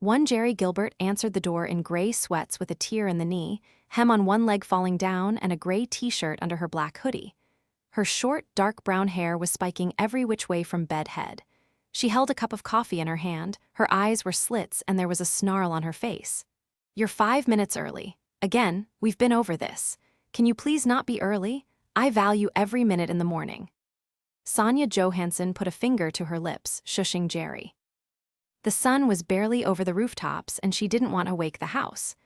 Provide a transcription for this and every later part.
One Jerry Gilbert answered the door in gray sweats with a tear in the knee, hem on one leg falling down and a gray t-shirt under her black hoodie. Her short, dark brown hair was spiking every which way from bed head. She held a cup of coffee in her hand, her eyes were slits and there was a snarl on her face. "You're 5 minutes early. Again, we've been over this. Can you please not be early? I value every minute in the morning." Sonia Johansson put a finger to her lips, shushing Jerry. The sun was barely over the rooftops and she didn't want to wake the house.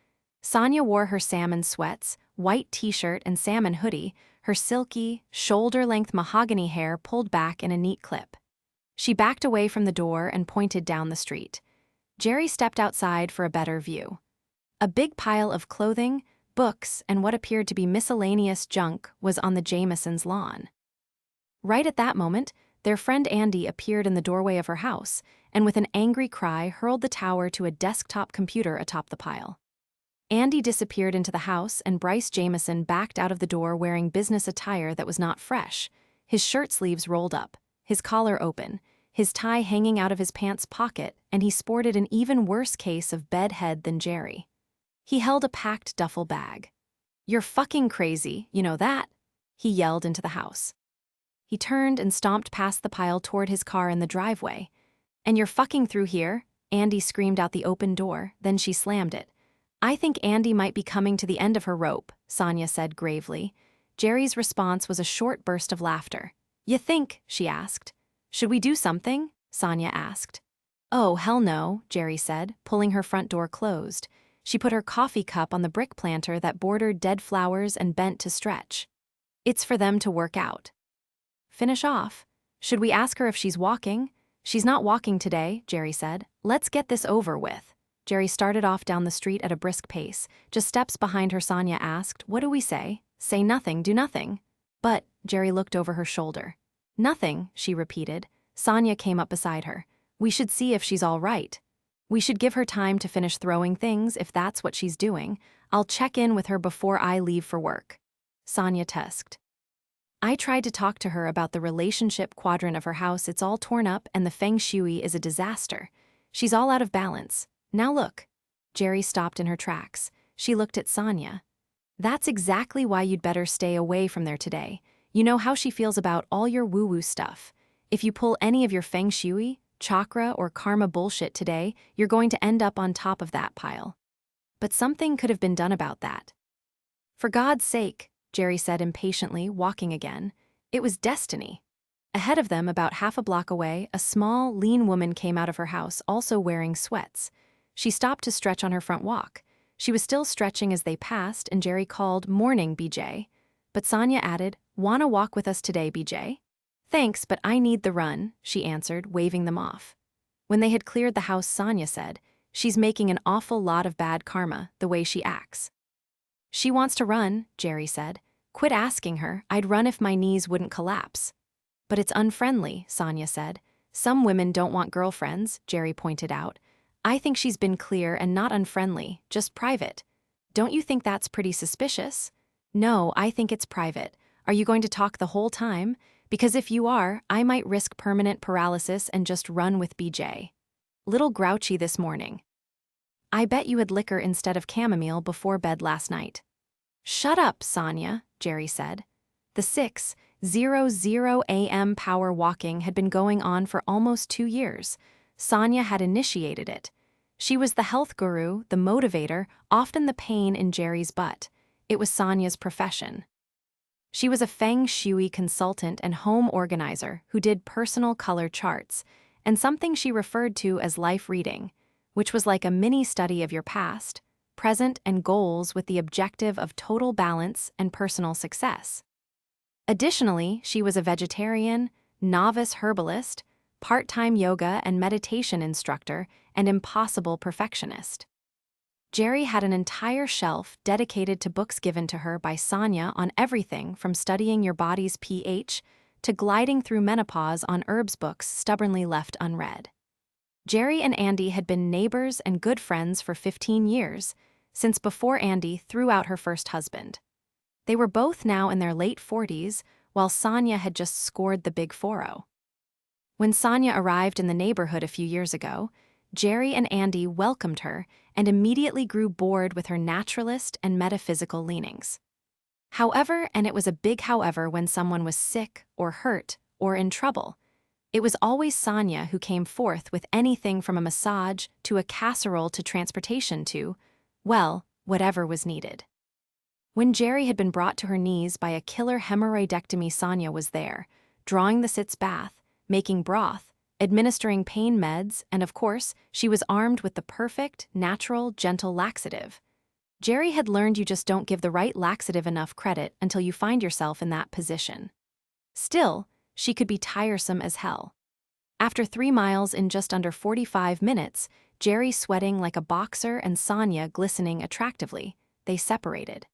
Sonia wore her salmon sweats, white t-shirt and salmon hoodie, her silky, shoulder-length mahogany hair pulled back in a neat clip. She backed away from the door and pointed down the street. Jerry stepped outside for a better view. A big pile of clothing, books, and what appeared to be miscellaneous junk was on the Jamesons' lawn. Right at that moment, their friend Andy appeared in the doorway of her house, and with an angry cry hurled the tower to a desktop computer atop the pile. Andy disappeared into the house and Bryce Jameson backed out of the door wearing business attire that was not fresh, his shirt sleeves rolled up, his collar open, his tie hanging out of his pants pocket, and he sported an even worse case of bed head than Jerry. He held a packed duffel bag. "You're fucking crazy, you know that?" he yelled into the house. He turned and stomped past the pile toward his car in the driveway. "And you're fucking through here?" Andy screamed out the open door, then she slammed it. "I think Andy might be coming to the end of her rope," Sonia said gravely. Jerry's response was a short burst of laughter. "You think?" she asked. "Should we do something?" Sonia asked. "Oh, hell no," Jerry said, pulling her front door closed. She put her coffee cup on the brick planter that bordered dead flowers and bent to stretch. "It's for them to work out." "Finish off. Should we ask her if she's walking?" "She's not walking today," Jerry said. "Let's get this over with." Jerry started off down the street at a brisk pace. Just steps behind her, Sonia asked, "What do we say?" "Say nothing, do nothing." "But," Jerry looked over her shoulder. "Nothing," she repeated. Sonia came up beside her. "We should see if she's all right. We should give her time to finish throwing things if that's what she's doing. I'll check in with her before I leave for work." Sonia tusked. "I tried to talk to her about the relationship quadrant of her house. It's all torn up and the feng shui is a disaster. She's all out of balance. Now look." Jerry stopped in her tracks. She looked at Sonia. "That's exactly why you'd better stay away from there today. You know how she feels about all your woo-woo stuff. If you pull any of your feng shui, chakra, or karma bullshit today, you're going to end up on top of that pile." "But something could have been done about that." "For God's sake," Jerry said impatiently, walking again. It was destiny. Ahead of them, about half a block away, a small, lean woman came out of her house, also wearing sweats. She stopped to stretch on her front walk. She was still stretching as they passed, and Jerry called, "Morning, BJ." But Sonia added, "Wanna walk with us today, BJ?" "Thanks, but I need the run," she answered, waving them off. When they had cleared the house, Sonia said, "She's making an awful lot of bad karma, the way she acts." "She wants to run," Jerry said. "Quit asking her. I'd run if my knees wouldn't collapse." "But it's unfriendly," Sonia said. "Some women don't want girlfriends," Jerry pointed out. "I think she's been clear and not unfriendly, just private. Don't you think that's pretty suspicious?" "No, I think it's private. Are you going to talk the whole time? Because if you are, I might risk permanent paralysis and just run with BJ. Little grouchy this morning. I bet you had liquor instead of chamomile before bed last night." "Shut up, Sonia," Jerry said. The 6:00 a.m. power walking had been going on for almost 2 years. Sonia had initiated it. She was the health guru, the motivator, often the pain in Jerry's butt. It was Sonia's profession. She was a feng shui consultant and home organizer who did personal color charts, and something she referred to as life reading, which was like a mini study of your past, present, and goals with the objective of total balance and personal success. Additionally, she was a vegetarian, novice herbalist, part-time yoga and meditation instructor, and impossible perfectionist. Jerry had an entire shelf dedicated to books given to her by Sonia on everything from studying your body's pH to gliding through menopause on herbs books stubbornly left unread. Jerry and Andy had been neighbors and good friends for 15 years, since before Andy threw out her first husband. They were both now in their late 40s, while Sonia had just scored the big 4-0. When Sonia arrived in the neighborhood a few years ago, Jerry and Andy welcomed her and immediately grew bored with her naturalist and metaphysical leanings. However, and it was a big however when someone was sick or hurt or in trouble, it was always Sonia who came forth with anything from a massage to a casserole to transportation to, well, whatever was needed. When Jerry had been brought to her knees by a killer hemorrhoidectomy, Sonia was there, drawing the sitz bath, making broth, administering pain meds, and of course, she was armed with the perfect, natural, gentle laxative. Jerry had learned you just don't give the right laxative enough credit until you find yourself in that position. Still, she could be tiresome as hell. After 3 miles in just under 45 minutes, Jerry sweating like a boxer and Sonia glistening attractively, they separated.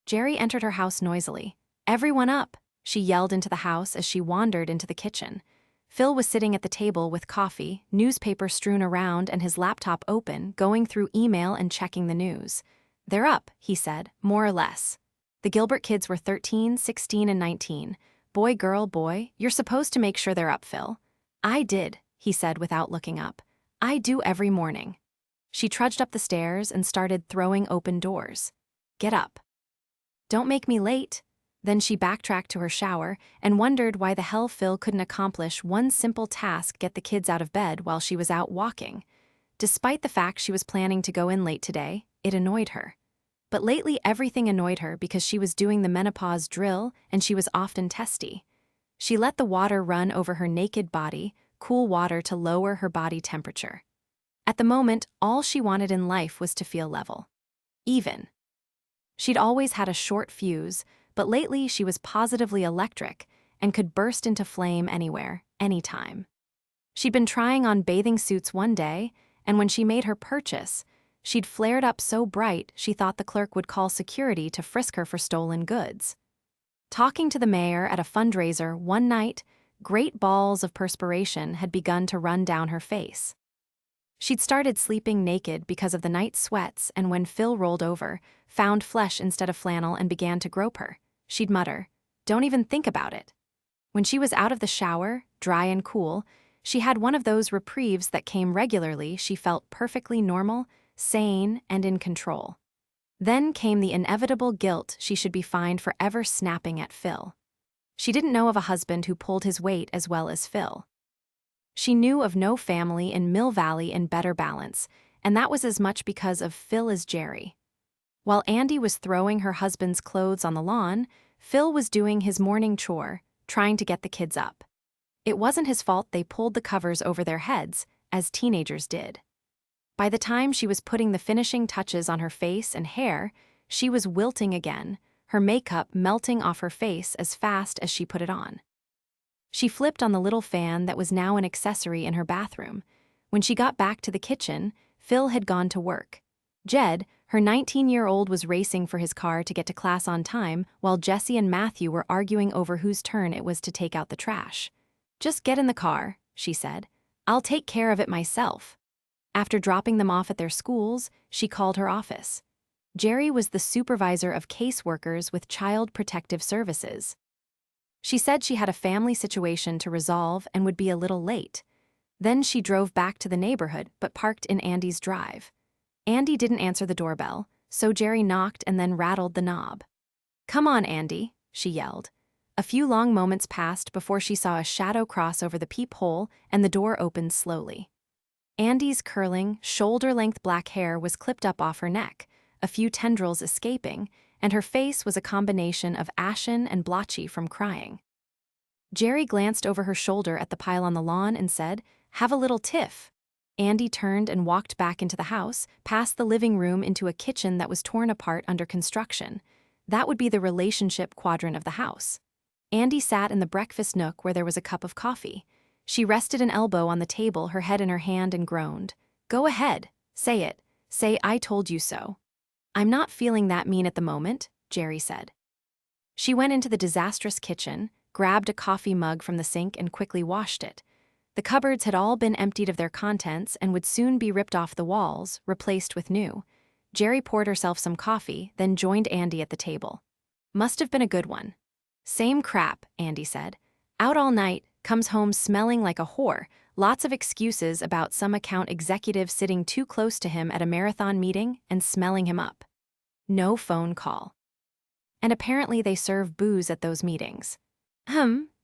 Jerry entered her house noisily. "Everyone up!" she yelled into the house as she wandered into the kitchen. Phil was sitting at the table with coffee, newspaper strewn around, and his laptop open, going through email and checking the news. "They're up," he said, more or less. The Gilbert kids were 13, 16, and 19. "Boy, girl, boy, you're supposed to make sure they're up, Phil." "I did," he said without looking up. "I do every morning." She trudged up the stairs and started throwing open doors. "Get up. Don't make me late." Then she backtracked to her shower and wondered why the hell Phil couldn't accomplish one simple task: get the kids out of bed while she was out walking. Despite the fact she was planning to go in late today, it annoyed her. But lately everything annoyed her because she was doing the menopause drill and she was often testy. She let the water run over her naked body, cool water to lower her body temperature. At the moment, all she wanted in life was to feel level. Even. She'd always had a short fuse, but lately she was positively electric and could burst into flame anywhere, anytime. She'd been trying on bathing suits one day, and when she made her purchase, she'd flared up so bright she thought the clerk would call security to frisk her for stolen goods. Talking to the mayor at a fundraiser one night, great balls of perspiration had begun to run down her face. She'd started sleeping naked because of the night sweats, and when Phil rolled over, found flesh instead of flannel and began to grope her, she'd mutter, "Don't even think about it." When she was out of the shower, dry and cool, she had one of those reprieves that came regularly. She felt perfectly normal, sane, and in control. Then came the inevitable guilt she should be fined for ever snapping at Phil. She didn't know of a husband who pulled his weight as well as Phil. She knew of no family in Mill Valley in better balance, and that was as much because of Phil as Jerry. While Andy was throwing her husband's clothes on the lawn, Phil was doing his morning chore, trying to get the kids up. It wasn't his fault they pulled the covers over their heads, as teenagers did. By the time she was putting the finishing touches on her face and hair, she was wilting again, her makeup melting off her face as fast as she put it on. She flipped on the little fan that was now an accessory in her bathroom. When she got back to the kitchen, Phil had gone to work. Jed, her 19-year-old, was racing for his car to get to class on time, while Jesse and Matthew were arguing over whose turn it was to take out the trash. "Just get in the car," she said. "I'll take care of it myself." After dropping them off at their schools, she called her office. Jerry was the supervisor of caseworkers with Child Protective Services. She said she had a family situation to resolve and would be a little late. Then she drove back to the neighborhood but parked in Andy's drive. Andy didn't answer the doorbell, so Jerry knocked and then rattled the knob. "Come on, Andy," she yelled. A few long moments passed before she saw a shadow cross over the peephole and the door opened slowly. Andy's curling, shoulder-length black hair was clipped up off her neck, a few tendrils escaping, and her face was a combination of ashen and blotchy from crying. Jerry glanced over her shoulder at the pile on the lawn and said, "Have a little tiff." Andy turned and walked back into the house, past the living room into a kitchen that was torn apart under construction. That would be the relationship quadrant of the house. Andy sat in the breakfast nook where there was a cup of coffee. She rested an elbow on the table, her head in her hand, and groaned. "Go ahead. Say it. Say I told you so." "I'm not feeling that mean at the moment," Jerry said. She went into the disastrous kitchen, grabbed a coffee mug from the sink and quickly washed it. The cupboards had all been emptied of their contents and would soon be ripped off the walls, replaced with new. Jerry poured herself some coffee, then joined Andy at the table. "Must have been a good one." "Same crap," Andy said. "Out all night, comes home smelling like a whore, Lots of excuses about some account executive sitting too close to him at a marathon meeting and smelling him up. No phone call. And apparently they serve booze at those meetings.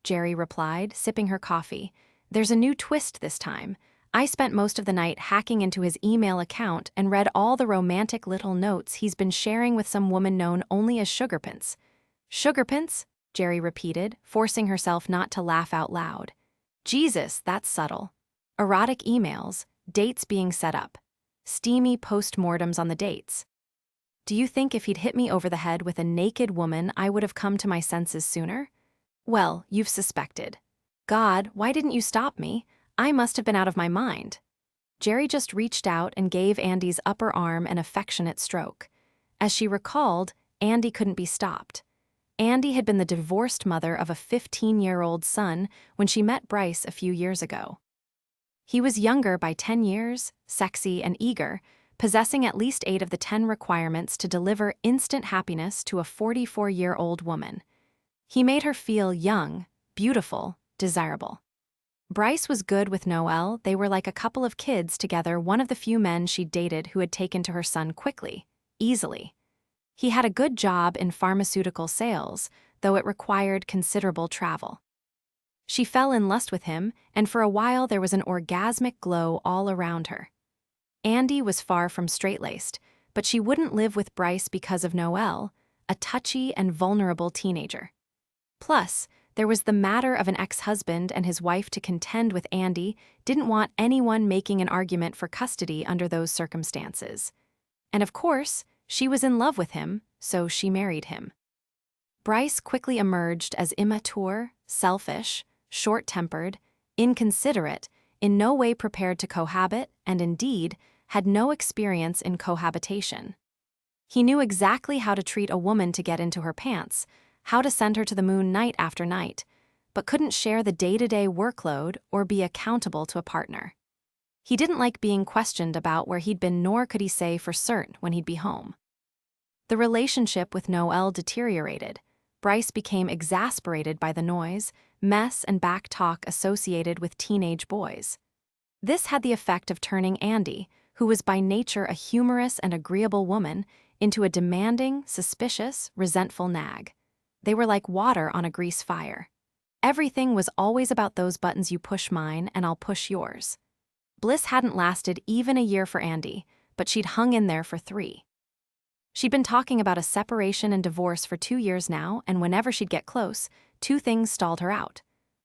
Jerry replied, sipping her coffee. There's a new twist this time. I spent most of the night hacking into his email account and read all the romantic little notes he's been sharing with some woman known only as Sugarpants. Sugarpants? Jerry repeated, forcing herself not to laugh out loud. Jesus, that's subtle. Erotic emails, dates being set up. Steamy post-mortems on the dates. Do you think if he'd hit me over the head with a naked woman, I would have come to my senses sooner? Well, you've suspected. God, why didn't you stop me? I must have been out of my mind. Jerry just reached out and gave Andy's upper arm an affectionate stroke. As she recalled, Andy couldn't be stopped. Andy had been the divorced mother of a 15-year-old son when she met Bryce a few years ago. He was younger by 10 years, sexy and eager, possessing at least 8 of the 10 requirements to deliver instant happiness to a 44-year-old woman. He made her feel young, beautiful, desirable. Bryce was good with Noel. They were like a couple of kids together, one of the few men she'd dated who had taken to her son quickly, easily. He had a good job in pharmaceutical sales, though it required considerable travel. She fell in lust with him, and for a while there was an orgasmic glow all around her. Andy was far from straight-laced, but she wouldn't live with Bryce because of Noel, a touchy and vulnerable teenager. Plus, there was the matter of an ex-husband and his wife to contend with. Andy didn't want anyone making an argument for custody under those circumstances. And of course, she was in love with him, so she married him. Bryce quickly emerged as immature, selfish, short-tempered, inconsiderate, in no way prepared to cohabit, and indeed, had no experience in cohabitation. He knew exactly how to treat a woman to get into her pants, how to send her to the moon night after night, but couldn't share the day-to-day workload or be accountable to a partner. He didn't like being questioned about where he'd been, nor could he say for certain when he'd be home. The relationship with Noel deteriorated. Bryce became exasperated by the noise, mess, and back talk associated with teenage boys. This had the effect of turning Andy, who was by nature a humorous and agreeable woman, into a demanding, suspicious, resentful nag. They were like water on a grease fire. Everything was always about those buttons: you push mine and I'll push yours. Bliss hadn't lasted even a year for Andy, but she'd hung in there for 3. She'd been talking about a separation and divorce for 2 years now, and whenever she'd get close, 2 things stalled her out.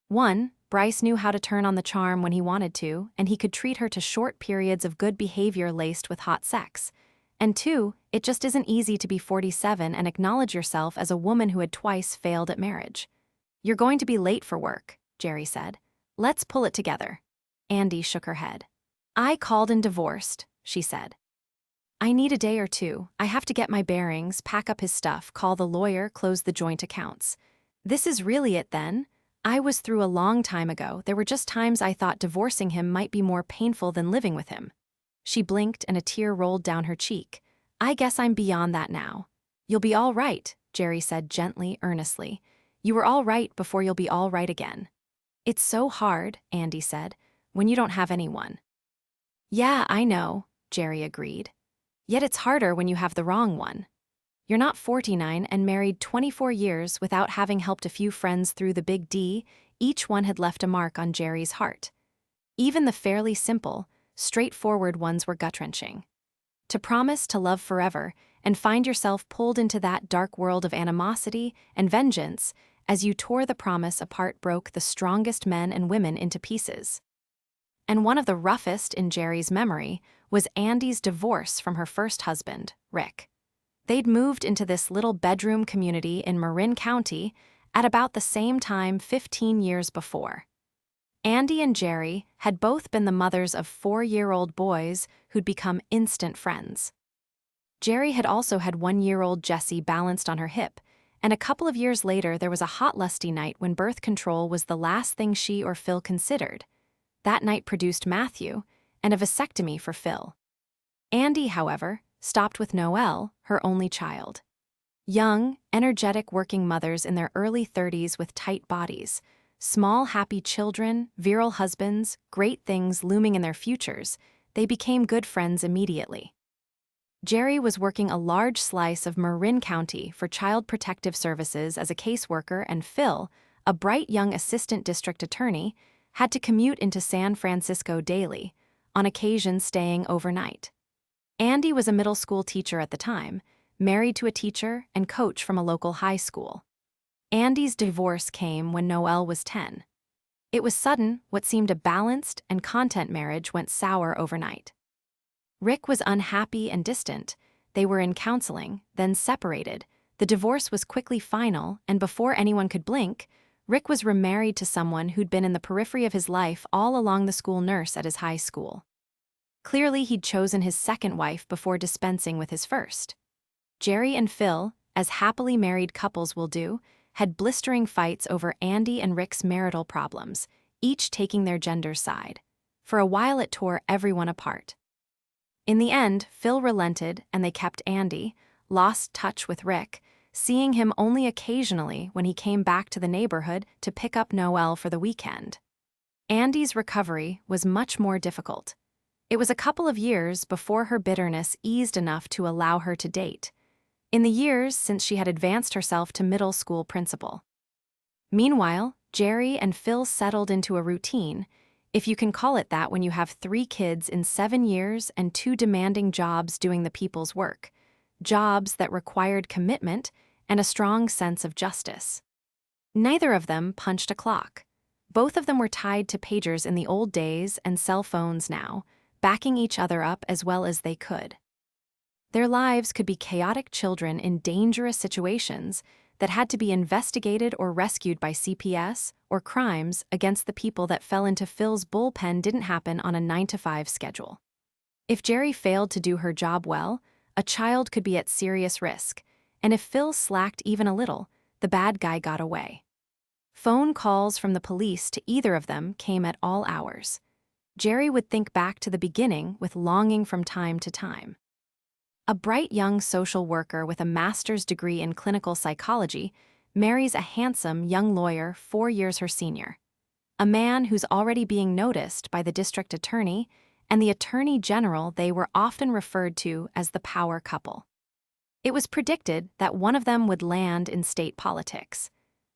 1, Bryce knew how to turn on the charm when he wanted to, and he could treat her to short periods of good behavior laced with hot sex. And 2, it just isn't easy to be 47 and acknowledge yourself as a woman who had twice failed at marriage. You're going to be late for work, Jerry said. Let's pull it together. Andy shook her head. I called and divorced, she said. I need a day or 2. I have to get my bearings, pack up his stuff, call the lawyer, close the joint accounts. This is really it then? I was through a long time ago. There were just times I thought divorcing him might be more painful than living with him. She blinked and a tear rolled down her cheek. I guess I'm beyond that now. You'll be all right, Jerry said gently, earnestly. You were all right before you'll be all right again. It's so hard, Andy said, when you don't have anyone. Yeah, I know, Jerry agreed. Yet it's harder when you have the wrong one. You're not 49 and married 24 years without having helped a few friends through the big D. Each one had left a mark on Jerry's heart. Even the fairly simple, straightforward ones were gut-wrenching. To promise to love forever and find yourself pulled into that dark world of animosity and vengeance as you tore the promise apart broke the strongest men and women into pieces. And one of the roughest in Jerry's memory was Andy's divorce from her first husband, Rick. They'd moved into this little bedroom community in Marin County at about the same time 15 years before. Andy and Jerry had both been the mothers of 4-year-old boys who'd become instant friends. Jerry had also had 1-year-old Jessie balanced on her hip, and a couple of years later there was a hot lusty night when birth control was the last thing she or Phil considered. That night produced Matthew, and a vasectomy for Phil. Andy, however, stopped with Noel, her only child. Young, energetic working mothers in their early 30s with tight bodies, Small, happy children, virile husbands, great things looming in their futures, they became good friends immediately. Jerry was working a large slice of Marin County for Child Protective Services as a caseworker, and Phil, a bright young assistant district attorney, had to commute into San Francisco daily, on occasion staying overnight. Andy was a middle school teacher at the time, married to a teacher and coach from a local high school. Andy's divorce came when Noelle was 10. It was sudden. What seemed a balanced and content marriage went sour overnight. Rick was unhappy and distant. They were in counseling, then separated. The divorce was quickly final, and before anyone could blink, Rick was remarried to someone who'd been in the periphery of his life all along, the school nurse at his high school. Clearly, he'd chosen his second wife before dispensing with his first. Jerry and Phil, as happily married couples will do, had blistering fights over Andy and Rick's marital problems, each taking their gender's side. For a while it tore everyone apart. In the end, Phil relented and they kept Andy, lost touch with Rick, seeing him only occasionally when he came back to the neighborhood to pick up Noelle for the weekend. Andy's recovery was much more difficult. It was a couple of years before her bitterness eased enough to allow her to date, in the years since she had advanced herself to middle school principal. Meanwhile, Jerry and Phil settled into a routine, if you can call it that when you have 3 kids in 7 years and 2 demanding jobs doing the people's work, jobs that required commitment and a strong sense of justice. Neither of them punched a clock. Both of them were tied to pagers in the old days and cell phones now, backing each other up as well as they could. Their lives could be chaotic children in dangerous situations that had to be investigated or rescued by CPS, or crimes against the people that fell into Phil's bullpen didn't happen on a 9-to-5 schedule. If Jerry failed to do her job well, a child could be at serious risk, and if Phil slacked even a little, the bad guy got away. Phone calls from the police to either of them came at all hours. Jerry would think back to the beginning with longing from time to time. A bright young social worker with a master's degree in clinical psychology marries a handsome young lawyer 4 years her senior. A man who's already being noticed by the district attorney and the attorney general. They were often referred to as the power couple. It was predicted that one of them would land in state politics.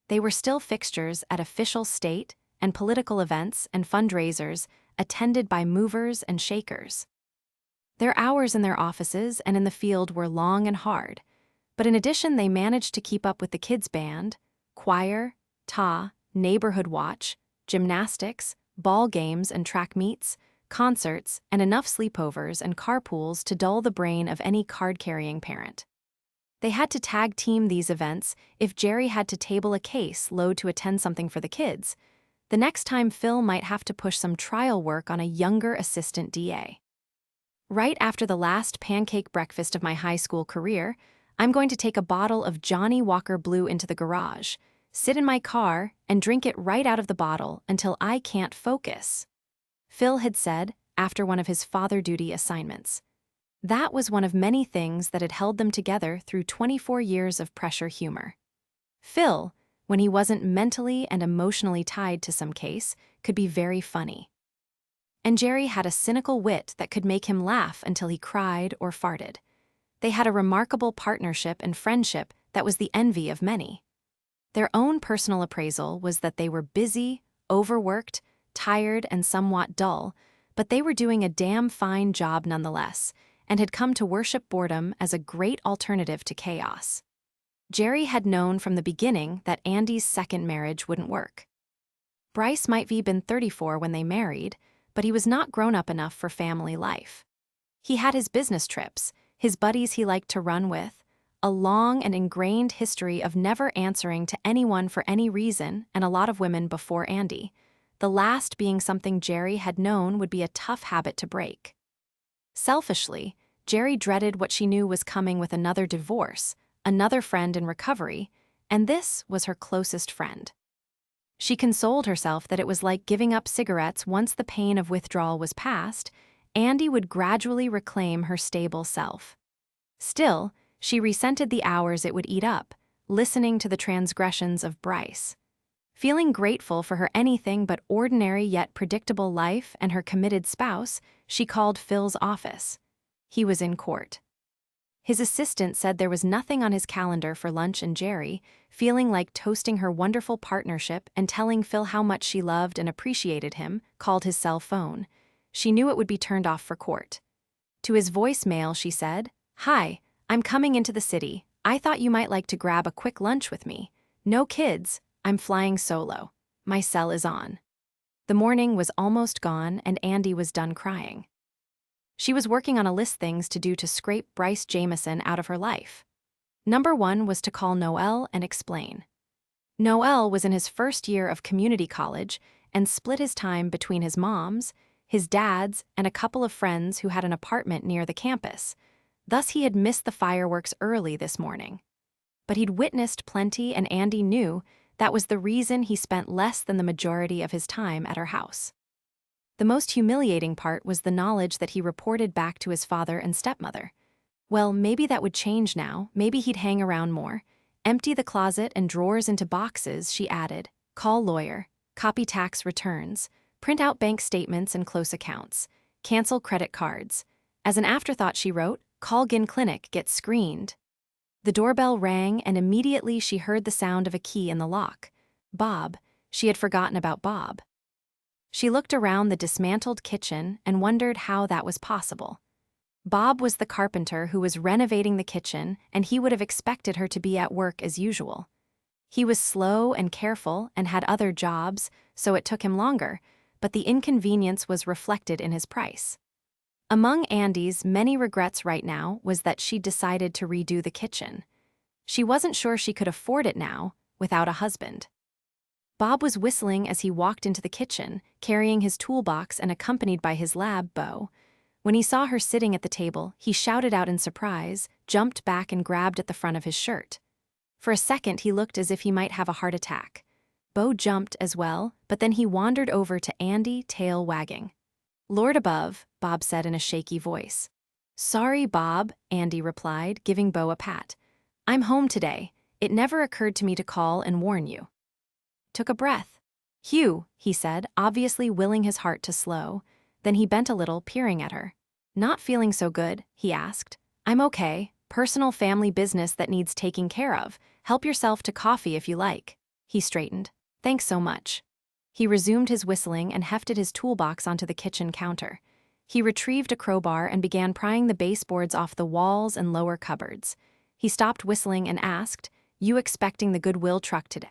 They were still fixtures at official state and political events and fundraisers attended by movers and shakers. Their hours in their offices and in the field were long and hard, but in addition they managed to keep up with the kids' band, choir, neighborhood watch, gymnastics, ball games and track meets, concerts, and enough sleepovers and carpools to dull the brain of any card-carrying parent. They had to tag team these events. If Jerry had to table a case load to attend something for the kids, the next time Phil might have to push some trial work on a younger assistant DA. Right after the last pancake breakfast of my high school career, I'm going to take a bottle of Johnny Walker Blue into the garage, sit in my car, and drink it right out of the bottle until I can't focus, Phil had said after one of his father duty assignments. That was one of many things that had held them together through 24 years of pressure humor. Phil, when he wasn't mentally and emotionally tied to some case, could be very funny. And Jerry had a cynical wit that could make him laugh until he cried or farted. They had a remarkable partnership and friendship that was the envy of many. Their own personal appraisal was that they were busy, overworked, tired, and somewhat dull, but they were doing a damn fine job nonetheless, and had come to worship boredom as a great alternative to chaos. Jerry had known from the beginning that Andy's second marriage wouldn't work. Bryce might be been 34 when they married, but he was not grown up enough for family life. He had his business trips, his buddies he liked to run with, a long and ingrained history of never answering to anyone for any reason, and a lot of women before Andy, the last being something Jerry had known would be a tough habit to break. Selfishly, Jerry dreaded what she knew was coming with another divorce, another friend in recovery, and this was her closest friend. She consoled herself that it was like giving up cigarettes. Once the pain of withdrawal was past, Andy would gradually reclaim her stable self. Still, she resented the hours it would eat up, listening to the transgressions of Bryce. Feeling grateful for her anything but ordinary yet predictable life and her committed spouse, she called Phil's office. He was in court. His assistant said there was nothing on his calendar for lunch, and Jerry, feeling like toasting her wonderful partnership and telling Phil how much she loved and appreciated him, called his cell phone. She knew it would be turned off for court. To his voicemail, she said, "Hi, I'm coming into the city. I thought you might like to grab a quick lunch with me. No kids, I'm flying solo. My cell is on." The morning was almost gone and Andy was done crying. She was working on a list of things to do to scrape Bryce Jameson out of her life. Number 1 was to call Noel and explain. Noel was in his first year of community college and split his time between his mom's, his dad's, and a couple of friends who had an apartment near the campus. Thus he had missed the fireworks early this morning. But he'd witnessed plenty, and Andy knew that was the reason he spent less than the majority of his time at her house. The most humiliating part was the knowledge that he reported back to his father and stepmother. Well, maybe that would change now. Maybe he'd hang around more. Empty the closet and drawers into boxes, she added. Call lawyer, copy tax returns, print out bank statements and close accounts, cancel credit cards. As an afterthought, she wrote, call Gyn Clinic, get screened. The doorbell rang, and immediately she heard the sound of a key in the lock. Bob. She had forgotten about Bob. She looked around the dismantled kitchen and wondered how that was possible. Bob was the carpenter who was renovating the kitchen, and he would have expected her to be at work as usual. He was slow and careful and had other jobs, so it took him longer, but the inconvenience was reflected in his price. Among Andy's many regrets right now was that she decided to redo the kitchen. She wasn't sure she could afford it now, without a husband. Bob was whistling as he walked into the kitchen, carrying his toolbox and accompanied by his lab, Bo. When he saw her sitting at the table, he shouted out in surprise, jumped back and grabbed at the front of his shirt. For a second, he looked as if he might have a heart attack. Bo jumped as well, but then he wandered over to Andy, tail wagging. Lord above, Bob said in a shaky voice. Sorry, Bob, Andy replied, giving Bo a pat. I'm home today. It never occurred to me to call and warn you. Took a breath. Hugh, he said, obviously willing his heart to slow. Then he bent a little, peering at her. Not feeling so good, he asked. I'm okay. Personal family business that needs taking care of. Help yourself to coffee if you like. He straightened. Thanks so much. He resumed his whistling and hefted his toolbox onto the kitchen counter. He retrieved a crowbar and began prying the baseboards off the walls and lower cupboards. He stopped whistling and asked, You expecting the Goodwill truck today?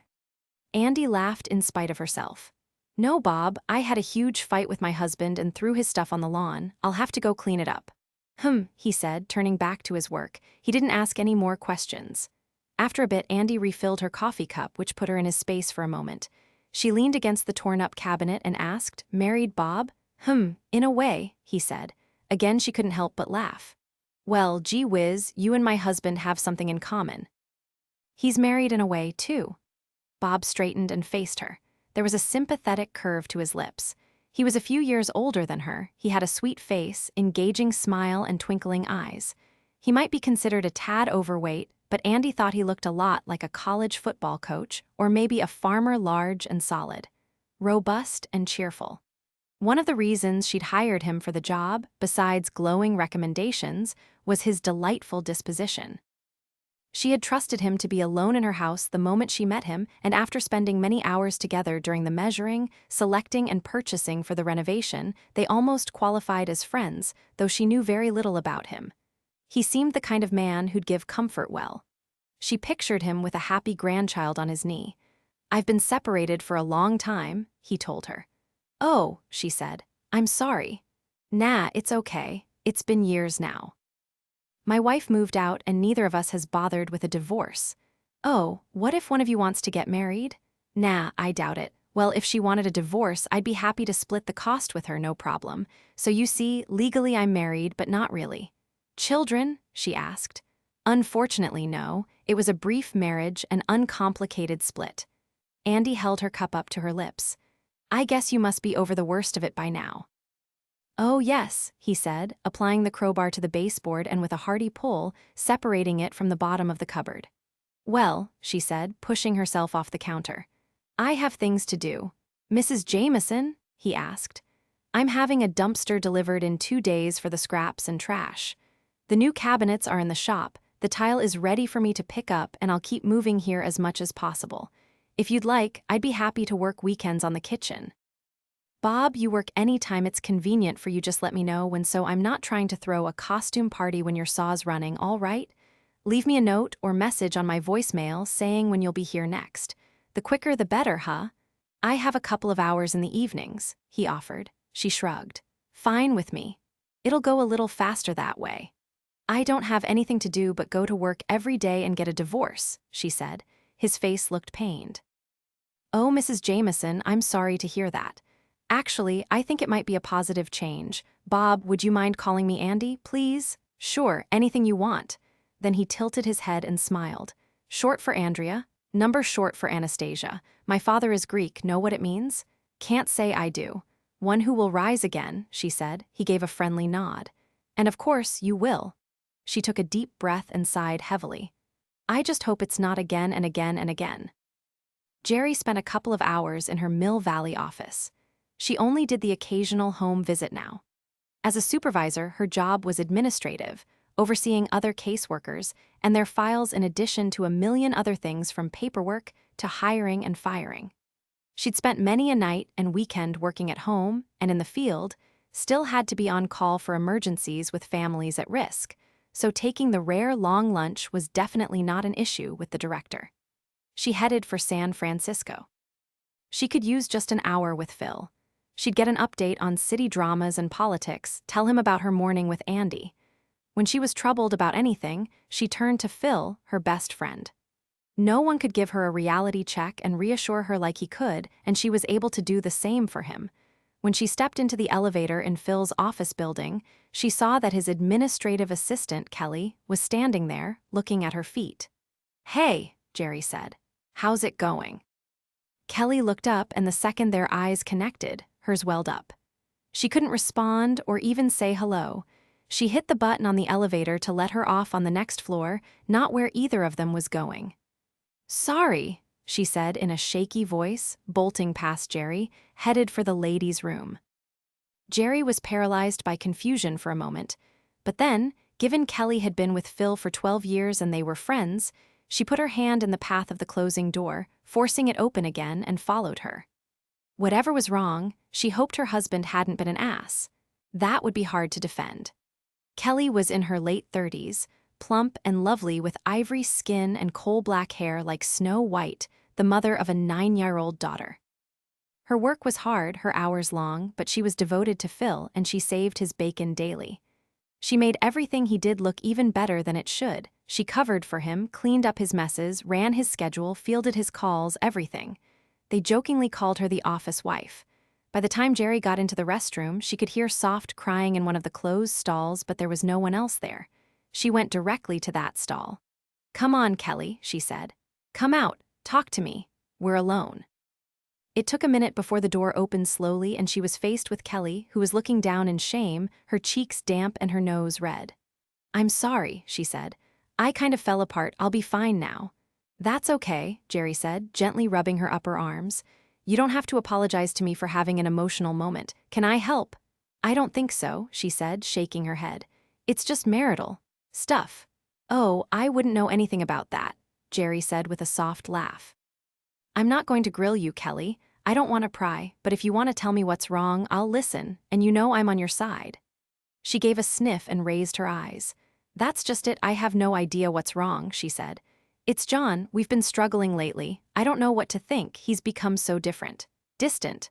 Andy laughed in spite of herself. No, Bob, I had a huge fight with my husband and threw his stuff on the lawn. I'll have to go clean it up. He said, turning back to his work. He didn't ask any more questions. After a bit, Andy refilled her coffee cup, which put her in his space for a moment. She leaned against the torn-up cabinet and asked, Married Bob? In a way, he said. Again, she couldn't help but laugh. Well, gee whiz, you and my husband have something in common. He's married in a way, too. Bob straightened and faced her. There was a sympathetic curve to his lips. He was a few years older than her. He had a sweet face, engaging smile, and twinkling eyes. He might be considered a tad overweight, but Andy thought he looked a lot like a college football coach, or maybe a farmer, large and solid. Robust and cheerful. One of the reasons she'd hired him for the job, besides glowing recommendations, was his delightful disposition. She had trusted him to be alone in her house the moment she met him, and after spending many hours together during the measuring, selecting, and purchasing for the renovation, they almost qualified as friends, though she knew very little about him. He seemed the kind of man who'd give comfort well. She pictured him with a happy grandchild on his knee. I've been separated for a long time, he told her. Oh, she said, I'm sorry. Nah, it's okay. It's been years now. My wife moved out and neither of us has bothered with a divorce. Oh, what if one of you wants to get married? Nah, I doubt it. Well, if she wanted a divorce, I'd be happy to split the cost with her, no problem. So you see, legally I'm married, but not really. Children? She asked. Unfortunately, no. It was a brief marriage, an uncomplicated split. Andy held her cup up to her lips. I guess you must be over the worst of it by now. Oh, yes, he said, applying the crowbar to the baseboard and with a hearty pull, separating it from the bottom of the cupboard. Well, she said, pushing herself off the counter. I have things to do. Mrs. Jameson? He asked. I'm having a dumpster delivered in 2 days for the scraps and trash. The new cabinets are in the shop, the tile is ready for me to pick up, and I'll keep moving here as much as possible. If you'd like, I'd be happy to work weekends on the kitchen. Bob, you work anytime it's convenient for you, just let me know when, so I'm not trying to throw a costume party when your saw's running, all right? Leave me a note or message on my voicemail saying when you'll be here next. The quicker the better, huh? I have a couple of hours in the evenings, he offered. She shrugged. Fine with me. It'll go a little faster that way. I don't have anything to do but go to work every day and get a divorce, she said. His face looked pained. Oh, Mrs. Jameson, I'm sorry to hear that. Actually, I think it might be a positive change. Bob, would you mind calling me Andy, please? Sure, anything you want. Then he tilted his head and smiled. Short for Andrea, number short for Anastasia. My father is Greek, know what it means? Can't say I do. One who will rise again, she said. He gave a friendly nod. And of course, you will. She took a deep breath and sighed heavily. I just hope it's not again and again and again. Jerry spent a couple of hours in her Mill Valley office. She only did the occasional home visit now. As a supervisor, her job was administrative, overseeing other caseworkers and their files in addition to a million other things from paperwork to hiring and firing. She'd spent many a night and weekend working at home and in the field, still had to be on call for emergencies with families at risk, so taking the rare long lunch was definitely not an issue with the director. She headed for San Francisco. She could use just an hour with Phil. She'd get an update on city dramas and politics, tell him about her morning with Andy. When she was troubled about anything, she turned to Phil, her best friend. No one could give her a reality check and reassure her like he could, and she was able to do the same for him. When she stepped into the elevator in Phil's office building, she saw that his administrative assistant, Kelly, was standing there, looking at her feet. Hey, Jerry said. How's it going? Kelly looked up, and the second their eyes connected, hers welled up. She couldn't respond or even say hello. She hit the button on the elevator to let her off on the next floor, not where either of them was going. Sorry, she said in a shaky voice, bolting past Jerry, headed for the ladies' room. Jerry was paralyzed by confusion for a moment, but then, given Kelly had been with Phil for 12 years and they were friends, she put her hand in the path of the closing door, forcing it open again, and followed her. Whatever was wrong, she hoped her husband hadn't been an ass. That would be hard to defend. Kelly was in her late 30s, plump and lovely with ivory skin and coal-black hair like Snow White, the mother of a 9-year-old daughter. Her work was hard, her hours long, but she was devoted to Phil and she saved his bacon daily. She made everything he did look even better than it should. She covered for him, cleaned up his messes, ran his schedule, fielded his calls, everything. They jokingly called her the office wife. By the time Jerry got into the restroom, she could hear soft crying in one of the closed stalls, but there was no one else there. She went directly to that stall. Come on, Kelly, she said. Come out, talk to me. We're alone. It took a minute before the door opened slowly and she was faced with Kelly, who was looking down in shame, her cheeks damp and her nose red. I'm sorry, she said. I kind of fell apart. I'll be fine now. That's okay, Jerry said, gently rubbing her upper arms. You don't have to apologize to me for having an emotional moment. Can I help? I don't think so, she said, shaking her head. It's just marital stuff. Oh, I wouldn't know anything about that, Jerry said with a soft laugh. I'm not going to grill you, Kelly. I don't want to pry, but if you want to tell me what's wrong, I'll listen, and you know I'm on your side. She gave a sniff and raised her eyes. That's just it, I have no idea what's wrong, she said. It's John, we've been struggling lately. I don't know what to think, he's become so different. Distant.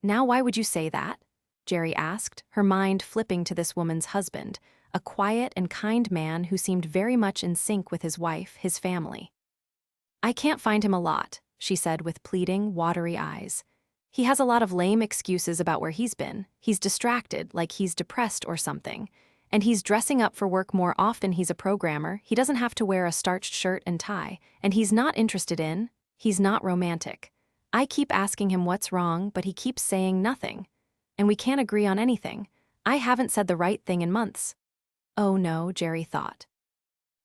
Now why would you say that? Jerry asked, her mind flipping to this woman's husband, a quiet and kind man who seemed very much in sync with his wife, his family. I can't find him a lot, she said with pleading, watery eyes. He has a lot of lame excuses about where he's been. He's distracted, like he's depressed or something. And he's dressing up for work more often. He's a programmer. He doesn't have to wear a starched shirt and tie. And he's not interested in, he's not romantic. I keep asking him what's wrong, but he keeps saying nothing. And we can't agree on anything. I haven't said the right thing in months. Oh no, Jerry thought.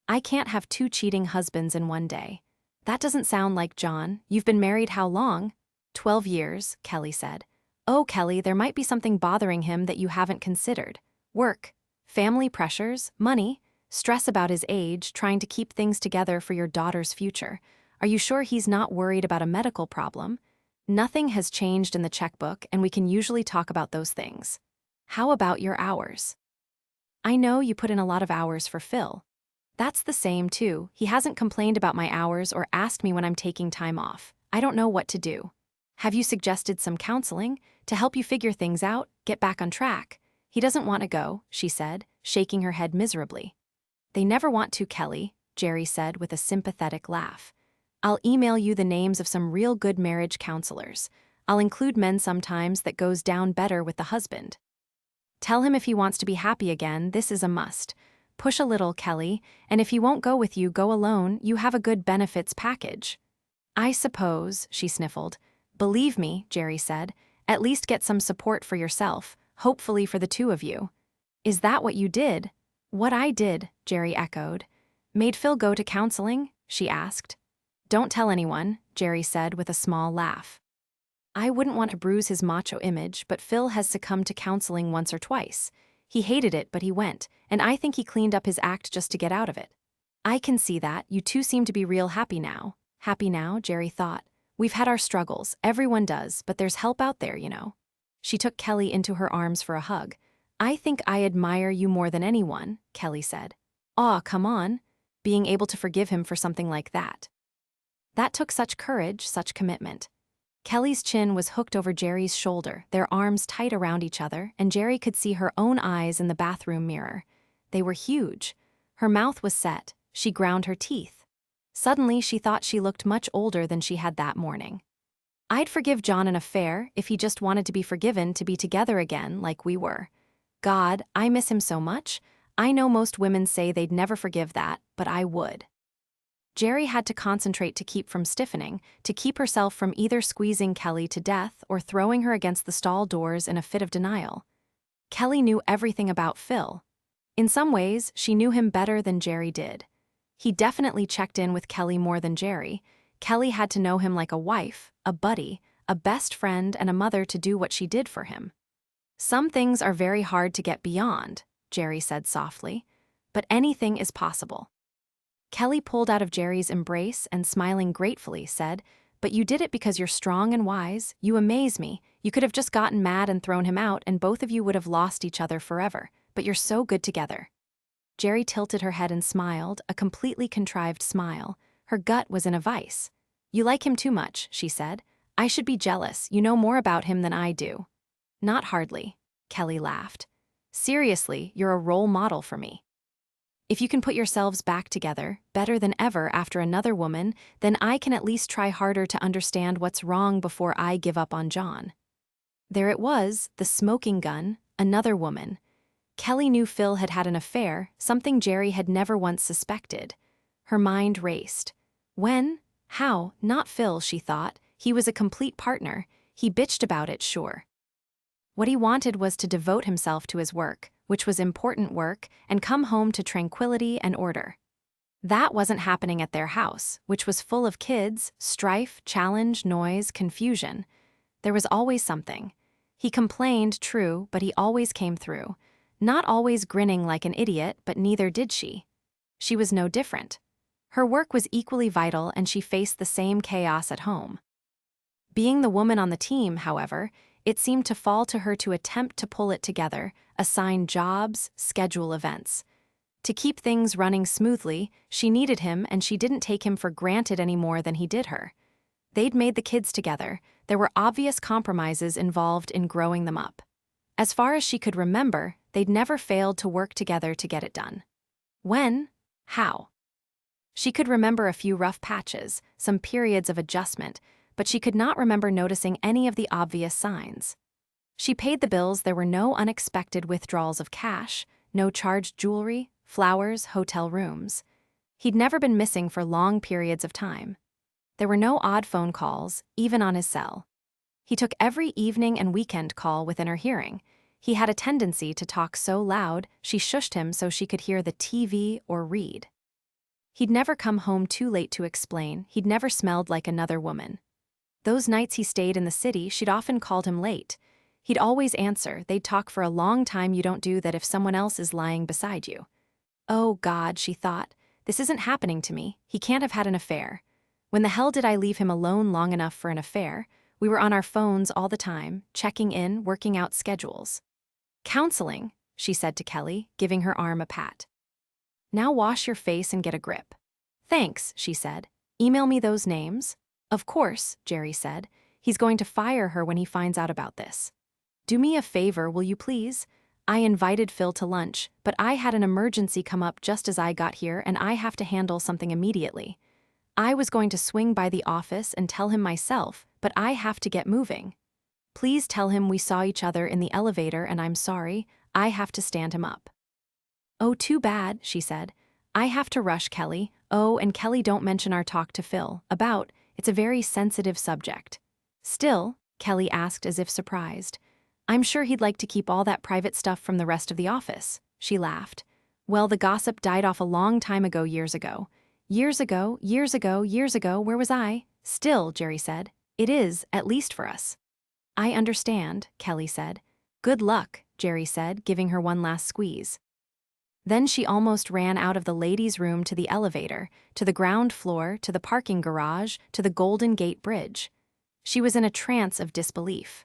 I can't have 2 cheating husbands in one day. That doesn't sound like John. You've been married how long? 12 years, Kelly said. Oh, Kelly, there might be something bothering him that you haven't considered. Work, family pressures, money, stress about his age, trying to keep things together for your daughter's future. Are you sure he's not worried about a medical problem? Nothing has changed in the checkbook, and we can usually talk about those things. How about your hours? I know you put in a lot of hours for Phil. That's the same, too. He hasn't complained about my hours or asked me when I'm taking time off. I don't know what to do. Have you suggested some counseling to help you figure things out, get back on track? He doesn't want to go, she said, shaking her head miserably. They never want to, Kelly, Jerry said with a sympathetic laugh. I'll email you the names of some real good marriage counselors. I'll include men sometimes that goes down better with the husband. Tell him if he wants to be happy again, this is a must. Push a little, Kelly, and if he won't go with you, go alone. You have a good benefits package. I suppose, she sniffled. Believe me, Jerry said, at least get some support for yourself, hopefully for the two of you. Is that what you did? What I did, Jerry echoed. Made Phil go to counseling? She asked. Don't tell anyone, Jerry said with a small laugh. I wouldn't want to bruise his macho image, but Phil has succumbed to counseling once or twice. He hated it, but he went, and I think he cleaned up his act just to get out of it. I can see that. You two seem to be real happy now. Happy now, Jerry thought. We've had our struggles, everyone does, but there's help out there, you know. She took Kelly into her arms for a hug. I think I admire you more than anyone, Kelly said. Aw, come on. Being able to forgive him for something like that. That took such courage, such commitment. Kelly's chin was hooked over Jerry's shoulder, their arms tight around each other, and Jerry could see her own eyes in the bathroom mirror. They were huge. Her mouth was set. She ground her teeth. Suddenly, she thought she looked much older than she had that morning. I'd forgive John an affair if he just wanted to be forgiven to be together again like we were. God, I miss him so much. I know most women say they'd never forgive that, but I would. Jerry had to concentrate to keep from stiffening, to keep herself from either squeezing Kelly to death or throwing her against the stall doors in a fit of denial. Kelly knew everything about Phil. In some ways, she knew him better than Jerry did. He definitely checked in with Kelly more than Jerry. Kelly had to know him like a wife, a buddy, a best friend, and a mother to do what she did for him. Some things are very hard to get beyond, Jerry said softly, but anything is possible. Kelly pulled out of Jerry's embrace and, smiling gratefully, said, But you did it because you're strong and wise. You amaze me. You could have just gotten mad and thrown him out, and both of you would have lost each other forever. But you're so good together. Jerry tilted her head and smiled, a completely contrived smile. Her gut was in a vice. You like him too much, she said. I should be jealous. You know more about him than I do. Not hardly, Kelly laughed. Seriously, you're a role model for me. If you can put yourselves back together, better than ever after another woman, then I can at least try harder to understand what's wrong before I give up on John. There it was, the smoking gun, another woman. Kelly knew Phil had had an affair, something Jerry had never once suspected. Her mind raced. When? How? Not Phil, she thought. He was a complete partner. He bitched about it, sure. What he wanted was to devote himself to his work, which was important work, and come home to tranquility and order. That wasn't happening at their house, which was full of kids, strife, challenge, noise, confusion. There was always something. He complained, true, but he always came through. Not always grinning like an idiot, but neither did she. She was no different. Her work was equally vital, and she faced the same chaos at home. Being the woman on the team, however, it seemed to fall to her to attempt to pull it together, assign jobs, schedule events. To keep things running smoothly, she needed him, and she didn't take him for granted any more than he did her. They'd made the kids together. There were obvious compromises involved in growing them up. As far as she could remember, they'd never failed to work together to get it done. When? How? She could remember a few rough patches, some periods of adjustment, but she could not remember noticing any of the obvious signs. She paid the bills. There were no unexpected withdrawals of cash, no charged jewelry, flowers, hotel rooms. He'd never been missing for long periods of time. There were no odd phone calls, even on his cell. He took every evening and weekend call within her hearing. He had a tendency to talk so loud, she shushed him so she could hear the TV or read. He'd never come home too late to explain. He'd never smelled like another woman. Those nights he stayed in the city, she'd often called him late. He'd always answer, they'd talk for a long time. You don't do that if someone else is lying beside you. Oh God, she thought, this isn't happening to me. He can't have had an affair. When the hell did I leave him alone long enough for an affair? We were on our phones all the time, checking in, working out schedules. Counseling, she said to Kelly, giving her arm a pat. Now wash your face and get a grip. Thanks, she said. Email me those names. Of course, Jerry said. He's going to fire her when he finds out about this. Do me a favor, will you please? I invited Phil to lunch, but I had an emergency come up just as I got here and I have to handle something immediately. I was going to swing by the office and tell him myself, but I have to get moving. Please tell him we saw each other in the elevator and I'm sorry, I have to stand him up. Oh, too bad, she said. I have to rush, Kelly. Oh, and Kelly, don't mention our talk to Phil about, it's a very sensitive subject. Still, Kelly asked as if surprised. I'm sure he'd like to keep all that private stuff from the rest of the office. She laughed. Well, the gossip died off a long time ago, years ago. Years ago, where was I? Still, Jerry said. It is, at least for us. I understand, Kelly said. Good luck, Jerry said, giving her one last squeeze. Then she almost ran out of the ladies' room to the elevator, to the ground floor, to the parking garage, to the Golden Gate Bridge. She was in a trance of disbelief.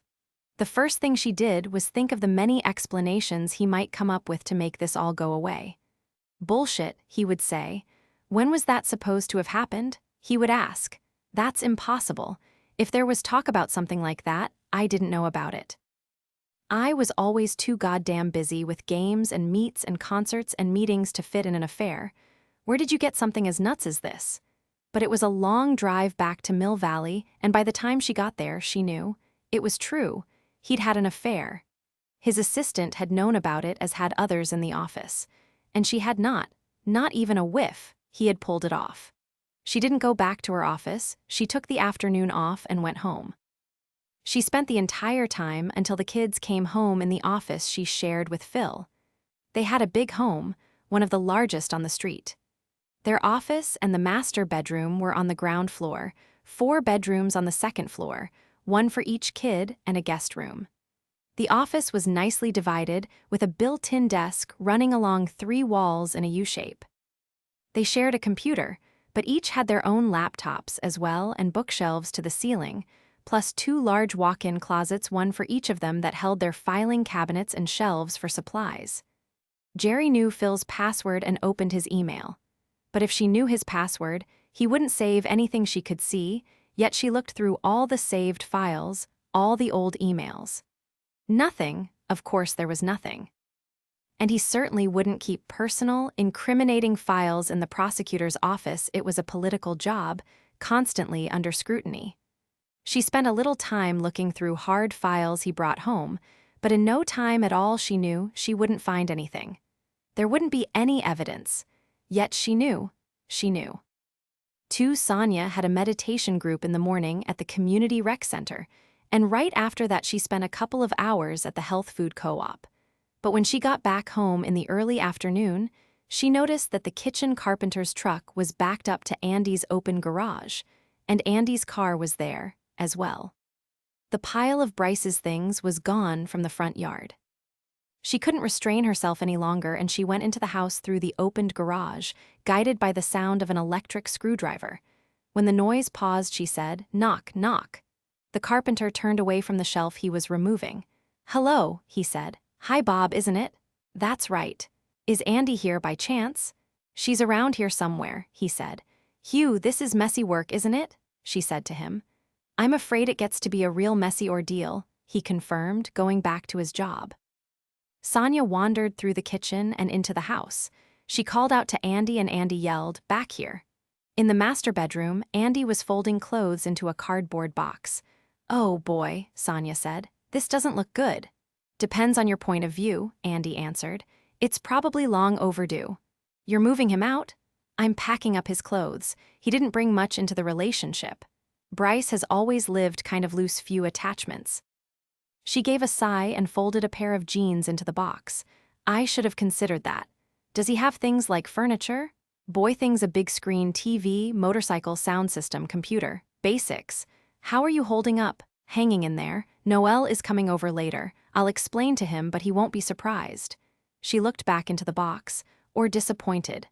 The first thing she did was think of the many explanations he might come up with to make this all go away. Bullshit, he would say. When was that supposed to have happened? He would ask. That's impossible. If there was talk about something like that, I didn't know about it. I was always too goddamn busy with games and meets and concerts and meetings to fit in an affair. Where did you get something as nuts as this? But it was a long drive back to Mill Valley, and by the time she got there, she knew. It was true. He'd had an affair. His assistant had known about it as had others in the office. And she had not even a whiff. He had pulled it off. She didn't go back to her office. She took the afternoon off and went home. She spent the entire time until the kids came home in the office she shared with Phil. They had a big home, one of the largest on the street. Their office and the master bedroom were on the ground floor, 4 bedrooms on the second floor, one for each kid and a guest room. The office was nicely divided with a built-in desk running along 3 walls in a U-shape. They shared a computer, but each had their own laptops as well and bookshelves to the ceiling, plus 2 large walk-in closets, one for each of them that held their filing cabinets and shelves for supplies. Jerry knew Phil's password and opened his email. But if she knew his password, he wouldn't save anything she could see, yet she looked through all the saved files, all the old emails. Nothing, of course there was nothing. And he certainly wouldn't keep personal, incriminating files in the prosecutor's office. It was a political job, constantly under scrutiny. She spent a little time looking through hard files he brought home, but in no time at all she knew she wouldn't find anything. There wouldn't be any evidence. Yet she knew. She knew. Sonia had a meditation group in the morning at the community rec center, and right after that she spent a couple of hours at the health food co-op. But when she got back home in the early afternoon, she noticed that the kitchen carpenter's truck was backed up to Andy's open garage, and Andy's car was there as well. The pile of Bryce's things was gone from the front yard. She couldn't restrain herself any longer, and she went into the house through the opened garage, guided by the sound of an electric screwdriver. When the noise paused, she said, "Knock, knock." The carpenter turned away from the shelf he was removing. "Hello," he said. "Hi, Bob, isn't it?" "That's right. Is Andy here by chance?" "She's around here somewhere," he said. "Hugh, this is messy work, isn't it?" she said to him. "I'm afraid it gets to be a real messy ordeal," he confirmed, going back to his job. Sonia wandered through the kitchen and into the house. She called out to Andy, and Andy yelled, "Back here." In the master bedroom, Andy was folding clothes into a cardboard box. "Oh boy," Sonia said. "This doesn't look good." "Depends on your point of view," Andy answered. "It's probably long overdue." "You're moving him out?" "I'm packing up his clothes. He didn't bring much into the relationship. Bryce has always lived kind of loose, few attachments." She gave a sigh and folded a pair of jeans into the box. "I should have considered that. Does he have things like furniture?" "Boy things, a big screen TV, motorcycle sound system, computer. Basics. How are you holding up? Hanging in there. Noel is coming over later. I'll explain to him, but he won't be surprised. She looked back into the box, or disappointed.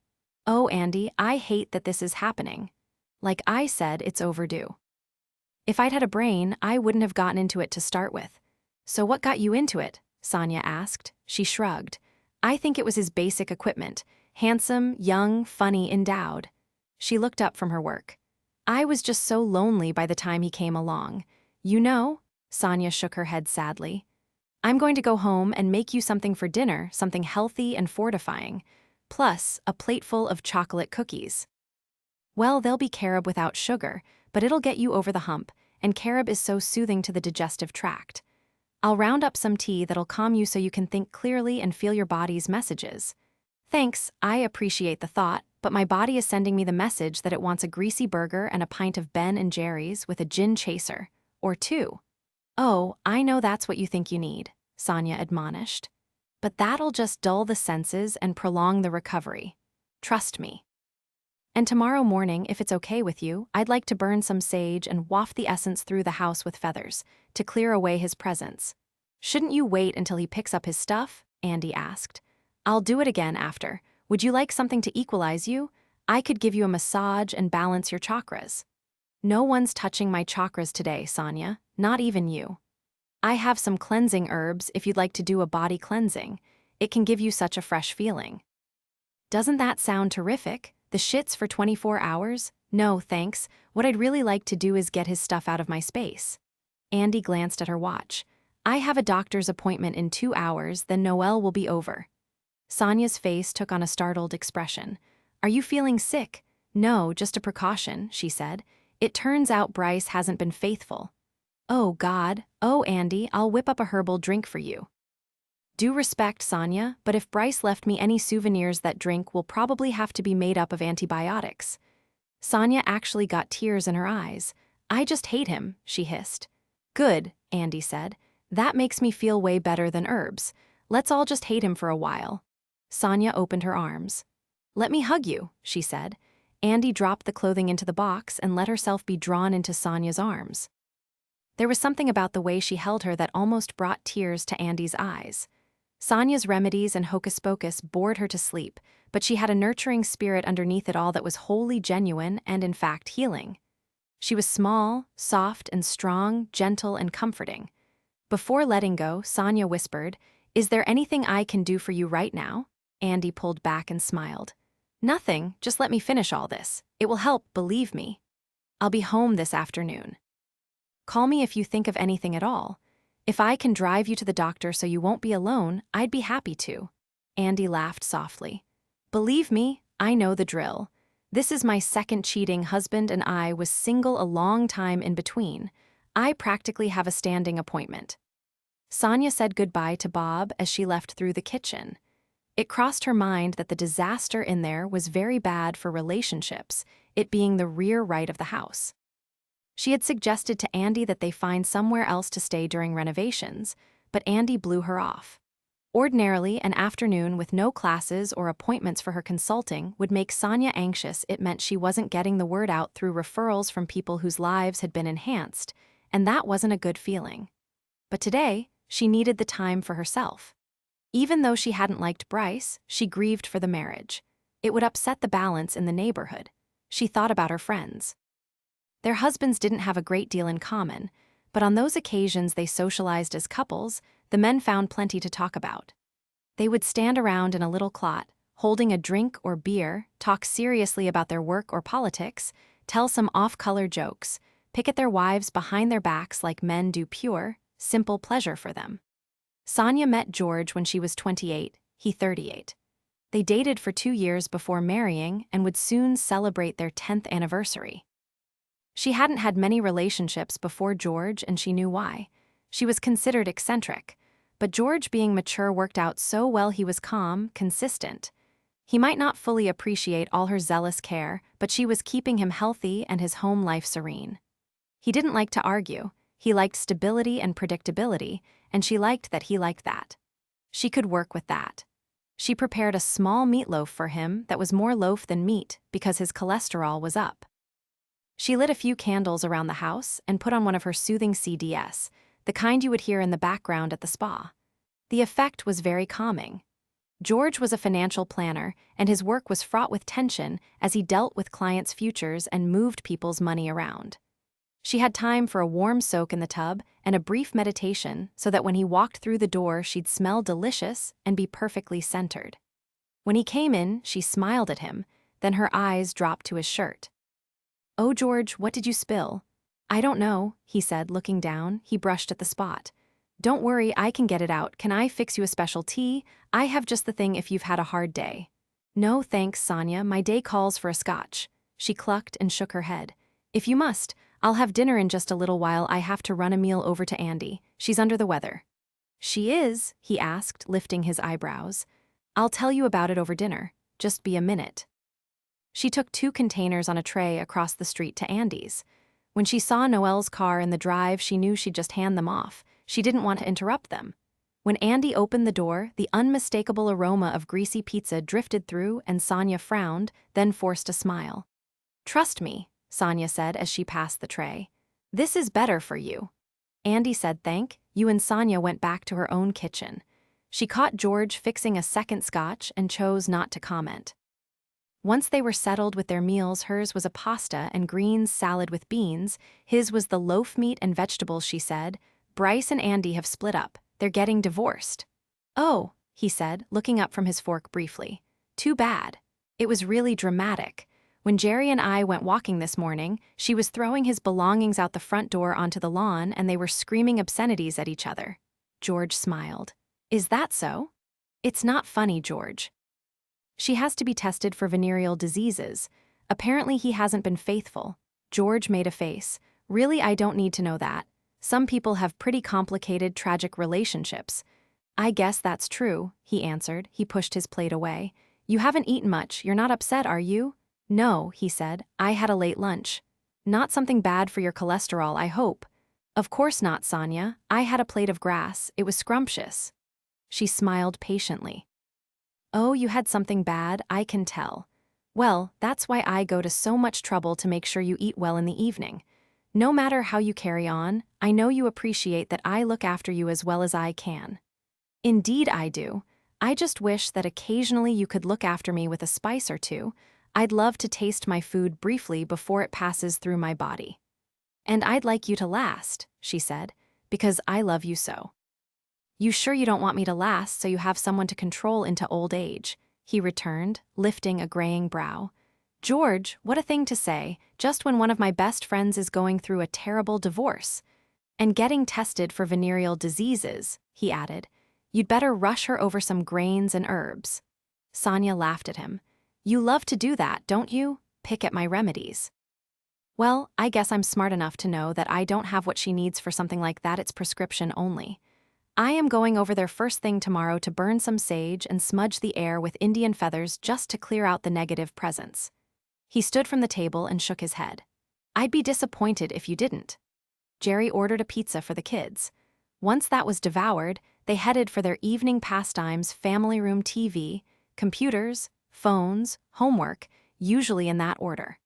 Oh, Andy, I hate that this is happening. Like I said, it's overdue. If I'd had a brain, I wouldn't have gotten into it to start with. So what got you into it? Sonia asked. She shrugged. I think it was his basic equipment. Handsome, young, funny, endowed. She looked up from her work. I was just so lonely by the time he came along. You know? Sonia shook her head sadly. I'm going to go home and make you something for dinner, something healthy and fortifying. Plus, a plateful of chocolate cookies. Well, they'll be carob without sugar, but it'll get you over the hump, and carob is so soothing to the digestive tract. I'll round up some tea that'll calm you so you can think clearly and feel your body's messages. Thanks, I appreciate the thought, but my body is sending me the message that it wants a greasy burger and a pint of Ben & Jerry's with a gin chaser. Or two. Oh, I know that's what you think you need, Sonia admonished. But that'll just dull the senses and prolong the recovery. Trust me. And tomorrow morning, if it's okay with you, I'd like to burn some sage and waft the essence through the house with feathers, to clear away his presence. Shouldn't you wait until he picks up his stuff? Andy asked. I'll do it again after. Would you like something to equalize you? I could give you a massage and balance your chakras. No one's touching my chakras today, Sonia, not even you. I have some cleansing herbs if you'd like to do a body cleansing. It can give you such a fresh feeling. Doesn't that sound terrific? The shits for 24 hours? No, thanks. What I'd really like to do is get his stuff out of my space. Andy glanced at her watch. I have a doctor's appointment in 2 hours, then Noel will be over. Sonia's face took on a startled expression. Are you feeling sick? No, just a precaution, she said. It turns out Bryce hasn't been faithful. Oh, God. Oh, Andy, I'll whip up a herbal drink for you. Due respect, Sonia, but if Bryce left me any souvenirs, that drink will probably have to be made up of antibiotics. Sonia actually got tears in her eyes. I just hate him, she hissed. Good, Andy said. That makes me feel way better than herbs. Let's all just hate him for a while. Sonia opened her arms. Let me hug you, she said. Andy dropped the clothing into the box and let herself be drawn into Sonia's arms. There was something about the way she held her that almost brought tears to Andy's eyes. Sonia's remedies and hocus-pocus bored her to sleep, but she had a nurturing spirit underneath it all that was wholly genuine and, in fact, healing. She was small, soft and strong, gentle and comforting. Before letting go, Sonia whispered, Is there anything I can do for you right now? Andy pulled back and smiled. Nothing, just let me finish all this. It will help, believe me. I'll be home this afternoon. Call me if you think of anything at all. If I can drive you to the doctor so you won't be alone, I'd be happy to. Andy laughed softly. Believe me, I know the drill. This is my second cheating husband and I was single a long time in between. I practically have a standing appointment. Sonia said goodbye to Bob as she left through the kitchen. It crossed her mind that the disaster in there was very bad for relationships, it being the rear right of the house. She had suggested to Andy that they find somewhere else to stay during renovations, but Andy blew her off. Ordinarily, an afternoon with no classes or appointments for her consulting would make Sonia anxious. It meant she wasn't getting the word out through referrals from people whose lives had been enhanced, and that wasn't a good feeling. But today, she needed the time for herself. Even though she hadn't liked Bryce, she grieved for the marriage. It would upset the balance in the neighborhood. She thought about her friends. Their husbands didn't have a great deal in common, but on those occasions they socialized as couples, the men found plenty to talk about. They would stand around in a little clot, holding a drink or beer, talk seriously about their work or politics, tell some off-color jokes, pick at their wives behind their backs like men do, pure, simple pleasure for them. Sonia met George when she was 28, he 38. They dated for 2 years before marrying and would soon celebrate their 10th anniversary. She hadn't had many relationships before George, and she knew why. She was considered eccentric, but George, being mature, worked out so well. He was calm, consistent. He might not fully appreciate all her zealous care, but she was keeping him healthy and his home life serene. He didn't like to argue. He liked stability and predictability, and she liked that he liked that. She could work with that. She prepared a small meatloaf for him that was more loaf than meat because his cholesterol was up. She lit a few candles around the house and put on one of her soothing CDs, the kind you would hear in the background at the spa. The effect was very calming. George was a financial planner, and his work was fraught with tension as he dealt with clients' futures and moved people's money around. She had time for a warm soak in the tub and a brief meditation so that when he walked through the door she'd smell delicious and be perfectly centered. When he came in, she smiled at him, then her eyes dropped to his shirt. "Oh, George, what did you spill?" "I don't know," he said, looking down. He brushed at the spot. "Don't worry, I can get it out. Can I fix you a special tea? I have just the thing if you've had a hard day." "No, thanks, Sonia. My day calls for a scotch." She clucked and shook her head. "If you must, I'll have dinner in just a little while. I have to run a meal over to Andy. She's under the weather." "She is?" he asked, lifting his eyebrows. "I'll tell you about it over dinner. Just be a minute." She took 2 containers on a tray across the street to Andy's. When she saw Noelle's car in the drive, she knew she'd just hand them off. She didn't want to interrupt them. When Andy opened the door, the unmistakable aroma of greasy pizza drifted through and Sonia frowned, then forced a smile. "Trust me," Sonia said as she passed the tray. "This is better for you." Andy said thank you and Sonia went back to her own kitchen. She caught George fixing a second scotch and chose not to comment. Once they were settled with their meals, hers was a pasta and greens salad with beans, his was the loaf meat and vegetables, she said. "Bryce and Andy have split up. They're getting divorced." "Oh," he said, looking up from his fork briefly. "Too bad." It was really dramatic. When Jerry and I went walking this morning, she was throwing his belongings out the front door onto the lawn and they were screaming obscenities at each other. George smiled. "Is that so?" "It's not funny, George." "She has to be tested for venereal diseases. Apparently he hasn't been faithful." George made a face. "Really, I don't need to know that. Some people have pretty complicated, tragic relationships." "I guess that's true," he answered. He pushed his plate away. "You haven't eaten much. You're not upset, are you?" "No," he said. "I had a late lunch." "Not something bad for your cholesterol, I hope." "Of course not, Sonia. I had a plate of grass. It was scrumptious." She smiled patiently. "Oh, you had something bad, I can tell. Well, that's why I go to so much trouble to make sure you eat well in the evening. No matter how you carry on, I know you appreciate that I look after you as well as I can." "Indeed I do. I just wish that occasionally you could look after me with a spice or two. I'd love to taste my food briefly before it passes through my body." "And I'd like you to last," she said, "because I love you so." "You sure you don't want me to last so you have someone to control into old age?" he returned, lifting a graying brow. "George, what a thing to say, just when one of my best friends is going through a terrible divorce. And getting tested for venereal diseases," he added. "You'd better rush her over some grains and herbs." Sonia laughed at him. "You love to do that, don't you? Pick at my remedies." "Well, I guess I'm smart enough to know that I don't have what she needs for something like that. It's prescription only. I am going over there first thing tomorrow to burn some sage and smudge the air with Indian feathers just to clear out the negative presence." He stood from the table and shook his head. "I'd be disappointed if you didn't." Jerry ordered a pizza for the kids. Once that was devoured, they headed for their evening pastimes: family room TV, computers, phones, homework, usually in that order.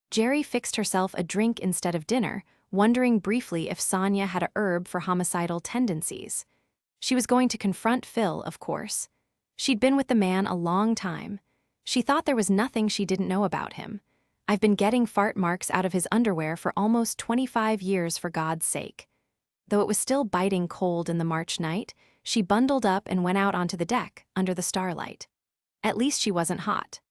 Jerry fixed herself a drink instead of dinner, wondering briefly if Sonia had a herb for homicidal tendencies. She was going to confront Phil, of course. She'd been with the man a long time. She thought there was nothing she didn't know about him. "I've been getting fart marks out of his underwear for almost 25 years, for God's sake." Though it was still biting cold in the March night, she bundled up and went out onto the deck under the starlight. At least she wasn't hot.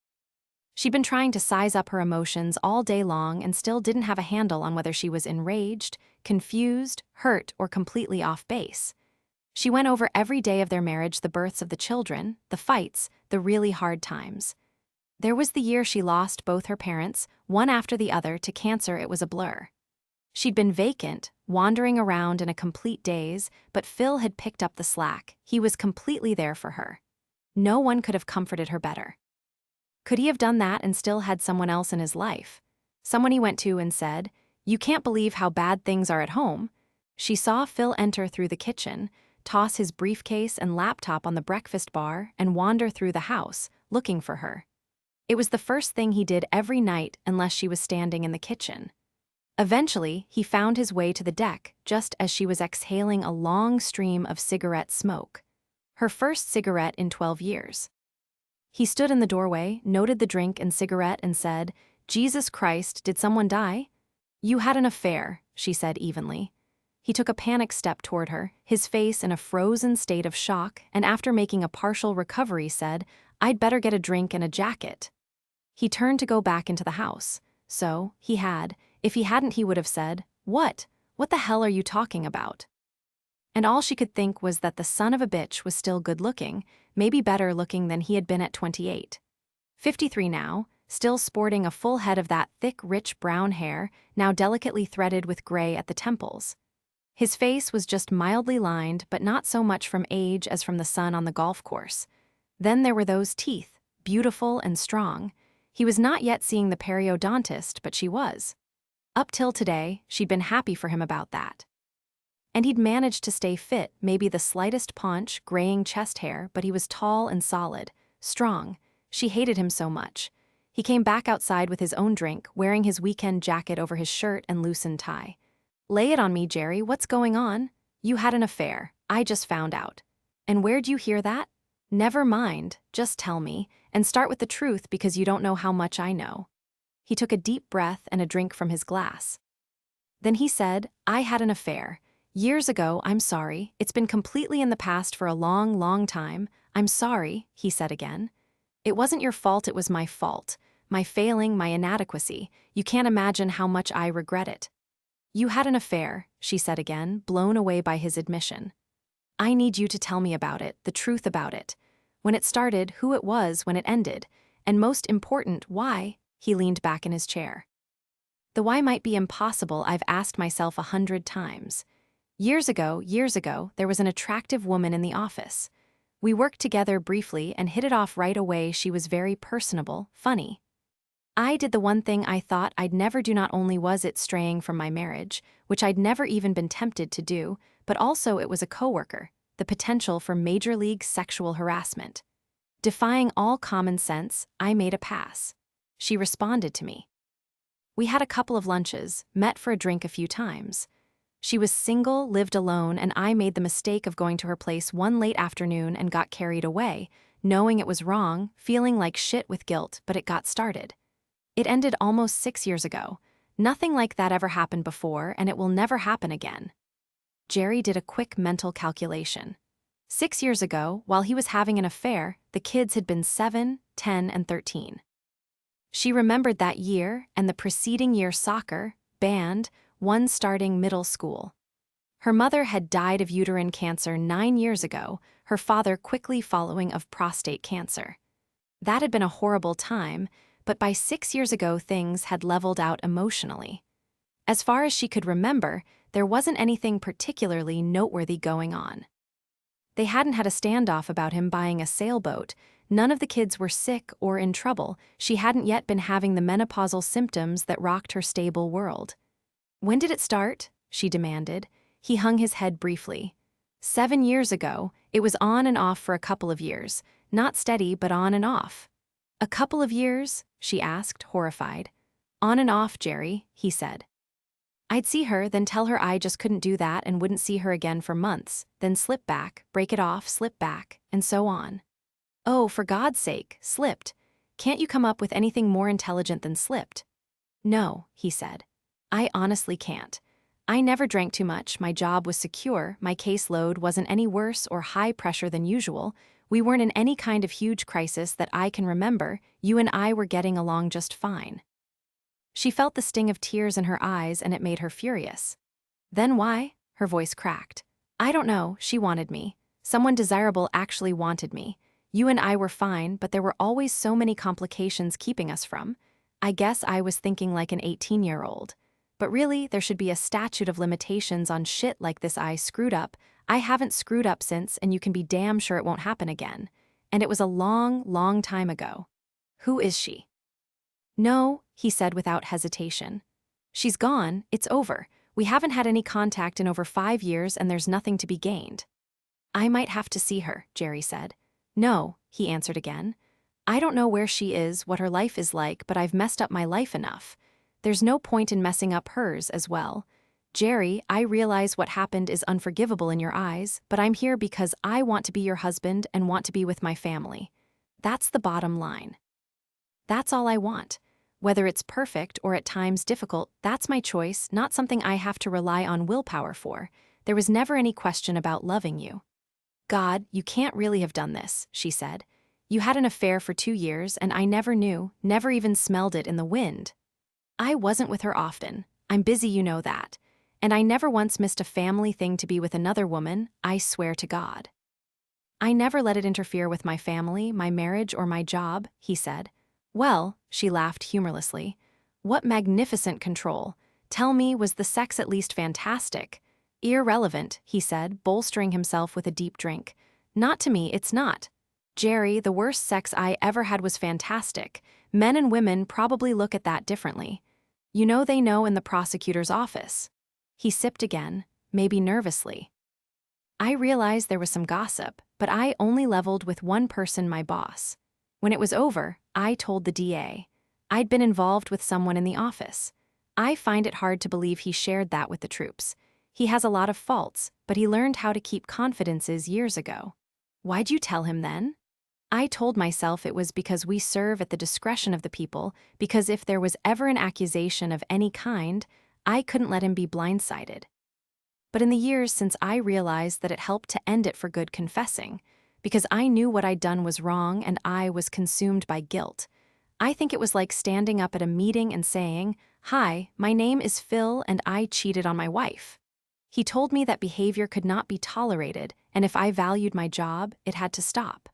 She'd been trying to size up her emotions all day long and still didn't have a handle on whether she was enraged, confused, hurt, or completely off base. She went over every day of their marriage: the births of the children, the fights, the really hard times. There was the year she lost both her parents, one after the other, to cancer. It was a blur. She'd been vacant, wandering around in a complete daze, but Phil had picked up the slack. He was completely there for her. No one could have comforted her better. Could he have done that and still had someone else in his life? Someone he went to and said, "You can't believe how bad things are at home." She saw Phil enter through the kitchen, toss his briefcase and laptop on the breakfast bar, and wander through the house, looking for her. It was the first thing he did every night unless she was standing in the kitchen. Eventually, he found his way to the deck just as she was exhaling a long stream of cigarette smoke. Her first cigarette in 12 years. He stood in the doorway, noted the drink and cigarette and said, "Jesus Christ, did someone die?" "You had an affair," she said evenly. He took a panicked step toward her, his face in a frozen state of shock, and after making a partial recovery said, "I'd better get a drink and a jacket." He turned to go back into the house. So, he had. If he hadn't, he would have said, "What? What the hell are you talking about?" And all she could think was that the son of a bitch was still good-looking, maybe better looking than he had been at 28. 53 now, still sporting a full head of that thick, rich brown hair, now delicately threaded with gray at the temples. His face was just mildly lined, but not so much from age as from the sun on the golf course. Then there were those teeth, beautiful and strong. He was not yet seeing the periodontist, but she was. Up till today, she'd been happy for him about that. And he'd managed to stay fit, maybe the slightest paunch, graying chest hair, but he was tall and solid, strong. She hated him so much. He came back outside with his own drink, wearing his weekend jacket over his shirt and loosened tie. "Lay it on me, Jerry, what's going on? You had an affair, I just found out. And where'd you hear that? Never mind, just tell me, and start with the truth because you don't know how much I know." He took a deep breath and a drink from his glass. Then he said, "I had an affair. Years ago, I'm sorry, it's been completely in the past for a long, long time. I'm sorry," he said again. "It wasn't your fault, it was my fault. My failing, my inadequacy. You can't imagine how much I regret it." "You had an affair," she said again, blown away by his admission. "I need you to tell me about it, the truth about it. When it started, who it was when it ended, and most important, why." He leaned back in his chair. "The why might be impossible, I've asked myself 100 times. Years ago, there was an attractive woman in the office. We worked together briefly and hit it off right away. She was very personable, funny. I did the one thing I thought I'd never do. Not only was it straying from my marriage, which I'd never even been tempted to do, but also it was a coworker, the potential for major league sexual harassment. Defying all common sense, I made a pass. She responded to me. We had a couple of lunches, met for a drink a few times. She was single, lived alone, and I made the mistake of going to her place one late afternoon and got carried away, knowing it was wrong, feeling like shit with guilt, but it got started. It ended almost 6 years ago. Nothing like that ever happened before, and it will never happen again." Jerry did a quick mental calculation. 6 years ago, while he was having an affair, the kids had been 7, 10, and 13. She remembered that year and the preceding year soccer, band, one starting middle school. Her mother had died of uterine cancer 9 years ago, her father quickly following of prostate cancer. That had been a horrible time, but by 6 years ago things had leveled out emotionally. As far as she could remember, there wasn't anything particularly noteworthy going on. They hadn't had a standoff about him buying a sailboat. None of the kids were sick or in trouble. She hadn't yet been having the menopausal symptoms that rocked her stable world. "When did it start?" she demanded. He hung his head briefly. 7 years ago, it was on and off for a couple of years. Not steady, but on and off. "A couple of years?" she asked, horrified. "On and off, Jerry," he said. "I'd see her, then tell her I just couldn't do that and wouldn't see her again for months, then slip back, break it off, slip back, and so on." "Oh, for God's sake, slipped. Can't you come up with anything more intelligent than slipped?" "No," he said. "I honestly can't. I never drank too much, my job was secure, my caseload wasn't any worse or high pressure than usual, we weren't in any kind of huge crisis that I can remember, you and I were getting along just fine." She felt the sting of tears in her eyes and it made her furious. "Then why?" Her voice cracked. "I don't know, she wanted me. Someone desirable actually wanted me. You and I were fine, but there were always so many complications keeping us from. I guess I was thinking like an 18-year-old. But really, there should be a statute of limitations on shit like this. I screwed up. I haven't screwed up since, and you can be damn sure it won't happen again. And it was a long, long time ago. Who is she?" "No," he said without hesitation. "She's gone, it's over. We haven't had any contact in over 5 years and there's nothing to be gained." "I might have to see her," Jerry said. "No," he answered again. I don't know where she is, what her life is like, but I've messed up my life enough. There's no point in messing up hers as well. Jerry, I realize what happened is unforgivable in your eyes, but I'm here because I want to be your husband and want to be with my family. That's the bottom line. That's all I want. Whether it's perfect or at times difficult, that's my choice, not something I have to rely on willpower for. There was never any question about loving you. God, you can't really have done this, she said. You had an affair for 2 years and I never knew, never even smelled it in the wind. I wasn't with her often. I'm busy, you know that. And I never once missed a family thing to be with another woman, I swear to God. I never let it interfere with my family, my marriage, or my job, he said. Well, she laughed humorlessly. What magnificent control. Tell me, was the sex at least fantastic? Irrelevant, he said, bolstering himself with a deep drink. Not to me, it's not. Jerry, the worst sex I ever had was fantastic. Men and women probably look at that differently. You know they know in the prosecutor's office. He sipped again, maybe nervously. I realized there was some gossip, but I only leveled with one person, my boss. When it was over, I told the DA. I'd been involved with someone in the office. I find it hard to believe he shared that with the troops. He has a lot of faults, but he learned how to keep confidences years ago. Why'd you tell him then? I told myself it was because we serve at the discretion of the people, because if there was ever an accusation of any kind, I couldn't let him be blindsided. But in the years since, I realized that it helped to end it for good confessing, because I knew what I'd done was wrong and I was consumed by guilt. I think it was like standing up at a meeting and saying, "Hi, my name is Phil and I cheated on my wife." He told me that behavior could not be tolerated, and if I valued my job, it had to stop.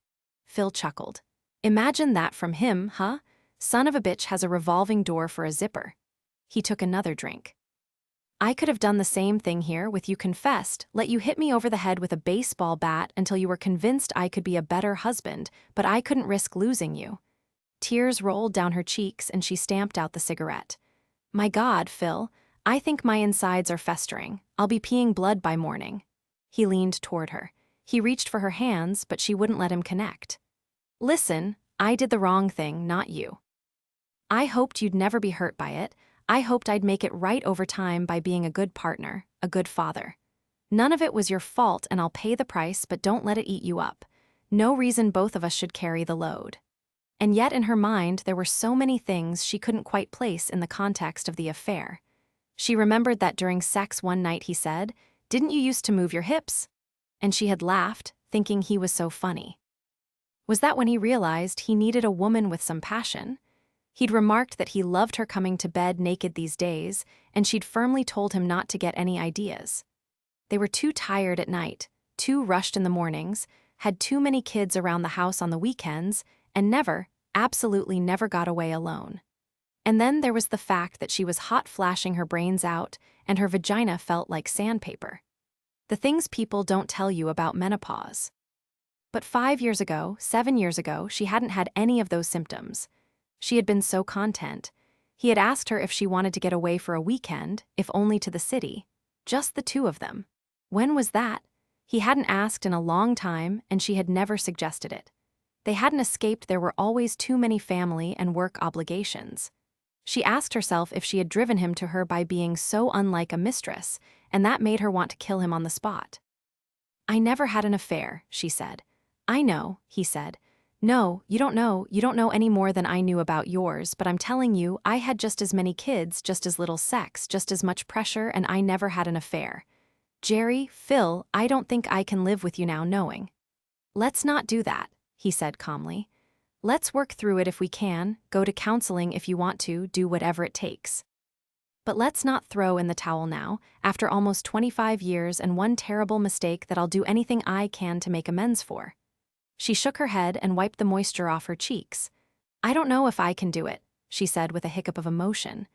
Phil chuckled. Imagine that from him, huh? Son of a bitch has a revolving door for a zipper. He took another drink. I could have done the same thing here with you confessed, let you hit me over the head with a baseball bat until you were convinced I could be a better husband, but I couldn't risk losing you. Tears rolled down her cheeks and she stamped out the cigarette. My God, Phil, I think my insides are festering. I'll be peeing blood by morning. He leaned toward her. He reached for her hands, but she wouldn't let him connect. Listen, I did the wrong thing, not you. I hoped you'd never be hurt by it. I hoped I'd make it right over time by being a good partner, a good father. None of it was your fault and I'll pay the price, but don't let it eat you up. No reason both of us should carry the load. And yet in her mind there were so many things she couldn't quite place in the context of the affair. She remembered that during sex one night he said, "Didn't you used to move your hips?" And she had laughed, thinking he was so funny. Was that when he realized he needed a woman with some passion? He'd remarked that he loved her coming to bed naked these days, and she'd firmly told him not to get any ideas. They were too tired at night, too rushed in the mornings, had too many kids around the house on the weekends, and never, absolutely never got away alone. And then there was the fact that she was hot flashing her brains out, and her vagina felt like sandpaper. The things people don't tell you about menopause. But 5 years ago, 7 years ago, she hadn't had any of those symptoms. She had been so content. He had asked her if she wanted to get away for a weekend, if only to the city. Just the two of them. When was that? He hadn't asked in a long time, and she had never suggested it. They hadn't escaped, there were always too many family and work obligations. She asked herself if she had driven him to her by being so unlike a mistress, and that made her want to kill him on the spot. I never had an affair, she said. I know, he said. No, you don't know any more than I knew about yours, but I'm telling you, I had just as many kids, just as little sex, just as much pressure, and I never had an affair. Jerry, Phil, I don't think I can live with you now knowing. Let's not do that, he said calmly. Let's work through it if we can, go to counseling if you want to, do whatever it takes. But let's not throw in the towel now, after almost 25 years and one terrible mistake that I'll do anything I can to make amends for. She shook her head and wiped the moisture off her cheeks. I don't know if I can do it, she said with a hiccup of emotion.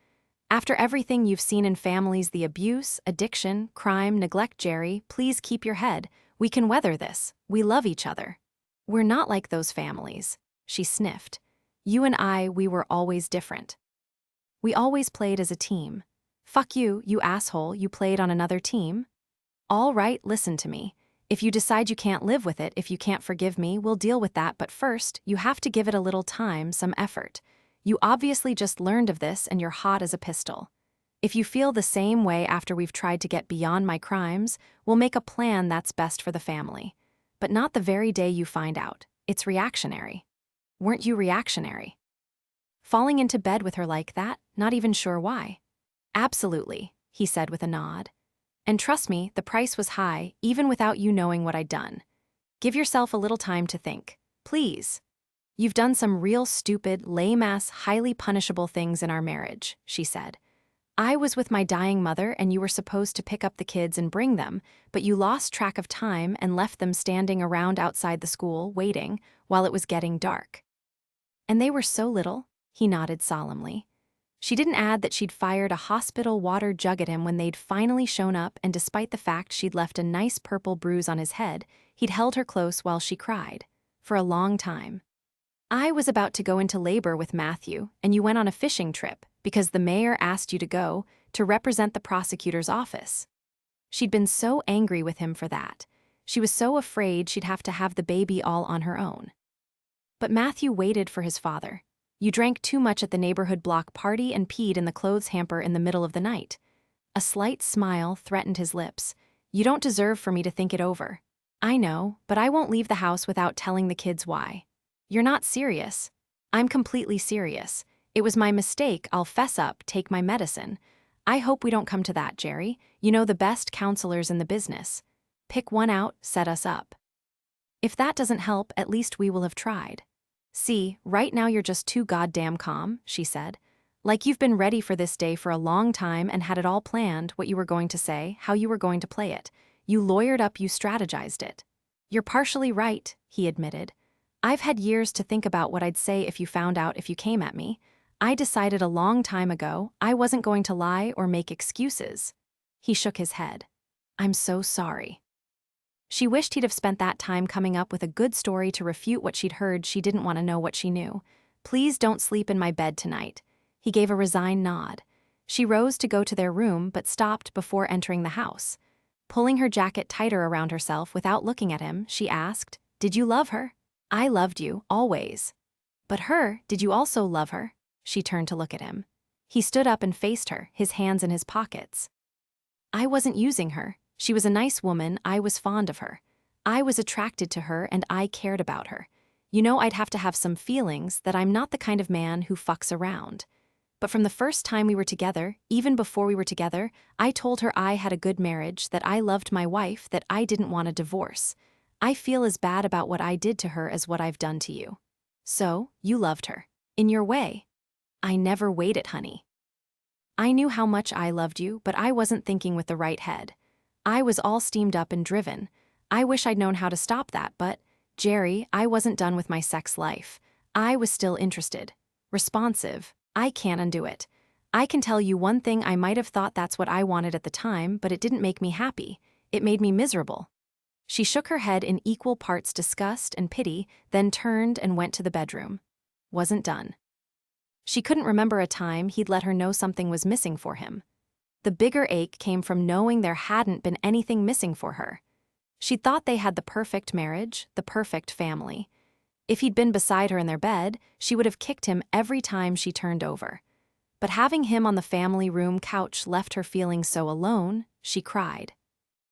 After everything you've seen in families, the abuse, addiction, crime, neglect, Jerry, please keep your head. We can weather this. We love each other. We're not like those families, she sniffed. You and I, we were always different. We always played as a team. Fuck you, you asshole, you played on another team? All right, listen to me. If you decide you can't live with it, if you can't forgive me, we'll deal with that, but first, you have to give it a little time, some effort. You obviously just learned of this and you're hot as a pistol. If you feel the same way after we've tried to get beyond my crimes, we'll make a plan that's best for the family. But not the very day you find out. It's reactionary. Weren't you reactionary? Falling into bed with her like that, not even sure why. Absolutely, he said with a nod. And trust me, the price was high, even without you knowing what I'd done. Give yourself a little time to think. Please. You've done some real stupid, lame-ass, highly punishable things in our marriage, she said. I was with my dying mother and you were supposed to pick up the kids and bring them, but you lost track of time and left them standing around outside the school, waiting, while it was getting dark. And they were so little, he nodded solemnly. She didn't add that she'd fired a hospital water jug at him when they'd finally shown up, and despite the fact she'd left a nice purple bruise on his head, he'd held her close while she cried. For a long time. I was about to go into labor with Matthew, and you went on a fishing trip, because the mayor asked you to go, to represent the prosecutor's office. She'd been so angry with him for that. She was so afraid she'd have to have the baby all on her own. But Matthew waited for his father. You drank too much at the neighborhood block party and peed in the clothes hamper in the middle of the night. A slight smile threatened his lips. You don't deserve for me to think it over. I know, but I won't leave the house without telling the kids why. You're not serious. I'm completely serious. It was my mistake, I'll fess up, take my medicine. I hope we don't come to that, Jerry. You know the best counselors in the business. Pick one out, set us up. If that doesn't help, at least we will have tried. See, right now you're just too goddamn calm, she said. Like you've been ready for this day for a long time and had it all planned, what you were going to say, how you were going to play it. You lawyered up, you strategized it. You're partially right, he admitted. I've had years to think about what I'd say if you found out if you came at me. I decided a long time ago I wasn't going to lie or make excuses. He shook his head. I'm so sorry. She wished he'd have spent that time coming up with a good story to refute what she'd heard. She didn't want to know what she knew. Please don't sleep in my bed tonight. He gave a resigned nod. She rose to go to their room but stopped before entering the house. Pulling her jacket tighter around herself without looking at him, she asked, Did you love her? I loved you, always. But her, did you also love her? She turned to look at him. He stood up and faced her, his hands in his pockets. I wasn't using her. She was a nice woman, I was fond of her. I was attracted to her and I cared about her. You know I'd have to have some feelings, that I'm not the kind of man who fucks around. But from the first time we were together, even before we were together, I told her I had a good marriage, that I loved my wife, that I didn't want a divorce. I feel as bad about what I did to her as what I've done to you. So, you loved her. In your way. I never waited, honey. I knew how much I loved you, but I wasn't thinking with the right head. I was all steamed up and driven. I wish I'd known how to stop that, but, Jerry, I wasn't done with my sex life. I was still interested. Responsive. I can't undo it. I can tell you one thing, I might have thought that's what I wanted at the time, but it didn't make me happy. It made me miserable. She shook her head in equal parts disgust and pity, then turned and went to the bedroom. Wasn't done. She couldn't remember a time he'd let her know something was missing for him. The bigger ache came from knowing there hadn't been anything missing for her. She thought they had the perfect marriage, the perfect family. If he'd been beside her in their bed, she would have kicked him every time she turned over. But having him on the family room couch left her feeling so alone, she cried.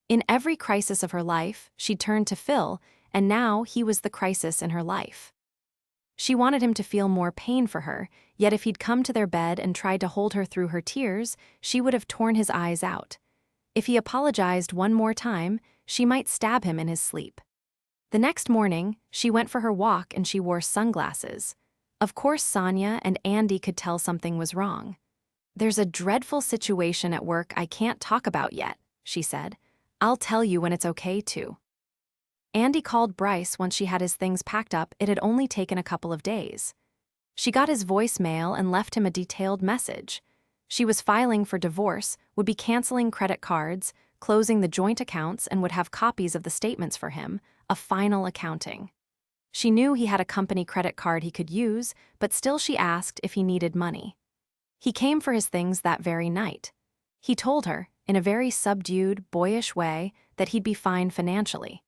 In every crisis of her life, she'd turned to Phil, and now he was the crisis in her life. She wanted him to feel more pain for her, yet if he'd come to their bed and tried to hold her through her tears, she would have torn his eyes out. If he apologized one more time, she might stab him in his sleep. The next morning, she went for her walk and she wore sunglasses. Of course Sonia and Andy could tell something was wrong. There's a dreadful situation at work I can't talk about yet, she said. I'll tell you when it's okay to. Andy called Bryce once she had his things packed up. It had only taken a couple of days. She got his voicemail and left him a detailed message. She was filing for divorce, would be canceling credit cards, closing the joint accounts, and would have copies of the statements for him, a final accounting. She knew he had a company credit card he could use, but still she asked if he needed money. He came for his things that very night. He told her, in a very subdued, boyish way, that he'd be fine financially.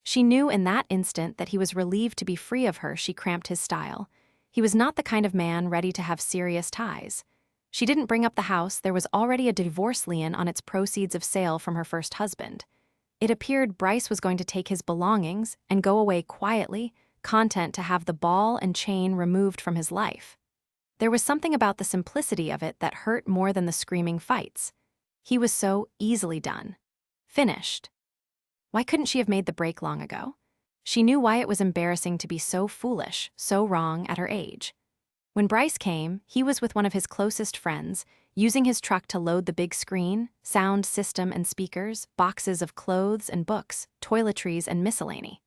She knew in that instant that he was relieved to be free of her. She cramped his style. He was not the kind of man ready to have serious ties. She didn't bring up the house. There was already a divorce lien on its proceeds of sale from her first husband. It appeared Bryce was going to take his belongings and go away quietly, content to have the ball and chain removed from his life. There was something about the simplicity of it that hurt more than the screaming fights. He was so easily done. Finished. Why couldn't she have made the break long ago? She knew why it was embarrassing to be so foolish, so wrong at her age. When Bryce came, he was with one of his closest friends, using his truck to load the big screen, sound system and speakers, boxes of clothes and books, toiletries and miscellany.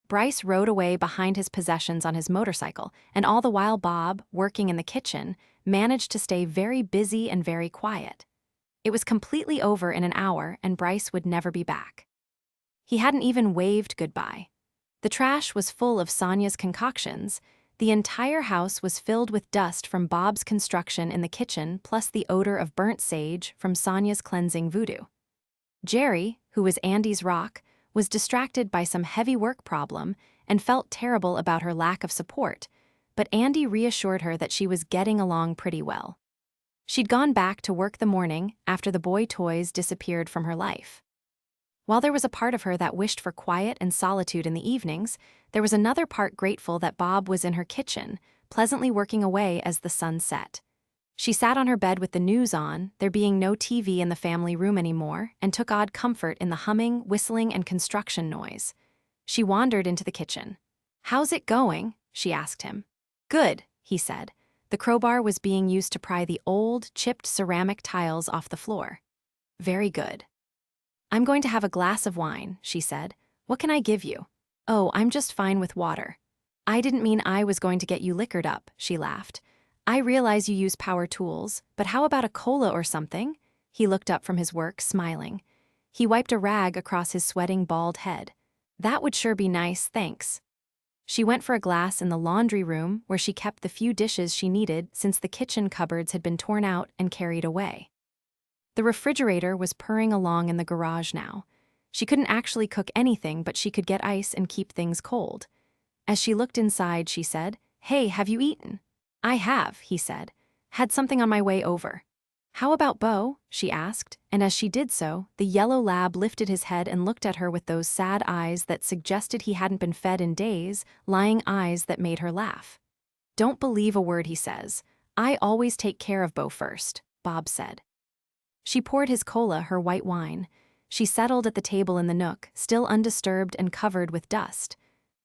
Bryce rode away behind his possessions on his motorcycle, and all the while Bob, working in the kitchen, managed to stay very busy and very quiet. It was completely over in an hour, and Bryce would never be back. He hadn't even waved goodbye. The trash was full of Sonia's concoctions. The entire house was filled with dust from Bob's construction in the kitchen, plus the odor of burnt sage from Sonia's cleansing voodoo. Jerry, who was Andy's rock, was distracted by some heavy work problem and felt terrible about her lack of support, but Andy reassured her that she was getting along pretty well. She'd gone back to work the morning after the boy toys disappeared from her life. While there was a part of her that wished for quiet and solitude in the evenings, there was another part grateful that Bob was in her kitchen, pleasantly working away as the sun set. She sat on her bed with the news on, there being no TV in the family room anymore, and took odd comfort in the humming, whistling, and construction noise. She wandered into the kitchen. "How's it going?" she asked him. "Good," he said. The crowbar was being used to pry the old, chipped ceramic tiles off the floor. "Very good." "I'm going to have a glass of wine," she said. "What can I give you?" "Oh, I'm just fine with water." "I didn't mean I was going to get you liquored up," she laughed. "I realize you use power tools, but how about a cola or something?" He looked up from his work, smiling. He wiped a rag across his sweating bald head. "That would sure be nice, thanks." She went for a glass in the laundry room where she kept the few dishes she needed since the kitchen cupboards had been torn out and carried away. The refrigerator was purring along in the garage now. She couldn't actually cook anything, but she could get ice and keep things cold. As she looked inside, she said, "Hey, have you eaten?" "I have," he said. "Had something on my way over." "How about Bo?" she asked, and as she did so, the yellow lab lifted his head and looked at her with those sad eyes that suggested he hadn't been fed in days, lying eyes that made her laugh. "Don't believe a word he says. I always take care of Bo first," Bob said. She poured his cola, her white wine. She settled at the table in the nook, still undisturbed and covered with dust.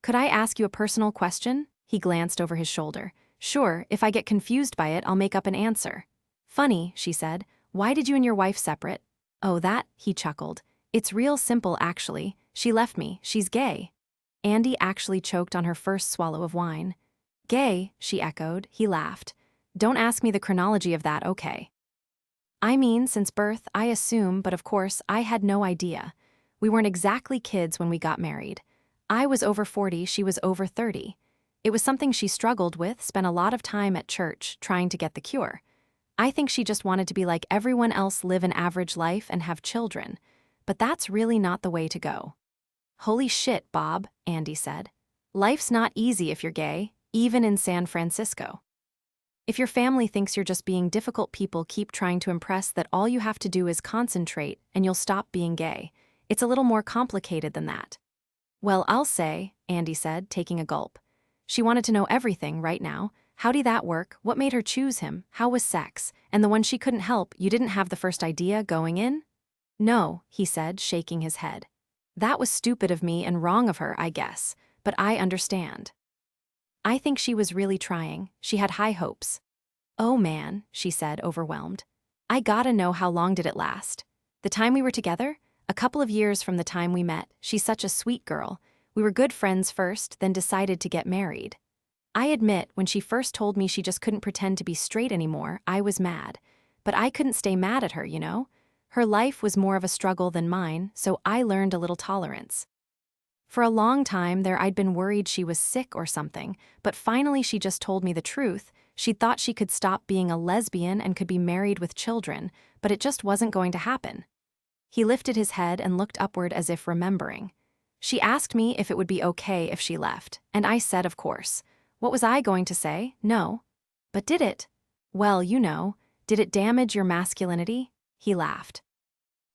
"Could I ask you a personal question?" He glanced over his shoulder. "Sure, if I get confused by it, I'll make up an answer." "Funny," she said. "Why did you and your wife separate?" "Oh, that," he chuckled. "It's real simple, actually. She left me. She's gay." Andy actually choked on her first swallow of wine. "Gay," she echoed. He laughed. "Don't ask me the chronology of that, okay?" "I mean, since birth, I assume, but of course, I had no idea. We weren't exactly kids when we got married. I was over 40, she was over 30. It was something she struggled with, spent a lot of time at church, trying to get the cure. I think she just wanted to be like everyone else, live an average life and have children. But that's really not the way to go." "Holy shit, Bob," Andy said. "Life's not easy if you're gay, even in San Francisco. If your family thinks you're just being difficult, people keep trying to impress that all you have to do is concentrate and you'll stop being gay. It's a little more complicated than that." "Well, I'll say," Andy said, taking a gulp. She wanted to know everything right now. How did that work? What made her choose him? How was sex? And the one she couldn't help, you didn't have the first idea going in? "No," he said, shaking his head. "That was stupid of me and wrong of her, I guess. But I understand." I think she was really trying. She had high hopes. "Oh man," she said, overwhelmed. "I gotta know, how long did it last?" "The time we were together? A couple of years from the time we met. She's such a sweet girl. We were good friends first, then decided to get married. I admit, when she first told me she just couldn't pretend to be straight anymore, I was mad. But I couldn't stay mad at her, you know? Her life was more of a struggle than mine, so I learned a little tolerance. For a long time there I'd been worried she was sick or something, but finally she just told me the truth. She thought she could stop being a lesbian and could be married with children, but it just wasn't going to happen." He lifted his head and looked upward as if remembering. She asked me if it would be okay if she left, and I said of course. What was I going to say? No. But did it? Well, you know, did it damage your masculinity? He laughed.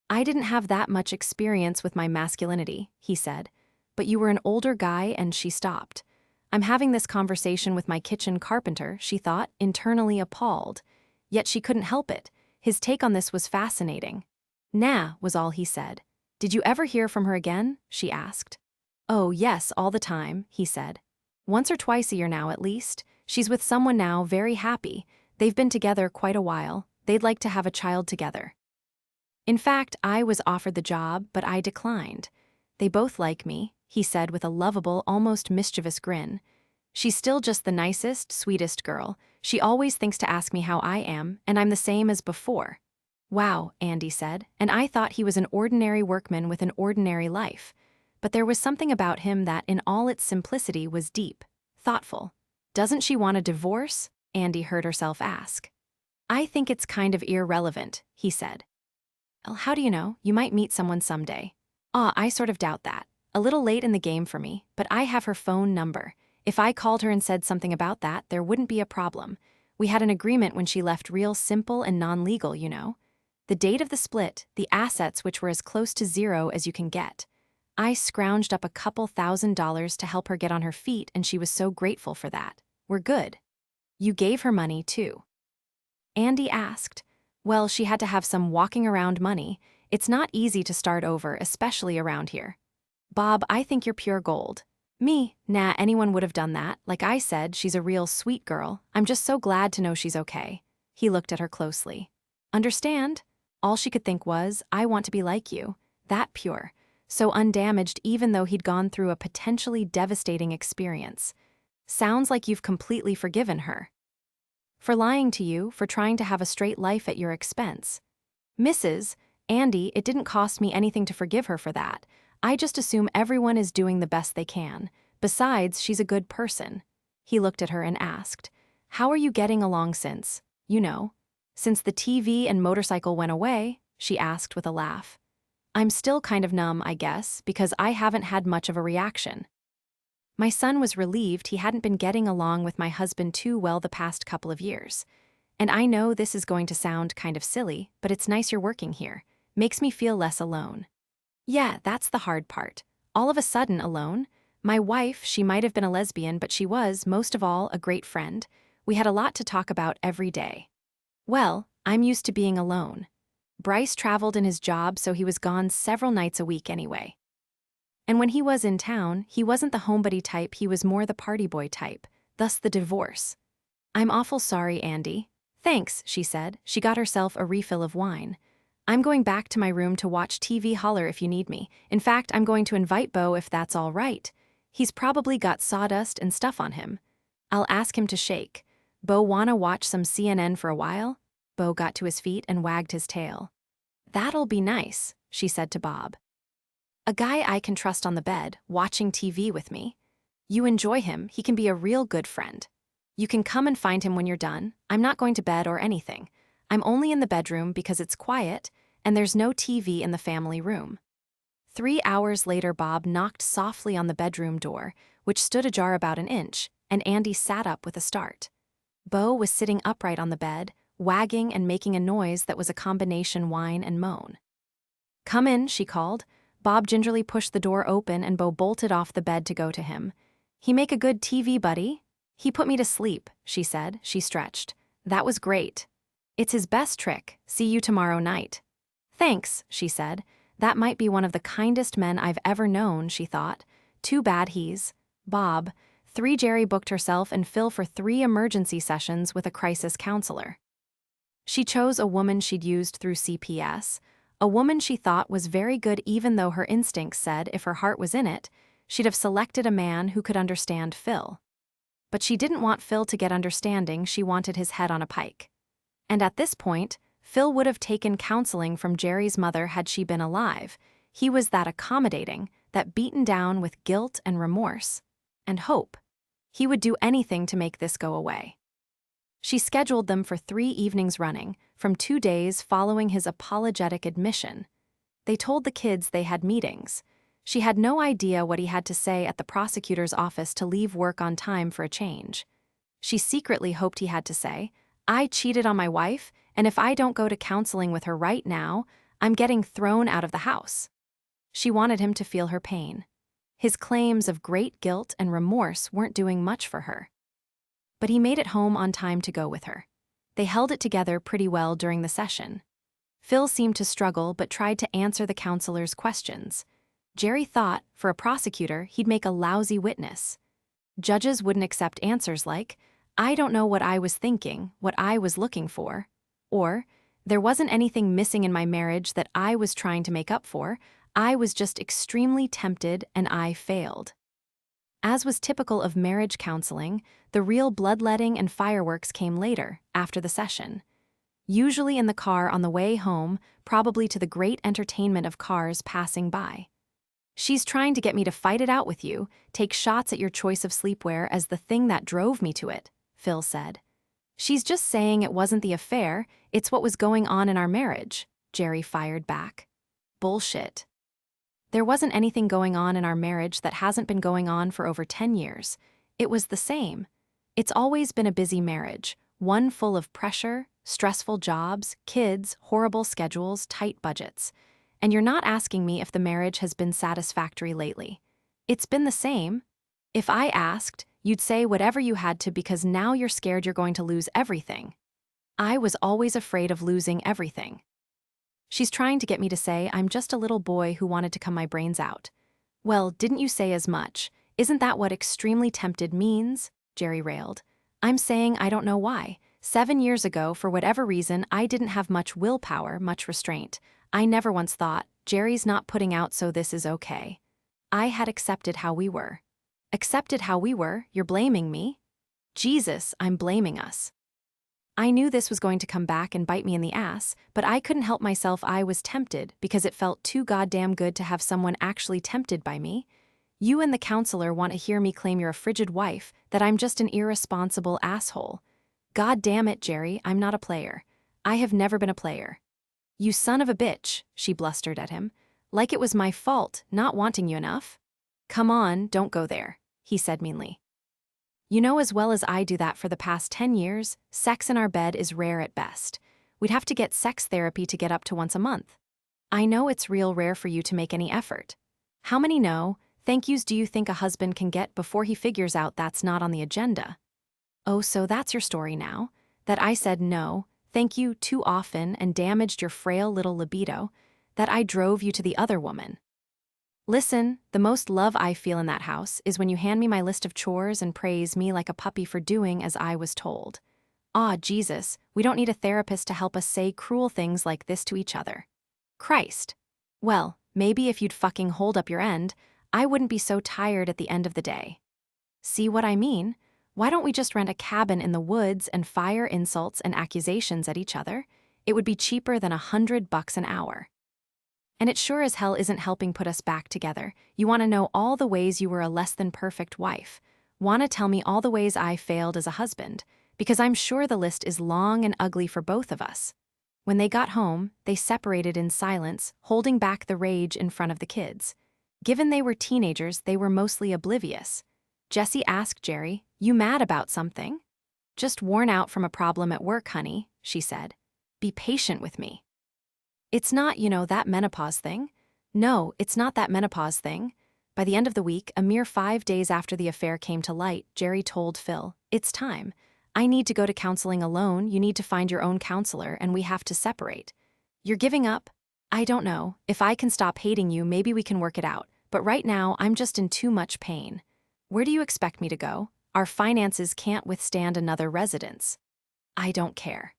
I didn't have that much experience with my masculinity, he said. But you were an older guy and she stopped. I'm having this conversation with my kitchen carpenter, she thought, internally appalled. Yet she couldn't help it. His take on this was fascinating. Nah, was all he said. Did you ever hear from her again? She asked. Oh, yes, all the time, he said. Once or twice a year now, at least. She's with someone now, very happy. They've been together quite a while. They'd like to have a child together. In fact, I was offered the job, but I declined. They both like me, he said with a lovable, almost mischievous grin. She's still just the nicest, sweetest girl. She always thinks to ask me how I am, and I'm the same as before. Wow, Andy said, and I thought he was an ordinary workman with an ordinary life. But there was something about him that, in all its simplicity, was deep, thoughtful. Doesn't she want a divorce? Andy heard herself ask. I think it's kind of irrelevant, he said. Well, how do you know? You might meet someone someday. I sort of doubt that. A little late in the game for me, but I have her phone number. If I called her and said something about that, there wouldn't be a problem. We had an agreement when she left, real simple and non-legal, you know. The date of the split, the assets which were as close to zero as you can get. I scrounged up a couple $1,000s to help her get on her feet, and she was so grateful for that. We're good. You gave her money, too. Andy asked. Well, she had to have some walking around money. It's not easy to start over, especially around here. Bob, I think you're pure gold. Me? Nah, anyone would have done that. Like I said, she's a real sweet girl. I'm just so glad to know she's okay. He looked at her closely. Understand? All she could think was, I want to be like you. That pure. So undamaged even though he'd gone through a potentially devastating experience. Sounds like you've completely forgiven her. For lying to you, for trying to have a straight life at your expense. Mrs. Andy, it didn't cost me anything to forgive her for that. I just assume everyone is doing the best they can. Besides, she's a good person. He looked at her and asked, how are you getting along since, since the TV and motorcycle went away? She asked with a laugh. I'm still kind of numb, I guess, because I haven't had much of a reaction. My son was relieved he hadn't been getting along with my husband too well the past couple of years. And I know this is going to sound kind of silly, but it's nice you're working here. Makes me feel less alone. Yeah, that's the hard part. All of a sudden alone. My wife, she might have been a lesbian, but she was, most of all, a great friend. We had a lot to talk about every day. Well, I'm used to being alone. Bryce traveled in his job, so he was gone several nights a week anyway. And when he was in town, he wasn't the homebody type, he was more the party boy type, thus the divorce. I'm awful sorry, Andy. Thanks, she said. She got herself a refill of wine. I'm going back to my room to watch TV. Holler if you need me. In fact, I'm going to invite Bo if that's all right. He's probably got sawdust and stuff on him. I'll ask him to shake. Bo, wanna watch some CNN for a while? Bo got to his feet and wagged his tail. That'll be nice, she said to Bob. A guy I can trust on the bed, watching TV with me. You enjoy him, he can be a real good friend. You can come and find him when you're done. I'm not going to bed or anything. I'm only in the bedroom because it's quiet, and there's no TV in the family room. 3 hours later, Bob knocked softly on the bedroom door, which stood ajar about an inch, and Andy sat up with a start. Bo was sitting upright on the bed, wagging and making a noise that was a combination whine and moan. Come in, she called. Bob gingerly pushed the door open and Bo bolted off the bed to go to him. He make a good TV, buddy? He put me to sleep, she said. She stretched. That was great. It's his best trick. See you tomorrow night. Thanks, she said. That might be one of the kindest men I've ever known, she thought. Too bad he's Bob. 3 Jerry booked herself and Phil for 3 emergency sessions with a crisis counselor. She chose a woman she'd used through CPS, a woman she thought was very good even though her instincts said if her heart was in it, she'd have selected a man who could understand Phil. But she didn't want Phil to get understanding, she wanted his head on a pike. And at this point, Phil would have taken counseling from Jerry's mother had she been alive. He was that accommodating, that beaten down with guilt and remorse. And hope. He would do anything to make this go away. She scheduled them for 3 evenings running, from 2 days following his apologetic admission. They told the kids they had meetings. She had no idea what he had to say at the prosecutor's office to leave work on time for a change. She secretly hoped he had to say, "I cheated on my wife, and if I don't go to counseling with her right now, I'm getting thrown out of the house." She wanted him to feel her pain. His claims of great guilt and remorse weren't doing much for her. But he made it home on time to go with her. They held it together pretty well during the session. Phil seemed to struggle but tried to answer the counselor's questions. Jerry thought, for a prosecutor, he'd make a lousy witness. Judges wouldn't accept answers like, "I don't know what I was thinking, what I was looking for," or, "There wasn't anything missing in my marriage that I was trying to make up for, I was just extremely tempted and I failed." As was typical of marriage counseling, the real bloodletting and fireworks came later, after the session. Usually in the car on the way home, probably to the great entertainment of cars passing by. "She's trying to get me to fight it out with you, take shots at your choice of sleepwear as the thing that drove me to it," Phil said. "She's just saying it wasn't the affair, it's what was going on in our marriage," Jerry fired back. "Bullshit. There wasn't anything going on in our marriage that hasn't been going on for over 10 years. It was the same. It's always been a busy marriage, one full of pressure, stressful jobs, kids, horrible schedules, tight budgets. And you're not asking me if the marriage has been satisfactory lately. It's been the same. If I asked, you'd say whatever you had to because now you're scared you're going to lose everything. I was always afraid of losing everything. She's trying to get me to say I'm just a little boy who wanted to come my brains out." "Well, didn't you say as much? Isn't that what extremely tempted means?" Jerry railed. "I'm saying I don't know why. 7 years ago, for whatever reason, I didn't have much willpower, much restraint. I never once thought, Jerry's not putting out so this is okay. I had accepted how we were." "Accepted how we were? You're blaming me?" "Jesus, I'm blaming us. I knew this was going to come back and bite me in the ass, but I couldn't help myself. I was tempted because it felt too goddamn good to have someone actually tempted by me. You and the counselor want to hear me claim you're a frigid wife, that I'm just an irresponsible asshole. God damn it, Jerry, I'm not a player. I have never been a player." "You son of a bitch," she blustered at him. "Like it was my fault, not wanting you enough." "Come on, don't go there," he said meanly. "You know as well as I do that for the past 10 years, sex in our bed is rare at best. We'd have to get sex therapy to get up to once a month. I know it's real rare for you to make any effort. How many no, thank yous do you think a husband can get before he figures out that's not on the agenda?" "Oh, so that's your story now? That I said no, thank you too often and damaged your frail little libido? That I drove you to the other woman?" "Listen, the most love I feel in that house is when you hand me my list of chores and praise me like a puppy for doing as I was told. Ah, Jesus, we don't need a therapist to help us say cruel things like this to each other. Christ. Well, maybe if you'd fucking hold up your end, I wouldn't be so tired at the end of the day. See what I mean? Why don't we just rent a cabin in the woods and fire insults and accusations at each other? It would be cheaper than $100 an hour. And it sure as hell isn't helping put us back together. You want to know all the ways you were a less than perfect wife. Want to tell me all the ways I failed as a husband, because I'm sure the list is long and ugly for both of us." When they got home, they separated in silence, holding back the rage in front of the kids. Given they were teenagers, they were mostly oblivious. Jessie asked Jerry, "You mad about something?" "Just worn out from a problem at work, honey," she said. "Be patient with me." "It's not, that menopause thing." "No, it's not that menopause thing." By the end of the week, a mere 5 days after the affair came to light, Jerry told Phil, "It's time. I need to go to counseling alone, you need to find your own counselor, and we have to separate. You're giving up? I don't know. If I can stop hating you, maybe we can work it out, but right now I'm just in too much pain. Where do you expect me to go? Our finances can't withstand another residence." "I don't care.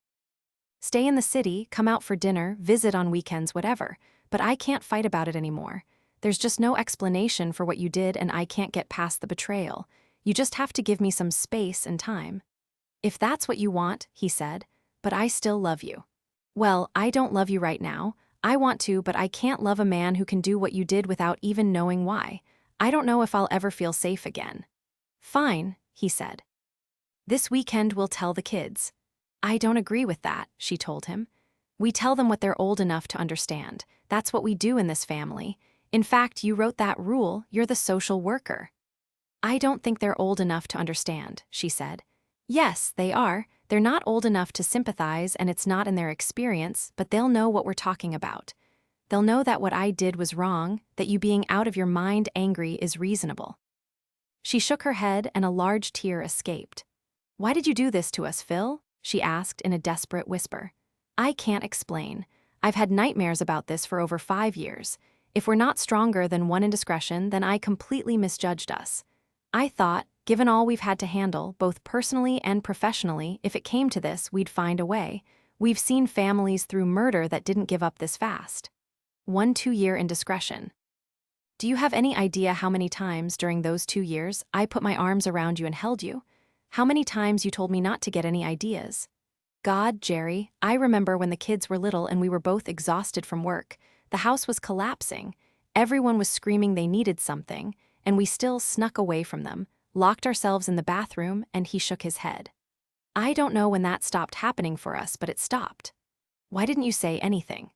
Stay in the city, come out for dinner, visit on weekends, whatever, but I can't fight about it anymore. There's just no explanation for what you did and I can't get past the betrayal. You just have to give me some space and time." "If that's what you want," he said, "but I still love you." "Well, I don't love you right now. I want to, but I can't love a man who can do what you did without even knowing why. I don't know if I'll ever feel safe again." "Fine," he said. "This weekend we'll tell the kids." "I don't agree with that," she told him. "We tell them what they're old enough to understand. That's what we do in this family. In fact, you wrote that rule, you're the social worker. I don't think they're old enough to understand, she said. Yes, they are. They're not old enough to sympathize and it's not in their experience, but they'll know what we're talking about. They'll know that what I did was wrong, that you being out of your mind angry is reasonable. She shook her head and a large tear escaped. Why did you do this to us, Phil? She asked in a desperate whisper. I can't explain. I've had nightmares about this for over 5 years. If we're not stronger than one indiscretion, then I completely misjudged us. I thought, given all we've had to handle, both personally and professionally, if it came to this, we'd find a way. We've seen families through murder that didn't give up this fast. 1 2-year indiscretion. Do you have any idea how many times during those 2 years I put my arms around you and held you? How many times you told me not to get any ideas? God, Jerry, I remember when the kids were little and we were both exhausted from work. The house was collapsing. Everyone was screaming they needed something, and we still snuck away from them, locked ourselves in the bathroom, and he shook his head. I don't know when that stopped happening for us, but it stopped. Why didn't you say anything?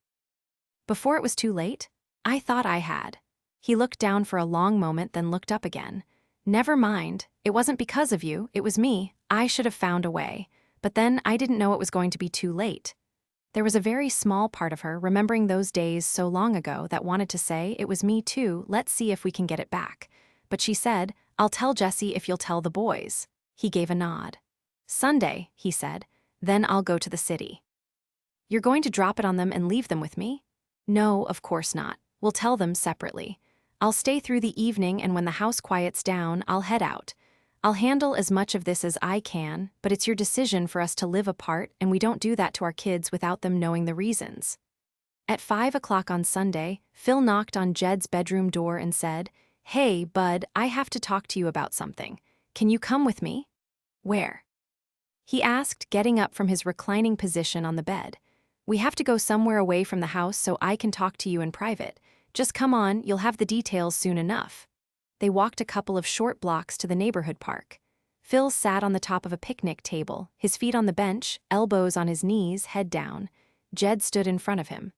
Before it was too late? I thought I had. He looked down for a long moment, then looked up again. Never mind, it wasn't because of you, it was me. I should have found a way. But then I didn't know it was going to be too late. There was a very small part of her, remembering those days so long ago, that wanted to say, it was me too, let's see if we can get it back. But she said, I'll tell Jesse if you'll tell the boys. He gave a nod. Sunday, he said, then I'll go to the city. You're going to drop it on them and leave them with me? No, of course not. We'll tell them separately. I'll stay through the evening, and when the house quiets down, I'll head out. I'll handle as much of this as I can, but it's your decision for us to live apart, and we don't do that to our kids without them knowing the reasons. At 5 o'clock on Sunday, Phil knocked on Jed's bedroom door and said, Hey, bud, I have to talk to you about something. Can you come with me? Where? He asked, getting up from his reclining position on the bed. We have to go somewhere away from the house so I can talk to you in private. Just come on, you'll have the details soon enough. They walked a couple of short blocks to the neighborhood park. Phil sat on the top of a picnic table, his feet on the bench, elbows on his knees, head down. Jed stood in front of him.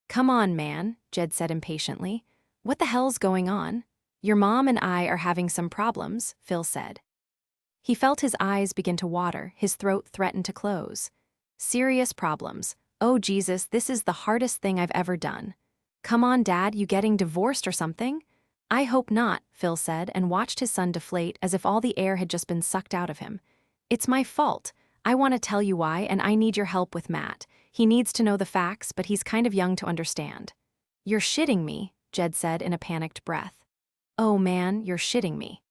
Come on, man, Jed said impatiently. What the hell's going on? Your mom and I are having some problems, Phil said. He felt his eyes begin to water, his throat threatened to close. Serious problems. Oh, Jesus, this is the hardest thing I've ever done. Come on, Dad, you getting divorced or something? I hope not, Phil said, and watched his son deflate as if all the air had just been sucked out of him. It's my fault. I want to tell you why, and I need your help with Matt. He needs to know the facts, but he's kind of young to understand. You're shitting me, Jed said in a panicked breath. Oh man, you're shitting me.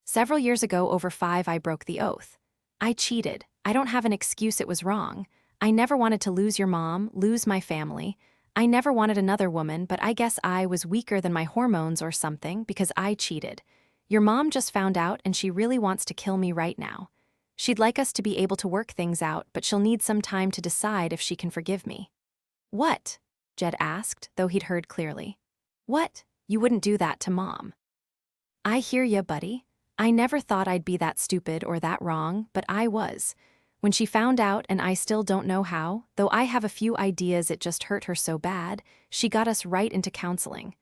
Several years ago, over 5, I broke the oath. I cheated. I don't have an excuse, it was wrong. I never wanted to lose your mom, lose my family. I never wanted another woman, but I guess I was weaker than my hormones or something because I cheated. Your mom just found out and she really wants to kill me right now. She'd like us to be able to work things out, but she'll need some time to decide if she can forgive me. What? Jed asked, though he'd heard clearly. What? You wouldn't do that to Mom. I hear ya, buddy. I never thought I'd be that stupid or that wrong, but I was. When she found out, and I still don't know how, though I have a few ideas, it just hurt her so bad, she got us right into counseling.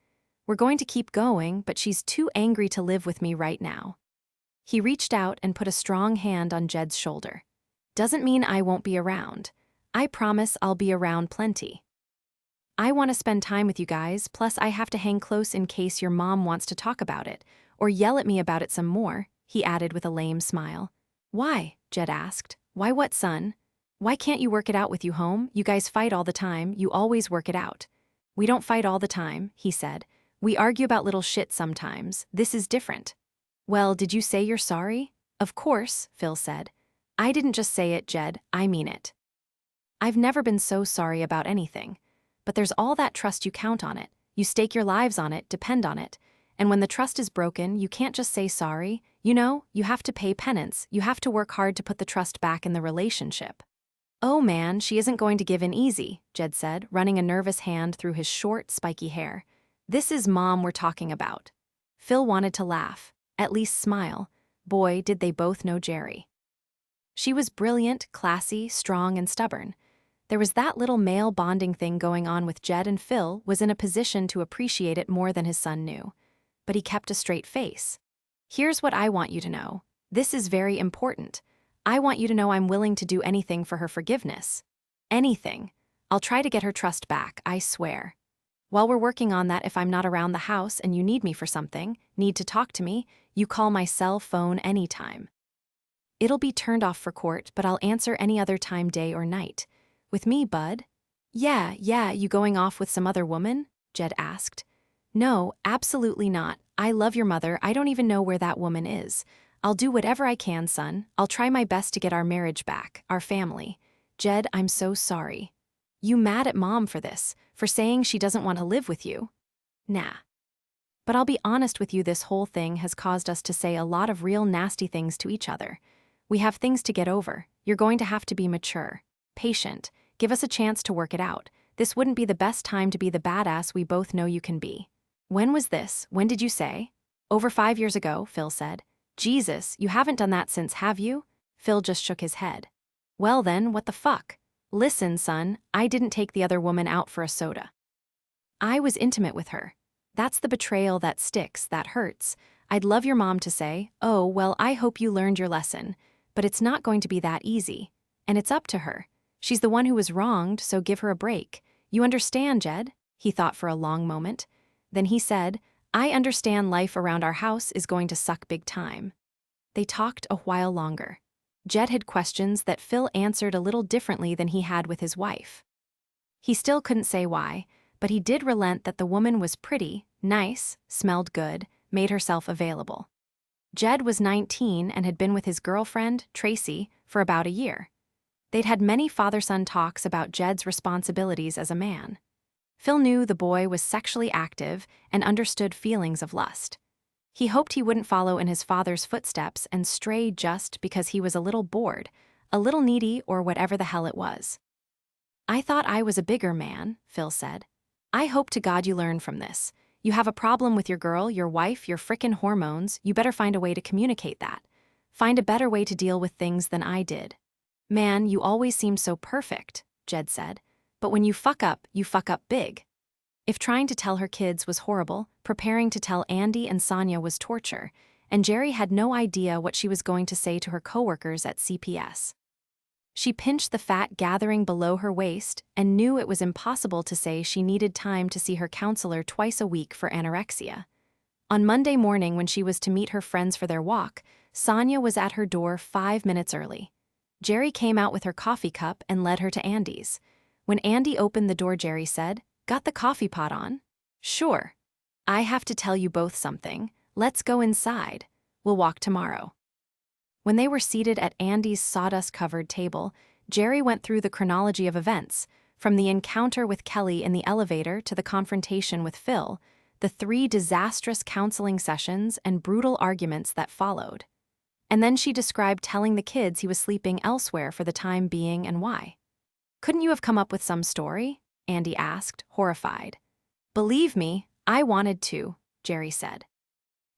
We're going to keep going, but she's too angry to live with me right now. He reached out and put a strong hand on Jed's shoulder. Doesn't mean I won't be around. I promise I'll be around plenty. I want to spend time with you guys, plus I have to hang close in case your mom wants to talk about it, or yell at me about it some more, he added with a lame smile. Why? Jed asked. Why what, son? Why can't you work it out with you home? You guys fight all the time, you always work it out. We don't fight all the time, he said. We argue about little shit sometimes. This is different. Well, did you say you're sorry? Of course, Phil said. I didn't just say it, Jed, I mean it. I've never been so sorry about anything. But there's all that trust, you count on it. You stake your lives on it, depend on it. And when the trust is broken, you can't just say sorry. You know, you have to pay penance. You have to work hard to put the trust back in the relationship. Oh man, she isn't going to give in easy, Jed said, running a nervous hand through his short, spiky hair. This is Mom we're talking about. Phil wanted to laugh, at least smile. Boy, did they both know Jerry. She was brilliant, classy, strong, and stubborn. There was that little male bonding thing going on with Jed, and Phil was in a position to appreciate it more than his son knew. But he kept a straight face. "Here's what I want you to know. This is very important. I want you to know I'm willing to do anything for her forgiveness. Anything. I'll try to get her trust back, I swear. While we're working on that, if I'm not around the house and you need me for something, need to talk to me, you call my cell phone anytime. It'll be turned off for court, but I'll answer any other time, day or night. With me, bud?" Yeah, you going off with some other woman?" Jed asked. "No, absolutely not. I love your mother. I don't even know where that woman is. I'll do whatever I can, son. I'll try my best to get our marriage back, our family. Jed, I'm so sorry. You mad at Mom for this, for saying she doesn't want to live with you?" Nah. "But I'll be honest with you, this whole thing has caused us to say a lot of real nasty things to each other. We have things to get over. You're going to have to be mature, patient, give us a chance to work it out. This wouldn't be the best time to be the badass we both know you can be." "When was this? When did you say?" "Over 5 years ago," Phil said. "Jesus, you haven't done that since, have you?" Phil just shook his head. "Well then, what the fuck? Listen, son, I didn't take the other woman out for a soda. I was intimate with her. That's the betrayal that sticks, that hurts. I'd love your mom to say, 'Oh, well, I hope you learned your lesson.' But it's not going to be that easy. And it's up to her. She's the one who was wronged, so give her a break. You understand, Jed?" He thought for a long moment. Then he said, "I understand life around our house is going to suck big time." They talked a while longer. Jed had questions that Phil answered a little differently than he had with his wife. He still couldn't say why, but he did relent that the woman was pretty, nice, smelled good, made herself available. Jed was 19 and had been with his girlfriend, Tracy, for about a year. They'd had many father-son talks about Jed's responsibilities as a man. Phil knew the boy was sexually active and understood feelings of lust. He hoped he wouldn't follow in his father's footsteps and stray just because he was a little bored, a little needy, or whatever the hell it was. "I thought I was a bigger man," Phil said. "I hope to God you learn from this. You have a problem with your girl, your wife, your frickin' hormones, you better find a way to communicate that. Find a better way to deal with things than I did." "Man, you always seem so perfect," Jed said. "But when you fuck up big." If trying to tell her kids was horrible, preparing to tell Andy and Sonia was torture, and Jerry had no idea what she was going to say to her coworkers at CPS. She pinched the fat gathering below her waist and knew it was impossible to say she needed time to see her counselor twice a week for anorexia. On Monday morning, when she was to meet her friends for their walk, Sonia was at her door 5 minutes early. Jerry came out with her coffee cup and led her to Andy's. When Andy opened the door, Jerry said, "Got the coffee pot on?" "Sure." "I have to tell you both something. Let's go inside. We'll walk tomorrow." When they were seated at Andy's sawdust-covered table, Jerry went through the chronology of events, from the encounter with Kelly in the elevator to the confrontation with Phil, the 3 disastrous counseling sessions and brutal arguments that followed. And then she described telling the kids he was sleeping elsewhere for the time being and why. "Couldn't you have come up with some story?" Andy asked, horrified. "Believe me, I wanted to," Jerry said.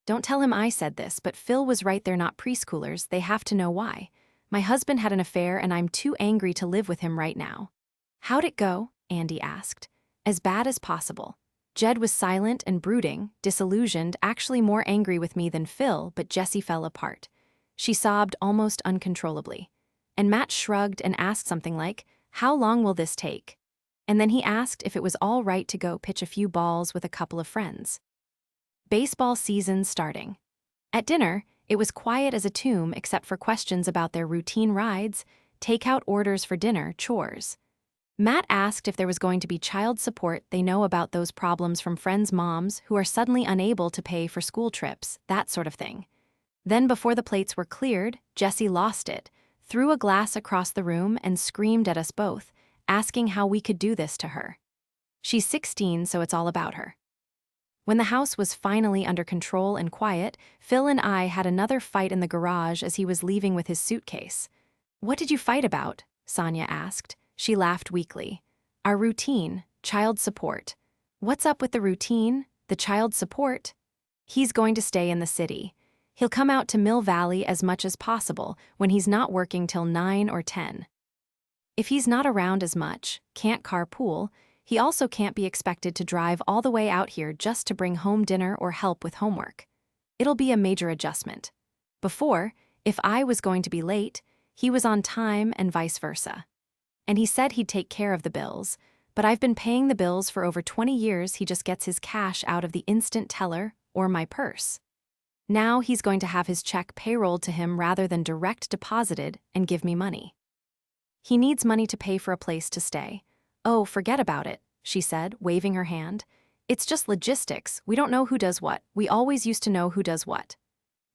"Don't tell him I said this, but Phil was right, they're not preschoolers, they have to know why. My husband had an affair and I'm too angry to live with him right now." "How'd it go?" Andy asked. "As bad as possible. Jed was silent and brooding, disillusioned, actually more angry with me than Phil, but Jessie fell apart. She sobbed almost uncontrollably. And Matt shrugged and asked something like, 'How long will this take?' And then he asked if it was all right to go pitch a few balls with a couple of friends. Baseball season starting. At dinner, it was quiet as a tomb except for questions about their routine rides, takeout orders for dinner, chores. Matt asked if there was going to be child support. They know about those problems from friends' moms who are suddenly unable to pay for school trips, that sort of thing. Then before the plates were cleared, Jessie lost it, threw a glass across the room and screamed at us both, asking how we could do this to her. She's 16, so it's all about her. When the house was finally under control and quiet, Phil and I had another fight in the garage as he was leaving with his suitcase. "What did you fight about?" Sonia asked. She laughed weakly. "Our routine, child support." "What's up with the routine? The child support?" "He's going to stay in the city. He'll come out to Mill Valley as much as possible when he's not working till 9 or 10. If he's not around as much, can't carpool, he also can't be expected to drive all the way out here just to bring home dinner or help with homework. It'll be a major adjustment. Before, if I was going to be late, he was on time and vice versa. And he said he'd take care of the bills, but I've been paying the bills for over 20 years. He just gets his cash out of the instant teller or my purse. Now he's going to have his check payrolled to him rather than direct deposited and give me money. He needs money to pay for a place to stay. Oh, forget about it, she said, waving her hand. It's just logistics. We don't know who does what. We always used to know who does what.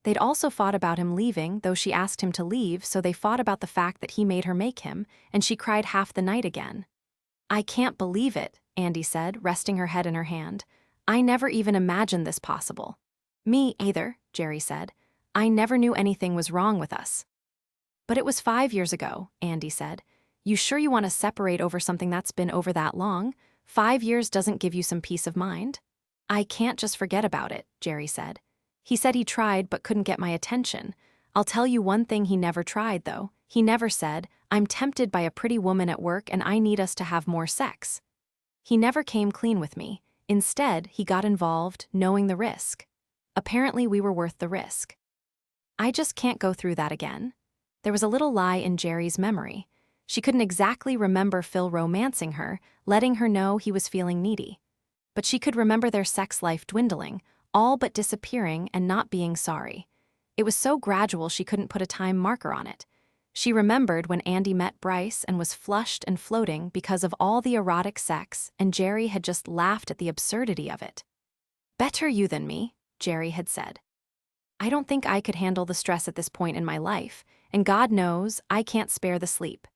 They'd also fought about him leaving, though she asked him to leave, so they fought about the fact that he made her make him, and she cried half the night again. I can't believe it, Andy said, resting her head in her hand. I never even imagined this possible. Me either, Jerry said. I never knew anything was wrong with us. But it was 5 years ago, Andy said. You sure you want to separate over something that's been over that long? 5 years doesn't give you some peace of mind? I can't just forget about it, Jerry said. He said he tried but couldn't get my attention. I'll tell you one thing he never tried, though. He never said, I'm tempted by a pretty woman at work and I need us to have more sex. He never came clean with me. Instead, he got involved, knowing the risk. Apparently, we were worth the risk. I just can't go through that again. There was a little lie in Jerry's memory. She couldn't exactly remember Phil romancing her, letting her know he was feeling needy. But she could remember their sex life dwindling, all but disappearing and not being sorry. It was so gradual she couldn't put a time marker on it. She remembered when Andy met Bryce and was flushed and floating because of all the erotic sex, and Jerry had just laughed at the absurdity of it. Better you than me, Jerry had said. I don't think I could handle the stress at this point in my life, and God knows I can't spare the sleep.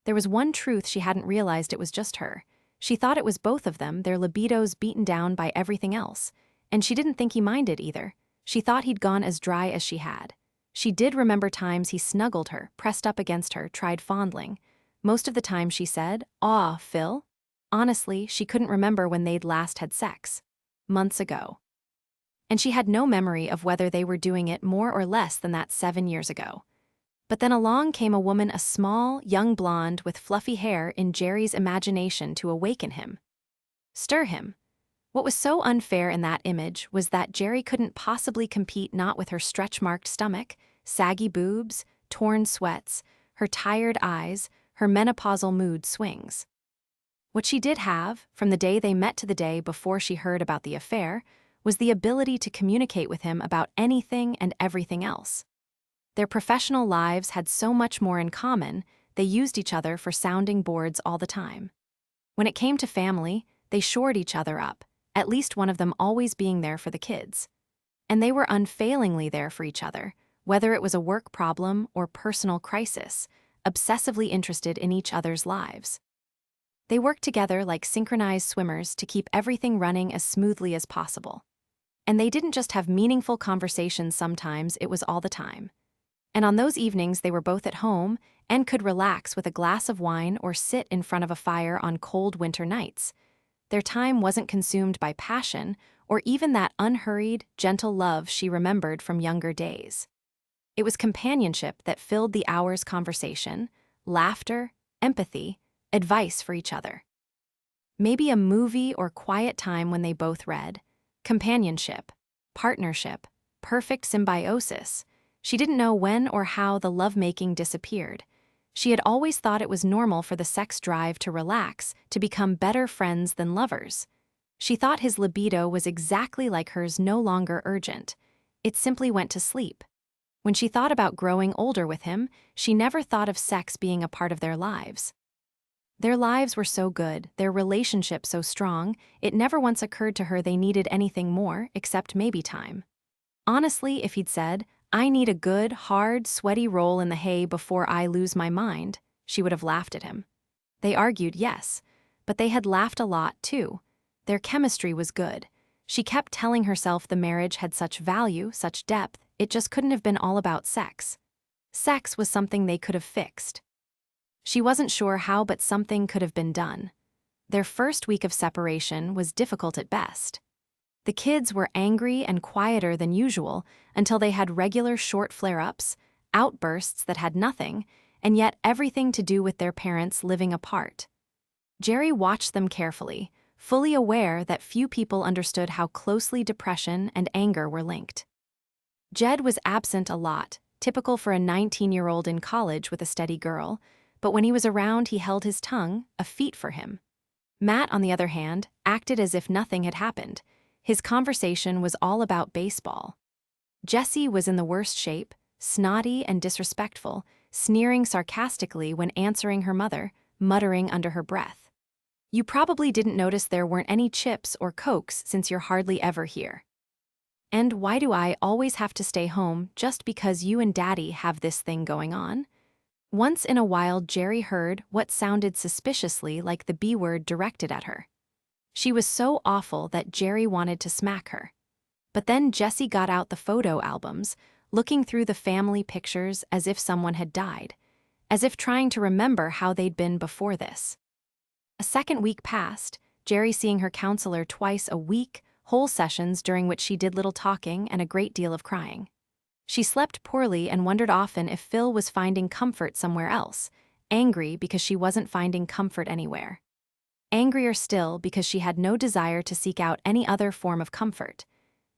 There was one truth she hadn't realized: it was just her. She thought it was both of them, their libidos beaten down by everything else. And she didn't think he minded either. She thought he'd gone as dry as she had. She did remember times he snuggled her, pressed up against her, tried fondling. Most of the time she said, "Aw, Phil?" Honestly, she couldn't remember when they'd last had sex. Months ago. And she had no memory of whether they were doing it more or less than that 7 years ago. But then along came a woman, a small, young blonde with fluffy hair, in Jerry's imagination to awaken him. Stir him. What was so unfair in that image was that Jerry couldn't possibly compete, not with her stretch-marked stomach, saggy boobs, torn sweats, her tired eyes, her menopausal mood swings. What she did have, from the day they met to the day before she heard about the affair, was the ability to communicate with him about anything and everything else. Their professional lives had so much more in common, they used each other for sounding boards all the time. When it came to family, they shored each other up, at least one of them always being there for the kids. And they were unfailingly there for each other, whether it was a work problem or personal crisis, obsessively interested in each other's lives. They worked together like synchronized swimmers to keep everything running as smoothly as possible. And they didn't just have meaningful conversations sometimes, it was all the time. And on those evenings they were both at home and could relax with a glass of wine or sit in front of a fire on cold winter nights. Their time wasn't consumed by passion or even that unhurried, gentle love she remembered from younger days. It was companionship that filled the hours: conversation, laughter, empathy, advice for each other. Maybe a movie or quiet time when they both read. Companionship, partnership, perfect symbiosis. She didn't know when or how the lovemaking disappeared. She had always thought it was normal for the sex drive to relax, to become better friends than lovers. She thought his libido was exactly like hers, no longer urgent. It simply went to sleep. When she thought about growing older with him, she never thought of sex being a part of their lives. Their lives were so good, their relationship so strong, it never once occurred to her they needed anything more, except maybe time. Honestly, if he'd said, "I need a good, hard, sweaty roll in the hay before I lose my mind," she would have laughed at him. They argued, yes, but they had laughed a lot, too. Their chemistry was good. She kept telling herself the marriage had such value, such depth, it just couldn't have been all about sex. Sex was something they could have fixed. She wasn't sure how, but something could have been done. Their first week of separation was difficult at best. The kids were angry and quieter than usual until they had regular short flare-ups, outbursts that had nothing, and yet everything to do with their parents living apart. Jerry watched them carefully, fully aware that few people understood how closely depression and anger were linked. Jed was absent a lot, typical for a 19-year-old in college with a steady girl, but when he was around he held his tongue, a feat for him. Matt, on the other hand, acted as if nothing had happened. His conversation was all about baseball. Jessie was in the worst shape, snotty and disrespectful, sneering sarcastically when answering her mother, muttering under her breath. "You probably didn't notice there weren't any chips or Cokes since you're hardly ever here. And why do I always have to stay home just because you and Daddy have this thing going on?" Once in a while, Jerry heard what sounded suspiciously like the B word directed at her. She was so awful that Jerry wanted to smack her. But then Jessie got out the photo albums, looking through the family pictures as if someone had died, as if trying to remember how they'd been before this. A second week passed, Jerry seeing her counselor twice a week, whole sessions during which she did little talking and a great deal of crying. She slept poorly and wondered often if Phil was finding comfort somewhere else, angry because she wasn't finding comfort anywhere. Angrier still because she had no desire to seek out any other form of comfort.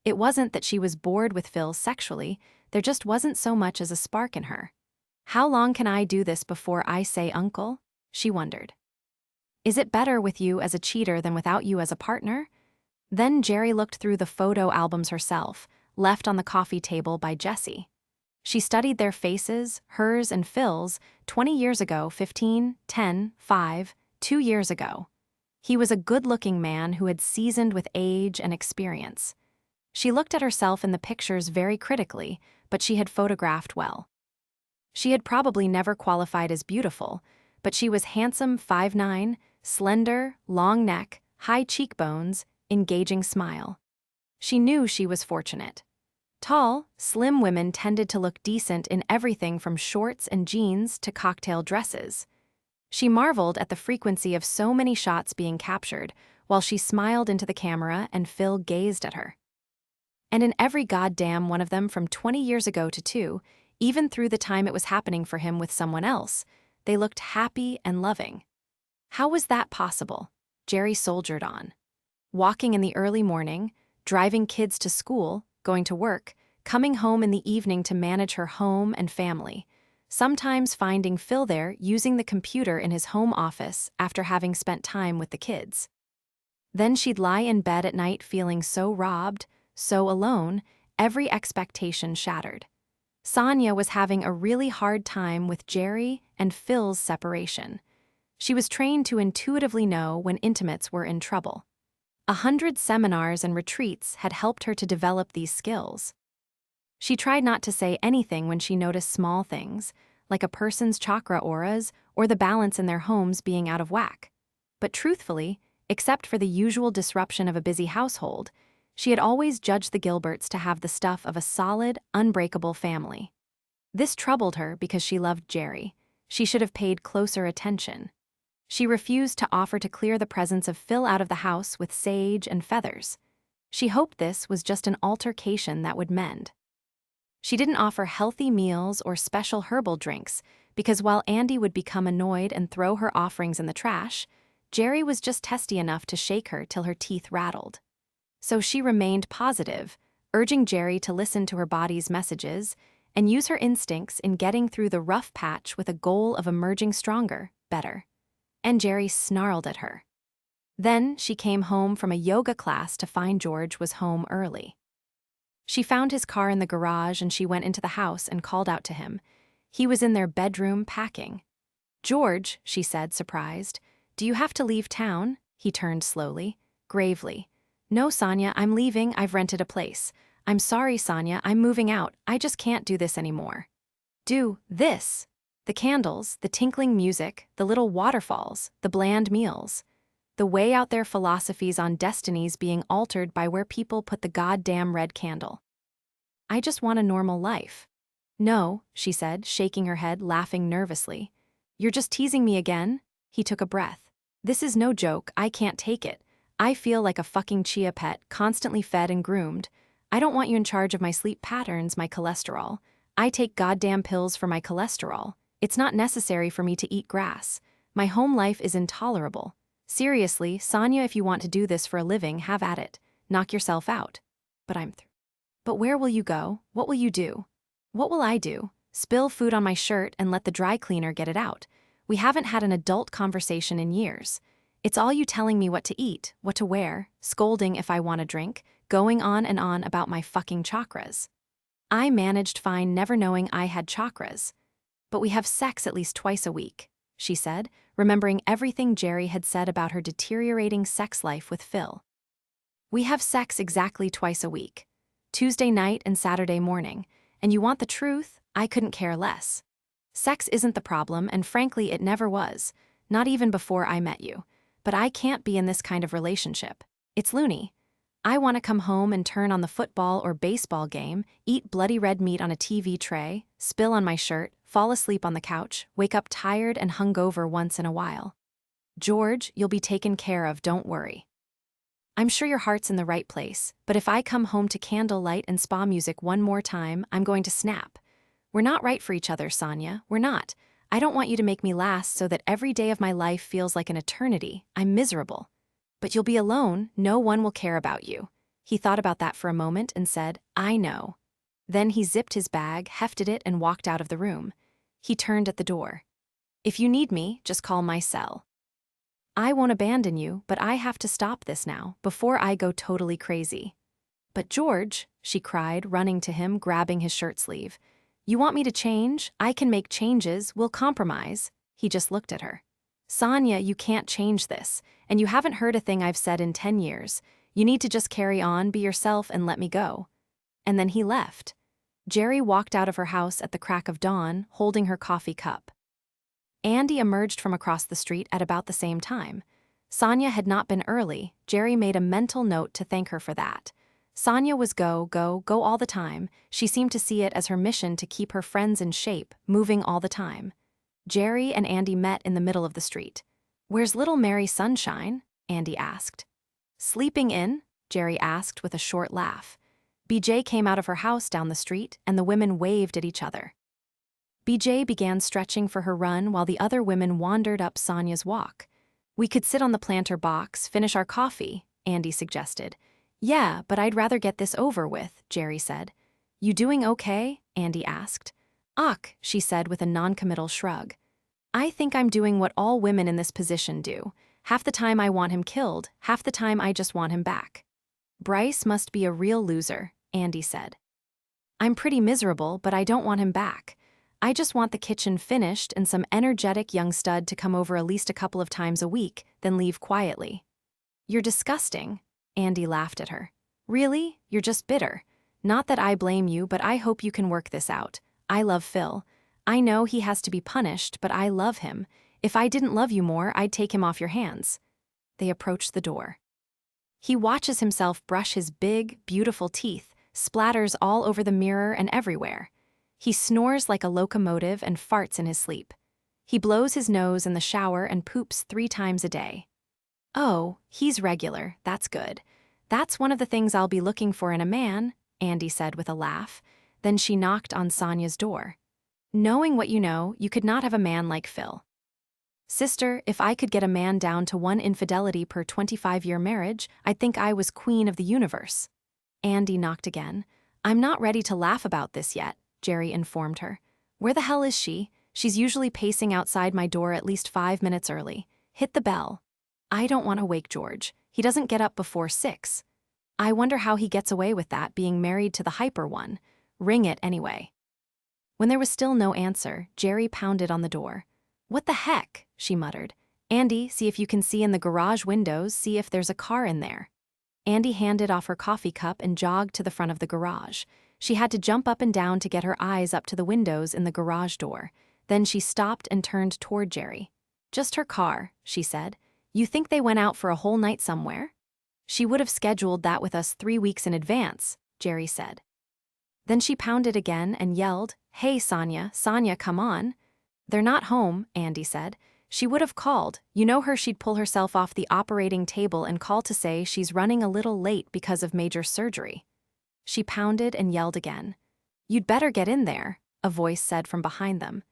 It wasn't that she was bored with Phil sexually, there just wasn't so much as a spark in her. How long can I do this before I say uncle? She wondered. Is it better with you as a cheater than without you as a partner? Then Jerry looked through the photo albums herself, left on the coffee table by Jessie. She studied their faces, hers and Phil's, 20 years ago, 15, 10, 5, 2 years ago. He was a good-looking man who had seasoned with age and experience. She looked at herself in the pictures very critically, but she had photographed well. She had probably never qualified as beautiful, but she was handsome, 5'9", slender, long neck, high cheekbones, engaging smile. She knew she was fortunate. Tall, slim women tended to look decent in everything from shorts and jeans to cocktail dresses. She marveled at the frequency of so many shots being captured, while she smiled into the camera and Phil gazed at her. And in every goddamn one of them from 20 years ago to 2, even through the time it was happening for him with someone else, they looked happy and loving. How was that possible? Jerry soldiered on. Walking in the early morning, driving kids to school, going to work, coming home in the evening to manage her home and family, sometimes finding Phil there using the computer in his home office after having spent time with the kids. Then she'd lie in bed at night feeling so robbed, so alone, every expectation shattered. Sonia was having a really hard time with Jerry and Phil's separation. She was trained to intuitively know when intimates were in trouble. 100 seminars and retreats had helped her to develop these skills. She tried not to say anything when she noticed small things, like a person's chakra auras or the balance in their homes being out of whack. But truthfully, except for the usual disruption of a busy household, she had always judged the Gilberts to have the stuff of a solid, unbreakable family. This troubled her because she loved Jerry. She should have paid closer attention. She refused to offer to clear the presence of Phil out of the house with sage and feathers. She hoped this was just an altercation that would mend. She didn't offer healthy meals or special herbal drinks because while Andy would become annoyed and throw her offerings in the trash, Jerry was just testy enough to shake her till her teeth rattled. So she remained positive, urging Jerry to listen to her body's messages and use her instincts in getting through the rough patch with a goal of emerging stronger, better. And Jerry snarled at her. Then she came home from a yoga class to find George was home early. She found his car in the garage and she went into the house and called out to him. He was in their bedroom packing. "George," she said, surprised, "do you have to leave town?" He turned slowly, gravely. "No, Sonia, I'm leaving. I've rented a place. I'm sorry, Sonia, I'm moving out. I just can't do this anymore." "Do this." The candles, the tinkling music, the little waterfalls, the bland meals. The way out their philosophies on destinies being altered by where people put the goddamn red candle. "I just want a normal life." "No," she said, shaking her head, laughing nervously. "You're just teasing me again?" He took a breath. "This is no joke, I can't take it. I feel like a fucking chia pet, constantly fed and groomed. I don't want you in charge of my sleep patterns, my cholesterol. I take goddamn pills for my cholesterol. It's not necessary for me to eat grass. My home life is intolerable. Seriously, Sonia, if you want to do this for a living, have at it. Knock yourself out. But where will you go? What will you do? What will I do? Spill food on my shirt and let the dry cleaner get it out. We haven't had an adult conversation in years. It's all you telling me what to eat, what to wear, scolding if I want a drink, going on and on about my fucking chakras. I managed fine never knowing I had chakras. But we have sex at least twice a week, she said, remembering everything Jerry had said about her deteriorating sex life with Phil. We have sex exactly twice a week. Tuesday night and Saturday morning. And you want the truth? I couldn't care less. Sex isn't the problem, and frankly, it never was. Not even before I met you. But I can't be in this kind of relationship. It's loony. I want to come home and turn on the football or baseball game, eat bloody red meat on a TV tray, spill on my shirt, fall asleep on the couch, wake up tired and hungover once in a while. George, you'll be taken care of, don't worry. I'm sure your heart's in the right place, but if I come home to candlelight and spa music one more time, I'm going to snap. We're not right for each other, Sonia, we're not. I don't want you to make me last so that every day of my life feels like an eternity. I'm miserable. But you'll be alone, no one will care about you. He thought about that for a moment and said, I know. Then he zipped his bag, hefted it, and walked out of the room. He turned at the door. If you need me, just call my cell. I won't abandon you, but I have to stop this now, before I go totally crazy. But George, she cried, running to him, grabbing his shirt sleeve. You want me to change? I can make changes, we'll compromise. He just looked at her. Sonia, you can't change this, and you haven't heard a thing I've said in 10 years. You need to just carry on, be yourself, and let me go. And then he left. Jerry walked out of her house at the crack of dawn, holding her coffee cup. Andy emerged from across the street at about the same time. Sonia had not been early. Jerry made a mental note to thank her for that. Sonia was go all the time. She seemed to see it as her mission to keep her friends in shape, moving all the time. Jerry and Andy met in the middle of the street. Where's little Mary Sunshine? Andy asked. Sleeping in? Jerry asked with a short laugh. BJ came out of her house down the street, and the women waved at each other. BJ began stretching for her run while the other women wandered up Sonia's walk. We could sit on the planter box, finish our coffee, Andy suggested. Yeah, but I'd rather get this over with, Jerry said. You doing okay? Andy asked. Ugh, she said with a non-committal shrug. I think I'm doing what all women in this position do. Half the time I want him killed, half the time I just want him back. Bryce must be a real loser, Andy said. I'm pretty miserable, but I don't want him back. I just want the kitchen finished and some energetic young stud to come over at least a couple of times a week, then leave quietly. You're disgusting, Andy laughed at her. Really? You're just bitter. Not that I blame you, but I hope you can work this out. I love Phil. I know he has to be punished, but I love him. If I didn't love you more, I'd take him off your hands. They approached the door. He watches himself brush his big, beautiful teeth, splatters all over the mirror and everywhere. He snores like a locomotive and farts in his sleep. He blows his nose in the shower and poops 3 times a day. Oh, he's regular, that's good. That's one of the things I'll be looking for in a man, Andy said with a laugh. Then she knocked on Sonia's door. Knowing what you know, you could not have a man like Phil. Sister, if I could get a man down to 1 infidelity per 25-year marriage, I'd think I was queen of the universe. Andy knocked again. I'm not ready to laugh about this yet, Jerry informed her. Where the hell is she? She's usually pacing outside my door at least 5 minutes early. Hit the bell. I don't want to wake George. He doesn't get up before 6. I wonder how he gets away with that, being married to the hyper one. Ring it anyway. When there was still no answer, Jerry pounded on the door. What the heck? She muttered. Andy, see if you can see in the garage windows, see if there's a car in there. Andy handed off her coffee cup and jogged to the front of the garage. She had to jump up and down to get her eyes up to the windows in the garage door. Then she stopped and turned toward Jerry. Just her car, she said. You think they went out for a whole night somewhere? She would have scheduled that with us 3 weeks in advance, Jerry said. Then she pounded again and yelled, Hey, Sonia, come on. They're not home, Andy said. She would have called. You know her, she'd pull herself off the operating table and call to say she's running a little late because of major surgery. She pounded and yelled again. You'd better get in there, a voice said from behind them.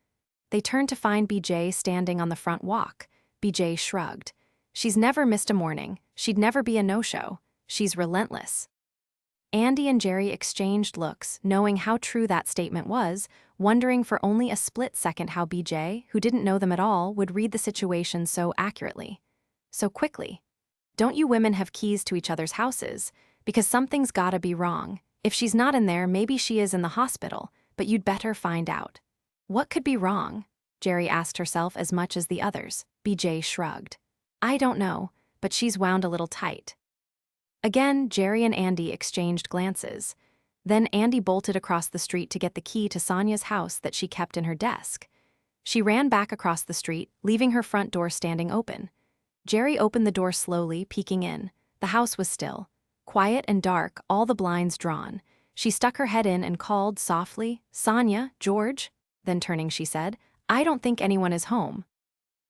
They turned to find BJ standing on the front walk. BJ shrugged. She's never missed a morning. She'd never be a no-show. She's relentless. Andy and Jerry exchanged looks, knowing how true that statement was, wondering for only a split second how BJ, who didn't know them at all, would read the situation so accurately. So quickly. Don't you women have keys to each other's houses? Because something's gotta be wrong. If she's not in there, maybe she is in the hospital, but you'd better find out. What could be wrong? Jerry asked herself as much as the others. BJ shrugged. I don't know, but she's wound a little tight. Again, Jerry and Andy exchanged glances. Then Andy bolted across the street to get the key to Sonia's house that she kept in her desk. She ran back across the street, leaving her front door standing open. Jerry opened the door slowly, peeking in. The house was still. Quiet and dark, all the blinds drawn. She stuck her head in and called softly, "Sonia, George?" Then turning, she said, "I don't think anyone is home."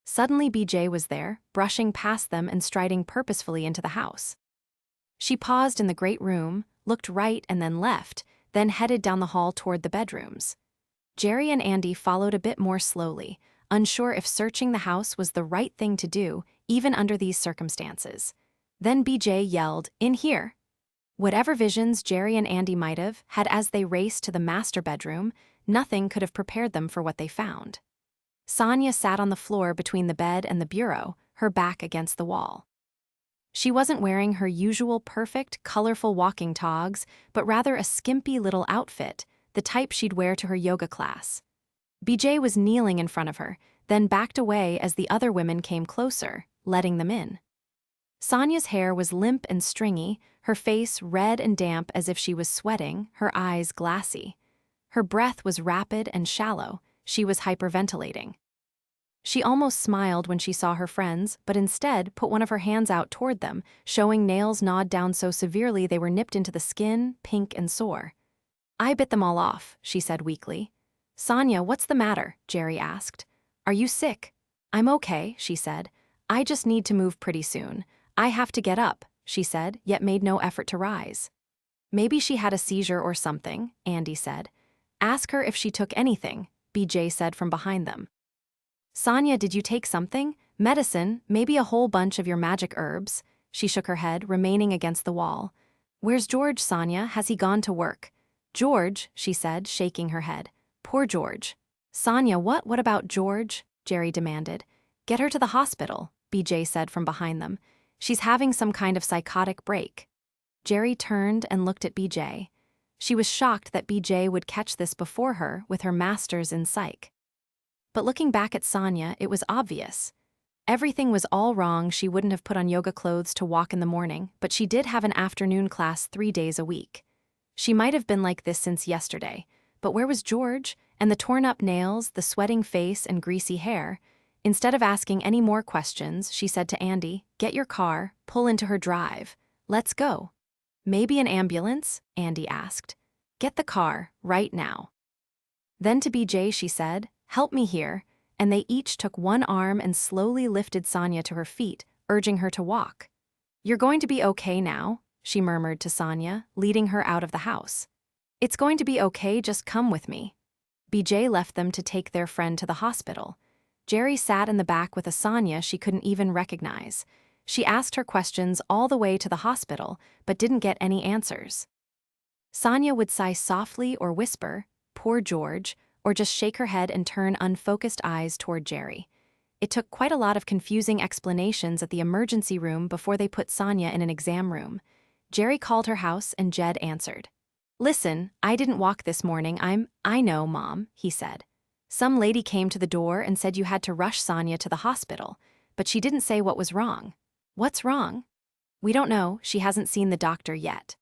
Suddenly BJ was there, brushing past them and striding purposefully into the house. She paused in the great room, looked right and then left, then headed down the hall toward the bedrooms. Jerry and Andy followed a bit more slowly, unsure if searching the house was the right thing to do, even under these circumstances. Then BJ yelled, "In here!" Whatever visions Jerry and Andy might have had as they raced to the master bedroom, nothing could have prepared them for what they found. Sonia sat on the floor between the bed and the bureau, her back against the wall. She wasn't wearing her usual perfect, colorful walking togs, but rather a skimpy little outfit, the type she'd wear to her yoga class. BJ was kneeling in front of her, then backed away as the other women came closer, letting them in. Sonia's hair was limp and stringy, her face red and damp as if she was sweating, her eyes glassy. Her breath was rapid and shallow, she was hyperventilating. She almost smiled when she saw her friends, but instead put one of her hands out toward them, showing nails gnawed down so severely they were nipped into the skin, pink and sore. "I bit them all off," she said weakly. "Sonia, what's the matter?" Jerry asked. "Are you sick?" "I'm okay," she said. "I just need to move pretty soon. I have to get up," she said, yet made no effort to rise. "Maybe she had a seizure or something," Andy said. "Ask her if she took anything," BJ said from behind them. "Sonia, did you take something? Medicine, maybe a whole bunch of your magic herbs?" She shook her head, remaining against the wall. "Where's George, Sonia? Has he gone to work?" "George," she said, shaking her head. "Poor George." "Sonia, what about George?" Jerry demanded. "Get her to the hospital," BJ said from behind them. "She's having some kind of psychotic break." Jerry turned and looked at BJ. She was shocked that BJ would catch this before her with her master's in psych. But looking back at Sonia, it was obvious. Everything was all wrong. She wouldn't have put on yoga clothes to walk in the morning, but she did have an afternoon class 3 days a week. She might have been like this since yesterday, but where was George? And the torn-up nails, the sweating face, and greasy hair? Instead of asking any more questions, she said to Andy, "Get your car, pull into her drive. Let's go." "Maybe an ambulance?" Andy asked. "Get the car, right now." Then to BJ she said, "Help me here," and they each took one arm and slowly lifted Sonia to her feet, urging her to walk. "You're going to be okay now," she murmured to Sonia, leading her out of the house. "It's going to be okay, just come with me." BJ left them to take their friend to the hospital. Jerry sat in the back with a Sonia she couldn't even recognize. She asked her questions all the way to the hospital, but didn't get any answers. Sonia would sigh softly or whisper, "Poor George," or just shake her head and turn unfocused eyes toward Jerry. It took quite a lot of confusing explanations at the emergency room before they put Sonia in an exam room. Jerry called her house and Jed answered. "Listen, I didn't walk this morning. I know, Mom," he said. "Some lady came to the door and said you had to rush Sonia to the hospital, but she didn't say what was wrong." "What's wrong?" "We don't know. She hasn't seen the doctor yet."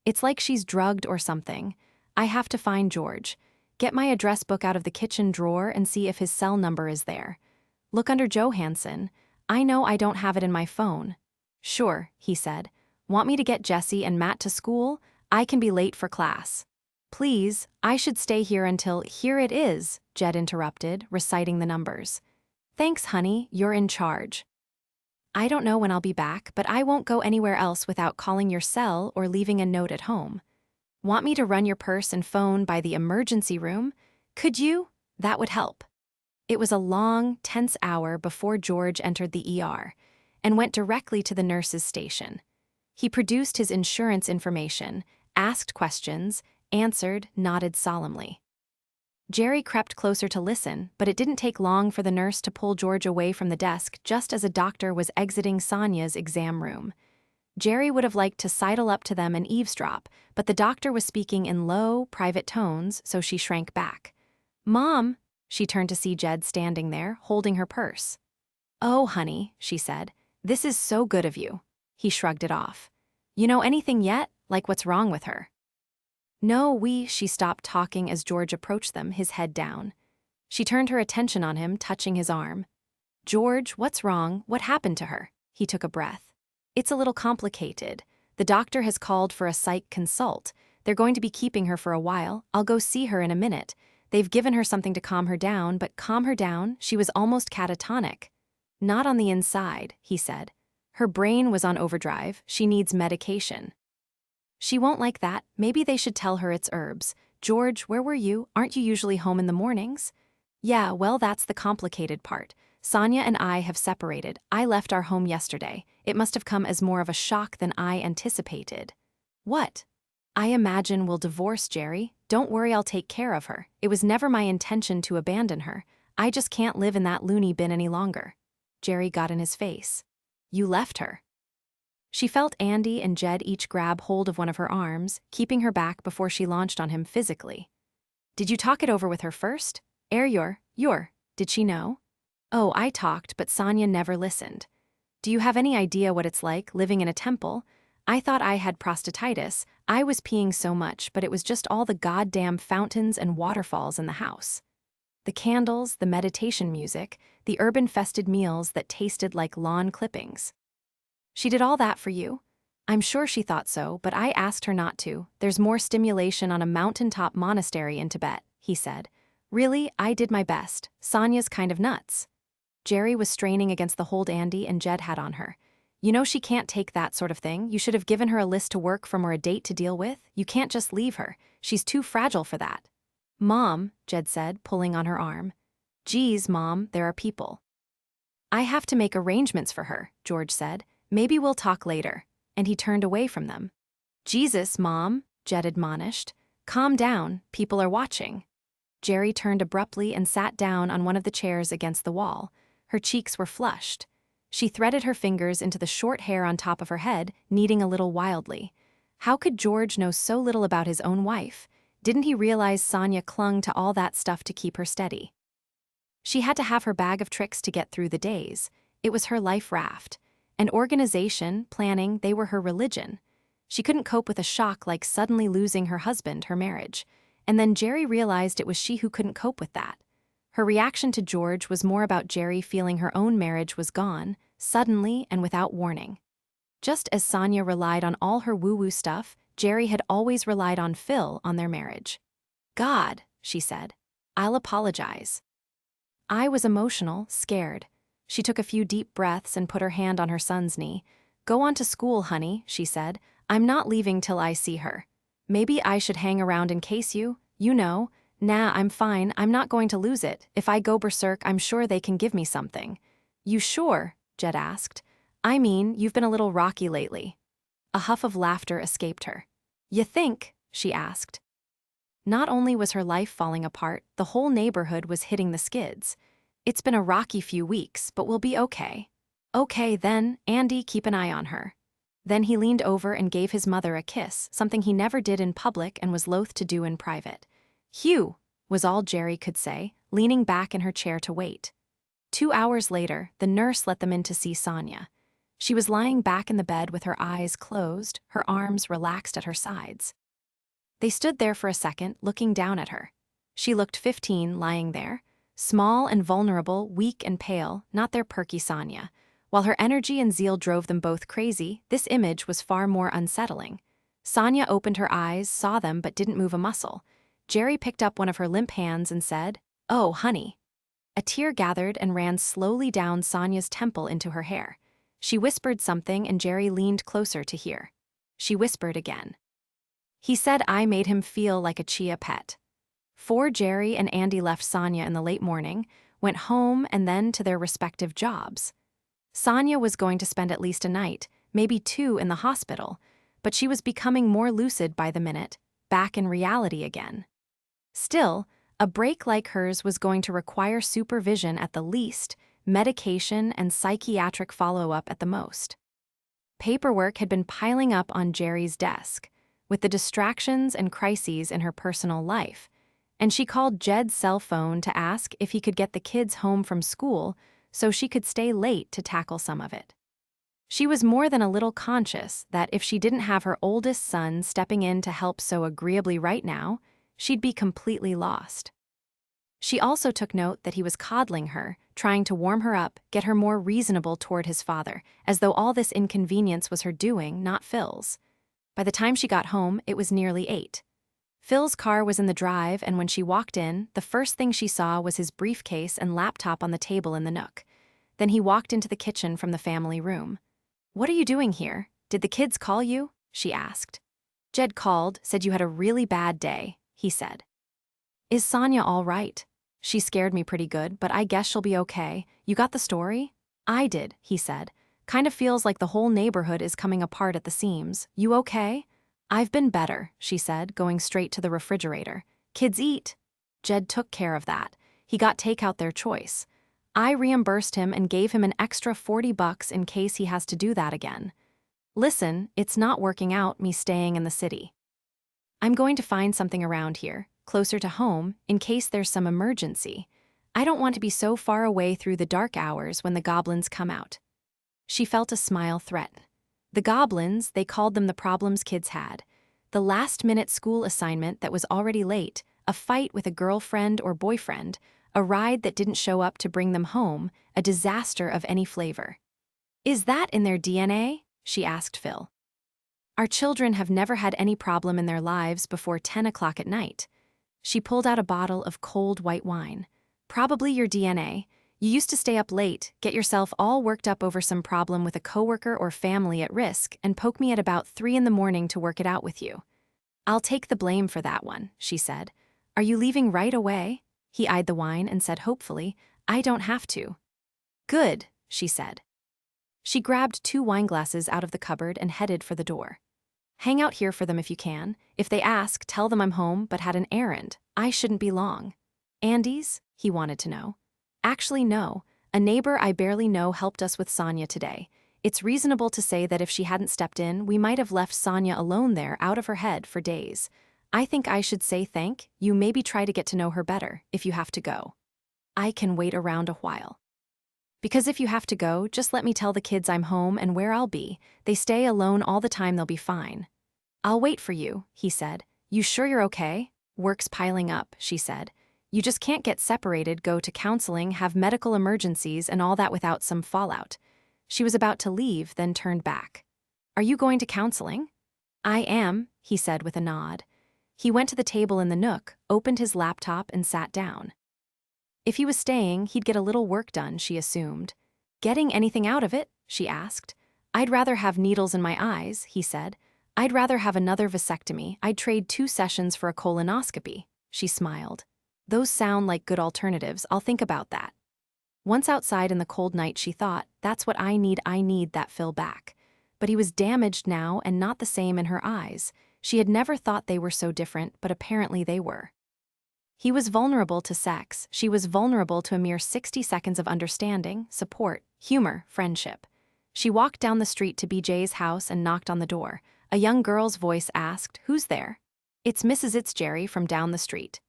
"It's like she's drugged or something. I have to find George. Get my address book out of the kitchen drawer and see if his cell number is there. Look under Johansson. I know I don't have it in my phone." "Sure," he said. "Want me to get Jesse and Matt to school? I can be late for class." "Please, I should stay here until—" "Here it is," Jed interrupted, reciting the numbers. "Thanks, honey, you're in charge. I don't know when I'll be back, but I won't go anywhere else without calling your cell or leaving a note at home. Want me to run your purse and phone by the emergency room? Could you? That would help." It was a long, tense hour before George entered the ER and went directly to the nurse's station. He produced his insurance information, asked questions, answered, nodded solemnly. Jerry crept closer to listen, but it didn't take long for the nurse to pull George away from the desk just as a doctor was exiting Sonia's exam room. Jerry would have liked to sidle up to them and eavesdrop, but the doctor was speaking in low, private tones, so she shrank back. "Mom," she turned to see Jed standing there, holding her purse. "Oh, honey," she said, "this is so good of you." He shrugged it off. "You know anything yet? Like what's wrong with her?" "No, she stopped talking as George approached them, his head down. She turned her attention on him, touching his arm. "George, what's wrong? What happened to her?" He took a breath. "It's a little complicated. The doctor has called for a psych consult. They're going to be keeping her for a while. I'll go see her in a minute. They've given her something to calm her down, but calm her down, she was almost catatonic." "Not on the inside," he said. "Her brain was on overdrive. She needs medication." "She won't like that. Maybe they should tell her it's herbs. George, where were you? Aren't you usually home in the mornings?" "Yeah, well, that's the complicated part. Sonia and I have separated. I left our home yesterday. It must have come as more of a shock than I anticipated." "What?" "I imagine we'll divorce, Jerry. Don't worry, I'll take care of her. It was never my intention to abandon her. I just can't live in that loony bin any longer." Jerry got in his face. "You left her." She felt Andy and Jed each grab hold of one of her arms, keeping her back before she launched on him physically. "Did you talk it over with her first? Did she know?" "Oh, I talked, but Sonia never listened." "Do you have any idea what it's like, living in a temple? I thought I had prostatitis. I was peeing so much, but it was just all the goddamn fountains and waterfalls in the house. The candles, the meditation music, the urban-fested meals that tasted like lawn clippings." "She did all that for you?" "I'm sure she thought so, but I asked her not to. There's more stimulation on a mountaintop monastery in Tibet," he said. "Really, I did my best. Sonia's kind of nuts." Jerry was straining against the hold Andy and Jed had on her. "You know she can't take that sort of thing. You should have given her a list to work from or a date to deal with. You can't just leave her. She's too fragile for that." "Mom," Jed said, pulling on her arm. "Geez, Mom, there are people." "I have to make arrangements for her," George said. "Maybe we'll talk later." And he turned away from them. "Jesus, Mom," Jed admonished. "Calm down, people are watching." Jerry turned abruptly and sat down on one of the chairs against the wall. Her cheeks were flushed. She threaded her fingers into the short hair on top of her head, kneading a little wildly. How could George know so little about his own wife? Didn't he realize Sonia clung to all that stuff to keep her steady? She had to have her bag of tricks to get through the days. It was her life raft. And organization, planning, they were her religion. She couldn't cope with a shock like suddenly losing her husband, her marriage. And then Jerry realized it was she who couldn't cope with that. Her reaction to George was more about Jerry feeling her own marriage was gone, suddenly and without warning. Just as Sonia relied on all her woo-woo stuff, Jerry had always relied on Phil on their marriage. "God," she said, "I'll apologize." I was emotional, scared. She took a few deep breaths and put her hand on her son's knee. "Go on to school, honey," she said. "I'm not leaving till I see her. Maybe I should hang around in case you know. Nah, I'm fine, I'm not going to lose it. If I go berserk, I'm sure they can give me something." "You sure?" Jed asked. "I mean, you've been a little rocky lately." A huff of laughter escaped her. "You think?" she asked. Not only was her life falling apart, the whole neighborhood was hitting the skids. "It's been a rocky few weeks, but we'll be okay." "Okay, then, Andy, keep an eye on her." Then he leaned over and gave his mother a kiss, something he never did in public and was loath to do in private. "Hugh," was all Jerry could say, leaning back in her chair to wait. 2 hours later, the nurse let them in to see Sonia. She was lying back in the bed with her eyes closed, her arms relaxed at her sides. They stood there for a second, looking down at her. She looked 15, lying there. Small and vulnerable, weak and pale, not their perky Sonia. While her energy and zeal drove them both crazy, this image was far more unsettling. Sonia opened her eyes, saw them, but didn't move a muscle. Jerry picked up one of her limp hands and said, "Oh, honey." A tear gathered and ran slowly down Sonia's temple into her hair. She whispered something and Jerry leaned closer to hear. She whispered again. "He said I made him feel like a chia pet." 4 Jerry and Andy left Sonia in the late morning. went home, and then to their respective jobs. Sonia was going to spend at least a night, maybe 2 in the hospital, but she was becoming more lucid by the minute, back in reality again. Still, a break like hers was going to require supervision at the least, medication and psychiatric follow-up at the most. Paperwork had been piling up on Jerry's desk, with the distractions and crises in her personal life, and she called Jed's cell phone to ask if he could get the kids home from school so she could stay late to tackle some of it. She was more than a little conscious that if she didn't have her oldest son stepping in to help so agreeably right now, she'd be completely lost. She also took note that he was coddling her, trying to warm her up, get her more reasonable toward his father, as though all this inconvenience was her doing, not Phil's. By the time she got home, it was nearly 8. Phil's car was in the drive, and when she walked in, the first thing she saw was his briefcase and laptop on the table in the nook. Then he walked into the kitchen from the family room. "What are you doing here? Did the kids call you?" she asked. "Jed called, said you had a really bad day," he said. "Is Sonia all right? She scared me pretty good, but I guess she'll be okay. You got the story?" "I did," he said. "Kind of feels like the whole neighborhood is coming apart at the seams. You okay?" "I've been better," she said, going straight to the refrigerator. "Kids eat." Jed took care of that. He got takeout their choice. I reimbursed him and gave him an extra $40 in case he has to do that again. "Listen, it's not working out, me staying in the city. I'm going to find something around here, closer to home, in case there's some emergency. I don't want to be so far away through the dark hours when the goblins come out." She felt a smile threaten. The goblins, they called them the problems kids had. The last-minute school assignment that was already late, a fight with a girlfriend or boyfriend, a ride that didn't show up to bring them home, a disaster of any flavor. "Is that in their DNA?" she asked Phil. "Our children have never had any problem in their lives before 10 o'clock at night." She pulled out a bottle of cold white wine. "Probably your DNA. You used to stay up late, get yourself all worked up over some problem with a coworker or family at risk, and poke me at about 3 in the morning to work it out with you." "I'll take the blame for that one," she said. "Are you leaving right away?" He eyed the wine and said hopefully, "I don't have to." "Good," she said. She grabbed 2 wineglasses out of the cupboard and headed for the door. "Hang out here for them if you can. If they ask, tell them I'm home but had an errand. I shouldn't be long." "Andy's?" he wanted to know. "Actually, no. A neighbor I barely know helped us with Sonia today. It's reasonable to say that if she hadn't stepped in, we might have left Sonia alone there, out of her head, for days. I think I should say thank you, maybe try to get to know her better, if you have to go. I can wait around a while. Because if you have to go, just let me tell the kids I'm home and where I'll be. They stay alone all the time, they'll be fine." "I'll wait for you," he said. "You sure you're okay?" "Work's piling up," she said. "You just can't get separated, go to counseling, have medical emergencies, and all that without some fallout." She was about to leave, then turned back. "Are you going to counseling?" "I am," he said with a nod. He went to the table in the nook, opened his laptop, and sat down. If he was staying, he'd get a little work done, she assumed. "Getting anything out of it?" she asked. "I'd rather have needles in my eyes," he said. "I'd rather have another vasectomy. I'd trade 2 sessions for a colonoscopy." She smiled. "Those sound like good alternatives. I'll think about that." Once outside in the cold night, she thought, "That's what I need that Phil back." But he was damaged now and not the same in her eyes. She had never thought they were so different, but apparently they were. He was vulnerable to sex. She was vulnerable to a mere 60 seconds of understanding, support, humor, friendship. She walked down the street to BJ's house and knocked on the door. A young girl's voice asked, "Who's there?" "It's Mrs. Jerry from down the street."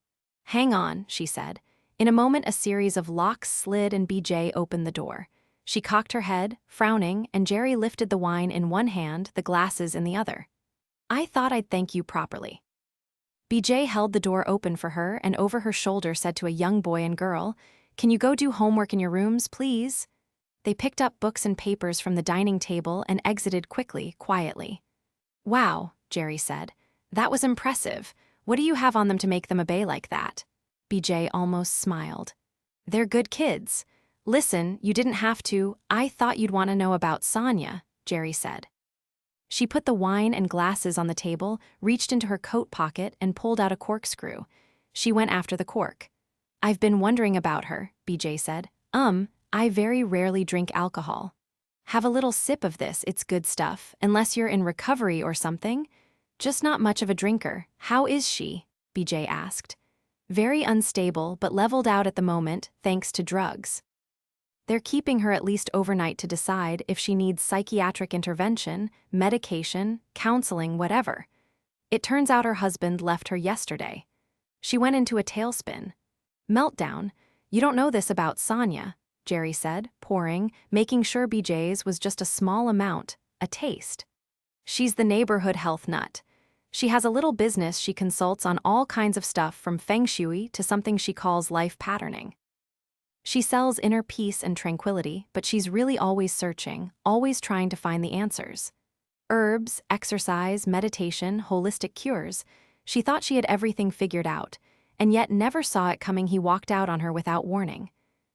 "Hang on," she said. In a moment, a series of locks slid and BJ opened the door. She cocked her head, frowning, and Jerry lifted the wine in one hand, the glasses in the other. "I thought I'd thank you properly." BJ held the door open for her and over her shoulder said to a young boy and girl, "Can you go do homework in your rooms, please?" They picked up books and papers from the dining table and exited quickly, quietly. "Wow," Jerry said. "That was impressive. What do you have on them to make them obey like that?" BJ almost smiled. "They're good kids. Listen, you didn't have to. I thought you'd want to know about Sonia," Jerry said. She put the wine and glasses on the table, reached into her coat pocket, and pulled out a corkscrew. She went after the cork. I've been wondering about her, BJ said. I very rarely drink alcohol. Have a little sip of this, it's good stuff, unless you're in recovery or something. Just not much of a drinker. How is she? BJ asked. Very unstable, but leveled out at the moment, thanks to drugs. They're keeping her at least overnight to decide if she needs psychiatric intervention, medication, counseling, whatever. It turns out her husband left her yesterday. She went into a tailspin. Meltdown. You don't know this about Sonia, Jerry said, pouring, making sure BJ's was just a small amount, a taste. She's the neighborhood health nut. She has a little business she consults on all kinds of stuff from feng shui to something she calls life patterning. She sells inner peace and tranquility, but she's really always searching, always trying to find the answers. Herbs, exercise, meditation, holistic cures. She thought she had everything figured out, and yet never saw it coming. He walked out on her without warning.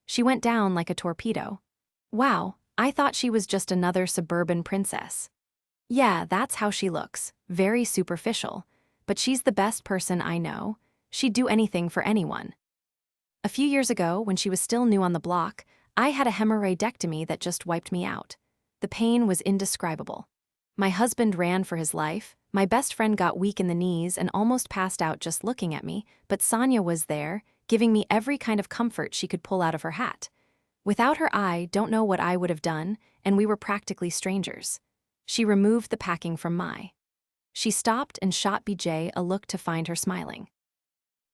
She went down like a torpedo. Wow, I thought she was just another suburban princess. Yeah, that's how she looks, very superficial. But she's the best person I know. She'd do anything for anyone. A few years ago, when she was still new on the block, I had a hemorrhoidectomy that just wiped me out. The pain was indescribable. My husband ran for his life, my best friend got weak in the knees and almost passed out just looking at me, but Sonia was there, giving me every kind of comfort she could pull out of her hat. Without her, I don't know what I would have done, and we were practically strangers. She removed the packing from She stopped and shot BJ a look to find her smiling.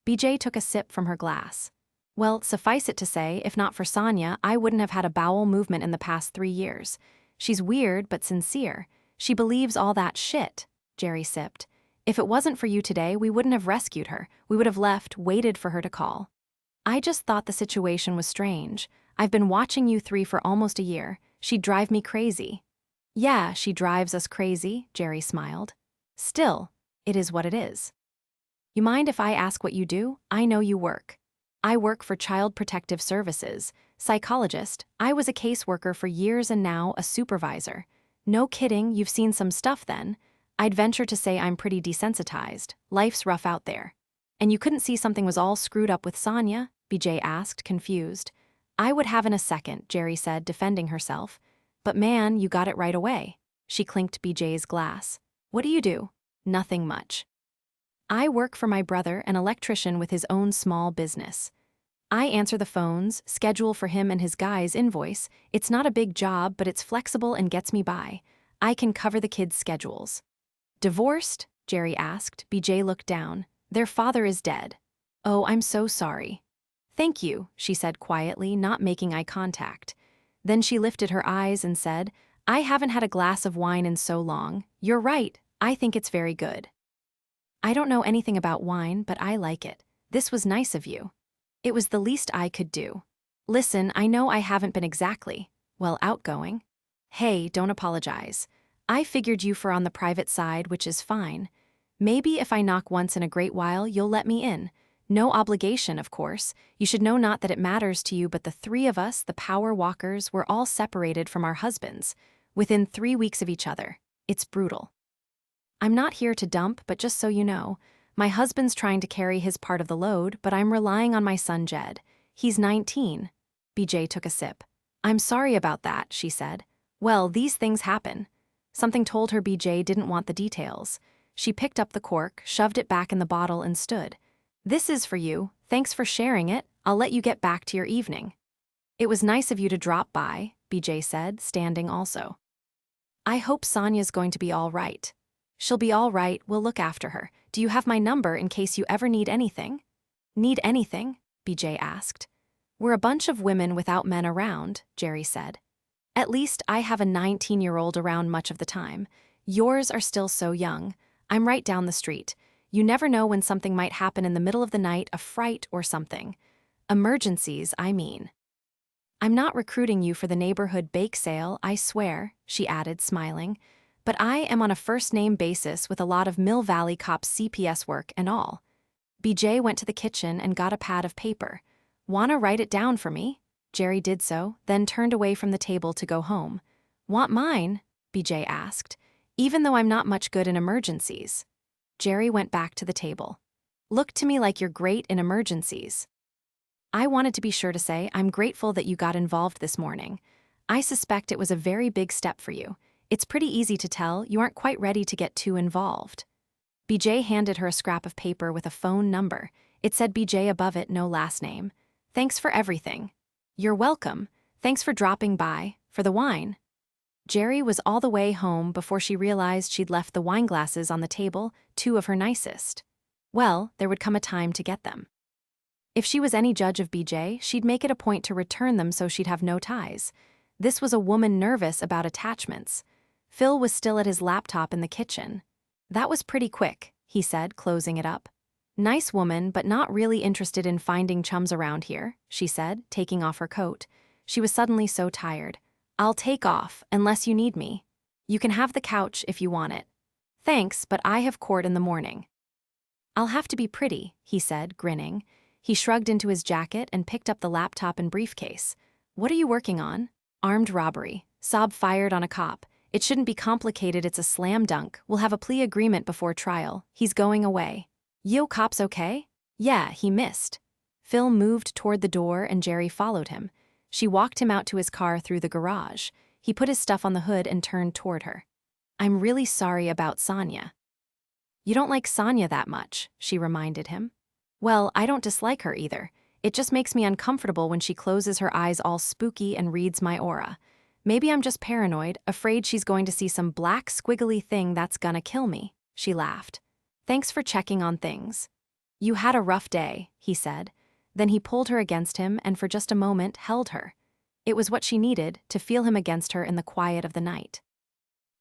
BJ took a sip from her glass. Well, suffice it to say, if not for Sonia, I wouldn't have had a bowel movement in the past 3 years. She's weird but sincere. She believes all that shit, Jerry sipped. If it wasn't for you today, we wouldn't have rescued her. We would have left, waited for her to call. I just thought the situation was strange. I've been watching you three for almost a year. She'd drive me crazy. Yeah, she drives us crazy, Jerry smiled. Still, it is what it is. You mind if I ask what you do? I know you work. I work for Child Protective Services, psychologist. I was a caseworker for years and now a supervisor. No kidding, you've seen some stuff then. I'd venture to say I'm pretty desensitized. Life's rough out there. And you couldn't see something was all screwed up with Sonia? BJ asked, confused. I would have in a second, Jerry said, defending herself. But man, you got it right away. She clinked BJ's glass. What do you do? Nothing much. I work for my brother, an electrician with his own small business. I answer the phones, schedule for him and his guys' invoice. It's not a big job, but it's flexible and gets me by. I can cover the kids' schedules. Divorced? Jerry asked. BJ looked down. Their father is dead. Oh, I'm so sorry. Thank you, she said quietly, not making eye contact. Then she lifted her eyes and said, I haven't had a glass of wine in so long. You're right, I think it's very good. I don't know anything about wine, but I like it. This was nice of you. It was the least I could do. Listen, I know I haven't been exactly, well, outgoing. Hey, don't apologize. I figured you for on the private side, which is fine. Maybe if I knock once in a great while, you'll let me in. No obligation, of course. You should know not that it matters to you, but the three of us, the power walkers, were all separated from our husbands, within 3 weeks of each other. It's brutal. I'm not here to dump, but just so you know, my husband's trying to carry his part of the load, but I'm relying on my son Jed. He's 19. BJ took a sip. I'm sorry about that, she said. Well, these things happen. Something told her BJ didn't want the details. She picked up the cork, shoved it back in the bottle and stood. This is for you. Thanks for sharing it. I'll let you get back to your evening. It was nice of you to drop by, BJ said, standing also. I hope Sonia's going to be all right. She'll be all right, we'll look after her. Do you have my number in case you ever need anything? Need anything? BJ asked. We're a bunch of women without men around, Jerry said. At least I have a 19-year-old around much of the time. Yours are still so young. I'm right down the street. You never know when something might happen in the middle of the night, a fright or something. Emergencies, I mean. I'm not recruiting you for the neighborhood bake sale, I swear, she added, smiling. But I am on a first-name basis with a lot of Mill Valley cops' CPS work and all. BJ went to the kitchen and got a pad of paper. Wanna write it down for me? Jerry did so, then turned away from the table to go home. Want mine? BJ asked. Even though I'm not much good in emergencies. Jerry went back to the table. Look to me like you're great in emergencies. I wanted to be sure to say I'm grateful that you got involved this morning. I suspect it was a very big step for you. It's pretty easy to tell you aren't quite ready to get too involved. BJ handed her a scrap of paper with a phone number. It said BJ above it, no last name. Thanks for everything. You're welcome. Thanks for dropping by, for the wine. Jerry was all the way home before she realized she'd left the wine glasses on the table, two of her nicest. Well, there would come a time to get them. If she was any judge of BJ, she'd make it a point to return them so she'd have no ties. This was a woman nervous about attachments. Phil was still at his laptop in the kitchen. That was pretty quick, he said, closing it up. Nice woman, but not really interested in finding chums around here, she said, taking off her coat. She was suddenly so tired. I'll take off, unless you need me. You can have the couch if you want it. Thanks, but I have court in the morning. I'll have to be pretty, he said, grinning. He shrugged into his jacket and picked up the laptop and briefcase. What are you working on? Armed robbery. Sob fired on a cop. It shouldn't be complicated, it's a slam dunk. We'll have a plea agreement before trial. He's going away. Yo, cop's okay? Yeah, he missed. Phil moved toward the door and Jerry followed him. She walked him out to his car through the garage. He put his stuff on the hood and turned toward her. I'm really sorry about Sonia. You don't like Sonia that much, she reminded him. Well, I don't dislike her either. It just makes me uncomfortable when she closes her eyes all spooky and reads my aura. Maybe I'm just paranoid, afraid she's going to see some black squiggly thing that's gonna kill me, she laughed. Thanks for checking on things. You had a rough day, he said. Then he pulled her against him and for just a moment held her. It was what she needed, to feel him against her in the quiet of the night.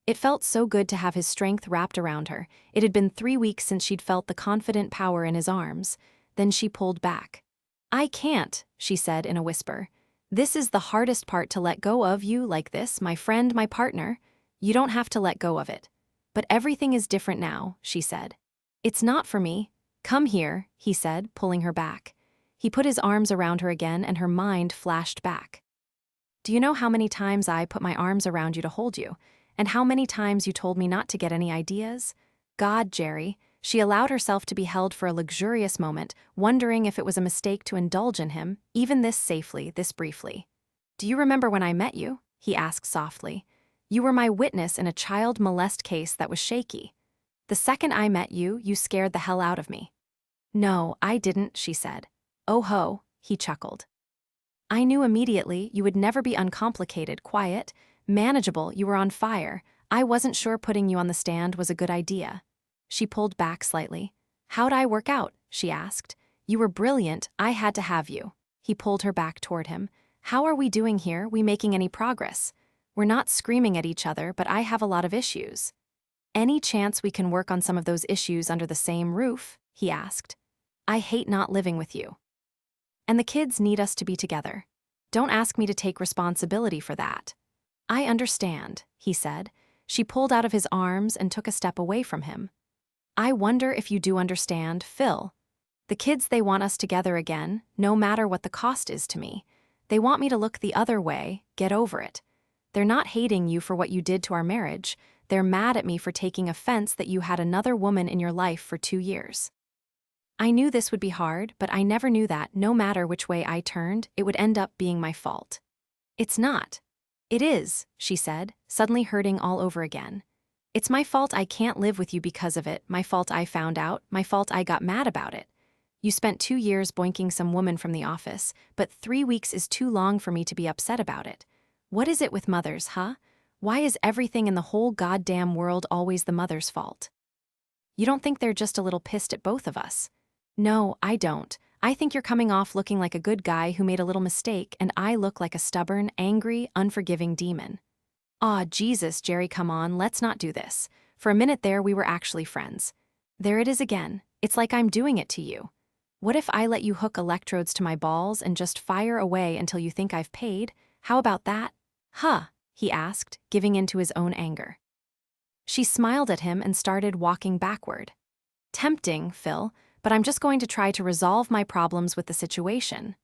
It felt so good to have his strength wrapped around her. It had been 3 weeks since she'd felt the confident power in his arms. Then she pulled back. I can't, she said in a whisper. This is the hardest part, to let go of you like this, my friend, my partner. You don't have to let go of it. But everything is different now, she said. It's not for me. Come here, he said, pulling her back. He put his arms around her again and her mind flashed back. Do you know how many times I put my arms around you to hold you? And how many times you told me not to get any ideas? God, Jerry. She allowed herself to be held for a luxurious moment, wondering if it was a mistake to indulge in him, even this safely, this briefly. Do you remember when I met you? He asked softly. You were my witness in a child molest case that was shaky. The second I met you, you scared the hell out of me. No, I didn't, she said. Oh ho, he chuckled. I knew immediately you would never be uncomplicated, quiet, manageable. You were on fire. I wasn't sure putting you on the stand was a good idea. She pulled back slightly. How'd I work out? She asked. You were brilliant. I had to have you. He pulled her back toward him. How are we doing here? We making any progress? We're not screaming at each other, but I have a lot of issues. Any chance we can work on some of those issues under the same roof? He asked. I hate not living with you. And the kids need us to be together. Don't ask me to take responsibility for that. I understand, he said. She pulled out of his arms and took a step away from him. I wonder if you do understand, Phil. The kids, they want us together again, no matter what the cost is to me. They want me to look the other way, get over it. They're not hating you for what you did to our marriage. They're mad at me for taking offense that you had another woman in your life for 2 years. I knew this would be hard, but I never knew that, no matter which way I turned, it would end up being my fault. It's not. It is, she said, suddenly hurting all over again. It's my fault I can't live with you because of it, my fault I found out, my fault I got mad about it. You spent 2 years boinking some woman from the office, but 3 weeks is too long for me to be upset about it. What is it with mothers, huh? Why is everything in the whole goddamn world always the mother's fault? You don't think they're just a little pissed at both of us? No, I don't. I think you're coming off looking like a good guy who made a little mistake, and I look like a stubborn, angry, unforgiving demon. Aw, Jesus, Jerry, come on, let's not do this. For a minute there, we were actually friends. There it is again. It's like I'm doing it to you. What if I let you hook electrodes to my balls and just fire away until you think I've paid? How about that? Huh, he asked, giving in to his own anger. She smiled at him and started walking backward. Tempting, Phil, but I'm just going to try to resolve my problems with the situation.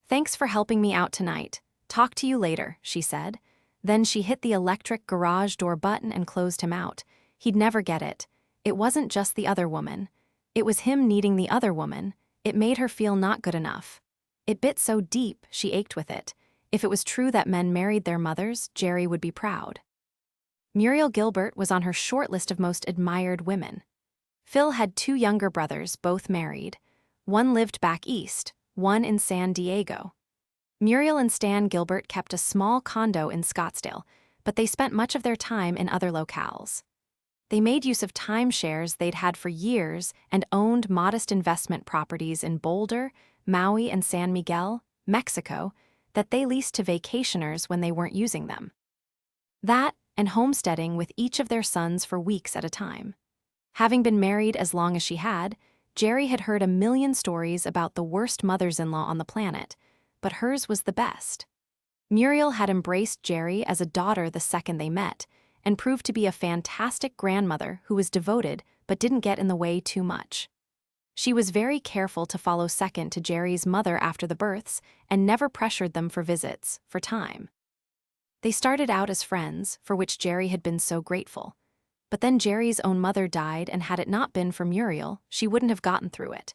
Thanks for helping me out tonight. Talk to you later, she said. Then she hit the electric garage door button and closed him out. He'd never get it. It wasn't just the other woman. It was him needing the other woman. It made her feel not good enough. It bit so deep, she ached with it. If it was true that men married their mothers, Jerry would be proud. Muriel Gilbert was on her short list of most admired women. Phil had 2 younger brothers, both married. One lived back east, one in San Diego. Muriel and Stan Gilbert kept a small condo in Scottsdale, but they spent much of their time in other locales. They made use of timeshares they'd had for years and owned modest investment properties in Boulder, Maui, and San Miguel, Mexico, that they leased to vacationers when they weren't using them. That, and homesteading with each of their sons for weeks at a time. Having been married as long as she had, Jerry had heard a million stories about the worst mothers-in-law on the planet, but hers was the best. Muriel had embraced Jerry as a daughter the second they met, and proved to be a fantastic grandmother who was devoted but didn't get in the way too much. She was very careful to follow second to Jerry's mother after the births and never pressured them for visits, for time. They started out as friends, for which Jerry had been so grateful. But then Jerry's own mother died, and had it not been for Muriel, she wouldn't have gotten through it.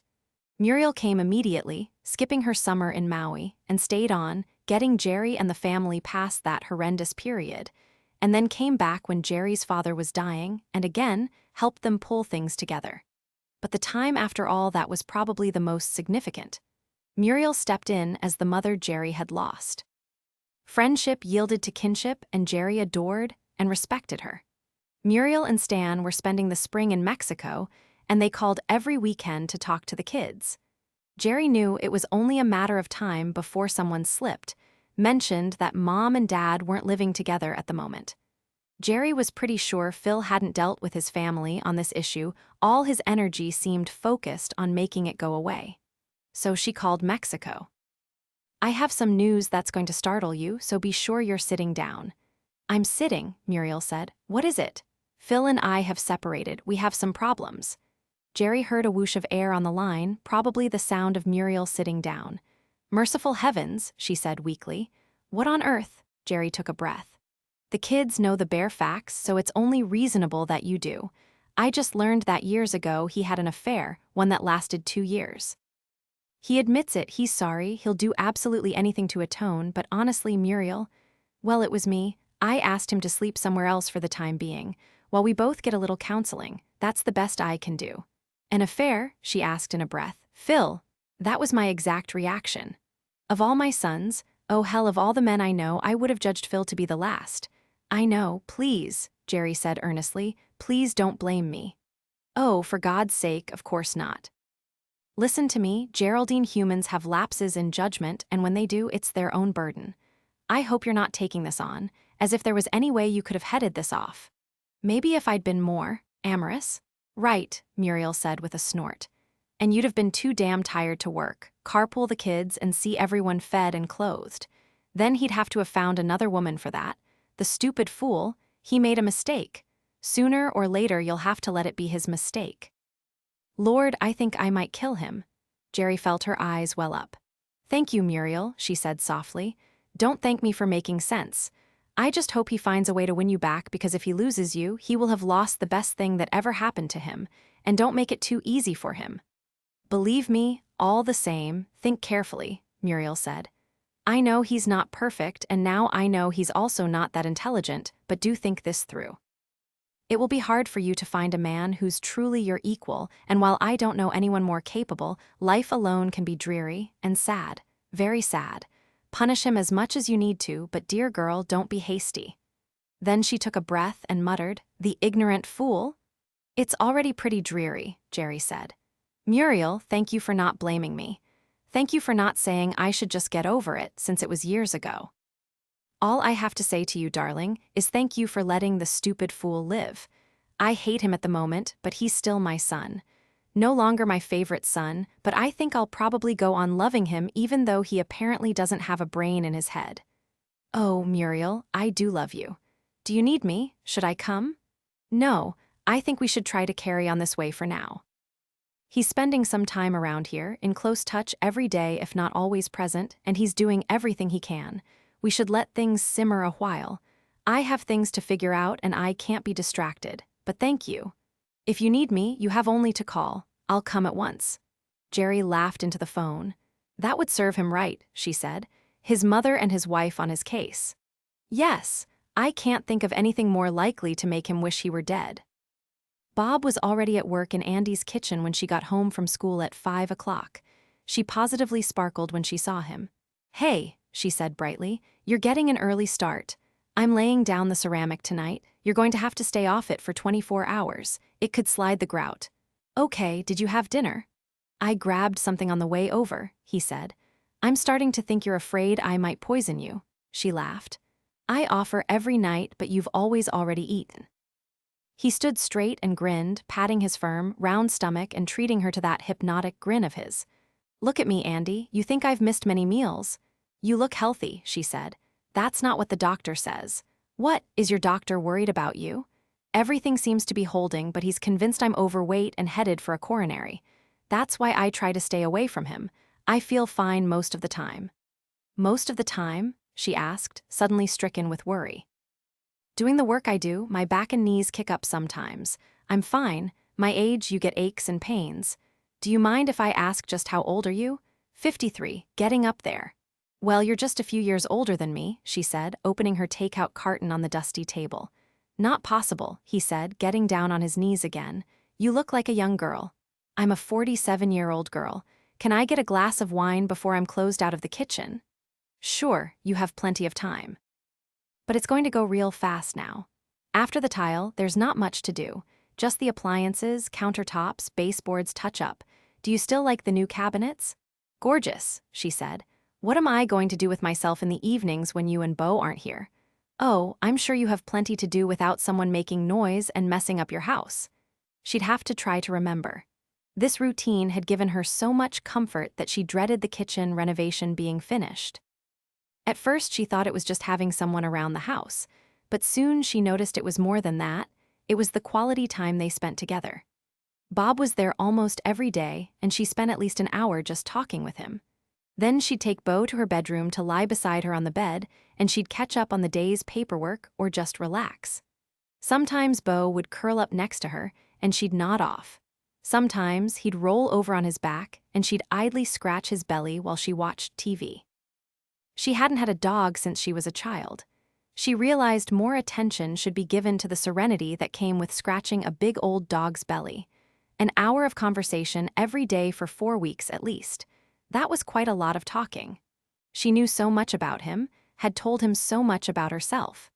Muriel came immediately, skipping her summer in Maui, and stayed on, getting Jerry and the family past that horrendous period, and then came back when Jerry's father was dying, and again, helped them pull things together. But the time after all that was probably the most significant. Muriel stepped in as the mother Jerry had lost. Friendship yielded to kinship, and Jerry adored and respected her. Muriel and Stan were spending the spring in Mexico, and they called every weekend to talk to the kids. Jerry knew it was only a matter of time before someone slipped, mentioned that Mom and Dad weren't living together at the moment. Jerry was pretty sure Phil hadn't dealt with his family on this issue. All his energy seemed focused on making it go away. So she called Mexico. "I have some news that's going to startle you, so be sure you're sitting down." "I'm sitting," Muriel said. "What is it?" "Phil and I have separated. We have some problems." Jerry heard a whoosh of air on the line, probably the sound of Muriel sitting down. "Merciful heavens," she said weakly. "What on earth?" Jerry took a breath. "The kids know the bare facts, so it's only reasonable that you do. I just learned that years ago he had an affair, one that lasted 2 years. He admits it, he's sorry, he'll do absolutely anything to atone, but honestly, Muriel, well, it was me. I asked him to sleep somewhere else for the time being, while we both get a little counseling. That's the best I can do." "An affair?" she asked in a breath. "Phil." That was my exact reaction. Of all my sons, oh hell, of all the men I know, I would have judged Phil to be the last. "I know, please," Jerry said earnestly, "please don't blame me." "Oh, for God's sake, of course not. Listen to me, Geraldine, humans have lapses in judgment, and when they do, it's their own burden. I hope you're not taking this on, as if there was any way you could have headed this off. Maybe if I'd been more amorous." "Right," Muriel said with a snort. "And you'd have been too damn tired to work, carpool the kids, and see everyone fed and clothed. Then he'd have to have found another woman for that. The stupid fool, he made a mistake. Sooner or later you'll have to let it be his mistake." "Lord, I think I might kill him." Jerry felt her eyes well up. "Thank you, Muriel," she said softly. "Don't thank me for making sense. I just hope he finds a way to win you back, because if he loses you, he will have lost the best thing that ever happened to him, and don't make it too easy for him." "Believe me, all the same, think carefully," Muriel said. "I know he's not perfect, and now I know he's also not that intelligent, but do think this through. It will be hard for you to find a man who's truly your equal, and while I don't know anyone more capable, life alone can be dreary and sad, very sad. Punish him as much as you need to, but dear girl, don't be hasty." Then she took a breath and muttered, "The ignorant fool?" "It's already pretty dreary," Jerry said. "Muriel, thank you for not blaming me. Thank you for not saying I should just get over it, since it was years ago. All I have to say to you, darling, is thank you for letting the stupid fool live. I hate him at the moment, but he's still my son. No longer my favorite son, but I think I'll probably go on loving him even though he apparently doesn't have a brain in his head. Oh, Muriel, I do love you. Do you need me? Should I come?" "No, I think we should try to carry on this way for now. He's spending some time around here, in close touch every day if not always present, and he's doing everything he can. We should let things simmer a while. I have things to figure out and I can't be distracted, but thank you. If you need me, you have only to call. I'll come at once." Jerry laughed into the phone. That would serve him right, she said. His mother and his wife on his case. Yes, I can't think of anything more likely to make him wish he were dead. Bob was already at work in Andy's kitchen when she got home from school at 5 o'clock. She positively sparkled when she saw him. Hey, she said brightly, you're getting an early start. I'm laying down the ceramic tonight. You're going to have to stay off it for 24 hours. It could slide the grout. Okay, did you have dinner? I grabbed something on the way over, he said. I'm starting to think you're afraid I might poison you, she laughed. I offer every night, but you've always already eaten. He stood straight and grinned, patting his firm, round stomach and treating her to that hypnotic grin of his. Look at me, Andy, you think I've missed many meals. You look healthy, she said. That's not what the doctor says. What, is your doctor worried about you? Everything seems to be holding, but he's convinced I'm overweight and headed for a coronary. That's why I try to stay away from him. I feel fine most of the time. Most of the time? She asked, suddenly stricken with worry. Doing the work I do, my back and knees kick up sometimes. I'm fine. My age, you get aches and pains. Do you mind if I ask just how old are you? 53, getting up there. Well, you're just a few years older than me, she said, opening her takeout carton on the dusty table. Not possible, he said, getting down on his knees again. You look like a young girl. I'm a 47-year-old girl. Can I get a glass of wine before I'm closed out of the kitchen? Sure, you have plenty of time. But it's going to go real fast now. After the tile, there's not much to do. Just the appliances, countertops, baseboards touch up. Do you still like the new cabinets? Gorgeous, she said. What am I going to do with myself in the evenings when you and Beau aren't here? Oh, I'm sure you have plenty to do without someone making noise and messing up your house. She'd have to try to remember. This routine had given her so much comfort that she dreaded the kitchen renovation being finished. At first, she thought it was just having someone around the house, but soon she noticed it was more than that. It was the quality time they spent together. Bob was there almost every day, and she spent at least an hour just talking with him. Then she'd take Beau to her bedroom to lie beside her on the bed, and she'd catch up on the day's paperwork or just relax. Sometimes Beau would curl up next to her, and she'd nod off. Sometimes he'd roll over on his back, and she'd idly scratch his belly while she watched TV. She hadn't had a dog since she was a child. She realized more attention should be given to the serenity that came with scratching a big old dog's belly. An hour of conversation every day for 4 weeks at least. That was quite a lot of talking. She knew so much about him, had told him so much about herself.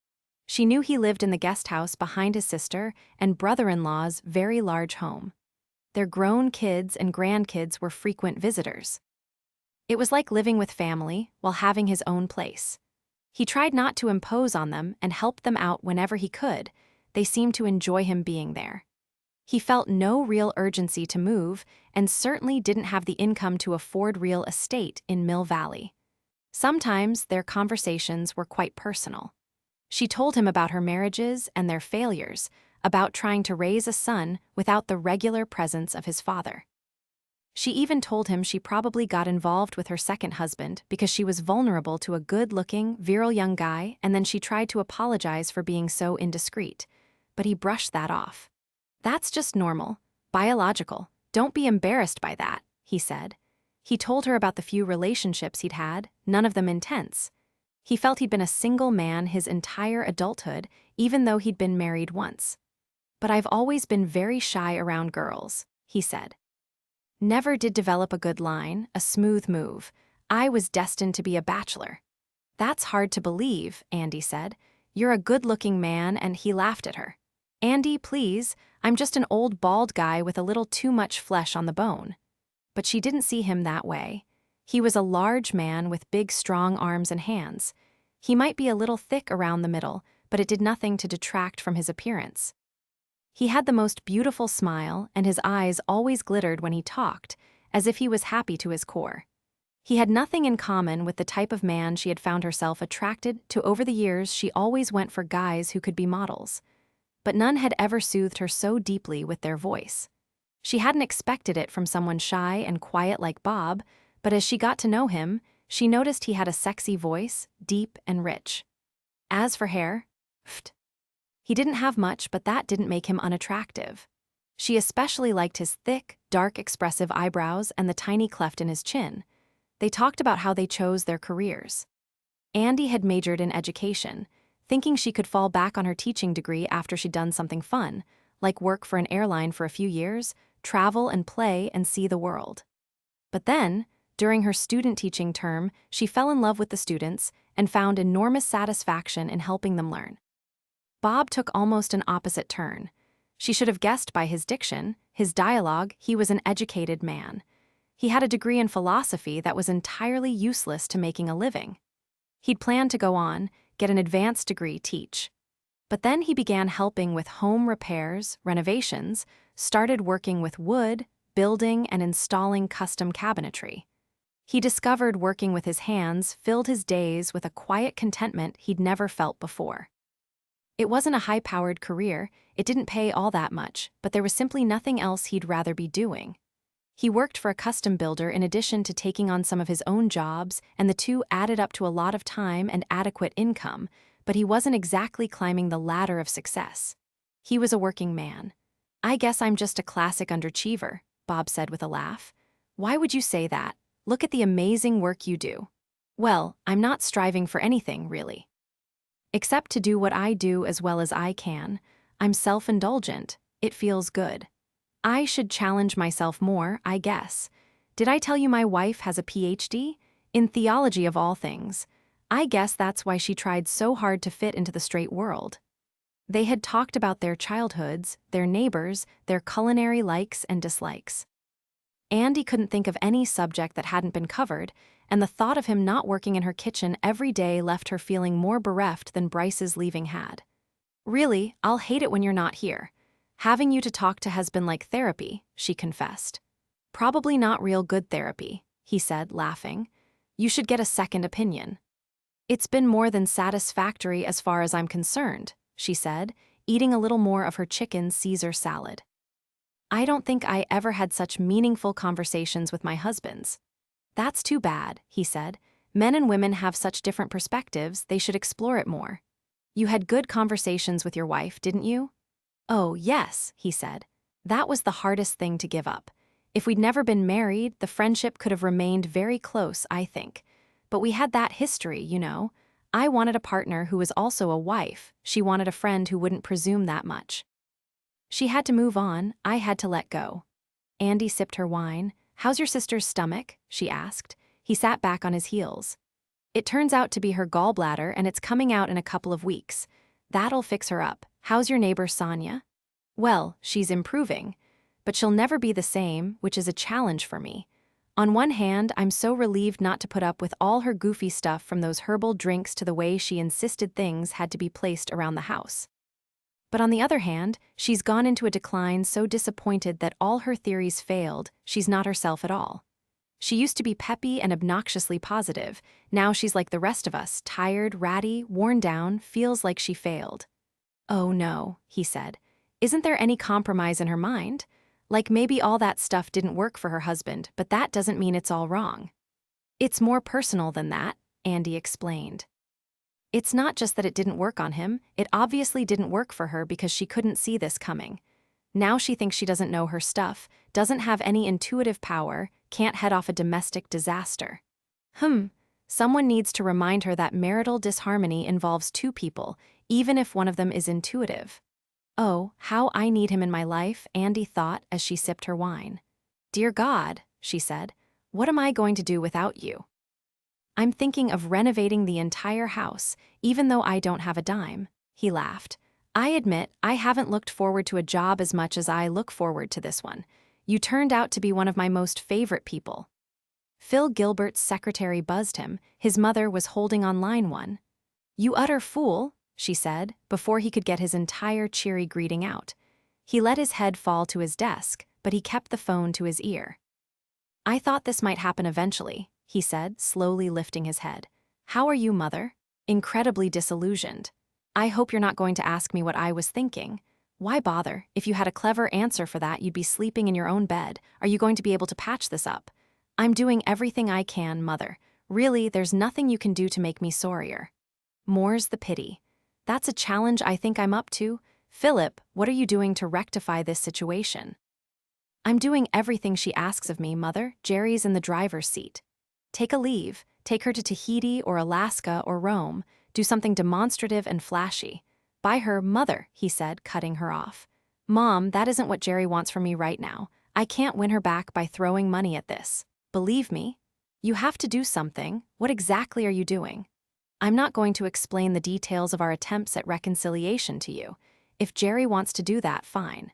She knew he lived in the guest house behind his sister and brother-in-law's very large home. Their grown kids and grandkids were frequent visitors. It was like living with family while having his own place. He tried not to impose on them and helped them out whenever he could. They seemed to enjoy him being there. He felt no real urgency to move and certainly didn't have the income to afford real estate in Mill Valley. Sometimes their conversations were quite personal. She told him about her marriages and their failures, about trying to raise a son without the regular presence of his father. She even told him she probably got involved with her second husband because she was vulnerable to a good-looking, virile young guy, and then she tried to apologize for being so indiscreet. But he brushed that off. That's just normal, biological. Don't be embarrassed by that, he said. He told her about the few relationships he'd had, none of them intense. He felt he'd been a single man his entire adulthood, even though he'd been married once. But I've always been very shy around girls, he said. Never did develop a good line, a smooth move. I was destined to be a bachelor. That's hard to believe, Andy said. You're a good-looking man, and he laughed at her. Andy, please, I'm just an old bald guy with a little too much flesh on the bone. But she didn't see him that way. He was a large man with big, strong arms and hands. He might be a little thick around the middle, but it did nothing to detract from his appearance. He had the most beautiful smile, and his eyes always glittered when he talked, as if he was happy to his core. He had nothing in common with the type of man she had found herself attracted to over the years. She always went for guys who could be models. But none had ever soothed her so deeply with their voice. She hadn't expected it from someone shy and quiet like Bob, but as she got to know him, she noticed he had a sexy voice, deep and rich. As for hair, he didn't have much, but that didn't make him unattractive. She especially liked his thick, dark, expressive eyebrows and the tiny cleft in his chin. They talked about how they chose their careers. Andy had majored in education, thinking she could fall back on her teaching degree after she'd done something fun, like work for an airline for a few years, travel and play and see the world. But then, during her student teaching term, she fell in love with the students and found enormous satisfaction in helping them learn. Bob took almost an opposite turn. She should have guessed by his diction, his dialogue, he was an educated man. He had a degree in philosophy that was entirely useless to making a living. He'd planned to go on, get an advanced degree, teach. But then he began helping with home repairs, renovations, started working with wood, building and installing custom cabinetry. He discovered working with his hands filled his days with a quiet contentment he'd never felt before. It wasn't a high-powered career, it didn't pay all that much, but there was simply nothing else he'd rather be doing. He worked for a custom builder in addition to taking on some of his own jobs, and the two added up to a lot of time and adequate income, but he wasn't exactly climbing the ladder of success. He was a working man. "I guess I'm just a classic underachiever," Bob said with a laugh. "Why would you say that? Look at the amazing work you do." "Well, I'm not striving for anything, really. Except to do what I do as well as I can. I'm self-indulgent. It feels good. I should challenge myself more, I guess. Did I tell you my wife has a PhD? In theology of all things. I guess that's why she tried so hard to fit into the straight world." They had talked about their childhoods, their neighbors, their culinary likes and dislikes. Andy couldn't think of any subject that hadn't been covered, and the thought of him not working in her kitchen every day left her feeling more bereft than Bryce's leaving had. "Really, I'll hate it when you're not here. Having you to talk to has been like therapy," she confessed. "Probably not real good therapy," he said, laughing. "You should get a second opinion." "It's been more than satisfactory as far as I'm concerned," she said, eating a little more of her chicken Caesar salad. "I don't think I ever had such meaningful conversations with my husbands." "That's too bad," he said. "Men and women have such different perspectives, they should explore it more. You had good conversations with your wife, didn't you?" "Oh, yes," he said. "That was the hardest thing to give up. If we'd never been married, the friendship could have remained very close, I think. But we had that history, you know. I wanted a partner who was also a wife. She wanted a friend who wouldn't presume that much. She had to move on, I had to let go." Andy sipped her wine. "How's your sister's stomach?" she asked. He sat back on his heels. "It turns out to be her gallbladder and it's coming out in a couple of weeks. That'll fix her up. How's your neighbor Sonia?" "Well, she's improving. But she'll never be the same, which is a challenge for me. On one hand, I'm so relieved not to put up with all her goofy stuff from those herbal drinks to the way she insisted things had to be placed around the house. But on the other hand, she's gone into a decline so disappointed that all her theories failed, she's not herself at all. She used to be peppy and obnoxiously positive. Now she's like the rest of us, tired, ratty, worn down, feels like she failed." "Oh no," he said. "Isn't there any compromise in her mind? Like maybe all that stuff didn't work for her husband, but that doesn't mean it's all wrong." "It's more personal than that," Andy explained. "It's not just that it didn't work on him, it obviously didn't work for her because she couldn't see this coming. Now she thinks she doesn't know her stuff, doesn't have any intuitive power, can't head off a domestic disaster. Someone needs to remind her that marital disharmony involves two people, even if one of them is intuitive." "Oh, how I need him in my life," Andy thought as she sipped her wine. "Dear God," she said, "what am I going to do without you?" "I'm thinking of renovating the entire house, even though I don't have a dime," he laughed. "I admit I haven't looked forward to a job as much as I look forward to this one. You turned out to be one of my most favorite people." Phil Gilbert's secretary buzzed him. His mother was holding on line one. "You utter fool," she said, before he could get his entire cheery greeting out. He let his head fall to his desk, but he kept the phone to his ear. "I thought this might happen eventually," he said, slowly lifting his head. "How are you, Mother?" "Incredibly disillusioned. I hope you're not going to ask me what I was thinking. Why bother? If you had a clever answer for that, you'd be sleeping in your own bed. Are you going to be able to patch this up?" "I'm doing everything I can, Mother. Really, there's nothing you can do to make me sorrier." "More's the pity. That's a challenge I think I'm up to. Philip, what are you doing to rectify this situation?" "I'm doing everything she asks of me, Mother. Jerry's in the driver's seat." Take a leave. Take her to Tahiti or Alaska or Rome. Do something demonstrative and flashy. Buy her mother, he said, cutting her off. Mom, that isn't what Jerry wants from me right now. I can't win her back by throwing money at this. Believe me. You have to do something. What exactly are you doing? I'm not going to explain the details of our attempts at reconciliation to you. If Jerry wants to do that, fine.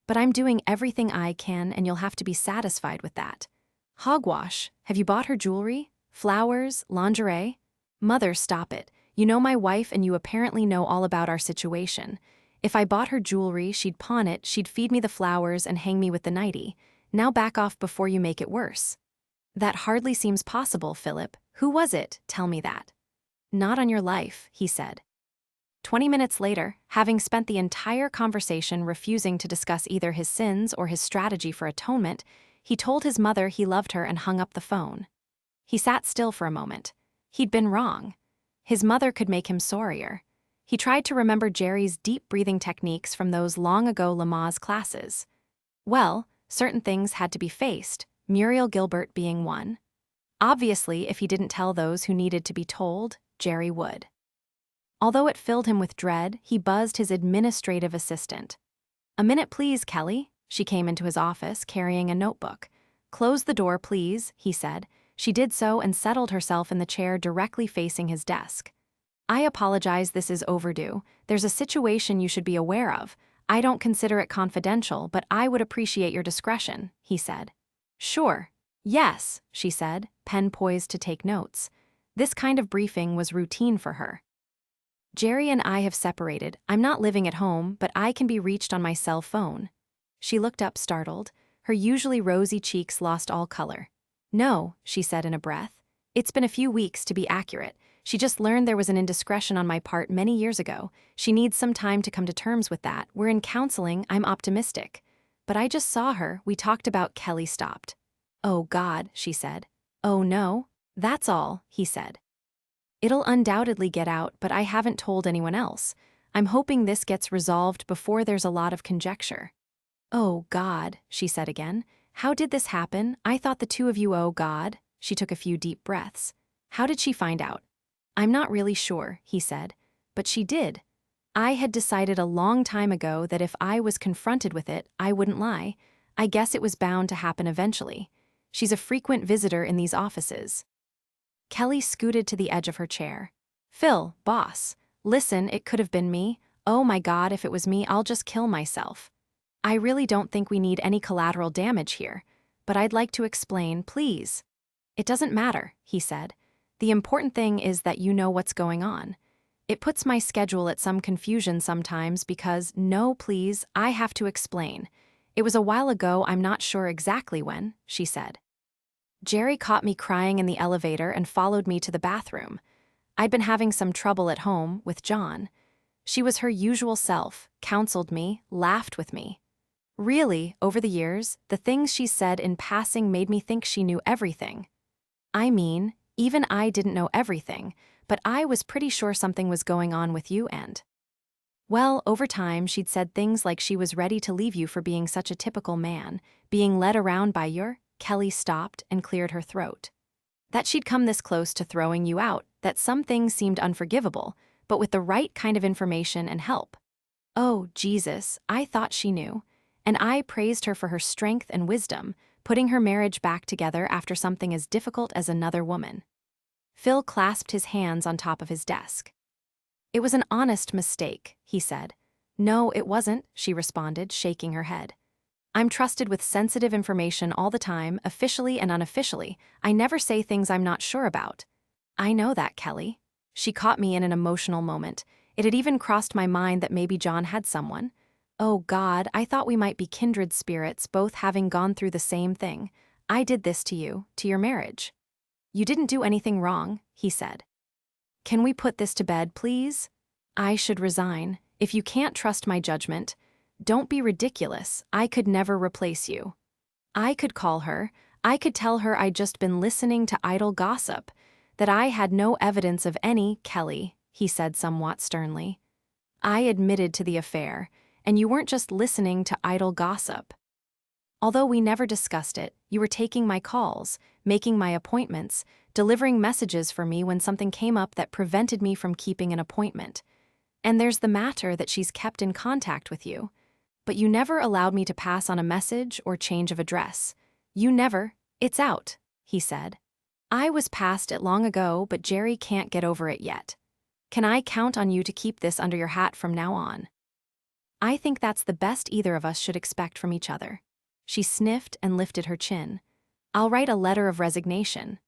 But I'm doing everything I can, and you'll have to be satisfied with that. Hogwash, have you bought her jewelry? Flowers? Lingerie? Mother, stop it. You know my wife and you apparently know all about our situation. If I bought her jewelry, she'd pawn it, she'd feed me the flowers and hang me with the nightie. Now back off before you make it worse. That hardly seems possible, Philip. Who was it? Tell me that. Not on your life, he said. 20 minutes later, having spent the entire conversation refusing to discuss either his sins or his strategy for atonement, he told his mother he loved her and hung up the phone. He sat still for a moment. He'd been wrong. His mother could make him sorrier. He tried to remember Jerry's deep breathing techniques from those long-ago Lamaze classes. Well, certain things had to be faced, Muriel Gilbert being one. Obviously, if he didn't tell those who needed to be told, Jerry would. Although it filled him with dread, he buzzed his administrative assistant. "A minute, please, Kelly." She came into his office, carrying a notebook. "Close the door, please," he said. She did so and settled herself in the chair directly facing his desk. "I apologize, this is overdue. There's a situation you should be aware of. I don't consider it confidential, but I would appreciate your discretion," he said. "Sure. Yes," she said, pen poised to take notes. This kind of briefing was routine for her. "Jerry and I have separated. I'm not living at home, but I can be reached on my cell phone." She looked up startled. Her usually rosy cheeks lost all color. "No," she said in a breath. "It's been a few weeks, to be accurate. She just learned there was an indiscretion on my part many years ago. She needs some time to come to terms with that. We're in counseling, I'm optimistic. But I just saw her, we talked about." Kelly stopped. "Oh God," she said. "Oh no? That's all," he said. "It'll undoubtedly get out, but I haven't told anyone else. I'm hoping this gets resolved before there's a lot of conjecture." "Oh God," she said again. "How did this happen? I thought the two of you, oh God." She took a few deep breaths. "How did she find out?" "I'm not really sure," he said. "But she did. I had decided a long time ago that if I was confronted with it, I wouldn't lie. I guess it was bound to happen eventually. She's a frequent visitor in these offices." Kelly scooted to the edge of her chair. "Phil, boss, listen, it could have been me. Oh my God, if it was me, I'll just kill myself. I really don't think we need any collateral damage here, but I'd like to explain, please." "It doesn't matter," he said. "The important thing is that you know what's going on. It puts my schedule at some confusion sometimes because, no, please, I have to explain. It was a while ago, I'm not sure exactly when," she said. "Jerry caught me crying in the elevator and followed me to the bathroom. I'd been having some trouble at home with John. She was her usual self, counseled me, laughed with me. Really, over the years, the things she said in passing made me think she knew everything. I mean, even I didn't know everything, but I was pretty sure something was going on with you and... Well, over time, she'd said things like she was ready to leave you for being such a typical man, being led around by your..." Kelly stopped and cleared her throat. "That she'd come this close to throwing you out, that some things seemed unforgivable, but with the right kind of information and help. Oh, Jesus, I thought she knew. And I praised her for her strength and wisdom, putting her marriage back together after something as difficult as another woman." Phil clasped his hands on top of his desk. "It was an honest mistake," he said. "No, it wasn't," she responded, shaking her head. "I'm trusted with sensitive information all the time, officially and unofficially. I never say things I'm not sure about." "I know that, Kelly." She caught me in an emotional moment. It had even crossed my mind that maybe John had someone. "Oh God, I thought we might be kindred spirits, both having gone through the same thing. I did this to you, to your marriage." "You didn't do anything wrong," he said. "Can we put this to bed, please? I should resign. If you can't trust my judgment, don't be ridiculous. I could never replace you. I could call her. I could tell her I'd just been listening to idle gossip, that I had no evidence of any." "Kelly," he said somewhat sternly. "I admitted to the affair, and you weren't just listening to idle gossip." Although we never discussed it, you were taking my calls, making my appointments, delivering messages for me when something came up that prevented me from keeping an appointment. And there's the matter that she's kept in contact with you. But you never allowed me to pass on a message or change of address. You never. It's out, he said. I was past it long ago, but Jerry can't get over it yet. Can I count on you to keep this under your hat from now on? I think that's the best either of us should expect from each other. She sniffed and lifted her chin. I'll write a letter of resignation.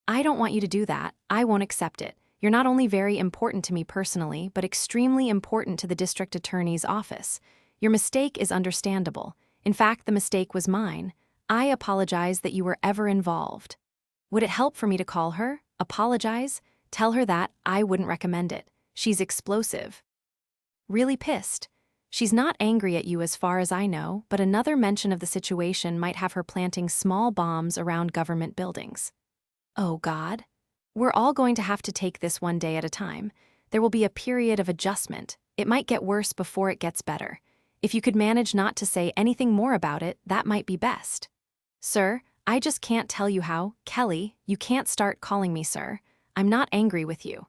I don't want you to do that. I won't accept it. You're not only very important to me personally, but extremely important to the district attorney's office. Your mistake is understandable. In fact, the mistake was mine. I apologize that you were ever involved. Would it help for me to call her? Apologize? Tell her that I wouldn't recommend it. She's explosive. Really pissed. She's not angry at you as far as I know, but another mention of the situation might have her planting small bombs around government buildings. Oh God. We're all going to have to take this one day at a time. There will be a period of adjustment. It might get worse before it gets better. If you could manage not to say anything more about it, that might be best. Sir, I just can't tell you how. Kelly, you can't start calling me sir. I'm not angry with you.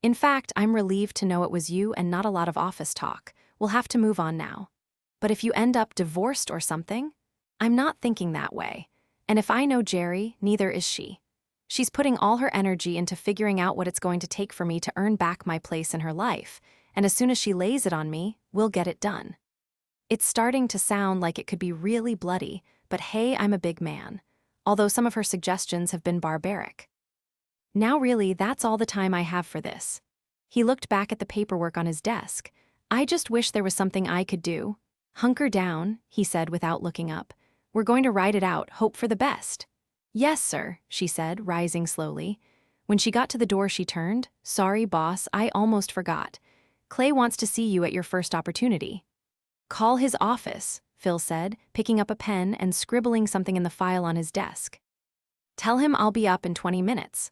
In fact, I'm relieved to know it was you and not a lot of office talk. We'll have to move on now. But if you end up divorced or something, I'm not thinking that way. And if I know Jerry, neither is she. She's putting all her energy into figuring out what it's going to take for me to earn back my place in her life, and as soon as she lays it on me, we'll get it done. It's starting to sound like it could be really bloody, but hey, I'm a big man. Although some of her suggestions have been barbaric. Now really, that's all the time I have for this. He looked back at the paperwork on his desk. I just wish there was something I could do. Hunker down, he said without looking up. We're going to ride it out, hope for the best. Yes, sir, she said, rising slowly. When she got to the door, she turned. Sorry, boss, I almost forgot. Clay wants to see you at your first opportunity. Call his office, Phil said, picking up a pen and scribbling something in the file on his desk. Tell him I'll be up in 20 minutes.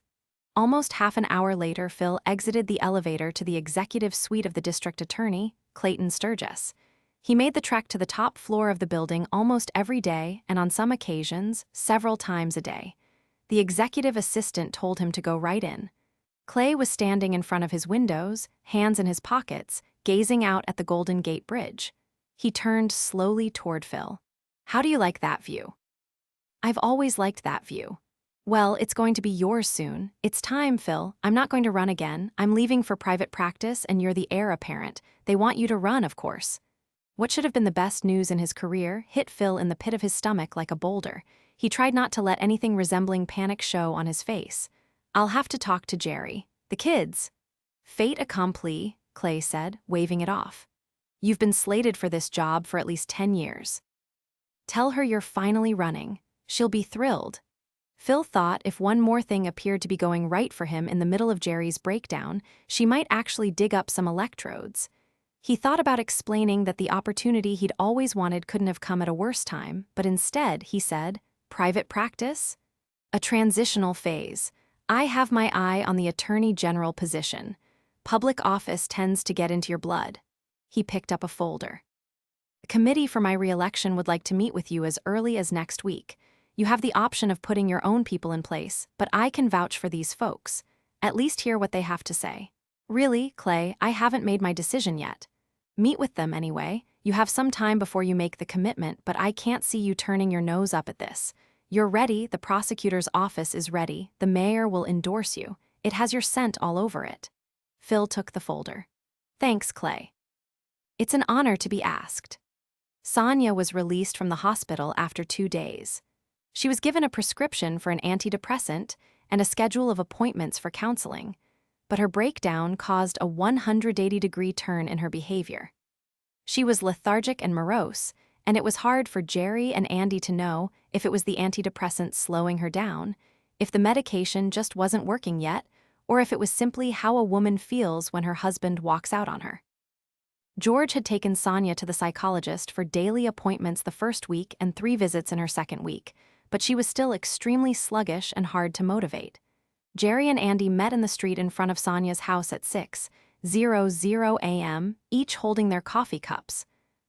Almost half an hour later, Phil exited the elevator to the executive suite of the district attorney, Clayton Sturgis. He made the trek to the top floor of the building almost every day, and on some occasions, several times a day. The executive assistant told him to go right in. Clay was standing in front of his windows, hands in his pockets, gazing out at the Golden Gate Bridge. He turned slowly toward Phil. How do you like that view? I've always liked that view. Well, it's going to be yours soon. It's time, Phil. I'm not going to run again. I'm leaving for private practice and you're the heir apparent. They want you to run, of course. What should have been the best news in his career hit Phil in the pit of his stomach like a boulder. He tried not to let anything resembling panic show on his face. I'll have to talk to Jerry. The kids. Fait accompli, Clay said, waving it off. You've been slated for this job for at least 10 years. Tell her you're finally running. She'll be thrilled. Phil thought if one more thing appeared to be going right for him in the middle of Jerry's breakdown, she might actually dig up some electrodes. He thought about explaining that the opportunity he'd always wanted couldn't have come at a worse time, but instead, he said, private practice? A transitional phase. I have my eye on the attorney general position. Public office tends to get into your blood. He picked up a folder. The committee for my re-election would like to meet with you as early as next week. You have the option of putting your own people in place, but I can vouch for these folks. At least hear what they have to say. Really, Clay, I haven't made my decision yet. Meet with them anyway. You have some time before you make the commitment, but I can't see you turning your nose up at this. You're ready, the prosecutor's office is ready, the mayor will endorse you. It has your scent all over it. Phil took the folder. Thanks, Clay. It's an honor to be asked. Sonia was released from the hospital after 2 days. She was given a prescription for an antidepressant and a schedule of appointments for counseling, but her breakdown caused a 180-degree turn in her behavior. She was lethargic and morose, and it was hard for Jerry and Andy to know if it was the antidepressant slowing her down, if the medication just wasn't working yet, or if it was simply how a woman feels when her husband walks out on her. George had taken Sonia to the psychologist for daily appointments the first week and 3 visits in her second week, but she was still extremely sluggish and hard to motivate. Jerry and Andy met in the street in front of Sonia's house at 6:00 a.m., each holding their coffee cups.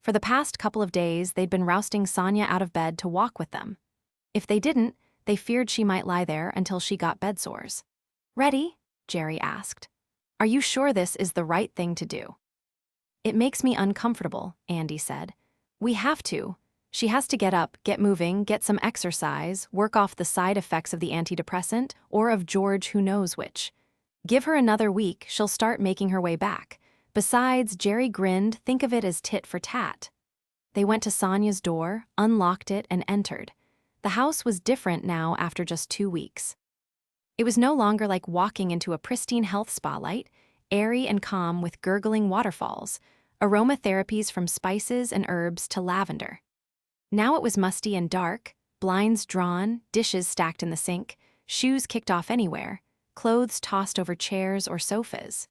For the past couple of days, they'd been rousting Sonya out of bed to walk with them. If they didn't, they feared she might lie there until she got bed sores. "Ready?" Jerry asked. "Are you sure this is the right thing to do?" "It makes me uncomfortable," Andy said. "We have to. She has to get up, get moving, get some exercise, work off the side effects of the antidepressant, or of George who knows which. Give her another week, she'll start making her way back. Besides," Jerry grinned, "think of it as tit for tat." They went to Sonya's door, unlocked it, and entered. The house was different now after just 2 weeks. It was no longer like walking into a pristine health spotlight, airy and calm with gurgling waterfalls, aromatherapies from spices and herbs to lavender. Now it was musty and dark, blinds drawn, dishes stacked in the sink, shoes kicked off anywhere, clothes tossed over chairs or sofas.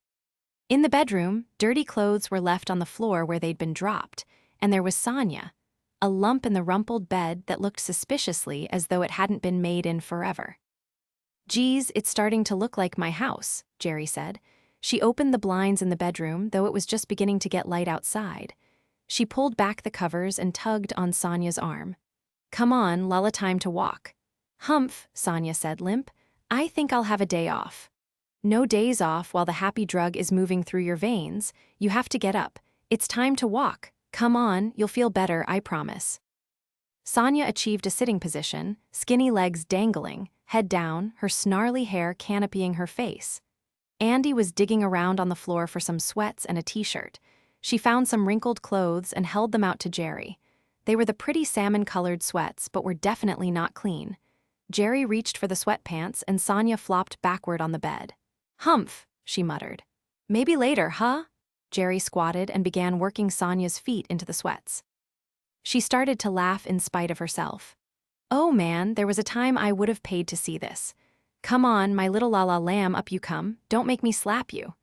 In the bedroom, dirty clothes were left on the floor where they'd been dropped, and there was Sonya, a lump in the rumpled bed that looked suspiciously as though it hadn't been made in forever. "Geez, it's starting to look like my house," Jerry said. She opened the blinds in the bedroom, though it was just beginning to get light outside. She pulled back the covers and tugged on Sonya's arm. "Come on, Lala, time to walk." "Humph," Sonya said, limp. "I think I'll have a day off." "No days off while the happy drug is moving through your veins. You have to get up. It's time to walk. Come on, you'll feel better, I promise." Sonya achieved a sitting position, skinny legs dangling, head down, her snarly hair canopying her face. Andy was digging around on the floor for some sweats and a t-shirt. She found some wrinkled clothes and held them out to Jerry. They were the pretty salmon-colored sweats, but were definitely not clean. Jerry reached for the sweatpants and Sonya flopped backward on the bed. "Humph," she muttered. "Maybe later, huh?" Jerry squatted and began working Sonya's feet into the sweats. She started to laugh in spite of herself. "Oh man, there was a time I would have paid to see this. Come on, my little Lala lamb, up you come. Don't make me slap you."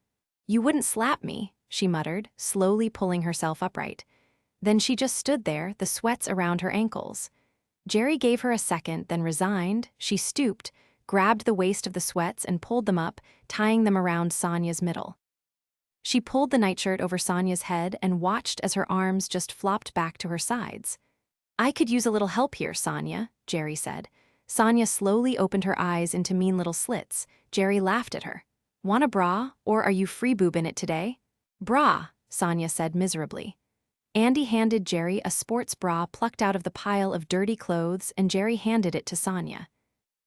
"You wouldn't slap me," she muttered, slowly pulling herself upright. Then she just stood there, the sweats around her ankles. Jerry gave her a second, then resigned. She stooped, grabbed the waist of the sweats and pulled them up, tying them around Sonya's middle. She pulled the nightshirt over Sonya's head and watched as her arms just flopped back to her sides. "I could use a little help here, Sonya," Jerry said. Sonya slowly opened her eyes into mean little slits. Jerry laughed at her. "Want a bra, or are you free boobing it today?" "Bra," Sonya said miserably. Andy handed Jerry a sports bra plucked out of the pile of dirty clothes, and Jerry handed it to Sonya.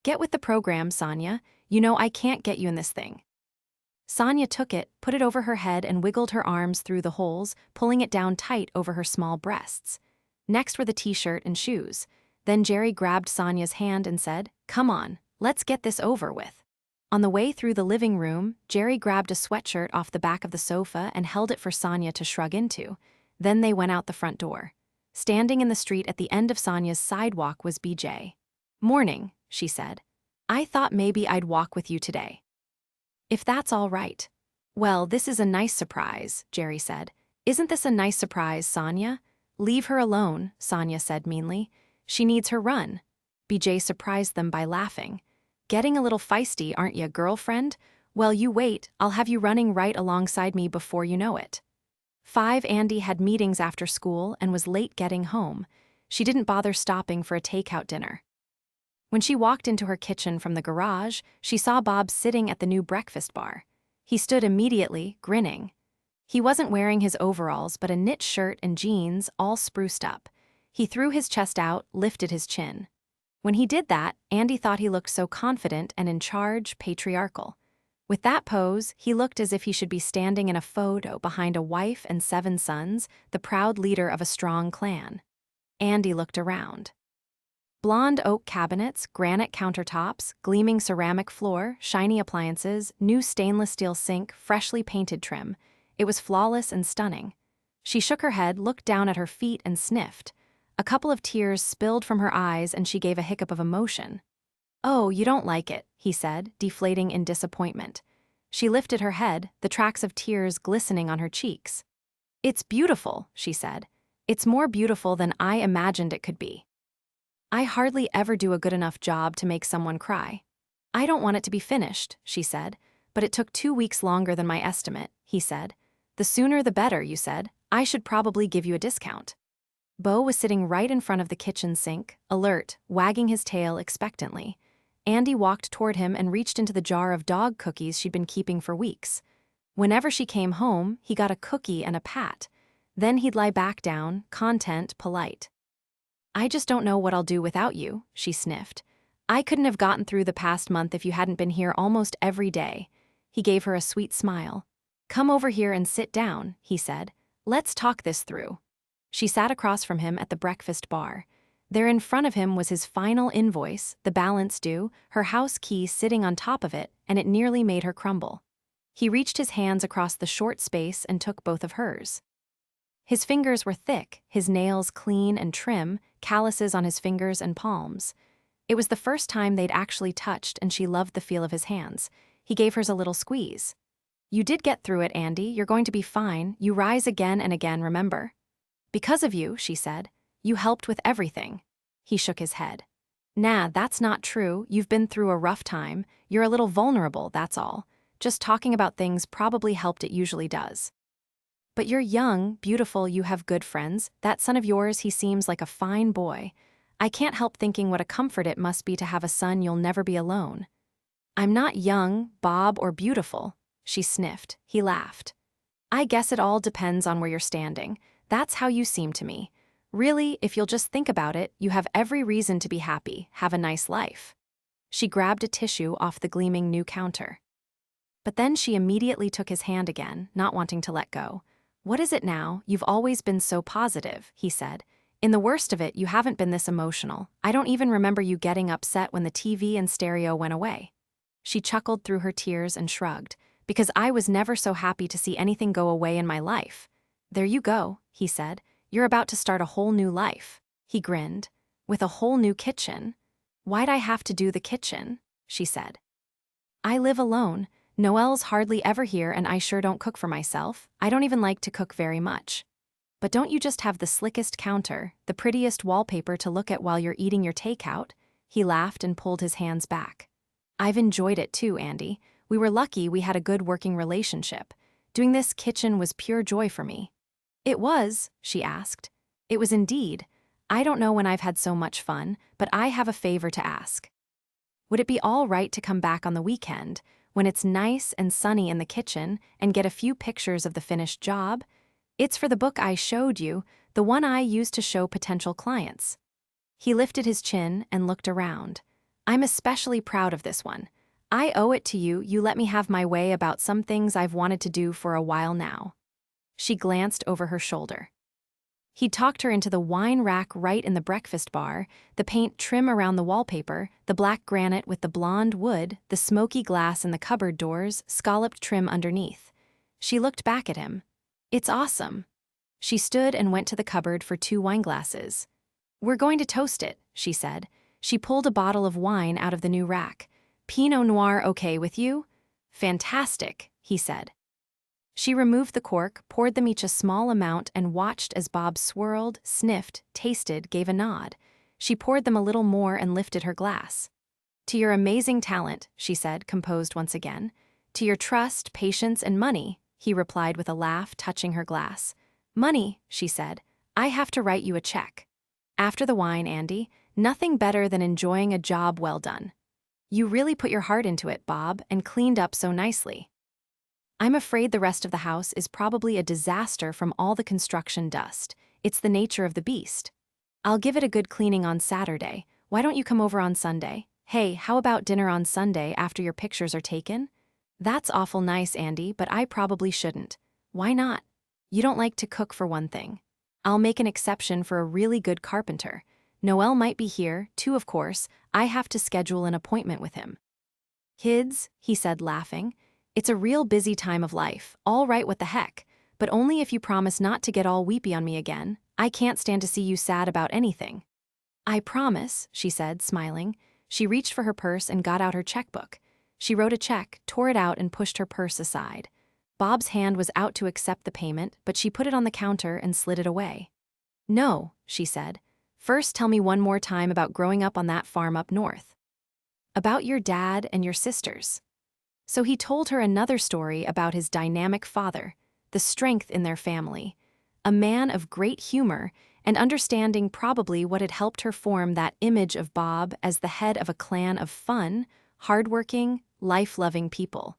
"Get with the program, Sonya. You know I can't get you in this thing." Sonya took it, put it over her head and wiggled her arms through the holes, pulling it down tight over her small breasts. Next were the t-shirt and shoes. Then Jerry grabbed Sonya's hand and said, "Come on, let's get this over with." On the way through the living room, Jerry grabbed a sweatshirt off the back of the sofa and held it for Sonya to shrug into. Then they went out the front door. Standing in the street at the end of Sonya's sidewalk was BJ. "Morning," she said. "I thought maybe I'd walk with you today. If that's all right." "Well, this is a nice surprise," Jerry said. "Isn't this a nice surprise, Sonya?" "Leave her alone," Sonya said meanly. "She needs her run." BJ surprised them by laughing. "Getting a little feisty, aren't you, girlfriend? Well, you wait, I'll have you running right alongside me before you know it." 5 Andy had meetings after school and was late getting home. She didn't bother stopping for a takeout dinner. When she walked into her kitchen from the garage, she saw Bob sitting at the new breakfast bar. He stood immediately, grinning. He wasn't wearing his overalls but a knit shirt and jeans, all spruced up. He threw his chest out, lifted his chin. When he did that, Andy thought he looked so confident and in charge, patriarchal. With that pose, he looked as if he should be standing in a photo behind a wife and 7 sons, the proud leader of a strong clan. Andy looked around. Blonde oak cabinets, granite countertops, gleaming ceramic floor, shiny appliances, new stainless steel sink, freshly painted trim. It was flawless and stunning. She shook her head, looked down at her feet, and sniffed. A couple of tears spilled from her eyes and she gave a hiccup of emotion. "Oh, you don't like it," he said, deflating in disappointment. She lifted her head, the tracks of tears glistening on her cheeks. "It's beautiful," she said. "It's more beautiful than I imagined it could be. I hardly ever do a good enough job to make someone cry." "I don't want it to be finished," she said. "But it took 2 weeks longer than my estimate," he said. "The sooner the better, you said. I should probably give you a discount. Bo was sitting right in front of the kitchen sink, alert, wagging his tail expectantly. Andy walked toward him and reached into the jar of dog cookies she'd been keeping for weeks. Whenever she came home, he got a cookie and a pat. Then he'd lie back down, content, polite. I just don't know what I'll do without you, she sniffed. I couldn't have gotten through the past month if you hadn't been here almost every day. He gave her a sweet smile. Come over here and sit down, he said. Let's talk this through. She sat across from him at the breakfast bar. There in front of him was his final invoice, the balance due, her house key sitting on top of it, and it nearly made her crumble. He reached his hands across the short space and took both of hers. His fingers were thick, his nails clean and trim, calluses on his fingers and palms. It was the first time they'd actually touched, and she loved the feel of his hands. He gave hers a little squeeze. You did get through it, Andy. You're going to be fine. You rise again and again, remember? Because of you, she said. You helped with everything. He shook his head. Nah, that's not true. You've been through a rough time. You're a little vulnerable, that's all. Just talking about things probably helped. It usually does. But you're young, beautiful, you have good friends. That son of yours, he seems like a fine boy. I can't help thinking what a comfort it must be to have a son you'll never be alone. I'm not young, Bob, or beautiful, she sniffed. He laughed. I guess it all depends on where you're standing. That's how you seem to me. Really, if you'll just think about it, you have every reason to be happy, have a nice life. She grabbed a tissue off the gleaming new counter. But then she immediately took his hand again, not wanting to let go. What is it now? You've always been so positive, he said. In the worst of it, you haven't been this emotional. I don't even remember you getting upset when the TV and stereo went away. She chuckled through her tears and shrugged, because I was never so happy to see anything go away in my life. There you go, he said. You're about to start a whole new life. He grinned. With a whole new kitchen. Why'd I have to do the kitchen? She said. I live alone. Noelle's hardly ever here and I sure don't cook for myself. I don't even like to cook very much. But don't you just have the slickest counter, the prettiest wallpaper to look at while you're eating your takeout? He laughed and pulled his hands back. I've enjoyed it too, Andy. We were lucky we had a good working relationship. Doing this kitchen was pure joy for me. It was, she asked. It was indeed. I don't know when I've had so much fun, but I have a favor to ask. Would it be all right to come back on the weekend, when it's nice and sunny in the kitchen, and get a few pictures of the finished job? It's for the book I showed you, the one I used to show potential clients. He lifted his chin and looked around. I'm especially proud of this one. I owe it to you. You let me have my way about some things I've wanted to do for a while now. She glanced over her shoulder. He talked her into the wine rack right in the breakfast bar, the paint trim around the wallpaper, the black granite with the blonde wood, the smoky glass in the cupboard doors, scalloped trim underneath. She looked back at him. It's awesome. She stood and went to the cupboard for 2 wineglasses. We're going to toast it, she said. She pulled a bottle of wine out of the new rack. Pinot Noir okay with you? Fantastic, he said. She removed the cork, poured them each a small amount, and watched as Bob swirled, sniffed, tasted, gave a nod. She poured them a little more and lifted her glass. To your amazing talent, she said, composed once again. To your trust, patience, and money, he replied with a laugh, touching her glass. Money, she said. I have to write you a check. After the wine, Andy, nothing better than enjoying a job well done. You really put your heart into it, Bob, and cleaned up so nicely. I'm afraid the rest of the house is probably a disaster from all the construction dust. It's the nature of the beast. I'll give it a good cleaning on Saturday. Why don't you come over on Sunday? Hey, how about dinner on Sunday after your pictures are taken? That's awful nice, Andy, but I probably shouldn't. Why not? You don't like to cook for one thing. I'll make an exception for a really good carpenter. Noelle might be here, too, of course. I have to schedule an appointment with him. Kids, he said, laughing. It's a real busy time of life. All right, what the heck? But only if you promise not to get all weepy on me again. I can't stand to see you sad about anything. I promise, she said, smiling. She reached for her purse and got out her checkbook. She wrote a check, tore it out, and pushed her purse aside. Bob's hand was out to accept the payment, but she put it on the counter and slid it away. No, she said. First, tell me one more time about growing up on that farm up north. About your dad and your sisters. So he told her another story about his dynamic father, the strength in their family. a man of great humor and understanding, probably what had helped her form that image of Bob as the head of a clan of fun, hardworking, life-loving people.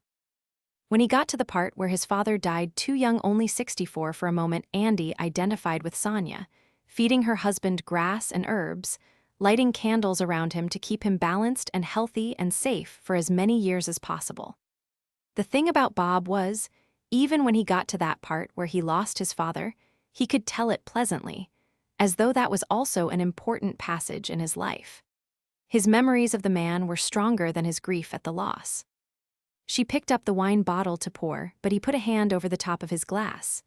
When he got to the part where his father died too young, only 64, for a moment Andy identified with Sonia, feeding her husband grass and herbs, lighting candles around him to keep him balanced and healthy and safe for as many years as possible. The thing about Bob was, even when he got to that part where he lost his father, he could tell it pleasantly, as though that was also an important passage in his life. His memories of the man were stronger than his grief at the loss. She picked up the wine bottle to pour, but he put a hand over the top of his glass.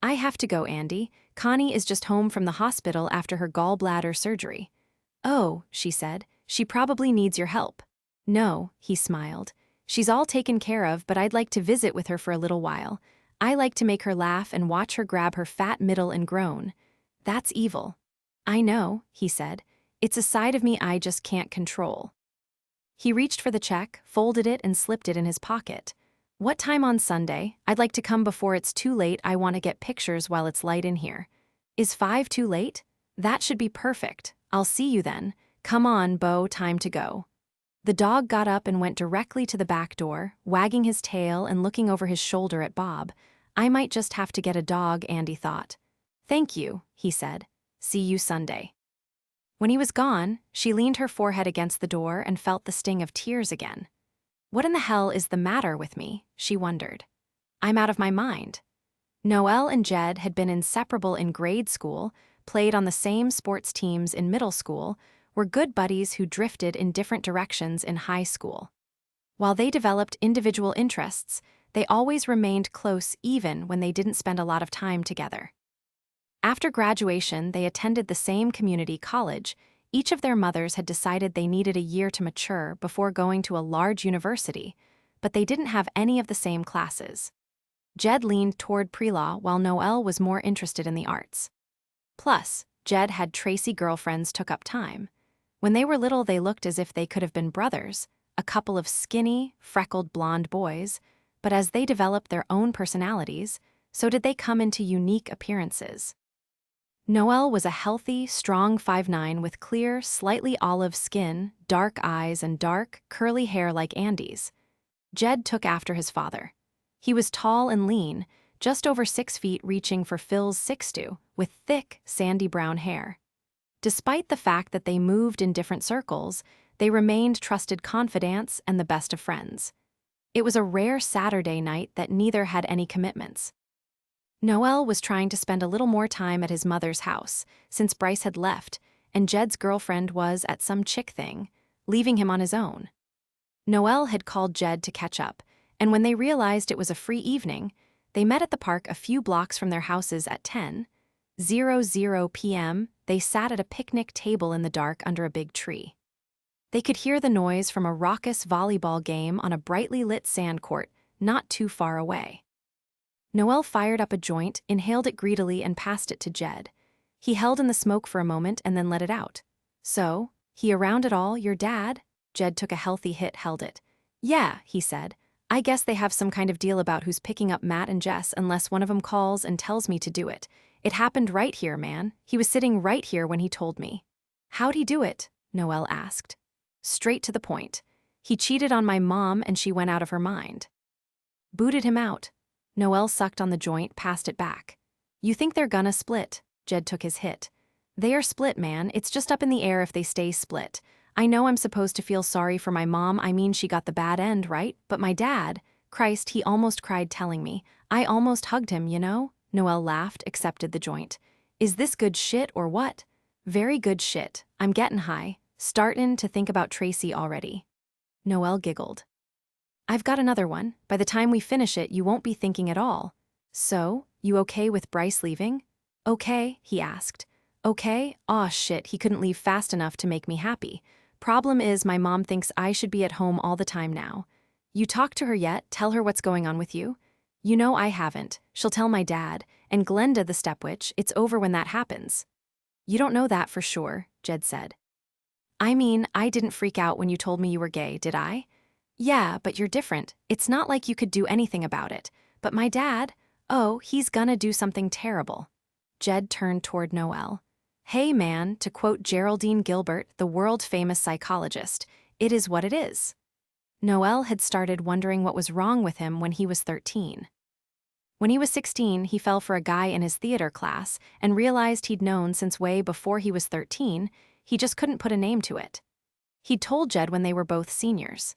"I have to go, Andy. Connie is just home from the hospital after her gallbladder surgery." "Oh," she said, "she probably needs your help." "No," he smiled. "She's all taken care of, but I'd like to visit with her for a little while. I like to make her laugh and watch her grab her fat middle and groan." "That's evil." "I know," he said. "It's a side of me I just can't control." He reached for the check, folded it, and slipped it in his pocket. "What time on Sunday? I'd like to come before it's too late. I want to get pictures while it's light in here." "Is 5 too late?" "That should be perfect. I'll see you then. Come on, Bo, time to go." The dog got up and went directly to the back door, wagging his tail and looking over his shoulder at Bob. I might just have to get a dog, Andy thought. "Thank you," he said. "See you Sunday." When he was gone, she leaned her forehead against the door and felt the sting of tears again. What in the hell is the matter with me, she wondered. I'm out of my mind. Noelle and Jed had been inseparable in grade school, played on the same sports teams in middle school, were good buddies who drifted in different directions in high school. While they developed individual interests, they always remained close even when they didn't spend a lot of time together. After graduation, they attended the same community college. Each of their mothers had decided they needed a year to mature before going to a large university, but they didn't have any of the same classes. Jed leaned toward pre-law while Noelle was more interested in the arts. Plus, Jed had Tracy girlfriends took up time. When they were little, they looked as if they could have been brothers, a couple of skinny, freckled blonde boys, but as they developed their own personalities, so did they come into unique appearances. Noelle was a healthy, strong 5'9" with clear, slightly olive skin, dark eyes, and dark, curly hair like Andy's. Jed took after his father. He was tall and lean, just over 6 feet, reaching for Phil's 6'2", with thick, sandy brown hair. Despite the fact that they moved in different circles, they remained trusted confidants and the best of friends. It was a rare Saturday night that neither had any commitments. Noelle was trying to spend a little more time at his mother's house, since Bryce had left, and Jed's girlfriend was at some chick thing, leaving him on his own. Noelle had called Jed to catch up, and when they realized it was a free evening, they met at the park a few blocks from their houses at 10:00 p.m. They sat at a picnic table in the dark under a big tree. They could hear the noise from a raucous volleyball game on a brightly lit sand court not too far away. Noelle fired up a joint, inhaled it greedily, and passed it to Jed. He held in the smoke for a moment and then let it out. "So, he around at all, your dad?" Jed took a healthy hit, held it. "Yeah," he said. "I guess they have some kind of deal about who's picking up Matt and Jess unless one of them calls and tells me to do it. It happened right here, man. He was sitting right here when he told me." "How'd he do it?" Noelle asked. "Straight to the point. He cheated on my mom and she went out of her mind." "Booted him out." Noelle sucked on the joint, passed it back. "You think they're gonna split?" Jed took his hit. "They are split, man. It's just up in the air if they stay split. I know I'm supposed to feel sorry for my mom. I mean, she got the bad end, right? But my dad, Christ, he almost cried telling me. I almost hugged him, you know?" Noelle laughed, accepted the joint. "Is this good shit or what?" "Very good shit. I'm getting high. Startin' to think about Tracy already." Noelle giggled. "I've got another one. By the time we finish it, you won't be thinking at all." "So, you okay with Bryce leaving?" "Okay," he asked. "Okay? Aw shit, he couldn't leave fast enough to make me happy. Problem is, my mom thinks I should be at home all the time now." "You talked to her yet? Tell her what's going on with you?" "You know I haven't. She'll tell my dad. And Glenda the stepwitch, it's over when that happens." "You don't know that for sure," Jed said. "I mean, I didn't freak out when you told me you were gay, did I?" "Yeah, but you're different. It's not like you could do anything about it. But my dad, oh, he's gonna do something terrible." Jed turned toward Noel. "Hey man," to quote Geraldine Gilbert, the world-famous psychologist, "it is what it is." Noel had started wondering what was wrong with him when he was 13. When he was 16, he fell for a guy in his theater class and realized he'd known since way before he was 13, he just couldn't put a name to it. He'd told Jed when they were both seniors.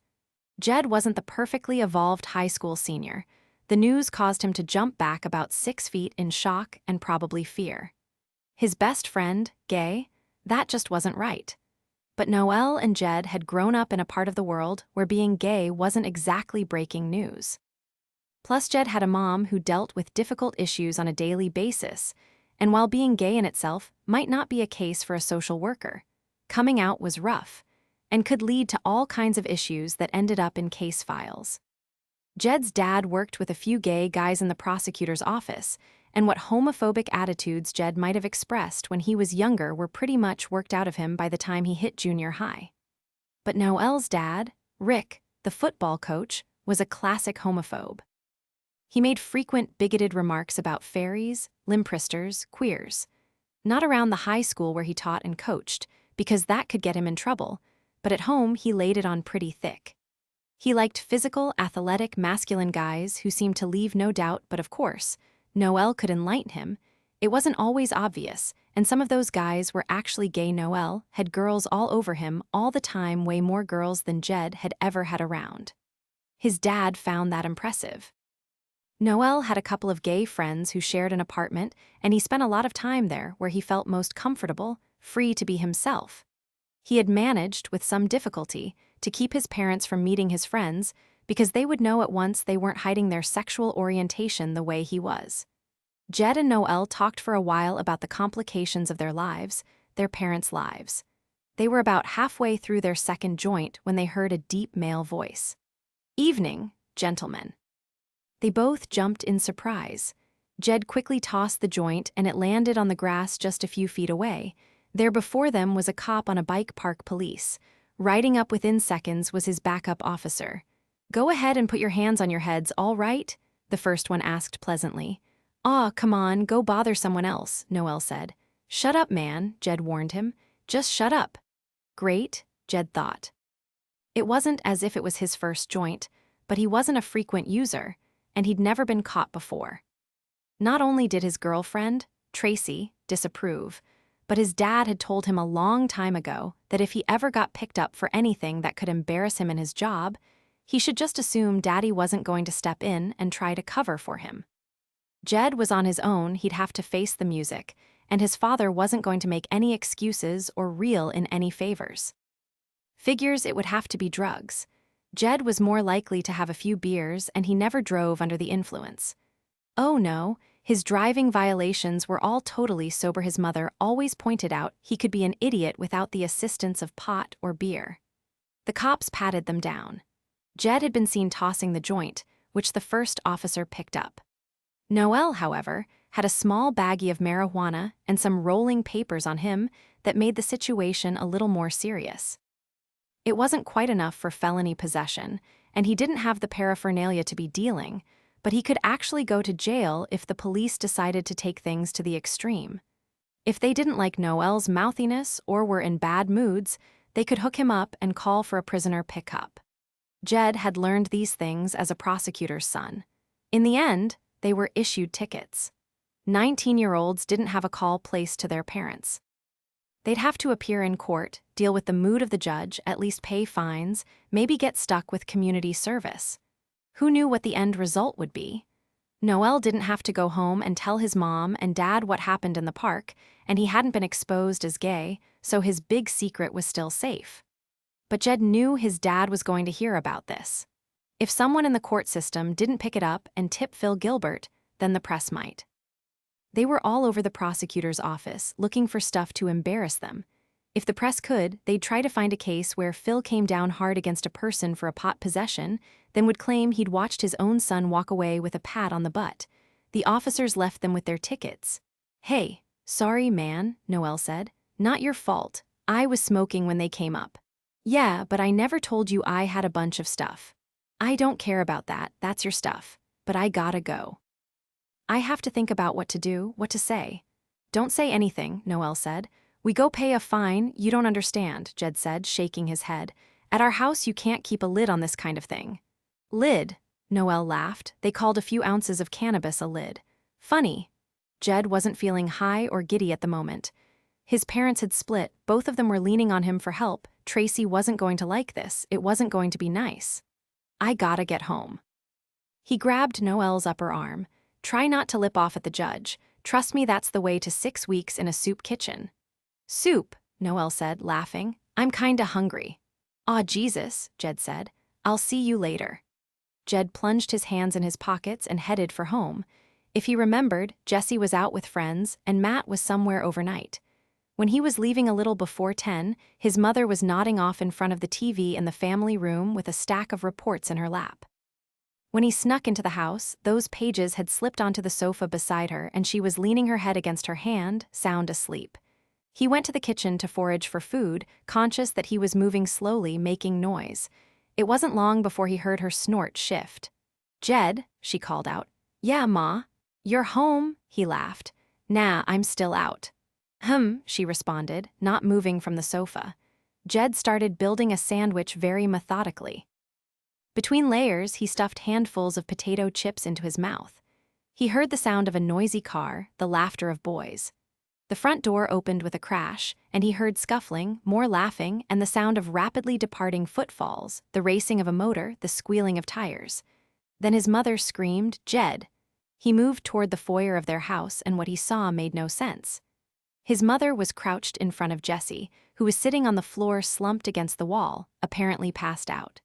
Jed wasn't the perfectly evolved high school senior. The news caused him to jump back about 6 feet in shock and probably fear. His best friend, gay, that just wasn't right. But Noel and Jed had grown up in a part of the world where being gay wasn't exactly breaking news. Plus, Jed had a mom who dealt with difficult issues on a daily basis, and while being gay in itself might not be a case for a social worker, coming out was rough and could lead to all kinds of issues that ended up in case files. Jed's dad worked with a few gay guys in the prosecutor's office, and what homophobic attitudes Jed might have expressed when he was younger were pretty much worked out of him by the time he hit junior high. But Noel's dad, Rick, the football coach, was a classic homophobe. He made frequent bigoted remarks about fairies, limpristers, queers. Not around the high school where he taught and coached, because that could get him in trouble, but at home he laid it on pretty thick. He liked physical, athletic, masculine guys who seemed to leave no doubt, but of course, Noel could enlighten him. It wasn't always obvious, and some of those guys were actually gay. Noel had girls all over him all the time, way more girls than Jed had ever had around. His dad found that impressive. Noel had a couple of gay friends who shared an apartment, and he spent a lot of time there where he felt most comfortable, free to be himself. He had managed, with some difficulty, to keep his parents from meeting his friends because they would know at once they weren't hiding their sexual orientation the way he was. Jed and Noel talked for a while about the complications of their lives, their parents' lives. They were about halfway through their second joint when they heard a deep male voice. "Evening, gentlemen." They both jumped in surprise. Jed quickly tossed the joint and it landed on the grass just a few feet away. There before them was a cop on a bike park police. Riding up within seconds was his backup officer. "Go ahead and put your hands on your heads, all right?" the first one asked pleasantly. "Aw, come on, go bother someone else," Noel said. "Shut up, man," Jed warned him. "Just shut up." Great, Jed thought. It wasn't as if it was his first joint, but he wasn't a frequent user, and he'd never been caught before. Not only did his girlfriend, Tracy, disapprove, but his dad had told him a long time ago that if he ever got picked up for anything that could embarrass him in his job, he should just assume Daddy wasn't going to step in and try to cover for him. Jed was on his own, he'd have to face the music, and his father wasn't going to make any excuses or reel in any favors. Figures it would have to be drugs. Jed was more likely to have a few beers, and he never drove under the influence. Oh no, his driving violations were all totally sober. His mother always pointed out he could be an idiot without the assistance of pot or beer. The cops patted them down. Jed had been seen tossing the joint, which the first officer picked up. Noel, however, had a small baggie of marijuana and some rolling papers on him that made the situation a little more serious. It wasn't quite enough for felony possession, and he didn't have the paraphernalia to be dealing, but he could actually go to jail if the police decided to take things to the extreme. If they didn't like Noel's mouthiness or were in bad moods, they could hook him up and call for a prisoner pickup. Jed had learned these things as a prosecutor's son. In the end, they were issued tickets. 19-year-olds didn't have a call placed to their parents. They'd have to appear in court, deal with the mood of the judge, at least pay fines, maybe get stuck with community service. Who knew what the end result would be? Noel didn't have to go home and tell his mom and dad what happened in the park, and he hadn't been exposed as gay, so his big secret was still safe. But Jed knew his dad was going to hear about this. If someone in the court system didn't pick it up and tip Phil Gilbert, then the press might. They were all over the prosecutor's office, looking for stuff to embarrass them. If the press could, they'd try to find a case where Phil came down hard against a person for a pot possession, then would claim he'd watched his own son walk away with a pat on the butt. The officers left them with their tickets. "Hey, sorry, man," Noel said. "Not your fault. I was smoking when they came up." "Yeah, but I never told you I had a bunch of stuff." "I don't care about that, that's your stuff. But I gotta go. I have to think about what to do, what to say." Don't say anything, Noel said. We go pay a fine, you don't understand, Jed said, shaking his head. At our house you can't keep a lid on this kind of thing. Lid? Noel laughed. They called a few ounces of cannabis a lid. Funny. Jed wasn't feeling high or giddy at the moment. His parents had split, both of them were leaning on him for help. Tracy wasn't going to like this, it wasn't going to be nice. I gotta get home. He grabbed Noel's upper arm. Try not to lip off at the judge. Trust me, that's the way to 6 weeks in a soup kitchen. Soup, Noel said, laughing. I'm kinda hungry. Aw, Jesus, Jed said. I'll see you later. Jed plunged his hands in his pockets and headed for home. If he remembered, Jesse was out with friends and Matt was somewhere overnight. When he was leaving a little before 10, his mother was nodding off in front of the TV in the family room with a stack of reports in her lap. When he snuck into the house, those pages had slipped onto the sofa beside her and she was leaning her head against her hand, sound asleep. He went to the kitchen to forage for food, conscious that he was moving slowly, making noise. It wasn't long before he heard her snort shift. Jed, she called out. Yeah, Ma. You're home, he laughed. Nah, I'm still out. She responded, not moving from the sofa. Jed started building a sandwich very methodically. Between layers, he stuffed handfuls of potato chips into his mouth. He heard the sound of a noisy car, the laughter of boys. The front door opened with a crash, and he heard scuffling, more laughing, and the sound of rapidly departing footfalls, the racing of a motor, the squealing of tires. Then his mother screamed, Jed. He moved toward the foyer of their house, and what he saw made no sense. His mother was crouched in front of Jesse, who was sitting on the floor slumped against the wall, apparently passed out.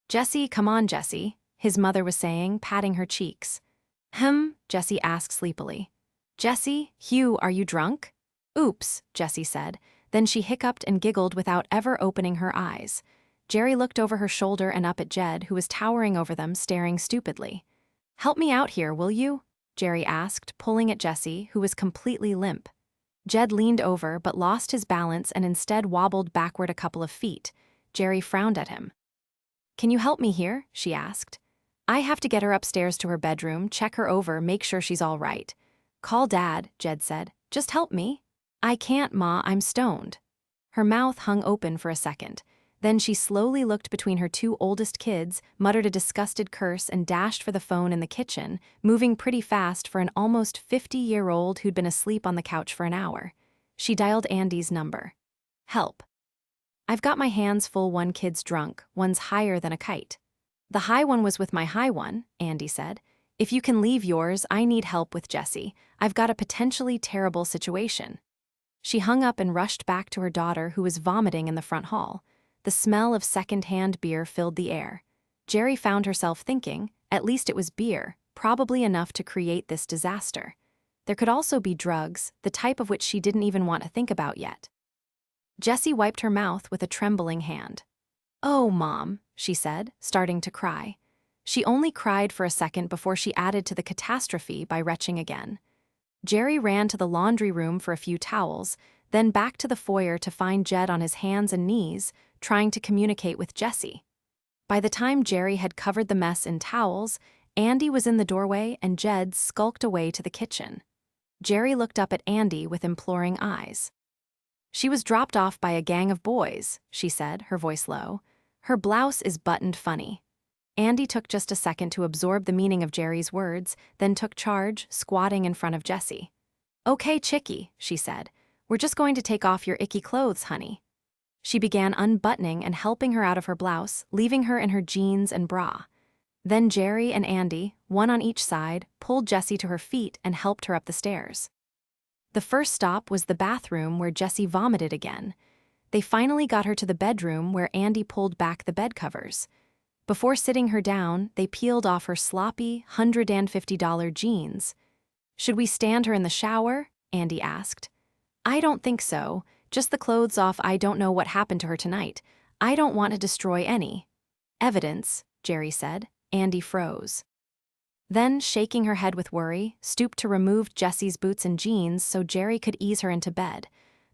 Jesse, come on, Jesse, his mother was saying, patting her cheeks. Jesse asked sleepily. Jesse, Hugh, are you drunk? Oops, Jesse said. Then she hiccuped and giggled without ever opening her eyes. Jerry looked over her shoulder and up at Jed, who was towering over them, staring stupidly. Help me out here, will you? Jerry asked, pulling at Jesse, who was completely limp. Jed leaned over but lost his balance and instead wobbled backward a couple of feet. Jerry frowned at him. Can you help me here? She asked. I have to get her upstairs to her bedroom, check her over, make sure she's all right. Call Dad, Jed said. Just help me. I can't, Ma, I'm stoned. Her mouth hung open for a second. Then she slowly looked between her two oldest kids, muttered a disgusted curse, and dashed for the phone in the kitchen, moving pretty fast for an almost 50-year-old who'd been asleep on the couch for an hour. She dialed Andy's number. Help. I've got my hands full. One kid's drunk, one's higher than a kite. The high one was with my high one, Andy said. If you can leave yours, I need help with Jesse. I've got a potentially terrible situation. She hung up and rushed back to her daughter, who was vomiting in the front hall. The smell of second-hand beer filled the air. Jerry found herself thinking, at least it was beer, probably enough to create this disaster. There could also be drugs, the type of which she didn't even want to think about yet. Jessie wiped her mouth with a trembling hand. Oh, Mom, she said, starting to cry. She only cried for a second before she added to the catastrophe by retching again. Jerry ran to the laundry room for a few towels, then back to the foyer to find Jed on his hands and knees, trying to communicate with Jessie. By the time Jerry had covered the mess in towels, Andy was in the doorway and Jed skulked away to the kitchen. Jerry looked up at Andy with imploring eyes. She was dropped off by a gang of boys, she said, her voice low. Her blouse is buttoned funny. Andy took just a second to absorb the meaning of Jerry's words, then took charge, squatting in front of Jessie. Okay, Chickie, she said. We're just going to take off your icky clothes, honey. She began unbuttoning and helping her out of her blouse, leaving her in her jeans and bra. Then Jerry and Andy, one on each side, pulled Jessie to her feet and helped her up the stairs. The first stop was the bathroom where Jessie vomited again. They finally got her to the bedroom where Andy pulled back the bed covers. Before sitting her down, they peeled off her sloppy, $150 jeans. Should we stand her in the shower? Andy asked. I don't think so. Just the clothes off. I don't know what happened to her tonight. I don't want to destroy any evidence, Jerry said. Andy froze. Then, shaking her head with worry, stooped to remove Jessie's boots and jeans so Jerry could ease her into bed.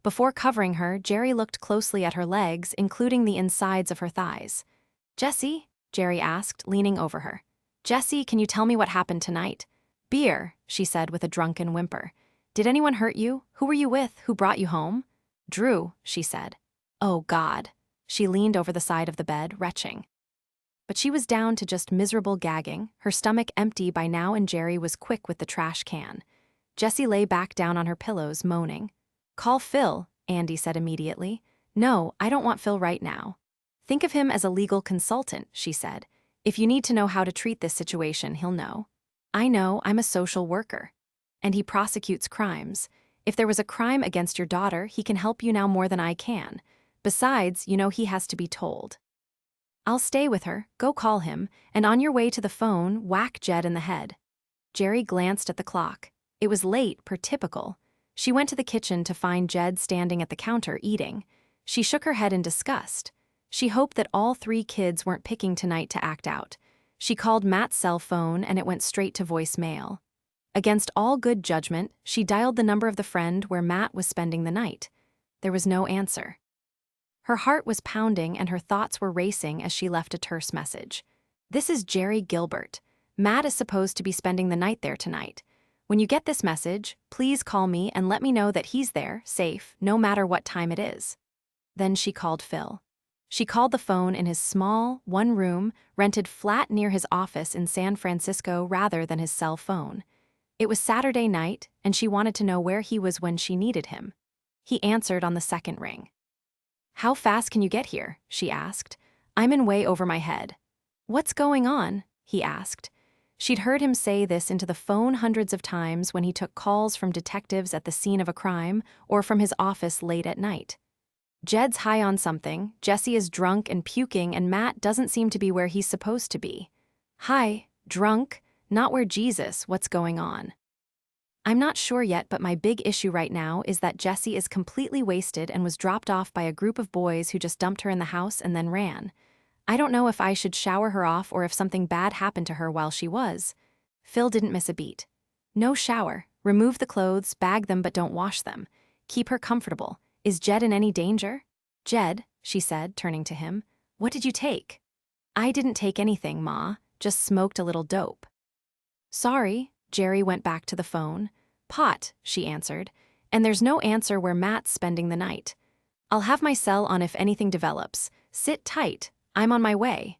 Before covering her, Jerry looked closely at her legs, including the insides of her thighs. Jessie? Jerry asked, leaning over her. Jessie, can you tell me what happened tonight? Beer, she said with a drunken whimper. Did anyone hurt you? Who were you with? Who brought you home? Drew, she said. Oh, God. She leaned over the side of the bed, retching. But she was down to just miserable gagging, her stomach empty by now, and Jerry was quick with the trash can. Jessie lay back down on her pillows, moaning. Call Phil, Andy said immediately. No, I don't want Phil right now. Think of him as a legal consultant, she said. If you need to know how to treat this situation, he'll know. I know, I'm a social worker. And he prosecutes crimes. If there was a crime against your daughter, he can help you now more than I can. Besides, you know he has to be told. I'll stay with her, go call him, and on your way to the phone, whack Jed in the head. Jerry glanced at the clock. It was late, per typical. She went to the kitchen to find Jed standing at the counter eating. She shook her head in disgust. She hoped that all 3 kids weren't picking tonight to act out. She called Matt's cell phone and it went straight to voicemail. Against all good judgment, she dialed the number of the friend where Matt was spending the night. There was no answer. Her heart was pounding and her thoughts were racing as she left a terse message. This is Jerry Gilbert. Matt is supposed to be spending the night there tonight. When you get this message, please call me and let me know that he's there, safe, no matter what time it is. Then she called Phil. She called the phone in his small, one-room, rented flat near his office in San Francisco rather than his cell phone. It was Saturday night, and she wanted to know where he was when she needed him. He answered on the second ring. How fast can you get here? She asked. I'm in way over my head. What's going on? He asked. She'd heard him say this into the phone hundreds of times when he took calls from detectives at the scene of a crime or from his office late at night. Jed's high on something, Jessie is drunk and puking, and Matt doesn't seem to be where he's supposed to be. High, drunk, not where Jesus, what's going on? I'm not sure yet, but my big issue right now is that Jessie is completely wasted and was dropped off by a group of boys who just dumped her in the house and then ran. I don't know if I should shower her off or if something bad happened to her while she was. Phil didn't miss a beat. No shower. Remove the clothes, bag them but don't wash them. Keep her comfortable. Is Jed in any danger? Jed, she said, turning to him. What did you take? I didn't take anything, Ma. Just smoked a little dope. Sorry. Jerry went back to the phone. Pot, she answered. And there's no answer where Matt's spending the night. I'll have my cell on if anything develops. Sit tight. I'm on my way.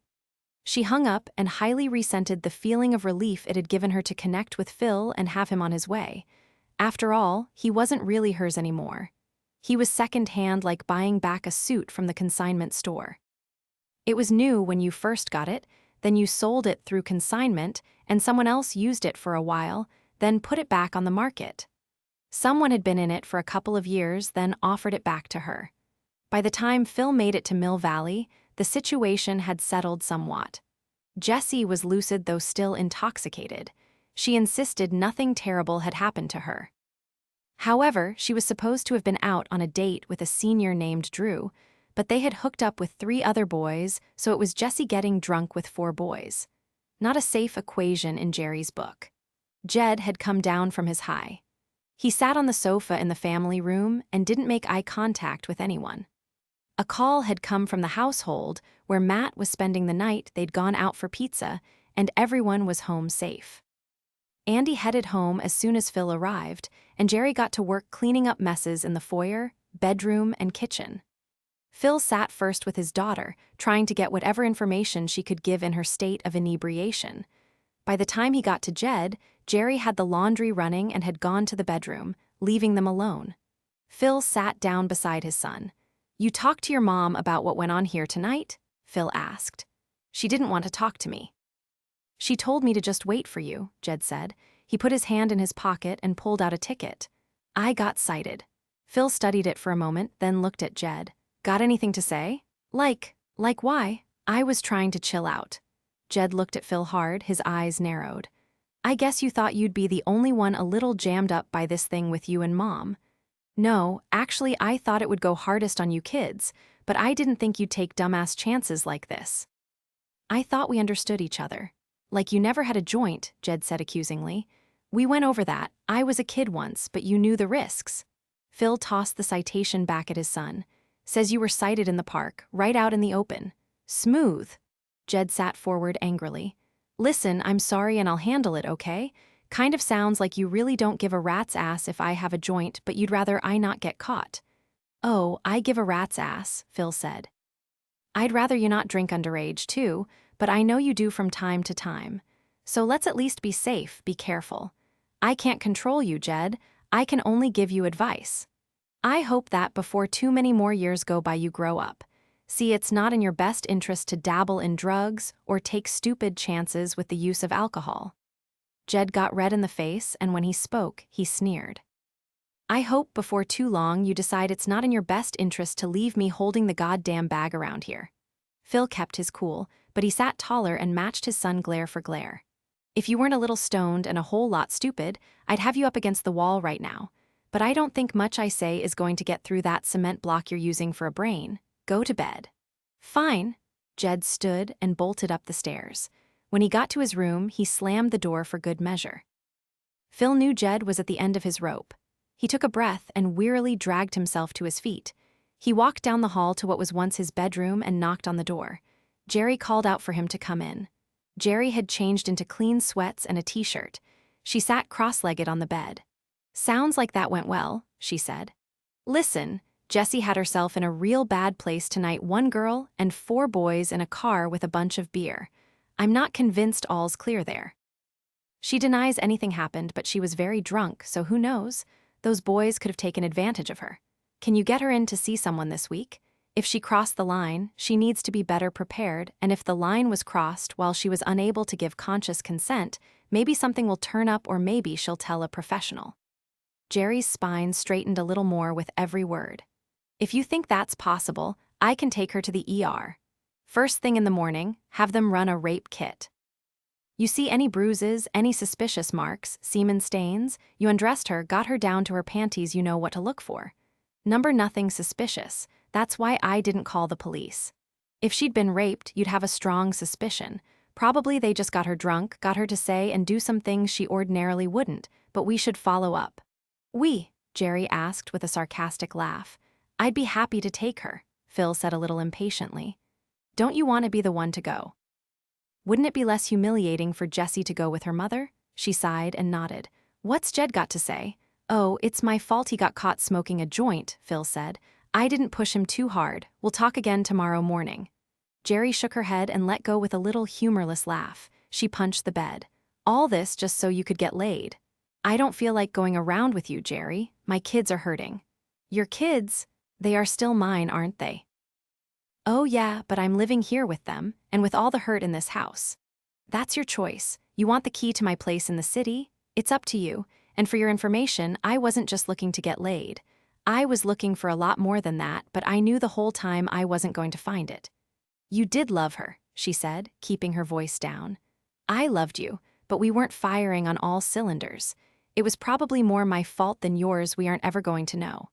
She hung up and highly resented the feeling of relief it had given her to connect with Phil and have him on his way. After all, he wasn't really hers anymore. He was second-hand, like buying back a suit from the consignment store. It was new when you first got it, then you sold it through consignment, and someone else used it for a while, then put it back on the market. Someone had been in it for a couple of years, then offered it back to her. By the time Phil made it to Mill Valley, the situation had settled somewhat. Jessie was lucid though still intoxicated. She insisted nothing terrible had happened to her. However, she was supposed to have been out on a date with a senior named Drew, but they had hooked up with 3 other boys, so it was Jessie getting drunk with 4 boys. Not a safe equation in Jerry's book. Jed had come down from his high. He sat on the sofa in the family room and didn't make eye contact with anyone. A call had come from the household where Matt was spending the night. They'd gone out for pizza, and everyone was home safe. Andy headed home as soon as Phil arrived, and Jerry got to work cleaning up messes in the foyer, bedroom, and kitchen. Phil sat first with his daughter, trying to get whatever information she could give in her state of inebriation. By the time he got to Jed, Jerry had the laundry running and had gone to the bedroom, leaving them alone. Phil sat down beside his son. You talked to your mom about what went on here tonight? Phil asked. She didn't want to talk to me. She told me to just wait for you, Jed said. He put his hand in his pocket and pulled out a ticket. I got cited. Phil studied it for a moment, then looked at Jed. Got anything to say? Like why? I was trying to chill out. Jed looked at Phil hard, his eyes narrowed. I guess you thought you'd be the only one a little jammed up by this thing with you and Mom. No, actually I thought it would go hardest on you kids, but I didn't think you'd take dumbass chances like this. I thought we understood each other. Like you never had a joint, Jed said accusingly. We went over that. I was a kid once, but you knew the risks. Phil tossed the citation back at his son. Says you were cited in the park, right out in the open. Smooth. Jed sat forward angrily. Listen, I'm sorry and I'll handle it, okay? Kind of sounds like you really don't give a rat's ass if I have a joint, but you'd rather I not get caught. Oh, I give a rat's ass, Phil said. I'd rather you not drink underage, too, but I know you do from time to time. So let's at least be safe, be careful. I can't control you, Jed. I can only give you advice. I hope that before too many more years go by you grow up. See, it's not in your best interest to dabble in drugs or take stupid chances with the use of alcohol. Jed got red in the face, and when he spoke, he sneered. I hope before too long you decide it's not in your best interest to leave me holding the goddamn bag around here. Phil kept his cool, but he sat taller and matched his son glare for glare. If you weren't a little stoned and a whole lot stupid, I'd have you up against the wall right now. But I don't think much I say is going to get through that cement block you're using for a brain. Go to bed. Fine. Jed stood and bolted up the stairs. When he got to his room, he slammed the door for good measure. Phil knew Jed was at the end of his rope. He took a breath and wearily dragged himself to his feet. He walked down the hall to what was once his bedroom and knocked on the door. Jerry called out for him to come in. Jerry had changed into clean sweats and a t-shirt. She sat cross-legged on the bed. Sounds like that went well, she said. Listen, Jessie had herself in a real bad place tonight, 1 girl and 4 boys in a car with a bunch of beer. I'm not convinced all's clear there. She denies anything happened, but she was very drunk, so who knows? Those boys could have taken advantage of her. Can you get her in to see someone this week? If she crossed the line, she needs to be better prepared, and if the line was crossed while she was unable to give conscious consent, maybe something will turn up or maybe she'll tell a professional. Jerry's spine straightened a little more with every word. If you think that's possible, I can take her to the ER. First thing in the morning, have them run a rape kit. You see any bruises, any suspicious marks, semen stains, you undressed her, got her down to her panties, you know what to look for. Number nothing suspicious, that's why I didn't call the police. If she'd been raped, you'd have a strong suspicion. Probably they just got her drunk, got her to say and do some things she ordinarily wouldn't, but we should follow up. Jerry asked with a sarcastic laugh. I'd be happy to take her, Phil said a little impatiently. Don't you want to be the one to go? Wouldn't it be less humiliating for Jessie to go with her mother? She sighed and nodded. What's Jed got to say? Oh, it's my fault he got caught smoking a joint, Phil said. I didn't push him too hard. We'll talk again tomorrow morning. Jerry shook her head and let go with a little humorless laugh. She punched the bed. All this just so you could get laid. I don't feel like going around with you, Jerry. My kids are hurting. Your kids? They are still mine, aren't they? Oh yeah, but I'm living here with them, and with all the hurt in this house. That's your choice. You want the key to my place in the city? It's up to you, and for your information, I wasn't just looking to get laid. I was looking for a lot more than that, but I knew the whole time I wasn't going to find it. You did love her, she said, keeping her voice down. I loved you, but we weren't firing on all cylinders. It was probably more my fault than yours, we aren't ever going to know.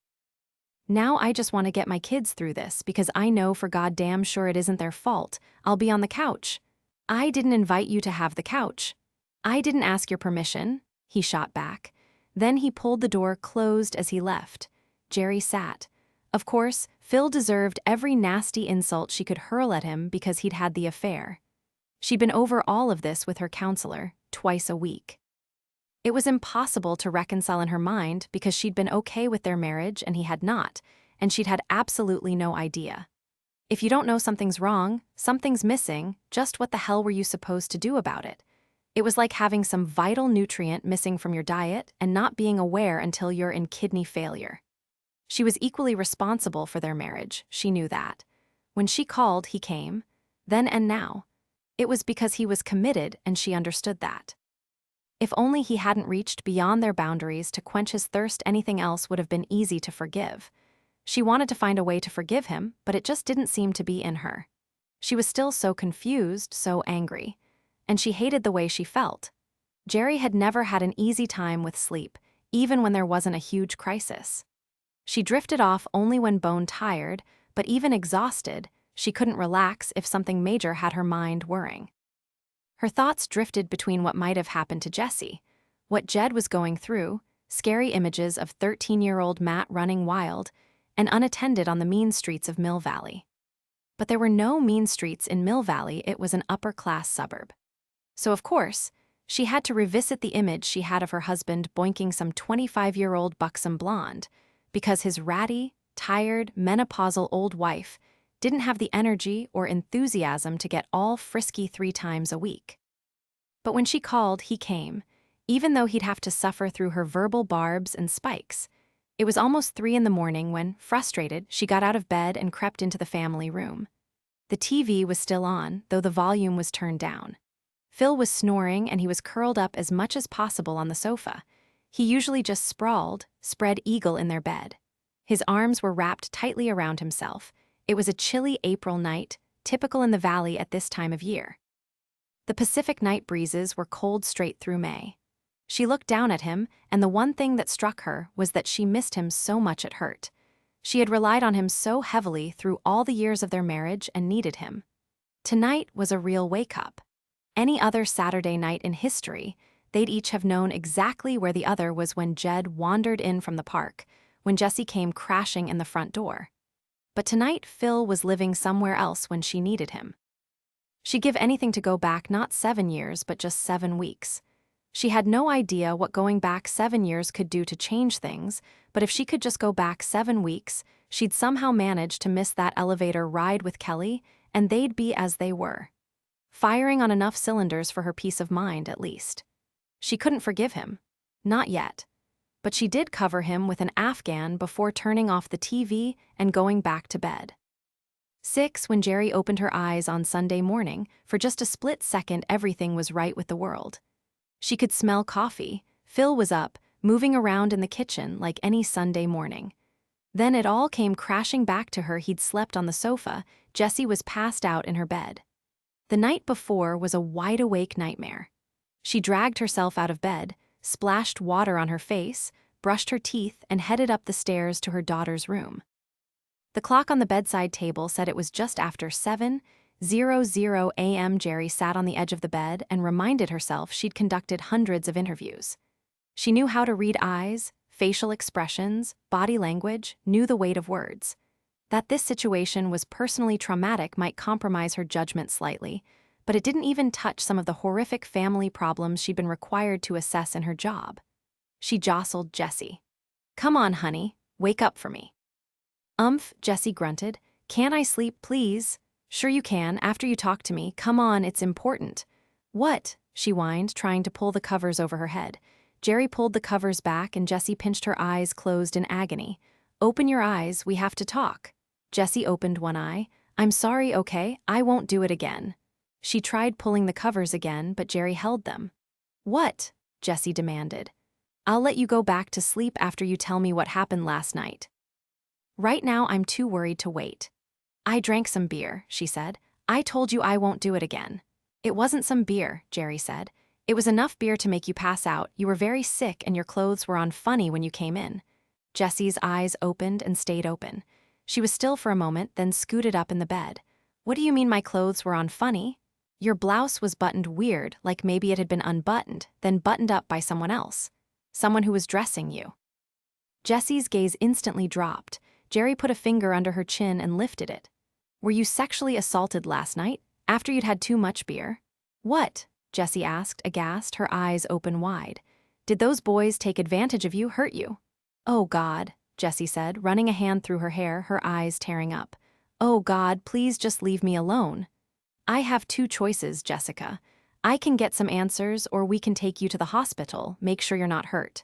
Now I just want to get my kids through this because I know for goddamn sure it isn't their fault. I'll be on the couch. I didn't invite you to have the couch. I didn't ask your permission, he shot back. Then he pulled the door closed as he left. Jerry sat. Of course, Phil deserved every nasty insult she could hurl at him because he'd had the affair. She'd been over all of this with her counselor, twice a week. It was impossible to reconcile in her mind because she'd been okay with their marriage and he had not, and she'd had absolutely no idea. If you don't know something's wrong, something's missing, just what the hell were you supposed to do about it? It was like having some vital nutrient missing from your diet and not being aware until you're in kidney failure. She was equally responsible for their marriage, she knew that. When she called, he came. Then and now. It was because he was committed and she understood that. If only he hadn't reached beyond their boundaries to quench his thirst, anything else would have been easy to forgive. She wanted to find a way to forgive him, but it just didn't seem to be in her. She was still so confused, so angry. And she hated the way she felt. Jerry had never had an easy time with sleep, even when there wasn't a huge crisis. She drifted off only when bone-tired, but even exhausted, she couldn't relax if something major had her mind whirring. Her thoughts drifted between what might have happened to Jessie, what Jed was going through, scary images of 13-year-old Matt running wild, and unattended on the mean streets of Mill Valley. But there were no mean streets in Mill Valley, it was an upper-class suburb. So of course, She had to revisit the image she had of her husband boinking some 25-year-old buxom blonde, because his ratty, tired, menopausal old wife didn't have the energy or enthusiasm to get all frisky 3 times a week. But when she called, he came, even though he'd have to suffer through her verbal barbs and spikes. It was almost 3 in the morning when, frustrated, she got out of bed and crept into the family room. The TV was still on, though the volume was turned down. Phil was snoring and he was curled up as much as possible on the sofa. He usually just sprawled, spread eagle in their bed. His arms were wrapped tightly around himself. It was a chilly April night, typical in the valley at this time of year. The Pacific night breezes were cold straight through May. She looked down at him, and the one thing that struck her was that she missed him so much it hurt. She had relied on him so heavily through all the years of their marriage and needed him. Tonight was a real wake-up. Any other Saturday night in history, they'd each have known exactly where the other was when Jed wandered in from the park, when Jessie came crashing in the front door. But tonight Phil was living somewhere else when she needed him. She'd give anything to go back not 7 years, but just 7 weeks. She had no idea what going back 7 years could do to change things, but if she could just go back 7 weeks, she'd somehow manage to miss that elevator ride with Kelly, and they'd be as they were. Firing on enough cylinders for her peace of mind, at least. She couldn't forgive him. Not yet. But she did cover him with an Afghan before turning off the TV and going back to bed. 6 when Jerry opened her eyes on Sunday morning, for just a split second everything was right with the world. She could smell coffee. Phil was up, moving around in the kitchen like any Sunday morning. Then it all came crashing back to her. He'd slept on the sofa. Jessie was passed out in her bed. The night before was a wide-awake nightmare. She dragged herself out of bed, splashed water on her face, brushed her teeth, and headed up the stairs to her daughter's room. The clock on the bedside table said it was just after 7:00 a.m. Jerry sat on the edge of the bed and reminded herself she'd conducted hundreds of interviews. She knew how to read eyes, facial expressions, body language, knew the weight of words. That this situation was personally traumatic might compromise her judgment slightly, but it didn't even touch some of the horrific family problems she'd been required to assess in her job. She jostled Jessie. "Come on, honey, wake up for me." Jessie grunted. "Can't I sleep, please?" "Sure you can, after you talk to me. Come on, it's important." "What?" she whined, trying to pull the covers over her head. Jerry pulled the covers back and Jessie pinched her eyes closed in agony. "Open your eyes, we have to talk." Jessie opened one eye. "I'm sorry, okay, I won't do it again." She tried pulling the covers again, but Jerry held them. "What?" Jessie demanded. "I'll let you go back to sleep after you tell me what happened last night. Right now I'm too worried to wait." "I drank some beer," she said. "I told you I won't do it again." "It wasn't some beer," Jerry said. "It was enough beer to make you pass out. You were very sick and your clothes were on funny when you came in." Jessie's eyes opened and stayed open. She was still for a moment, then scooted up in the bed. "What do you mean my clothes were on funny?" "Your blouse was buttoned weird, like maybe it had been unbuttoned, then buttoned up by someone else. Someone who was dressing you." Jessie's gaze instantly dropped. Jerry put a finger under her chin and lifted it. "Were you sexually assaulted last night, after you'd had too much beer?" "What?" Jessie asked, aghast, her eyes open wide. "Did those boys take advantage of you, hurt you?" "Oh, God," Jessie said, running a hand through her hair, her eyes tearing up. "Oh, God, please just leave me alone." "I have 2 choices, Jessica. I can get some answers, or we can take you to the hospital, make sure you're not hurt."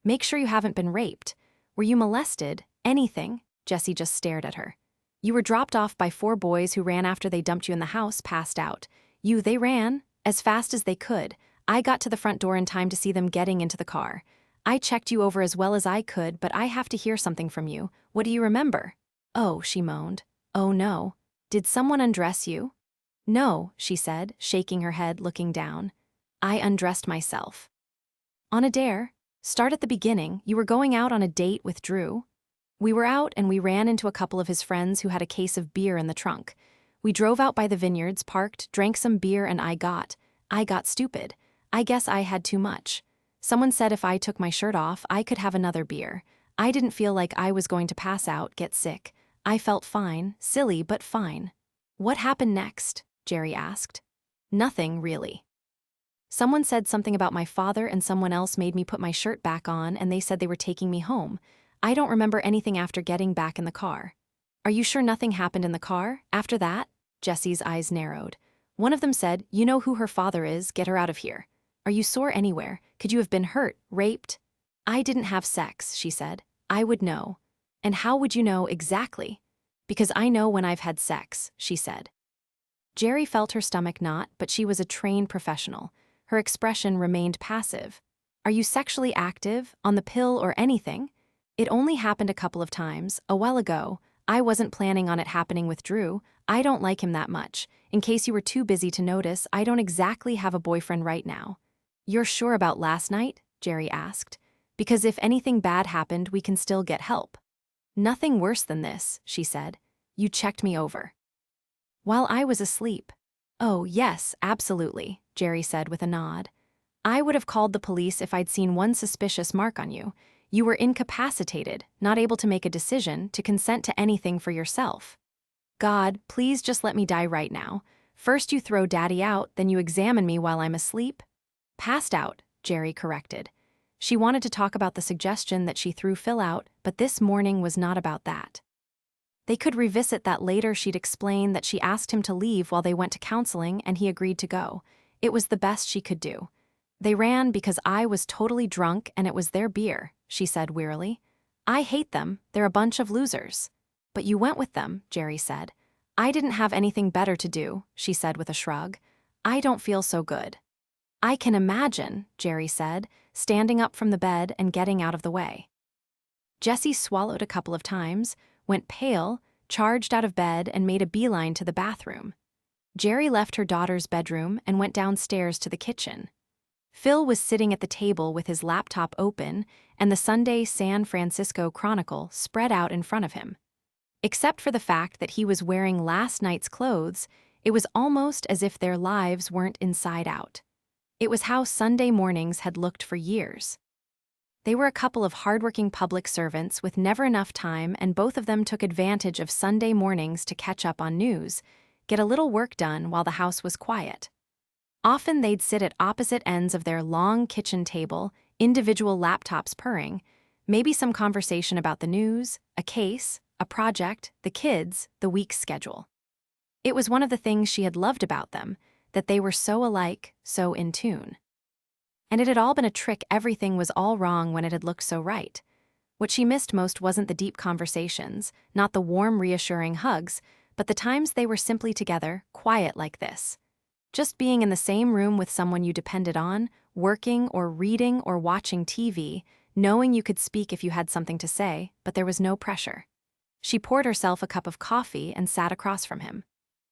"Make sure you haven't been raped. Were you molested? Anything?" Jessie just stared at her. "You were dropped off by 4 boys who ran after they dumped you in the house, passed out. They ran as fast as they could. I got to the front door in time to see them getting into the car. I checked you over as well as I could, but I have to hear something from you. What do you remember?" "Oh," she moaned. "Oh no. Did someone undress you?" "No," she said, shaking her head, looking down. "I undressed myself." "On a dare? Start at the beginning. You were going out on a date with Drew?" "We were out and we ran into a couple of his friends who had a case of beer in the trunk. We drove out by the vineyards, parked, drank some beer, and I got stupid. I guess I had too much. Someone said if I took my shirt off, I could have another beer. I didn't feel like I was going to pass out, get sick. I felt fine, silly but fine." "What happened next?" Jerry asked. "Nothing, really." Someone said something about my father and someone else made me put my shirt back on and they said they were taking me home. I don't remember anything after getting back in the car. Are you sure nothing happened in the car after that? Jesse's eyes narrowed. One of them said, you know who her father is, get her out of here. Are you sore anywhere? Could you have been hurt, raped? I didn't have sex, she said. I would know. And how would you know exactly? Because I know when I've had sex, she said. Jerry felt her stomach knot, but she was a trained professional. Her expression remained passive. Are you sexually active, on the pill or anything? It only happened a couple of times, a while ago. I wasn't planning on it happening with Drew. I don't like him that much. In case you were too busy to notice, I don't exactly have a boyfriend right now. You're sure about last night? Jerry asked. Because if anything bad happened, we can still get help. Nothing worse than this, she said. You checked me over. While I was asleep. Oh, yes, absolutely, Jerry said with a nod. I would have called the police if I'd seen one suspicious mark on you. You were incapacitated, not able to make a decision, to consent to anything for yourself. God, please just let me die right now. First you throw Daddy out, then you examine me while I'm asleep. Passed out, Jerry corrected. She wanted to talk about the suggestion that she threw Phil out, but this morning was not about that. They could revisit that later. She'd explain that she asked him to leave while they went to counseling and he agreed to go. It was the best she could do. They ran because I was totally drunk and it was their beer, she said wearily. I hate them, they're a bunch of losers. But you went with them, Jerry said. I didn't have anything better to do, she said with a shrug. I don't feel so good. I can imagine, Jerry said, standing up from the bed and getting out of the way. Jessie swallowed a couple of times, went pale, charged out of bed and made a beeline to the bathroom. Jerry left her daughter's bedroom and went downstairs to the kitchen. Phil was sitting at the table with his laptop open and the Sunday San Francisco Chronicle spread out in front of him. Except for the fact that he was wearing last night's clothes, it was almost as if their lives weren't inside out. It was how Sunday mornings had looked for years. They were a couple of hardworking public servants with never enough time, and both of them took advantage of Sunday mornings to catch up on news, get a little work done while the house was quiet. Often they'd sit at opposite ends of their long kitchen table, individual laptops purring, maybe some conversation about the news, a case, a project, the kids, the week's schedule. It was one of the things she had loved about them, that they were so alike, so in tune. And it had all been a trick. Everything was all wrong when it had looked so right. What she missed most wasn't the deep conversations, not the warm, reassuring hugs, but the times they were simply together, quiet like this. Just being in the same room with someone you depended on, working or reading or watching TV, knowing you could speak if you had something to say, but there was no pressure. She poured herself a cup of coffee and sat across from him.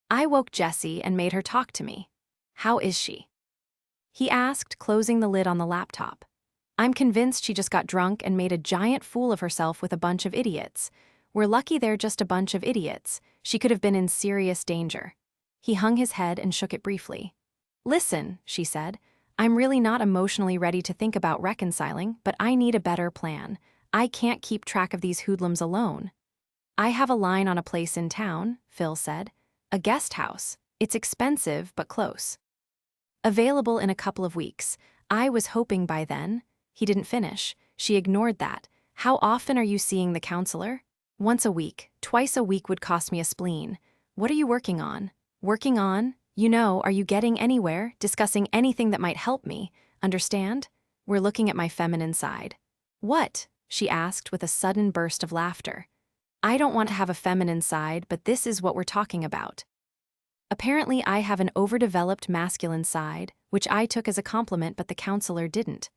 I woke Jessie and made her talk to me. How is she? He asked, closing the lid on the laptop. I'm convinced she just got drunk and made a giant fool of herself with a bunch of idiots. We're lucky they're just a bunch of idiots. She could have been in serious danger. He hung his head and shook it briefly. Listen, she said, I'm really not emotionally ready to think about reconciling, but I need a better plan. I can't keep track of these hoodlums alone. I have a line on a place in town, Phil said. A guest house. It's expensive, but close. Available in a couple of weeks. I was hoping by then. He didn't finish. She ignored that. How often are you seeing the counselor? Once a week. Twice a week would cost me a spleen. What are you working on? Working on? You know, are you getting anywhere, discussing anything that might help me? Understand? We're looking at my feminine side. What? She asked with a sudden burst of laughter. I don't want to have a feminine side, but this is what we're talking about. Apparently, I have an overdeveloped masculine side, which I took as a compliment, but the counselor didn't.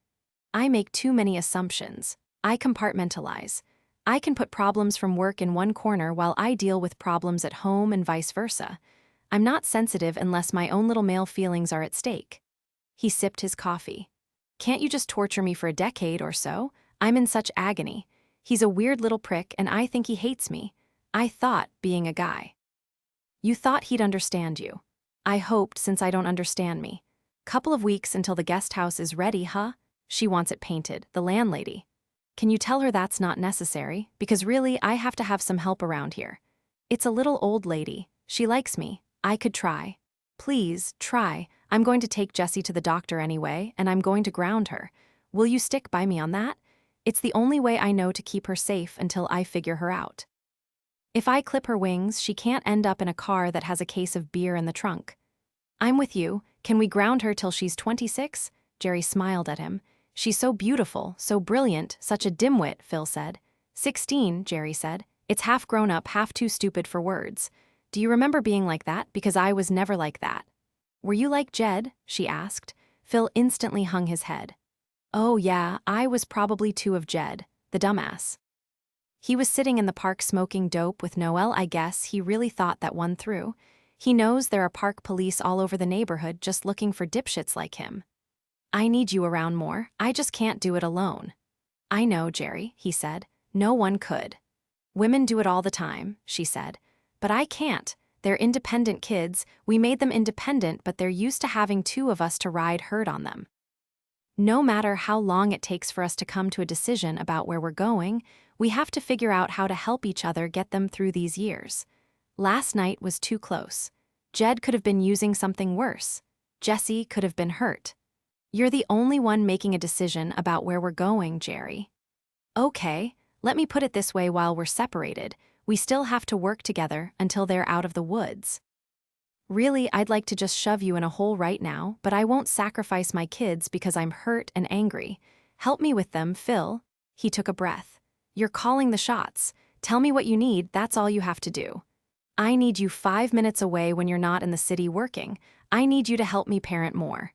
I make too many assumptions. I compartmentalize. I can put problems from work in one corner while I deal with problems at home and vice versa. I'm not sensitive unless my own little male feelings are at stake. He sipped his coffee. Can't you just torture me for a decade or so? I'm in such agony. He's a weird little prick and I think he hates me. I thought, being a guy. You thought he'd understand you. I hoped, since I don't understand me. Couple of weeks until the guest house is ready, huh? She wants it painted, the landlady. Can you tell her that's not necessary? Because really, I have to have some help around here. It's a little old lady. She likes me. I could try. Please, try. I'm going to take Jessie to the doctor anyway, and I'm going to ground her. Will you stick by me on that? It's the only way I know to keep her safe until I figure her out. If I clip her wings, she can't end up in a car that has a case of beer in the trunk. I'm with you. Can we ground her till she's 26? Jerry smiled at him. She's so beautiful, so brilliant, such a dimwit, Phil said. 16, Jerry said. It's half grown up, half too stupid for words. Do you remember being like that? Because I was never like that. Were you like Jed? She asked. Phil instantly hung his head. Oh yeah, I was probably too of Jed, the dumbass. He was sitting in the park smoking dope with Noelle. I guess he really thought that one through. He knows there are park police all over the neighborhood just looking for dipshits like him. I need you around more. I just can't do it alone. I know, Jerry, he said. No one could. Women do it all the time, she said. But I can't. They're independent kids. We made them independent, but they're used to having two of us to ride herd on them. No matter how long it takes for us to come to a decision about where we're going, we have to figure out how to help each other get them through these years. Last night was too close. Jed could have been using something worse. Jessie could have been hurt. You're the only one making a decision about where we're going, Jerry. Okay, let me put it this way: while we're separated, we still have to work together until they're out of the woods. Really, I'd like to just shove you in a hole right now, but I won't sacrifice my kids because I'm hurt and angry. Help me with them, Phil. He took a breath. You're calling the shots. Tell me what you need, that's all you have to do. I need you 5 minutes away when you're not in the city working. I need you to help me parent more.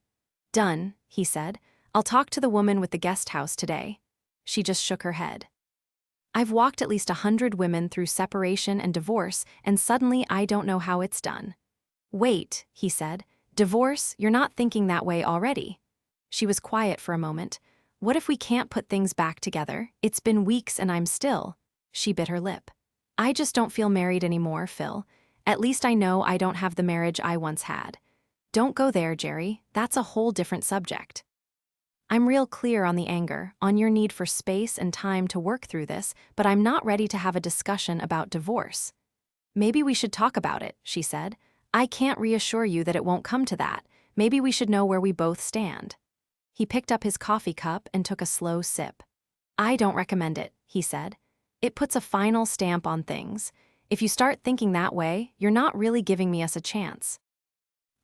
Done, he said. I'll talk to the woman with the guest house today. She just shook her head. I've walked at least 100 women through separation and divorce, and suddenly I don't know how it's done. Wait, he said. Divorce? You're not thinking that way already. She was quiet for a moment. What if we can't put things back together? It's been weeks and I'm still. She bit her lip. I just don't feel married anymore, Phil. At least I know I don't have the marriage I once had. Don't go there, Jerry. That's a whole different subject. I'm real clear on the anger, on your need for space and time to work through this, but I'm not ready to have a discussion about divorce. Maybe we should talk about it, she said. I can't reassure you that it won't come to that. Maybe we should know where we both stand. He picked up his coffee cup and took a slow sip. I don't recommend it, he said. It puts a final stamp on things. If you start thinking that way, you're not really giving us a chance.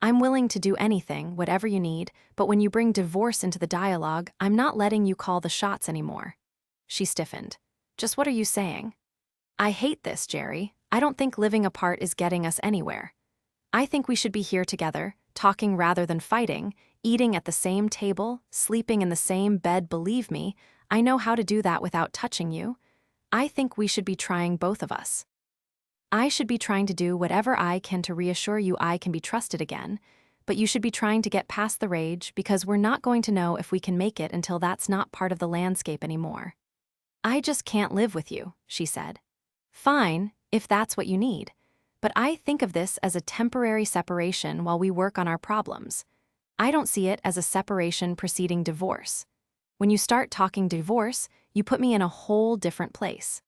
I'm willing to do anything, whatever you need, but when you bring divorce into the dialogue, I'm not letting you call the shots anymore. She stiffened. Just what are you saying? I hate this, Jerry. I don't think living apart is getting us anywhere. I think we should be here together, talking rather than fighting, eating at the same table, sleeping in the same bed. Believe me, I know how to do that without touching you. I think we should be trying, both of us. I should be trying to do whatever I can to reassure you I can be trusted again, but you should be trying to get past the rage because we're not going to know if we can make it until that's not part of the landscape anymore. I just can't live with you, she said. Fine, if that's what you need. But I think of this as a temporary separation while we work on our problems. I don't see it as a separation preceding divorce. When you start talking divorce, you put me in a whole different place.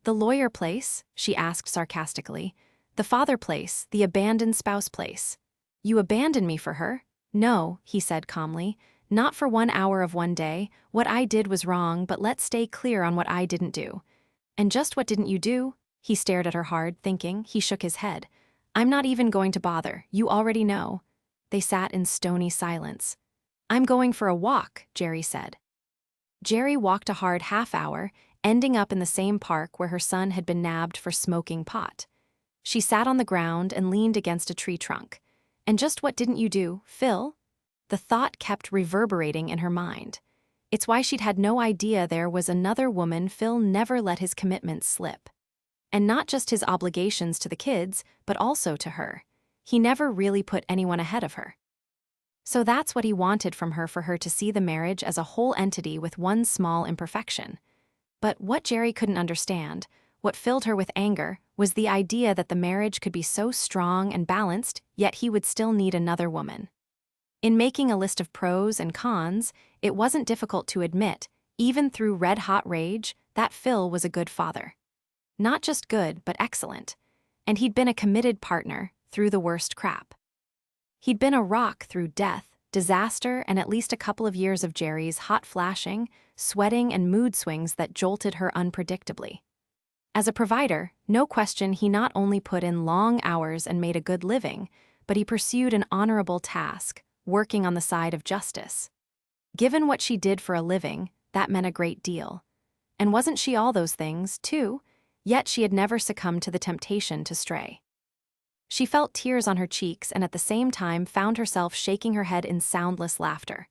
The lawyer place? She asked sarcastically. The father place, the abandoned spouse place. You abandoned me for her? No, he said calmly. Not for 1 hour of one day. What I did was wrong, but let's stay clear on what I didn't do. And just what didn't you do? He stared at her hard, thinking. He shook his head. I'm not even going to bother. You already know. They sat in stony silence. I'm going for a walk, Jerry said. Jerry walked a hard half-hour, ending up in the same park where her son had been nabbed for smoking pot. She sat on the ground and leaned against a tree trunk. And just what didn't you do, Phil? The thought kept reverberating in her mind. It's why she'd had no idea there was another woman. Phil never let his commitments slip. And not just his obligations to the kids, but also to her. He never really put anyone ahead of her. So that's what he wanted from her, for her to see the marriage as a whole entity with one small imperfection. But what Jerry couldn't understand, what filled her with anger, was the idea that the marriage could be so strong and balanced, yet he would still need another woman. In making a list of pros and cons, it wasn't difficult to admit, even through red-hot rage, that Phil was a good father. Not just good, but excellent. And he'd been a committed partner through the worst crap. He'd been a rock through death, disaster, and at least a couple of years of Jerry's hot flashing, sweating, and mood swings that jolted her unpredictably. As a provider, no question he not only put in long hours and made a good living, but he pursued an honorable task, working on the side of justice. Given what she did for a living, that meant a great deal. And wasn't she all those things, too? Yet she had never succumbed to the temptation to stray. She felt tears on her cheeks and at the same time found herself shaking her head in soundless laughter.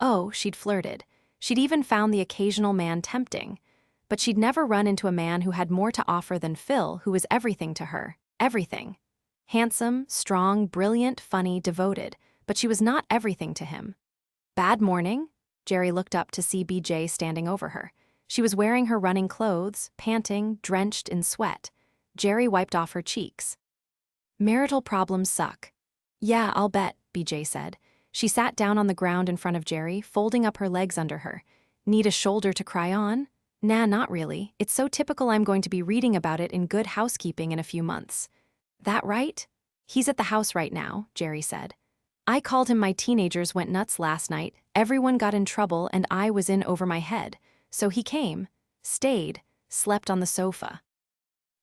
Oh, she'd flirted. She'd even found the occasional man tempting. But she'd never run into a man who had more to offer than Phil, who was everything to her. Everything. Handsome, strong, brilliant, funny, devoted. But she was not everything to him. Bad morning? Jerry looked up to see BJ standing over her. She was wearing her running clothes, panting, drenched in sweat. Jerry wiped off her cheeks. Marital problems suck. Yeah, I'll bet, BJ said. She sat down on the ground in front of Jerry, folding up her legs under her. Need a shoulder to cry on? Nah, not really. It's so typical I'm going to be reading about it in Good Housekeeping in a few months. That right? He's at the house right now, Jerry said. I called him my teenagers went nuts last night, everyone got in trouble and I was in over my head. So he came, stayed, slept on the sofa.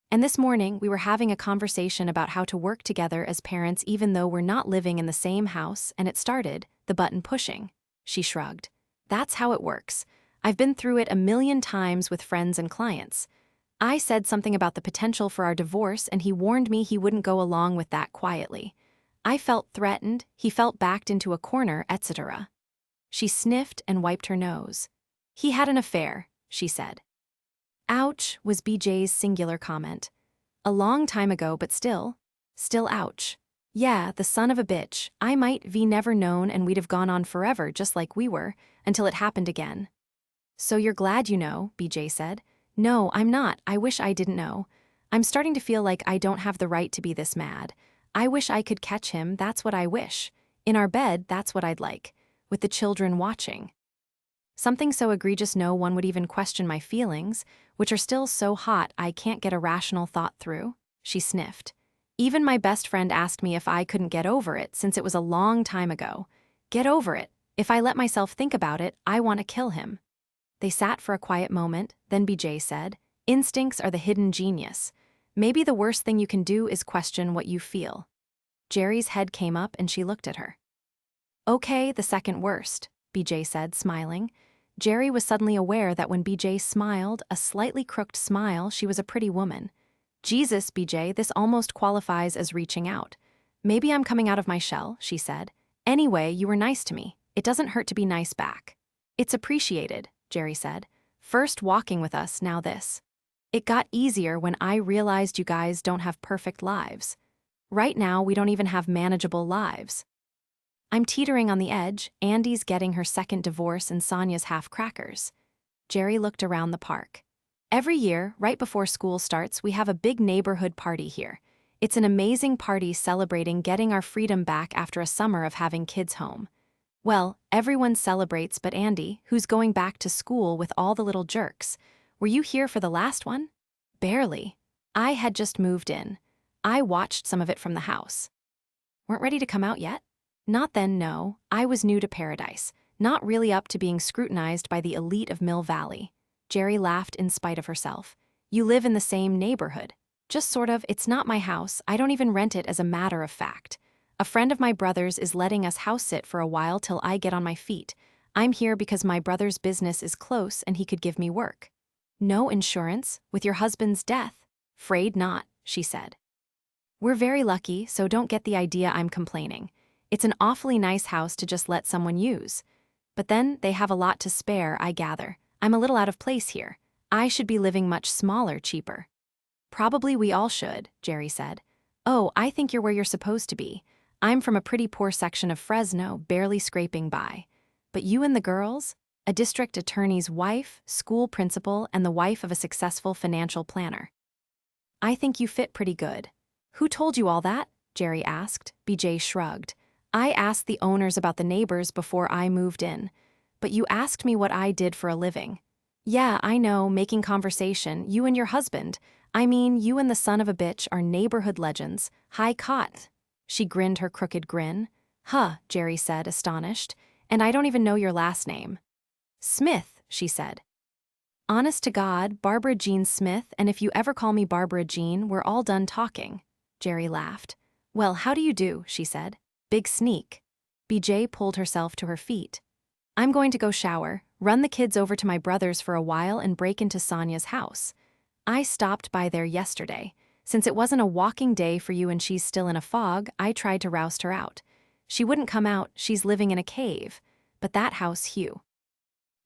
And this morning we were having a conversation about how to work together as parents even though we're not living in the same house, and it started, the button pushing. She shrugged. That's how it works. I've been through it a million times with friends and clients. I said something about the potential for our divorce and he warned me he wouldn't go along with that quietly. I felt threatened, he felt backed into a corner, etc. She sniffed and wiped her nose. He had an affair, she said. Ouch, was BJ's singular comment. A long time ago, but still ouch. Yeah, the son of a bitch. I might be never known and we'd have gone on forever just like we were, until it happened again. So you're glad you know, BJ said. No, I'm not. I wish I didn't know. I'm starting to feel like I don't have the right to be this mad. I wish I could catch him, that's what I wish. In our bed, that's what I'd like. With the children watching. Something so egregious no one would even question my feelings, which are still so hot I can't get a rational thought through, she sniffed. Even my best friend asked me if I couldn't get over it since it was a long time ago. Get over it. If I let myself think about it, I want to kill him. They sat for a quiet moment, then BJ said, Instincts are the hidden genius. Maybe the worst thing you can do is question what you feel. Jerry's head came up and she looked at her. Okay, the second worst, BJ said, smiling. Jerry was suddenly aware that when BJ smiled, a slightly crooked smile, she was a pretty woman. Jesus, BJ, this almost qualifies as reaching out. Maybe I'm coming out of my shell, she said. Anyway, you were nice to me. It doesn't hurt to be nice back. It's appreciated, Jerry said. First walking with us, now this. It got easier when I realized you guys don't have perfect lives. Right now, we don't even have manageable lives. I'm teetering on the edge. Andy's getting her second divorce and Sonia's half crackers. Jerry looked around the park. Every year, right before school starts, we have a big neighborhood party here. It's an amazing party celebrating getting our freedom back after a summer of having kids home. Well, everyone celebrates but Andy, who's going back to school with all the little jerks. Were you here for the last one? Barely. I had just moved in. I watched some of it from the house. Weren't ready to come out yet? Not then, no. I was new to paradise, not really up to being scrutinized by the elite of Mill Valley. Jerry laughed in spite of herself. You live in the same neighborhood. Just sort of, it's not my house. I don't even rent it as a matter of fact. A friend of my brother's is letting us house sit for a while till I get on my feet. I'm here because my brother's business is close and he could give me work. No insurance? With your husband's death? Afraid not, she said. We're very lucky, so don't get the idea I'm complaining. It's an awfully nice house to just let someone use. But then they have a lot to spare, I gather. I'm a little out of place here. I should be living much smaller, cheaper. Probably we all should, Jerry said. Oh, I think you're where you're supposed to be. I'm from a pretty poor section of Fresno, barely scraping by. But you and the girls? A district attorney's wife, school principal, and the wife of a successful financial planner. I think you fit pretty good. Who told you all that? Jerry asked. BJ shrugged. I asked the owners about the neighbors before I moved in. But you asked me what I did for a living. Yeah, I know, making conversation, you and your husband. I mean, you and the son of a bitch are neighborhood legends. High caught. She grinned her crooked grin. Huh, Jerry said, astonished. And I don't even know your last name. Smith, she said. Honest to God, Barbara Jean Smith, and if you ever call me Barbara Jean, we're all done talking. Jerry laughed. Well, how do you do, she said. Big sneak. BJ pulled herself to her feet. I'm going to go shower, run the kids over to my brother's for a while and break into Sonia's house. I stopped by there yesterday. Since it wasn't a walking day for you and she's still in a fog, I tried to roust her out. She wouldn't come out, she's living in a cave. But that house, Hugh.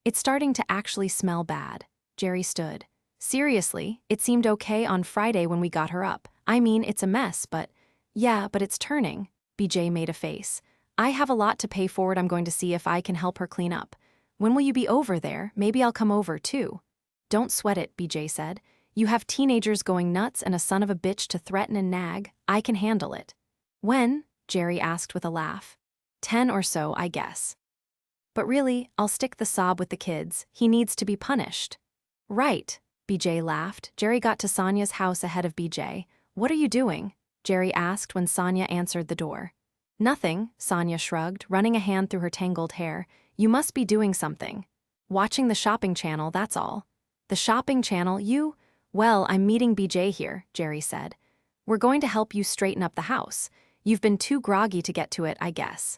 It's starting to actually smell bad. Jerry stood. Seriously, it seemed okay on Friday when we got her up. I mean, it's a mess, but... Yeah, but it's turning. BJ made a face. I have a lot to pay forward. I'm going to see if I can help her clean up. When will you be over there? Maybe I'll come over, too. Don't sweat it, BJ said. You have teenagers going nuts and a son of a bitch to threaten and nag. I can handle it. When? Jerry asked with a laugh. 10 or so, I guess. But really, I'll stick the sob with the kids. He needs to be punished. Right, BJ laughed. Jerry got to Sonia's house ahead of BJ. What are you doing? Jerry asked when Sonia answered the door. Nothing, Sonia shrugged, running a hand through her tangled hair. You must be doing something. Watching the shopping channel, that's all. The shopping channel, you? Well, I'm meeting BJ here, Jerry said. We're going to help you straighten up the house. You've been too groggy to get to it, I guess.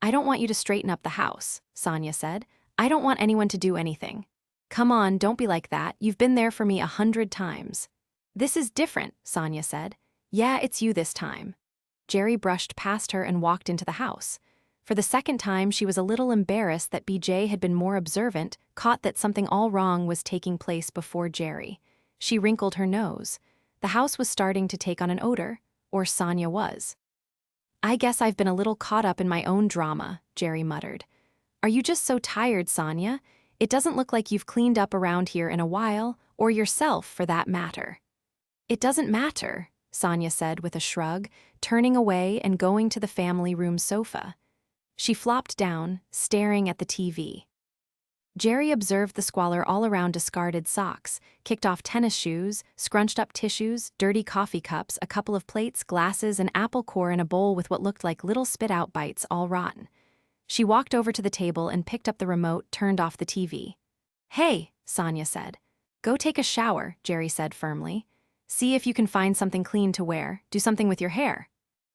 I don't want you to straighten up the house, Sonia said. I don't want anyone to do anything. Come on, don't be like that. You've been there for me 100 times. This is different, Sonia said. Yeah, it's you this time. Jerry brushed past her and walked into the house. For the second time, she was a little embarrassed that BJ had been more observant, caught that something all wrong was taking place before Jerry. She wrinkled her nose. The house was starting to take on an odor, or Sonia was. I guess I've been a little caught up in my own drama, Jerry muttered. Are you just so tired, Sonia? It doesn't look like you've cleaned up around here in a while, or yourself for that matter. It doesn't matter, Sonia said with a shrug, turning away and going to the family room sofa. She flopped down, staring at the TV. Jerry observed the squalor all around: discarded socks, kicked off tennis shoes, scrunched up tissues, dirty coffee cups, a couple of plates, glasses, and apple core in a bowl with what looked like little spit-out bites, all rotten. She walked over to the table and picked up the remote, turned off the TV. Hey, Sonia said. Go take a shower, Jerry said firmly. See if you can find something clean to wear, do something with your hair.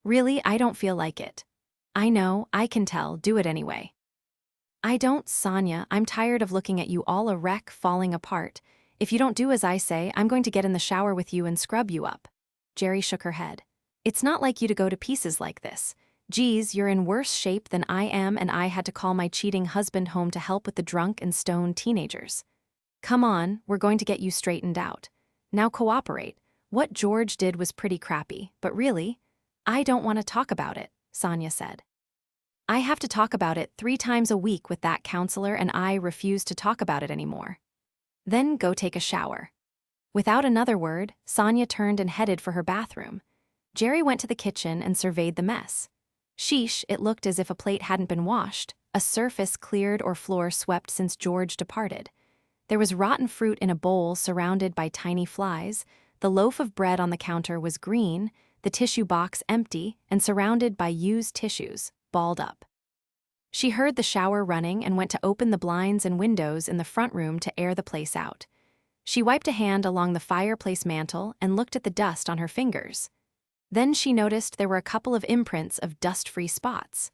Really, I don't feel like it. I know, I can tell, do it anyway. I don't, Sonia, I'm tired of looking at you all a wreck, falling apart. If you don't do as I say, I'm going to get in the shower with you and scrub you up. Jerry shook her head. It's not like you to go to pieces like this. Geez, you're in worse shape than I am, and I had to call my cheating husband home to help with the drunk and stoned teenagers. Come on, we're going to get you straightened out. Now cooperate. What George did was pretty crappy, but really, I don't want to talk about it, Sonia said. I have to talk about it 3 times a week with that counselor, and I refuse to talk about it anymore. Then go take a shower. Without another word, Sonia turned and headed for her bathroom. Jerry went to the kitchen and surveyed the mess. Sheesh, it looked as if a plate hadn't been washed, a surface cleared or floor swept since George departed. There was rotten fruit in a bowl surrounded by tiny flies, the loaf of bread on the counter was green, the tissue box empty and surrounded by used tissues, balled up. She heard the shower running and went to open the blinds and windows in the front room to air the place out. She wiped a hand along the fireplace mantel and looked at the dust on her fingers. Then she noticed there were a couple of imprints of dust-free spots.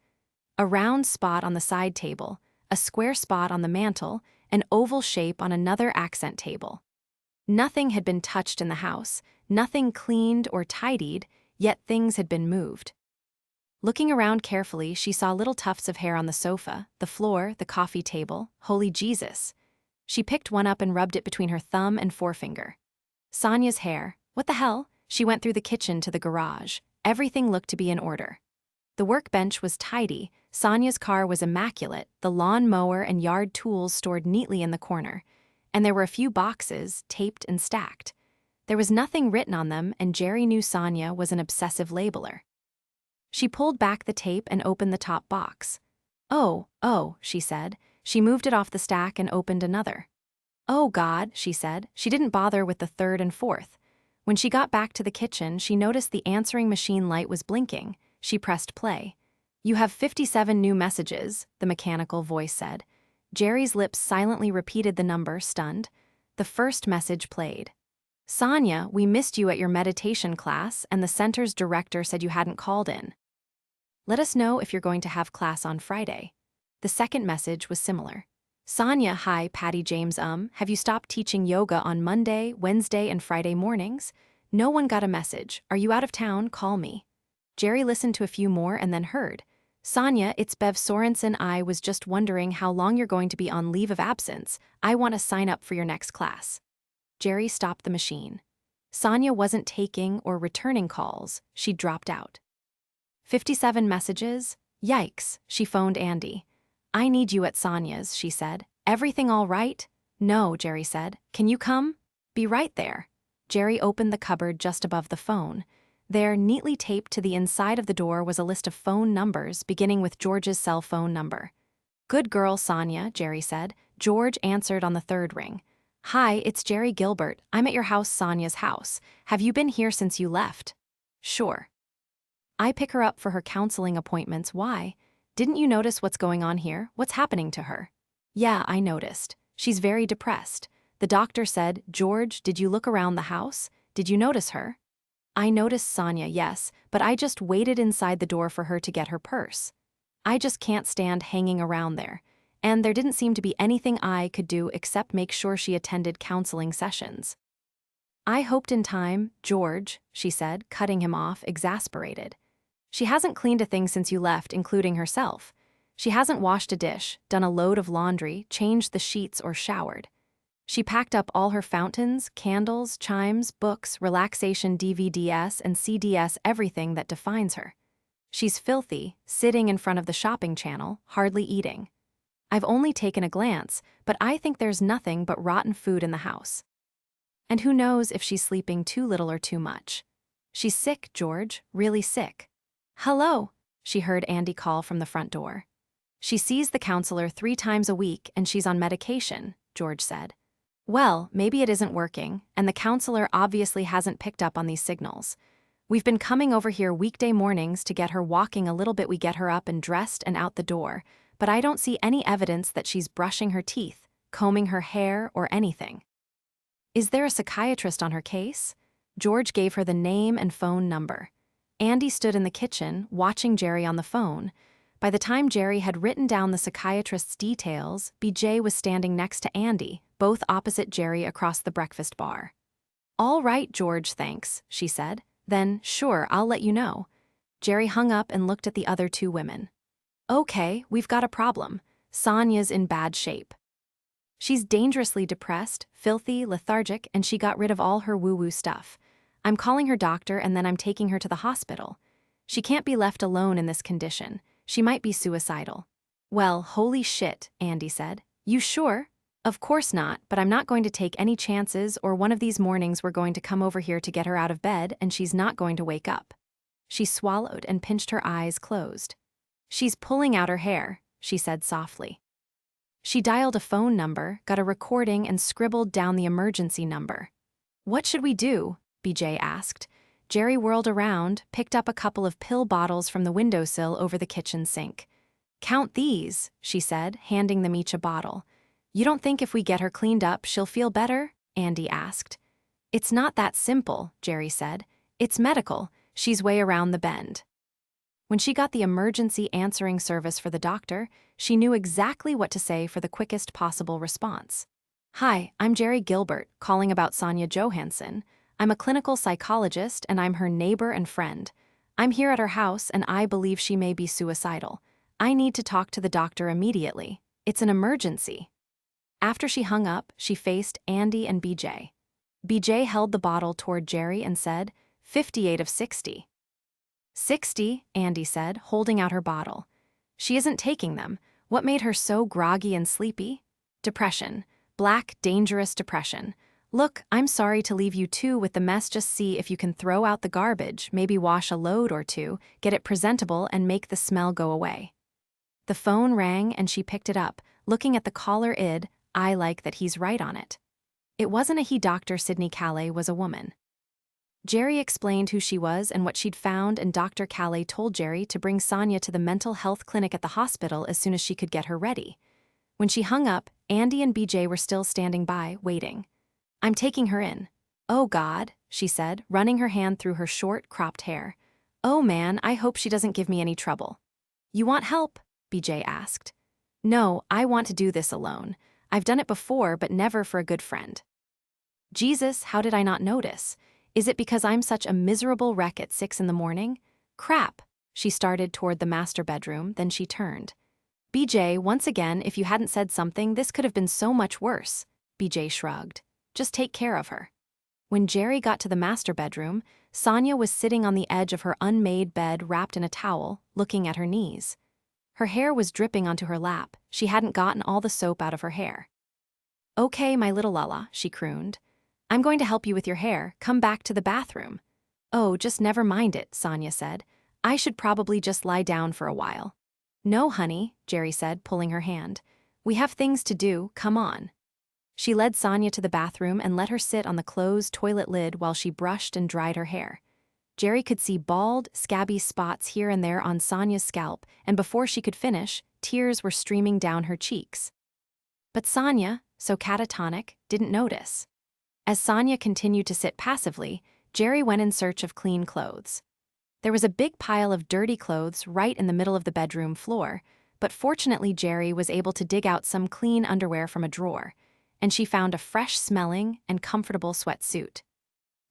A round spot on the side table, a square spot on the mantel, an oval shape on another accent table. Nothing had been touched in the house, nothing cleaned or tidied, yet things had been moved. Looking around carefully, she saw little tufts of hair on the sofa, the floor, the coffee table. Holy Jesus! She picked one up and rubbed it between her thumb and forefinger. Sonia's hair. What the hell? She went through the kitchen to the garage. Everything looked to be in order. The workbench was tidy, Sonia's car was immaculate, the lawn mower and yard tools stored neatly in the corner, and there were a few boxes, taped and stacked. There was nothing written on them, and Jerry knew Sonia was an obsessive labeler. She pulled back the tape and opened the top box. Oh, she said. She moved it off the stack and opened another. Oh God, she said. She didn't bother with the third and fourth. When she got back to the kitchen, she noticed the answering machine light was blinking. She pressed play. You have 57 new messages, the mechanical voice said. Jerry's lips silently repeated the number, stunned. The first message played. Sonia, we missed you at your meditation class, and the center's director said you hadn't called in. Let us know if you're going to have class on Friday. The second message was similar. Sonia, hi, Patty James, have you stopped teaching yoga on Monday, Wednesday, and Friday mornings? No one got a message. Are you out of town? Call me. Jerry listened to a few more and then heard. Sonia, it's Bev Sorensen. I was just wondering how long you're going to be on leave of absence. I want to sign up for your next class. Jerry stopped the machine. Sonia wasn't taking or returning calls. She dropped out. 57 messages? Yikes, she phoned Andy. I need you at Sonia's, she said. Everything all right? No, Jerry said. Can you come? Be right there. Jerry opened the cupboard just above the phone. There, neatly taped to the inside of the door, was a list of phone numbers, beginning with George's cell phone number. Good girl, Sonia, Jerry said. George answered on the third ring. Hi, it's Jerry Gilbert. I'm at your house, Sonia's house. Have you been here since you left? Sure. I pick her up for her counseling appointments. Why? Didn't you notice what's going on here? What's happening to her? Yeah, I noticed. She's very depressed. The doctor said, George, did you look around the house? Did you notice her? I noticed Sonia, yes, but I just waited inside the door for her to get her purse. I just can't stand hanging around there. And there didn't seem to be anything I could do except make sure she attended counseling sessions. I hoped in time, George, she said, cutting him off, exasperated. She hasn't cleaned a thing since you left, including herself. She hasn't washed a dish, done a load of laundry, changed the sheets, or showered. She packed up all her fountains, candles, chimes, books, relaxation DVDs, and CDs, everything that defines her. She's filthy, sitting in front of the shopping channel, hardly eating. I've only taken a glance, but I think there's nothing but rotten food in the house. And who knows if she's sleeping too little or too much. She's sick, George, really sick. Hello, she heard Andy call from the front door. She sees the counselor 3 times a week and she's on medication, George said. Well, maybe it isn't working, and the counselor obviously hasn't picked up on these signals. We've been coming over here weekday mornings to get her walking a little bit. We get her up and dressed and out the door, but I don't see any evidence that she's brushing her teeth, combing her hair, or anything. Is there a psychiatrist on her case? George gave her the name and phone number. Andy stood in the kitchen, watching Jerry on the phone. By the time Jerry had written down the psychiatrist's details, BJ was standing next to Andy, both opposite Jerry across the breakfast bar. All right, George, thanks, she said. Then, sure, I'll let you know. Jerry hung up and looked at the other 2 women. Okay, we've got a problem. Sonia's in bad shape. She's dangerously depressed, filthy, lethargic, and she got rid of all her woo-woo stuff. I'm calling her doctor and then I'm taking her to the hospital. She can't be left alone in this condition. She might be suicidal. Well, holy shit, Andy said. You sure? Of course not, but I'm not going to take any chances, or one of these mornings we're going to come over here to get her out of bed and she's not going to wake up. She swallowed and pinched her eyes closed. She's pulling out her hair, she said softly. She dialed a phone number, got a recording, and scribbled down the emergency number. What should we do? BJ asked. Jerry whirled around, picked up a couple of pill bottles from the windowsill over the kitchen sink. Count these, she said, handing them each a bottle. You don't think if we get her cleaned up she'll feel better? Andy asked. It's not that simple, Jerry said. It's medical. She's way around the bend. When she got the emergency answering service for the doctor, she knew exactly what to say for the quickest possible response. Hi, I'm Jerry Gilbert, calling about Sonia Johansson. I'm a clinical psychologist and I'm her neighbor and friend. I'm here at her house and I believe she may be suicidal. I need to talk to the doctor immediately. It's an emergency. After she hung up, she faced Andy and BJ. BJ held the bottle toward Jerry and said, 58 of 60. 60, Andy said, holding out her bottle. She isn't taking them. What made her so groggy and sleepy? Depression. Black, dangerous depression. Look, I'm sorry to leave you 2 with the mess. Just see if you can throw out the garbage, maybe wash a load or 2, get it presentable, and make the smell go away. The phone rang and she picked it up, looking at the caller id, I like that he's right on it. It wasn't a he. Dr. Sidney Calais was a woman. Jerry explained who she was and what she'd found, and Dr. Calais told Jerry to bring Sonia to the mental health clinic at the hospital as soon as she could get her ready. When she hung up, Andy and BJ were still standing by, waiting. "I'm taking her in." "Oh God," she said, running her hand through her short, cropped hair. "Oh man, I hope she doesn't give me any trouble." "You want help?" BJ asked. "No, I want to do this alone. I've done it before, but never for a good friend." "Jesus, how did I not notice? Is it because I'm such a miserable wreck at 6 in the morning? Crap." She started toward the master bedroom, then she turned. "BJ, once again, if you hadn't said something, this could have been so much worse." BJ shrugged. "Just take care of her." When Jerry got to the master bedroom, Sonia was sitting on the edge of her unmade bed wrapped in a towel, looking at her knees. Her hair was dripping onto her lap. She hadn't gotten all the soap out of her hair. "Okay, my little Lala," she crooned. "I'm going to help you with your hair. Come back to the bathroom." "Oh, just never mind it," Sonia said. "I should probably just lie down for a while." "No, honey," Jerry said, pulling her hand. "We have things to do, come on." She led Sonia to the bathroom and let her sit on the closed toilet lid while she brushed and dried her hair. Jerry could see bald, scabby spots here and there on Sonia's scalp, and before she could finish, tears were streaming down her cheeks. But Sonia, so catatonic, didn't notice. As Sonia continued to sit passively, Jerry went in search of clean clothes. There was a big pile of dirty clothes right in the middle of the bedroom floor, but fortunately Jerry was able to dig out some clean underwear from a drawer, and she found a fresh-smelling and comfortable sweatsuit.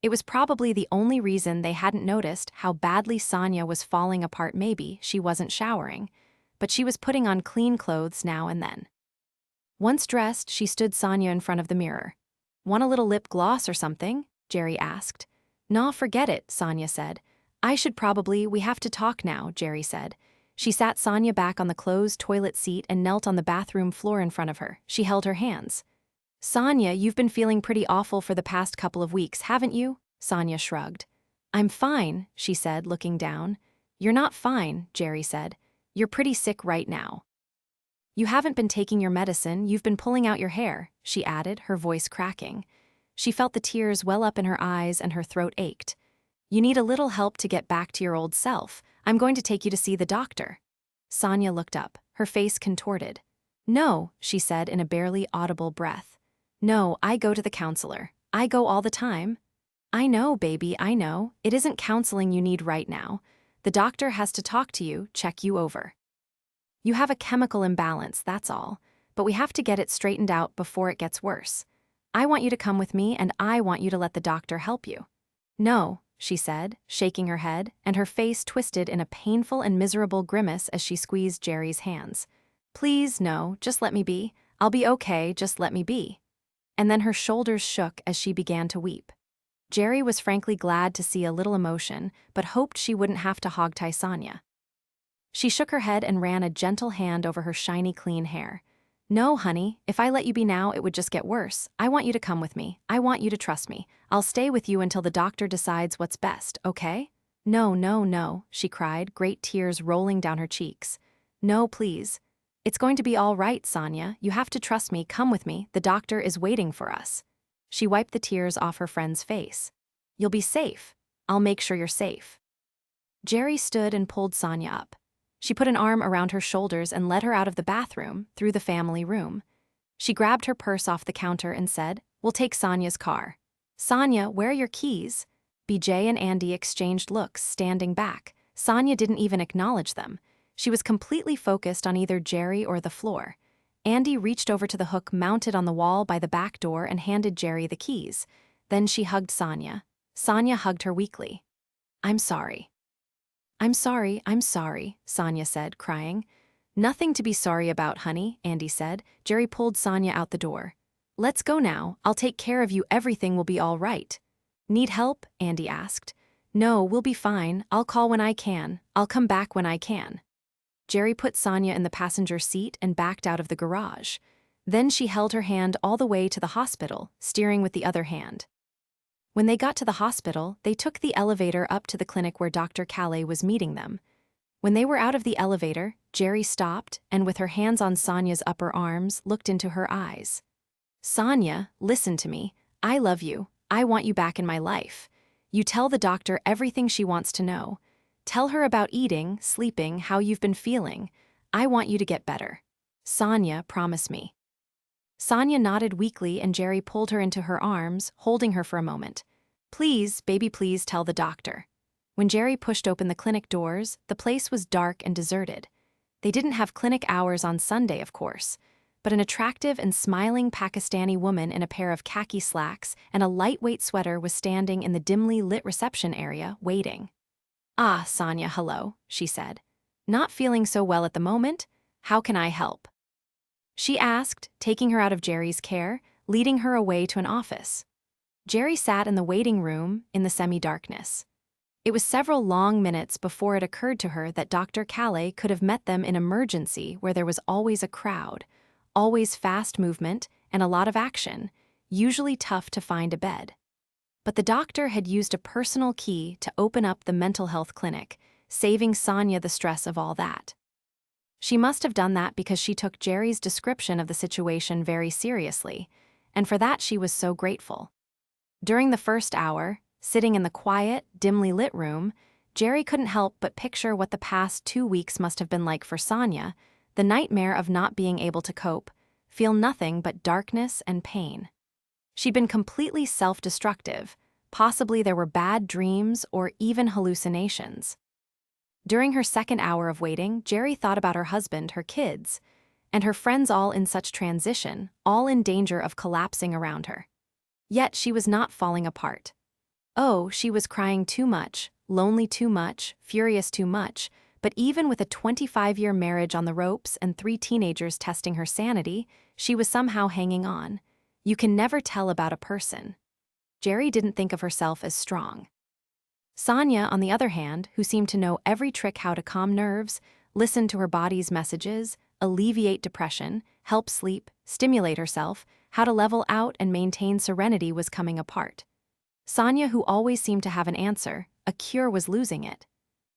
It was probably the only reason they hadn't noticed how badly Sonia was falling apart. Maybe she wasn't showering, but she was putting on clean clothes now and then. Once dressed, she stood Sonia in front of the mirror. "Want a little lip gloss or something?" Jerry asked. "Nah, forget it," Sonia said. We have to talk now," Jerry said. She sat Sonia back on the closed toilet seat and knelt on the bathroom floor in front of her. She held her hands. "Sonia, you've been feeling pretty awful for the past couple of weeks, haven't you?" Sonia shrugged. "I'm fine," she said, looking down. "You're not fine," Jerry said. "You're pretty sick right now." "You haven't been taking your medicine, you've been pulling out your hair," she added, her voice cracking. She felt the tears well up in her eyes and her throat ached. "You need a little help to get back to your old self. I'm going to take you to see the doctor." Sonia looked up, her face contorted. "No," she said in a barely audible breath. "No, I go to the counselor. I go all the time." "I know, baby, I know. It isn't counseling you need right now. The doctor has to talk to you, check you over. You have a chemical imbalance, that's all. But we have to get it straightened out before it gets worse. I want you to come with me, and I want you to let the doctor help you." "No," she said, shaking her head, and her face twisted in a painful and miserable grimace as she squeezed Jerry's hands. "Please, no, just let me be. I'll be okay, just let me be." And then her shoulders shook as she began to weep. Jerry was frankly glad to see a little emotion, but hoped she wouldn't have to hogtie Sonia. She shook her head and ran a gentle hand over her shiny clean hair. "No, honey, if I let you be now, it would just get worse. I want you to come with me. I want you to trust me. I'll stay with you until the doctor decides what's best, okay?" "No, no, no," she cried, great tears rolling down her cheeks. "No, please. It's going to be all right, Sonia. You have to trust me. Come with me. The doctor is waiting for us." She wiped the tears off her friend's face. "You'll be safe. I'll make sure you're safe." Jerry stood and pulled Sonia up. She put an arm around her shoulders and led her out of the bathroom, through the family room. She grabbed her purse off the counter and said, "We'll take Sonia's car." "Sonia, where are your keys?" BJ and Andy exchanged looks, standing back. Sonia didn't even acknowledge them. She was completely focused on either Jerry or the floor. Andy reached over to the hook mounted on the wall by the back door and handed Jerry the keys. Then she hugged Sonia. Sonia hugged her weakly. "I'm sorry." I'm sorry," Sonia said, crying. "Nothing to be sorry about, honey," Andy said. Jerry pulled Sonia out the door. "Let's go now. I'll take care of you. Everything will be all right." "Need help?" Andy asked. "No, we'll be fine. I'll call when I can. I'll come back when I can." Jerry put Sonia in the passenger seat and backed out of the garage. Then she held her hand all the way to the hospital, steering with the other hand. When they got to the hospital, they took the elevator up to the clinic where Dr. Calais was meeting them. When they were out of the elevator, Jerry stopped and, with her hands on Sonia's upper arms, looked into her eyes. "Sonia, listen to me. I love you. I want you back in my life. You tell the doctor everything she wants to know. Tell her about eating, sleeping, how you've been feeling. I want you to get better. Sonia, promise me." Sonia nodded weakly and Jerry pulled her into her arms, holding her for a moment. "Please, baby, please tell the doctor." When Jerry pushed open the clinic doors, the place was dark and deserted. They didn't have clinic hours on Sunday, of course, but an attractive and smiling Pakistani woman in a pair of khaki slacks and a lightweight sweater was standing in the dimly lit reception area, waiting. "Ah, Sonia, hello," she said. "Not feeling so well at the moment? How can I help?" She asked, taking her out of Jerry's care, leading her away to an office. Jerry sat in the waiting room in the semi-darkness. It was several long minutes before it occurred to her that Dr. Calais could have met them in emergency where there was always a crowd, always fast movement, and a lot of action, usually tough to find a bed. But the doctor had used a personal key to open up the mental health clinic, saving Sonia the stress of all that. She must have done that because she took Jerry's description of the situation very seriously, and for that she was so grateful. During the first hour, sitting in the quiet, dimly lit room, Jerry couldn't help but picture what the past 2 weeks must have been like for Sonia, the nightmare of not being able to cope, feel nothing but darkness and pain. She'd been completely self-destructive. Possibly there were bad dreams or even hallucinations. During her second hour of waiting, Jerry thought about her husband, her kids, and her friends all in such transition, all in danger of collapsing around her. Yet she was not falling apart. Oh, she was crying too much, lonely too much, furious too much, but even with a 25-year marriage on the ropes and 3 teenagers testing her sanity, she was somehow hanging on. You can never tell about a person. Jerry didn't think of herself as strong. Sonia, on the other hand, who seemed to know every trick how to calm nerves, listen to her body's messages, alleviate depression, help sleep, stimulate herself, how to level out and maintain serenity was coming apart. Sonia, who always seemed to have an answer, a cure, was losing it.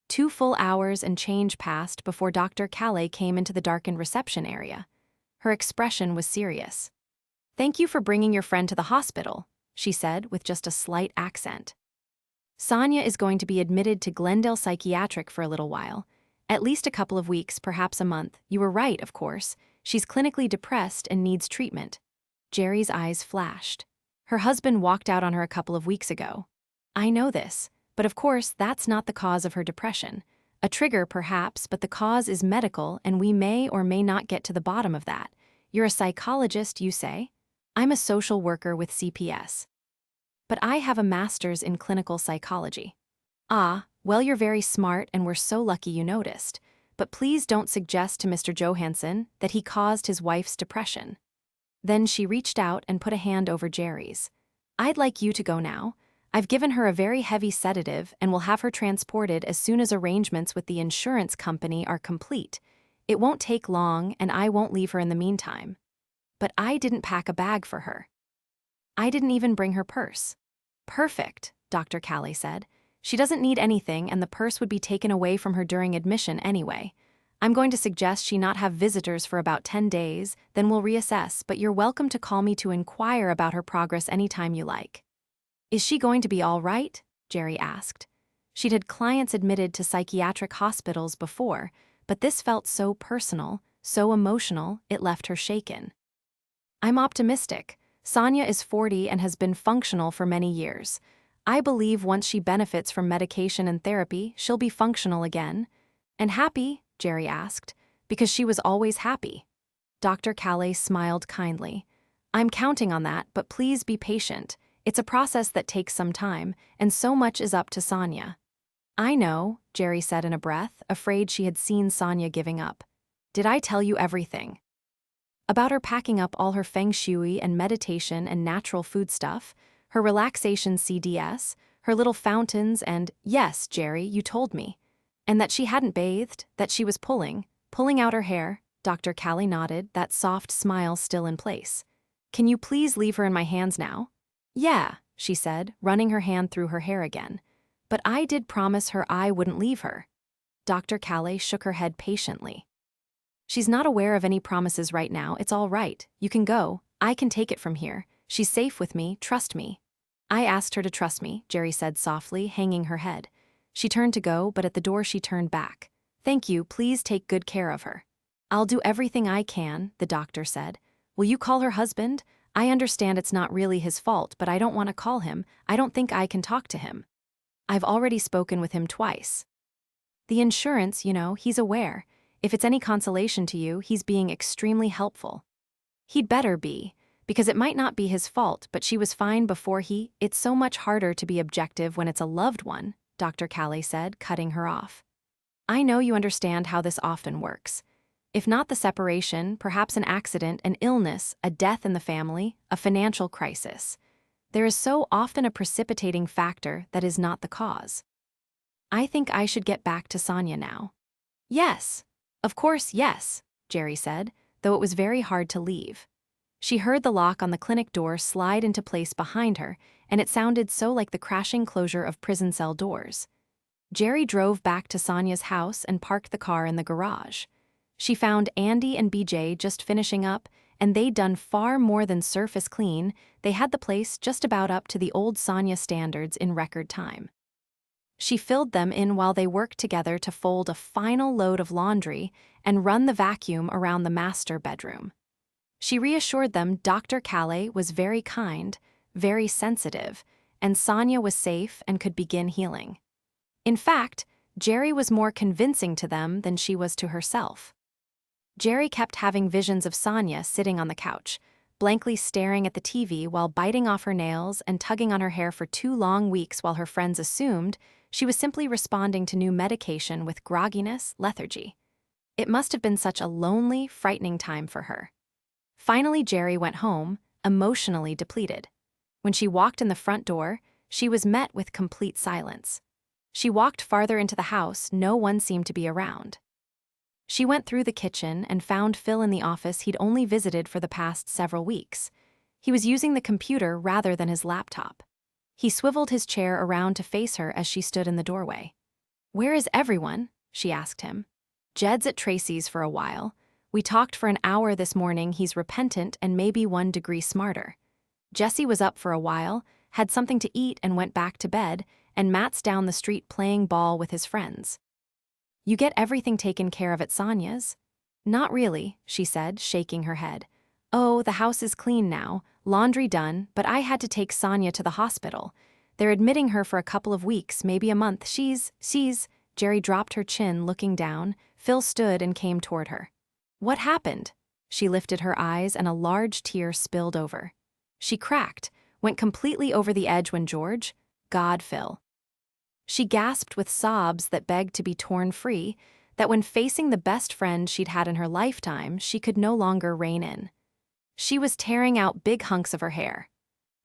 2 full hours and change passed before Dr. Calais came into the darkened reception area. Her expression was serious. "Thank you for bringing your friend to the hospital," she said with just a slight accent. "Sonia is going to be admitted to Glendale Psychiatric for a little while. At least a couple of weeks, perhaps a month. You were right, of course. She's clinically depressed and needs treatment." Jerry's eyes flashed. "Her husband walked out on her a couple of weeks ago." "I know this, but of course that's not the cause of her depression. A trigger, perhaps, but the cause is medical and we may or may not get to the bottom of that. You're a psychologist, you say?" "I'm a social worker with CPS. But I have a master's in clinical psychology." "Ah, well, you're very smart and we're so lucky you noticed. But please don't suggest to Mr. Johansson that he caused his wife's depression." Then she reached out and put a hand over Jerry's. "I'd like you to go now. I've given her a very heavy sedative and will have her transported as soon as arrangements with the insurance company are complete. It won't take long and I won't leave her in the meantime." "But I didn't pack a bag for her. I didn't even bring her purse." "Perfect," Dr. Calais said. "She doesn't need anything and the purse would be taken away from her during admission anyway. I'm going to suggest she not have visitors for about 10 days, then we'll reassess, but you're welcome to call me to inquire about her progress anytime you like." "Is she going to be all right?" Jerry asked. She'd had clients admitted to psychiatric hospitals before, but this felt so personal, so emotional, it left her shaken. "I'm optimistic. Sonia is 40 and has been functional for many years. I believe once she benefits from medication and therapy, she'll be functional again." "And happy?" Jerry asked. "Because she was always happy." Dr. Calais smiled kindly. "I'm counting on that, but please be patient. It's a process that takes some time, and so much is up to Sonia." "I know," Jerry said in a breath, afraid she had seen Sonia giving up. "Did I tell you everything? About her packing up all her feng shui and meditation and natural food stuff, her relaxation CDS, her little fountains and, yes, Jerry, you told me. And that she hadn't bathed, that she was pulling out her hair." Dr. Calais nodded, that soft smile still in place. "Can you please leave her in my hands now?" "Yeah," she said, running her hand through her hair again. "But I did promise her I wouldn't leave her." Dr. Calais shook her head patiently. "She's not aware of any promises right now. It's all right. You can go. I can take it from here. She's safe with me, trust me." I asked her to trust me, Jerry said softly, hanging her head. She turned to go, but at the door she turned back. Thank you, please take good care of her. I'll do everything I can, the doctor said. Will you call her husband? I understand it's not really his fault, but I don't want to call him. I don't think I can talk to him. I've already spoken with him twice. The insurance, he's aware. If it's any consolation to you, he's being extremely helpful. He'd better be, because it might not be his fault, but she was fine before It's so much harder to be objective when it's a loved one, Dr. Calais said, cutting her off. I know you understand how this often works. If not the separation, perhaps an accident, an illness, a death in the family, a financial crisis. There is so often a precipitating factor that is not the cause. I think I should get back to Sonia now. Yes. Of course, yes, Jerry said, though it was very hard to leave. She heard the lock on the clinic door slide into place behind her, and it sounded so like the crashing closure of prison cell doors. Jerry drove back to Sonia's house and parked the car in the garage. She found Andy and BJ just finishing up, and they'd done far more than surface clean. They had the place just about up to the old Sonia standards in record time. She filled them in while they worked together to fold a final load of laundry and run the vacuum around the master bedroom. She reassured them Dr. Calais was very kind, very sensitive, and Sonia was safe and could begin healing. In fact, Jerry was more convincing to them than she was to herself. Jerry kept having visions of Sonia sitting on the couch, blankly staring at the TV while biting off her nails and tugging on her hair for 2 long weeks while her friends assumed she was simply responding to new medication with grogginess, lethargy. It must have been such a lonely, frightening time for her. Finally, Jerry went home, emotionally depleted. When she walked in the front door, she was met with complete silence. She walked farther into the house, no one seemed to be around. She went through the kitchen and found Phil in the office he'd only visited for the past several weeks. He was using the computer rather than his laptop. He swiveled his chair around to face her as she stood in the doorway. "Where is everyone?" she asked him. "Jed's at Tracy's for a while. We talked for an hour this morning. He's repentant and maybe 1 degree smarter. Jesse was up for a while, had something to eat and went back to bed, and Matt's down the street playing ball with his friends." "You get everything taken care of at Sonia's?" "Not really," she said, shaking her head. "Oh, the house is clean now, laundry done, but I had to take Sonia to the hospital. They're admitting her for a couple of weeks, maybe a month. She's... Jerry dropped her chin, looking down. Phil stood and came toward her. "What happened?" She lifted her eyes and a large tear spilled over. She cracked, went completely over the edge when George... God, Phil. She gasped with sobs that begged to be torn free, that when facing the best friend she'd had in her lifetime, she could no longer rein in. She was tearing out big hunks of her hair.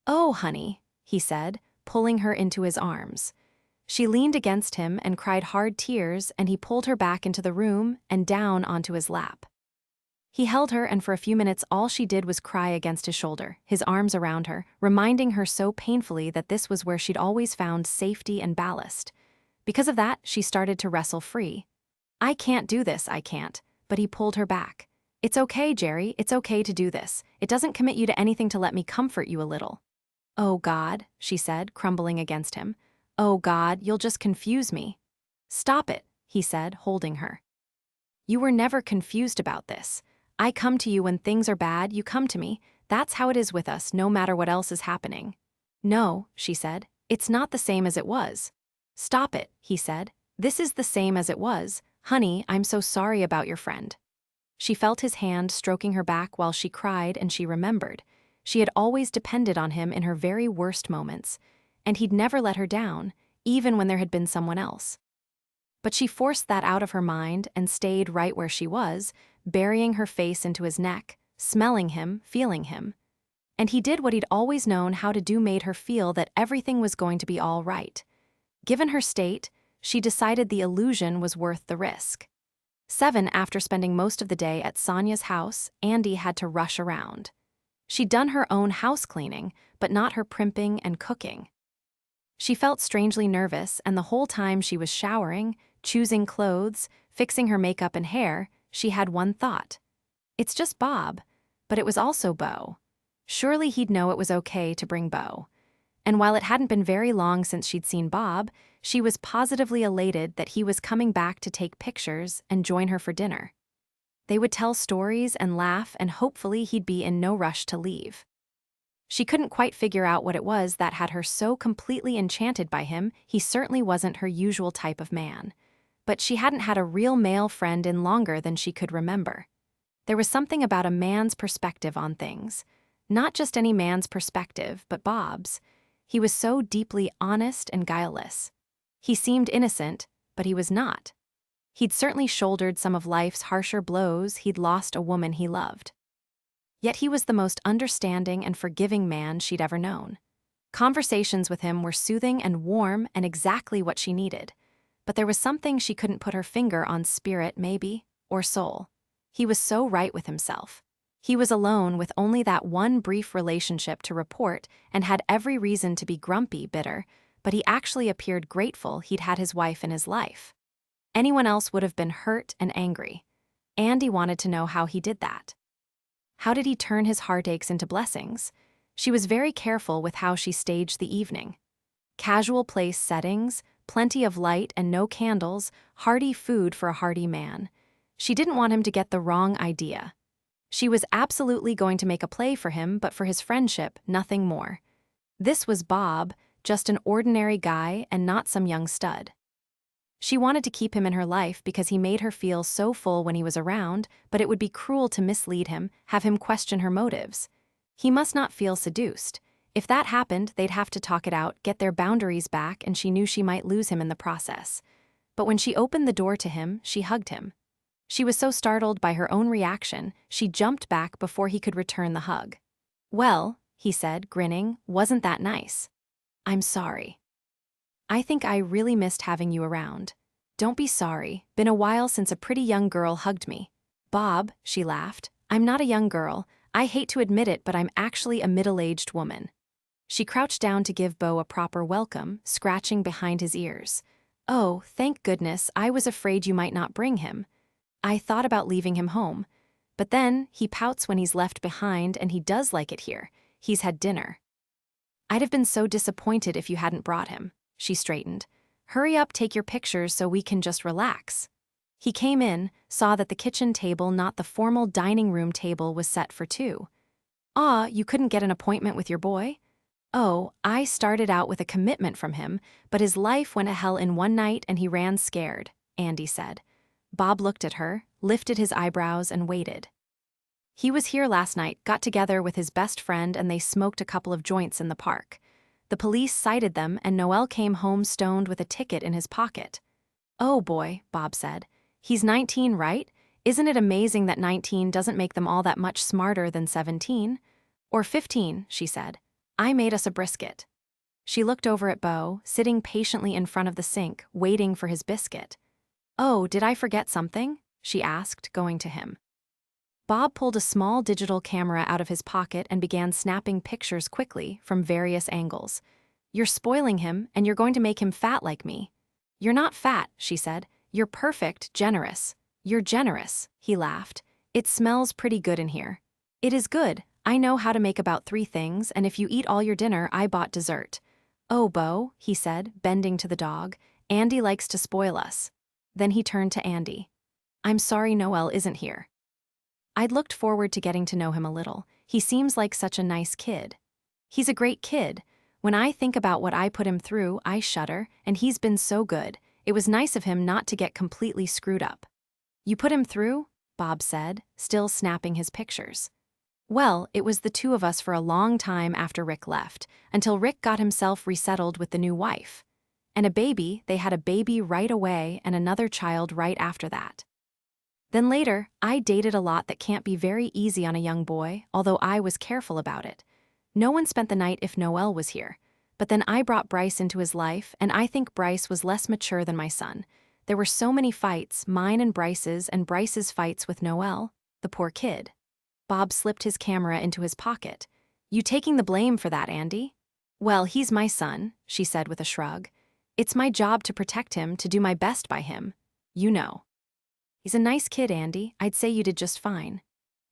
"Oh, honey," he said, pulling her into his arms. She leaned against him and cried hard tears, and he pulled her back into the room and down onto his lap. He held her, and for a few minutes all she did was cry against his shoulder, his arms around her, reminding her so painfully that this was where she'd always found safety and ballast. Because of that, she started to wrestle free. "I can't do this, I can't," but he pulled her back. "It's okay, Jerry, it's okay to do this. It doesn't commit you to anything to let me comfort you a little." "Oh, God," she said, crumbling against him. "Oh, God, you'll just confuse me." "Stop it," he said, holding her. "You were never confused about this. I come to you when things are bad, you come to me. That's how it is with us, no matter what else is happening." "No," she said, "it's not the same as it was." "Stop it," he said. "This is the same as it was. Honey, I'm so sorry about your friend." She felt his hand stroking her back while she cried, and she remembered. She had always depended on him in her very worst moments, and he'd never let her down, even when there had been someone else. But she forced that out of her mind and stayed right where she was, burying her face into his neck, smelling him, feeling him. And he did what he'd always known how to do, made her feel that everything was going to be all right. Given her state, she decided the illusion was worth the risk. 7 after spending most of the day at Sonia's house, Andy had to rush around. She'd done her own house cleaning, but not her primping and cooking. She felt strangely nervous, and the whole time she was showering, choosing clothes, fixing her makeup and hair, she had one thought. It's just Bob, but it was also Beau. Surely he'd know it was okay to bring Beau. And while it hadn't been very long since she'd seen Bob, she was positively elated that he was coming back to take pictures and join her for dinner. They would tell stories and laugh, and hopefully he'd be in no rush to leave. She couldn't quite figure out what it was that had her so completely enchanted by him. He certainly wasn't her usual type of man. But she hadn't had a real male friend in longer than she could remember. There was something about a man's perspective on things. Not just any man's perspective, but Bob's. He was so deeply honest and guileless. He seemed innocent, but he was not. He'd certainly shouldered some of life's harsher blows. He'd lost a woman he loved. Yet he was the most understanding and forgiving man she'd ever known. Conversations with him were soothing and warm and exactly what she needed. But there was something she couldn't put her finger on, spirit maybe, or soul. He was so right with himself. He was alone with only that one brief relationship to report and had every reason to be grumpy, bitter, but he actually appeared grateful he'd had his wife in his life. Anyone else would have been hurt and angry. Andy wanted to know how he did that. How did he turn his heartaches into blessings? She was very careful with how she staged the evening. Casual place settings, plenty of light and no candles, hearty food for a hearty man. She didn't want him to get the wrong idea. She was absolutely going to make a play for him, but for his friendship, nothing more. This was Bob, just an ordinary guy and not some young stud. She wanted to keep him in her life because he made her feel so full when he was around, but it would be cruel to mislead him, have him question her motives. He must not feel seduced. If that happened, they'd have to talk it out, get their boundaries back, and she knew she might lose him in the process. But when she opened the door to him, she hugged him. She was so startled by her own reaction, she jumped back before he could return the hug. "Well," he said, grinning, "wasn't that nice?" "I'm sorry. I think I really missed having you around." "Don't be sorry. Been a while since a pretty young girl hugged me." "Bob," she laughed, "I'm not a young girl. I hate to admit it, but I'm actually a middle-aged woman." She crouched down to give Beau a proper welcome, scratching behind his ears. "Oh, thank goodness, I was afraid you might not bring him. I thought about leaving him home. But then, he pouts when he's left behind, and he does like it here. He's had dinner." "I'd have been so disappointed if you hadn't brought him." She straightened. "Hurry up, take your pictures so we can just relax." He came in, saw that the kitchen table, not the formal dining room table, was set for two. "Ah, you couldn't get an appointment with your boy?" "Oh, I started out with a commitment from him, but his life went to hell in one night and he ran scared," Andy said. Bob looked at her, lifted his eyebrows, and waited. "He was here last night, got together with his best friend, and they smoked a couple of joints in the park. The police cited them, and Noel came home stoned with a ticket in his pocket." "Oh boy," Bob said. "He's 19, right? Isn't it amazing that 19 doesn't make them all that much smarter than 17? Or 15, she said. "I made us a brisket." She looked over at Beau, sitting patiently in front of the sink, waiting for his biscuit. "Oh, did I forget something?" she asked, going to him. Bob pulled a small digital camera out of his pocket and began snapping pictures quickly from various angles. "You're spoiling him, and you're going to make him fat like me." "You're not fat," she said. "You're perfect, generous." "You're generous," he laughed. "It smells pretty good in here." "It is good. I know how to make about 3 things, and if you eat all your dinner, I bought dessert." "Oh, Beau," he said, bending to the dog, "Andy likes to spoil us." Then he turned to Andy. "I'm sorry Noel isn't here. I'd looked forward to getting to know him a little. He seems like such a nice kid." "He's a great kid. When I think about what I put him through, I shudder, and he's been so good. It was nice of him not to get completely screwed up." "You put him through?" Bob said, still snapping his pictures. "Well, it was the 2 of us for a long time after Rick left, until Rick got himself resettled with the new wife. And a baby, they had a baby right away and another child right after that. Then later, I dated a lot that can't be very easy on a young boy, although I was careful about it. No one spent the night if Noel was here. But then I brought Bryce into his life, and I think Bryce was less mature than my son. There were so many fights, mine and Bryce's fights with Noel, the poor kid." Bob slipped his camera into his pocket. "You taking the blame for that, Andy?" "Well, he's my son," she said with a shrug. "It's my job to protect him, to do my best by him. You know." "He's a nice kid, Andy. I'd say you did just fine."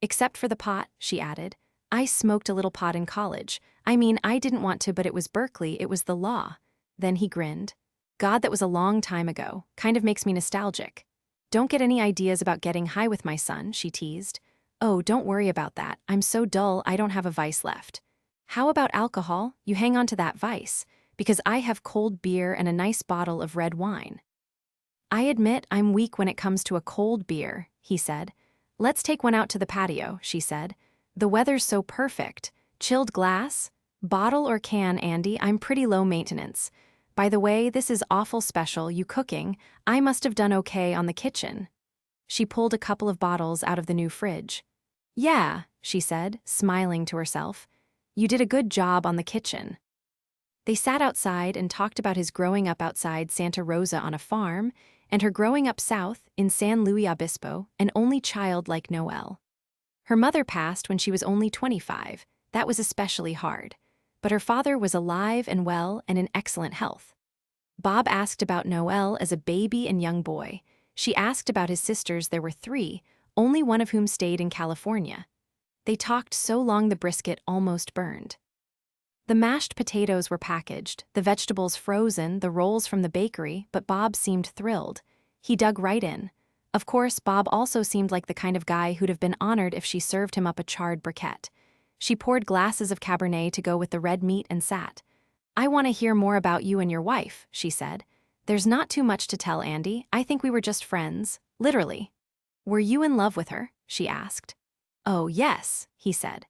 "Except for the pot," she added. I smoked a little pot in college. I mean, I didn't want to, but it was Berkeley, it was the law. Then he grinned. God, that was a long time ago. Kind of makes me nostalgic. Don't get any ideas about getting high with my son, she teased. Oh, don't worry about that. I'm so dull I don't have a vice left. How about alcohol? You hang on to that vice, because I have cold beer and a nice bottle of red wine. I admit I'm weak when it comes to a cold beer, he said. Let's take one out to the patio, she said. The weather's so perfect. Chilled glass? Bottle or can, Andy? I'm pretty low maintenance. By the way, this is awful special, you cooking. I must have done okay on the kitchen. She pulled a couple of bottles out of the new fridge. Yeah, she said, smiling to herself. You did a good job on the kitchen. They sat outside and talked about his growing up outside Santa Rosa on a farm, and her growing up south in San Luis Obispo, an only child like Noelle. Her mother passed when she was only 25. That was especially hard. But her father was alive and well and in excellent health. Bob asked about Noelle as a baby and young boy. She asked about his sisters. There were 3, only one of whom stayed in California. They talked so long the brisket almost burned. The mashed potatoes were packaged, the vegetables frozen, the rolls from the bakery, but Bob seemed thrilled. He dug right in. Of course, Bob also seemed like the kind of guy who'd have been honored if she served him up a charred briquette. She poured glasses of Cabernet to go with the red meat and sat. I want to hear more about you and your wife, she said. There's not too much to tell, Andy. I think we were just friends, literally. Were you in love with her? She asked. Oh, yes, he said.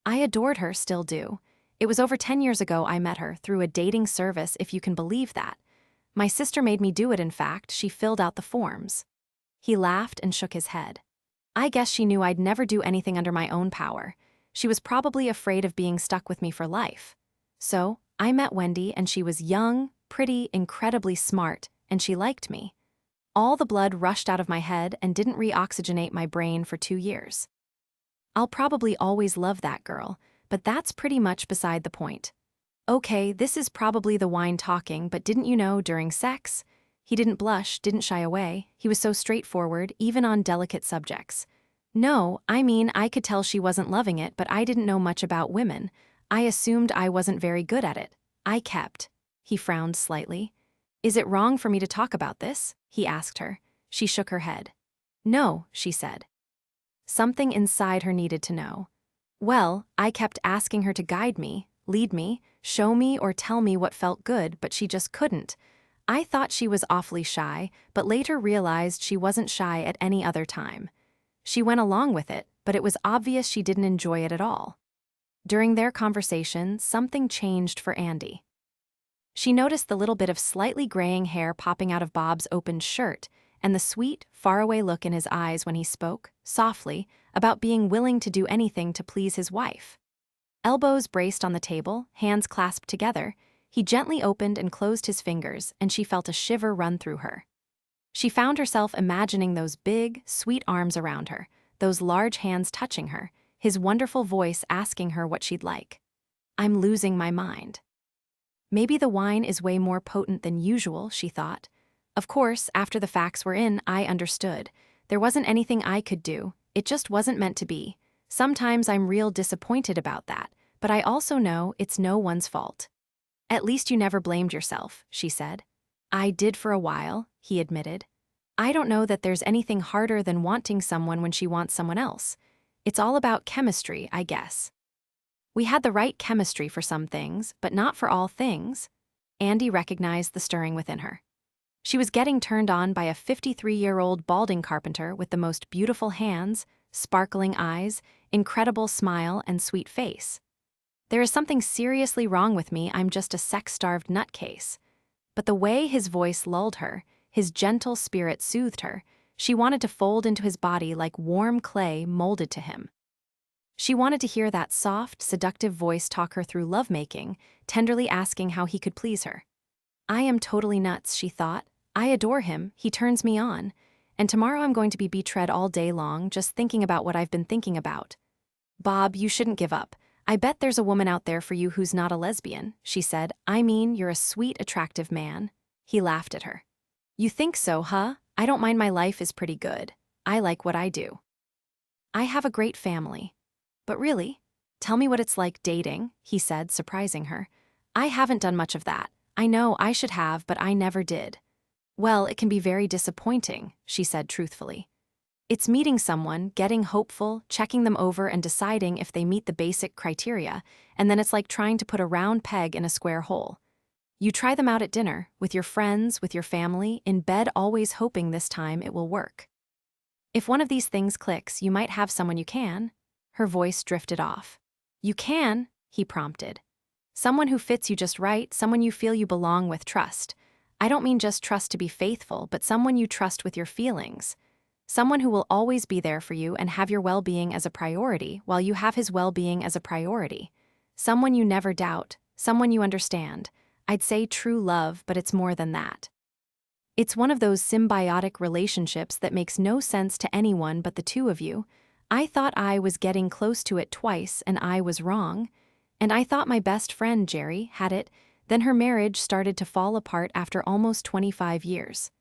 I adored her, still do. It was over 10 years ago I met her, through a dating service, if you can believe that. My sister made me do it, in fact. She filled out the forms. He laughed and shook his head. I guess she knew I'd never do anything under my own power. She was probably afraid of being stuck with me for life. So, I met Wendy, and she was young, pretty, incredibly smart, and she liked me. All the blood rushed out of my head and didn't re-oxygenate my brain for 2 years. I'll probably always love that girl, but that's pretty much beside the point. Okay, this is probably the wine talking, but didn't you know during sex? He didn't blush, didn't shy away. He was so straightforward, even on delicate subjects. No, I mean, I could tell she wasn't loving it, but I didn't know much about women. I assumed I wasn't very good at it. I kept. He frowned slightly. Is it wrong for me to talk about this? He asked her. She shook her head. No, she said. Something inside her needed to know. Well, I kept asking her to guide me, lead me, show me or tell me what felt good, but she just couldn't. I thought she was awfully shy, but later realized she wasn't shy at any other time. She went along with it, but it was obvious she didn't enjoy it at all. During their conversation, something changed for Andy. She noticed the little bit of slightly graying hair popping out of Bob's opened shirt, and the sweet, faraway look in his eyes when he spoke, softly, about being willing to do anything to please his wife. Elbows braced on the table, hands clasped together, he gently opened and closed his fingers, and she felt a shiver run through her. She found herself imagining those big, sweet arms around her, those large hands touching her, his wonderful voice asking her what she'd like. I'm losing my mind. Maybe the wine is way more potent than usual, she thought. Of course, after the facts were in, I understood. There wasn't anything I could do. It just wasn't meant to be. Sometimes I'm real disappointed about that, but I also know it's no one's fault. At least you never blamed yourself, she said. I did for a while, he admitted. I don't know that there's anything harder than wanting someone when she wants someone else. It's all about chemistry, I guess. We had the right chemistry for some things, but not for all things. Andy recognized the stirring within her. She was getting turned on by a 53-year-old balding carpenter with the most beautiful hands, sparkling eyes, incredible smile, and sweet face. There is something seriously wrong with me. I'm just a sex-starved nutcase. But the way his voice lulled her, his gentle spirit soothed her, she wanted to fold into his body like warm clay molded to him. She wanted to hear that soft, seductive voice talk her through lovemaking, tenderly asking how he could please her. I am totally nuts, she thought. I adore him, he turns me on. And tomorrow I'm going to be betrayed all day long, just thinking about what I've been thinking about. Bob, you shouldn't give up. I bet there's a woman out there for you who's not a lesbian, she said. I mean, you're a sweet, attractive man. He laughed at her. You think so, huh? I don't mind, my life is pretty good. I like what I do. I have a great family. But really, Tell me what it's like dating, he said, surprising her. I haven't done much of that. I know I should have, but I never did. Well, it can be very disappointing, she said truthfully. It's meeting someone, getting hopeful, checking them over and deciding if they meet the basic criteria, and then it's like trying to put a round peg in a square hole. You try them out at dinner, with your friends, with your family, in bed always hoping this time it will work. If one of these things clicks, you might have someone you can. Her voice drifted off. You can, he prompted. Someone who fits you just right, someone you feel you belong with, trust. I don't mean just trust to be faithful, but someone you trust with your feelings. Someone who will always be there for you and have your well-being as a priority while you have his well-being as a priority. Someone you never doubt, someone you understand. I'd say true love, but it's more than that. It's one of those symbiotic relationships that makes no sense to anyone but the two of you. I thought I was getting close to it twice and I was wrong. And I thought my best friend, Jerry, had it. Then her marriage started to fall apart after almost 25 years.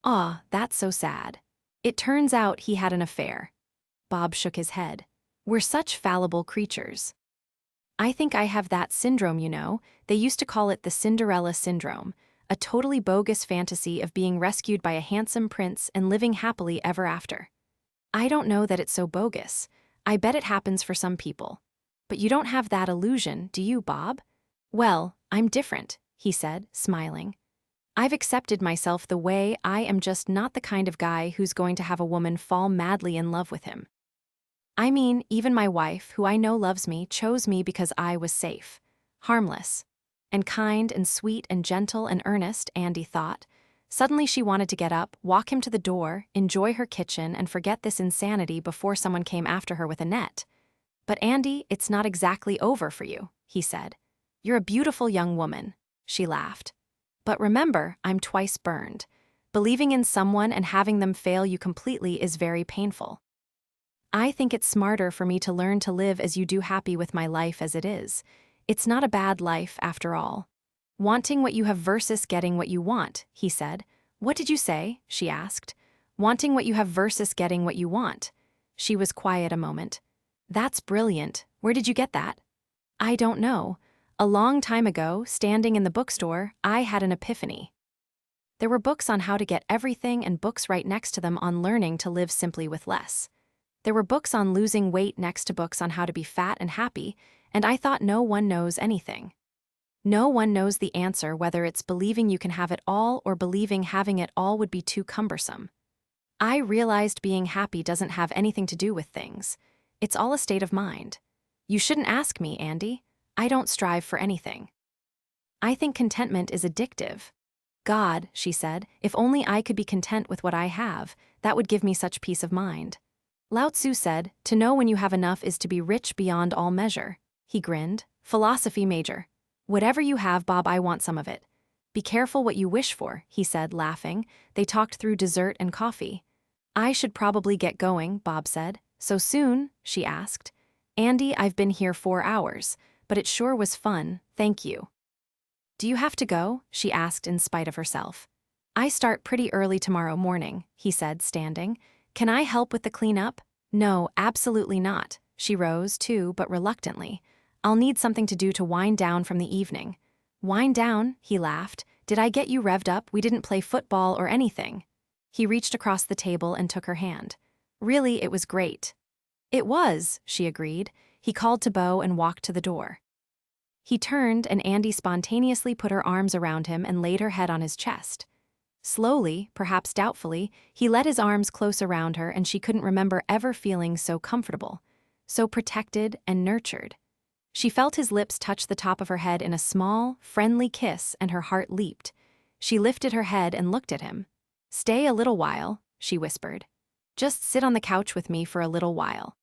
Ah, that's so sad. It turns out he had an affair. Bob shook his head. We're such fallible creatures. I think I have that syndrome, you know. They used to call it the Cinderella syndrome, a totally bogus fantasy of being rescued by a handsome prince and living happily ever after. I don't know that it's so bogus. I bet it happens for some people. But you don't have that illusion, do you, Bob? Well, I'm different, he said, smiling. I've accepted myself the way I am, just not the kind of guy who's going to have a woman fall madly in love with him. I mean, even my wife, who I know loves me, chose me because I was safe, harmless, and kind and sweet and gentle and earnest, Andy thought. Suddenly she wanted to get up, walk him to the door, enjoy her kitchen, and forget this insanity before someone came after her with a net. But Andy, it's not exactly over for you, he said. You're a beautiful young woman, she laughed. But remember, I'm twice burned. Believing in someone and having them fail you completely is very painful. I think it's smarter for me to learn to live as you do, happy with my life as it is. It's not a bad life, after all. Wanting what you have versus getting what you want, he said. What did you say? She asked. Wanting what you have versus getting what you want. She was quiet a moment. That's brilliant. Where did you get that? I don't know. A long time ago, standing in the bookstore, I had an epiphany. There were books on how to get everything and books right next to them on learning to live simply with less. There were books on losing weight next to books on how to be fat and happy, and I thought no one knows anything. No one knows the answer, whether it's believing you can have it all or believing having it all would be too cumbersome. I realized being happy doesn't have anything to do with things. It's all a state of mind. You shouldn't ask me, Andy. I don't strive for anything. I think contentment is addictive. God, she said, if only I could be content with what I have, that would give me such peace of mind. Lao Tzu said, to know when you have enough is to be rich beyond all measure. He grinned. Philosophy major. Whatever you have, Bob, I want some of it. Be careful what you wish for, he said, laughing. They talked through dessert and coffee. I should probably get going, Bob said. So soon? She asked. Andy, I've been here 4 hours. But it sure was fun, thank you. Do you have to go? She asked in spite of herself. I start pretty early tomorrow morning, he said, standing. Can I help with the cleanup? No, absolutely not. She rose, too, but reluctantly. I'll need something to do to wind down from the evening. Wind down? He laughed. Did I get you revved up? We didn't play football or anything. He reached across the table and took her hand. Really, it was great. It was, she agreed. He called to Bo and walked to the door. He turned, and Andy spontaneously put her arms around him and laid her head on his chest. Slowly, perhaps doubtfully, he let his arms close around her, and she couldn't remember ever feeling so comfortable, so protected and nurtured. She felt his lips touch the top of her head in a small, friendly kiss, and her heart leaped. She lifted her head and looked at him. Stay a little while, she whispered. Just sit on the couch with me for a little while.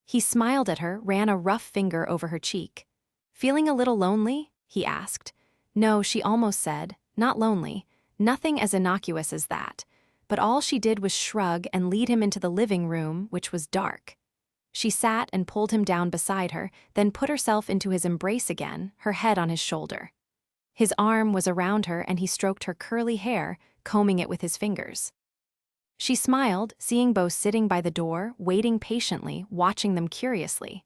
He smiled at her, ran a rough finger over her cheek. Feeling a little lonely? He asked. No, she almost said, not lonely, nothing as innocuous as that. But all she did was shrug and lead him into the living room, which was dark. She sat and pulled him down beside her, then put herself into his embrace again, her head on his shoulder. His arm was around her and he stroked her curly hair, combing it with his fingers. She smiled, seeing Bo sitting by the door, waiting patiently, watching them curiously.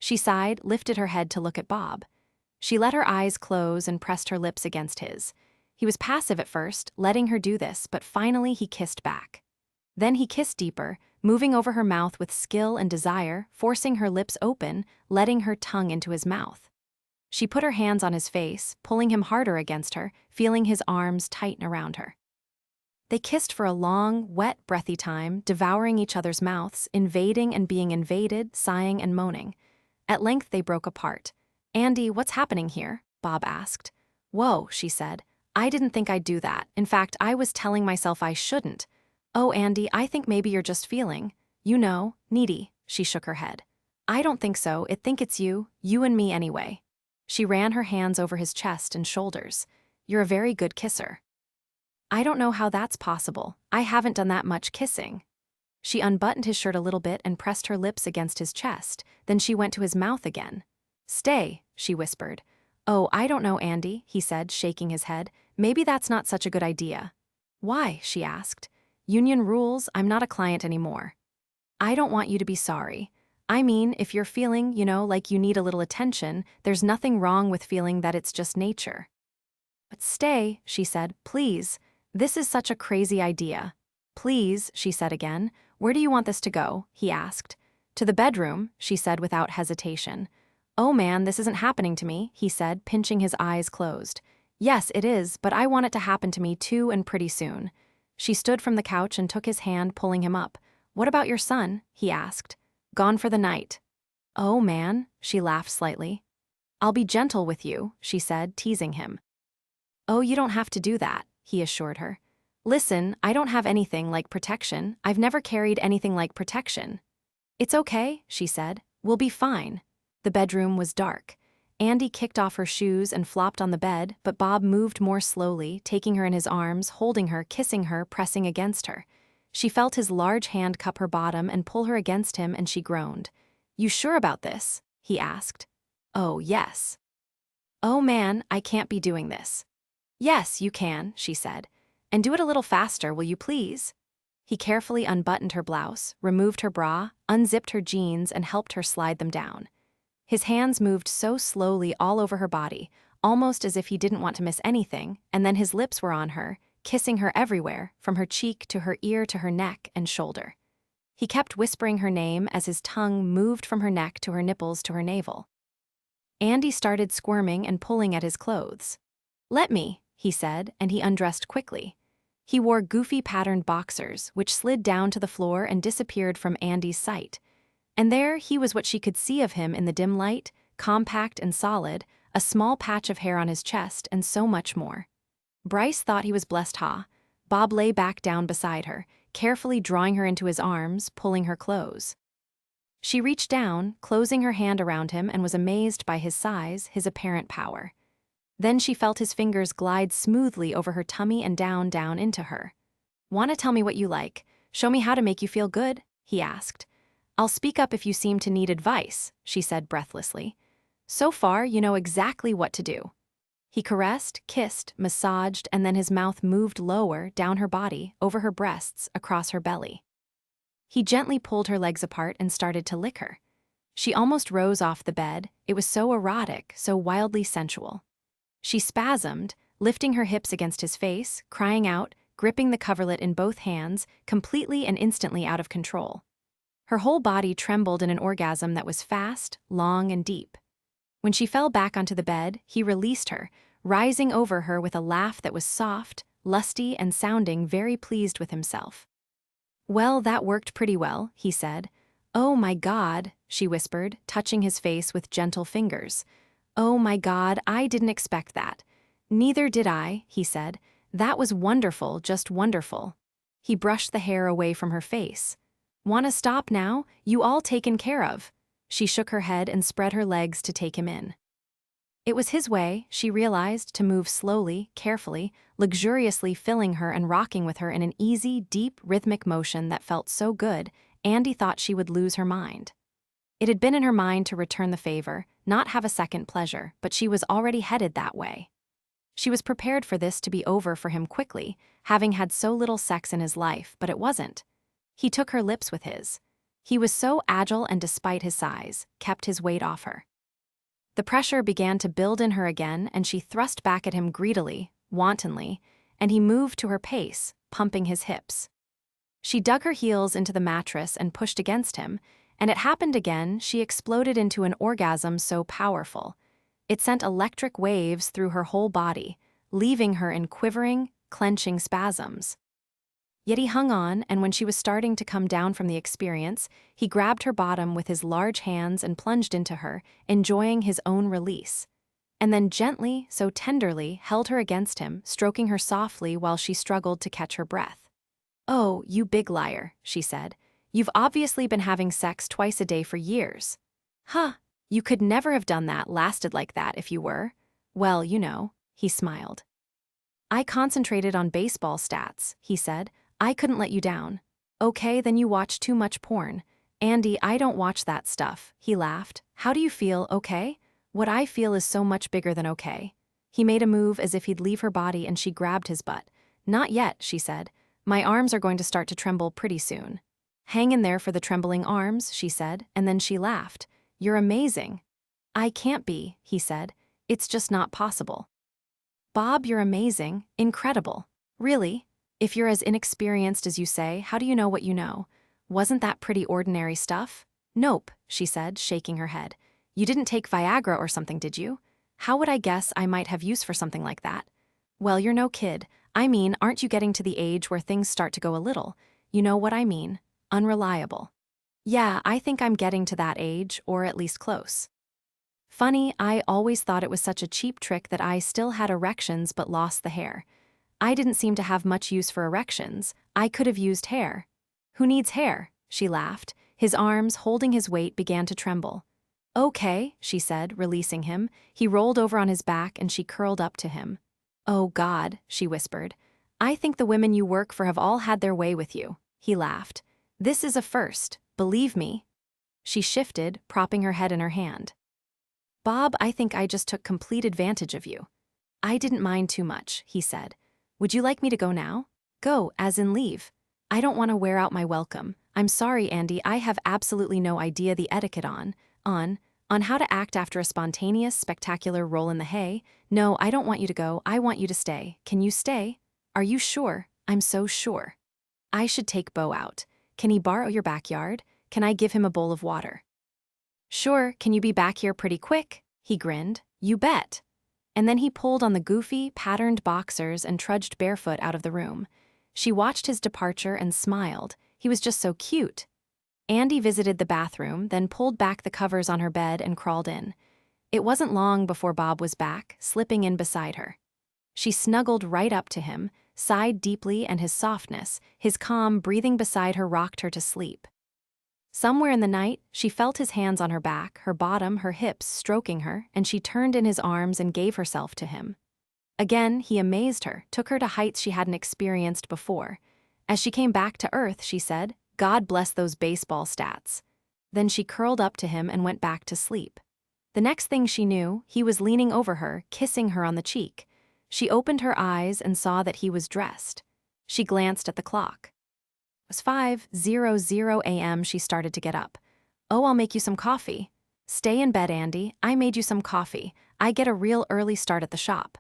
She sighed, lifted her head to look at Bob. She let her eyes close and pressed her lips against his. He was passive at first, letting her do this, but finally he kissed back. Then he kissed deeper, moving over her mouth with skill and desire, forcing her lips open, letting her tongue into his mouth. She put her hands on his face, pulling him harder against her, feeling his arms tighten around her. They kissed for a long, wet, breathy time, devouring each other's mouths, invading and being invaded, sighing and moaning. At length they broke apart. "Andy, what's happening here?" Bob asked. "Whoa," she said. "I didn't think I'd do that. In fact, I was telling myself I shouldn't. Oh, Andy, I think maybe you're just feeling, needy." She shook her head. "I don't think so. I think it's you and me anyway." She ran her hands over his chest and shoulders. "You're a very good kisser." "I don't know how that's possible. I haven't done that much kissing." She unbuttoned his shirt a little bit and pressed her lips against his chest, then she went to his mouth again. "Stay," she whispered. "Oh, I don't know, Andy," he said, shaking his head. "Maybe that's not such a good idea." "Why?" she asked. "Union rules, I'm not a client anymore." "I don't want you to be sorry. I mean, if you're feeling, like you need a little attention, there's nothing wrong with feeling that it's just nature." "But stay," she said, "please. This is such a crazy idea." "Please," she said again. "Where do you want this to go?" he asked. "To the bedroom," she said without hesitation. "Oh man, this isn't happening to me," he said, pinching his eyes closed. "Yes, it is, but I want it to happen to me too and pretty soon." She stood from the couch and took his hand, pulling him up. "What about your son?" he asked. "Gone for the night." "Oh man," she laughed slightly. "I'll be gentle with you," she said, teasing him. "Oh, you don't have to do that," he assured her. "Listen, I don't have anything like protection. I've never carried anything like protection." "It's okay," she said. "We'll be fine." The bedroom was dark. Andy kicked off her shoes and flopped on the bed, but Bob moved more slowly, taking her in his arms, holding her, kissing her, pressing against her. She felt his large hand cup her bottom and pull her against him, and she groaned. "You sure about this?" he asked. "Oh, yes." "Oh man, I can't be doing this." "Yes, you can," she said. "And do it a little faster, will you please?" He carefully unbuttoned her blouse, removed her bra, unzipped her jeans, and helped her slide them down. His hands moved so slowly all over her body, almost as if he didn't want to miss anything, and then his lips were on her, kissing her everywhere, from her cheek to her ear to her neck and shoulder. He kept whispering her name as his tongue moved from her neck to her nipples to her navel. Andy started squirming and pulling at his clothes. "Let me," he said, and he undressed quickly. He wore goofy patterned boxers, which slid down to the floor and disappeared from Andy's sight. And there he was, what she could see of him in the dim light, compact and solid, a small patch of hair on his chest, and so much more. Bryce thought he was blessed. Bob lay back down beside her, carefully drawing her into his arms, pulling her close. She reached down, closing her hand around him, and was amazed by his size, his apparent power. Then she felt his fingers glide smoothly over her tummy and down into her. "Want to tell me what you like? Show me how to make you feel good?" he asked. "I'll speak up if you seem to need advice," she said breathlessly. "So far, you know exactly what to do." He caressed, kissed, massaged, and then his mouth moved lower, down her body, over her breasts, across her belly. He gently pulled her legs apart and started to lick her. She almost rose off the bed. It was so erotic, so wildly sensual. She spasmed, lifting her hips against his face, crying out, gripping the coverlet in both hands, completely and instantly out of control. Her whole body trembled in an orgasm that was fast, long, and deep. When she fell back onto the bed, he released her, rising over her with a laugh that was soft, lusty, and sounding very pleased with himself. "Well, that worked pretty well," he said. "Oh my God," she whispered, touching his face with gentle fingers. "Oh my God, I didn't expect that." "Neither did I," he said. "That was wonderful, just wonderful." He brushed the hair away from her face. "Wanna stop now? You all taken care of." She shook her head and spread her legs to take him in. It was his way, she realized, to move slowly, carefully, luxuriously filling her and rocking with her in an easy, deep, rhythmic motion that felt so good, Andy thought she would lose her mind. It had been in her mind to return the favor, not have a second pleasure, but she was already headed that way. She was prepared for this to be over for him quickly, having had so little sex in his life, but it wasn't. He took her lips with his. He was so agile and, despite his size, kept his weight off her. The pressure began to build in her again, and she thrust back at him greedily, wantonly, and he moved to her pace, pumping his hips. She dug her heels into the mattress and pushed against him, and it happened again. She exploded into an orgasm so powerful. It sent electric waves through her whole body, leaving her in quivering, clenching spasms. Yet he hung on, and when she was starting to come down from the experience, he grabbed her bottom with his large hands and plunged into her, enjoying his own release. And then gently, so tenderly, held her against him, stroking her softly while she struggled to catch her breath. "Oh, you big liar," she said. "You've obviously been having sex twice a day for years." "Huh, you could never have done that, lasted like that if you were." "Well, you know," he smiled. "I concentrated on baseball stats," he said. "I couldn't let you down." "Okay, then you watch too much porn." "Andy, I don't watch that stuff," he laughed. "How do you feel, okay?" "What I feel is so much bigger than okay." He made a move as if he'd leave her body, and she grabbed his butt. "Not yet," she said. "My arms are going to start to tremble pretty soon." "Hang in there for the trembling arms," she said, and then she laughed. "You're amazing." "I can't be," he said. "It's just not possible." "Bob, you're amazing, incredible." "Really? If you're as inexperienced as you say, how do you know what you know? Wasn't that pretty ordinary stuff?" "Nope," she said, shaking her head. "You didn't take Viagra or something, did you?" "How would I guess I might have use for something like that?" "Well, you're no kid. I mean, aren't you getting to the age where things start to go a little, you know what I mean, unreliable?" "Yeah, I think I'm getting to that age, or at least close." "Funny, I always thought it was such a cheap trick that I still had erections but lost the hair. I didn't seem to have much use for erections. I could have used hair." "Who needs hair?" she laughed. His arms, holding his weight, began to tremble. "Okay," she said, releasing him. He rolled over on his back and she curled up to him. "Oh God," she whispered. "I think the women you work for have all had their way with you." He laughed. "This is a first, believe me." She shifted, propping her head in her hand. "Bob, I think I just took complete advantage of you." "I didn't mind too much," he said. "Would you like me to go now?" "Go, as in leave." "I don't want to wear out my welcome. I'm sorry, Andy, I have absolutely no idea the etiquette on how to act after a spontaneous, spectacular roll in the hay. No, I don't want you to go, I want you to stay. Can you stay?" "Are you sure?" "I'm so sure." "I should take Bo out. Can he borrow your backyard? Can I give him a bowl of water?" "Sure, can you be back here pretty quick?" He grinned. "You bet." And then he pulled on the goofy, patterned boxers and trudged barefoot out of the room. She watched his departure and smiled. He was just so cute. Andy visited the bathroom, then pulled back the covers on her bed and crawled in. It wasn't long before Bob was back, slipping in beside her. She snuggled right up to him, sighed deeply, and his softness, his calm breathing beside her rocked her to sleep. Somewhere in the night, she felt his hands on her back, her bottom, her hips stroking her, and she turned in his arms and gave herself to him. Again, he amazed her, took her to heights she hadn't experienced before. As she came back to earth, she said, "God bless those baseball stats." Then she curled up to him and went back to sleep. The next thing she knew, he was leaning over her, kissing her on the cheek. She opened her eyes and saw that he was dressed. She glanced at the clock. It was 5:00 a.m. She started to get up. "Oh, I'll make you some coffee." "Stay in bed, Andy. I made you some coffee. I get a real early start at the shop."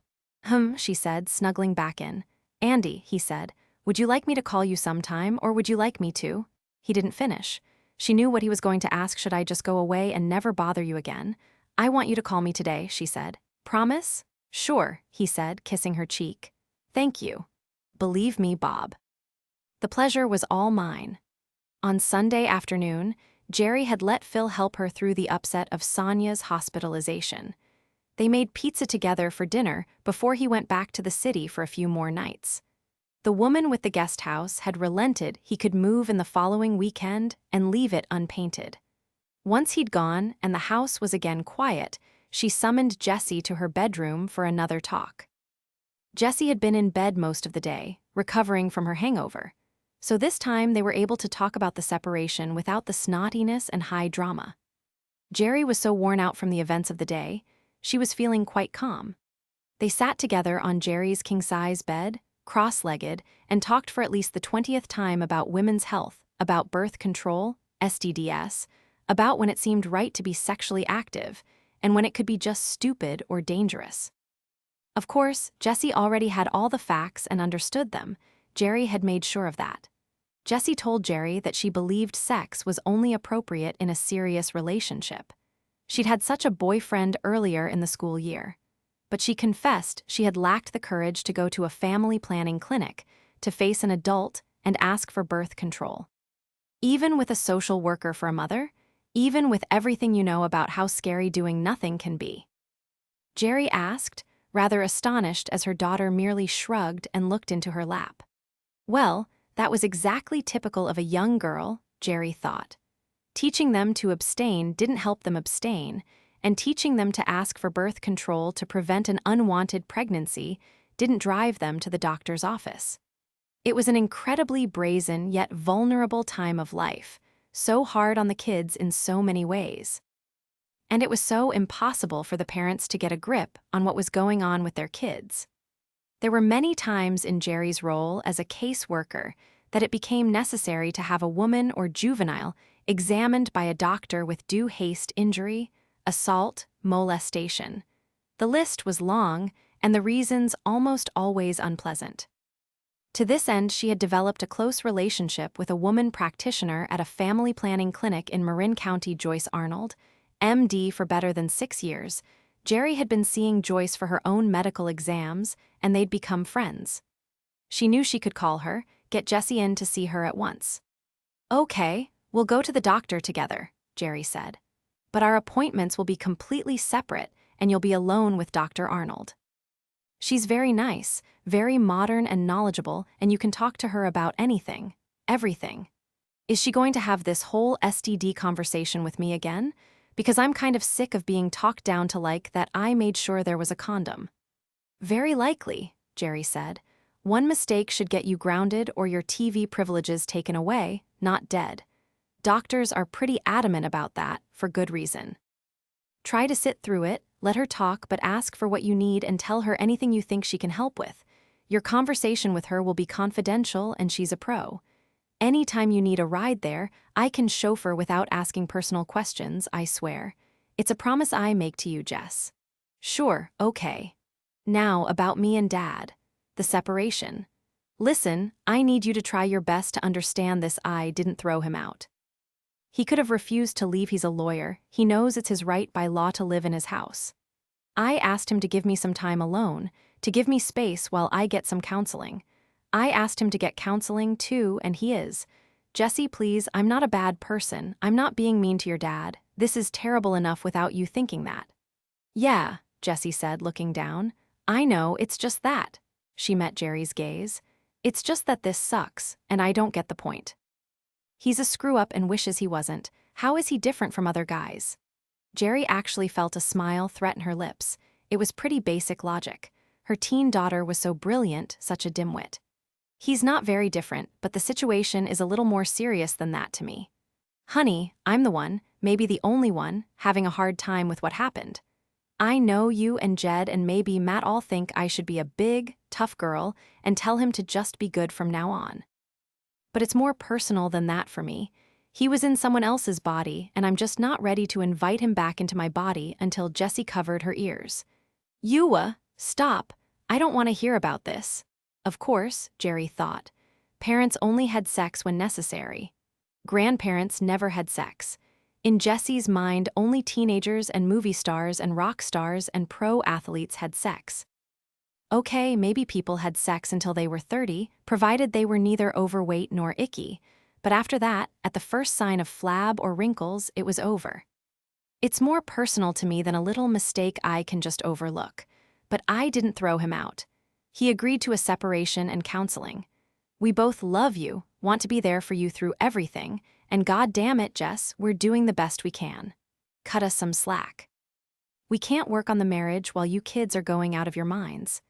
She said, snuggling back in. "Andy," he said, "would you like me to call you sometime, or would you like me to?" He didn't finish. She knew what he was going to ask. "Should I just go away and never bother you again?" "I want you to call me today," she said. "Promise?" "Sure," he said, kissing her cheek. "Thank you." "Believe me, Bob." The pleasure was all mine. On Sunday afternoon, Jerry had let Phil help her through the upset of Sonia's hospitalization. They made pizza together for dinner before he went back to the city for a few more nights. The woman with the guest house had relented he could move in the following weekend and leave it unpainted. Once he'd gone and the house was again quiet, she summoned Jessie to her bedroom for another talk. Jessie had been in bed most of the day, recovering from her hangover. So this time they were able to talk about the separation without the snottiness and high drama. Jerry was so worn out from the events of the day, she was feeling quite calm. They sat together on Jerry's king-size bed, cross-legged, and talked for at least the 20th time about women's health, about birth control, STDs, about when it seemed right to be sexually active and when it could be just stupid or dangerous. Of course, Jessie already had all the facts and understood them. Jerry had made sure of that. Jessie told Jerry that she believed sex was only appropriate in a serious relationship. She'd had such a boyfriend earlier in the school year. But she confessed she had lacked the courage to go to a family planning clinic, to face an adult and ask for birth control. Even with a social worker for a mother, even with everything you know about how scary doing nothing can be. Jerry asked, rather astonished as her daughter merely shrugged and looked into her lap. Well, that was exactly typical of a young girl, Jerry thought. Teaching them to abstain didn't help them abstain, and teaching them to ask for birth control to prevent an unwanted pregnancy didn't drive them to the doctor's office. It was an incredibly brazen yet vulnerable time of life, so hard on the kids in so many ways. And it was so impossible for the parents to get a grip on what was going on with their kids. There were many times in Jerry's role as a caseworker that it became necessary to have a woman or juvenile examined by a doctor with due haste injury, assault, molestation. The list was long, and the reasons almost always unpleasant. To this end, she had developed a close relationship with a woman practitioner at a family planning clinic in Marin County. Joyce Arnold, MD, for better than 6 years. Jerry had been seeing Joyce for her own medical exams, and they'd become friends. She knew she could call her, get Jessie in to see her at once. "Okay, we'll go to the doctor together," Jerry said. "But our appointments will be completely separate, and you'll be alone with Dr. Arnold. She's very nice, very modern and knowledgeable, and you can talk to her about anything, everything. Is she going to have this whole STD conversation with me again? Because I'm kind of sick of being talked down to like that I made sure there was a condom." "Very likely," Jerry said. "One mistake should get you grounded or your TV privileges taken away, not dead. Doctors are pretty adamant about that, for good reason. Try to sit through it, let her talk, but ask for what you need and tell her anything you think she can help with. Your conversation with her will be confidential, and she's a pro. Anytime you need a ride there, I can chauffeur without asking personal questions, I swear. It's a promise I make to you, Jess." "Sure, okay. Now about me and Dad. The separation. Listen, I need you to try your best to understand this. I didn't throw him out. He could have refused to leave. He's a lawyer. He knows it's his right by law to live in his house. I asked him to give me some time alone, to give me space while I get some counseling. I asked him to get counseling too, and he is. Jessie, please, I'm not a bad person. I'm not being mean to your dad. This is terrible enough without you thinking that." "Yeah," Jessie said, looking down. "I know, it's just that." She met Jerry's gaze. "It's just that this sucks, and I don't get the point. He's a screw-up and wishes he wasn't. How is he different from other guys?" Jerry actually felt a smile threaten her lips. It was pretty basic logic. Her teen daughter was so brilliant, such a dimwit. "He's not very different, but the situation is a little more serious than that to me. Honey, I'm the one, maybe the only one, having a hard time with what happened. I know you and Jed and maybe Matt all think I should be a big, tough girl and tell him to just be good from now on. But it's more personal than that for me. He was in someone else's body, and I'm just not ready to invite him back into my body until." Jessie covered her ears. Stop. I don't want to hear about this." Of course, Jerry thought. Parents only had sex when necessary. Grandparents never had sex. In Jessie's mind, only teenagers and movie stars and rock stars and pro athletes had sex. Okay, maybe people had sex until they were 30, provided they were neither overweight nor icky. But after that, at the first sign of flab or wrinkles, it was over. It's more personal to me than a little mistake I can just overlook. But I didn't throw him out. He agreed to a separation and counseling. We both love you, want to be there for you through everything, and God damn it, Jess, we're doing the best we can. Cut us some slack. We can't work on the marriage while you kids are going out of your minds."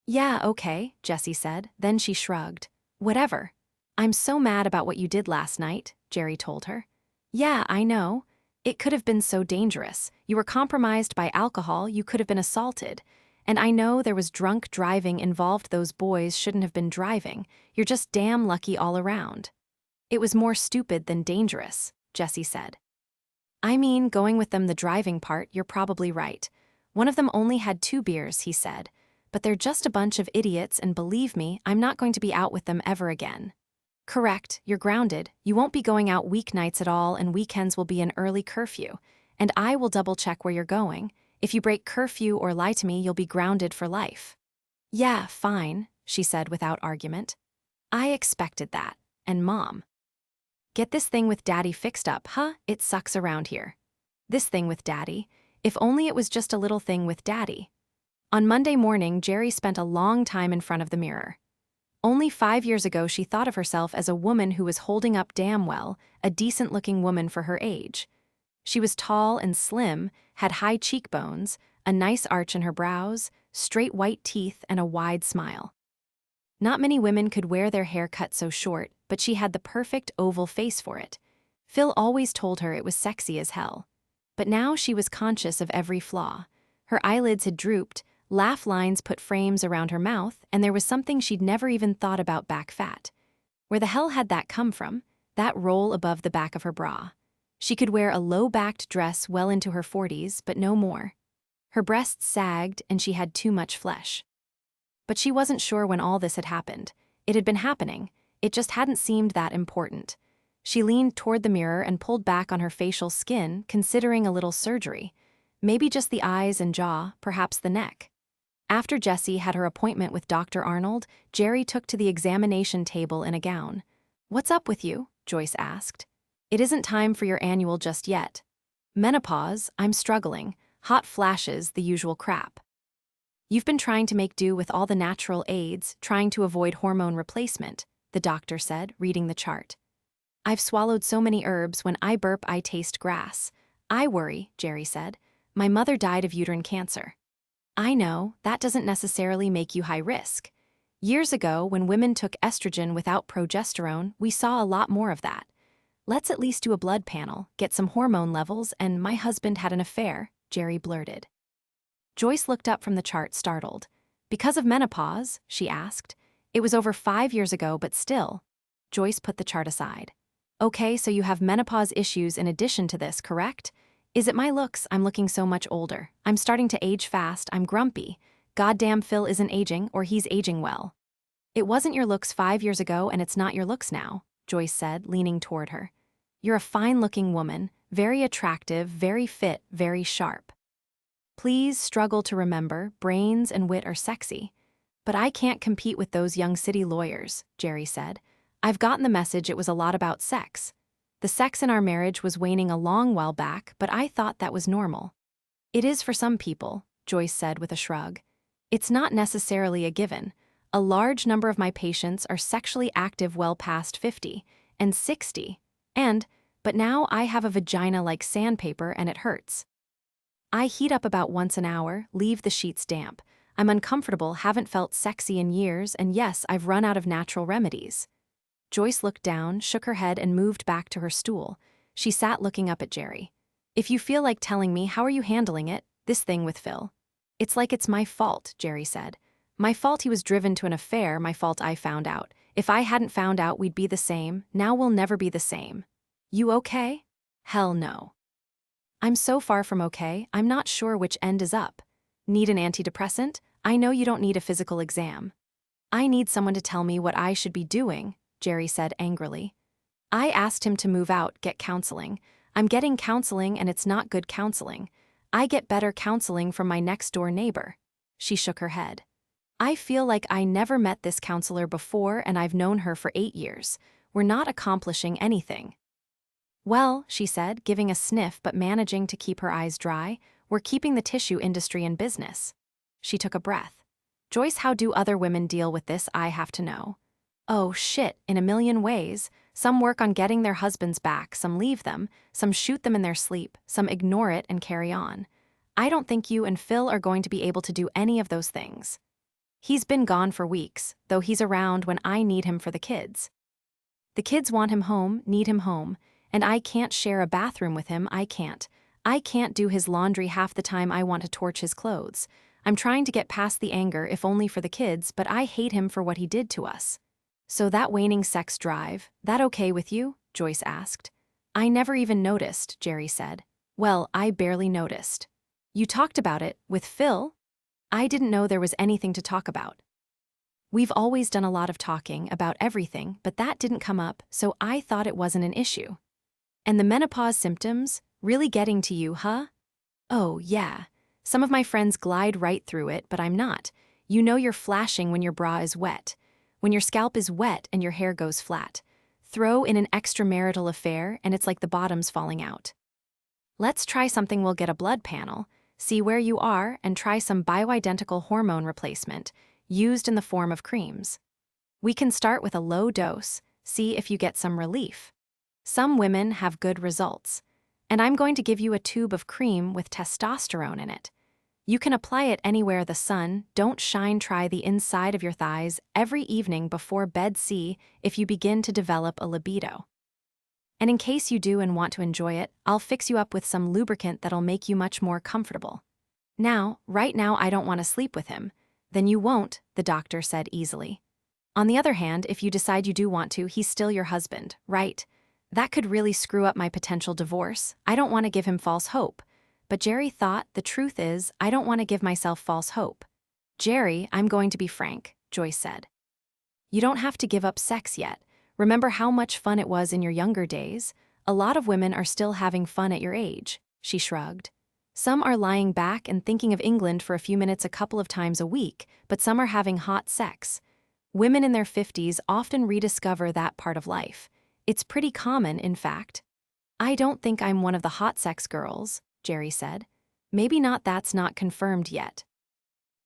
"Yeah, okay," Jessie said. Then she shrugged. "Whatever. I'm so mad about what you did last night," Jerry told her. "Yeah, I know. It could have been so dangerous. You were compromised by alcohol, you could have been assaulted. And I know there was drunk driving involved. Those boys shouldn't have been driving. You're just damn lucky all around. It was more stupid than dangerous. Jessie said. I mean, going with them the driving part, you're probably right. One of them only had 2 beers, he said. But they're just a bunch of idiots and believe me, I'm not going to be out with them ever again. Correct, you're grounded. You won't be going out weeknights at all and weekends will be an early curfew. And I will double-check where you're going. If you break curfew or lie to me, you'll be grounded for life. Yeah, fine, she said without argument. I expected that. And Mom. Get this thing with Daddy fixed up, huh? It sucks around here. This thing with Daddy. If only it was just a little thing with Daddy. On Monday morning, Jerry spent a long time in front of the mirror. Only 5 years ago, she thought of herself as a woman who was holding up damn well, a decent-looking woman for her age. She was tall and slim, had high cheekbones, a nice arch in her brows, straight white teeth, and a wide smile. Not many women could wear their hair cut so short, but she had the perfect oval face for it. Phil always told her it was sexy as hell. But now she was conscious of every flaw. Her eyelids had drooped, laugh lines put frames around her mouth, and there was something she'd never even thought about: back fat. Where the hell had that come from? That roll above the back of her bra. She could wear a low-backed dress well into her 40s, but no more. Her breasts sagged, and she had too much flesh. But she wasn't sure when all this had happened. It had been happening. It just hadn't seemed that important. She leaned toward the mirror and pulled back on her facial skin, considering a little surgery. Maybe just the eyes and jaw, perhaps the neck. After Jessie had her appointment with Dr. Arnold, Jerry took to the examination table in a gown. What's up with you? Joyce asked. It isn't time for your annual just yet. Menopause, I'm struggling. Hot flashes, the usual crap. You've been trying to make do with all the natural aids, trying to avoid hormone replacement, the doctor said, reading the chart. I've swallowed so many herbs, when I burp I taste grass. I worry, Jerry said. My mother died of uterine cancer. I know, that doesn't necessarily make you high risk. Years ago, when women took estrogen without progesterone, we saw a lot more of that. Let's at least do a blood panel, get some hormone levels, and my husband had an affair, Jerry blurted. Joyce looked up from the chart, startled. Because of menopause? She asked. It was over 5 years ago, but still. Joyce put the chart aside. Okay, so you have menopause issues in addition to this, correct? Is it my looks? I'm looking so much older. I'm starting to age fast. I'm grumpy. Goddamn, Phil isn't aging, or he's aging well. It wasn't your looks 5 years ago, and it's not your looks now, Joyce said, leaning toward her. You're a fine-looking woman, very attractive, very fit, very sharp. Please struggle to remember, brains and wit are sexy. But I can't compete with those young city lawyers, Jerry said. I've gotten the message it was a lot about sex. The sex in our marriage was waning a long while back, but I thought that was normal. It is for some people, Joyce said with a shrug. It's not necessarily a given. A large number of my patients are sexually active well past 50 and 60, but now I have a vagina like sandpaper and it hurts. I heat up about once an hour, leave the sheets damp. I'm uncomfortable, haven't felt sexy in years, and yes, I've run out of natural remedies. Joyce looked down, shook her head, and moved back to her stool. She sat looking up at Jerry. If you feel like telling me, how are you handling it, this thing with Phil? It's like it's my fault, Jerry said. My fault he was driven to an affair, my fault I found out. If I hadn't found out, we'd be the same. Now we'll never be the same. You okay? Hell no. I'm so far from okay, I'm not sure which end is up. Need an antidepressant? I know you don't need a physical exam. I need someone to tell me what I should be doing, Jerry said angrily. I asked him to move out, get counseling. I'm getting counseling and it's not good counseling. I get better counseling from my next-door neighbor. She shook her head. I feel like I never met this counselor before and I've known her for 8 years. We're not accomplishing anything. Well, she said, giving a sniff but managing to keep her eyes dry, we're keeping the tissue industry in business. She took a breath. Joyce, how do other women deal with this? I have to know. Oh, shit, in a million ways. Some work on getting their husbands back, some leave them, some shoot them in their sleep, some ignore it and carry on. I don't think you and Phil are going to be able to do any of those things. He's been gone for weeks, though he's around when I need him for the kids. The kids want him home, need him home, and I can't share a bathroom with him, I can't. I can't do his laundry half the time I want to torch his clothes. I'm trying to get past the anger, if only for the kids, but I hate him for what he did to us. So that waning sex drive, that okay with you? Joyce asked. I never even noticed, Jerry said. Well, I barely noticed. You talked about it with Phil? I didn't know there was anything to talk about. We've always done a lot of talking about everything, but that didn't come up, so I thought it wasn't an issue. And the menopause symptoms? Really getting to you, huh? Oh, yeah. Some of my friends glide right through it, but I'm not. You know you're flashing when your bra is wet. When your scalp is wet and your hair goes flat. Throw in an extramarital affair and it's like the bottom's falling out. Let's try something. We'll get a blood panel, see where you are, and try some bioidentical hormone replacement, used in the form of creams. We can start with a low dose, see if you get some relief. Some women have good results. And I'm going to give you a tube of cream with testosterone in it. You can apply it anywhere the sun don't shine. Try the inside of your thighs every evening before bed. See if you begin to develop a libido. And in case you do and want to enjoy it, I'll fix you up with some lubricant that'll make you much more comfortable. Now, right now I don't want to sleep with him. Then you won't, the doctor said easily. On the other hand, if you decide you do want to, he's still your husband, right? That could really screw up my potential divorce. I don't want to give him false hope. But Jerry thought, the truth is, I don't want to give myself false hope. Jerry, I'm going to be frank, Joyce said. You don't have to give up sex yet. Remember how much fun it was in your younger days? A lot of women are still having fun at your age, she shrugged. Some are lying back and thinking of England for a few minutes a couple of times a week, but some are having hot sex. Women in their 50s often rediscover that part of life. It's pretty common, in fact. I don't think I'm one of the hot sex girls, Jerry said. Maybe not. That's not confirmed yet.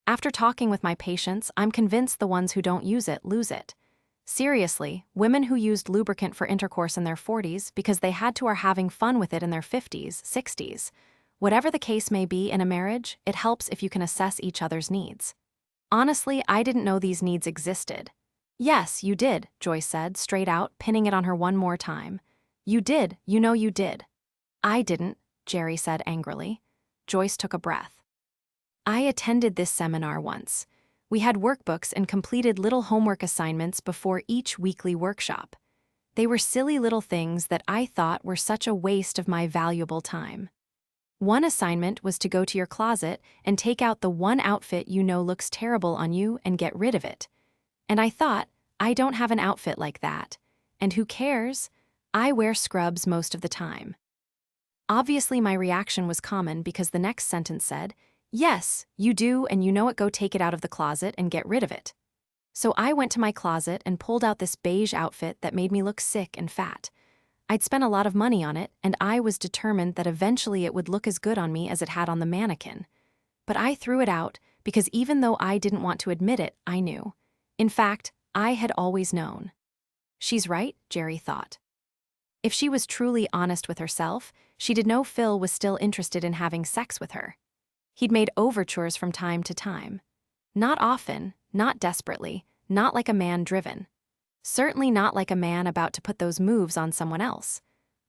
After talking with my patients, I'm convinced the ones who don't use it lose it. Seriously, women who used lubricant for intercourse in their 40s because they had to are having fun with it in their 50s, 60s. Whatever the case may be in a marriage, it helps if you can assess each other's needs. Honestly, I didn't know these needs existed. Yes, you did, Joyce said, straight out, pinning it on her one more time. You did, you know you did. I didn't, Jerry said angrily. Joyce took a breath. I attended this seminar once. We had workbooks and completed little homework assignments before each weekly workshop. They were silly little things that I thought were such a waste of my valuable time. One assignment was to go to your closet and take out the one outfit you know looks terrible on you and get rid of it. And I thought, I don't have an outfit like that. And who cares? I wear scrubs most of the time. Obviously, my reaction was common because the next sentence said, yes, you do, and you know it. Go take it out of the closet and get rid of it. So I went to my closet and pulled out this beige outfit that made me look sick and fat. I'd spent a lot of money on it, and I was determined that eventually it would look as good on me as it had on the mannequin. But I threw it out because even though I didn't want to admit it, I knew. In fact, I had always known. She's right, Jerry thought. If she was truly honest with herself, she'd know Phil was still interested in having sex with her. He'd made overtures from time to time. Not often, not desperately, not like a man driven. Certainly not like a man about to put those moves on someone else.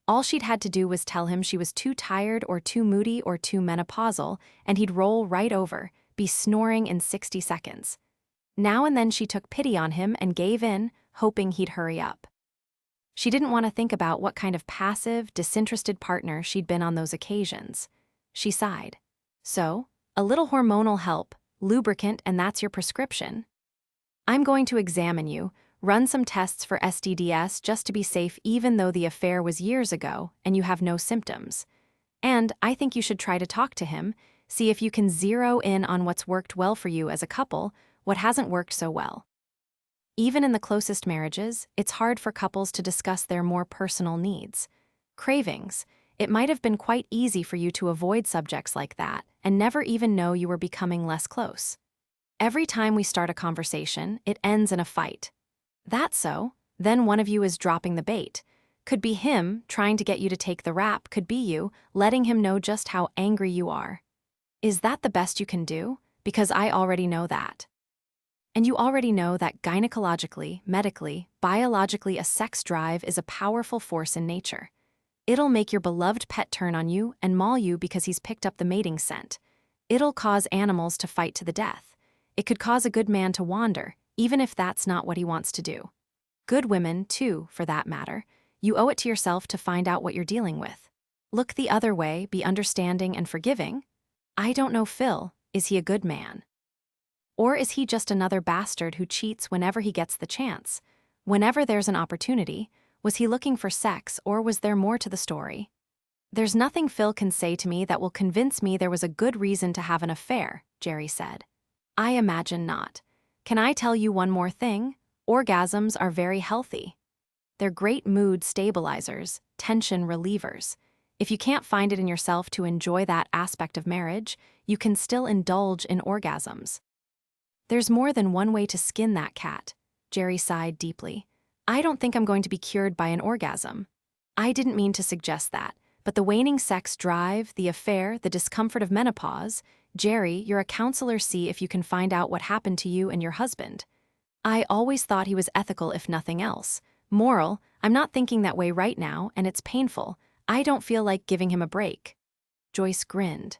All she'd had to do was tell him she was too tired or too moody or too menopausal, and he'd roll right over, be snoring in 60 seconds. Now and then she took pity on him and gave in, hoping he'd hurry up. She didn't want to think about what kind of passive, disinterested partner she'd been on those occasions. She sighed. So, a little hormonal help, lubricant, and that's your prescription. I'm going to examine you, run some tests for STDs just to be safe even though the affair was years ago and you have no symptoms. And I think you should try to talk to him, see if you can zero in on what's worked well for you as a couple, what hasn't worked so well. Even in the closest marriages, it's hard for couples to discuss their more personal needs. Cravings. It might have been quite easy for you to avoid subjects like that and never even know you were becoming less close. Every time we start a conversation, it ends in a fight. That's so. Then one of you is dropping the bait. Could be him trying to get you to take the rap, could be you letting him know just how angry you are. Is that the best you can do? Because I already know that. And you already know that gynecologically, medically, biologically, a sex drive is a powerful force in nature. It'll make your beloved pet turn on you and maul you because he's picked up the mating scent. It'll cause animals to fight to the death. It could cause a good man to wander, even if that's not what he wants to do. Good women, too, for that matter. You owe it to yourself to find out what you're dealing with. Look the other way, be understanding and forgiving. I don't know Phil. Is he a good man? Or is he just another bastard who cheats whenever he gets the chance? Whenever there's an opportunity, was he looking for sex or was there more to the story? There's nothing Phil can say to me that will convince me there was a good reason to have an affair, Jerry said. I imagine not. Can I tell you one more thing? Orgasms are very healthy. They're great mood stabilizers, tension relievers. If you can't find it in yourself to enjoy that aspect of marriage, you can still indulge in orgasms. There's more than one way to skin that cat, Jerry sighed deeply. I don't think I'm going to be cured by an orgasm. I didn't mean to suggest that, but the waning sex drive, the affair, the discomfort of menopause, Jerry, you're a counselor, see if you can find out what happened to you and your husband. I always thought he was ethical if nothing else. Moral, I'm not thinking that way right now, and it's painful. I don't feel like giving him a break. Joyce grinned.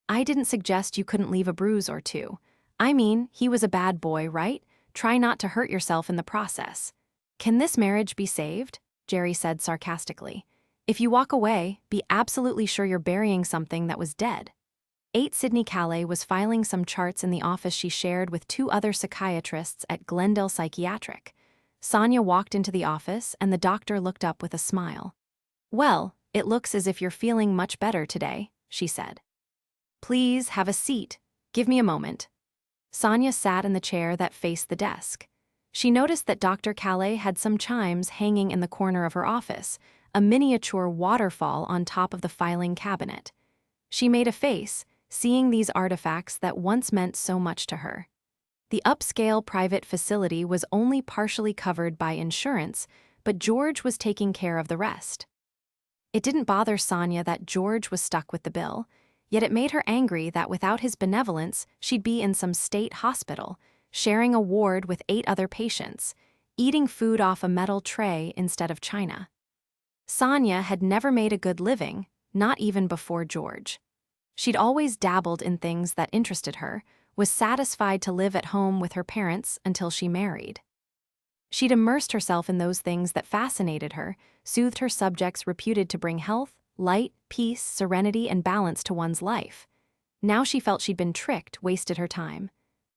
I didn't suggest you couldn't leave a bruise or two. I mean, he was a bad boy, right? Try not to hurt yourself in the process. Can this marriage be saved? Jerry said sarcastically. If you walk away, be absolutely sure you're burying something that was dead. 8 Sydney Calais was filing some charts in the office she shared with 2 other psychiatrists at Glendale Psychiatric. Sonia walked into the office and the doctor looked up with a smile. Well, it looks as if you're feeling much better today, she said. Please have a seat. Give me a moment. Sonia sat in the chair that faced the desk. She noticed that Dr. Calais had some chimes hanging in the corner of her office, a miniature waterfall on top of the filing cabinet. She made a face, seeing these artifacts that once meant so much to her. The upscale private facility was only partially covered by insurance, but George was taking care of the rest. It didn't bother Sonia that George was stuck with the bill, yet it made her angry that without his benevolence, she'd be in some state hospital, sharing a ward with 8 other patients, eating food off a metal tray instead of china. Sonia had never made a good living, not even before George. She'd always dabbled in things that interested her, was satisfied to live at home with her parents until she married. She'd immersed herself in those things that fascinated her, soothed her subjects reputed to bring health, light, peace, serenity, and balance to one's life. Now she felt she'd been tricked, wasted her time.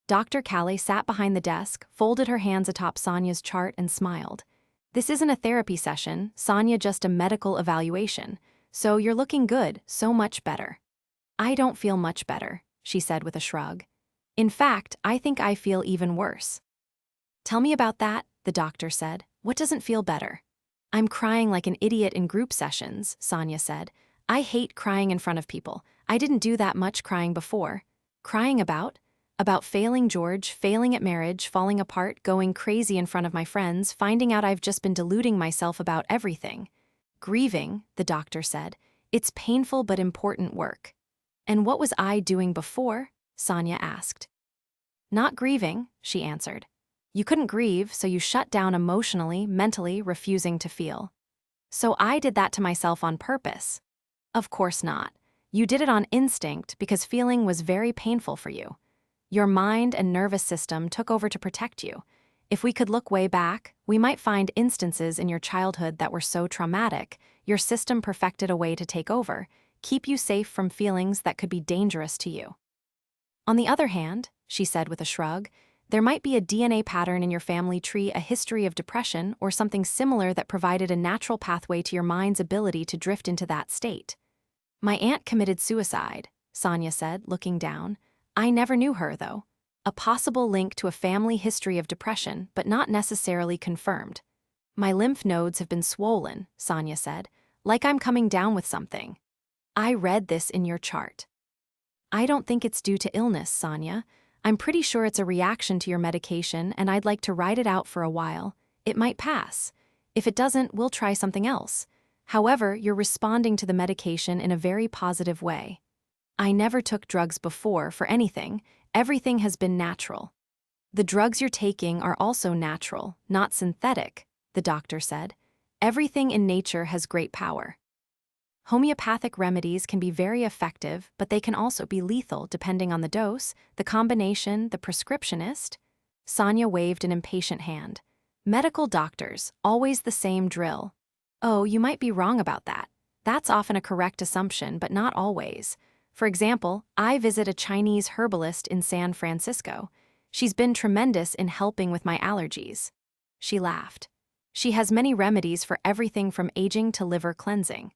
Dr. Calais sat behind the desk, folded her hands atop Sonia's chart, and smiled. This isn't a therapy session, Sonia, just a medical evaluation. So you're looking good, so much better. I don't feel much better, she said with a shrug. In fact, I think I feel even worse. Tell me about that, the doctor said. What doesn't feel better? I'm crying like an idiot in group sessions, Sonia said. I hate crying in front of people. I didn't do that much crying before. Crying about? About failing George, failing at marriage, falling apart, going crazy in front of my friends, finding out I've just been deluding myself about everything. Grieving, the doctor said. It's painful but important work. And what was I doing before? Sonia asked. Not grieving, she answered. You couldn't grieve, so you shut down emotionally, mentally, refusing to feel. So I did that to myself on purpose. Of course not. You did it on instinct because feeling was very painful for you. Your mind and nervous system took over to protect you. If we could look way back, we might find instances in your childhood that were so traumatic, your system perfected a way to take over, keep you safe from feelings that could be dangerous to you. On the other hand, she said with a shrug, there might be a DNA pattern in your family tree, a history of depression, or something similar that provided a natural pathway to your mind's ability to drift into that state. My aunt committed suicide, Sonia said, looking down. I never knew her, though. A possible link to a family history of depression, but not necessarily confirmed. My lymph nodes have been swollen, Sonia said, like I'm coming down with something. I read this in your chart. I don't think it's due to illness, Sonia. I'm pretty sure it's a reaction to your medication, and I'd like to ride it out for a while. It might pass. If it doesn't, we'll try something else. However, you're responding to the medication in a very positive way. I never took drugs before for anything. Everything has been natural. The drugs you're taking are also natural, not synthetic, the doctor said. Everything in nature has great power. Homeopathic remedies can be very effective, but they can also be lethal depending on the dose, the combination, the prescriptionist. Sonia waved an impatient hand. Medical doctors, always the same drill. Oh, you might be wrong about that. That's often a correct assumption, but not always. For example, I visit a Chinese herbalist in San Francisco. She's been tremendous in helping with my allergies. She laughed. She has many remedies for everything from aging to liver cleansing.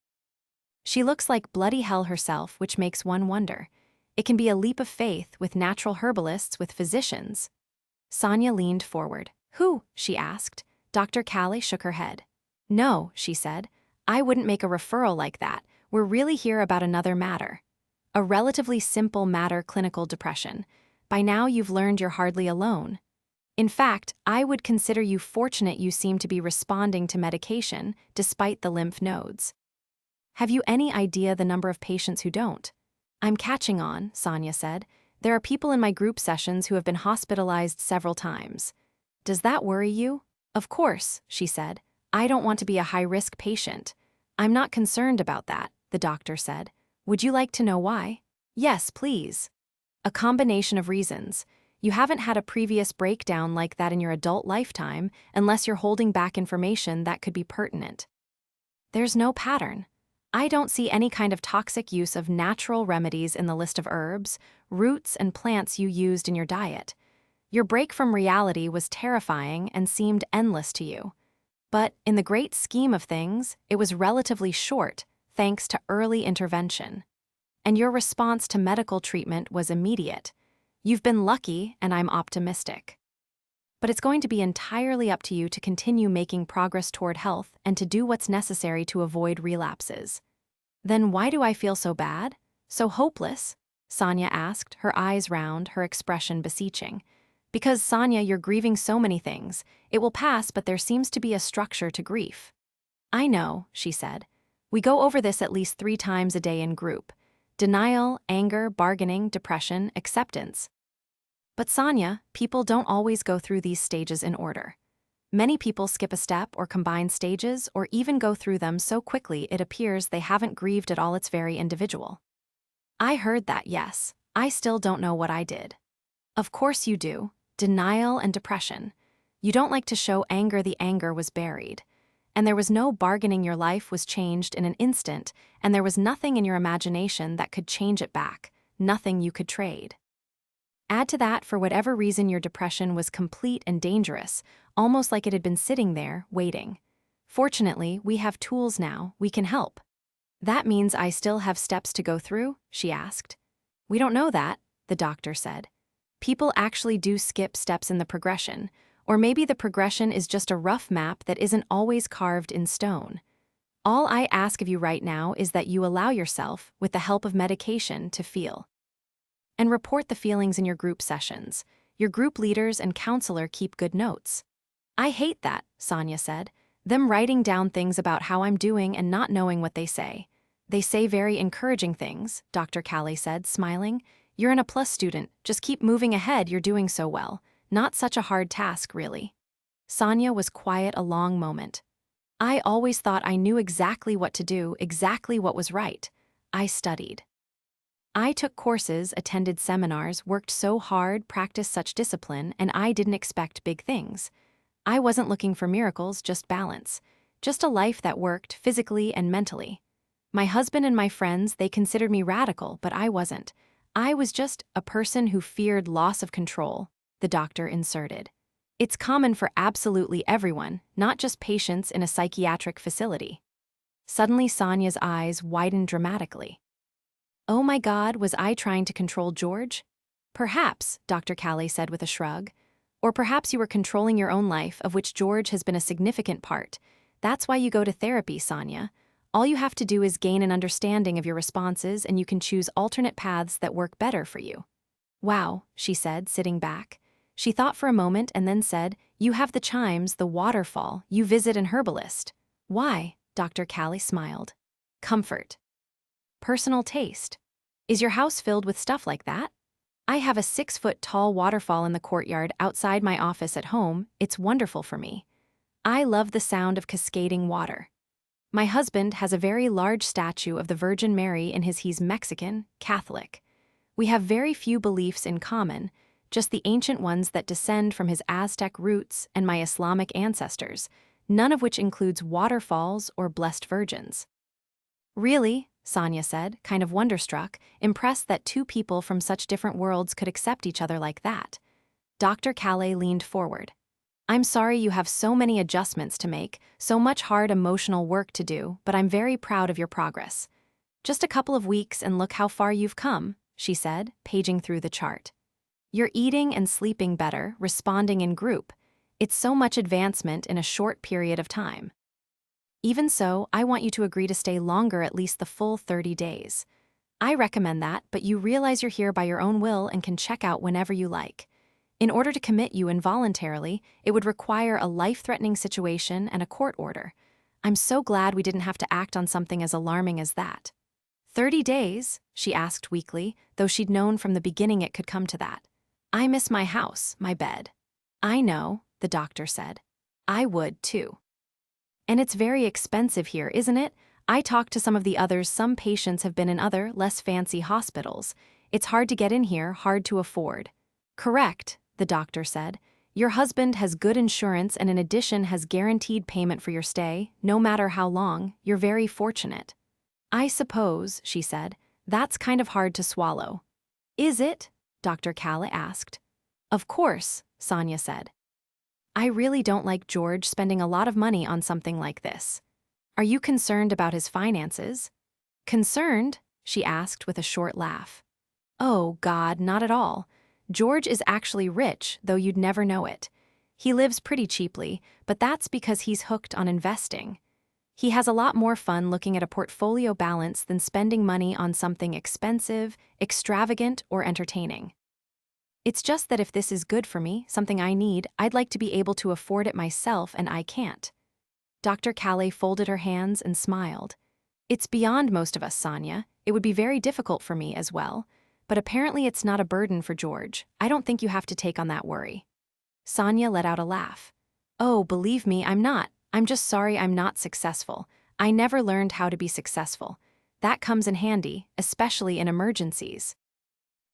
She looks like bloody hell herself, which makes one wonder. It can be a leap of faith with natural herbalists with physicians. Sonia leaned forward. Who? She asked. Dr. Callie shook her head. No, she said. I wouldn't make a referral like that. We're really here about another matter. A relatively simple matter: clinical depression. By now you've learned you're hardly alone. In fact, I would consider you fortunate you seem to be responding to medication despite the lymph nodes. Have you any idea the number of patients who don't? I'm catching on, Sonia said. There are people in my group sessions who have been hospitalized several times. Does that worry you? Of course, she said. I don't want to be a high-risk patient. I'm not concerned about that, the doctor said. Would you like to know why? Yes, please. A combination of reasons. You haven't had a previous breakdown like that in your adult lifetime unless you're holding back information that could be pertinent. There's no pattern. I don't see any kind of toxic use of natural remedies in the list of herbs, roots, and plants you used in your diet. Your break from reality was terrifying and seemed endless to you. But in the great scheme of things, it was relatively short, thanks to early intervention. And your response to medical treatment was immediate. You've been lucky, and I'm optimistic. But it's going to be entirely up to you to continue making progress toward health and to do what's necessary to avoid relapses. Then why do I feel so bad? So hopeless? Sonia asked, her eyes round, her expression beseeching. Because, Sonia, you're grieving so many things. It will pass, but there seems to be a structure to grief. I know, she said. We go over this at least 3 times a day in group. Denial, anger, bargaining, depression, acceptance. But Sonia, people don't always go through these stages in order. Many people skip a step or combine stages or even go through them so quickly it appears they haven't grieved at all. It's very individual. I heard that, yes. I still don't know what I did. Of course you do. Denial and depression. You don't like to show anger. The anger was buried. And there was no bargaining. Your life was changed in an instant, and there was nothing in your imagination that could change it back, nothing you could trade. Add to that, for whatever reason, your depression was complete and dangerous, almost like it had been sitting there, waiting. Fortunately, we have tools now. We can help. That means I still have steps to go through? She asked. We don't know that, the doctor said. People actually do skip steps in the progression, or maybe the progression is just a rough map that isn't always carved in stone. All I ask of you right now is that you allow yourself, with the help of medication, to feel. And report the feelings in your group sessions. Your group leaders and counselor keep good notes. I hate that, Sonia said. Them writing down things about how I'm doing and not knowing what they say. They say very encouraging things, Dr. Callie said, smiling. You're an A+ student. Just keep moving ahead. You're doing so well. Not such a hard task, really. Sonia was quiet a long moment. I always thought I knew exactly what to do, exactly what was right. I studied. I took courses, attended seminars, worked so hard, practiced such discipline, and I didn't expect big things. I wasn't looking for miracles, just balance. Just a life that worked, physically and mentally. My husband and my friends, they considered me radical, but I wasn't. I was just a person who feared loss of control, the doctor inserted. It's common for absolutely everyone, not just patients in a psychiatric facility. Suddenly Sonia's eyes widened dramatically. Oh my God, was I trying to control George? Perhaps, Dr. Callie said with a shrug. Or perhaps you were controlling your own life, of which George has been a significant part. That's why you go to therapy, Sonia. All you have to do is gain an understanding of your responses, and you can choose alternate paths that work better for you. Wow, she said, sitting back. She thought for a moment and then said, You have the chimes, the waterfall, you visit an herbalist. Why? Dr. Callie smiled. Comfort. Personal taste. Is your house filled with stuff like that? I have a 6-foot-tall waterfall in the courtyard outside my office at home. It's wonderful for me. I love the sound of cascading water. My husband has a very large statue of the Virgin Mary in he's Mexican, Catholic. We have very few beliefs in common, just the ancient ones that descend from his Aztec roots and my Islamic ancestors. none of which includes waterfalls or blessed virgins. Really? Sonia said, kind of wonderstruck, impressed that two people from such different worlds could accept each other like that. Dr. Calais leaned forward. I'm sorry you have so many adjustments to make, so much hard emotional work to do, but I'm very proud of your progress. Just a couple of weeks and look how far you've come, she said, paging through the chart. You're eating and sleeping better, responding in group. It's so much advancement in a short period of time. Even so, I want you to agree to stay longer, at least the full 30 days. I recommend that, but you realize you're here by your own will and can check out whenever you like. In order to commit you involuntarily, it would require a life-threatening situation and a court order. I'm so glad we didn't have to act on something as alarming as that. 30 days? She asked weakly, though she'd known from the beginning it could come to that. I miss my house, my bed. I know, the doctor said. I would, too. And it's very expensive here, isn't it? I talked to some of the others. Some patients have been in other, less fancy hospitals. It's hard to get in here, hard to afford. Correct, the doctor said. Your husband has good insurance and in addition has guaranteed payment for your stay, no matter how long. You're very fortunate. I suppose, she said, that's kind of hard to swallow. Is it? Dr. Calais asked. Of course, Sonia said. I really don't like George spending a lot of money on something like this. Are you concerned about his finances? Concerned? She asked with a short laugh. Oh, God, not at all. George is actually rich, though you'd never know it. He lives pretty cheaply, but that's because he's hooked on investing. He has a lot more fun looking at a portfolio balance than spending money on something expensive, extravagant, or entertaining. It's just that if this is good for me, something I need, I'd like to be able to afford it myself, and I can't. Dr. Calais folded her hands and smiled. It's beyond most of us, Sonia. It would be very difficult for me as well. But apparently it's not a burden for George. I don't think you have to take on that worry. Sonia let out a laugh. Oh, believe me, I'm not. I'm just sorry I'm not successful. I never learned how to be successful. That comes in handy, especially in emergencies.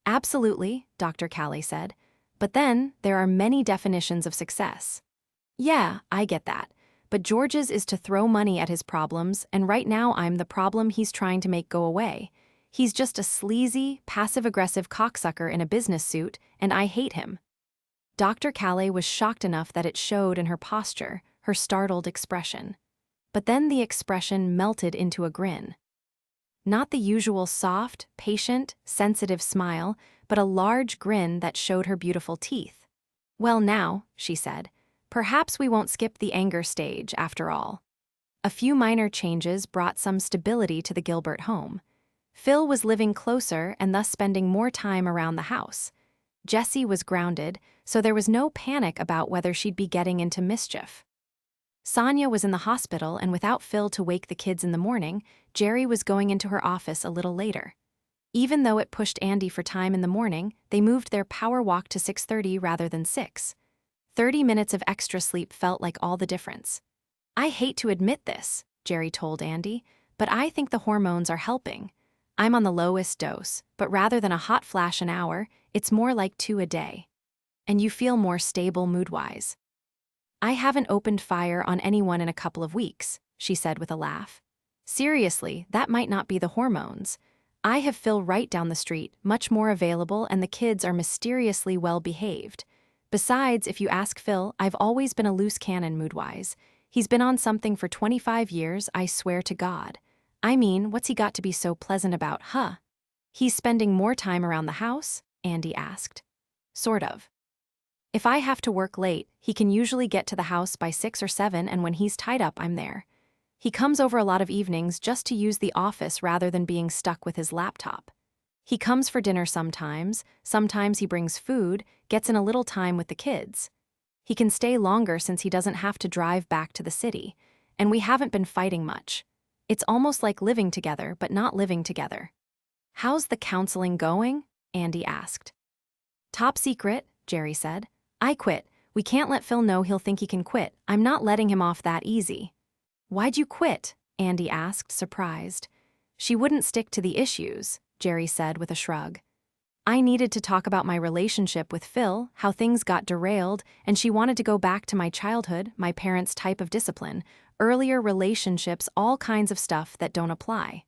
Absolutely, Dr. Calais said. But then, there are many definitions of success. Yeah, I get that. But George's is to throw money at his problems, and right now I'm the problem he's trying to make go away. He's just a sleazy, passive-aggressive cocksucker in a business suit, and I hate him. Dr. Calais was shocked enough that it showed in her posture, her startled expression. But then the expression melted into a grin. Not the usual soft, patient, sensitive smile, but a large grin that showed her beautiful teeth. Well now, she said, perhaps we won't skip the anger stage after all. A few minor changes brought some stability to the Gilbert home. Phil was living closer and thus spending more time around the house. Jessie was grounded, so there was no panic about whether she'd be getting into mischief. Sonia was in the hospital, and without Phil to wake the kids in the morning, Jerry was going into her office a little later. Even though it pushed Andy for time in the morning, they moved their power walk to 6:30 rather than 6. 30 minutes of extra sleep felt like all the difference. I hate to admit this, Jerry told Andy, but I think the hormones are helping. I'm on the lowest dose, but rather than a hot flash an hour, it's more like 2 a day. And you feel more stable mood-wise. I haven't opened fire on anyone in a couple of weeks, she said with a laugh. Seriously, that might not be the hormones. I have Phil right down the street, much more available, and the kids are mysteriously well-behaved. Besides, if you ask Phil, I've always been a loose cannon mood-wise. He's been on something for 25 years, I swear to God. I mean, what's he got to be so pleasant about, huh? He's spending more time around the house? Andy asked. Sort of. If I have to work late, he can usually get to the house by 6 or 7, and when he's tied up, I'm there. He comes over a lot of evenings just to use the office rather than being stuck with his laptop. He comes for dinner sometimes he brings food, gets in a little time with the kids. He can stay longer since he doesn't have to drive back to the city, and we haven't been fighting much. It's almost like living together, but not living together. How's the counseling going? Andy asked. Top secret, Jerry said. I quit. We can't let Phil know, he'll think he can quit. I'm not letting him off that easy. Why'd you quit? Andy asked, surprised. She wouldn't stick to the issues, Jerry said with a shrug. I needed to talk about my relationship with Phil, how things got derailed, and she wanted to go back to my childhood, my parents' type of discipline, earlier relationships, all kinds of stuff that don't apply.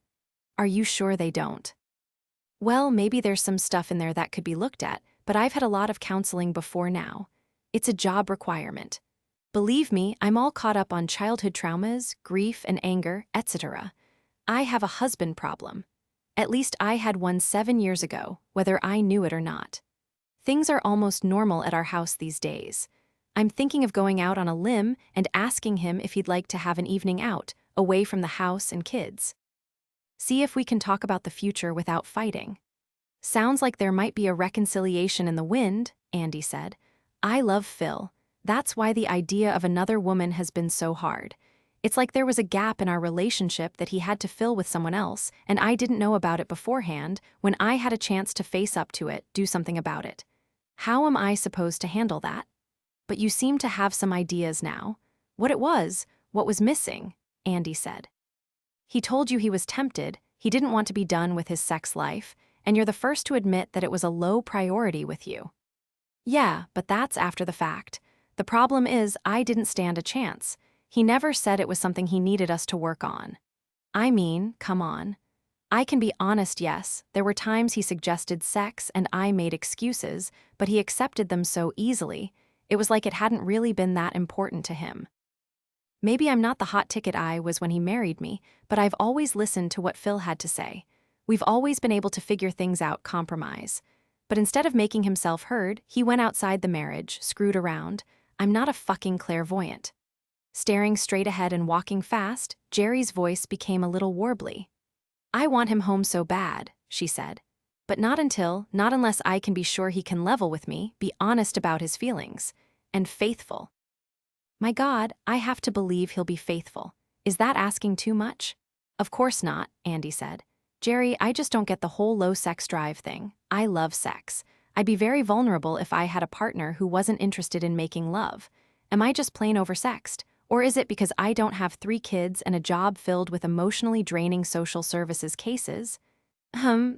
Are you sure they don't? Well, maybe there's some stuff in there that could be looked at, but I've had a lot of counseling before now. It's a job requirement. Believe me, I'm all caught up on childhood traumas, grief and anger, etc. I have a husband problem. At least I had one 7 years ago, whether I knew it or not. Things are almost normal at our house these days. I'm thinking of going out on a limb and asking him if he'd like to have an evening out, away from the house and kids. See if we can talk about the future without fighting. Sounds like there might be a reconciliation in the wind, Andy said. I love Phil. That's why the idea of another woman has been so hard. It's like there was a gap in our relationship that he had to fill with someone else, and I didn't know about it beforehand. When I had a chance to face up to it, do something about it. How am I supposed to handle that? But you seem to have some ideas now. What was missing, Andy said. He told you he was tempted, he didn't want to be done with his sex life, and you're the first to admit that it was a low priority with you. Yeah, but that's after the fact. The problem is I didn't stand a chance. He never said it was something he needed us to work on. I mean, come on. I can be honest, yes, there were times he suggested sex and I made excuses, but he accepted them so easily. It was like it hadn't really been that important to him. Maybe I'm not the hot ticket I was when he married me, but I've always listened to what Phil had to say. We've always been able to figure things out, compromise. But instead of making himself heard, he went outside the marriage, screwed around. I'm not a fucking clairvoyant. Staring straight ahead and walking fast, Jerry's voice became a little warbly. I want him home so bad, she said. But not unless I can be sure he can level with me, be honest about his feelings, and faithful. My God, I have to believe he'll be faithful. Is that asking too much? Of course not, Andy said. Jerry, I just don't get the whole low sex drive thing. I love sex. I'd be very vulnerable if I had a partner who wasn't interested in making love. Am I just plain oversexed? Or is it because I don't have 3 kids and a job filled with emotionally draining social services cases?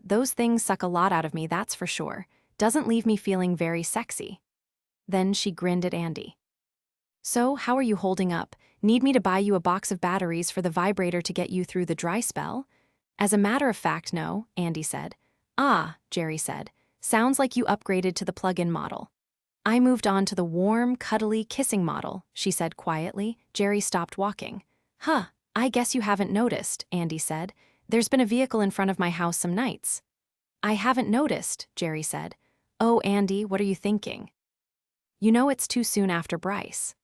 Those things suck a lot out of me, that's for sure. Doesn't leave me feeling very sexy. Then she grinned at Andy. So, how are you holding up? Need me to buy you a box of batteries for the vibrator to get you through the dry spell? As a matter of fact, no, Andy said. Ah, Jerry said. Sounds like you upgraded to the plug-in model. I moved on to the warm, cuddly, kissing model, she said quietly. Jerry stopped walking. I guess you haven't noticed, Andy said. There's been a vehicle in front of my house some nights. I haven't noticed, Jerry said. Oh, Andy, what are you thinking? You know it's too soon after Bryce.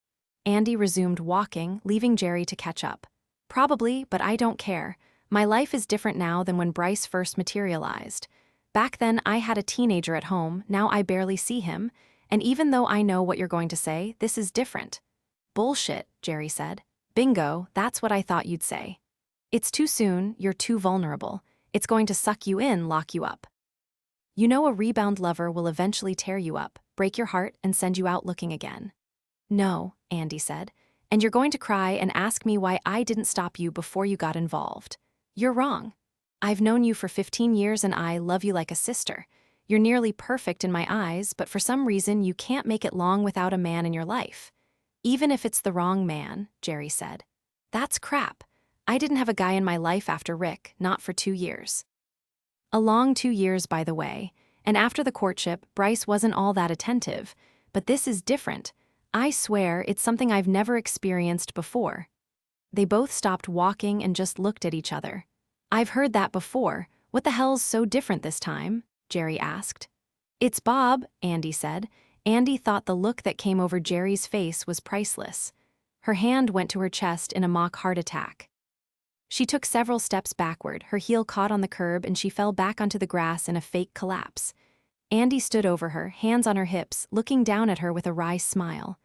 Andy resumed walking, leaving Jerry to catch up. Probably, but I don't care. My life is different now than when Bryce first materialized. Back then, I had a teenager at home, now I barely see him. And even though I know what you're going to say, this is different. Bullshit, Jerry said. Bingo, that's what I thought you'd say. It's too soon, you're too vulnerable. It's going to suck you in, lock you up. You know a rebound lover will eventually tear you up, break your heart, and send you out looking again. No, Andy said. And you're going to cry and ask me why I didn't stop you before you got involved. You're wrong. I've known you for 15 years and I love you like a sister. You're nearly perfect in my eyes, but for some reason you can't make it long without a man in your life. Even if it's the wrong man, Jerry said. That's crap. I didn't have a guy in my life after Rick, not for 2 years. A long 2 years, by the way, and after the courtship, Bryce wasn't all that attentive. But this is different. I swear it's something I've never experienced before. They both stopped walking and just looked at each other. I've heard that before. What the hell's so different this time? Jerry asked. It's Bob, Andy said. Andy thought the look that came over Jerry's face was priceless. Her hand went to her chest in a mock heart attack. She took several steps backward, her heel caught on the curb, and she fell back onto the grass in a fake collapse. Andy stood over her, hands on her hips, looking down at her with a wry smile.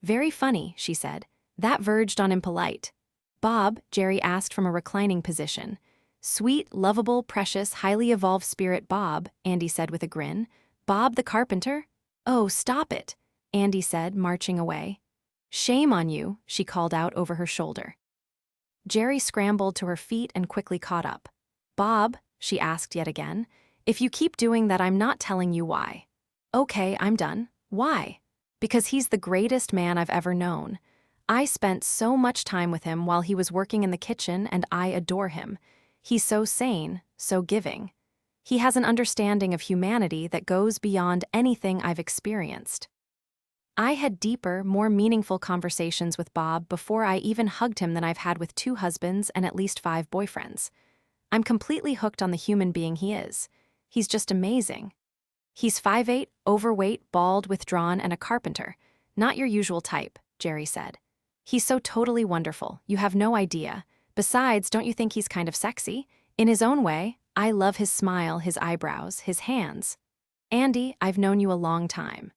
Very funny, she said. That verged on impolite. Bob, Jerry asked from a reclining position. Sweet, lovable, precious, highly evolved spirit Bob, Andy said with a grin. Bob the carpenter? Oh, stop it, Andy said, marching away. Shame on you, she called out over her shoulder. Jerry scrambled to her feet and quickly caught up. Bob, she asked yet again, If you keep doing that, I'm not telling you why. Okay, I'm done. Why? Because he's the greatest man I've ever known. I spent so much time with him while he was working in the kitchen, and I adore him. He's so sane, so giving. He has an understanding of humanity that goes beyond anything I've experienced. I had deeper, more meaningful conversations with Bob before I even hugged him than I've had with 2 husbands and at least 5 boyfriends. I'm completely hooked on the human being he is. He's just amazing. He's 5'8", overweight, bald, withdrawn, and a carpenter. Not your usual type, Jerry said. He's so totally wonderful, you have no idea. Besides, don't you think he's kind of sexy? In his own way, I love his smile, his eyebrows, his hands. Andy, I've known you a long time.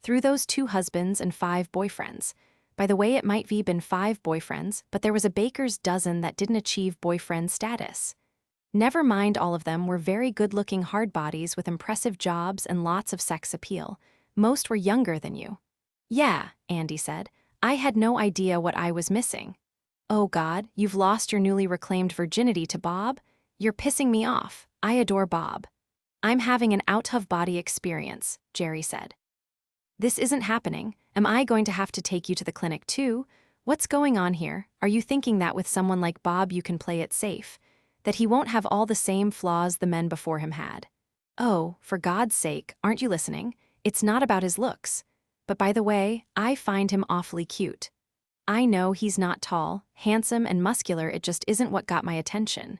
Through those 2 husbands and 5 boyfriends. By the way, it might be been 5 boyfriends, but there was a baker's dozen that didn't achieve boyfriend status. Never mind, all of them were very good-looking hard bodies with impressive jobs and lots of sex appeal. Most were younger than you. Yeah, Andy said. I had no idea what I was missing. Oh God, you've lost your newly reclaimed virginity to Bob? You're pissing me off. I adore Bob. I'm having an out-of-body experience, Jerry said. This isn't happening. Am I going to have to take you to the clinic too? What's going on here? Are you thinking that with someone like Bob you can play it safe? That he won't have all the same flaws the men before him had? Oh, for God's sake, aren't you listening? It's not about his looks. But by the way, I find him awfully cute. I know he's not tall, handsome, and muscular, it just isn't what got my attention.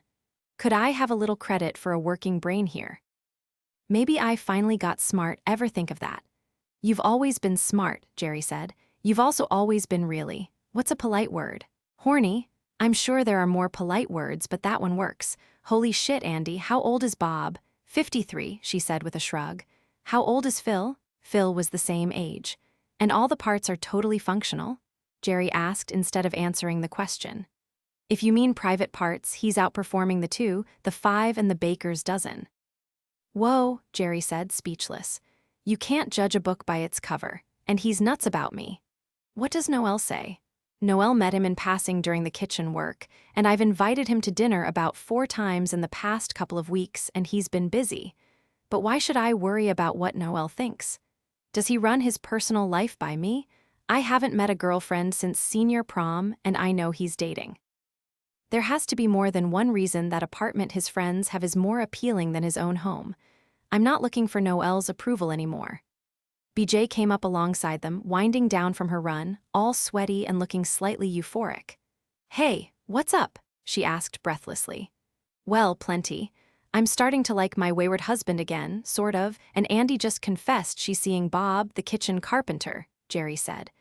Could I have a little credit for a working brain here? Maybe I finally got smart. Ever think of that? You've always been smart, Jerry said. You've also always been really, what's a polite word? Horny? I'm sure there are more polite words, but that one works. Holy shit, Andy, how old is Bob? 53, she said with a shrug. How old is Phil? Phil was the same age. And all the parts are totally functional? Jerry asked instead of answering the question. If you mean private parts, he's outperforming the 2, the 5 and the baker's dozen. Whoa, Jerry said, speechless. You can't judge a book by its cover, and he's nuts about me. What does Noel say? Noel met him in passing during the kitchen work, and I've invited him to dinner about 4 times in the past couple of weeks, and he's been busy. But why should I worry about what Noel thinks? Does he run his personal life by me? I haven't met a girlfriend since senior prom, and I know he's dating. There has to be more than one reason that apartment his friends have is more appealing than his own home. I'm not looking for Noel's approval anymore. BJ came up alongside them, winding down from her run, all sweaty and looking slightly euphoric. Hey, what's up? She asked breathlessly. Well, plenty. I'm starting to like my wayward husband again, sort of, and Andy just confessed she's seeing Bob, the kitchen carpenter, Jerry said.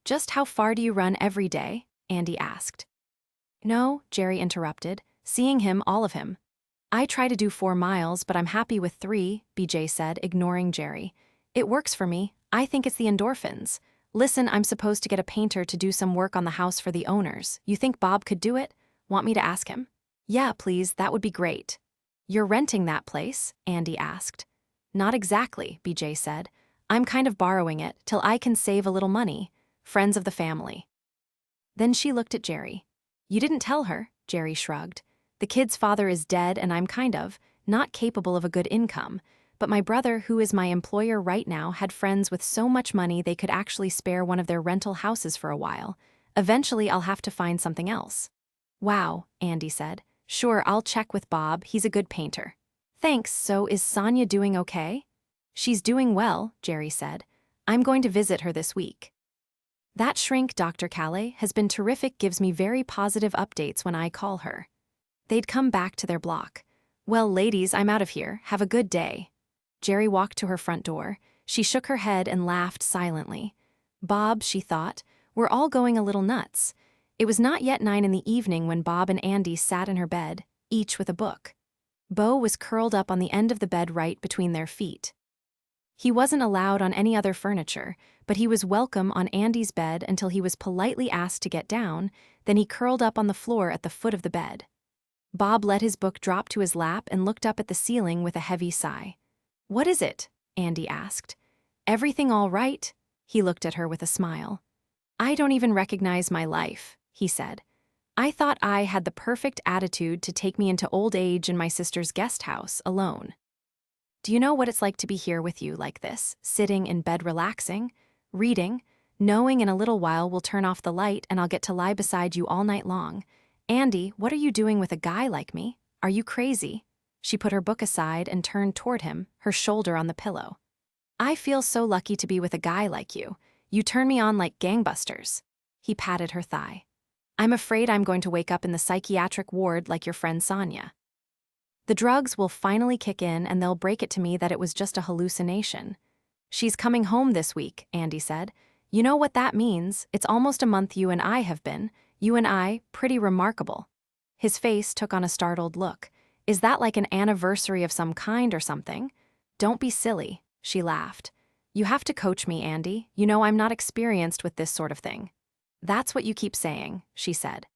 Just how far do you run every day? Andy asked. No, Jerry interrupted, seeing him, all of him. I try to do 4 miles, but I'm happy with 3, BJ said, ignoring Jerry. It works for me. I think it's the endorphins. Listen, I'm supposed to get a painter to do some work on the house for the owners. You think Bob could do it? Want me to ask him? Yeah, please, that would be great. You're renting that place? Andy asked. Not exactly, BJ said. I'm kind of borrowing it till I can save a little money. Friends of the family. Then she looked at Jerry. You didn't tell her, Jerry shrugged. The kid's father is dead and I'm kind of not capable of a good income, but my brother, who is my employer right now, had friends with so much money they could actually spare one of their rental houses for a while. Eventually I'll have to find something else. Wow, Andy said. Sure, I'll check with Bob, he's a good painter. Thanks, so is Sonia doing okay? She's doing well, Jerry said. I'm going to visit her this week. That shrink, Dr. Calais, has been terrific, gives me very positive updates when I call her. They'd come back to their block. Well, ladies, I'm out of here. Have a good day. Jerry walked to her front door. She shook her head and laughed silently. Bob, she thought, we're all going a little nuts. It was not yet 9 in the evening when Bob and Andy sat in her bed, each with a book. Beau was curled up on the end of the bed right between their feet. He wasn't allowed on any other furniture, but he was welcome on Andy's bed until he was politely asked to get down, then he curled up on the floor at the foot of the bed. Bob let his book drop to his lap and looked up at the ceiling with a heavy sigh. What is it? Andy asked. Everything all right? He looked at her with a smile. I don't even recognize my life, he said. I thought I had the perfect attitude to take me into old age in my sister's guest house, alone. Do you know what it's like to be here with you like this, sitting in bed relaxing, reading, knowing in a little while we'll turn off the light and I'll get to lie beside you all night long? Andy, what are you doing with a guy like me? Are you crazy? She put her book aside and turned toward him, her shoulder on the pillow. I feel so lucky to be with a guy like you. You turn me on like gangbusters. He patted her thigh. I'm afraid I'm going to wake up in the psychiatric ward like your friend Sonia. The drugs will finally kick in and they'll break it to me that it was just a hallucination. She's coming home this week, Andy said. You know what that means? It's almost a month you and I have been. You and I, pretty remarkable. His face took on a startled look. Is that like an anniversary of some kind or something? Don't be silly, she laughed. You have to coach me, Andy. You know I'm not experienced with this sort of thing. That's what you keep saying, she said.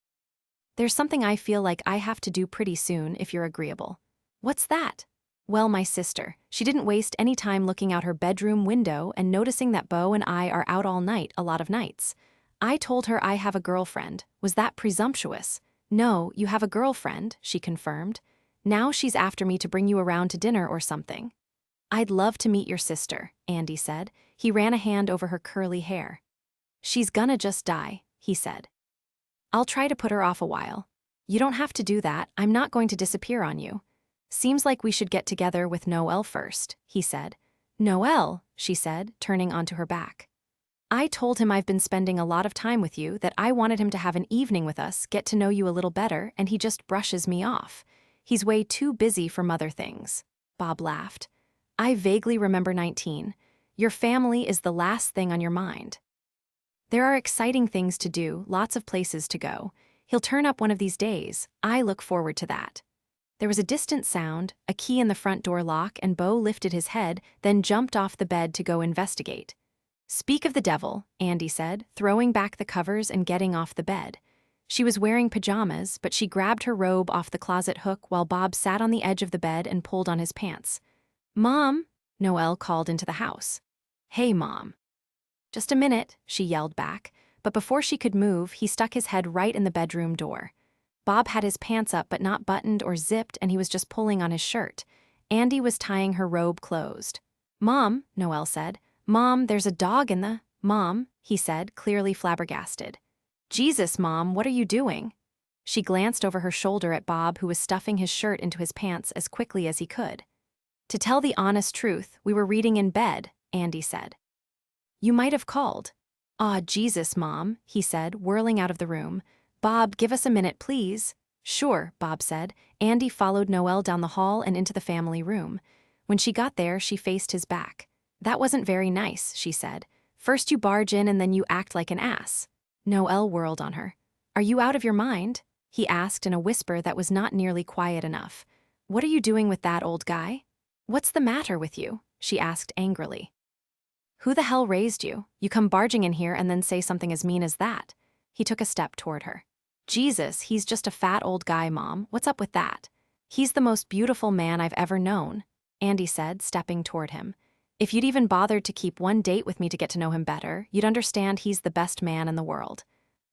There's something I feel like I have to do pretty soon if you're agreeable. What's that? Well, my sister, she didn't waste any time looking out her bedroom window and noticing that Beau and I are out all night a lot of nights. I told her I have a girlfriend. Was that presumptuous? No, you have a girlfriend, she confirmed. Now she's after me to bring you around to dinner or something. I'd love to meet your sister, Andy said. He ran a hand over her curly hair. She's gonna just die, he said. I'll try to put her off a while. You don't have to do that. I'm not going to disappear on you. Seems like we should get together with Noel first, he said. Noel, she said, turning onto her back. I told him I've been spending a lot of time with you, that I wanted him to have an evening with us, get to know you a little better, and he just brushes me off. He's way too busy for mother things. Bob laughed. I vaguely remember 19. Your family is the last thing on your mind. There are exciting things to do, lots of places to go. He'll turn up one of these days. I look forward to that. There was a distant sound, a key in the front door lock, and Beau lifted his head, then jumped off the bed to go investigate. Speak of the devil, Andy said, throwing back the covers and getting off the bed. She was wearing pajamas, but she grabbed her robe off the closet hook while Bob sat on the edge of the bed and pulled on his pants. Mom, Noel called into the house. Hey, Mom. Just a minute, she yelled back, but before she could move, he stuck his head right in the bedroom door. Bob had his pants up but not buttoned or zipped, and he was just pulling on his shirt. Andy was tying her robe closed. Mom, Noel said. Mom, there's a dog in the... Mom, he said, clearly flabbergasted. Jesus, Mom, what are you doing? She glanced over her shoulder at Bob, who was stuffing his shirt into his pants as quickly as he could. To tell the honest truth, we were reading in bed, Andy said. You might have called. Aw, Jesus, Mom, he said, whirling out of the room. Bob, give us a minute, please. Sure, Bob said. Andy followed Noel down the hall and into the family room. When she got there, she faced his back. That wasn't very nice, she said. First you barge in and then you act like an ass. Noel whirled on her. Are you out of your mind? He asked in a whisper that was not nearly quiet enough. What are you doing with that old guy? What's the matter with you? She asked angrily. Who the hell raised you? You come barging in here and then say something as mean as that. He took a step toward her. Jesus, he's just a fat old guy, Mom. What's up with that? He's the most beautiful man I've ever known, Andy said, stepping toward him. If you'd even bothered to keep one date with me to get to know him better, you'd understand he's the best man in the world.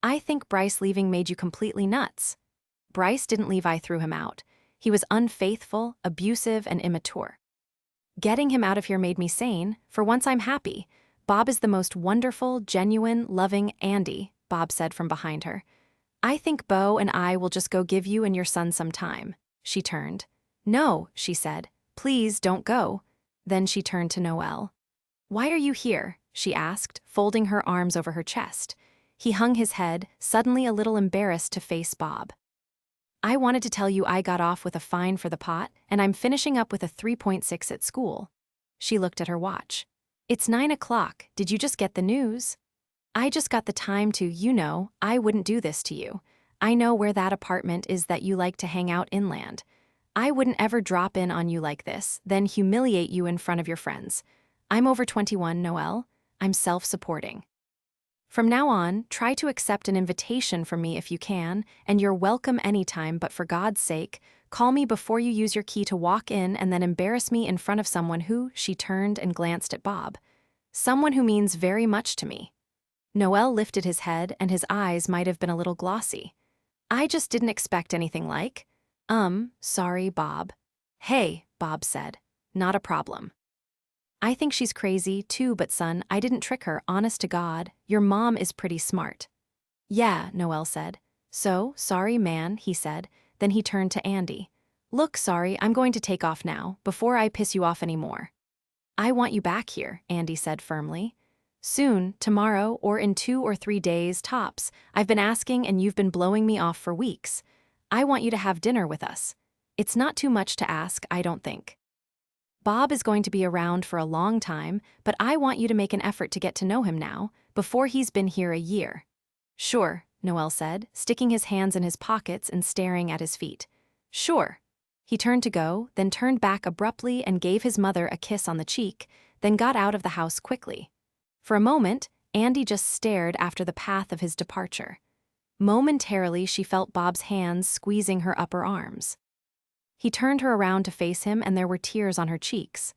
I think Bryce leaving made you completely nuts. Bryce didn't leave, I threw him out. He was unfaithful, abusive, and immature. Getting him out of here made me sane. For once I'm happy. Bob is the most wonderful, genuine, loving Andy, Bob said from behind her. I think Beau and I will just go give you and your son some time. She turned. No, she said. Please don't go. Then she turned to Noel. Why are you here? She asked, folding her arms over her chest. He hung his head, suddenly a little embarrassed to face Bob. I wanted to tell you I got off with a fine for the pot, and I'm finishing up with a 3.6 at school. She looked at her watch. It's 9 o'clock. Did you just get the news? I just got the time to, I wouldn't do this to you. I know where that apartment is that you like to hang out inland. I wouldn't ever drop in on you like this, then humiliate you in front of your friends. I'm over 21, Noel. I'm self-supporting. From now on, try to accept an invitation from me if you can, and you're welcome anytime, but for God's sake, call me before you use your key to walk in and then embarrass me in front of someone who, she turned and glanced at Bob. Someone who means very much to me. Noel lifted his head and his eyes might have been a little glossy. I just didn't expect anything like. Sorry, Bob. Hey, Bob said. not a problem. I think she's crazy, too, but son, I didn't trick her, honest to God. Your mom is pretty smart. Yeah, Noel said. So, sorry, man, he said. Then he turned to Andy. Look, sorry, I'm going to take off now, before I piss you off anymore. I want you back here, Andy said firmly. Soon, tomorrow, or in 2 or 3 days, tops. I've been asking and you've been blowing me off for weeks. I want you to have dinner with us. It's not too much to ask, I don't think. Bob is going to be around for a long time, but I want you to make an effort to get to know him now, before he's been here a year. Sure, Noel said, sticking his hands in his pockets and staring at his feet. Sure. He turned to go, then turned back abruptly and gave his mother a kiss on the cheek, then got out of the house quickly. For a moment, Andy just stared after the path of his departure. Momentarily, she felt Bob's hands squeezing her upper arms. He turned her around to face him and there were tears on her cheeks.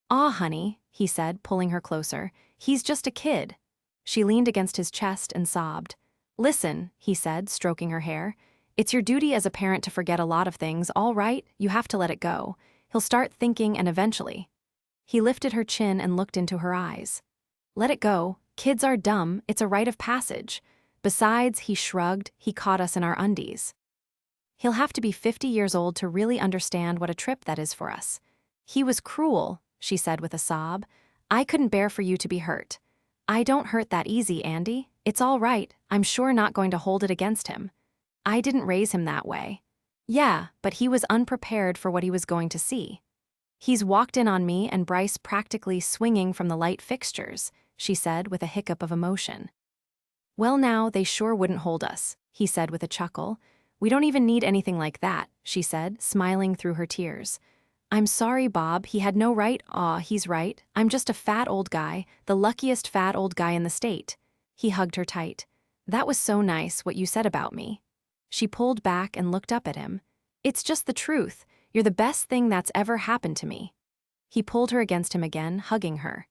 "Aw, honey," he said, pulling her closer. "He's just a kid." She leaned against his chest and sobbed. "Listen," he said, stroking her hair. "It's your duty as a parent to forget a lot of things, all right? You have to let it go. He'll start thinking and eventually." He lifted her chin and looked into her eyes. "Let it go. Kids are dumb. It's a rite of passage. Besides," he shrugged, "he caught us in our undies. He'll have to be 50 years old to really understand what a trip that is for us." "He was cruel," she said with a sob. "I couldn't bear for you to be hurt." "I don't hurt that easy, Andy. It's all right. I'm sure not going to hold it against him. I didn't raise him that way." "Yeah, but he was unprepared for what he was going to see. He's walked in on me and Bryce practically swinging from the light fixtures," she said with a hiccup of emotion. "Well now, they sure wouldn't hold us," he said with a chuckle. "We don't even need anything like that," she said, smiling through her tears. "I'm sorry, Bob, he had no right." "Aw, he's right. I'm just a fat old guy, the luckiest fat old guy in the state." He hugged her tight. "That was so nice, what you said about me." She pulled back and looked up at him. "It's just the truth. You're the best thing that's ever happened to me." He pulled her against him again, hugging her.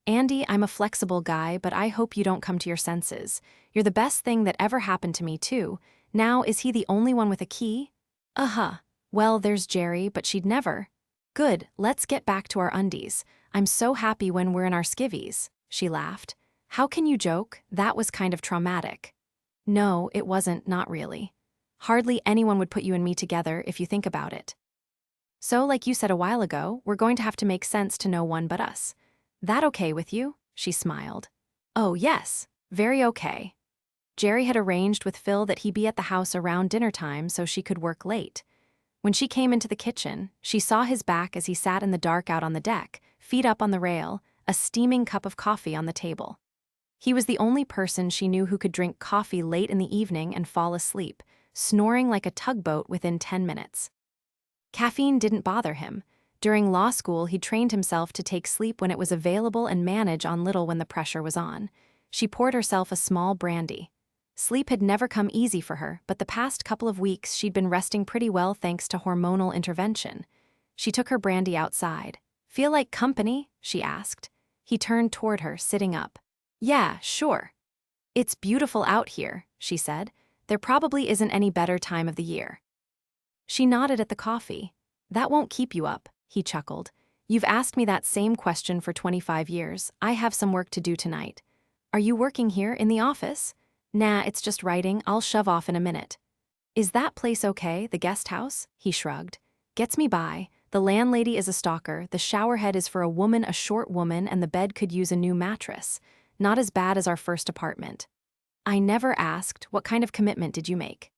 "Andy, I'm a flexible guy, but I hope you don't come to your senses. You're the best thing that ever happened to me, too. Now, is he the only one with a key?" "Uh-huh. Well, there's Jerry, but she'd never." "Good, let's get back to our undies. I'm so happy when we're in our skivvies," she laughed. "How can you joke? That was kind of traumatic." "No, it wasn't, not really. Hardly anyone would put you and me together if you think about it. So, like you said a while ago, we're going to have to make sense to no one but us. That okay with you?" She smiled. "Oh, yes, very okay." Jerry had arranged with Phil that he be at the house around dinner time so she could work late. When she came into the kitchen, she saw his back as he sat in the dark out on the deck, feet up on the rail, a steaming cup of coffee on the table. He was the only person she knew who could drink coffee late in the evening and fall asleep, snoring like a tugboat within 10 minutes. Caffeine didn't bother him. During law school, he trained himself to take sleep when it was available and manage on little when the pressure was on. She poured herself a small brandy. Sleep had never come easy for her, but the past couple of weeks she'd been resting pretty well thanks to hormonal intervention. She took her brandy outside. "Feel like company?" she asked. He turned toward her, sitting up. "Yeah, sure." "It's beautiful out here," she said. "There probably isn't any better time of the year." She nodded at the coffee. "That won't keep you up," he chuckled. "You've asked me that same question for 25 years. I have some work to do tonight." "Are you working here in the office?" "Nah, it's just writing. I'll shove off in a minute." "Is that place okay, the guest house?" He shrugged. "Gets me by. The landlady is a stalker, the showerhead is for a short woman, and the bed could use a new mattress. Not as bad as our first apartment." "I never asked, what kind of commitment did you make?"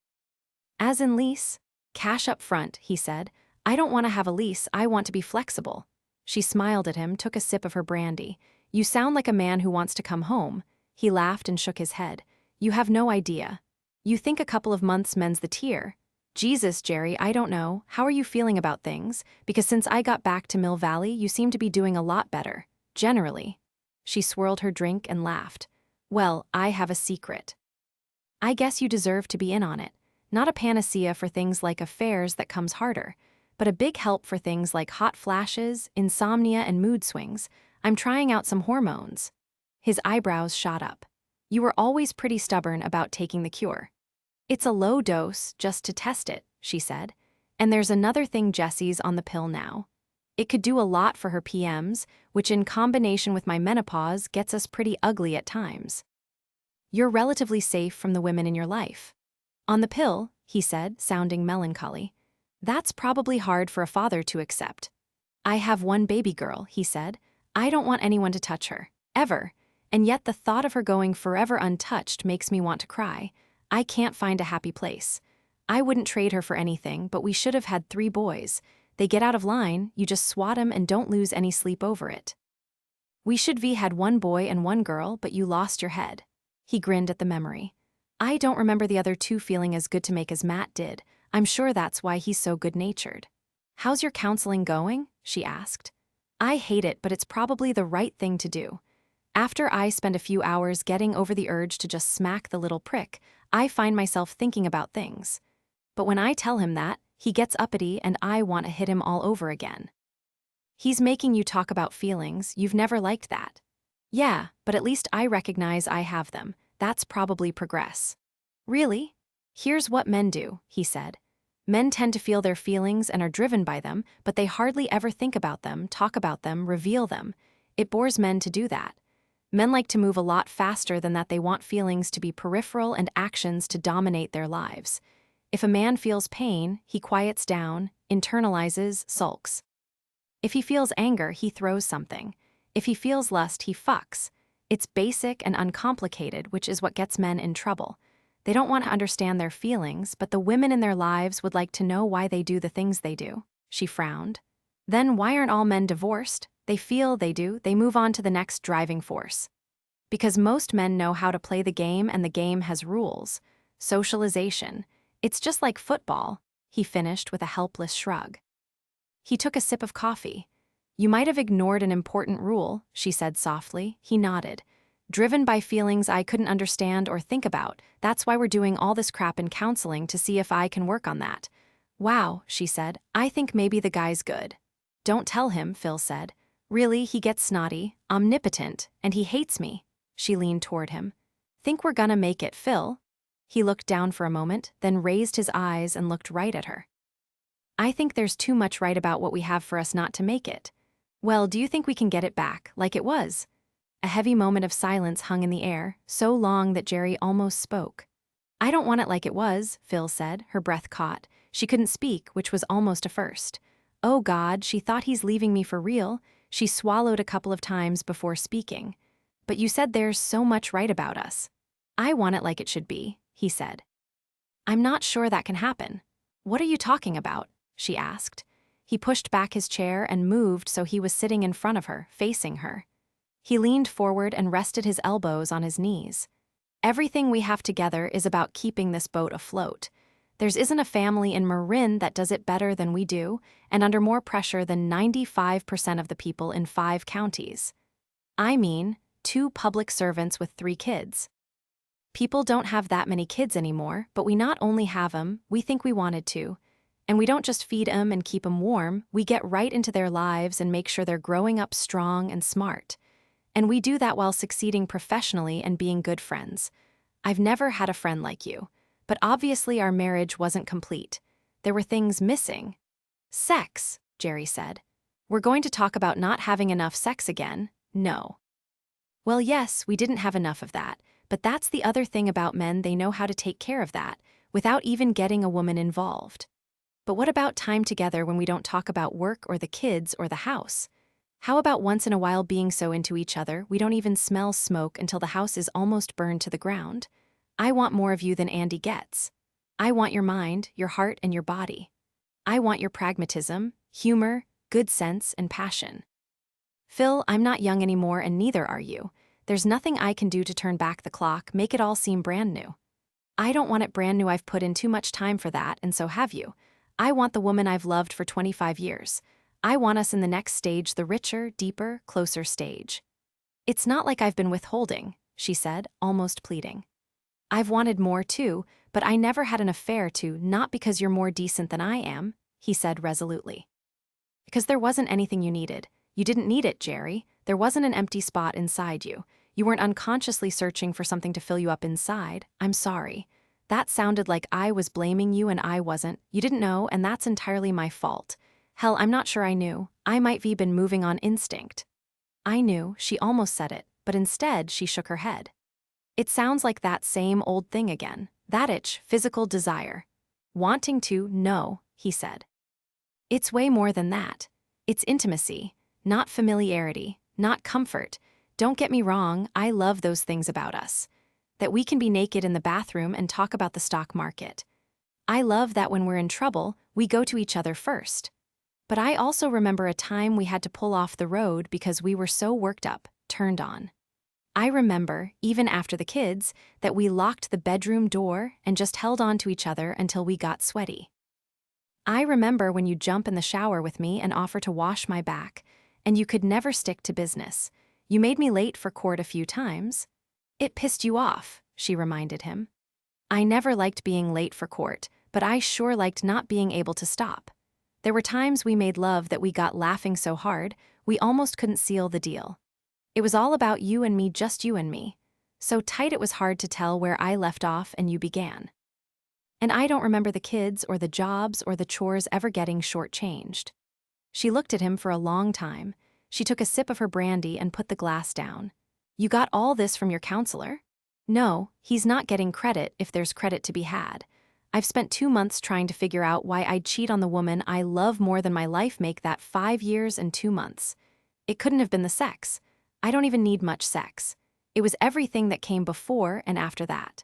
"As in lease?" "Cash up front," he said. "I don't want to have a lease, I want to be flexible." She smiled at him, took a sip of her brandy. "You sound like a man who wants to come home." He laughed and shook his head. "You have no idea. You think a couple of months mends the tear. Jesus, Jerry, I don't know. How are you feeling about things? Because since I got back to Mill Valley, you seem to be doing a lot better. Generally." She swirled her drink and laughed. "Well, I have a secret. I guess you deserve to be in on it. Not a panacea for things like affairs that comes harder, but a big help for things like hot flashes, insomnia, and mood swings. I'm trying out some hormones." His eyebrows shot up. "You were always pretty stubborn about taking the cure." "It's a low dose, just to test it," she said. "And there's another thing, Jesse's on the pill now." It could do a lot for her PMs, which in combination with my menopause gets us pretty ugly at times. You're relatively safe from the women in your life. On the pill, he said, sounding melancholy. That's probably hard for a father to accept. I have one baby girl, he said. I don't want anyone to touch her, ever. And yet the thought of her going forever untouched makes me want to cry. I can't find a happy place. I wouldn't trade her for anything, but we should have had 3 boys. They get out of line, you just swat 'em and don't lose any sleep over it. We should have had 1 boy and 1 girl, but you lost your head. He grinned at the memory. I don't remember the other 2 feeling as good to make as Matt did. I'm sure that's why he's so good-natured. How's your counseling going? She asked. I hate it, but it's probably the right thing to do. After I spend a few hours getting over the urge to just smack the little prick, I find myself thinking about things. But when I tell him that, he gets uppity and I want to hit him all over again. He's making you talk about feelings. You've never liked that. Yeah, but at least I recognize I have them. That's probably progress. Really? Here's what men do, he said. Men tend to feel their feelings and are driven by them, but they hardly ever think about them, talk about them, reveal them. It bores men to do that. Men like to move a lot faster than that. They want feelings to be peripheral and actions to dominate their lives. If a man feels pain, he quiets down, internalizes, sulks. If he feels anger, he throws something. If he feels lust, he fucks. It's basic and uncomplicated, which is what gets men in trouble. They don't want to understand their feelings, but the women in their lives would like to know why they do the things they do. She frowned. Then why aren't all men divorced? They feel they do, they move on to the next driving force. Because most men know how to play the game and the game has rules. Socialization. It's just like football, he finished with a helpless shrug. He took a sip of coffee. You might have ignored an important rule, she said softly. He nodded. Driven by feelings I couldn't understand or think about, that's why we're doing all this crap in counseling to see if I can work on that. Wow, she said, I think maybe the guy's good. Don't tell him, Phil said. Really, he gets snotty, omnipotent, and he hates me. She leaned toward him. Think we're gonna make it, Phil? He looked down for a moment, then raised his eyes and looked right at her. I think there's too much right about what we have for us not to make it. Well, do you think we can get it back, like it was? A heavy moment of silence hung in the air, so long that Jerry almost spoke. I don't want it like it was, Phil said, her breath caught. She couldn't speak, which was almost a first. Oh God, she thought he's leaving me for real. She swallowed a couple of times before speaking. But you said there's so much right about us. I want it like it should be, he said. I'm not sure that can happen. What are you talking about? She asked. He pushed back his chair and moved so he was sitting in front of her, facing her. He leaned forward and rested his elbows on his knees. Everything we have together is about keeping this boat afloat. There isn't a family in Marin that does it better than we do, and under more pressure than 95% of the people in 5 counties. I mean, 2 public servants with 3 kids. People don't have that many kids anymore, but we not only have them, we think we wanted to. And we don't just feed them and keep them warm, we get right into their lives and make sure they're growing up strong and smart. And we do that while succeeding professionally and being good friends. I've never had a friend like you. But obviously our marriage wasn't complete. There were things missing. Sex, Jerry said. We're going to talk about not having enough sex again. No. Well, yes, we didn't have enough of that, but that's the other thing about men, they know how to take care of that, without even getting a woman involved. But what about time together when we don't talk about work or the kids or the house? How about once in a while being so into each other we don't even smell smoke until the house is almost burned to the ground? I want more of you than Andy gets. I want your mind, your heart, and your body. I want your pragmatism, humor, good sense, and passion. Phil, I'm not young anymore and neither are you. There's nothing I can do to turn back the clock, make it all seem brand new. I don't want it brand new. I've put in too much time for that, and so have you. I want the woman I've loved for 25 years. I want us in the next stage, the richer, deeper, closer stage. It's not like I've been withholding, she said, almost pleading. I've wanted more too, but I never had an affair to, not because you're more decent than I am, he said resolutely. Because there wasn't anything you needed. You didn't need it, Jerry. There wasn't an empty spot inside you. You weren't unconsciously searching for something to fill you up inside. I'm sorry. That sounded like I was blaming you and I wasn't. You didn't know, and that's entirely my fault. Hell, I'm not sure I knew. I might have been moving on instinct. I knew, she almost said it, but instead she shook her head. It sounds like that same old thing again. That itch, physical desire. Wanting to know, he said. It's way more than that. It's intimacy, not familiarity, not comfort. Don't get me wrong, I love those things about us. That we can be naked in the bathroom and talk about the stock market. I love that when we're in trouble, we go to each other first. But I also remember a time we had to pull off the road because we were so worked up, turned on. I remember, even after the kids, that we locked the bedroom door and just held on to each other until we got sweaty. I remember when you jump in the shower with me and offer to wash my back, and you could never stick to business. You made me late for court a few times. It pissed you off, she reminded him. I never liked being late for court, but I sure liked not being able to stop. There were times we made love that we got laughing so hard, we almost couldn't seal the deal. It was all about you and me, just you and me. So tight it was hard to tell where I left off and you began. And I don't remember the kids or the jobs or the chores ever getting shortchanged. She looked at him for a long time. She took a sip of her brandy and put the glass down. You got all this from your counselor? No, he's not getting credit if there's credit to be had. I've spent 2 months trying to figure out why I'd cheat on the woman I love more than my life. Make that 5 years and 2 months. It couldn't have been the sex. I don't even need much sex. It was everything that came before and after that.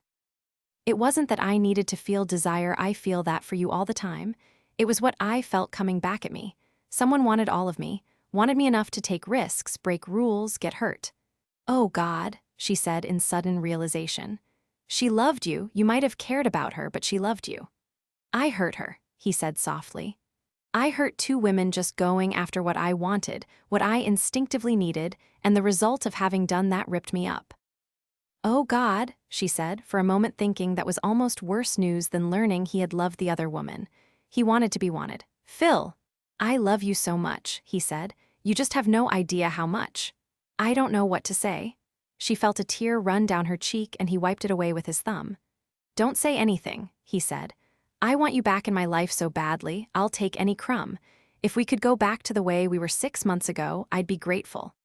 It wasn't that I needed to feel desire. I feel that for you all the time. It was what I felt coming back at me. Someone wanted all of me, wanted me enough to take risks, break rules, get hurt. Oh God, she said in sudden realization. She loved you. You might have cared about her, but she loved you. I hurt her, he said softly. I hurt 2 women just going after what I wanted, what I instinctively needed, and the result of having done that ripped me up. Oh God, she said, for a moment thinking that was almost worse news than learning he had loved the other woman. He wanted to be wanted. Phil, I love you so much, he said. You just have no idea how much. I don't know what to say. She felt a tear run down her cheek and he wiped it away with his thumb. Don't say anything, he said. I want you back in my life so badly, I'll take any crumb. If we could go back to the way we were 6 months ago, I'd be grateful.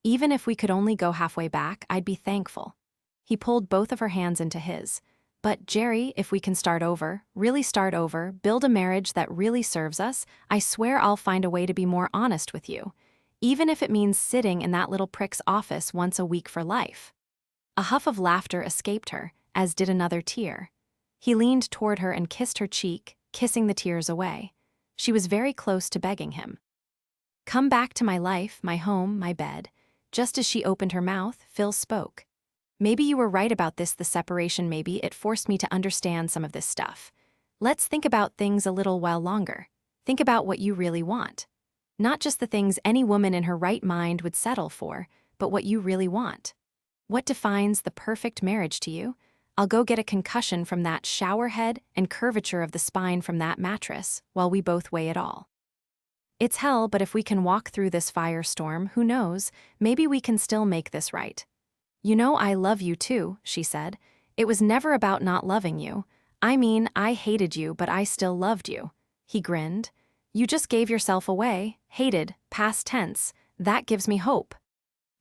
Even if we could only go halfway back, I'd be thankful. He pulled both of her hands into his. But Jerry, if we can start over, really start over, build a marriage that really serves us, I swear I'll find a way to be more honest with you. Even if it means sitting in that little prick's office once a week for life. A huff of laughter escaped her, as did another tear. He leaned toward her and kissed her cheek, kissing the tears away. She was very close to begging him. Come back to my life, my home, my bed. Just as she opened her mouth, Phil spoke. Maybe you were right about this, the separation. Maybe it forced me to understand some of this stuff. Let's think about things a little while longer. Think about what you really want. Not just the things any woman in her right mind would settle for, but what you really want. What defines the perfect marriage to you? I'll go get a concussion from that shower head and curvature of the spine from that mattress while we both weigh it all. It's hell, but if we can walk through this firestorm, who knows, maybe we can still make this right. You know I love you too, she said. It was never about not loving you. I mean, I hated you, but I still loved you. He grinned. You just gave yourself away, hated, past tense. That gives me hope.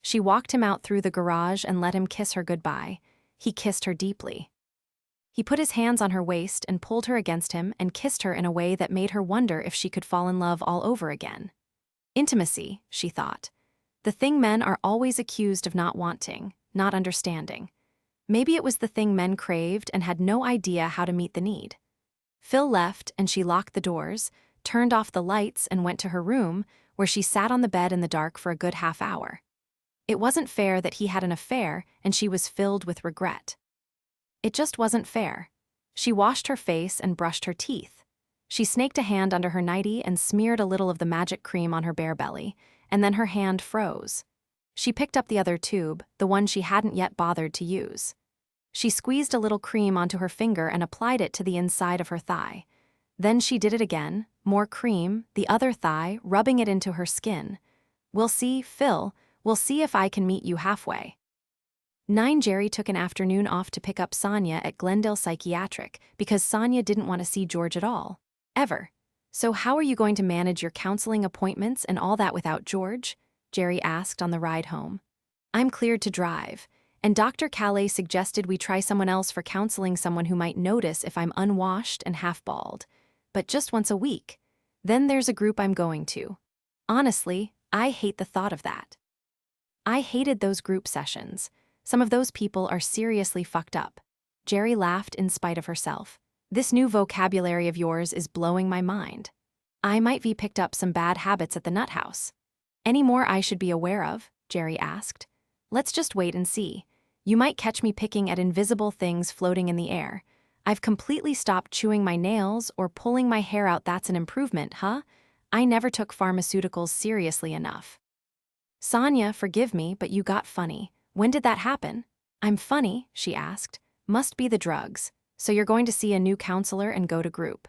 She walked him out through the garage and let him kiss her goodbye. He kissed her deeply. He put his hands on her waist and pulled her against him and kissed her in a way that made her wonder if she could fall in love all over again. Intimacy, she thought. The thing men are always accused of not wanting, not understanding. Maybe it was the thing men craved and had no idea how to meet the need. Phil left and she locked the doors, turned off the lights and went to her room, where she sat on the bed in the dark for a good half hour. It wasn't fair that he had an affair and she was filled with regret. It just wasn't fair. She washed her face and brushed her teeth. She snaked a hand under her nightie and smeared a little of the magic cream on her bare belly, and then her hand froze. She picked up the other tube, the one she hadn't yet bothered to use. She squeezed a little cream onto her finger and applied it to the inside of her thigh. Then she did it again, more cream, the other thigh, rubbing it into her skin. We'll see, Phil, we'll see if I can meet you halfway. 9 Jerry took an afternoon off to pick up Sonia at Glendale Psychiatric because Sonia didn't want to see George at all. Ever. So how are you going to manage your counseling appointments and all that without George? Jerry asked on the ride home. I'm cleared to drive, and Dr. Calais suggested we try someone else for counseling, someone who might notice if I'm unwashed and half-bald. But just once a week. Then there's a group I'm going to. Honestly, I hate the thought of that. I hated those group sessions. Some of those people are seriously fucked up. Jerry laughed in spite of herself. This new vocabulary of yours is blowing my mind. I might be picked up some bad habits at the nut house. Any more I should be aware of? Jerry asked. Let's just wait and see. You might catch me picking at invisible things floating in the air. I've completely stopped chewing my nails or pulling my hair out. That's an improvement, huh? I never took pharmaceuticals seriously enough. Sonia, forgive me, but you got funny. When did that happen? I'm funny, she asked. Must be the drugs. So you're going to see a new counselor and go to group.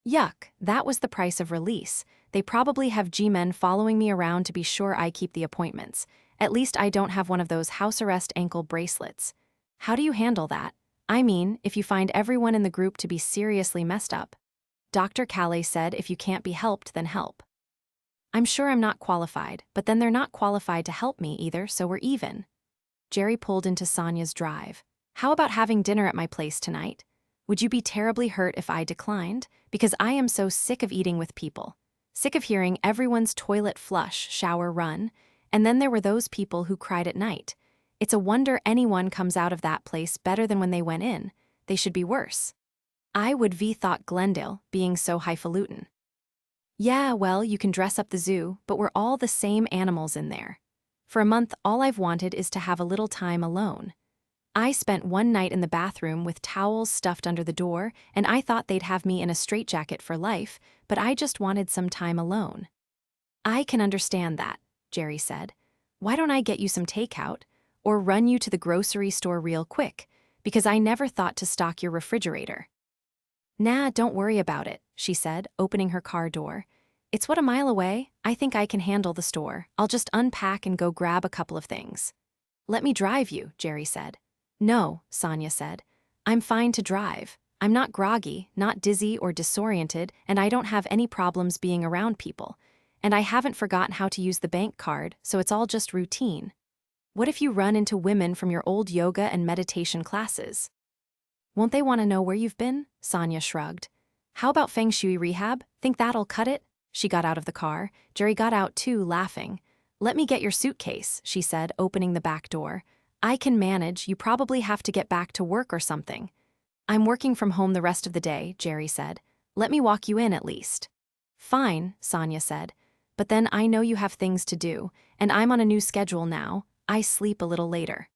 Yuck, that was the price of release. They probably have G-men following me around to be sure I keep the appointments. At least I don't have one of those house arrest ankle bracelets. How do you handle that? I mean, if you find everyone in the group to be seriously messed up. Dr. Calais said if you can't be helped, then help. I'm sure I'm not qualified, but then they're not qualified to help me either, so we're even. Jerry pulled into Sonia's drive. How about having dinner at my place tonight? Would you be terribly hurt if I declined? Because I am so sick of eating with people. Sick of hearing everyone's toilet flush, shower run. And then there were those people who cried at night. It's a wonder anyone comes out of that place better than when they went in. They should be worse. I would thought Glendale, being so highfalutin. Yeah, well, you can dress up the zoo, but we're all the same animals in there. For a month, all I've wanted is to have a little time alone. I spent one night in the bathroom with towels stuffed under the door, and I thought they'd have me in a straitjacket for life, but I just wanted some time alone. I can understand that, Jerry said. Why don't I get you some takeout, or run you to the grocery store real quick, because I never thought to stock your refrigerator. Nah, don't worry about it, she said, opening her car door. It's what, a mile away? I think I can handle the store. I'll just unpack and go grab a couple of things. Let me drive you, Jerry said. No, Sonia said. I'm fine to drive. I'm not groggy, not dizzy or disoriented, and I don't have any problems being around people. And I haven't forgotten how to use the bank card, so it's all just routine. What if you run into women from your old yoga and meditation classes? Won't they want to know where you've been? Sonia shrugged. How about feng shui rehab? Think that'll cut it? She got out of the car. Jerry got out too, laughing. Let me get your suitcase, she said, opening the back door. I can manage. You probably have to get back to work or something. I'm working from home the rest of the day, Jerry said. Let me walk you in at least. Fine, Sonia said. But then I know you have things to do, and I'm on a new schedule now. I sleep a little later.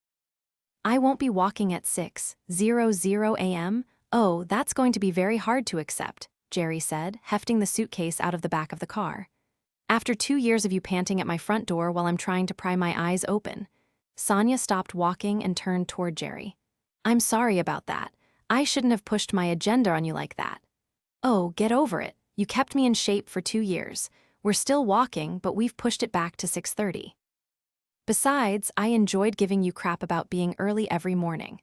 I won't be walking at 6:00 a.m. Oh, that's going to be very hard to accept, Jerry said, hefting the suitcase out of the back of the car. After 2 years of you panting at my front door while I'm trying to pry my eyes open. Sonia stopped walking and turned toward Jerry. I'm sorry about that. I shouldn't have pushed my agenda on you like that. Oh, get over it. You kept me in shape for 2 years. We're still walking, but we've pushed it back to 6:30. Besides, I enjoyed giving you crap about being early every morning.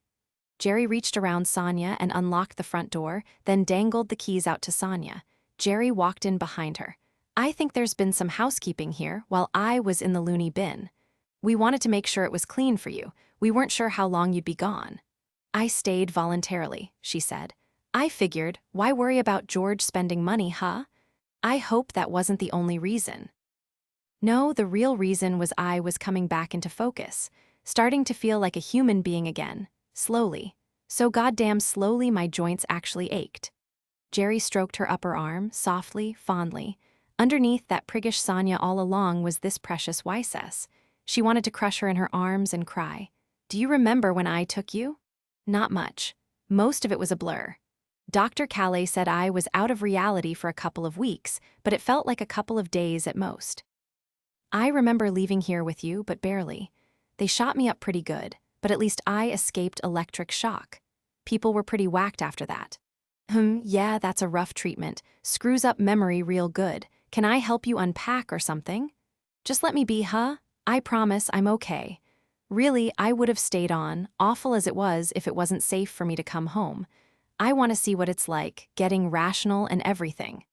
Jerry reached around Sonia and unlocked the front door, then dangled the keys out to Sonia. Jerry walked in behind her. I think there's been some housekeeping here while I was in the loony bin. We wanted to make sure it was clean for you. We weren't sure how long you'd be gone. I stayed voluntarily, she said. I figured, why worry about George spending money, huh? I hope that wasn't the only reason. No, the real reason was I was coming back into focus, starting to feel like a human being again, slowly. So goddamn slowly my joints actually ached. Jerry stroked her upper arm, softly, fondly. Underneath that priggish Sonia all along was this precious Wycess. She wanted to crush her in her arms and cry. Do you remember when I took you? Not much. Most of it was a blur. Dr. Calais said I was out of reality for a couple of weeks, but it felt like a couple of days at most. I remember leaving here with you, but barely. They shot me up pretty good, but at least I escaped electric shock. People were pretty whacked after that. Yeah, that's a rough treatment. Screws up memory real good. Can I help you unpack or something? Just let me be, huh? I promise I'm okay. Really, I would have stayed on, awful as it was if it wasn't safe for me to come home. I want to see what it's like, getting rational and everything.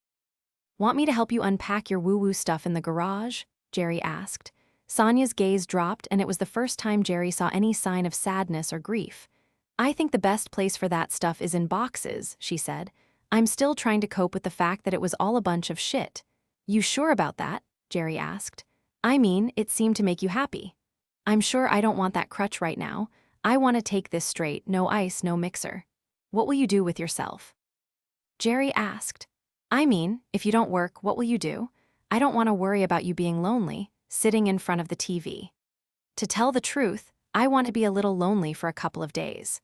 Want me to help you unpack your woo-woo stuff in the garage? Jerry asked. Sonya's gaze dropped, and it was the first time Jerry saw any sign of sadness or grief. I think the best place for that stuff is in boxes, she said. I'm still trying to cope with the fact that it was all a bunch of shit. You sure about that? Jerry asked. I mean, it seemed to make you happy. I'm sure I don't want that crutch right now. I want to take this straight, no ice, no mixer. What will you do with yourself? Jerry asked. I mean, if you don't work, what will you do? I don't want to worry about you being lonely, sitting in front of the TV. To tell the truth, I want to be a little lonely for a couple of days.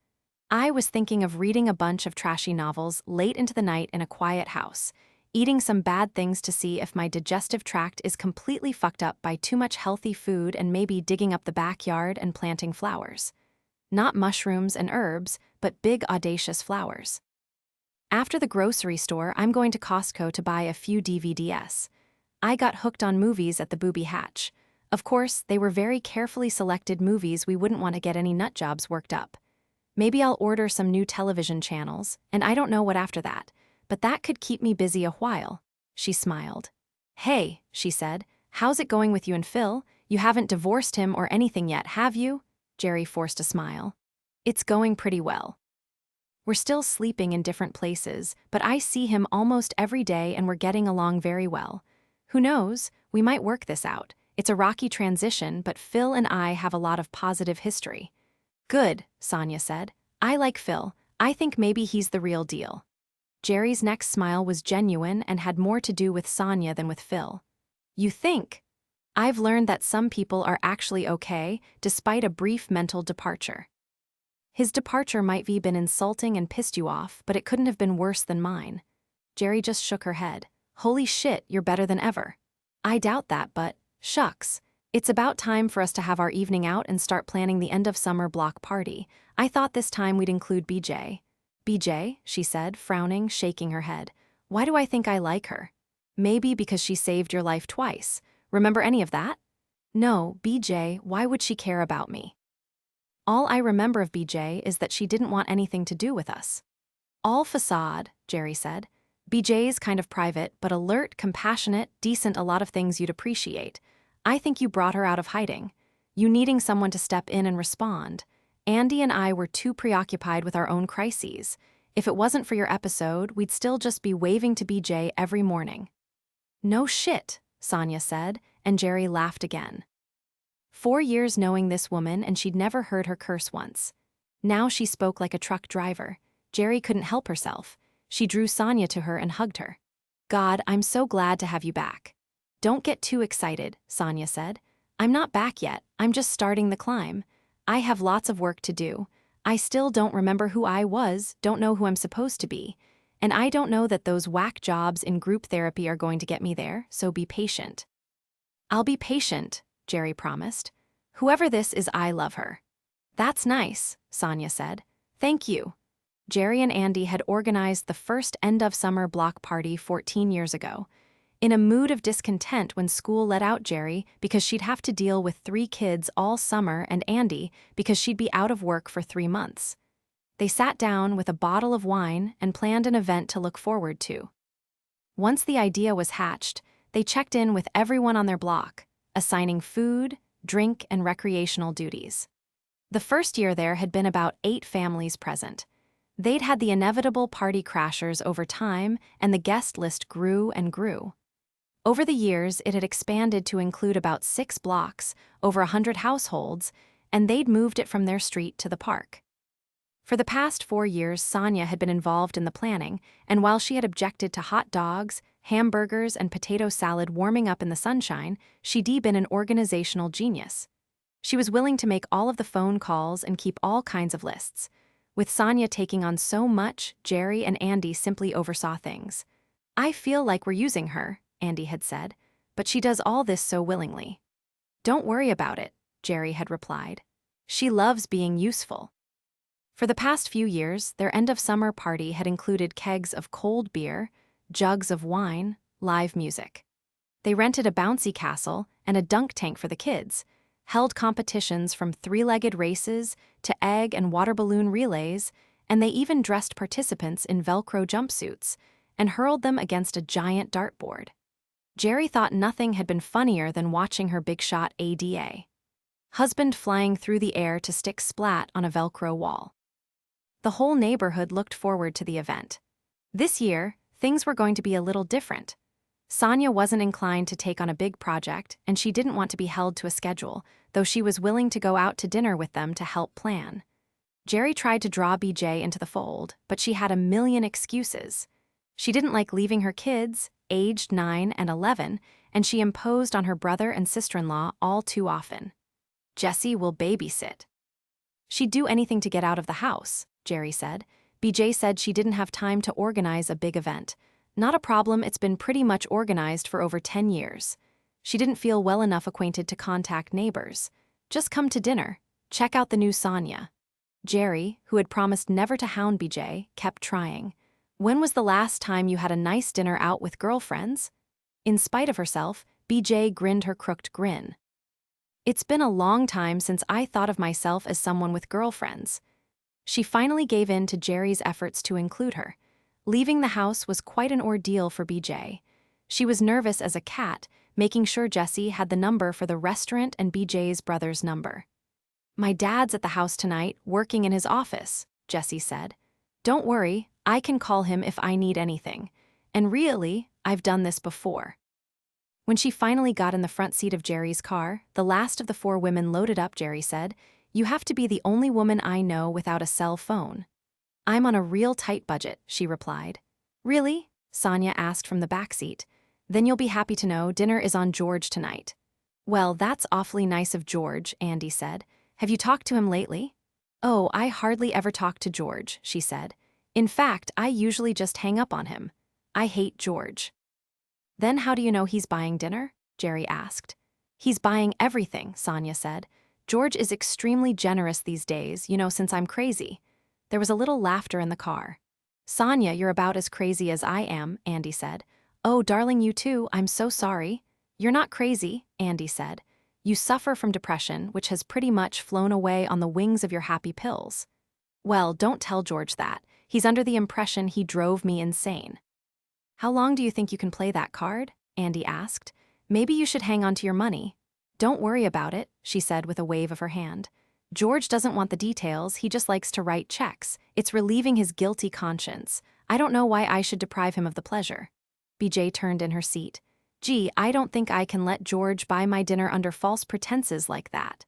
I was thinking of reading a bunch of trashy novels late into the night in a quiet house, eating some bad things to see if my digestive tract is completely fucked up by too much healthy food, and maybe digging up the backyard and planting flowers. Not mushrooms and herbs, but big audacious flowers. After the grocery store, I'm going to Costco to buy a few DVDs. I got hooked on movies at the Booby Hatch. Of course, they were very carefully selected movies we wouldn't want to get any nut jobs worked up. Maybe I'll order some new television channels, and I don't know what after that, but that could keep me busy a while. She smiled. Hey, she said, how's it going with you and Phil? You haven't divorced him or anything yet, have you? Jerry forced a smile. It's going pretty well. We're still sleeping in different places, but I see him almost every day and we're getting along very well. Who knows, we might work this out. It's a rocky transition, but Phil and I have a lot of positive history. Good, Sonia said. I like Phil. I think maybe he's the real deal. Jerry's next smile was genuine and had more to do with Sonia than with Phil. You think? I've learned that some people are actually okay, despite a brief mental departure. His departure might have been insulting and pissed you off, but it couldn't have been worse than mine. Jerry just shook her head. Holy shit, you're better than ever. I doubt that, but, shucks. It's about time for us to have our evening out and start planning the end-of-summer block party. I thought this time we'd include BJ. BJ, she said, frowning, shaking her head. Why do I think I like her? Maybe because she saved your life twice. Remember any of that? No, BJ, why would she care about me? All I remember of BJ is that she didn't want anything to do with us. All facade, Jerry said. BJ's kind of private, but alert, compassionate, decent, a lot of things you'd appreciate. I think you brought her out of hiding. You needing someone to step in and respond. Andy and I were too preoccupied with our own crises. If it wasn't for your episode, we'd still just be waving to BJ every morning. No shit, Sonia said, and Jerry laughed again. 4 years knowing this woman, and she'd never heard her curse once. Now she spoke like a truck driver. Jerry couldn't help herself. She drew Sonia to her and hugged her. God, I'm so glad to have you back. Don't get too excited, Sonia said. I'm not back yet, I'm just starting the climb. I have lots of work to do. I still don't remember who I was, don't know who I'm supposed to be. And I don't know that those whack jobs in group therapy are going to get me there, so be patient. I'll be patient, Jerry promised. Whoever this is, I love her. That's nice, Sonia said. Thank you. Jerry and Andy had organized the first end-of-summer block party 14 years ago. In a mood of discontent when school let out Jerry because she'd have to deal with 3 kids all summer, and Andy because she'd be out of work for 3 months. They sat down with a bottle of wine and planned an event to look forward to. Once the idea was hatched, they checked in with everyone on their block, assigning food, drink, and recreational duties. The first year there had been about 8 families present. They'd had the inevitable party crashers over time, and the guest list grew and grew. Over the years, it had expanded to include about 6 blocks, over 100 households, and they'd moved it from their street to the park. For the past 4 years, Sonia had been involved in the planning, and while she had objected to hot dogs, hamburgers, and potato salad warming up in the sunshine, she'd been an organizational genius. She was willing to make all of the phone calls and keep all kinds of lists. With Sonia taking on so much, Jerry and Andy simply oversaw things. I feel like we're using her, Andy had said, but she does all this so willingly. Don't worry about it, Jerry had replied. She loves being useful. For the past few years, their end-of-summer party had included kegs of cold beer, jugs of wine, live music. They rented a bouncy castle and a dunk tank for the kids, held competitions from 3-legged races to egg and water balloon relays, and they even dressed participants in Velcro jumpsuits. and hurled them against a giant dartboard. Jerry thought nothing had been funnier than watching her big shot ADA husband flying through the air to stick splat on a Velcro wall. The whole neighborhood looked forward to the event. This year, things were going to be a little different. Sonia wasn't inclined to take on a big project, and she didn't want to be held to a schedule, though she was willing to go out to dinner with them to help plan. Jerry tried to draw BJ into the fold, but she had a million excuses. She didn't like leaving her kids, aged 9 and 11, and she imposed on her brother and sister-in-law all too often. Jessie will babysit. She'd do anything to get out of the house, Jerry said. BJ said she didn't have time to organize a big event. Not a problem, it's been pretty much organized for over 10 years. She didn't feel well enough acquainted to contact neighbors. Just come to dinner. Check out the new Sonia. Jerry, who had promised never to hound BJ, kept trying. When was the last time you had a nice dinner out with girlfriends? In spite of herself, BJ grinned her crooked grin. It's been a long time since I thought of myself as someone with girlfriends. She finally gave in to Jerry's efforts to include her. Leaving the house was quite an ordeal for BJ. She was nervous as a cat, making sure Jessie had the number for the restaurant and BJ's brother's number. My dad's at the house tonight, working in his office, Jessie said. Don't worry, I can call him if I need anything. And really, I've done this before. When she finally got in the front seat of Jerry's car, the last of the 4 women loaded up, Jerry said, "You have to be the only woman I know without a cell phone." "I'm on a real tight budget," she replied. "Really?" Sonia asked from the back seat. "Then you'll be happy to know dinner is on George tonight." "Well, that's awfully nice of George," Andy said. "Have you talked to him lately?" "Oh, I hardly ever talk to George," she said. "In fact, I usually just hang up on him. I hate George." "Then how do you know he's buying dinner?" Jerry asked. "He's buying everything," Sonia said. "George is extremely generous these days, since I'm crazy." There was a little laughter in the car. "Sonia, you're about as crazy as I am," Andy said. "Oh, darling, you too, I'm so sorry." "You're not crazy," Andy said. "You suffer from depression, which has pretty much flown away on the wings of your happy pills." "Well, don't tell George that. He's under the impression he drove me insane." "How long do you think you can play that card?" Andy asked. "Maybe you should hang on to your money." "Don't worry about it," she said with a wave of her hand. "George doesn't want the details, he just likes to write checks. It's relieving his guilty conscience. I don't know why I should deprive him of the pleasure." BJ turned in her seat. "Gee, I don't think I can let George buy my dinner under false pretenses like that."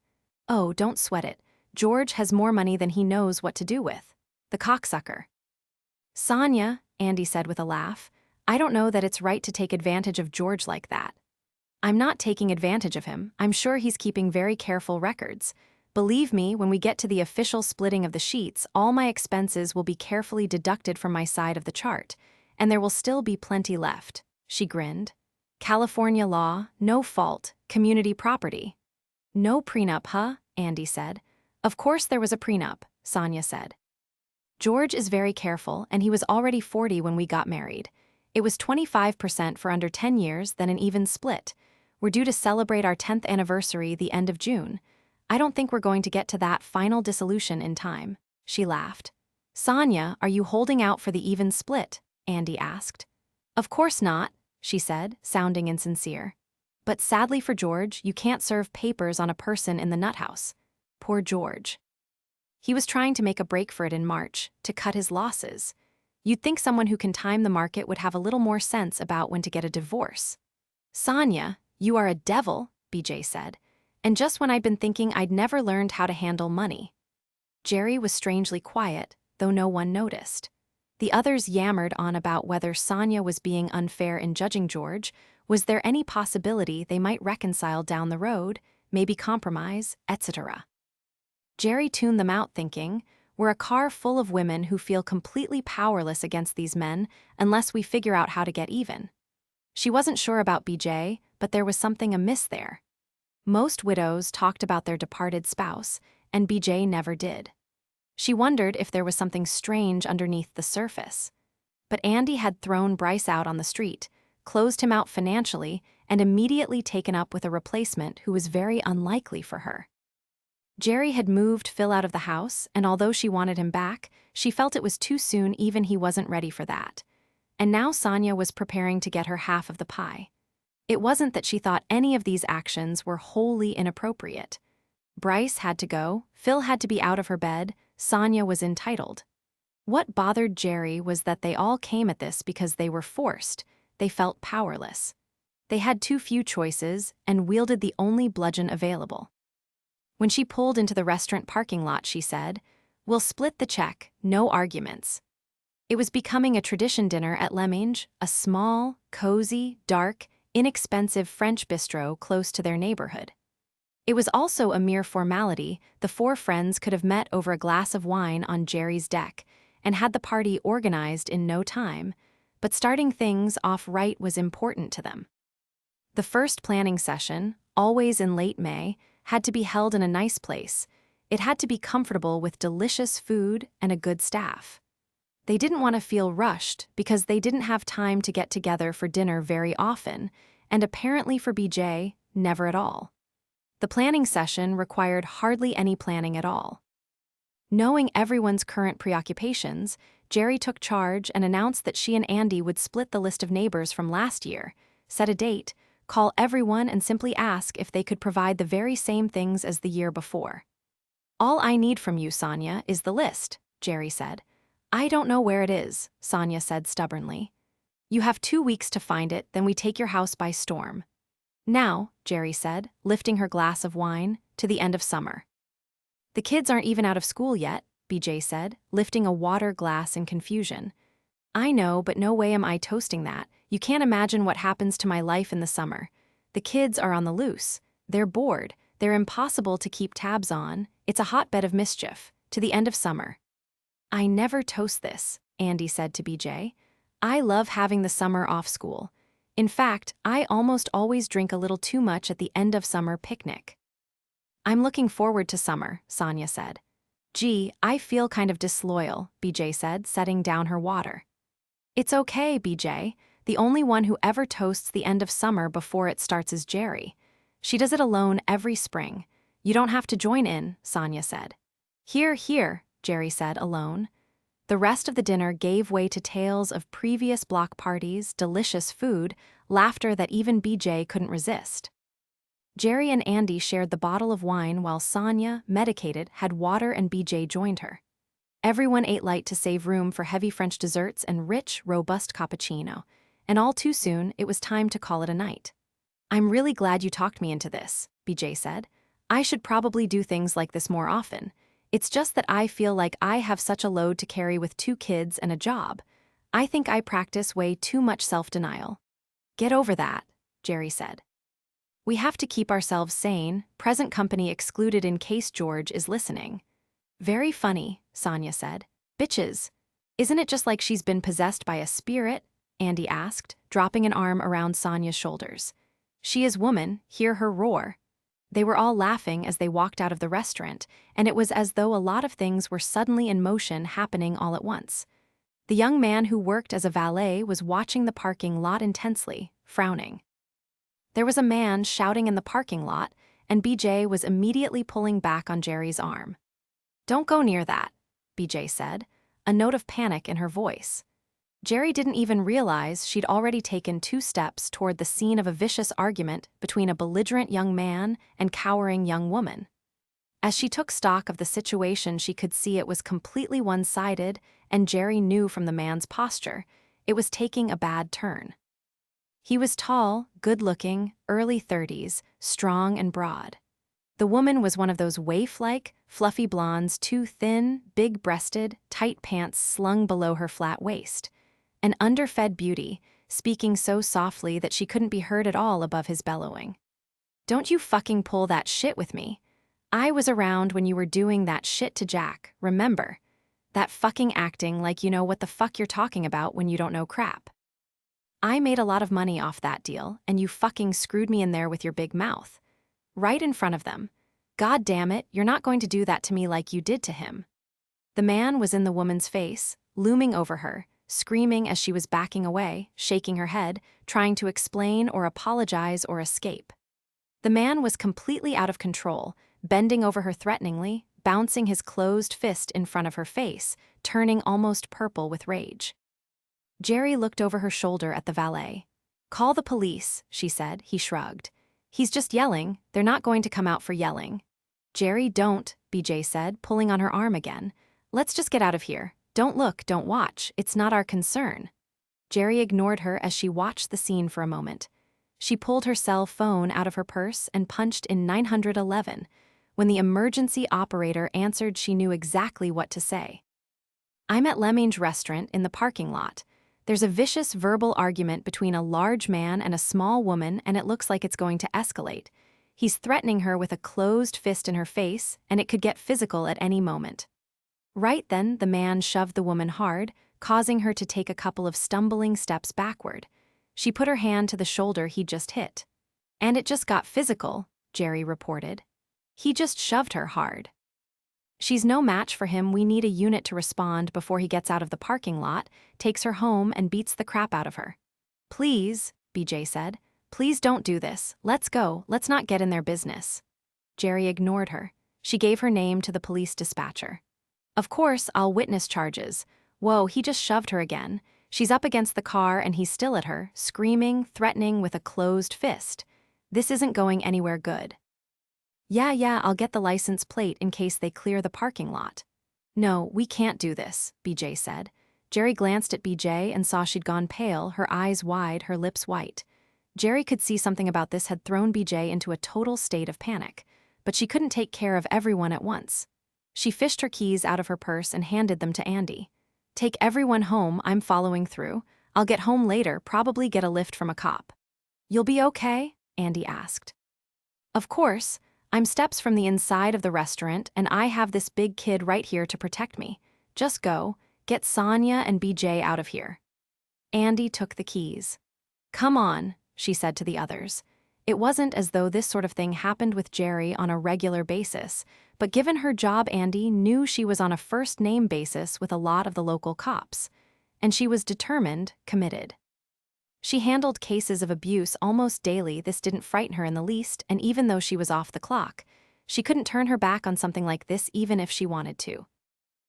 "Oh, don't sweat it. George has more money than he knows what to do with. The cocksucker." "Sonia," Andy said with a laugh, "I don't know that it's right to take advantage of George like that." "I'm not taking advantage of him. I'm sure he's keeping very careful records. Believe me, when we get to the official splitting of the sheets, all my expenses will be carefully deducted from my side of the chart, and there will still be plenty left." She grinned. "California law, no fault, community property." "No prenup, huh?" Andy said. "Of course there was a prenup," Sonia said. "George is very careful, and he was already 40 when we got married. It was 25% for under 10 years, then an even split. We're due to celebrate our 10th anniversary the end of June. I don't think we're going to get to that final dissolution in time." She laughed. "Sonia, are you holding out for the even split?" Andy asked. "Of course not," she said, sounding insincere. "But sadly for George, you can't serve papers on a person in the nut house. Poor George. He was trying to make a break for it in March, to cut his losses. You'd think someone who can time the market would have a little more sense about when to get a divorce." "Sonia, you are a devil," BJ said. "And just when I'd been thinking I'd never learned how to handle money." Jerry was strangely quiet, though no one noticed. The others yammered on about whether Sonia was being unfair in judging George, was there any possibility they might reconcile down the road, maybe compromise, etc. Jerry tuned them out thinking, "We're a car full of women who feel completely powerless against these men unless we figure out how to get even." She wasn't sure about BJ, but there was something amiss there. Most widows talked about their departed spouse, and BJ never did. She wondered if there was something strange underneath the surface. But Andy had thrown Bryce out on the street, closed him out financially, and immediately taken up with a replacement who was very unlikely for her. Jerry had moved Phil out of the house, and although she wanted him back, she felt it was too soon, even he wasn't ready for that. and now Sonia was preparing to get her half of the pie. It wasn't that she thought any of these actions were wholly inappropriate. Bryce had to go, Phil had to be out of her bed, Sonia was entitled. What bothered Jerry was that they all came at this because they were forced. They felt powerless. They had too few choices and wielded the only bludgeon available. When she pulled into the restaurant parking lot, she said, "We'll split the check, no arguments." It was becoming a tradition dinner at Leminge, a small, cozy, dark, inexpensive French bistro close to their neighborhood. It was also a mere formality. The four friends could have met over a glass of wine on Jerry's deck and had the party organized in no time, but starting things off right was important to them. The first planning session, always in late May, had to be held in a nice place. It had to be comfortable with delicious food and a good staff. They didn't want to feel rushed because they didn't have time to get together for dinner very often, and apparently for BJ, never at all. The planning session required hardly any planning at all. Knowing everyone's current preoccupations, Jerry took charge and announced that she and Andy would split the list of neighbors from last year, set a date, call everyone and simply ask if they could provide the very same things as the year before. "All I need from you, Sonia, is the list," Jerry said. "I don't know where it is," Sonia said stubbornly. "You have 2 weeks to find it, then we take your house by storm." "Now," Jerry said, lifting her glass of wine, "to the end of summer." "The kids aren't even out of school yet," BJ said, lifting a water glass in confusion. "I know, but no way am I toasting that. You can't imagine what happens to my life in the summer. The kids are on the loose. They're bored. They're impossible to keep tabs on. It's a hotbed of mischief. To the end of summer." "I never toast this," Andy said to BJ. "I love having the summer off school. In fact, I almost always drink a little too much at the end of summer picnic." "I'm looking forward to summer," Sonia said. "Gee, I feel kind of disloyal," BJ said, setting down her water. "It's okay, BJ. The only one who ever toasts the end of summer before it starts is Jerry. She does it alone every spring. You don't have to join in," Sonia said. "Hear, hear," Jerry said, alone. The rest of the dinner gave way to tales of previous block parties, delicious food, laughter that even BJ couldn't resist. Jerry and Andy shared the bottle of wine while Sonia, medicated, had water and BJ joined her. Everyone ate light to save room for heavy French desserts and rich, robust cappuccino, and all too soon it was time to call it a night. "I'm really glad you talked me into this," BJ said. "I should probably do things like this more often. It's just that I feel like I have such a load to carry with 2 kids and a job. I think I practice way too much self-denial." "Get over that," Jerry said. "We have to keep ourselves sane, present company excluded in case George is listening." "Very funny," Sonia said. "Bitches. Isn't it just like she's been possessed by a spirit?" Andy asked, dropping an arm around Sonia's shoulders. "She is woman, hear her roar." They were all laughing as they walked out of the restaurant, and it was as though a lot of things were suddenly in motion happening all at once. The young man who worked as a valet was watching the parking lot intensely, frowning. There was a man shouting in the parking lot, and BJ was immediately pulling back on Jerry's arm. "Don't go near that," BJ said, a note of panic in her voice. Jerry didn't even realize she'd already taken 2 steps toward the scene of a vicious argument between a belligerent young man and cowering young woman. As she took stock of the situation, she could see it was completely one-sided, and Jerry knew from the man's posture it was taking a bad turn. He was tall, good-looking, early 30s, strong and broad. The woman was one of those waif-like, fluffy blondes, too thin, big-breasted, tight pants slung below her flat waist. An underfed beauty, speaking so softly that she couldn't be heard at all above his bellowing. "Don't you fucking pull that shit with me. I was around when you were doing that shit to Jack, remember? That fucking acting like you know what the fuck you're talking about when you don't know crap. I made a lot of money off that deal, and you fucking screwed me in there with your big mouth. Right in front of them. God damn it, you're not going to do that to me like you did to him." The man was in the woman's face, looming over her, screaming as she was backing away, shaking her head, trying to explain or apologize or escape. The man was completely out of control, bending over her threateningly, bouncing his closed fist in front of her face, turning almost purple with rage. Jerry looked over her shoulder at the valet. "Call the police," she said. He shrugged. "He's just yelling. They're not going to come out for yelling." "Jerry, don't," BJ said, pulling on her arm again. "Let's just get out of here. Don't look, don't watch. It's not our concern." Jerry ignored her as she watched the scene for a moment. She pulled her cell phone out of her purse and punched in 911. When the emergency operator answered, she knew exactly what to say. "I'm at Leminge restaurant in the parking lot. There's a vicious verbal argument between a large man and a small woman, and it looks like it's going to escalate. He's threatening her with a closed fist in her face, and it could get physical at any moment." Right then, the man shoved the woman hard, causing her to take a couple of stumbling steps backward. She put her hand to the shoulder he'd just hit. "And it just got physical," Jerry reported. "He just shoved her hard. She's no match for him. We need a unit to respond before he gets out of the parking lot, takes her home, and beats the crap out of her." "Please," BJ said. "Please don't do this. Let's go. Let's not get in their business." Jerry ignored her. She gave her name to the police dispatcher. "Of course, I'll witness charges. Whoa, he just shoved her again. She's up against the car and he's still at her, screaming, threatening with a closed fist. This isn't going anywhere good." Yeah, I'll get the license plate in case they clear the parking lot." "No, we can't do this," BJ said. Jerry glanced at BJ and saw she'd gone pale, her eyes wide, her lips white. Jerry could see something about this had thrown BJ into a total state of panic, but she couldn't take care of everyone at once. She fished her keys out of her purse and handed them to Andy. "Take everyone home, I'm following through. I'll get home later, probably get a lift from a cop." "You'll be okay?" Andy asked. "Of course. I'm steps from the inside of the restaurant, and I have this big kid right here to protect me. Just go, get Sonia and BJ out of here." Andy took the keys. "Come on," she said to the others. It wasn't as though this sort of thing happened with Jerry on a regular basis, but given her job, Andy knew she was on a first-name basis with a lot of the local cops. And she was determined, committed. She handled cases of abuse almost daily. This didn't frighten her in the least, and even though she was off the clock, she couldn't turn her back on something like this even if she wanted to.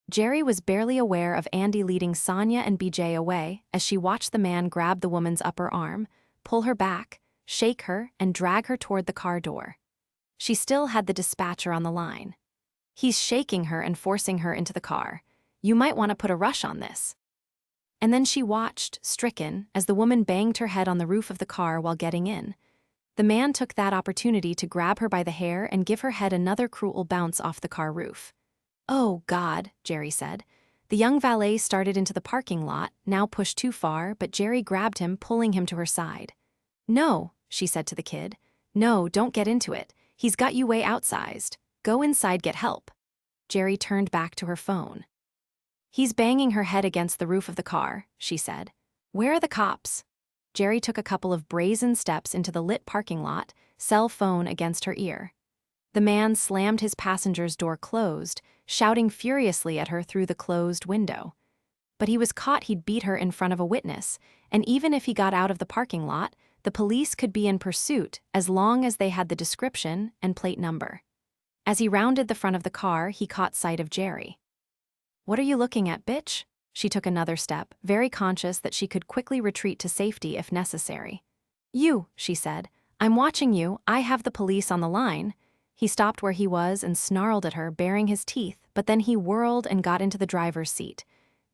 Jerry was barely aware of Andy leading Sonia and BJ away as she watched the man grab the woman's upper arm, pull her back, shake her, and drag her toward the car door. She still had the dispatcher on the line. "He's shaking her and forcing her into the car. You might want to put a rush on this." And then she watched, stricken, as the woman banged her head on the roof of the car while getting in. The man took that opportunity to grab her by the hair and give her head another cruel bounce off the car roof. "Oh, God," Jerry said. The young valet started into the parking lot, now pushed too far, but Jerry grabbed him, pulling him to her side. "No," she said to the kid. "No, don't get into it. He's got you way outsized. Go inside, get help." Jerry turned back to her phone. "He's banging her head against the roof of the car," she said. "Where are the cops?" Jerry took a couple of brazen steps into the lit parking lot, cell phone against her ear. The man slammed his passenger's door closed, shouting furiously at her through the closed window. But he was caught. He'd beat her in front of a witness, and even if he got out of the parking lot, the police could be in pursuit as long as they had the description and plate number. As he rounded the front of the car, he caught sight of Jerry. "What are you looking at, bitch?" She took another step, very conscious that she could quickly retreat to safety if necessary. "You," she said. "I'm watching you. I have the police on the line." He stopped where he was and snarled at her, baring his teeth, but then he whirled and got into the driver's seat.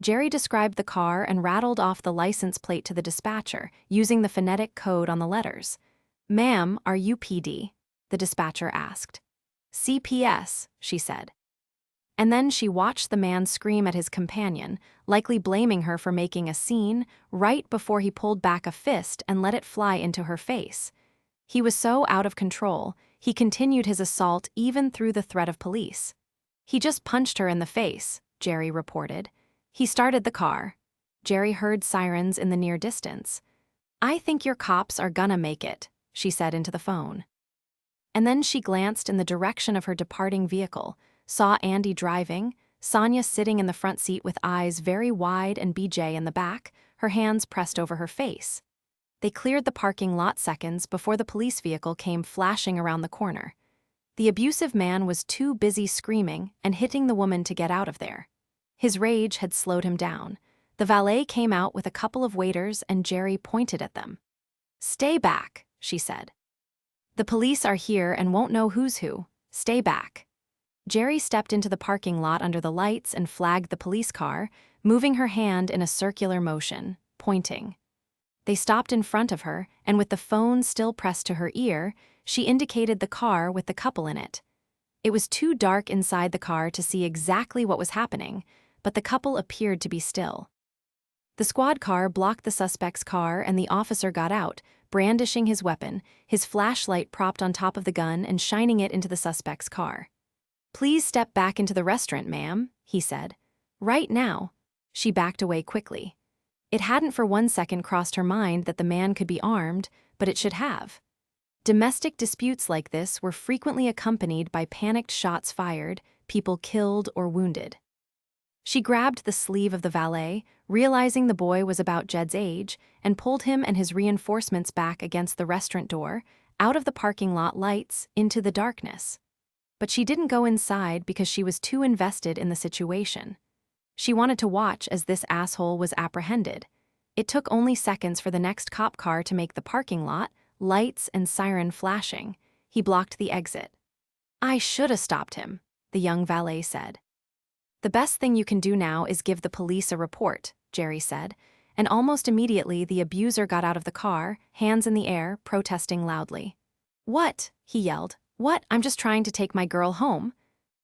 Jerry described the car and rattled off the license plate to the dispatcher, using the phonetic code on the letters. "Ma'am, are you PD?" the dispatcher asked. "CPS," she said. And then she watched the man scream at his companion, likely blaming her for making a scene, right before he pulled back a fist and let it fly into her face. He was so out of control, he continued his assault even through the threat of police. "He just punched her in the face," Jerry reported. "He started the car." Jerry heard sirens in the near distance. "I think your cops are gonna make it," she said into the phone. And then she glanced in the direction of her departing vehicle, saw Andy driving, Sonia sitting in the front seat with eyes very wide and BJ in the back, her hands pressed over her face. They cleared the parking lot seconds before the police vehicle came flashing around the corner. The abusive man was too busy screaming and hitting the woman to get out of there. His rage had slowed him down. The valet came out with a couple of waiters and Jerry pointed at them. "Stay back," she said. "The police are here and won't know who's who. Stay back." Jerry stepped into the parking lot under the lights and flagged the police car, moving her hand in a circular motion, pointing. They stopped in front of her, and with the phone still pressed to her ear, she indicated the car with the couple in it. It was too dark inside the car to see exactly what was happening, but the couple appeared to be still. The squad car blocked the suspect's car and the officer got out, brandishing his weapon, his flashlight propped on top of the gun and shining it into the suspect's car. "Please step back into the restaurant, ma'am," he said. "Right now." She backed away quickly. It hadn't for one second crossed her mind that the man could be armed, but it should have. Domestic disputes like this were frequently accompanied by panicked shots fired, people killed or wounded. She grabbed the sleeve of the valet, realizing the boy was about Jed's age, and pulled him and his reinforcements back against the restaurant door, out of the parking lot lights, into the darkness. But she didn't go inside because she was too invested in the situation. She wanted to watch as this asshole was apprehended. It took only seconds for the next cop car to make the parking lot, lights and siren flashing. He blocked the exit. "I should have stopped him," the young valet said. "The best thing you can do now is give the police a report," Jerry said, and almost immediately the abuser got out of the car, hands in the air, protesting loudly. "What?" he yelled. "What? I'm just trying to take my girl home."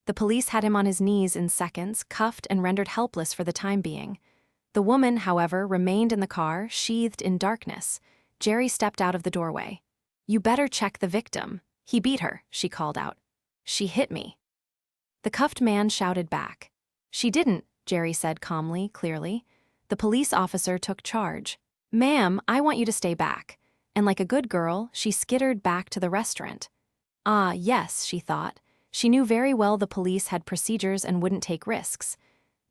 The police had him on his knees in seconds, cuffed and rendered helpless for the time being. The woman, however, remained in the car, sheathed in darkness. Jerry stepped out of the doorway. "You better check the victim. He beat her," she called out. "She hit me." The cuffed man shouted back. "She didn't," Jerry said calmly, clearly. The police officer took charge. "Ma'am, I want you to stay back." And like a good girl, she skittered back to the restaurant. Ah, yes, she thought. She knew very well the police had procedures and wouldn't take risks.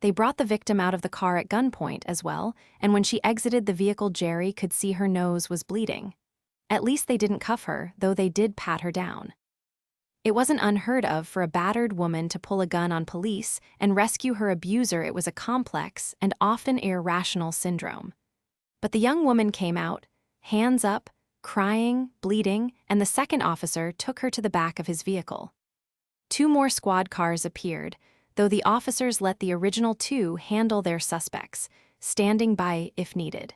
They brought the victim out of the car at gunpoint as well, and when she exited the vehicle, Jerry could see her nose was bleeding. At least they didn't cuff her, though they did pat her down. It wasn't unheard of for a battered woman to pull a gun on police and rescue her abuser. It was a complex and often irrational syndrome. But the young woman came out, hands up, crying, bleeding, and the second officer took her to the back of his vehicle. 2 more squad cars appeared, though the officers let the original 2 handle their suspects, standing by if needed.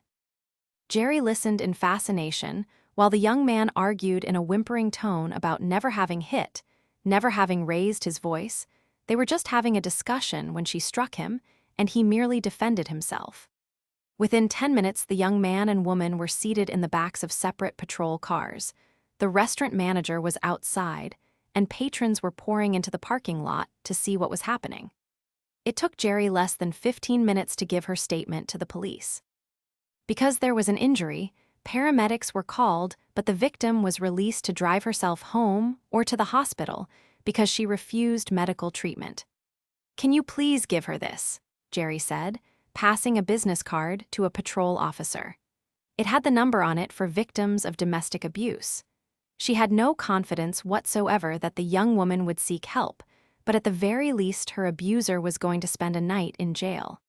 Jerry listened in fascination, while the young man argued in a whimpering tone about never having hit, never having raised his voice. They were just having a discussion when she struck him, and he merely defended himself. Within 10 minutes, the young man and woman were seated in the backs of separate patrol cars. The restaurant manager was outside, and patrons were pouring into the parking lot to see what was happening. It took Jerry less than 15 minutes to give her statement to the police. Because there was an injury, paramedics were called, but the victim was released to drive herself home or to the hospital because she refused medical treatment. "Can you please give her this?" Jerry said, passing a business card to a patrol officer. It had the number on it for victims of domestic abuse. She had no confidence whatsoever that the young woman would seek help, but at the very least her abuser was going to spend a night in jail.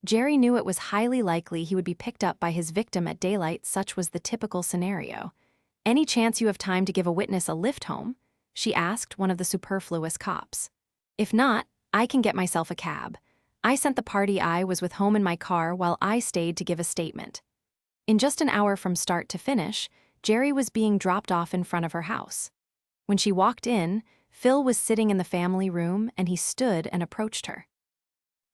Jerry knew it was highly likely he would be picked up by his victim at daylight. Such was the typical scenario. "Any chance you have time to give a witness a lift home?" she asked one of the superfluous cops. "If not, I can get myself a cab. I sent the party I was with home in my car while I stayed to give a statement." In just an hour from start to finish, Jerry was being dropped off in front of her house. When she walked in, Phil was sitting in the family room and he stood and approached her.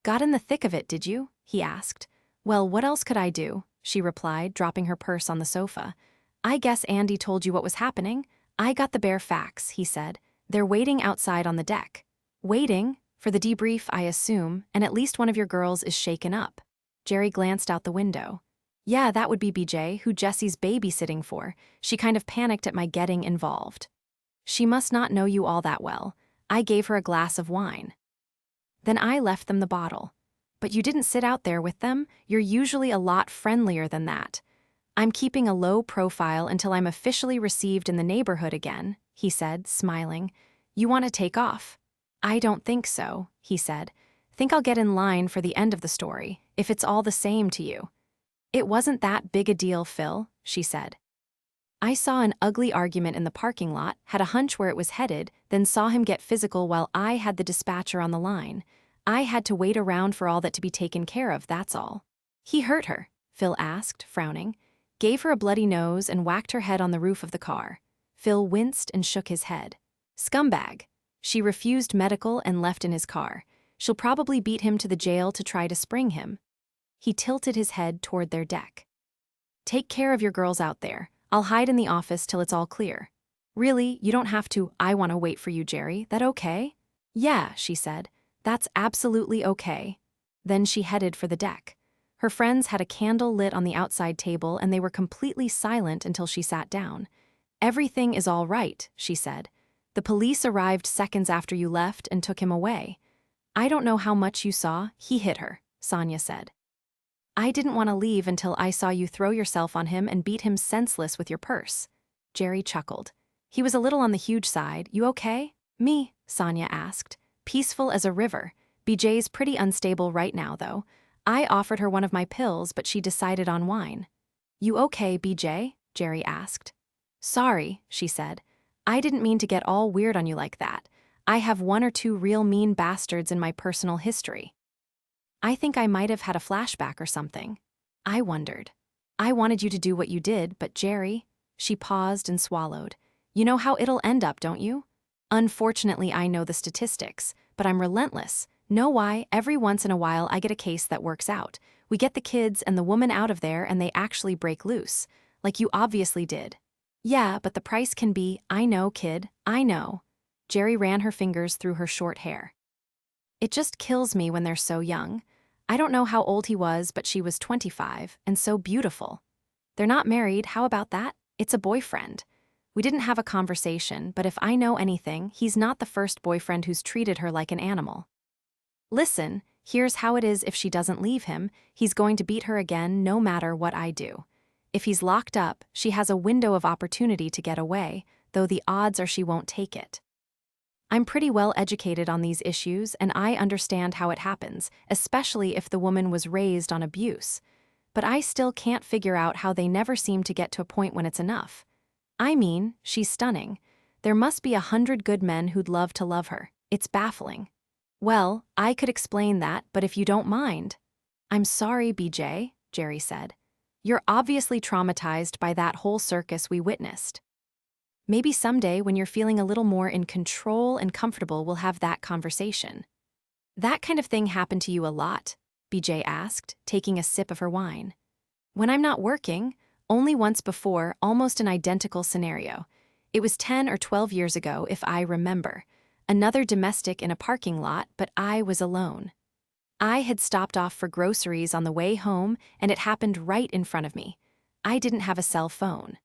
"Got in the thick of it, did you?" he asked. "Well, what else could I do?" she replied, dropping her purse on the sofa. "I guess Andy told you what was happening." "I got the bare facts," he said. "They're waiting outside on the deck." "Waiting? For the debrief, I assume, and at least one of your girls is shaken up." Jerry glanced out the window. "Yeah, that would be BJ, who Jesse's babysitting for. She kind of panicked at my getting involved." "She must not know you all that well. I gave her a glass of wine." "Then I left them the bottle." "But you didn't sit out there with them? You're usually a lot friendlier than that." "I'm keeping a low profile until I'm officially received in the neighborhood again," he said, smiling. "You want to take off?" "I don't think so," he said. "Think I'll get in line for the end of the story. if it's all the same to you. It wasn't that big a deal, Phil, she said. I saw an ugly argument in the parking lot, had a hunch where it was headed, then saw him get physical while I had the dispatcher on the line. I had to wait around for all that to be taken care of, that's all. He hurt her, Phil asked, frowning. Gave her a bloody nose and whacked her head on the roof of the car. Phil winced and shook his head. Scumbag. She refused medical and left in his car. She'll probably beat him to the jail to try to spring him. He tilted his head toward their deck. Take care of your girls out there. I'll hide in the office till it's all clear. Really, you don't have to. I want to wait for you, Jerry. That okay? Yeah, she said. That's absolutely okay. Then she headed for the deck. Her friends had a candle lit on the outside table and they were completely silent until she sat down. Everything is all right, she said. The police arrived seconds after you left and took him away. I don't know how much you saw. He hit her, Sonia said. I didn't want to leave until I saw you throw yourself on him and beat him senseless with your purse. Jerry chuckled. He was a little on the huge side. You okay? Me, Sonia asked. Peaceful as a river. BJ's pretty unstable right now, though. I offered her one of my pills, but she decided on wine. You okay, BJ? Jerry asked. Sorry, she said. I didn't mean to get all weird on you like that. I have 1 or 2 real mean bastards in my personal history. I think I might have had a flashback or something. I wondered. I wanted you to do what you did, but Jerry... She paused and swallowed. You know how it'll end up, don't you? Unfortunately, I know the statistics, but I'm relentless. Know why? Every once in a while I get a case that works out. We get the kids and the woman out of there and they actually break loose. Like you obviously did. Yeah, but the price can be, I know, kid, I know. Jerry ran her fingers through her short hair. It just kills me when they're so young. I don't know how old he was, but she was 25, and so beautiful. They're not married, how about that? It's a boyfriend. We didn't have a conversation, but if I know anything, he's not the first boyfriend who's treated her like an animal. Listen, here's how it is if she doesn't leave him, he's going to beat her again no matter what I do. If he's locked up, she has a window of opportunity to get away, though the odds are she won't take it. I'm pretty well educated on these issues and I understand how it happens, especially if the woman was raised on abuse. But I still can't figure out how they never seem to get to a point when it's enough. I mean, she's stunning. There must be 100 good men who'd love to love her. It's baffling. Well, I could explain that, but if you don't mind. I'm sorry, BJ, Jerry said. You're obviously traumatized by that whole circus we witnessed. Maybe someday when you're feeling a little more in control and comfortable, we'll have that conversation. That kind of thing happened to you a lot, BJ asked, taking a sip of her wine. When I'm not working, only once before, almost an identical scenario. It was 10 or 12 years ago, if I remember. Another domestic in a parking lot, but I was alone. I had stopped off for groceries on the way home, and it happened right in front of me. I didn't have a cell phone.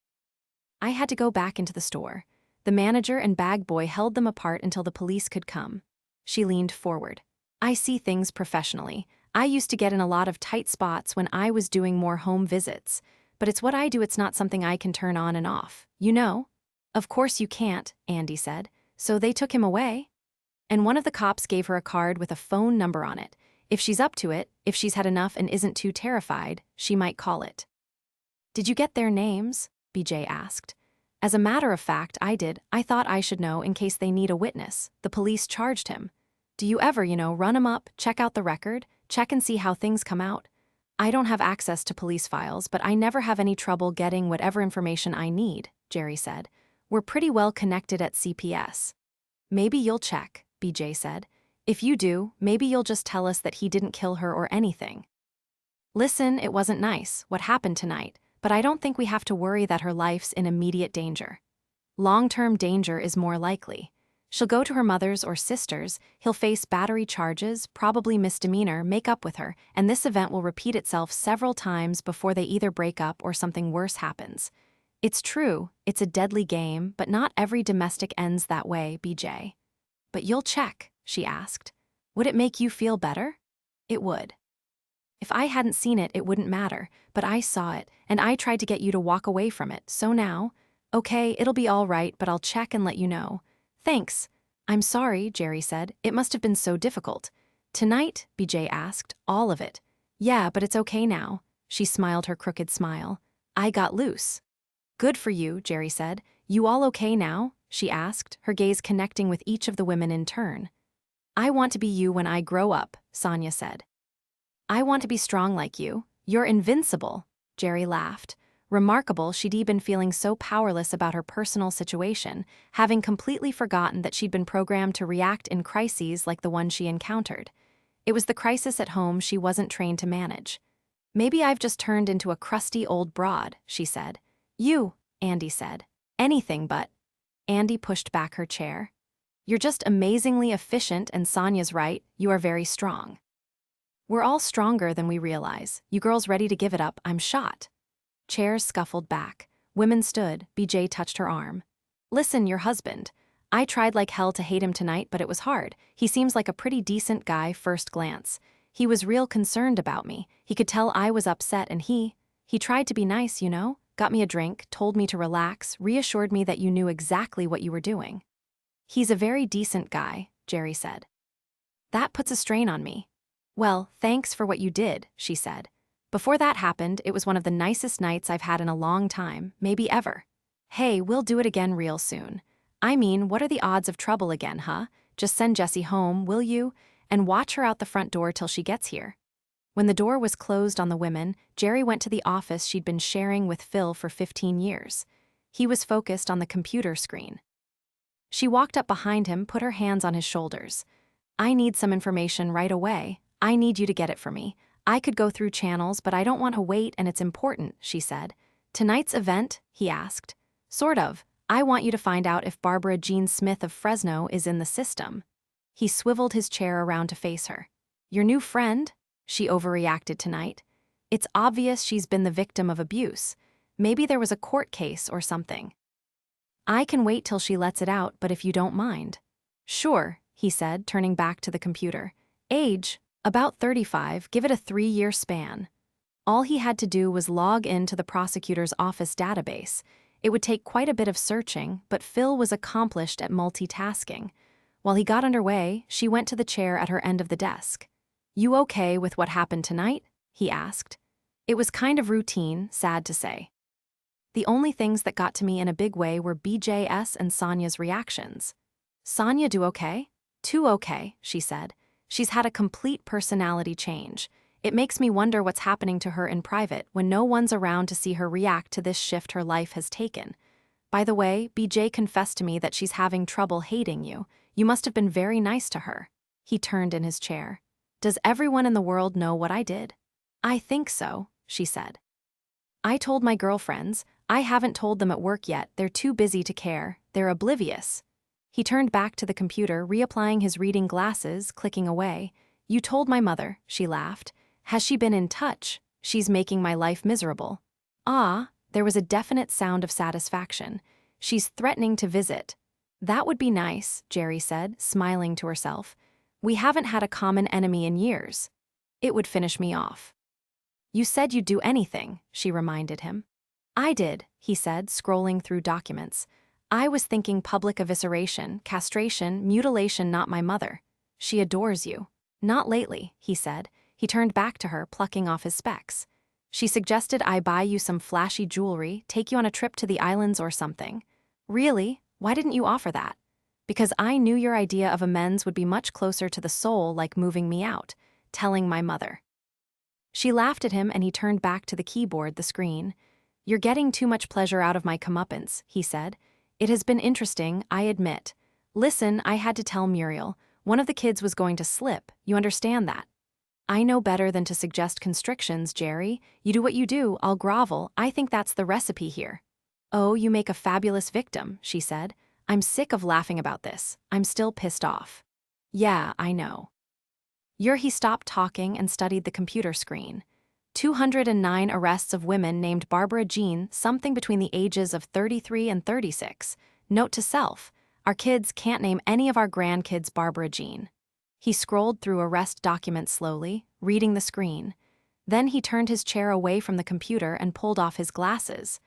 I had to go back into the store. The manager and bag boy held them apart until the police could come. She leaned forward. I see things professionally. I used to get in a lot of tight spots when I was doing more home visits. But it's what I do, it's not something I can turn on and off. You know? Of course you can't, Andy said. So they took him away. And one of the cops gave her a card with a phone number on it. If she's up to it, if she's had enough and isn't too terrified, she might call it. Did you get their names? BJ asked. As a matter of fact, I did. I thought I should know in case they need a witness. The police charged him. Do you ever, run him up, check out the record, check and see how things come out? I don't have access to police files, but I never have any trouble getting whatever information I need, Jerry said. We're pretty well connected at CPS. Maybe you'll check, BJ said. If you do, maybe you'll just tell us that he didn't kill her or anything. Listen, it wasn't nice, what happened tonight. But I don't think we have to worry that her life's in immediate danger. Long-term danger is more likely. She'll go to her mother's or sister's, he'll face battery charges, probably misdemeanor, make up with her, and this event will repeat itself several times before they either break up or something worse happens. It's true, it's a deadly game, but not every domestic ends that way, BJ. But you'll check, she asked. Would it make you feel better? It would. If I hadn't seen it, it wouldn't matter, but I saw it, and I tried to get you to walk away from it, so now, okay, it'll be all right, but I'll check and let you know. Thanks. I'm sorry, Jerry said. It must have been so difficult. Tonight, BJ asked, all of it. Yeah, but it's okay now. She smiled her crooked smile. I got loose. Good for you, Jerry said. You all okay now? She asked, her gaze connecting with each of the women in turn. I want to be you when I grow up, Sonia said. I want to be strong like you. You're invincible, Jerry laughed. Remarkable she'd been feeling so powerless about her personal situation, having completely forgotten that she'd been programmed to react in crises like the one she encountered. It was the crisis at home she wasn't trained to manage. Maybe I've just turned into a crusty old broad, she said. You, Andy said. Anything but. Andy pushed back her chair. You're just amazingly efficient, and Sonia's right, you are very strong. We're all stronger than we realize. You girls ready to give it up? I'm shot. Chairs scuffled back. Women stood. BJ touched her arm. Listen, your husband. I tried like hell to hate him tonight, but it was hard. He seems like a pretty decent guy first glance. He was real concerned about me. He could tell I was upset, and he tried to be nice, you know? Got me a drink, told me to relax, reassured me that you knew exactly what you were doing. He's a very decent guy, Jerry said. That puts a strain on me. Well, thanks for what you did, she said. Before that happened, it was one of the nicest nights I've had in a long time, maybe ever. Hey, we'll do it again real soon. I mean, what are the odds of trouble again, huh? Just send Jessie home, will you? And watch her out the front door till she gets here. When the door was closed on the women, Jerry went to the office she'd been sharing with Phil for 15 years. He was focused on the computer screen. She walked up behind him, put her hands on his shoulders. I need some information right away. I need you to get it for me. I could go through channels, but I don't want to wait, and it's important, she said. Tonight's event? He asked. Sort of. I want you to find out if Barbara Jean Smith of Fresno is in the system. He swiveled his chair around to face her. Your new friend? She overreacted tonight. It's obvious she's been the victim of abuse. Maybe there was a court case or something. I can wait till she lets it out, but if you don't mind. Sure, he said, turning back to the computer. Age? About 35, give it a 3-year span. All he had to do was log into the prosecutor's office database. It would take quite a bit of searching, but Phil was accomplished at multitasking. While he got underway, she went to the chair at her end of the desk. You okay with what happened tonight? He asked. It was kind of routine, sad to say. The only things that got to me in a big way were BJ's and Sonia's reactions. Sonia do okay? Too okay, she said. She's had a complete personality change. It makes me wonder what's happening to her in private when no one's around to see her react to this shift her life has taken. By the way, BJ confessed to me that she's having trouble hating you. You must have been very nice to her. He turned in his chair. Does everyone in the world know what I did? I think so, she said. I told my girlfriends. I haven't told them at work yet. They're too busy to care. They're oblivious. He turned back to the computer, reapplying his reading glasses, clicking away. You told my mother, she laughed. Has she been in touch? She's making my life miserable. Ah, there was a definite sound of satisfaction. She's threatening to visit. That would be nice, Jerry said, smiling to herself. We haven't had a common enemy in years. It would finish me off. You said you'd do anything, she reminded him. I did, he said, scrolling through documents. I was thinking public evisceration, castration, mutilation, not my mother. She adores you. Not lately, he said. He turned back to her, plucking off his specs. She suggested I buy you some flashy jewelry, take you on a trip to the islands or something. Really? Why didn't you offer that? Because I knew your idea of amends would be much closer to the soul, like moving me out, telling my mother. She laughed at him, and he turned back to the keyboard, the screen. You're getting too much pleasure out of my comeuppance, he said. It has been interesting, I admit. Listen, I had to tell Muriel. One of the kids was going to slip, you understand that? I know better than to suggest constrictions, Jerry. You do what you do, I'll grovel. I think that's the recipe here. Oh, you make a fabulous victim, she said. I'm sick of laughing about this. I'm still pissed off. Yeah, I know. He stopped talking and studied the computer screen. 209 arrests of women named Barbara Jean, something between the ages of 33 and 36. Note to self, our kids can't name any of our grandkids Barbara Jean. He scrolled through arrest documents slowly, reading the screen. Then he turned his chair away from the computer and pulled off his glasses.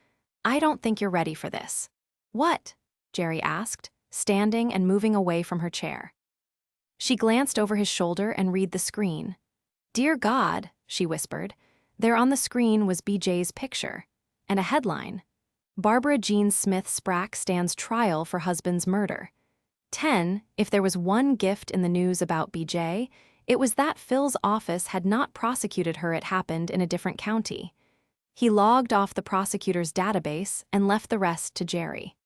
I don't think you're ready for this. What? Jerry asked, standing and moving away from her chair. She glanced over his shoulder and read the screen. "Dear God," she whispered. There on the screen was BJ's picture. And a headline: Barbara Jean Smith Sprack stands trial for husband's murder. 10. If there was one gift in the news about BJ, it was that Phil's office had not prosecuted her. It happened in a different county. He logged off the prosecutor's database and left the rest to Jerry.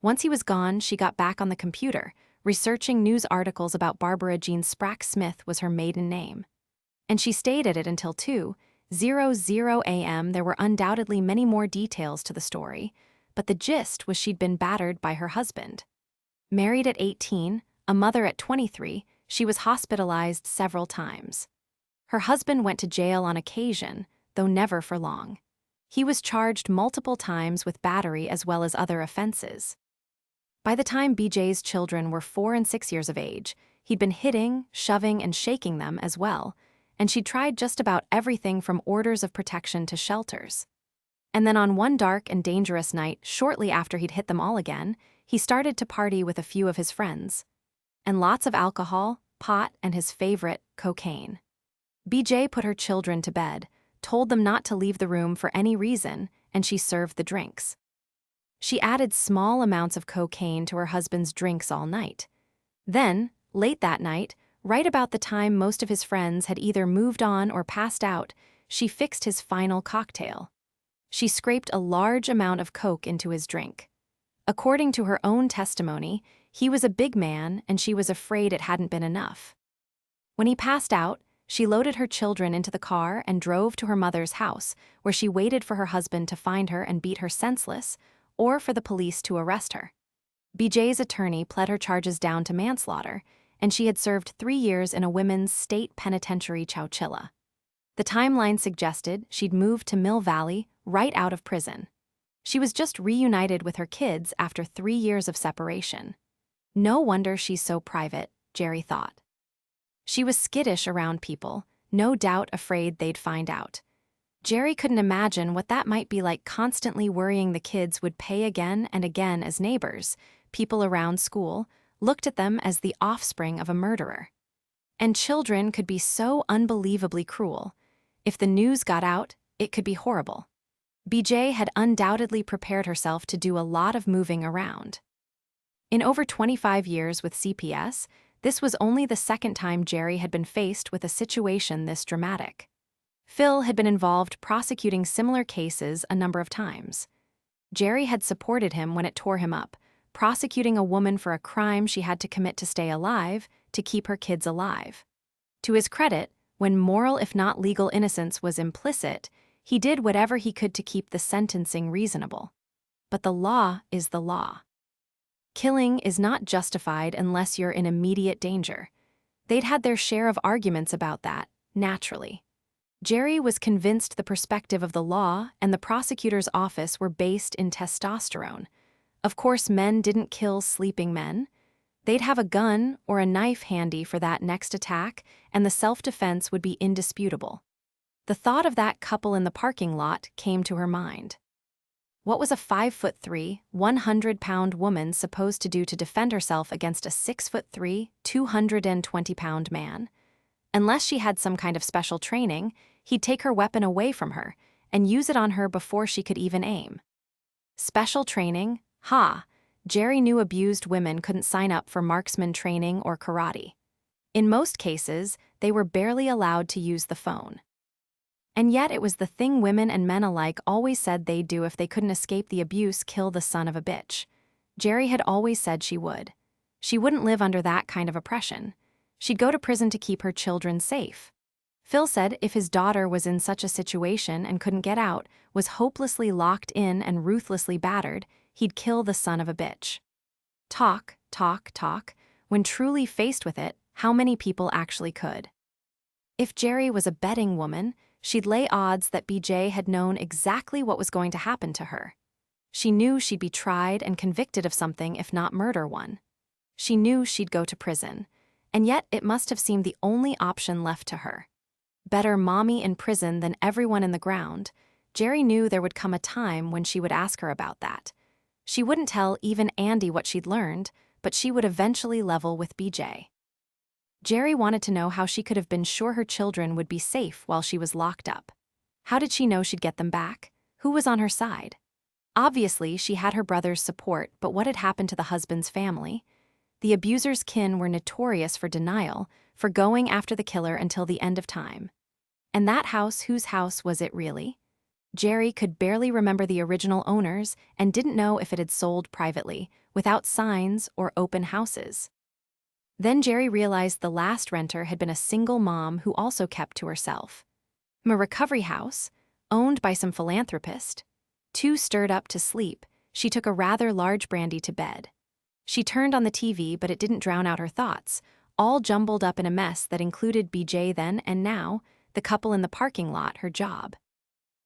Once he was gone, she got back on the computer, researching news articles about Barbara Jean Sprack Smith was her maiden name. And she stayed at it until 2:00 a.m. There were undoubtedly many more details to the story, but the gist was she'd been battered by her husband. Married at 18, a mother at 23, she was hospitalized several times. Her husband went to jail on occasion, though never for long. He was charged multiple times with battery as well as other offenses. By the time BJ's children were 4 and 6 years of age, he'd been hitting, shoving, and shaking them as well, and she'd tried just about everything from orders of protection to shelters. And then on one dark and dangerous night, shortly after he'd hit them all again, he started to party with a few of his friends. And lots of alcohol, pot, and his favorite, cocaine. BJ put her children to bed, told them not to leave the room for any reason, and she served the drinks. She added small amounts of cocaine to her husband's drinks all night. Then, late that night, right about the time most of his friends had either moved on or passed out, she fixed his final cocktail. She scraped a large amount of coke into his drink. According to her own testimony, he was a big man and she was afraid it hadn't been enough. When he passed out, she loaded her children into the car and drove to her mother's house, where she waited for her husband to find her and beat her senseless, or for the police to arrest her. BJ's attorney pled her charges down to manslaughter, and she had served 3 years in a women's state penitentiary Chowchilla. The timeline suggested she'd moved to Mill Valley right out of prison. She was just reunited with her kids after 3 years of separation. No wonder she's so private, Jerry thought. She was skittish around people, no doubt afraid they'd find out. Jerry couldn't imagine what that might be like, constantly worrying the kids would pay again and again as neighbors. People around school looked at them as the offspring of a murderer. And children could be so unbelievably cruel. If the news got out, it could be horrible. BJ had undoubtedly prepared herself to do a lot of moving around. In over 25 years with CPS, this was only the second time Jerry had been faced with a situation this dramatic. Phil had been involved prosecuting similar cases a number of times. Jerry had supported him when it tore him up, prosecuting a woman for a crime she had to commit to stay alive, to keep her kids alive. To his credit, when moral if not legal innocence was implicit, he did whatever he could to keep the sentencing reasonable. But the law is the law. Killing is not justified unless you're in immediate danger. They'd had their share of arguments about that, naturally. Jerry was convinced the perspective of the law and the prosecutor's office were based in testosterone. Of course, men didn't kill sleeping men. They'd have a gun or a knife handy for that next attack, and the self-defense would be indisputable. The thought of that couple in the parking lot came to her mind. What was a 5'3", 100-pound woman supposed to do to defend herself against a 6'3", 220-pound man? Unless she had some kind of special training, he'd take her weapon away from her and use it on her before she could even aim. Special training? Ha! Jerry knew abused women couldn't sign up for marksman training or karate. In most cases, they were barely allowed to use the phone. And yet it was the thing women and men alike always said they'd do if they couldn't escape the abuse: kill the son of a bitch. Jerry had always said she would. She wouldn't live under that kind of oppression. She'd go to prison to keep her children safe. Phil said if his daughter was in such a situation and couldn't get out, was hopelessly locked in and ruthlessly battered, he'd kill the son of a bitch. Talk, talk, talk. When truly faced with it, how many people actually could? If Jerry was a betting woman, she'd lay odds that BJ had known exactly what was going to happen to her. She knew she'd be tried and convicted of something, if not murder one. She knew she'd go to prison, and yet it must have seemed the only option left to her. Better mommy in prison than everyone in the ground. Jerry knew there would come a time when she would ask her about that. She wouldn't tell even Andy what she'd learned, but she would eventually level with BJ. Jerry wanted to know how she could have been sure her children would be safe while she was locked up. How did she know she'd get them back? Who was on her side? Obviously, she had her brother's support, but what had happened to the husband's family? The abuser's kin were notorious for denial, for going after the killer until the end of time. And that house, whose house was it really? Jerry could barely remember the original owners and didn't know if it had sold privately, without signs or open houses. Then Jerry realized the last renter had been a single mom who also kept to herself. A recovery house, owned by some philanthropist. Too stirred up to sleep, she took a rather large brandy to bed. She turned on the TV, but it didn't drown out her thoughts, all jumbled up in a mess that included BJ then and now, the couple in the parking lot, her job.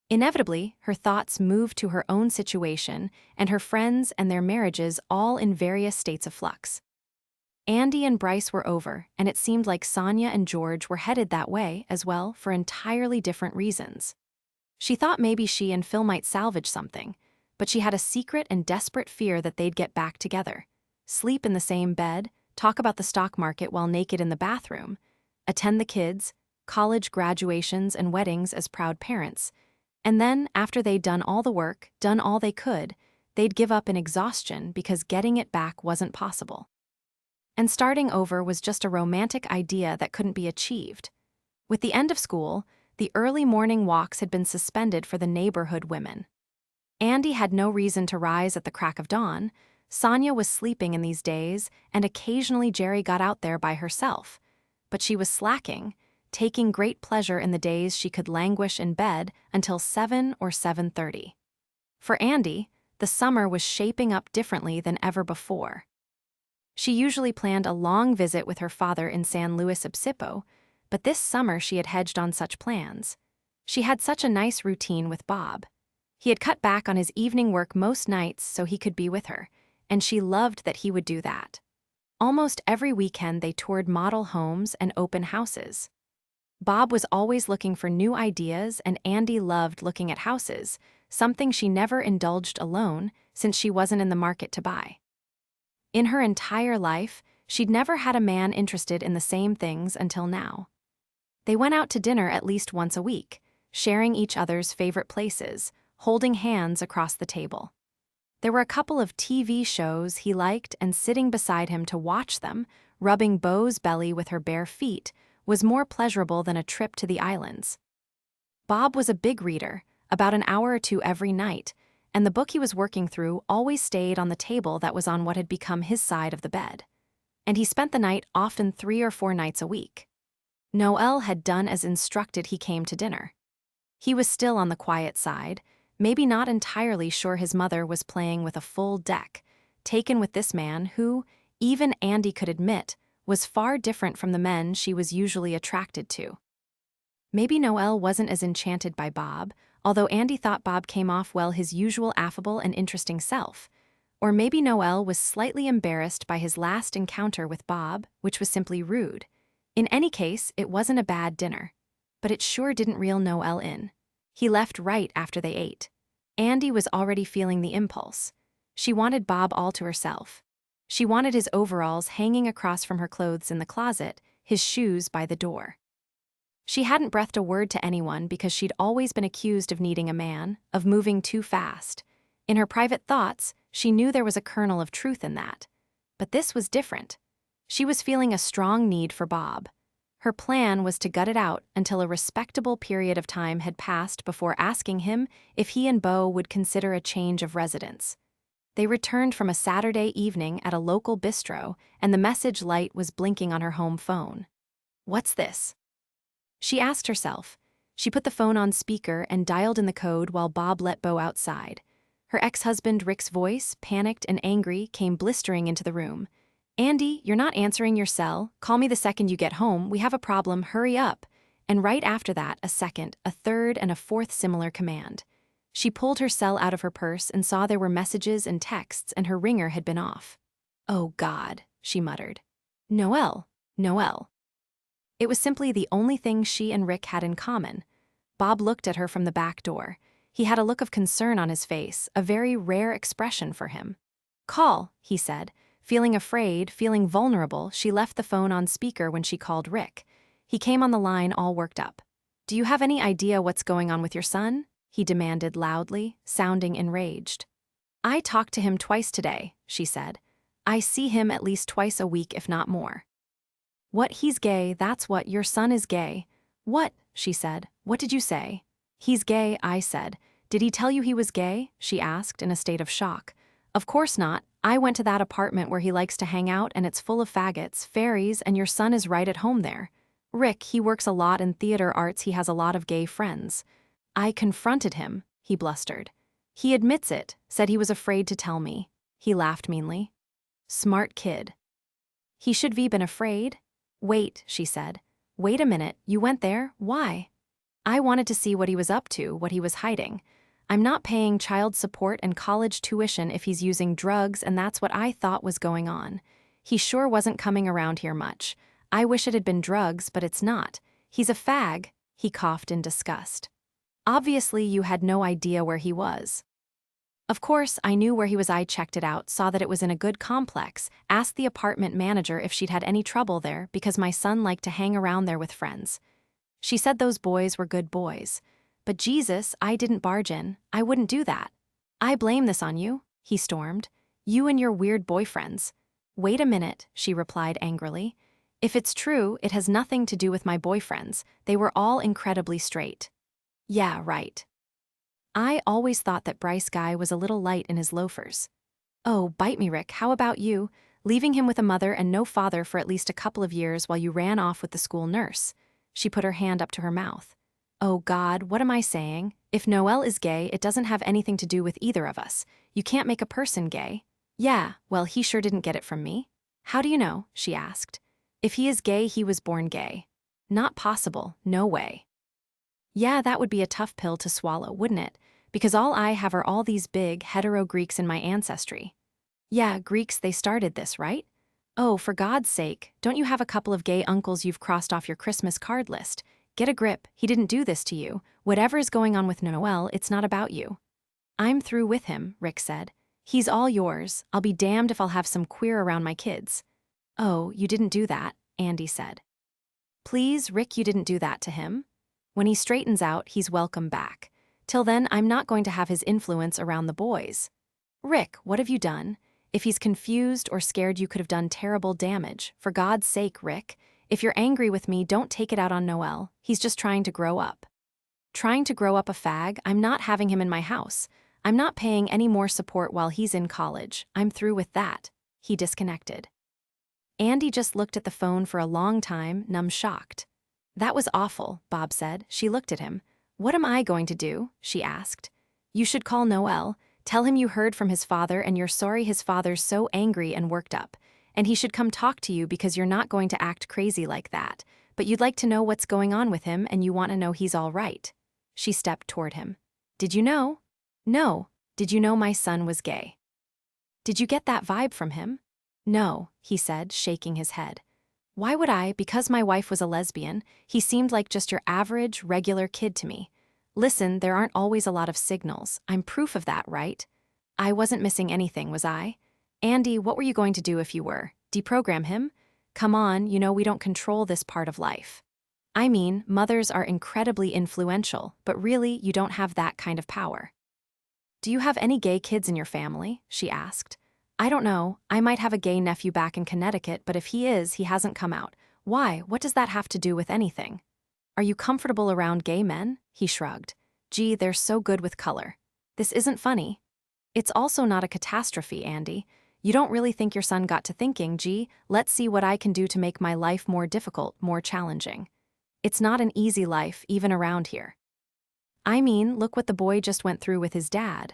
Inevitably, her thoughts moved to her own situation and her friends and their marriages, all in various states of flux. Andy and Bryce were over, and it seemed like Sonia and George were headed that way as well for entirely different reasons. She thought maybe she and Phil might salvage something, but she had a secret and desperate fear that they'd get back together, sleep in the same bed, talk about the stock market while naked in the bathroom, attend the kids, college graduations and weddings as proud parents, and then, after they'd done all the work, done all they could, they'd give up in exhaustion because getting it back wasn't possible. And starting over was just a romantic idea that couldn't be achieved. With the end of school, the early morning walks had been suspended for the neighborhood women. Andy had no reason to rise at the crack of dawn. Sonia was sleeping in these days, and occasionally Jerry got out there by herself. But she was slacking, taking great pleasure in the days she could languish in bed until 7 or 7:30. For Andy, the summer was shaping up differently than ever before. She usually planned a long visit with her father in San Luis Obispo, but this summer she had hedged on such plans. She had such a nice routine with Bob. He had cut back on his evening work most nights so he could be with her, and she loved that he would do that. Almost every weekend they toured model homes and open houses. Bob was always looking for new ideas, and Andy loved looking at houses, something she never indulged alone since she wasn't in the market to buy. In her entire life, she'd never had a man interested in the same things until now. They went out to dinner at least once a week, sharing each other's favorite places, holding hands across the table. There were a couple of TV shows he liked, and sitting beside him to watch them, rubbing Beau's belly with her bare feet, was more pleasurable than a trip to the islands. Bob was a big reader, about an hour or two every night, and the book he was working through always stayed on the table that was on what had become his side of the bed. And he spent the night often 3 or 4 nights a week. Noel had done as instructed. He came to dinner. He was still on the quiet side, maybe not entirely sure his mother was playing with a full deck, taken with this man who, even Andy could admit, was far different from the men she was usually attracted to. Maybe Noel wasn't as enchanted by Bob, although Andy thought Bob came off well his usual affable and interesting self. Or maybe Noel was slightly embarrassed by his last encounter with Bob, which was simply rude. In any case, it wasn't a bad dinner. But it sure didn't reel Noel in. He left right after they ate. Andy was already feeling the impulse. She wanted Bob all to herself. She wanted his overalls hanging across from her clothes in the closet, his shoes by the door. She hadn't breathed a word to anyone because she'd always been accused of needing a man, of moving too fast. In her private thoughts, she knew there was a kernel of truth in that. But this was different. She was feeling a strong need for Bob. Her plan was to gut it out until a respectable period of time had passed before asking him if he and Beau would consider a change of residence. They returned from a Saturday evening at a local bistro, and the message light was blinking on her home phone. What's this? She asked herself. She put the phone on speaker and dialed in the code while Bob let Beau outside. Her ex-husband Rick's voice, panicked and angry, came blistering into the room. "Andy, you're not answering your cell. Call me the second you get home. We have a problem. Hurry up." And right after that, a second, a third, and a fourth similar command. She pulled her cell out of her purse and saw there were messages and texts, and her ringer had been off. "Oh, God," she muttered. "Noel, Noel." It was simply the only thing she and Rick had in common. Bob looked at her from the back door. He had a look of concern on his face, a very rare expression for him. "Call," he said, Feeling afraid, feeling vulnerable, she left the phone on speaker when she called Rick. He came on the line all worked up. "Do you have any idea what's going on with your son?" he demanded loudly, sounding enraged. "I talked to him twice today," she said. "I see him at least twice a week, if not more." "What, he's gay, that's what, your son is gay." "What?" she said. "What did you say?" "He's gay," I said. "Did he tell you he was gay?" she asked in a state of shock. "Of course not. I went to that apartment where he likes to hang out and it's full of faggots, fairies, and your son is right at home there. Rick, he works a lot in theater arts, he has a lot of gay friends." "I confronted him," he blustered. "He admits it, said he was afraid to tell me." He laughed meanly. "Smart kid." "He should be been afraid." "Wait," she said. "Wait a minute, you went there? Why?" "I wanted to see what he was up to, what he was hiding. I'm not paying child support and college tuition if he's using drugs, and that's what I thought was going on. He sure wasn't coming around here much. I wish it had been drugs, but it's not. He's a fag," he coughed in disgust. "Obviously you had no idea where he was." "Of course, I knew where he was. I checked it out, saw that it was in a good complex, asked the apartment manager if she'd had any trouble there because my son liked to hang around there with friends. She said those boys were good boys. But Jesus, I didn't barge in. I wouldn't do that. I blame this on you," he stormed. "You and your weird boyfriends." "Wait a minute," she replied angrily. "If it's true, it has nothing to do with my boyfriends. They were all incredibly straight." "Yeah, right. I always thought that Bryce guy was a little light in his loafers." "Oh, bite me, Rick, how about you? Leaving him with a mother and no father for at least a couple of years while you ran off with the school nurse." She put her hand up to her mouth. "Oh God, what am I saying? If Noel is gay, it doesn't have anything to do with either of us. You can't make a person gay." "Yeah, well, he sure didn't get it from me." "How do you know?" she asked. "If he is gay, he was born gay." "Not possible, no way." "Yeah, that would be a tough pill to swallow, wouldn't it? Because all I have are all these big, hetero Greeks in my ancestry." "Yeah, Greeks, they started this, right?" "Oh, for God's sake, don't you have a couple of gay uncles you've crossed off your Christmas card list? Get a grip, he didn't do this to you. Whatever is going on with Noel, it's not about you." "I'm through with him," Rick said. "He's all yours. I'll be damned if I'll have some queer around my kids." "Oh, you didn't do that," Andy said. "Please, Rick, you didn't do that to him. When he straightens out, he's welcome back. Till then, I'm not going to have his influence around the boys." "Rick, what have you done? If he's confused or scared, you could have done terrible damage. For God's sake, Rick. If you're angry with me, don't take it out on Noel. He's just trying to grow up." "Trying to grow up a fag? I'm not having him in my house. I'm not paying any more support while he's in college. I'm through with that." He disconnected. Andy just looked at the phone for a long time, numb shocked. "That was awful," Bob said. She looked at him. "What am I going to do?" she asked. "You should call Noel. Tell him you heard from his father and you're sorry his father's so angry and worked up. And he should come talk to you because you're not going to act crazy like that. But you'd like to know what's going on with him and you want to know he's all right." She stepped toward him. "Did you know?" "No. Did you know my son was gay?" "Did you get that vibe from him?" "No," he said, shaking his head. "Why would I? Because my wife was a lesbian. He seemed like just your average, regular kid to me. Listen, there aren't always a lot of signals. I'm proof of that, right? I wasn't missing anything, was I? Andy, what were you going to do if you were? Deprogram him? Come on, you know we don't control this part of life. I mean, mothers are incredibly influential, but really, you don't have that kind of power." "Do you have any gay kids in your family?" she asked. "I don't know. I might have a gay nephew back in Connecticut, but if he is, he hasn't come out. Why? What does that have to do with anything?" "Are you comfortable around gay men?" He shrugged. "Gee, they're so good with color." "This isn't funny." "It's also not a catastrophe, Andy. You don't really think your son got to thinking, gee, let's see what I can do to make my life more difficult, more challenging. It's not an easy life, even around here. I mean, look what the boy just went through with his dad.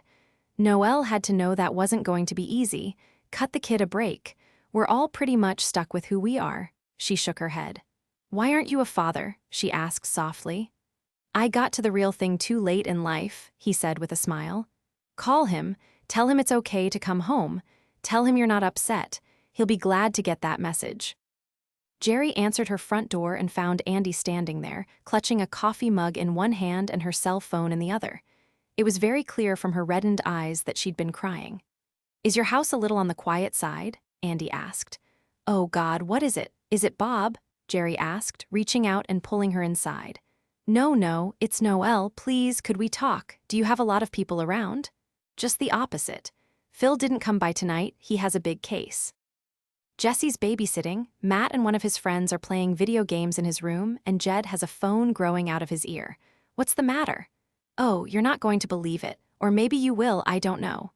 Noel had to know that wasn't going to be easy. Cut the kid a break. We're all pretty much stuck with who we are." She shook her head. "Why aren't you a father?" she asked softly. "I got to the real thing too late in life," he said with a smile. "Call him. Tell him it's okay to come home. Tell him you're not upset. He'll be glad to get that message." Jerry answered her front door and found Andy standing there, clutching a coffee mug in one hand and her cell phone in the other. It was very clear from her reddened eyes that she'd been crying. "Is your house a little on the quiet side?" Andy asked. Oh God, what is it? Is it Bob? Jerry asked, reaching out and pulling her inside. No, it's Noelle. Please, could we talk? Do you have a lot of people around? Just the opposite. Phil didn't come by tonight, he has a big case. Jesse's babysitting, Matt and one of his friends are playing video games in his room, and Jed has a phone growing out of his ear. What's the matter? Oh, you're not going to believe it. Or maybe you will, I don't know.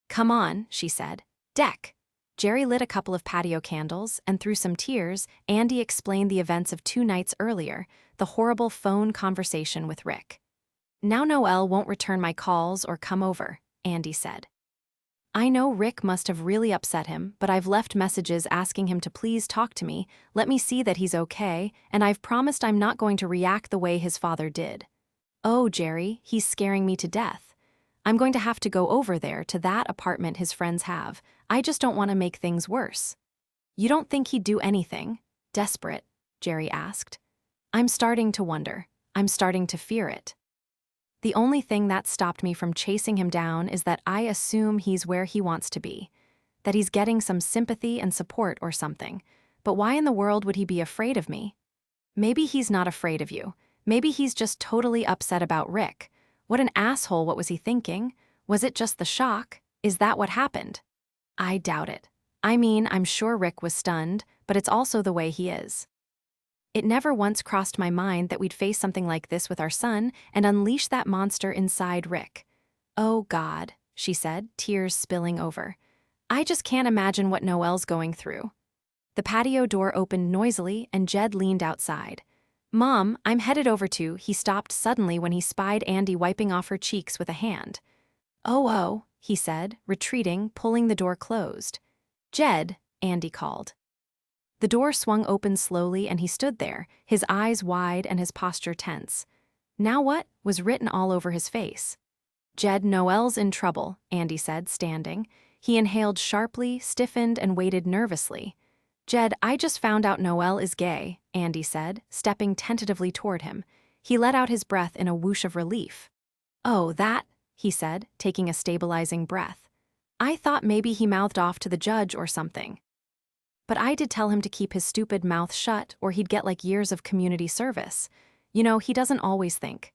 Come on, she said. Deck. Jerry lit a couple of patio candles, and through some tears, Andy explained the events of 2 nights earlier, the horrible phone conversation with Rick. Now Noelle won't return my calls or come over, Andy said. I know Rick must have really upset him, but I've left messages asking him to please talk to me, let me see that he's okay, and I've promised I'm not going to react the way his father did. Oh, Jerry, he's scaring me to death. I'm going to have to go over there to that apartment his friends have. I just don't want to make things worse. You don't think he'd do anything? Desperate, Jerry asked. I'm starting to wonder. I'm starting to fear it. The only thing that stopped me from chasing him down is that I assume he's where he wants to be, that he's getting some sympathy and support or something. But why in the world would he be afraid of me? Maybe he's not afraid of you. Maybe he's just totally upset about Rick. What an asshole, what was he thinking? Was it just the shock? Is that what happened? I doubt it. I mean, I'm sure Rick was stunned, but it's also the way he is. It never once crossed my mind that we'd face something like this with our son and unleash that monster inside Rick. Oh God, she said, tears spilling over. I just can't imagine what Noelle's going through. The patio door opened noisily and Jed leaned outside. Mom, I'm headed over to, he stopped suddenly when he spied Andy wiping off her cheeks with a hand. Oh, he said, retreating, pulling the door closed. Jed, Andy called. The door swung open slowly and he stood there, his eyes wide and his posture tense. Now what? Was written all over his face. Jed, Noelle's in trouble, Andy said, standing. He inhaled sharply, stiffened, and waited nervously. Jed, I just found out Noelle is gay, Andy said, stepping tentatively toward him. He let out his breath in a whoosh of relief. Oh, that, he said, taking a stabilizing breath. I thought maybe he mouthed off to the judge or something. But I did tell him to keep his stupid mouth shut or he'd get like years of community service. You know, he doesn't always think.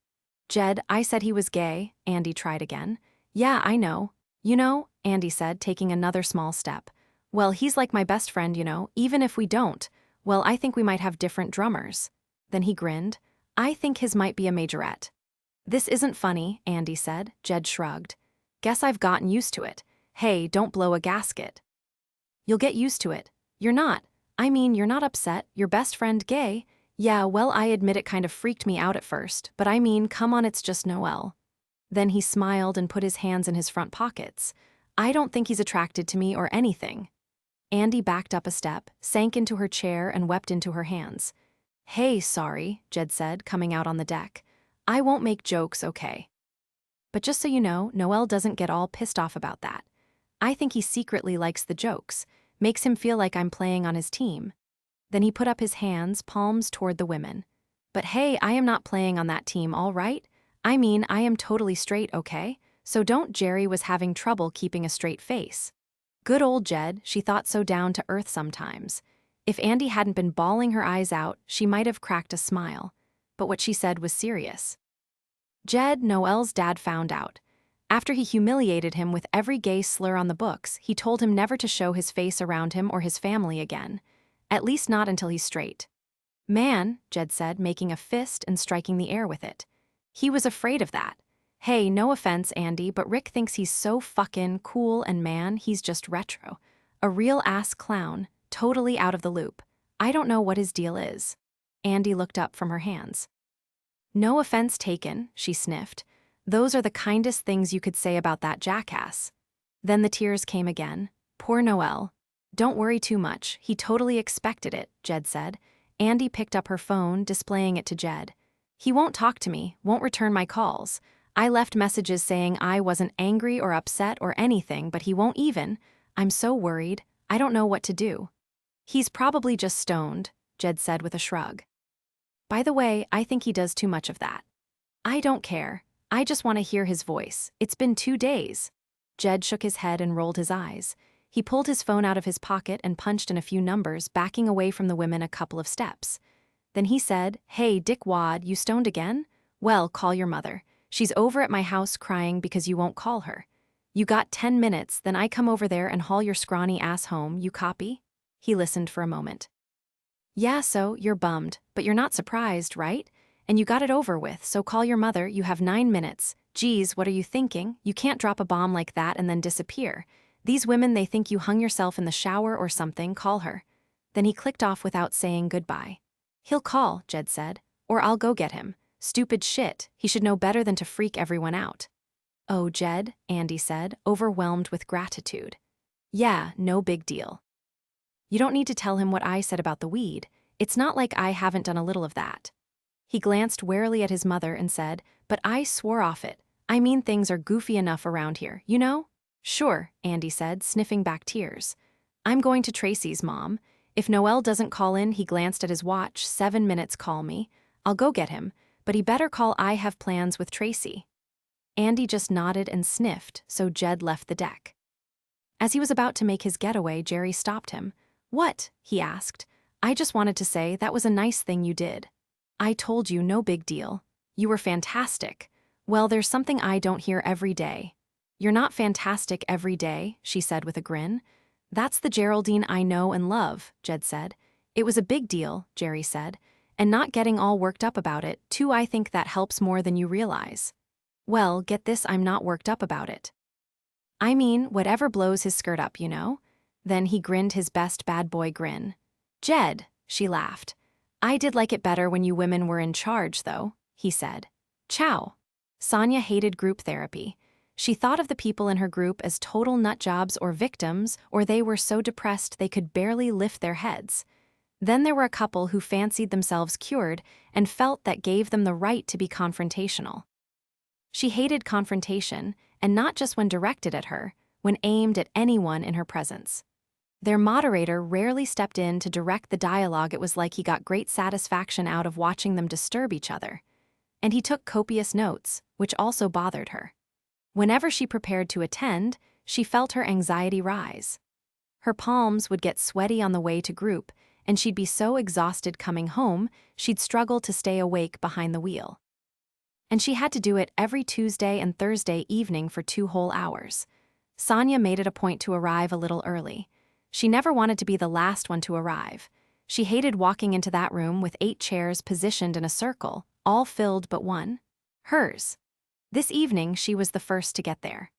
Jed, I said he was gay, Andy tried again. Yeah, I know. You know, Andy said, taking another small step. Well, he's like my best friend, you know, even if we don't. Well, I think we might have different drummers. Then he grinned. I think his might be a majorette. This isn't funny, Andy said. Jed shrugged. Guess I've gotten used to it. Hey, don't blow a gasket. You'll get used to it. You're not. I mean, you're not upset. Your best friend gay. Yeah, well, I admit it kind of freaked me out at first, but I mean, come on, it's just Noelle. Then he smiled and put his hands in his front pockets. I don't think he's attracted to me or anything. Andy backed up a step, sank into her chair, and wept into her hands. Hey, sorry, Jed said, coming out on the deck. I won't make jokes, okay? But just so you know, Noelle doesn't get all pissed off about that. I think he secretly likes the jokes, makes him feel like I'm playing on his team. Then he put up his hands, palms toward the women. But hey, I am not playing on that team, all right? I mean, I am totally straight, okay? So don't. Jerry was having trouble keeping a straight face. Good old Jed, she thought so down to earth sometimes. If Andy hadn't been bawling her eyes out, she might have cracked a smile. But what she said was serious. Jed, Noelle's dad, found out. After he humiliated him with every gay slur on the books, he told him never to show his face around him or his family again. At least not until he's straight. Man, Jed said, making a fist and striking the air with it. He was afraid of that. Hey, no offense, Andy, but Rick thinks he's so fucking cool and man, he's just retro. A real-ass clown, totally out of the loop. I don't know what his deal is. Andy looked up from her hands. No offense taken, she sniffed. Those are the kindest things you could say about that jackass. Then the tears came again. Poor Noelle. Don't worry too much, he totally expected it, Jed said. Andy picked up her phone, displaying it to Jed. He won't talk to me, won't return my calls. I left messages saying I wasn't angry or upset or anything, but he won't even. I'm so worried. I don't know what to do. He's probably just stoned, Jed said with a shrug. By the way, I think he does too much of that. I don't care. I just want to hear his voice. It's been 2 days. Jed shook his head and rolled his eyes. He pulled his phone out of his pocket and punched in a few numbers, backing away from the women a couple of steps. Then he said, "Hey, dickwad, you stoned again? Well, call your mother. She's over at my house crying because you won't call her. You got 10 minutes, then I come over there and haul your scrawny ass home, you copy?" He listened for a moment. "Yeah, so, you're bummed, but you're not surprised, right? And you got it over with, so call your mother, you have 9 minutes. Geez, what are you thinking? You can't drop a bomb like that and then disappear. These women, they think you hung yourself in the shower or something, call her." Then he clicked off without saying goodbye. "He'll call," Jed said, "or I'll go get him. Stupid shit, he should know better than to freak everyone out." "Oh, Jed," Andy said, overwhelmed with gratitude. "Yeah, no big deal. You don't need to tell him what I said about the weed. It's not like I haven't done a little of that." He glanced warily at his mother and said, "But I swore off it. I mean, things are goofy enough around here, you know?" "Sure," Andy said, sniffing back tears. "I'm going to Tracy's, Mom. If Noel doesn't call in," he glanced at his watch, 7 minutes, "call me. I'll go get him, but he better call. I have plans with Tracy." Andy just nodded and sniffed, so Jed left the deck. As he was about to make his getaway, Jerry stopped him. "What?" he asked. "I just wanted to say that was a nice thing you did." "I told you, no big deal. You were fantastic. Well, there's something I don't hear every day." "You're not fantastic every day," she said with a grin. "That's the Geraldine I know and love," Jed said. "It was a big deal," Jerry said, "and not getting all worked up about it, too. I think that helps more than you realize." "Well, get this, I'm not worked up about it. I mean, whatever blows his skirt up, you know?" Then he grinned his best bad boy grin. "Jed," she laughed. "I did like it better when you women were in charge, though," he said. Ciao. Sonia hated group therapy. She thought of the people in her group as total nutjobs or victims, or they were so depressed they could barely lift their heads. Then there were a couple who fancied themselves cured and felt that gave them the right to be confrontational. She hated confrontation, and not just when directed at her, when aimed at anyone in her presence. Their moderator rarely stepped in to direct the dialogue. It was like he got great satisfaction out of watching them disturb each other. And he took copious notes, which also bothered her. Whenever she prepared to attend, she felt her anxiety rise. Her palms would get sweaty on the way to group, and she'd be so exhausted coming home, she'd struggle to stay awake behind the wheel. And she had to do it every Tuesday and Thursday evening for 2 whole hours. Sonia made it a point to arrive a little early. She never wanted to be the last one to arrive. She hated walking into that room with 8 chairs positioned in a circle, all filled but one. Hers. This evening, she was the first to get there.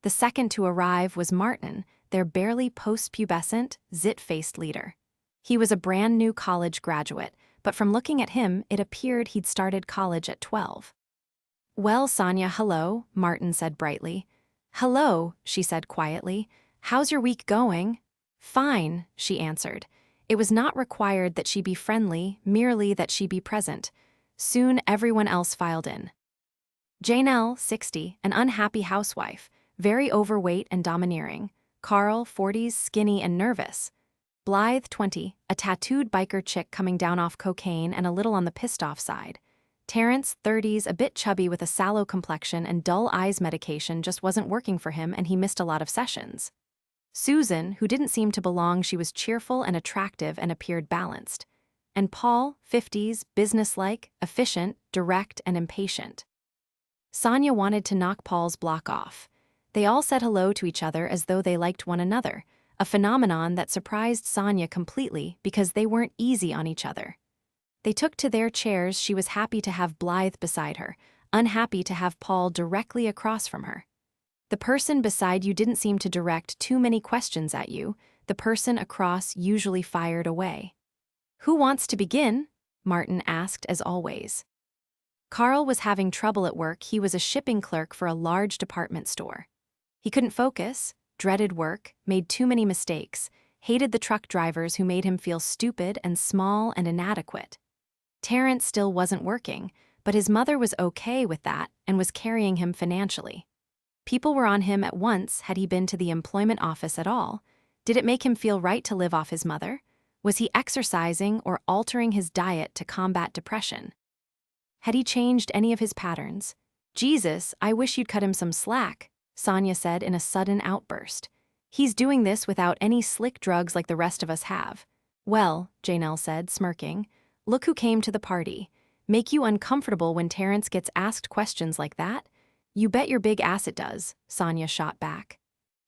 The second to arrive was Martin, their barely post-pubescent, zit-faced leader. He was a brand new college graduate, but from looking at him, it appeared he'd started college at 12. "Well, Sonia, hello," Martin said brightly. "Hello," she said quietly. "How's your week going?" "Fine," she answered. It was not required that she be friendly, merely that she be present. Soon everyone else filed in. Janelle, 60, an unhappy housewife, very overweight and domineering. Carl, 40s, skinny and nervous. Blythe, 20, a tattooed biker chick coming down off cocaine and a little on the pissed-off side. Terrence, 30s, a bit chubby with a sallow complexion and dull eyes. Medication just wasn't working for him and he missed a lot of sessions. Susan, who didn't seem to belong, she was cheerful and attractive and appeared balanced. And Paul, 50s, businesslike, efficient, direct, and impatient. Sonia wanted to knock Paul's block off. They all said hello to each other as though they liked one another, a phenomenon that surprised Sonia completely because they weren't easy on each other. They took to their chairs. She was happy to have Blythe beside her, unhappy to have Paul directly across from her. The person beside you didn't seem to direct too many questions at you. The person across usually fired away. "Who wants to begin?" Martin asked as always. Carl was having trouble at work. He was a shipping clerk for a large department store. He couldn't focus, dreaded work, made too many mistakes, hated the truck drivers who made him feel stupid and small and inadequate. Terrence still wasn't working, but his mother was okay with that and was carrying him financially. People were on him at once. Had he been to the employment office at all? Did it make him feel right to live off his mother? Was he exercising or altering his diet to combat depression? Had he changed any of his patterns? "Jesus, I wish you'd cut him some slack," Sonia said in a sudden outburst. He's doing this without any slick drugs like the rest of us have. Well, Janelle said, smirking, look who came to the party. Make you uncomfortable when Terrence gets asked questions like that? You bet your big ass it does, Sonia shot back.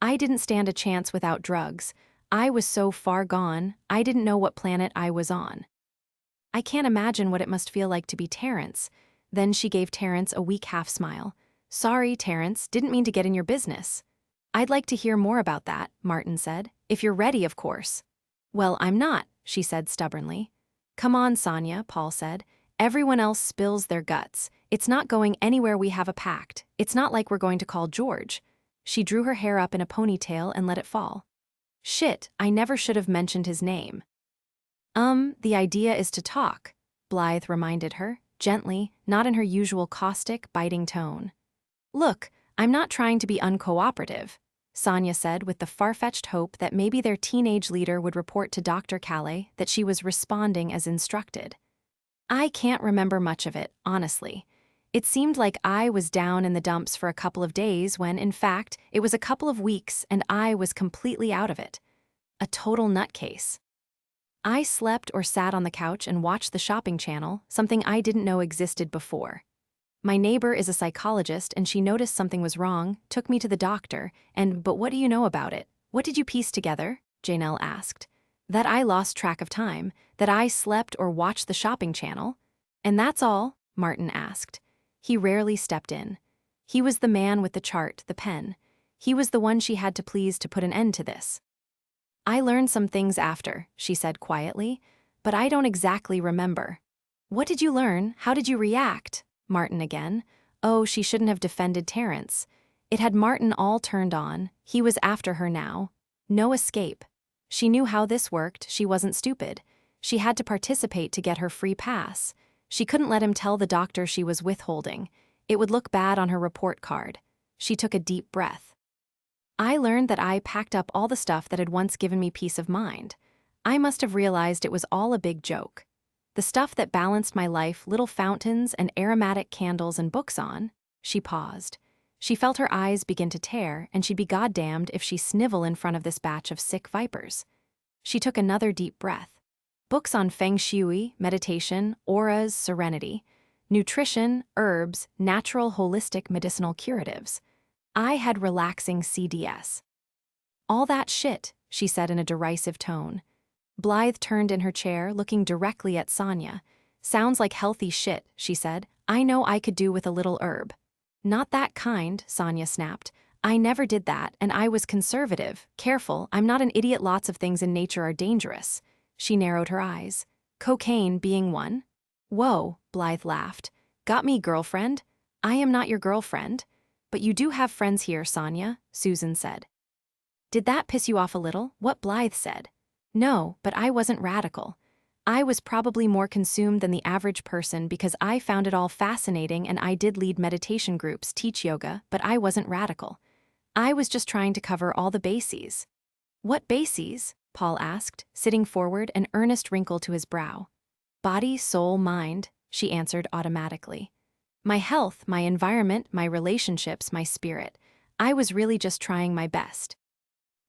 I didn't stand a chance without drugs. I was so far gone, I didn't know what planet I was on. I can't imagine what it must feel like to be Terrence. Then she gave Terrence a weak half-smile. Sorry, Terrence, didn't mean to get in your business. I'd like to hear more about that, Martin said. If you're ready, of course. Well, I'm not, she said stubbornly. Come on, Sonia, Paul said. Everyone else spills their guts. It's not going anywhere, we have a pact. It's not like we're going to call George. She drew her hair up in a ponytail and let it fall. Shit, I never should have mentioned his name. The idea is to talk, Blythe reminded her, gently, not in her usual caustic, biting tone. Look, I'm not trying to be uncooperative, Sonia said with the far-fetched hope that maybe their teenage leader would report to Dr. Calais that she was responding as instructed. I can't remember much of it, honestly. It seemed like I was down in the dumps for a couple of days when, in fact, it was a couple of weeks and I was completely out of it. A total nutcase. I slept or sat on the couch and watched the shopping channel, something I didn't know existed before. My neighbor is a psychologist and she noticed something was wrong, took me to the doctor, but what do you know about it? What did you piece together? Janelle asked. That I lost track of time, that I slept or watched the shopping channel. And that's all? Martin asked. He rarely stepped in. He was the man with the chart, the pen. He was the one she had to please to put an end to this. I learned some things after, she said quietly, but I don't exactly remember. What did you learn? How did you react? Martin again. Oh, she shouldn't have defended Terrence. It had Martin all turned on. He was after her now. No escape. She knew how this worked. She wasn't stupid. She had to participate to get her free pass. She couldn't let him tell the doctor she was withholding. It would look bad on her report card. She took a deep breath. I learned that I packed up all the stuff that had once given me peace of mind. I must have realized it was all a big joke. The stuff that balanced my life, little fountains and aromatic candles and books on. She paused. She felt her eyes begin to tear, and she'd be goddamned if she snivel in front of this batch of sick vipers. She took another deep breath. Books on feng shui, meditation, auras, serenity, nutrition, herbs, natural holistic medicinal curatives. I had relaxing CDS. All that shit, she said in a derisive tone. Blythe turned in her chair, looking directly at Sonia. Sounds like healthy shit, she said. I know I could do with a little herb. Not that kind, Sonia snapped. I never did that, and I was conservative. Careful, I'm not an idiot. Lots of things in nature are dangerous. She narrowed her eyes. Cocaine being one? Whoa, Blythe laughed. Got me, girlfriend? I am not your girlfriend. But you do have friends here, Sonia, Susan said. Did that piss you off a little? What Blythe said? No, but I wasn't radical. I was probably more consumed than the average person because I found it all fascinating and I did lead meditation groups, teach yoga, but I wasn't radical. I was just trying to cover all the bases. What bases? Paul asked, sitting forward, an earnest wrinkle to his brow. Body, soul, mind, she answered automatically. My health, my environment, my relationships, my spirit. I was really just trying my best.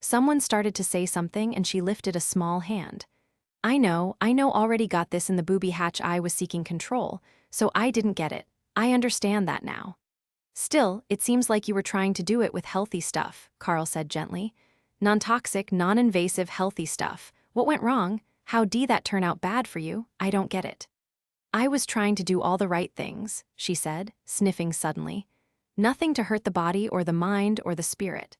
Someone started to say something and she lifted a small hand. I know, already got this in the booby hatch. I was seeking control, so I didn't get it. I understand that now. Still, it seems like you were trying to do it with healthy stuff, Carl said gently. Non-toxic, non-invasive, healthy stuff. What went wrong? How did that turn out bad for you? I don't get it. I was trying to do all the right things, she said, sniffing suddenly. Nothing to hurt the body or the mind or the spirit.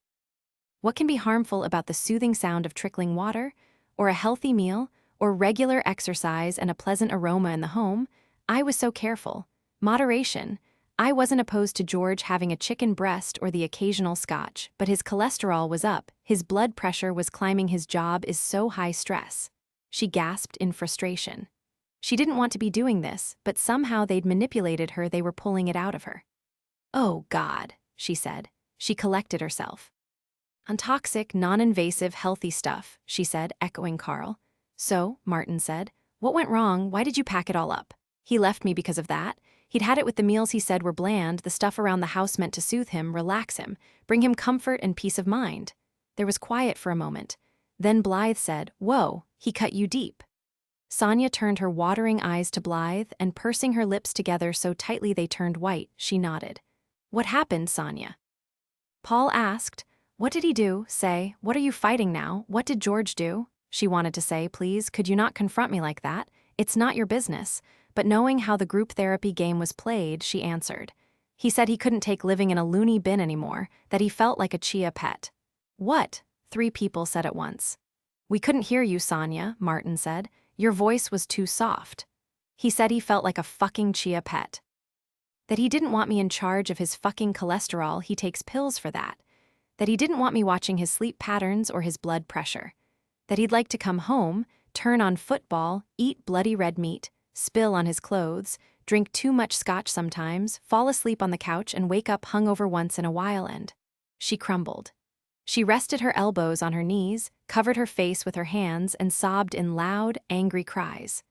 What can be harmful about the soothing sound of trickling water, or a healthy meal, or regular exercise and a pleasant aroma in the home? I was so careful. Moderation. I wasn't opposed to George having a chicken breast or the occasional scotch, but his cholesterol was up, his blood pressure was climbing, his job is so high stress. She gasped in frustration. She didn't want to be doing this, but somehow they'd manipulated her, they were pulling it out of her. Oh, God, she said. She collected herself. Untoxic, non-invasive, healthy stuff, she said, echoing Carl. So, Martin said, what went wrong? Why did you pack it all up? He left me because of that. He'd had it with the meals he said were bland, the stuff around the house meant to soothe him, relax him, bring him comfort and peace of mind. There was quiet for a moment. Then Blythe said, "Whoa, he cut you deep." Sonia turned her watering eyes to Blythe, and pursing her lips together so tightly they turned white, she nodded. "What happened, Sonia?" Paul asked. "What did he do? Say, what are you fighting now? What did George do?" She wanted to say, "Please, could you not confront me like that? It's not your business." But knowing how the group therapy game was played, she answered. "He said he couldn't take living in a loony bin anymore, that he felt like a chia pet." "What?" 3 people said at once. "We couldn't hear you, Sonia," Martin said. "Your voice was too soft." "He said he felt like a fucking chia pet. That he didn't want me in charge of his fucking cholesterol, he takes pills for that. That he didn't want me watching his sleep patterns or his blood pressure. That he'd like to come home, turn on football, eat bloody red meat, spill on his clothes, drink too much scotch sometimes, fall asleep on the couch and wake up hungover once in a while and..." She crumbled. She rested her elbows on her knees, covered her face with her hands, and sobbed in loud, angry cries.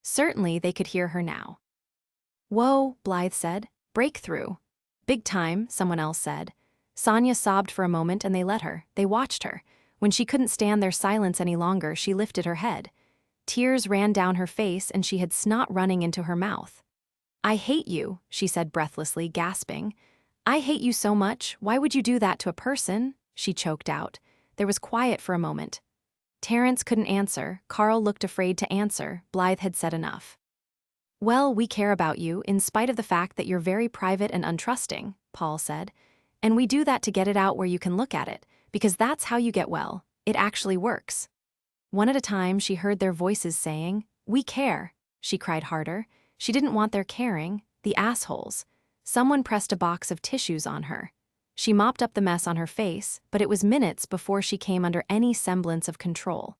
Certainly they could hear her now. "Whoa," Blythe said. "Breakthrough." "Big time," someone else said. Sonia sobbed for a moment and they let her. They watched her. When she couldn't stand their silence any longer, she lifted her head. Tears ran down her face and she had snot running into her mouth. "I hate you," she said breathlessly, gasping. "I hate you so much. Why would you do that to a person?" She choked out. There was quiet for a moment. Terrence couldn't answer. Carl looked afraid to answer. Blythe had said enough. "Well, we care about you, in spite of the fact that you're very private and untrusting," Paul said. "And we do that to get it out where you can look at it, because that's how you get well. It actually works." One at a time, she heard their voices saying, "We care." She cried harder. She didn't want their caring, the assholes. Someone pressed a box of tissues on her. She mopped up the mess on her face, but it was minutes before she came under any semblance of control.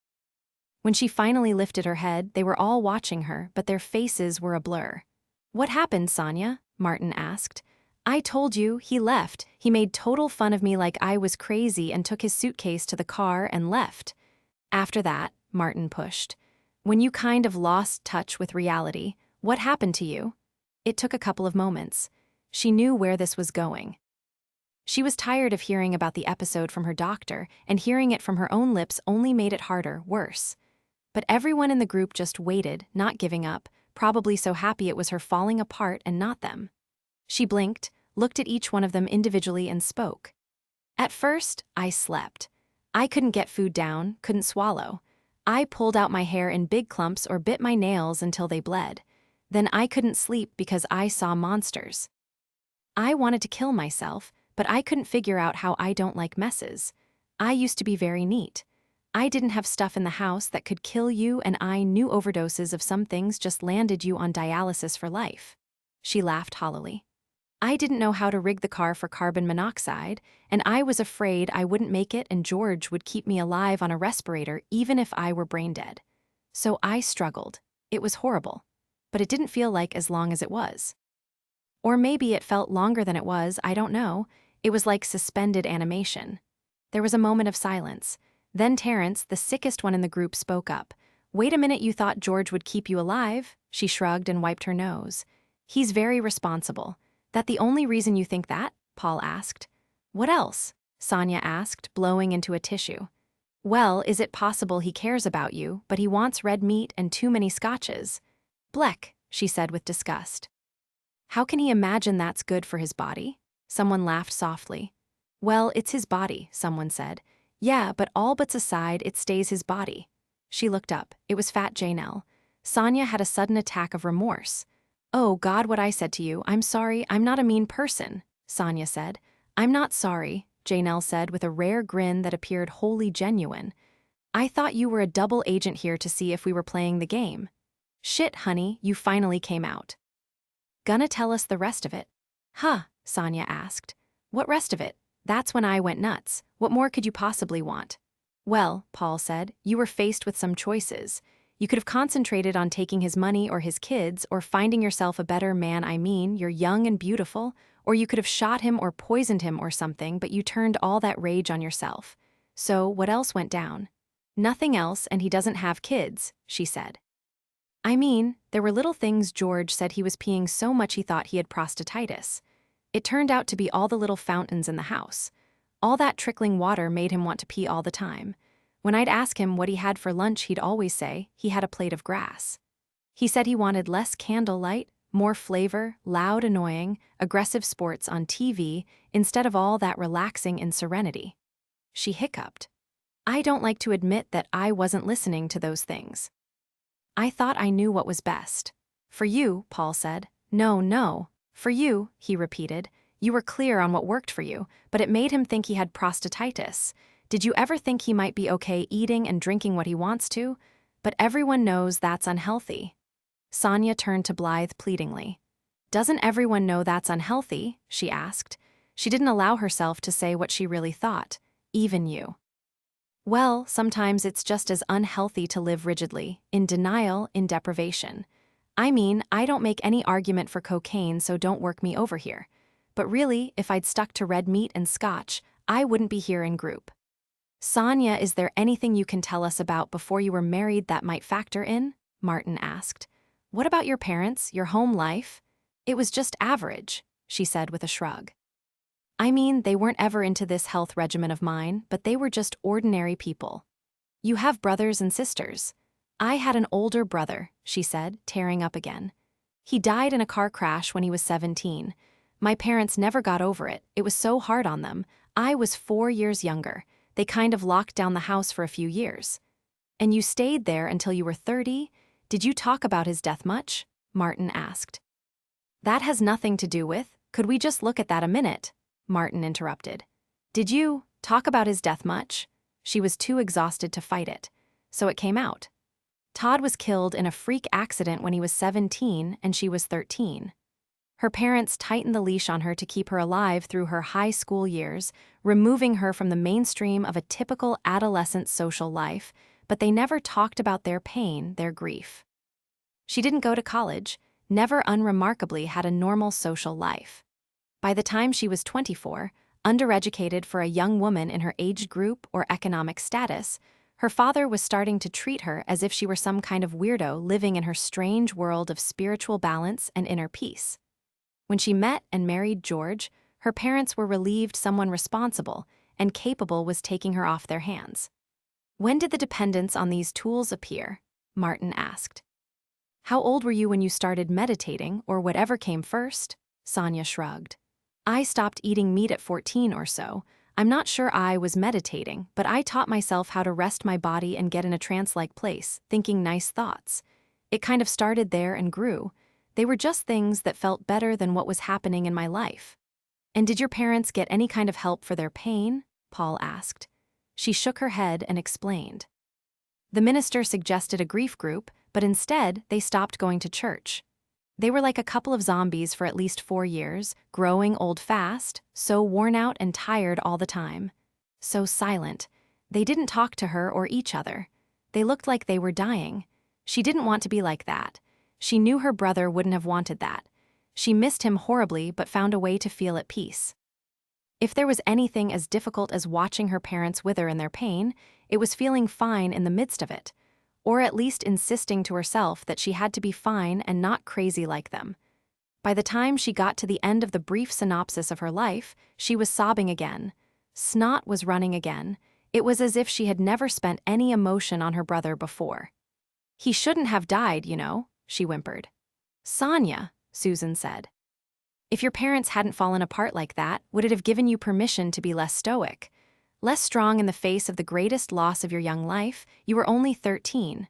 When she finally lifted her head, they were all watching her, but their faces were a blur. "What happened, Sonia?" Martin asked. "I told you, he left. He made total fun of me like I was crazy and took his suitcase to the car and left." "After that," Martin pushed, "when you kind of lost touch with reality, what happened to you?" It took a couple of moments. She knew where this was going. She was tired of hearing about the episode from her doctor, and hearing it from her own lips only made it harder, worse. But everyone in the group just waited, not giving up, probably so happy it was her falling apart and not them. She blinked, looked at each one of them individually and spoke. "At first, I slept. I couldn't get food down, couldn't swallow. I pulled out my hair in big clumps or bit my nails until they bled. Then I couldn't sleep because I saw monsters. I wanted to kill myself, but I couldn't figure out how I don't like messes. I used to be very neat. I didn't have stuff in the house that could kill you, and I knew overdoses of some things just landed you on dialysis for life." She laughed hollowly. "I didn't know how to rig the car for carbon monoxide, and I was afraid I wouldn't make it and George would keep me alive on a respirator even if I were brain dead. So I struggled. It was horrible. But it didn't feel like as long as it was. Or maybe it felt longer than it was, I don't know. It was like suspended animation." There was a moment of silence. Then Terrence, the sickest one in the group, spoke up. "Wait a minute, you thought George would keep you alive?" She shrugged and wiped her nose. "He's very responsible. That the only reason you think that?" Paul asked. "What else?" Sonia asked, blowing into a tissue. "Well, is it possible he cares about you, but he wants red meat and too many scotches?" "Blech," she said with disgust. "How can he imagine that's good for his body?" Someone laughed softly. "Well, it's his body," someone said. "Yeah, but all butts aside, it stays his body." She looked up. It was Fat Janelle. Sonia had a sudden attack of remorse. "Oh God, what I said to you. I'm sorry, I'm not a mean person," Sonia said. "I'm not sorry," Janelle said with a rare grin that appeared wholly genuine. "I thought you were a double agent here to see if we were playing the game." "Shit, honey, you finally came out." "Gonna tell us the rest of it?" "Huh," Sonia asked. "What rest of it?" "That's when I went nuts. What more could you possibly want?" "Well," Paul said, "you were faced with some choices. You could have concentrated on taking his money or his kids or finding yourself a better man. I mean, you're young and beautiful. Or you could have shot him or poisoned him or something, but you turned all that rage on yourself. So what else went down?" "Nothing else, and he doesn't have kids," she said. "I mean, there were little things. George said he was peeing so much he thought he had prostatitis. It turned out to be all the little fountains in the house. All that trickling water made him want to pee all the time. When I'd ask him what he had for lunch, he'd always say he had a plate of grass. He said he wanted less candlelight, more flavor, loud, annoying, aggressive sports on TV instead of all that relaxing in serenity. She hiccuped. I don't like to admit that I wasn't listening to those things. I thought I knew what was best. For you, Paul said. No, no. For you, he repeated. You were clear on what worked for you, but it made him think he had prostatitis. Did you ever think he might be okay eating and drinking what he wants to? But everyone knows that's unhealthy. Sonia turned to Blythe pleadingly. Doesn't everyone know that's unhealthy? She asked. She didn't allow herself to say what she really thought. Even you. Well, sometimes it's just as unhealthy to live rigidly, in denial, in deprivation. I mean, I don't make any argument for cocaine, so don't work me over here. But really, if I'd stuck to red meat and scotch, I wouldn't be here in group. Sonia, is there anything you can tell us about before you were married that might factor in? Martin asked. What about your parents, your home life? It was just average, she said with a shrug. I mean, they weren't ever into this health regimen of mine, but they were just ordinary people. You have brothers and sisters. I had an older brother, she said, tearing up again. He died in a car crash when he was 17. My parents never got over it. It was so hard on them. I was 4 years younger. They kind of locked down the house for a few years. And you stayed there until you were 30? Did you talk about his death much? Martin asked. That has nothing to do with, could we just look at that a minute? Martin interrupted. Did you talk about his death much? She was too exhausted to fight it. So it came out. Todd was killed in a freak accident when he was 17 and she was 13. Her parents tightened the leash on her to keep her alive through her high school years, removing her from the mainstream of a typical adolescent social life, but they never talked about their pain, their grief. She didn't go to college, never unremarkably had a normal social life. By the time she was 24, undereducated for a young woman in her age group or economic status, her father was starting to treat her as if she were some kind of weirdo living in her strange world of spiritual balance and inner peace. When she met and married George, her parents were relieved someone responsible and capable was taking her off their hands. When did the dependence on these tools appear? Martin asked. How old were you when you started meditating, or whatever came first? Sonia shrugged. I stopped eating meat at 14 or so. I'm not sure I was meditating, but I taught myself how to rest my body and get in a trance-like place, thinking nice thoughts. It kind of started there and grew. They were just things that felt better than what was happening in my life. And did your parents get any kind of help for their pain? Paul asked. She shook her head and explained. The minister suggested a grief group, but instead they stopped going to church. They were like a couple of zombies for at least 4 years, growing old fast, so worn out and tired all the time. So silent. They didn't talk to her or each other. They looked like they were dying. She didn't want to be like that. She knew her brother wouldn't have wanted that. She missed him horribly but found a way to feel at peace. If there was anything as difficult as watching her parents wither in their pain, it was feeling fine in the midst of it. Or at least insisting to herself that she had to be fine and not crazy like them. By the time she got to the end of the brief synopsis of her life, she was sobbing again. Snot was running again. It was as if she had never spent any emotion on her brother before. He shouldn't have died, you know, she whimpered. Sonia, Susan said. If your parents hadn't fallen apart like that, would it have given you permission to be less stoic? Less strong in the face of the greatest loss of your young life? You were only 13.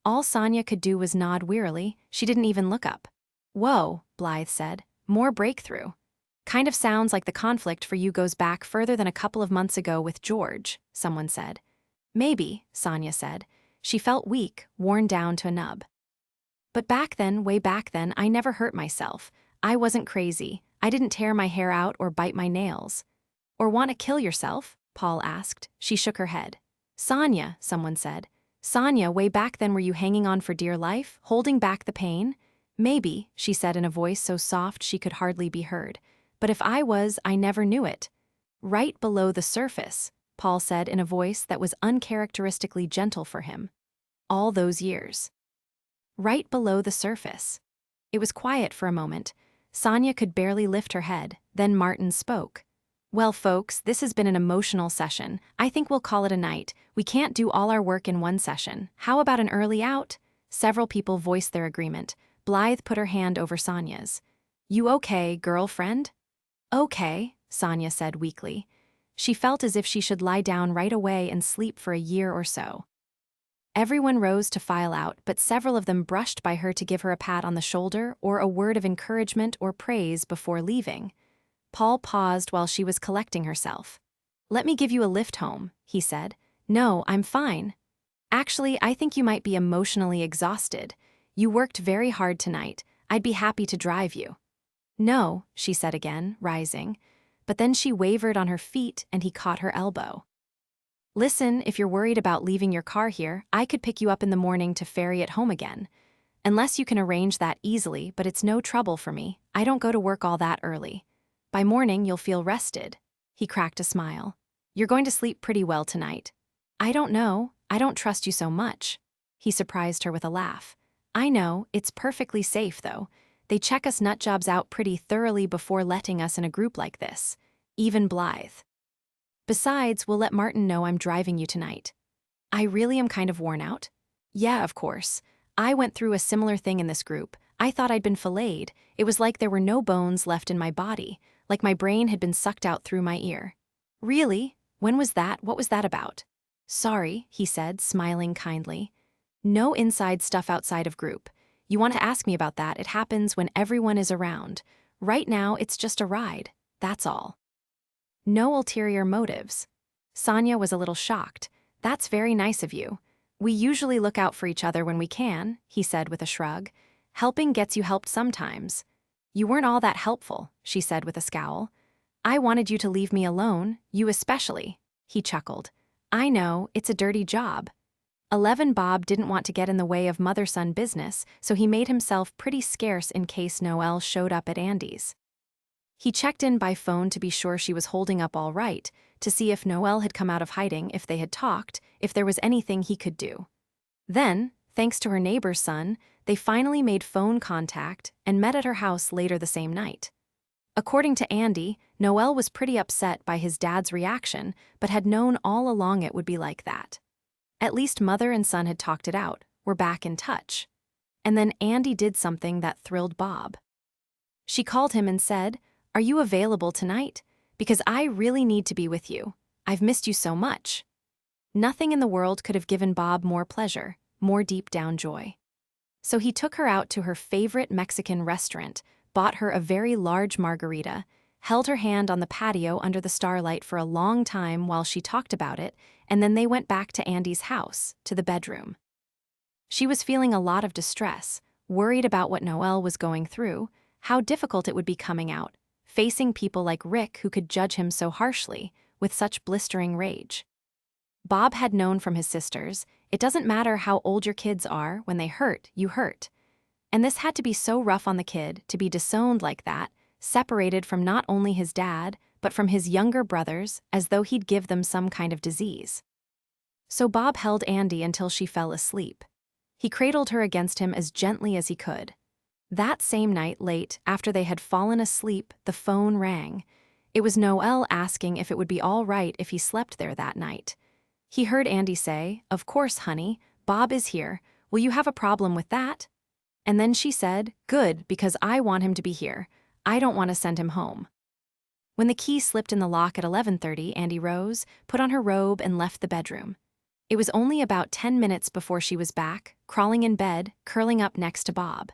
All Sonia could do was nod wearily. She didn't even look up. Whoa, Blythe said. More breakthrough. Kind of sounds like the conflict for you goes back further than a couple of months ago with George, someone said. Maybe, Sonia said. She felt weak, worn down to a nub. But back then, way back then, I never hurt myself. I wasn't crazy. I didn't tear my hair out or bite my nails. Or want to kill yourself? Paul asked. She shook her head. Sonia, someone said. Sonia, way back then were you hanging on for dear life, holding back the pain? Maybe, she said in a voice so soft she could hardly be heard. But if I was, I never knew it. Right below the surface, Paul said in a voice that was uncharacteristically gentle for him. All those years. Right below the surface. It was quiet for a moment. Sonia could barely lift her head. Then Martin spoke. Well, folks, this has been an emotional session. I think we'll call it a night. We can't do all our work in one session. How about an early out? Several people voiced their agreement. Blythe put her hand over Sonia's. You okay, girlfriend? Okay, Sonia said weakly. She felt as if she should lie down right away and sleep for a year or so. Everyone rose to file out, but several of them brushed by her to give her a pat on the shoulder or a word of encouragement or praise before leaving. Paul paused while she was collecting herself. Let me give you a lift home, he said. No, I'm fine. Actually, I think you might be emotionally exhausted. You worked very hard tonight. I'd be happy to drive you. No, she said again, rising. But then she wavered on her feet and he caught her elbow. Listen, if you're worried about leaving your car here, I could pick you up in the morning to ferry it home again. Unless you can arrange that easily, but it's no trouble for me. I don't go to work all that early. By morning, you'll feel rested. He cracked a smile. You're going to sleep pretty well tonight. I don't know. I don't trust you so much. He surprised her with a laugh. I know, it's perfectly safe, though. They check us nutjobs out pretty thoroughly before letting us in a group like this. Even Blythe. Besides, we'll let Martin know I'm driving you tonight. I really am kind of worn out. Yeah, of course. I went through a similar thing in this group. I thought I'd been filleted. It was like there were no bones left in my body, like my brain had been sucked out through my ear. Really? When was that? What was that about? Sorry, he said, smiling kindly. No inside stuff outside of group. You want to ask me about that? It happens when everyone is around. Right now, it's just a ride. That's all. No ulterior motives. Sonia was a little shocked. That's very nice of you. We usually look out for each other when we can, he said with a shrug. Helping gets you helped sometimes. You weren't all that helpful, she said with a scowl. I wanted you to leave me alone, you especially, he chuckled. I know, it's a dirty job. 11 Bob didn't want to get in the way of mother-son business, so he made himself pretty scarce in case Noelle showed up at Andy's. He checked in by phone to be sure she was holding up all right, to see if Noelle had come out of hiding, if they had talked, if there was anything he could do. Then, thanks to her neighbor's son, they finally made phone contact and met at her house later the same night. According to Andy, Noelle was pretty upset by his dad's reaction, but had known all along it would be like that. At least mother and son had talked it out, were back in touch. And then Andy did something that thrilled Bob. She called him and said, Are you available tonight? Because I really need to be with you. I've missed you so much. Nothing in the world could have given Bob more pleasure, more deep-down joy. So he took her out to her favorite Mexican restaurant, bought her a very large margarita, held her hand on the patio under the starlight for a long time while she talked about it, and then they went back to Andy's house, to the bedroom. She was feeling a lot of distress, worried about what Noelle was going through, how difficult it would be coming out, facing people like Rick who could judge him so harshly, with such blistering rage. Bob had known from his sisters, it doesn't matter how old your kids are, when they hurt, you hurt. And this had to be so rough on the kid, to be disowned like that, separated from not only his dad, but from his younger brothers, as though he'd give them some kind of disease. So Bob held Andy until she fell asleep. He cradled her against him as gently as he could. That same night, late, after they had fallen asleep, the phone rang. It was Noelle asking if it would be all right if he slept there that night. He heard Andy say, Of course, honey, Bob is here. Will you have a problem with that? And then she said, Good, because I want him to be here. I don't want to send him home. When the key slipped in the lock at 11:30, Andy rose, put on her robe, and left the bedroom. It was only about 10 minutes before she was back, crawling in bed, curling up next to Bob.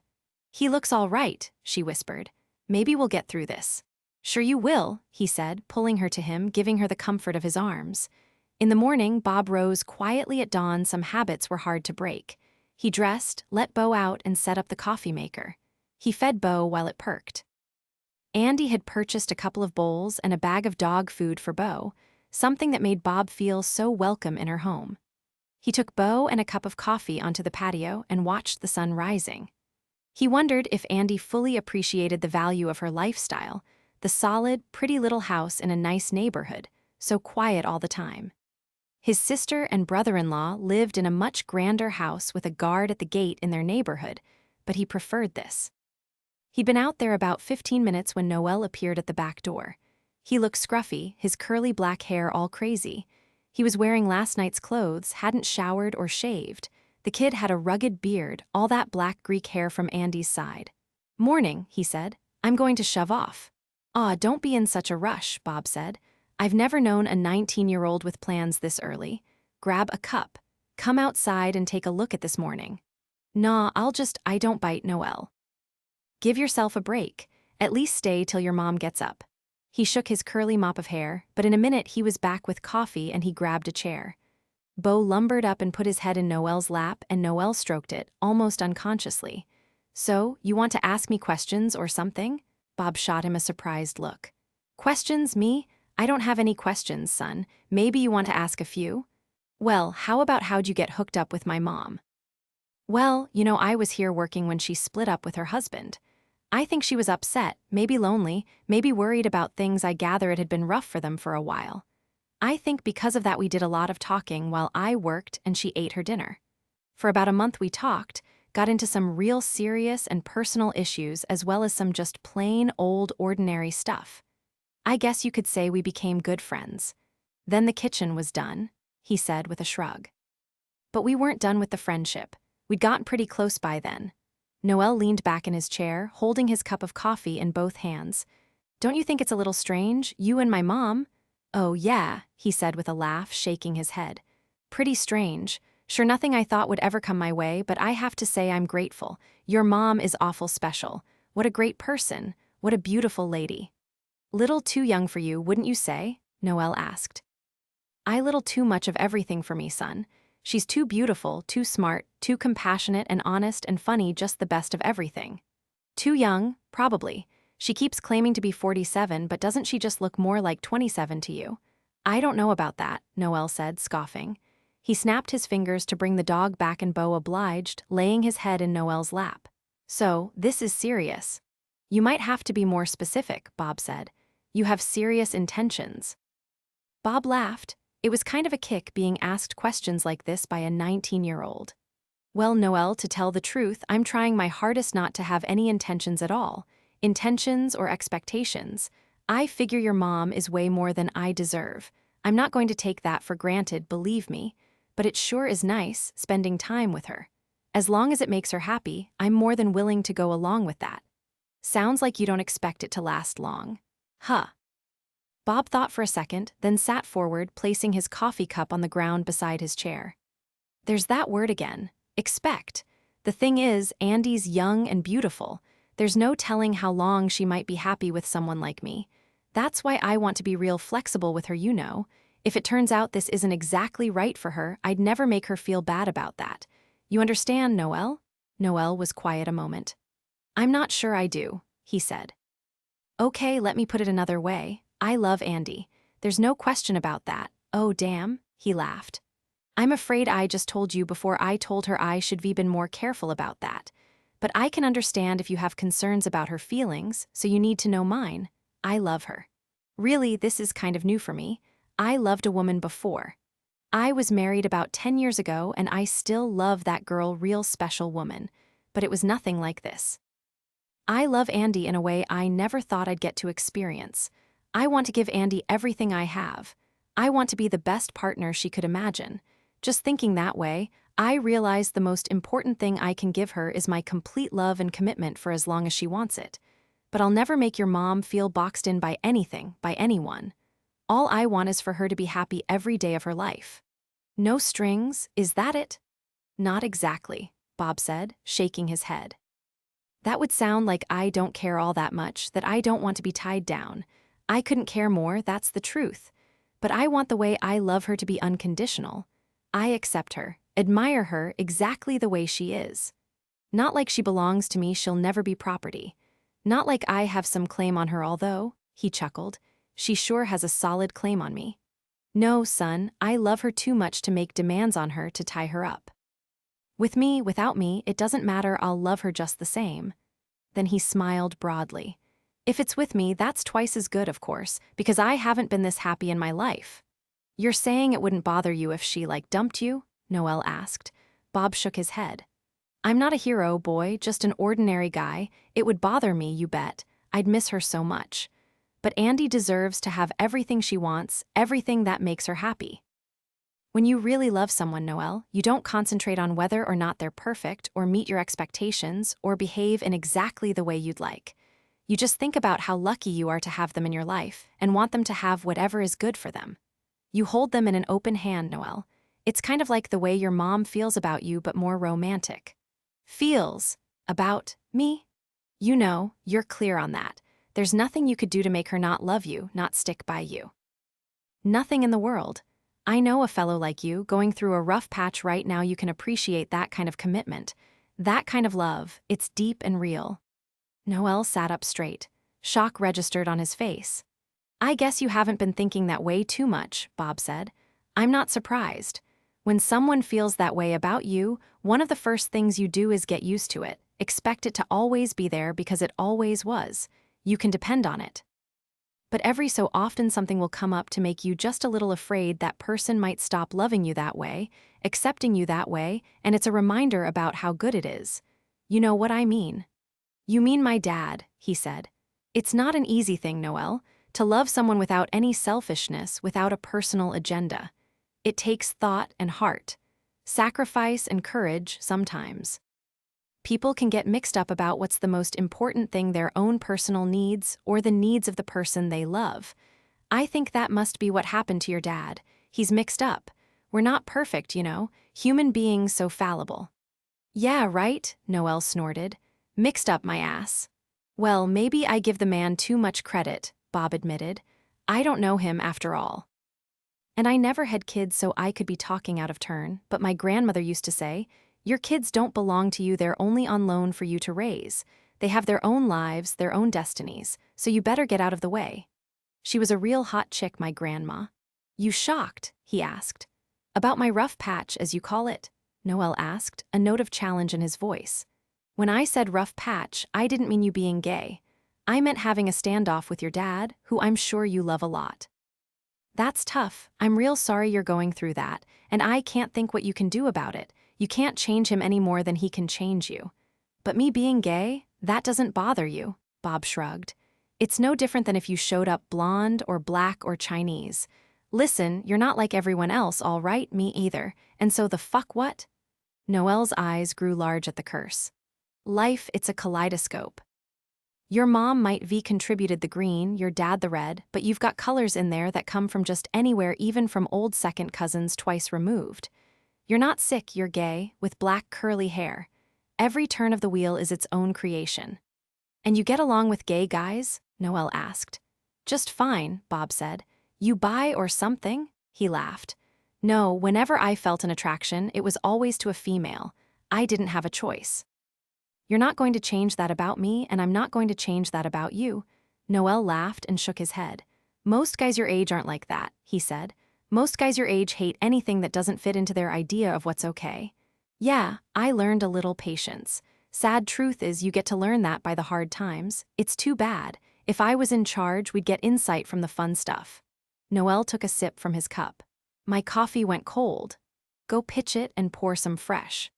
He looks all right, she whispered. Maybe we'll get through this. Sure you will, he said, pulling her to him, giving her the comfort of his arms. In the morning, Bob rose quietly at dawn. Some habits were hard to break. He dressed, let Bo out, and set up the coffee maker. He fed Bo while it perked. Andy had purchased a couple of bowls and a bag of dog food for Bo, something that made Bob feel so welcome in her home. He took Bo and a cup of coffee onto the patio and watched the sun rising. He wondered if Andy fully appreciated the value of her lifestyle, the solid, pretty little house in a nice neighborhood, so quiet all the time. His sister and brother-in-law lived in a much grander house with a guard at the gate in their neighborhood, but he preferred this. He'd been out there about 15 minutes when Noelle appeared at the back door. He looked scruffy, his curly black hair all crazy. He was wearing last night's clothes, hadn't showered or shaved. The kid had a rugged beard, all that black Greek hair from Andy's side. "Morning," he said. "I'm going to shove off." "Aw, don't be in such a rush," Bob said. "I've never known a 19-year-old with plans this early. Grab a cup. Come outside and take a look at this morning." "Nah, I don't bite, Noelle." "Give yourself a break. At least stay till your mom gets up." He shook his curly mop of hair, but in a minute he was back with coffee and he grabbed a chair. Beau lumbered up and put his head in Noelle's lap, and Noelle stroked it, almost unconsciously. "So, you want to ask me questions or something?" Bob shot him a surprised look. "Questions, me? I don't have any questions, son. Maybe you want to ask a few?" "Well, how about how'd you get hooked up with my mom?" "Well, I was here working when she split up with her husband. I think she was upset, maybe lonely, maybe worried about things. I gather it had been rough for them for a while. I think because of that we did a lot of talking while I worked and she ate her dinner. For about a month we talked, got into some real serious and personal issues as well as some just plain old ordinary stuff. I guess you could say we became good friends. Then the kitchen was done," he said with a shrug. "But we weren't done with the friendship. We'd gotten pretty close by then." Noelle leaned back in his chair, holding his cup of coffee in both hands. "Don't you think it's a little strange, you and my mom?" "Oh, yeah," he said with a laugh, shaking his head. "Pretty strange. Sure, nothing I thought would ever come my way, but I have to say I'm grateful. Your mom is awful special. What a great person. What a beautiful lady." "Little too young for you, wouldn't you say?" Noelle asked. "I little too much of everything for me, son. She's too beautiful, too smart, too compassionate and honest and funny, just the best of everything." "Too young, probably. She keeps claiming to be 47, but doesn't she just look more like 27 to you?" "I don't know about that," Noelle said, scoffing. He snapped his fingers to bring the dog back and Beau obliged, laying his head in Noelle's lap. "So, this is serious." "You might have to be more specific," Bob said. "You have serious intentions." Bob laughed. It was kind of a kick being asked questions like this by a 19-year-old. "Well, Noelle, to tell the truth, I'm trying my hardest not to have any intentions at all. Intentions or expectations. I figure your mom is way more than I deserve. I'm not going to take that for granted, believe me. But it sure is nice, spending time with her. As long as it makes her happy, I'm more than willing to go along with that." "Sounds like you don't expect it to last long." "Huh." Bob thought for a second, then sat forward, placing his coffee cup on the ground beside his chair. "There's that word again. Expect. The thing is, Andy's young and beautiful. There's no telling how long she might be happy with someone like me. That's why I want to be real flexible with her, you know. If it turns out this isn't exactly right for her, I'd never make her feel bad about that. You understand, Noelle?" Noelle was quiet a moment. "I'm not sure I do," he said. "Okay, let me put it another way. I love Andy. There's no question about that. Oh, damn," he laughed. "I'm afraid I just told you before I told her I should be been more careful about that. But I can understand if you have concerns about her feelings, so you need to know mine. I love her. Really, this is kind of new for me. I loved a woman before. I was married about 10 years ago, and I still love that girl, real special woman. But it was nothing like this. I love Andy in a way I never thought I'd get to experience. I want to give Andy everything I have. I want to be the best partner she could imagine. Just thinking that way, I realize the most important thing I can give her is my complete love and commitment for as long as she wants it. But I'll never make your mom feel boxed in by anything, by anyone. All I want is for her to be happy every day of her life." "No strings, is that it?" "Not exactly," Bob said, shaking his head. "That would sound like I don't care all that much, that I don't want to be tied down. I couldn't care more, that's the truth. But I want the way I love her to be unconditional. I accept her, admire her exactly the way she is. Not like she belongs to me, she'll never be property. Not like I have some claim on her, although," he chuckled, "she sure has a solid claim on me. No, son, I love her too much to make demands on her to tie her up. With me, without me, it doesn't matter, I'll love her just the same." Then he smiled broadly. "If it's with me, that's twice as good, of course, because I haven't been this happy in my life." "You're saying it wouldn't bother you if she, dumped you?" Noelle asked. Bob shook his head. "I'm not a hero, boy, just an ordinary guy. It would bother me, you bet. I'd miss her so much. but Andy deserves to have everything she wants, everything that makes her happy. When you really love someone, Noelle, you don't concentrate on whether or not they're perfect or meet your expectations or behave in exactly the way you'd like. You just think about how lucky you are to have them in your life and want them to have whatever is good for them. You hold them in an open hand, Noelle. It's kind of like the way your mom feels about you, but more romantic. Feels about me? You know, you're clear on that. There's nothing you could do to make her not love you, not stick by you. Nothing in the world. I know a fellow like you, going through a rough patch right now. You can appreciate that kind of commitment. That kind of love, it's deep and real. Noelle sat up straight. Shock registered on his face. I guess you haven't been thinking that way too much, Bob said. I'm not surprised. When someone feels that way about you, one of the first things you do is get used to it. Expect it to always be there because it always was. You can depend on it. But every so often something will come up to make you just a little afraid that person might stop loving you that way, accepting you that way, and it's a reminder about how good it is. You know what I mean. You mean my dad, he said. It's not an easy thing, Noelle, to love someone without any selfishness, without a personal agenda. It takes thought and heart, sacrifice and courage sometimes. People can get mixed up about what's the most important thing, their own personal needs or the needs of the person they love. I think that must be what happened to your dad. He's mixed up. We're not perfect, you know, human beings so fallible. Yeah, right, Noelle snorted. Mixed up my ass. Well, maybe I give the man too much credit, Bob admitted. I don't know him after all. And I never had kids, so I could be talking out of turn, but my grandmother used to say, your kids don't belong to you, they're only on loan for you to raise. They have their own lives, their own destinies, so you better get out of the way. She was a real hot chick, my grandma. You shocked? He asked. About my rough patch, as you call it? Noelle asked, a note of challenge in his voice. When I said rough patch, I didn't mean you being gay. I meant having a standoff with your dad, who I'm sure you love a lot. That's tough. I'm real sorry you're going through that, and I can't think what you can do about it. You can't change him any more than he can change you. But me being gay, that doesn't bother you, Bob shrugged. It's no different than if you showed up blonde or black or Chinese. Listen, you're not like everyone else, all right? Me either. And so the fuck what? Noelle's eyes grew large at the curse. Life, it's a kaleidoscope. Your mom might V contributed the green, your dad the red, but you've got colors in there that come from just anywhere, even from old second cousins twice removed. You're not sick, you're gay, with black curly hair. Every turn of the wheel is its own creation. And you get along with gay guys? Noelle asked. Just fine, Bob said. You bi or something? He laughed. No, whenever I felt an attraction, it was always to a female. I didn't have a choice. You're not going to change that about me, and I'm not going to change that about you. Noelle laughed and shook his head. Most guys your age aren't like that, he said. Most guys your age hate anything that doesn't fit into their idea of what's okay. Yeah, I learned a little patience. Sad truth is you get to learn that by the hard times. It's too bad. If I was in charge, we'd get insight from the fun stuff. Noelle took a sip from his cup. My coffee went cold. Go pitch it and pour some fresh.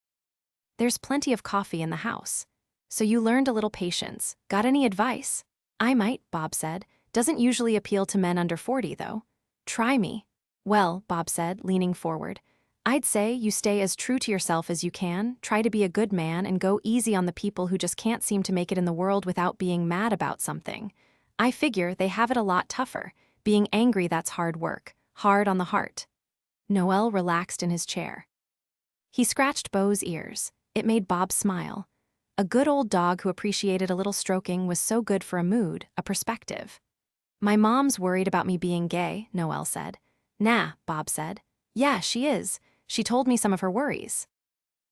There's plenty of coffee in the house. So you learned a little patience. Got any advice? I might, Bob said. Doesn't usually appeal to men under 40, though. Try me. Well, Bob said, leaning forward, I'd say you stay as true to yourself as you can, try to be a good man, and go easy on the people who just can't seem to make it in the world without being mad about something. I figure they have it a lot tougher. Being angry, that's hard work. Hard on the heart. Noelle relaxed in his chair. He scratched Beau's ears. It made Bob smile. A good old dog who appreciated a little stroking was so good for a mood, a perspective. My mom's worried about me being gay, Noelle said. Nah, Bob said. Yeah, she is. She told me some of her worries.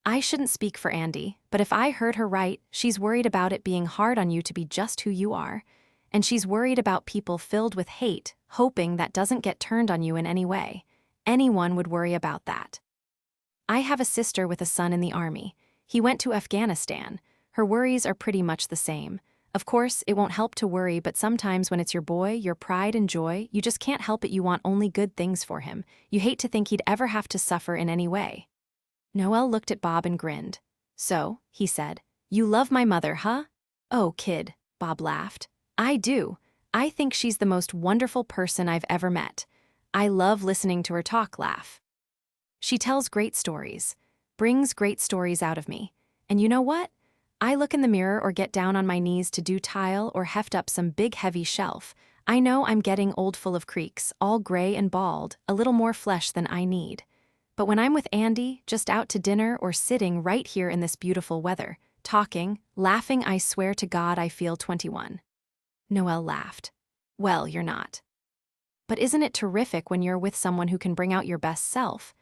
I shouldn't speak for Andy, but if I heard her right, she's worried about it being hard on you to be just who you are. And she's worried about people filled with hate, hoping that doesn't get turned on you in any way. Anyone would worry about that. I have a sister with a son in the army. He went to Afghanistan. Her worries are pretty much the same. Of course, it won't help to worry, but sometimes when it's your boy, your pride and joy, you just can't help it. You want only good things for him. You hate to think he'd ever have to suffer in any way. Noelle looked at Bob and grinned. So, he said, you love my mother, huh? Oh, kid, Bob laughed. I do. I think she's the most wonderful person I've ever met. I love listening to her talk laugh. She tells great stories, brings great stories out of me. And you know what? I look in the mirror or get down on my knees to do tile or heft up some big heavy shelf. I know I'm getting old full of creaks, all gray and bald, a little more flesh than I need. But when I'm with Andy, just out to dinner or sitting right here in this beautiful weather, talking, laughing, I swear to God I feel 21. Noelle laughed. Well, you're not. But isn't it terrific when you're with someone who can bring out your best self?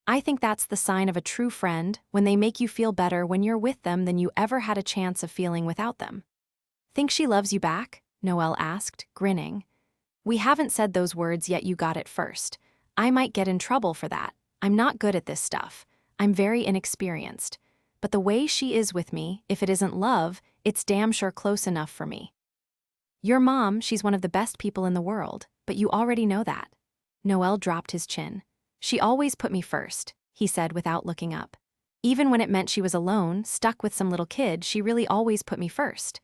I think that's the sign of a true friend, when they make you feel better when you're with them than you ever had a chance of feeling without them. Think she loves you back? Noelle asked, grinning. We haven't said those words yet, you got it first. I might get in trouble for that. I'm not good at this stuff. I'm very inexperienced. But the way she is with me, if it isn't love, it's damn sure close enough for me. Your mom, she's one of the best people in the world, but you already know that. Noelle dropped his chin. She always put me first, he said without looking up. Even when it meant she was alone, stuck with some little kid, she really always put me first.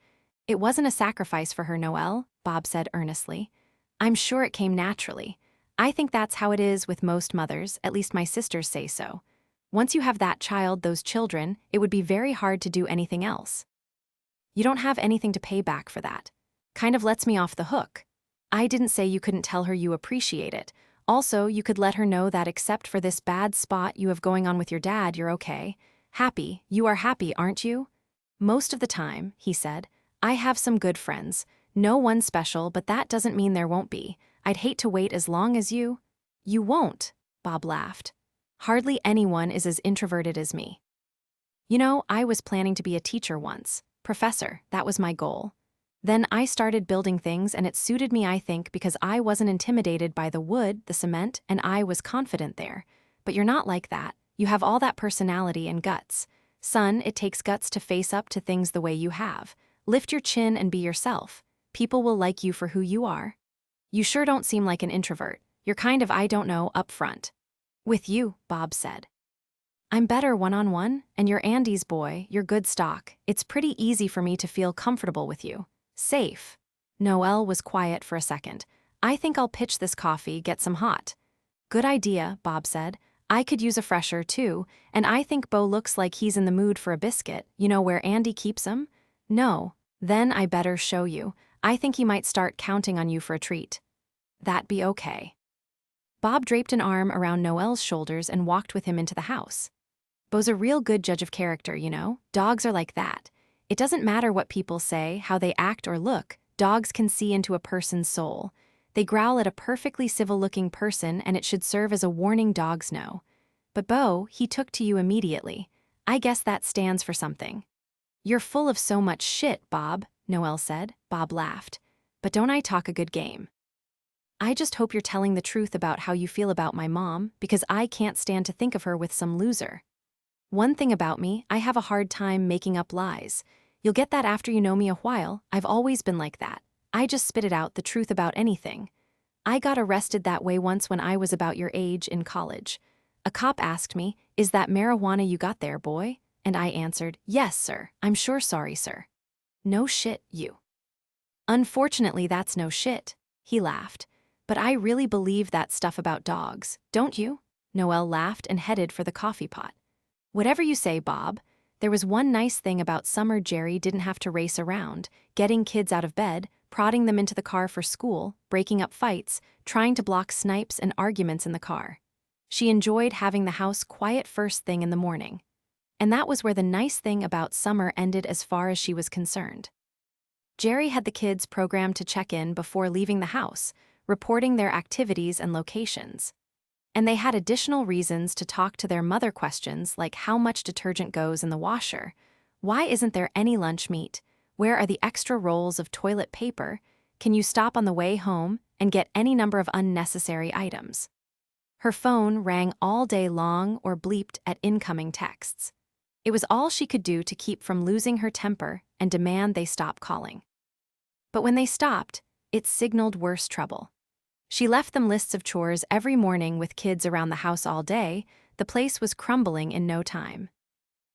It wasn't a sacrifice for her, Noelle, Bob said earnestly. I'm sure it came naturally. I think that's how it is with most mothers, at least my sisters say so. Once you have that child, those children, it would be very hard to do anything else. You don't have anything to pay back for that. Kind of lets me off the hook. I didn't say you couldn't tell her you appreciate it. Also, you could let her know that except for this bad spot you have going on with your dad, you're okay. Happy, you are happy, aren't you? Most of the time, he said. I have some good friends. No one special, but that doesn't mean there won't be. I'd hate to wait as long as you. You won't, Bob laughed. Hardly anyone is as introverted as me. You know, I was planning to be a teacher once. Professor, that was my goal. Then I started building things and it suited me, I think, because I wasn't intimidated by the wood, the cement, and I was confident there. But you're not like that. You have all that personality and guts. Son, it takes guts to face up to things the way you have. Lift your chin and be yourself. People will like you for who you are. You sure don't seem like an introvert. You're kind of, I don't know, upfront. With you, Bob said. I'm better one-on-one, and you're Andy's boy, you're good stock. It's pretty easy for me to feel comfortable with you. Safe. Noelle was quiet for a second. I think I'll pitch this coffee, get some hot. Good idea, Bob said. I could use a fresher, too, and I think Beau looks like he's in the mood for a biscuit. You know where Andy keeps them? No. Then I better show you. I think he might start counting on you for a treat. That'd be okay. Bob draped an arm around Noelle's shoulders and walked with him into the house. Beau's a real good judge of character, you know? Dogs are like that. It doesn't matter what people say, how they act or look, dogs can see into a person's soul. They growl at a perfectly civil-looking person and it should serve as a warning dogs know. But Beau, he took to you immediately. I guess that stands for something. You're full of so much shit, Bob, Noelle said. Bob laughed. But don't I talk a good game? I just hope you're telling the truth about how you feel about my mom, because I can't stand to think of her with some loser. One thing about me, I have a hard time making up lies. You'll get that after you know me a while. I've always been like that. I just spit it out, the truth about anything. I got arrested that way once when I was about your age in college. A cop asked me, "Is that marijuana you got there, boy?" And I answered, "Yes, sir. I'm sure sorry, sir." No shit, you. Unfortunately, that's no shit. He laughed. But I really believe that stuff about dogs, don't you? Noelle laughed and headed for the coffee pot. Whatever you say, Bob. There was one nice thing about summer. Jerry didn't have to race around, getting kids out of bed, prodding them into the car for school, breaking up fights, trying to block snipes and arguments in the car. She enjoyed having the house quiet first thing in the morning. And that was where the nice thing about summer ended as far as she was concerned. Jerry had the kids programmed to check in before leaving the house, reporting their activities and locations. And they had additional reasons to talk to their mother, questions like how much detergent goes in the washer, why isn't there any lunch meat, where are the extra rolls of toilet paper, can you stop on the way home, and get any number of unnecessary items. Her phone rang all day long or bleeped at incoming texts. It was all she could do to keep from losing her temper and demand they stop calling. But when they stopped, it signaled worse trouble. She left them lists of chores every morning. With kids around the house all day, the place was crumbling in no time.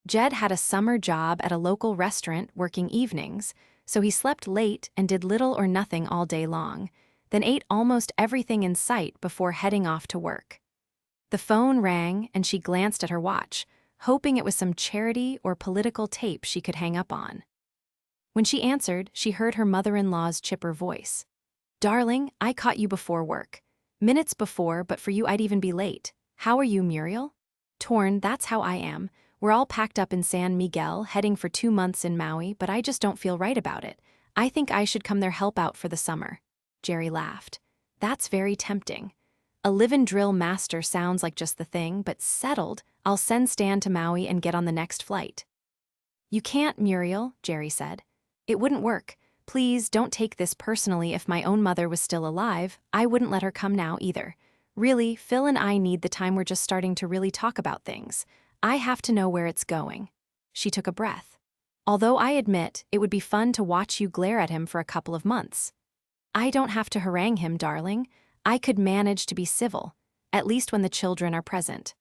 Jed had a summer job at a local restaurant working evenings, so he slept late and did little or nothing all day long, then ate almost everything in sight before heading off to work. The phone rang and she glanced at her watch, hoping it was some charity or political tape she could hang up on. When she answered, she heard her mother-in-law's chipper voice. "Darling, I caught you before work. Minutes before, but for you I'd even be late. How are you, Muriel?" "Torn, that's how I am. We're all packed up in San Miguel, heading for 2 months in Maui, but I just don't feel right about it. I think I should come there help out for the summer." Jerry laughed. "That's very tempting. A live-in drill master sounds like just the thing, but settled, I'll send Stan to Maui and get on the next flight." "You can't, Muriel," Jerry said. "It wouldn't work. Please don't take this personally. If my own mother was still alive, I wouldn't let her come now either. Really, Phil and I need the time. We're just starting to really talk about things. I have to know where it's going." She took a breath. "Although I admit, it would be fun to watch you glare at him for a couple of months." "I don't have to harangue him, darling. I could manage to be civil, at least when the children are present."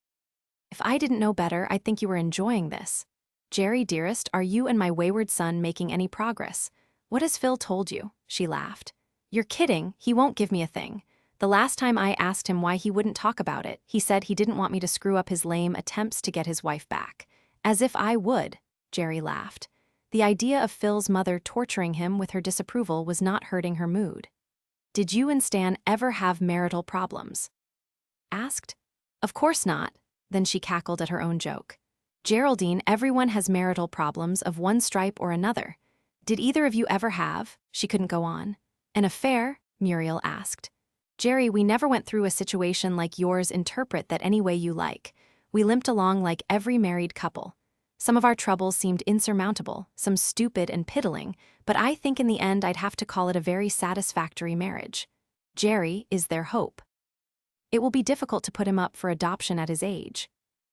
"If I didn't know better, I'd think you were enjoying this." "Jerry, dearest, are you and my wayward son making any progress? What has Phil told you?" She laughed. "You're kidding, he won't give me a thing. The last time I asked him why he wouldn't talk about it, he said he didn't want me to screw up his lame attempts to get his wife back." "As if I would," Jerry laughed. The idea of Phil's mother torturing him with her disapproval was not hurting her mood. "Did you and Stan ever have marital problems?" Asked. "Of course not." Then she cackled at her own joke. "Geraldine, everyone has marital problems of one stripe or another. Did either of you ever have?" She couldn't go on. "An affair?" Muriel asked. "Jerry, we never went through a situation like yours. Interpret that any way you like. We limped along like every married couple. Some of our troubles seemed insurmountable, some stupid and piddling, but I think in the end I'd have to call it a very satisfactory marriage. Jerry is their hope. It will be difficult to put him up for adoption at his age."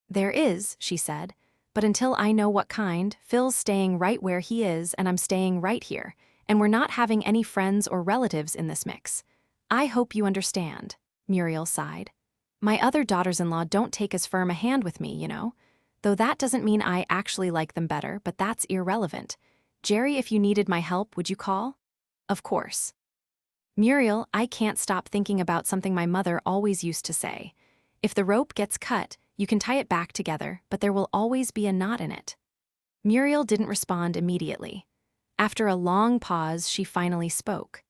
"There is," she said, "but until I know what kind, Phil's staying right where he is and I'm staying right here, and we're not having any friends or relatives in this mix. I hope you understand," Muriel sighed. "My other daughters-in-law don't take as firm a hand with me, you know. Though that doesn't mean I actually like them better, but that's irrelevant. Jerry, if you needed my help, would you call?" "Of course." "Muriel, I can't stop thinking about something my mother always used to say. If the rope gets cut, you can tie it back together, but there will always be a knot in it." Muriel didn't respond immediately. After a long pause, she finally spoke.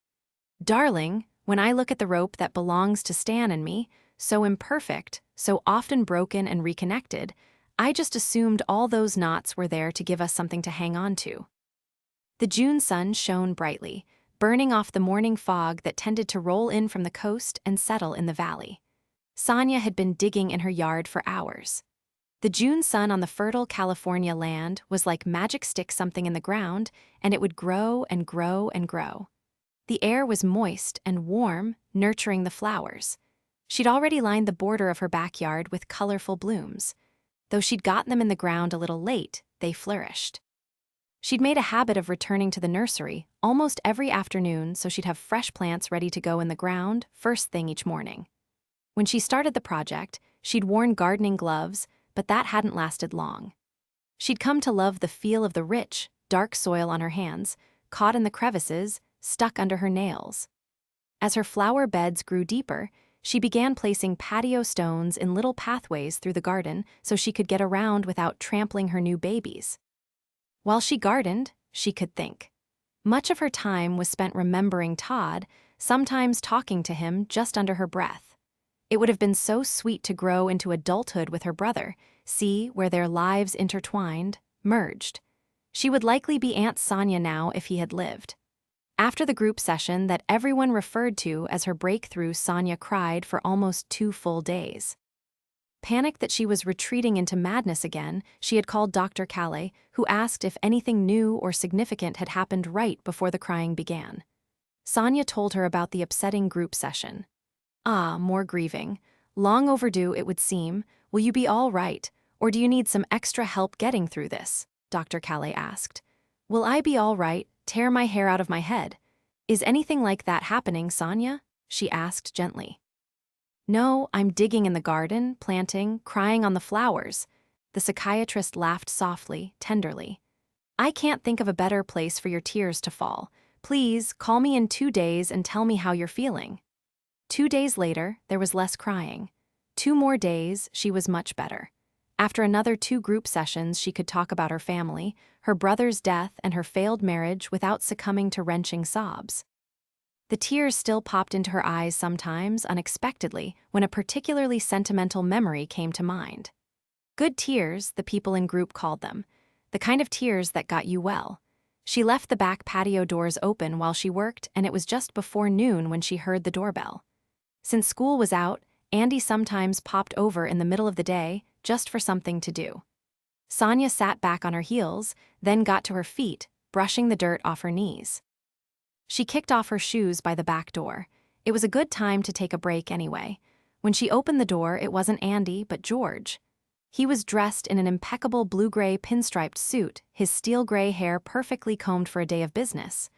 "Darling, when I look at the rope that belongs to Stan and me, so imperfect, so often broken and reconnected, I just assumed all those knots were there to give us something to hang on to." The June sun shone brightly, burning off the morning fog that tended to roll in from the coast and settle in the valley. Sonia had been digging in her yard for hours. The June sun on the fertile California land was like magic stick something in the ground, and it would grow and grow and grow. The air was moist and warm, nurturing the flowers. She'd already lined the border of her backyard with colorful blooms. Though she'd gotten them in the ground a little late, they flourished. She'd made a habit of returning to the nursery almost every afternoon so she'd have fresh plants ready to go in the ground first thing each morning. When she started the project, she'd worn gardening gloves, but that hadn't lasted long. She'd come to love the feel of the rich, dark soil on her hands, caught in the crevices, stuck under her nails. As her flower beds grew deeper, she began placing patio stones in little pathways through the garden so she could get around without trampling her new babies. While she gardened, she could think. Much of her time was spent remembering Todd, sometimes talking to him just under her breath. It would have been so sweet to grow into adulthood with her brother, see where their lives intertwined, merged. She would likely be Aunt Sonia now if he had lived. After the group session that everyone referred to as her breakthrough, Sonia cried for almost 2 full days. Panicked that she was retreating into madness again, she had called Dr. Calais, who asked if anything new or significant had happened right before the crying began. Sonia told her about the upsetting group session. "Ah, more grieving. Long overdue, it would seem. Will you be all right, or do you need some extra help getting through this?" Dr. Calais asked. "Will I be all right? Tear my hair out of my head. Is anything like that happening, Sonia?" she asked gently. "No, I'm digging in the garden, planting, crying on the flowers." The psychiatrist laughed softly, tenderly. I can't think of a better place for your tears to fall. Please, call me in 2 days and tell me how you're feeling. 2 days later, there was less crying. 2 more days, she was much better. After another 2 group sessions, she could talk about her family, her brother's death, and her failed marriage without succumbing to wrenching sobs. The tears still popped into her eyes sometimes, unexpectedly, when a particularly sentimental memory came to mind. Good tears, the people in group called them. The kind of tears that got you well. She left the back patio doors open while she worked, and it was just before noon when she heard the doorbell. Since school was out, Andy sometimes popped over in the middle of the day just for something to do. Sonia sat back on her heels, then got to her feet, brushing the dirt off her knees. She kicked off her shoes by the back door. It was a good time to take a break anyway. When she opened the door, it wasn't Andy, but George. He was dressed in an impeccable blue-gray pinstriped suit, his steel-gray hair perfectly combed for a day of business.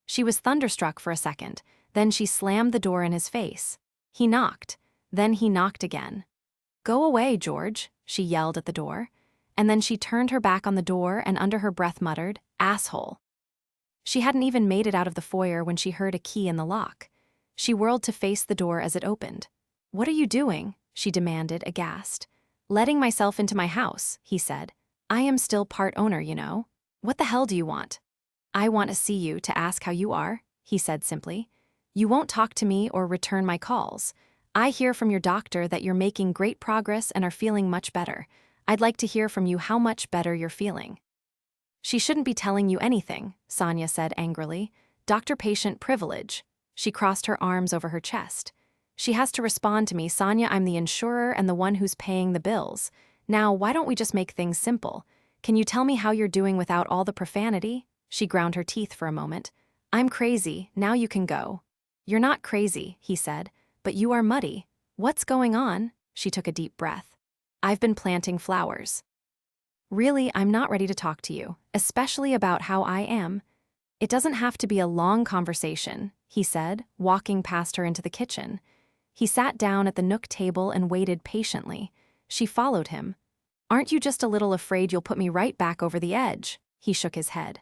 She was thunderstruck for a second, then she slammed the door in his face. He knocked. Then he knocked again. "Go away, George," she yelled at the door. And then she turned her back on the door and under her breath muttered, "Asshole." She hadn't even made it out of the foyer when she heard a key in the lock. She whirled to face the door as it opened. "What are you doing?" she demanded, aghast. "Letting myself into my house," he said. "I am still part owner, you know. What the hell do you want?" "I want to see you to ask how you are," he said simply. "You won't talk to me or return my calls. I hear from your doctor that you're making great progress and are feeling much better. I'd like to hear from you how much better you're feeling." "She shouldn't be telling you anything," Sonia said angrily. "Doctor-patient privilege." She crossed her arms over her chest. "She has to respond to me, Sonia. I'm the insurer and the one who's paying the bills. Now, why don't we just make things simple? Can you tell me how you're doing without all the profanity?" She ground her teeth for a moment. "I'm crazy. Now you can go." "You're not crazy," he said, "but you are muddy. What's going on?" She took a deep breath. "I've been planting flowers." "Really, I'm not ready to talk to you, especially about how I am." "It doesn't have to be a long conversation," he said, walking past her into the kitchen. He sat down at the nook table and waited patiently. She followed him. "Aren't you just a little afraid you'll put me right back over the edge?" He shook his head.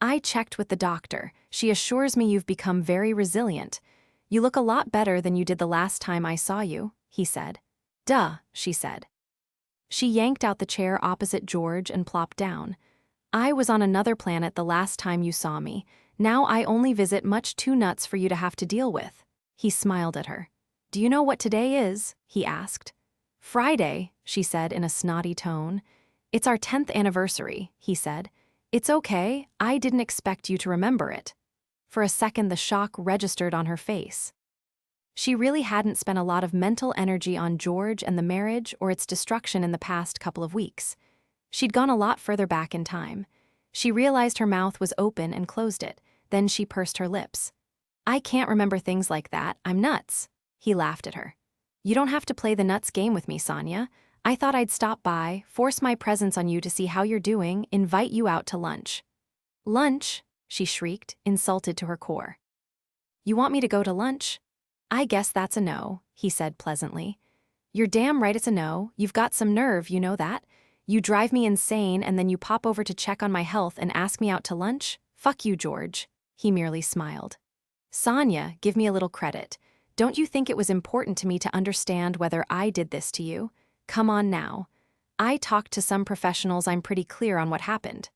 "I checked with the doctor. She assures me you've become very resilient. You look a lot better than you did the last time I saw you," he said. "Duh," she said. She yanked out the chair opposite George and plopped down. "I was on another planet the last time you saw me. Now I only visit much too nuts for you to have to deal with." He smiled at her. "Do you know what today is?" he asked. "Friday," she said in a snotty tone. "It's our 10th anniversary," he said. "It's okay, I didn't expect you to remember it." For a second the shock registered on her face. She really hadn't spent a lot of mental energy on George and the marriage or its destruction in the past couple of weeks. She'd gone a lot further back in time. She realized her mouth was open and closed it, then she pursed her lips. "I can't remember things like that, I'm nuts." He laughed at her. "You don't have to play the nuts game with me, Sonia. I thought I'd stop by, force my presence on you to see how you're doing, invite you out to lunch." "Lunch?" she shrieked, insulted to her core. "You want me to go to lunch?" "I guess that's a no," he said pleasantly. "You're damn right it's a no. You've got some nerve, you know that? You drive me insane and then you pop over to check on my health and ask me out to lunch? Fuck you, George." He merely smiled. "Sonia, give me a little credit. Don't you think it was important to me to understand whether I did this to you? Come on now. I talked to some professionals, I'm pretty clear on what happened.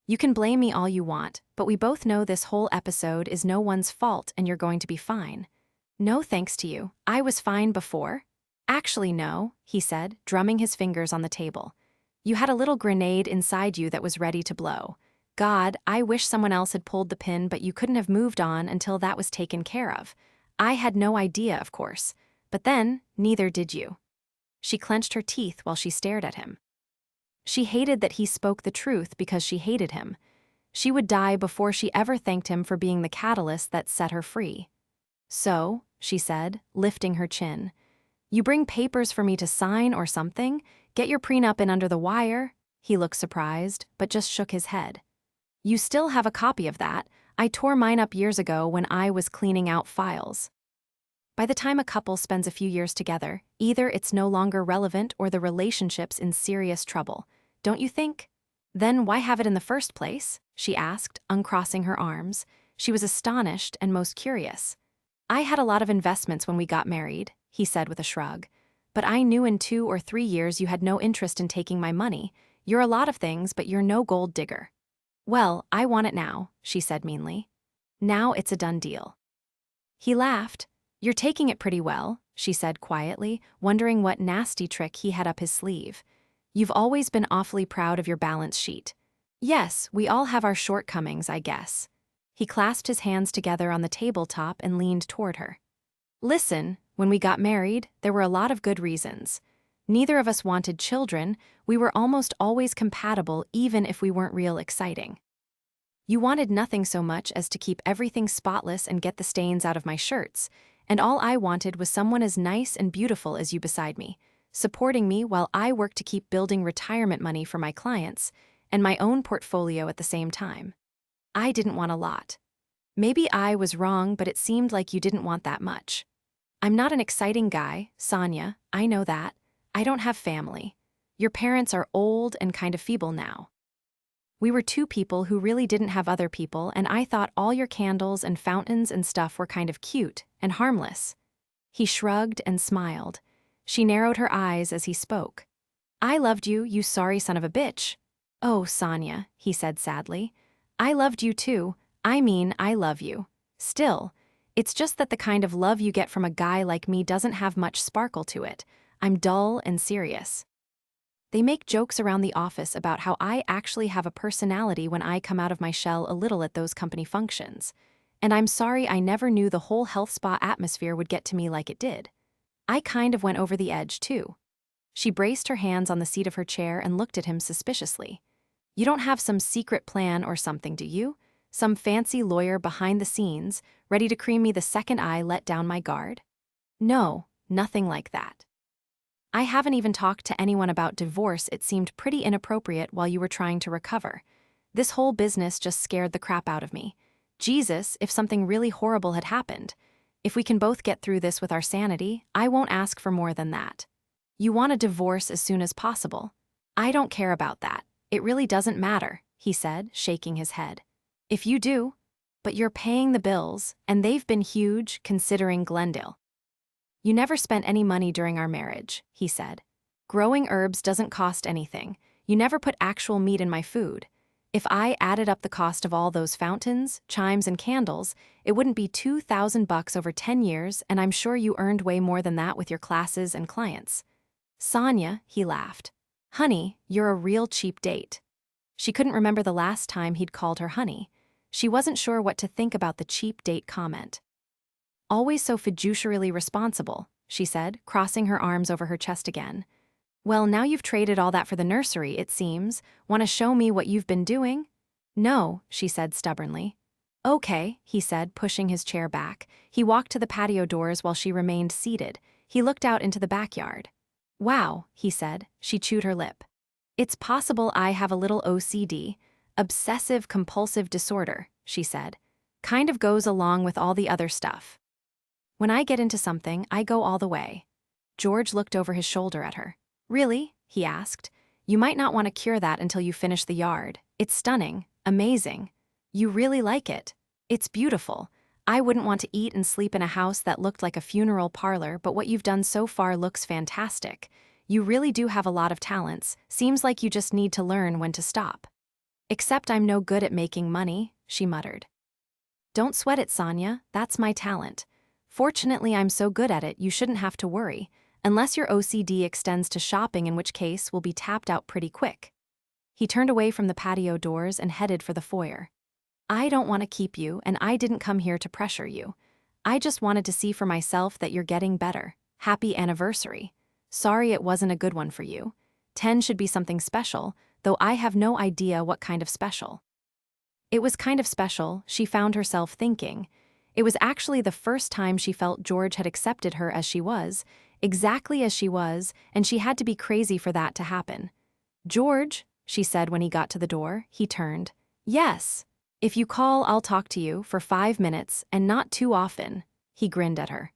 You can blame me all you want, but we both know this whole episode is no one's fault and you're going to be fine." "No thanks to you. I was fine before." "Actually no," he said, drumming his fingers on the table. "You had a little grenade inside you that was ready to blow. God, I wish someone else had pulled the pin, but you couldn't have moved on until that was taken care of. I had no idea, of course. But then, neither did you." She clenched her teeth while she stared at him. She hated that he spoke the truth because she hated him. She would die before she ever thanked him for being the catalyst that set her free. "So," she said, lifting her chin, "you bring papers for me to sign or something? Get your prenup in under the wire?" He looked surprised, but just shook his head. "You still have a copy of that. I tore mine up years ago when I was cleaning out files." By the time a couple spends a few years together, either it's no longer relevant or the relationship's in serious trouble. Don't you think? Then why have it in the first place? She asked, uncrossing her arms. She was astonished and most curious. I had a lot of investments when we got married, he said with a shrug. But I knew in 2 or 3 years you had no interest in taking my money. You're a lot of things, but you're no gold digger. Well, I want it now, she said meanly. Now it's a done deal. He laughed. You're taking it pretty well, she said quietly, wondering what nasty trick he had up his sleeve. You've always been awfully proud of your balance sheet. Yes, we all have our shortcomings, I guess. He clasped his hands together on the tabletop and leaned toward her. Listen, when we got married, there were a lot of good reasons. Neither of us wanted children. We were almost always compatible even if we weren't real exciting. You wanted nothing so much as to keep everything spotless and get the stains out of my shirts, and all I wanted was someone as nice and beautiful as you beside me, supporting me while I worked to keep building retirement money for my clients and my own portfolio at the same time. I didn't want a lot. Maybe I was wrong, but it seemed like you didn't want that much. I'm not an exciting guy, Sonia, I know that. I don't have family. Your parents are old and kind of feeble now. We were 2 people who really didn't have other people, and I thought all your candles and fountains and stuff were kind of cute and harmless. He shrugged and smiled. She narrowed her eyes as he spoke. I loved you, you sorry son of a bitch. Oh, Sonia, he said sadly. I loved you too. I mean, I love you. Still, it's just that the kind of love you get from a guy like me doesn't have much sparkle to it. I'm dull and serious. They make jokes around the office about how I actually have a personality when I come out of my shell a little at those company functions. And I'm sorry I never knew the whole health spa atmosphere would get to me like it did. I kind of went over the edge, too. She braced her hands on the seat of her chair and looked at him suspiciously. You don't have some secret plan or something, do you? Some fancy lawyer behind the scenes, ready to cream me the second I let down my guard? No, nothing like that. I haven't even talked to anyone about divorce. It seemed pretty inappropriate while you were trying to recover. This whole business just scared the crap out of me. Jesus, if something really horrible had happened. If we can both get through this with our sanity, I won't ask for more than that. You want a divorce as soon as possible. I don't care about that. It really doesn't matter, he said, shaking his head. If you do, but you're paying the bills, and they've been huge considering Glendale. You never spent any money during our marriage, he said. Growing herbs doesn't cost anything. You never put actual meat in my food. If I added up the cost of all those fountains, chimes, and candles, it wouldn't be $2,000 over 10 years, and I'm sure you earned way more than that with your classes and clients. Sonia, he laughed. Honey, you're a real cheap date. She couldn't remember the last time he'd called her honey. She wasn't sure what to think about the cheap date comment. Always so fiduciarily responsible, she said, crossing her arms over her chest again. Well, now you've traded all that for the nursery, it seems. Want to show me what you've been doing? No, she said stubbornly. Okay, he said, pushing his chair back. He walked to the patio doors while she remained seated. He looked out into the backyard. Wow, he said. She chewed her lip. It's possible I have a little OCD, obsessive-compulsive disorder, she said. Kind of goes along with all the other stuff. When I get into something, I go all the way. George looked over his shoulder at her. Really? He asked. You might not want to cure that until you finish the yard. It's stunning, amazing. You really like it. It's beautiful. I wouldn't want to eat and sleep in a house that looked like a funeral parlor, but what you've done so far looks fantastic. You really do have a lot of talents. Seems like you just need to learn when to stop. Except I'm no good at making money, she muttered. Don't sweat it, Sonia. That's my talent. Fortunately, I'm so good at it, you shouldn't have to worry, unless your OCD extends to shopping, in which case we'll be tapped out pretty quick. He turned away from the patio doors and headed for the foyer. I don't want to keep you, and I didn't come here to pressure you. I just wanted to see for myself that you're getting better. Happy anniversary. Sorry it wasn't a good one for you. 10 should be something special, though I have no idea what kind of special. It was kind of special, she found herself thinking. It was actually the first time she felt George had accepted her as she was, exactly as she was, and she had to be crazy for that to happen. George, she said when he got to the door. He turned. Yes. If you call, I'll talk to you for 5 minutes, and not too often. He grinned at her.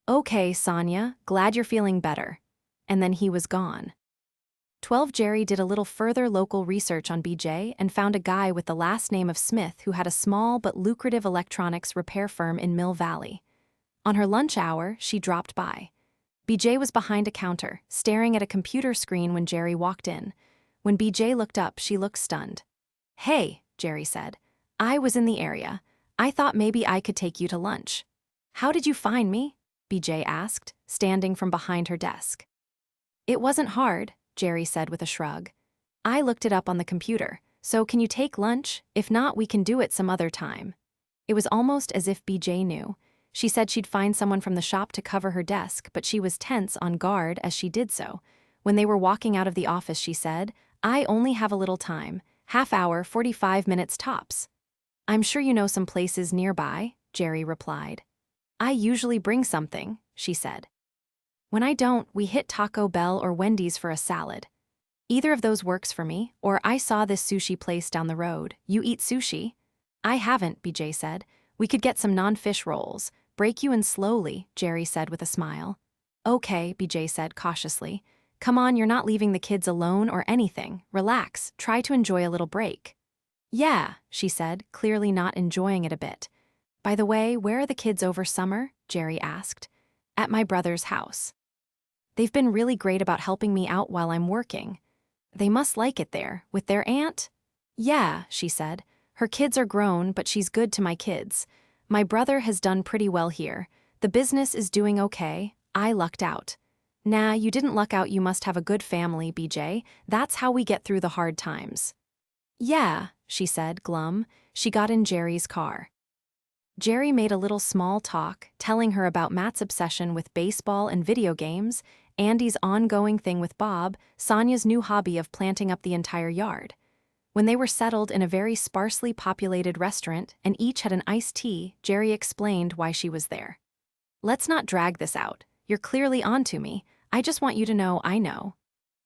Okay, Sonia, glad you're feeling better. And then he was gone. 12 Jerry did a little further local research on BJ and found a guy with the last name of Smith who had a small but lucrative electronics repair firm in Mill Valley. On her lunch hour, she dropped by. BJ was behind a counter, staring at a computer screen when Jerry walked in. When BJ looked up, she looked stunned. "Hey," Jerry said. "I was in the area. I thought maybe I could take you to lunch." "How did you find me?" BJ asked, standing from behind her desk. "It wasn't hard," Jerry said with a shrug. "I looked it up on the computer, so can you take lunch? If not, we can do it some other time." It was almost as if BJ knew. She said she'd find someone from the shop to cover her desk, but she was tense, on guard as she did so. When they were walking out of the office, she said, "I only have a little time, half hour, 45 minutes tops." "I'm sure you know some places nearby," Jerry replied. "I usually bring something," she said. "When I don't, we hit Taco Bell or Wendy's for a salad. Either of those works for me, or I saw this sushi place down the road. You eat sushi?" "I haven't," BJ said. "We could get some non-fish rolls. Break you in slowly," Jerry said with a smile. "Okay," BJ said cautiously. "Come on, you're not leaving the kids alone or anything. Relax, try to enjoy a little break." "Yeah," she said, clearly not enjoying it a bit. "By the way, where are the kids over summer?" Jerry asked. "At my brother's house. They've been really great about helping me out while I'm working." "They must like it there, with their aunt?" "Yeah," she said. "Her kids are grown, but she's good to my kids. My brother has done pretty well here. The business is doing okay. I lucked out." "Nah, you didn't luck out. You must have a good family, BJ. That's how we get through the hard times." "Yeah," she said, glum. She got in Jerry's car. Jerry made a little small talk, telling her about Matt's obsession with baseball and video games, Andy's ongoing thing with Bob, Sonia's new hobby of planting up the entire yard. When they were settled in a very sparsely populated restaurant and each had an iced tea, Jerry explained why she was there. "Let's not drag this out. You're clearly onto me. I just want you to know I know."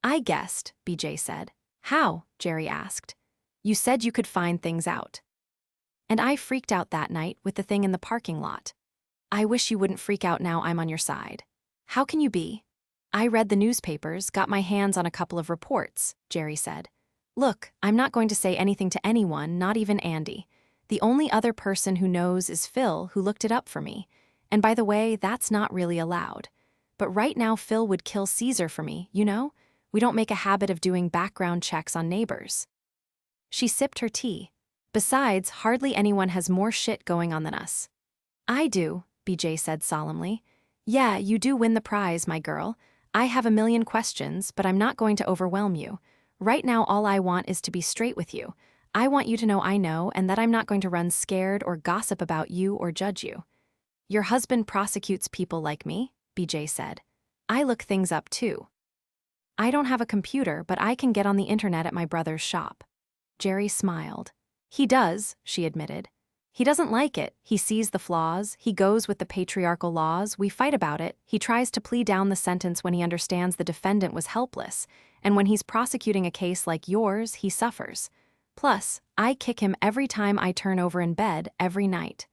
"I guessed," BJ said. "How?" Jerry asked. "You said you could find things out." "And I freaked out that night with the thing in the parking lot." "I wish you wouldn't freak out now I'm on your side." "How can you be?" "I read the newspapers, got my hands on a couple of reports," Jerry said. "Look, I'm not going to say anything to anyone, not even Andy. The only other person who knows is Phil, who looked it up for me. And by the way, that's not really allowed. But right now Phil would kill Caesar for me, you know? We don't make a habit of doing background checks on neighbors." She sipped her tea. "Besides, hardly anyone has more shit going on than us." "I do," BJ said solemnly. "Yeah, you do win the prize, my girl. I have a million questions, but I'm not going to overwhelm you. Right now all I want is to be straight with you. I want you to know I know and that I'm not going to run scared or gossip about you or judge you." "Your husband prosecutes people like me," BJ said. "I look things up too. I don't have a computer, but I can get on the internet at my brother's shop." Jerry smiled. "He does," she admitted. "He doesn't like it. He sees the flaws. He goes with the patriarchal laws. We fight about it. He tries to plea down the sentence when he understands the defendant was helpless. And when he's prosecuting a case like yours, he suffers. Plus, I kick him every time I turn over in bed, every night."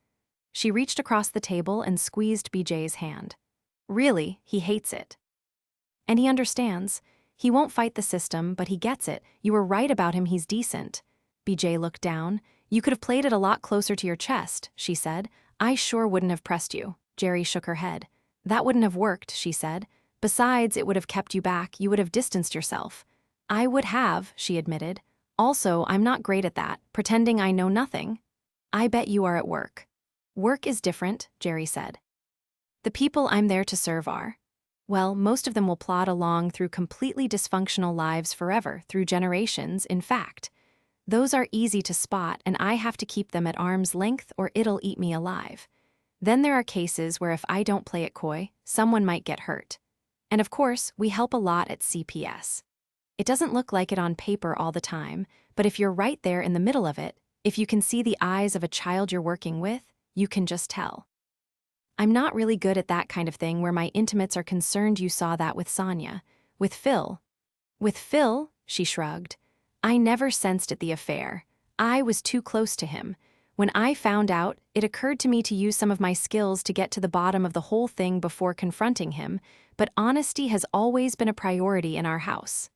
She reached across the table and squeezed BJ's hand. "Really, he hates it. And he understands. He won't fight the system, but he gets it. You were right about him, he's decent." BJ looked down. "You could have played it a lot closer to your chest," she said. "I sure wouldn't have pressed you." Jerry shook her head. "That wouldn't have worked," she said. "Besides, it would have kept you back. You would have distanced yourself." "I would have," she admitted. "Also, I'm not great at that, pretending I know nothing." "I bet you are at work." "Work is different," Jerry said. "The people I'm there to serve are. Well, most of them will plod along through completely dysfunctional lives forever, through generations, in fact. Those are easy to spot, and I have to keep them at arm's length or it'll eat me alive. Then there are cases where if I don't play it coy, someone might get hurt. And of course, we help a lot at CPS. It doesn't look like it on paper all the time, but if you're right there in the middle of it, if you can see the eyes of a child you're working with, you can just tell. I'm not really good at that kind of thing where my intimates are concerned. You saw that with Sonia. With Phil." "With Phil?" she shrugged. "I never sensed at the affair. I was too close to him. When I found out, it occurred to me to use some of my skills to get to the bottom of the whole thing before confronting him, but honesty has always been a priority in our house."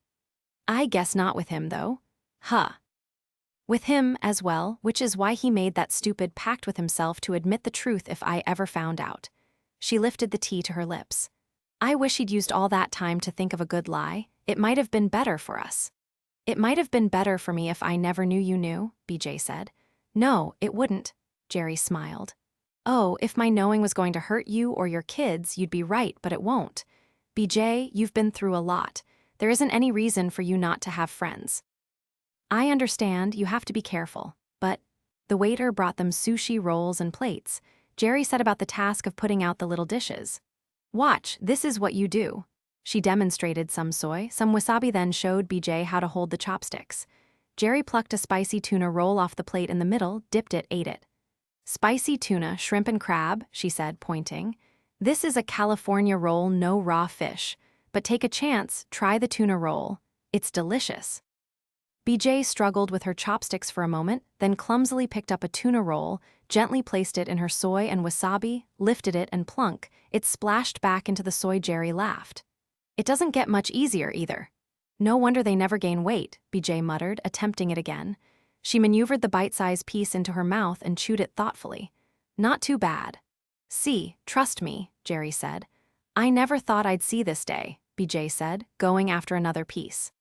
I guess not with him, though. Huh. With him as well, which is why he made that stupid pact with himself to admit the truth if I ever found out. She lifted the tea to her lips. I wish he'd used all that time to think of a good lie. It might have been better for us. It might have been better for me if I never knew you knew, BJ said. No, it wouldn't, Jerry smiled. Oh, if my knowing was going to hurt you or your kids, you'd be right, but it won't. BJ, you've been through a lot. There isn't any reason for you not to have friends. I understand you have to be careful, but the waiter brought them sushi rolls and plates. Jerry set about the task of putting out the little dishes. Watch, this is what you do. She demonstrated some soy, some wasabi, then showed BJ how to hold the chopsticks. Jerry plucked a spicy tuna roll off the plate in the middle, dipped it, ate it. Spicy tuna, shrimp and crab, she said, pointing. This is a California roll, no raw fish. But take a chance, try the tuna roll. It's delicious. BJ struggled with her chopsticks for a moment, then clumsily picked up a tuna roll, gently placed it in her soy and wasabi, lifted it, and plunk, it splashed back into the soy. Jerry laughed. It doesn't get much easier either. No wonder they never gain weight, BJ muttered, attempting it again. She maneuvered the bite-sized piece into her mouth and chewed it thoughtfully. Not too bad. See, trust me, Jerry said. I never thought I'd see this day, BJ said, going after another piece.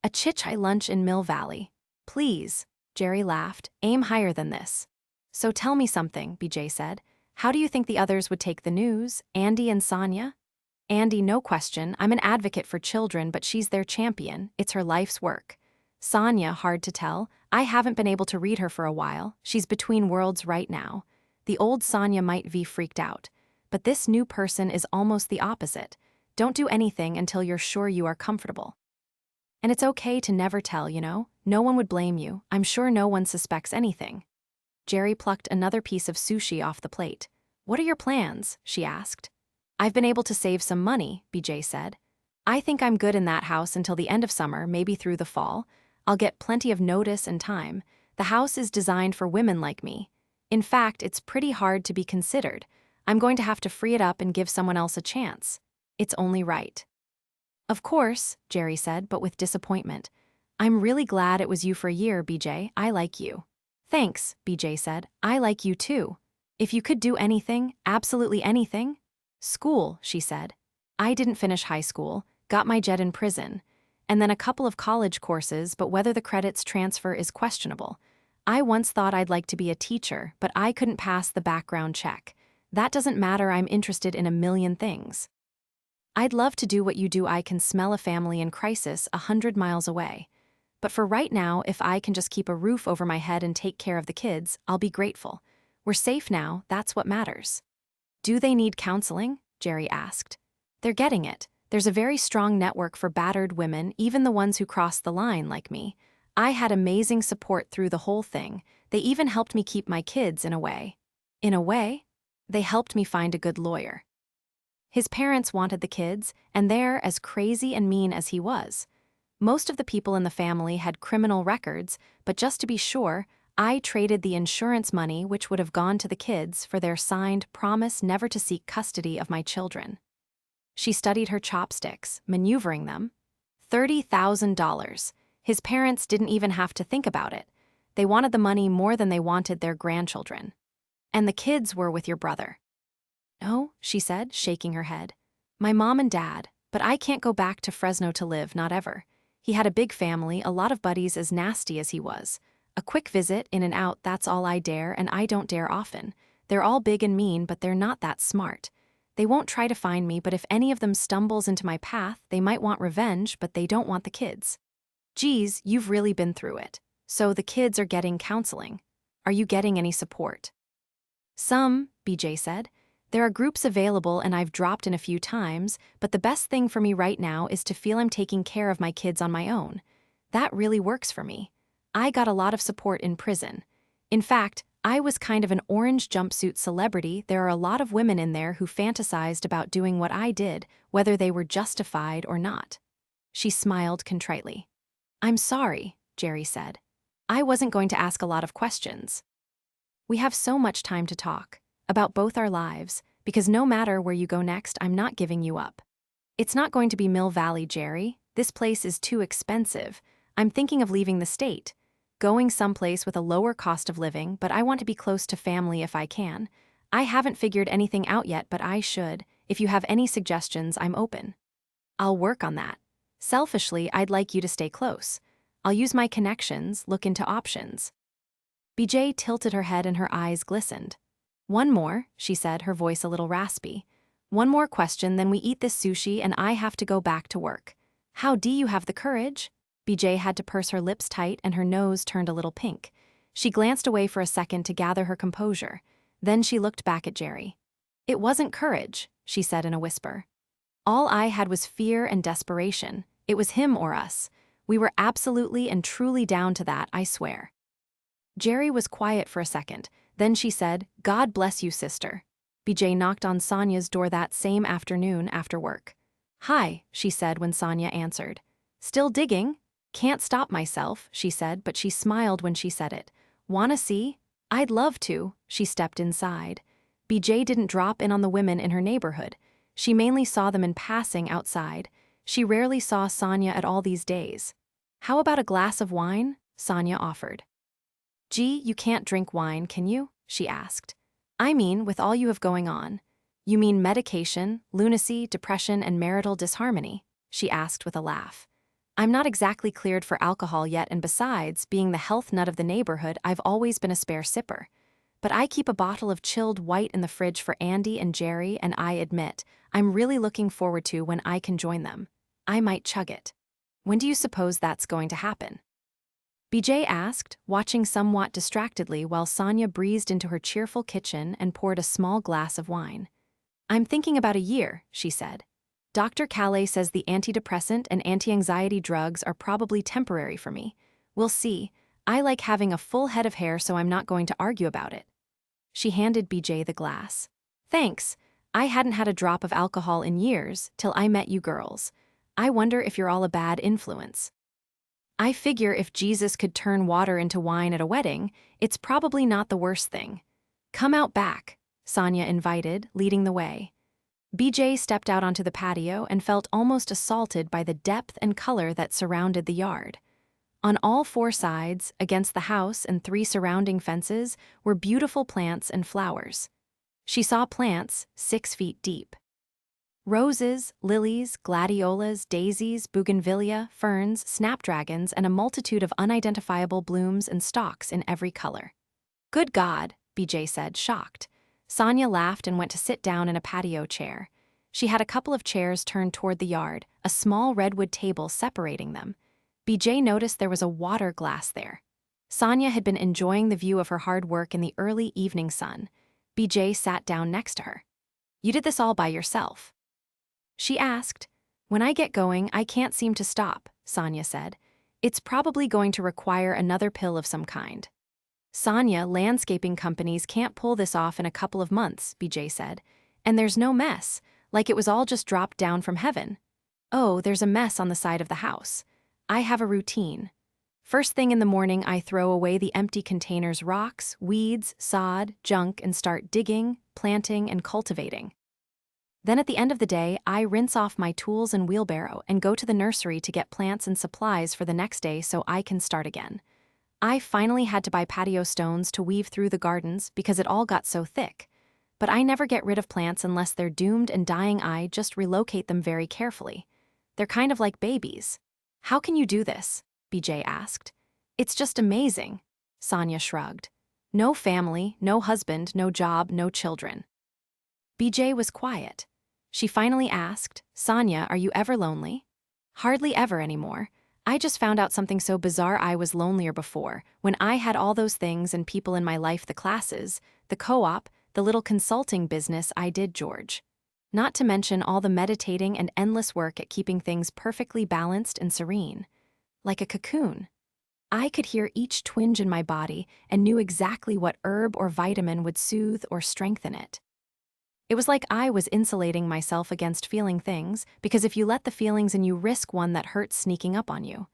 A chai lunch in Mill Valley. Please, Jerry laughed, aim higher than this. So tell me something, BJ said. How do you think the others would take the news, Andy and Sonia? Andy, no question, I'm an advocate for children, but she's their champion, it's her life's work. Sonia, hard to tell, I haven't been able to read her for a while, she's between worlds right now. The old Sonia might be freaked out, but this new person is almost the opposite. Don't do anything until you're sure you are comfortable. And it's okay to never tell, you know? No one would blame you. I'm sure no one suspects anything. Jerry plucked another piece of sushi off the plate. What are your plans? She asked. I've been able to save some money, BJ said. I think I'm good in that house until the end of summer, maybe through the fall. I'll get plenty of notice and time. The house is designed for women like me. In fact, it's pretty hard to be considered. I'm going to have to free it up and give someone else a chance. It's only right. Of course, Jerry said, but with disappointment. I'm really glad it was you for a year, BJ. I like you. Thanks, BJ said. I like you too. If you could do anything, absolutely anything. School, she said. I didn't finish high school, got my JED in prison, and then a couple of college courses, but whether the credits transfer is questionable. I once thought I'd like to be a teacher, but I couldn't pass the background check. That doesn't matter, I'm interested in a million things. I'd love to do what you do. I can smell a family in crisis 100 miles away. But for right now, if I can just keep a roof over my head and take care of the kids, I'll be grateful. We're safe now, that's what matters. Do they need counseling? Jerry asked. They're getting it. There's a very strong network for battered women, even the ones who cross the line like me. I had amazing support through the whole thing. They even helped me keep my kids in a way. In a way? They helped me find a good lawyer. His parents wanted the kids, and they're as crazy and mean as he was. Most of the people in the family had criminal records, but just to be sure, I traded the insurance money which would have gone to the kids for their signed promise never to seek custody of my children. She studied her chopsticks, maneuvering them. $30,000. His parents didn't even have to think about it. They wanted the money more than they wanted their grandchildren. And the kids were with your brother. No, she said, shaking her head. My mom and dad, but I can't go back to Fresno to live, not ever. He had a big family, a lot of buddies as nasty as he was. A quick visit, in and out, that's all I dare, and I don't dare often. They're all big and mean, but they're not that smart. They won't try to find me, but if any of them stumbles into my path, they might want revenge, but they don't want the kids. Geez, you've really been through it. So the kids are getting counseling. Are you getting any support? Some, BJ said. There are groups available and I've dropped in a few times, but the best thing for me right now is to feel I'm taking care of my kids on my own. That really works for me. I got a lot of support in prison. In fact, I was kind of an orange jumpsuit celebrity. There are a lot of women in there who fantasized about doing what I did, whether they were justified or not. She smiled contritely. I'm sorry, Jerry said. I wasn't going to ask a lot of questions. We have so much time to talk about both our lives, because no matter where you go next, I'm not giving you up. It's not going to be Mill Valley, Jerry. This place is too expensive. I'm thinking of leaving the state. Going someplace with a lower cost of living, but I want to be close to family if I can. I haven't figured anything out yet, but I should. If you have any suggestions, I'm open. I'll work on that. Selfishly, I'd like you to stay close. I'll use my connections, look into options. BJ tilted her head and her eyes glistened. One more, she said, her voice a little raspy. One more question, then we eat this sushi and I have to go back to work. How do you have the courage? BJ had to purse her lips tight and her nose turned a little pink. She glanced away for a second to gather her composure. Then she looked back at Jerry. It wasn't courage, she said in a whisper. All I had was fear and desperation. It was him or us. We were absolutely and truly down to that, I swear. Jerry was quiet for a second. Then she said, God bless you, sister. BJ knocked on Sonia's door that same afternoon after work. Hi, she said when Sonia answered. Still digging? Can't stop myself, she said, but she smiled when she said it. Wanna see? I'd love to, she stepped inside. BJ didn't drop in on the women in her neighborhood. She mainly saw them in passing outside. She rarely saw Sonia at all these days. How about a glass of wine? Sonia offered. Gee, you can't drink wine, can you? She asked. I mean, with all you have going on. You mean medication, lunacy, depression, and marital disharmony? She asked with a laugh. I'm not exactly cleared for alcohol yet, and besides, being the health nut of the neighborhood, I've always been a spare sipper. But I keep a bottle of chilled white in the fridge for Andy and Jerry, and I admit, I'm really looking forward to when I can join them. I might chug it. When do you suppose that's going to happen? BJ asked, watching somewhat distractedly while Sonia breezed into her cheerful kitchen and poured a small glass of wine. I'm thinking about a year, she said. Dr. Calais says the antidepressant and anti-anxiety drugs are probably temporary for me. We'll see. I like having a full head of hair, so I'm not going to argue about it. She handed BJ the glass. Thanks. I hadn't had a drop of alcohol in years, till I met you girls. I wonder if you're all a bad influence. I figure if Jesus could turn water into wine at a wedding, it's probably not the worst thing. Come out back, Sonia invited, leading the way. BJ stepped out onto the patio and felt almost assaulted by the depth and color that surrounded the yard. On all four sides, against the house and 3 surrounding fences, were beautiful plants and flowers. She saw plants 6 feet deep. Roses, lilies, gladiolas, daisies, bougainvillea, ferns, snapdragons, and a multitude of unidentifiable blooms and stalks in every color. Good God, BJ said, shocked. Sonia laughed and went to sit down in a patio chair. She had a couple of chairs turned toward the yard, a small redwood table separating them. BJ noticed there was a water glass there. Sonia had been enjoying the view of her hard work in the early evening sun. BJ sat down next to her. You did this all by yourself? She asked. When I get going, I can't seem to stop, Sonia said. It's probably going to require another pill of some kind. Sonia, landscaping companies can't pull this off in a couple of months, BJ said. And there's no mess, like it was all just dropped down from heaven. Oh, there's a mess on the side of the house. I have a routine. First thing in the morning, I throw away the empty containers, rocks, weeds, sod, junk, and start digging, planting, and cultivating. Then at the end of the day, I rinse off my tools and wheelbarrow and go to the nursery to get plants and supplies for the next day so I can start again. I finally had to buy patio stones to weave through the gardens because it all got so thick. But I never get rid of plants unless they're doomed and dying. I just relocate them very carefully. They're kind of like babies. How can you do this? BJ asked. It's just amazing. Sonia shrugged. No family, no husband, no job, no children. BJ was quiet. She finally asked, Sonia, are you ever lonely? Hardly ever anymore. I just found out something so bizarre. I was lonelier before, when I had all those things and people in my life, the classes, the co-op, the little consulting business I did, George. Not to mention all the meditating and endless work at keeping things perfectly balanced and serene. Like a cocoon. I could hear each twinge in my body and knew exactly what herb or vitamin would soothe or strengthen it. It was like I was insulating myself against feeling things, because if you let the feelings in, you risk one that hurts sneaking up on you.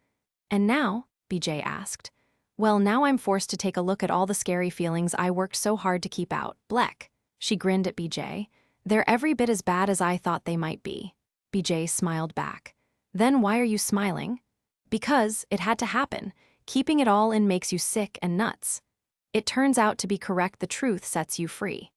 And now, BJ asked, well, now I'm forced to take a look at all the scary feelings I worked so hard to keep out. Bleck. She grinned at BJ. They're every bit as bad as I thought they might be. BJ smiled back. Then why are you smiling? Because it had to happen. Keeping it all in makes you sick and nuts. It turns out to be correct, the truth sets you free.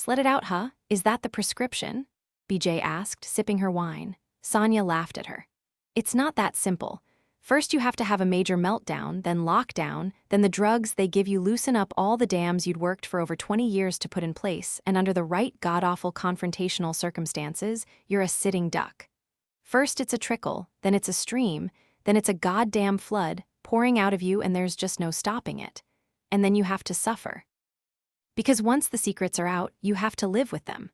Let it out, huh? Is that the prescription? BJ asked, sipping her wine. Sonia laughed at her. It's not that simple. First you have to have a major meltdown, then lockdown, then the drugs they give you loosen up all the dams you'd worked for over 20 years to put in place, and under the right god-awful confrontational circumstances, you're a sitting duck. First it's a trickle, then it's a stream, then it's a goddamn flood, pouring out of you and there's just no stopping it. And then you have to suffer. Because once the secrets are out, you have to live with them.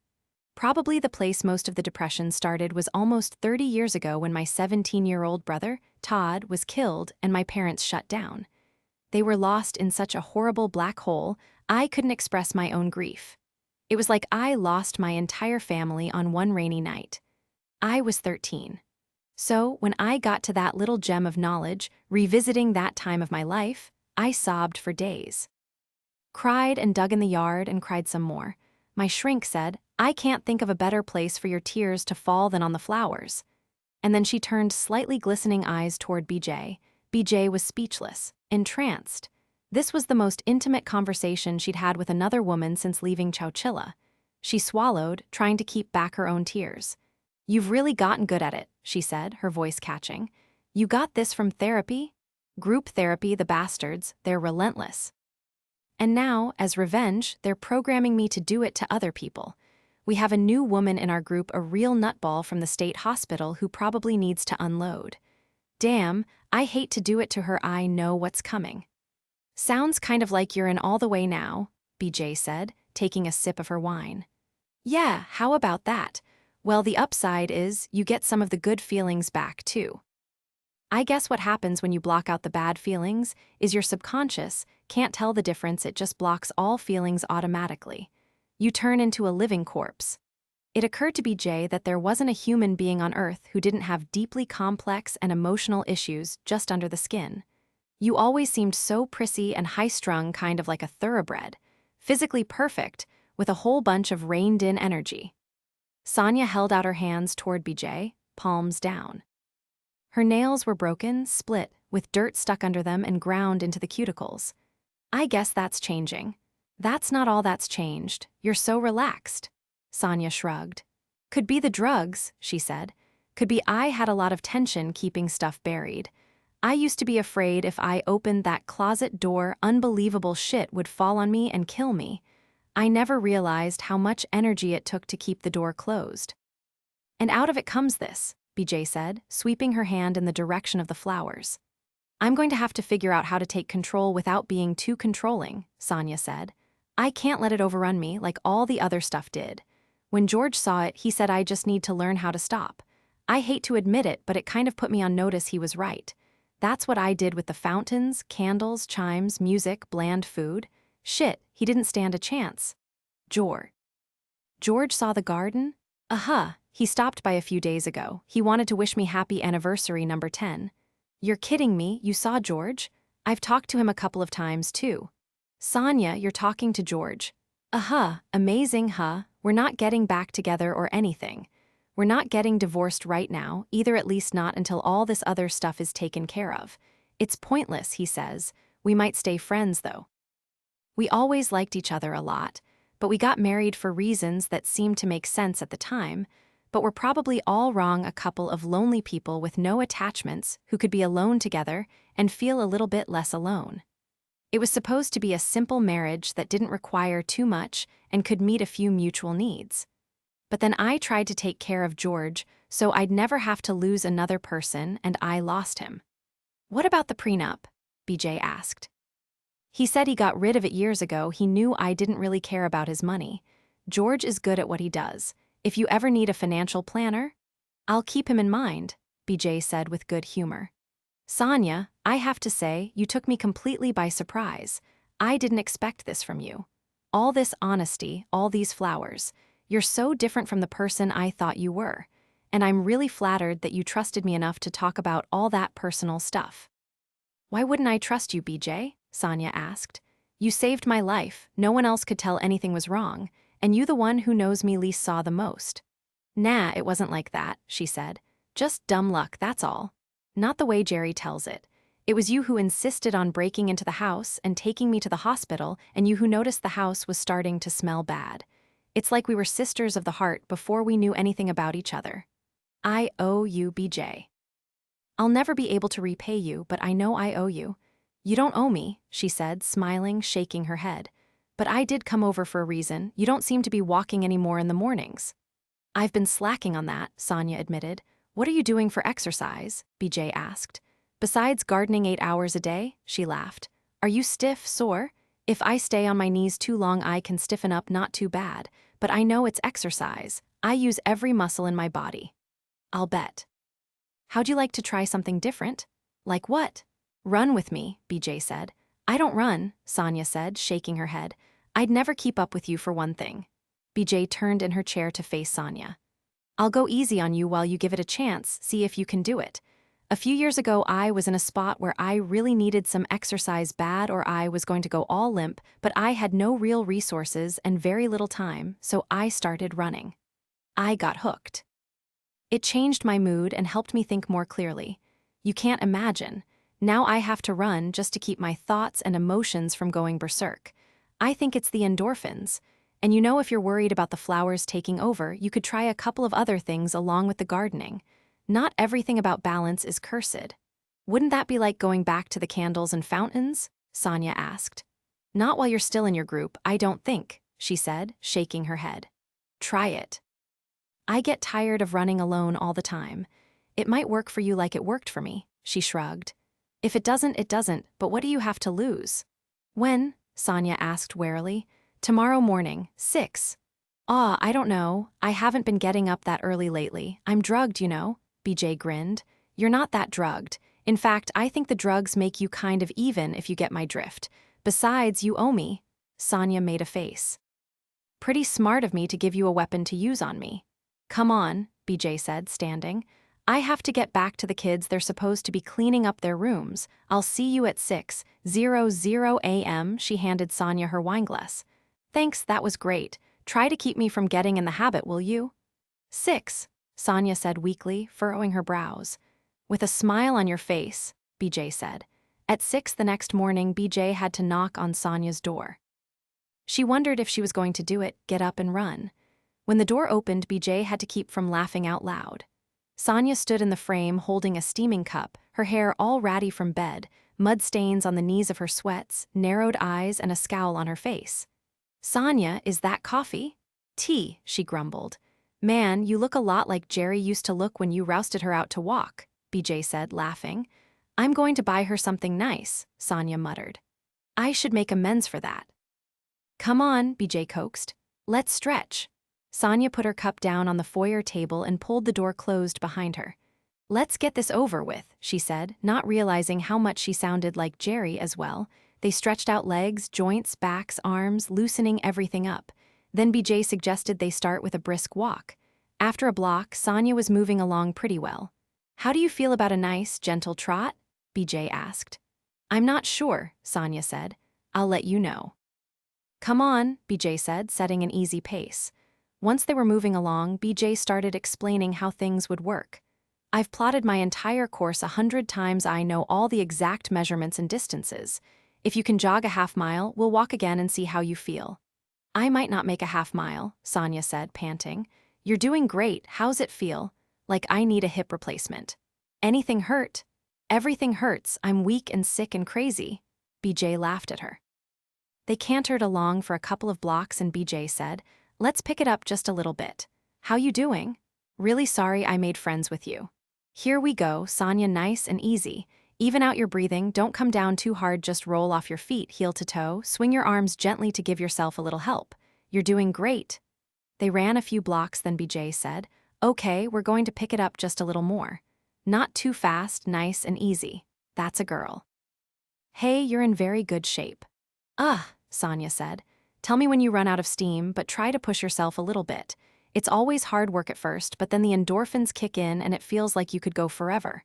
Probably the place most of the depression started was almost 30 years ago when my 17-year-old brother, Todd, was killed and my parents shut down. They were lost in such a horrible black hole, I couldn't express my own grief. It was like I lost my entire family on one rainy night. I was 13. So, when I got to that little gem of knowledge, revisiting that time of my life, I sobbed for days. Cried and dug in the yard and cried some more. My shrink said, I can't think of a better place for your tears to fall than on the flowers. And then she turned slightly glistening eyes toward BJ. BJ was speechless, entranced. This was the most intimate conversation she'd had with another woman since leaving Chowchilla. She swallowed, trying to keep back her own tears. You've really gotten good at it, she said, her voice catching. You got this from therapy? Group therapy, the bastards, they're relentless. And now, as revenge, they're programming me to do it to other people. We have a new woman in our group, a real nutball from the state hospital who probably needs to unload. Damn, I hate to do it to her, I know what's coming. Sounds kind of like you're in all the way now, BJ said, taking a sip of her wine. Yeah, how about that? Well, the upside is you get some of the good feelings back, too. I guess what happens when you block out the bad feelings is your subconscious can't tell the difference, it just blocks all feelings automatically. You turn into a living corpse. It occurred to BJ that there wasn't a human being on Earth who didn't have deeply complex and emotional issues just under the skin. You always seemed so prissy and high-strung, kind of like a thoroughbred, physically perfect, with a whole bunch of reined-in energy. Sonia held out her hands toward BJ, palms down. Her nails were broken, split, with dirt stuck under them and ground into the cuticles. I guess that's changing. That's not all that's changed. You're so relaxed. Sonia shrugged. Could be the drugs, she said. Could be I had a lot of tension keeping stuff buried. I used to be afraid if I opened that closet door, unbelievable shit would fall on me and kill me. I never realized how much energy it took to keep the door closed. And out of it comes this, BJ said, sweeping her hand in the direction of the flowers. I'm going to have to figure out how to take control without being too controlling, Sonia said. I can't let it overrun me like all the other stuff did. When George saw it, he said I just need to learn how to stop. I hate to admit it, but it kind of put me on notice he was right. That's what I did with the fountains, candles, chimes, music, bland food. Shit, he didn't stand a chance. George saw the garden? He stopped by a few days ago. He wanted to wish me happy anniversary number 10. You're kidding me, you saw George? I've talked to him a couple of times, too. Sonia, you're talking to George. Amazing, huh? We're not getting back together or anything. We're not getting divorced right now, either, at least not until all this other stuff is taken care of. It's pointless, he says. We might stay friends, though. We always liked each other a lot, but we got married for reasons that seemed to make sense at the time, but we're probably all wrong, a couple of lonely people with no attachments who could be alone together and feel a little bit less alone. It was supposed to be a simple marriage that didn't require too much and could meet a few mutual needs. But then I tried to take care of George so I'd never have to lose another person, and I lost him. What about the prenup? BJ asked. He said he got rid of it years ago. He knew I didn't really care about his money. George is good at what he does. If you ever need a financial planner, I'll keep him in mind, BJ said with good humor. Sonia, I have to say, you took me completely by surprise. I didn't expect this from you. All this honesty, all these flowers. You're so different from the person I thought you were. And I'm really flattered that you trusted me enough to talk about all that personal stuff. Why wouldn't I trust you, BJ? Sonia asked. You saved my life. No one else could tell anything was wrong. And you, the one who knows me least, saw the most. Nah, it wasn't like that, she said. Just dumb luck, that's all. Not the way Jerry tells it. It was you who insisted on breaking into the house and taking me to the hospital, and you who noticed the house was starting to smell bad. It's like we were sisters of the heart before we knew anything about each other. I owe you, BJ. I'll never be able to repay you, but I know I owe you. You don't owe me, she said, smiling, shaking her head. But I did come over for a reason. You don't seem to be walking anymore in the mornings. I've been slacking on that, Sonia admitted. What are you doing for exercise? BJ asked. Besides gardening 8 hours a day, she laughed. Are you stiff, sore? If I stay on my knees too long, I can stiffen up, not too bad. But I know it's exercise. I use every muscle in my body. I'll bet. How'd you like to try something different? Like what? Run with me, BJ said. I don't run, Sonia said, shaking her head. I'd never keep up with you for one thing. BJ turned in her chair to face Sonia. I'll go easy on you while you give it a chance, see if you can do it. A few years ago, I was in a spot where I really needed some exercise bad, or I was going to go all limp, but I had no real resources and very little time, so I started running. I got hooked. It changed my mood and helped me think more clearly. You can't imagine. Now I have to run just to keep my thoughts and emotions from going berserk. I think it's the endorphins. And you know, if you're worried about the flowers taking over, you could try a couple of other things along with the gardening. Not everything about balance is cursed. Wouldn't that be like going back to the candles and fountains? Sonia asked. Not while you're still in your group, I don't think, she said, shaking her head. Try it. I get tired of running alone all the time. It might work for you like it worked for me, she shrugged. If it doesn't, it doesn't, but what do you have to lose? When? Sonia asked warily. Tomorrow morning, 6. I don't know. I haven't been getting up that early lately. I'm drugged, you know, BJ grinned. You're not that drugged. In fact, I think the drugs make you kind of even, if you get my drift. Besides, you owe me. Sonia made a face. Pretty smart of me to give you a weapon to use on me. Come on, BJ said, standing. I have to get back to the kids. They're supposed to be cleaning up their rooms. I'll see you at 6:00 a.m. She handed Sonia her wineglass. Thanks, that was great. Try to keep me from getting in the habit, will you? 6, Sonia said weakly, furrowing her brows. With a smile on your face, BJ said. At 6 the next morning, BJ had to knock on Sonia's door. She wondered if she was going to do it, get up and run. When the door opened, BJ had to keep from laughing out loud. Sonia stood in the frame holding a steaming cup, her hair all ratty from bed, mud stains on the knees of her sweats, narrowed eyes, and a scowl on her face. Sonia, is that coffee? Tea, she grumbled. Man, you look a lot like Jerry used to look when you rousted her out to walk, BJ said, laughing. I'm going to buy her something nice, Sonia muttered. I should make amends for that. Come on, BJ coaxed. Let's stretch. Sonia put her cup down on the foyer table and pulled the door closed behind her. Let's get this over with, she said, not realizing how much she sounded like Jerry as well. They stretched out legs, joints, backs, arms, loosening everything up. Then BJ suggested they start with a brisk walk. After a block, Sonia was moving along pretty well. How do you feel about a nice, gentle trot? BJ asked. I'm not sure, Sonia said. I'll let you know. Come on, BJ said, setting an easy pace. Once they were moving along, BJ started explaining how things would work. I've plotted my entire course 100 times. I know all the exact measurements and distances. If you can jog a half-mile, we'll walk again and see how you feel. I might not make a half-mile, Sonia said, panting. You're doing great. How's it feel? Like I need a hip replacement. Anything hurt? Everything hurts. I'm weak and sick and crazy. BJ laughed at her. They cantered along for a couple of blocks and BJ said, Let's pick it up just a little bit. How you doing? Really sorry I made friends with you. Here we go, Sonia, nice and easy. Even out your breathing, don't come down too hard, just roll off your feet, heel to toe, swing your arms gently to give yourself a little help. You're doing great. They ran a few blocks, then BJ said, Okay, we're going to pick it up just a little more. Not too fast, nice and easy. That's a girl. Hey, you're in very good shape. Sonia said. Tell me when you run out of steam, but try to push yourself a little bit. It's always hard work at first, but then the endorphins kick in and it feels like you could go forever.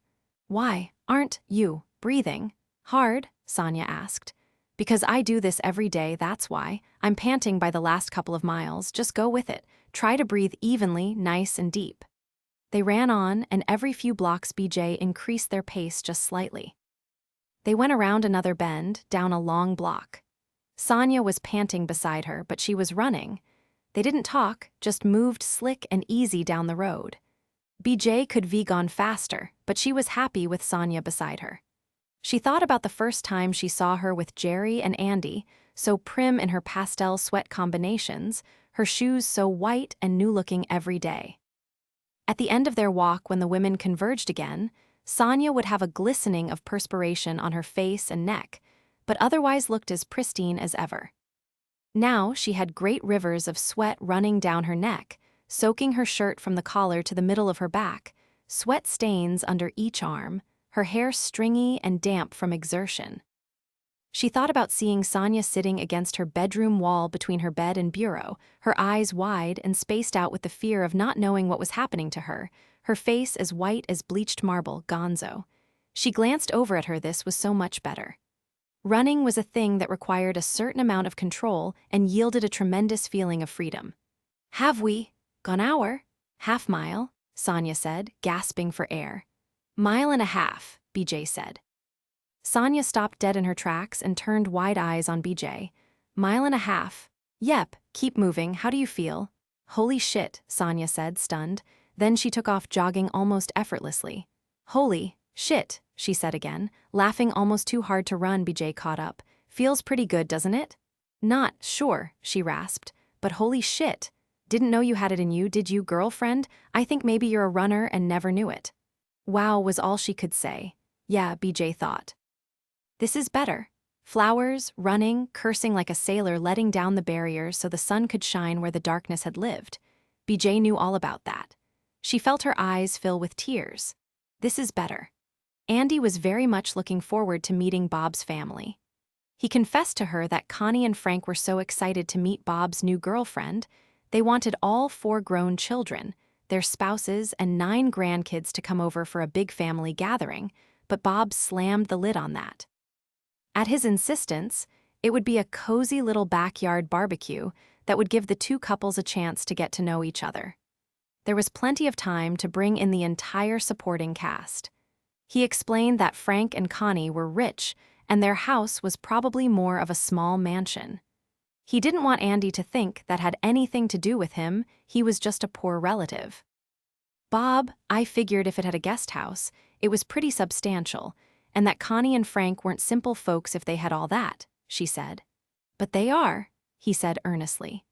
Why aren't you breathing hard? Sonia asked. Because I do this every day, that's why. I'm panting by the last couple of miles. Just go with it. Try to breathe evenly, nice and deep. They ran on, and every few blocks BJ increased their pace just slightly. They went around another bend, down a long block. Sonia was panting beside her, but she was running. They didn't talk, just moved slick and easy down the road. BJ could have gone faster, but she was happy with Sonia beside her. She thought about the first time she saw her with Jerry and Andy, so prim in her pastel sweat combinations, her shoes so white and new-looking every day. At the end of their walk, when the women converged again, Sonia would have a glistening of perspiration on her face and neck, but otherwise looked as pristine as ever. Now she had great rivers of sweat running down her neck, soaking her shirt from the collar to the middle of her back, sweat stains under each arm, her hair stringy and damp from exertion. She thought about seeing Sonia sitting against her bedroom wall between her bed and bureau, her eyes wide and spaced out with the fear of not knowing what was happening to her, her face as white as bleached marble, gonzo. She glanced over at her. This was so much better. Running was a thing that required a certain amount of control and yielded a tremendous feeling of freedom. "Have we gone hour? Half mile," Sonia said, gasping for air. "Mile and a half," BJ said. Sonia stopped dead in her tracks and turned wide eyes on BJ. "Mile and a half. Yep, keep moving. How do you feel?" "Holy shit," Sonia said, stunned. Then she took off jogging almost effortlessly. "Holy shit," she said again, laughing almost too hard to run. BJ caught up. "Feels pretty good, doesn't it?" "Not sure," she rasped, "but holy shit. Didn't know you had it in you, did you, girlfriend? I think maybe you're a runner and never knew it." Wow was all she could say. Yeah, BJ thought. This is better. Flowers, running, cursing like a sailor, letting down the barriers so the sun could shine where the darkness had lived. BJ knew all about that. She felt her eyes fill with tears. This is better. Andy was very much looking forward to meeting Bob's family. He confessed to her that Connie and Frank were so excited to meet Bob's new girlfriend. They wanted all 4 grown children, their spouses, and 9 grandkids to come over for a big family gathering, but Bob slammed the lid on that. At his insistence, it would be a cozy little backyard barbecue that would give the 2 couples a chance to get to know each other. There was plenty of time to bring in the entire supporting cast. He explained that Frank and Connie were rich, and their house was probably more of a small mansion. He didn't want Andy to think that had anything to do with him, he was just a poor relative. "Bob, I figured if it had a guest house, it was pretty substantial, and that Connie and Frank weren't simple folks if they had all that," she said. "But they are," he said earnestly.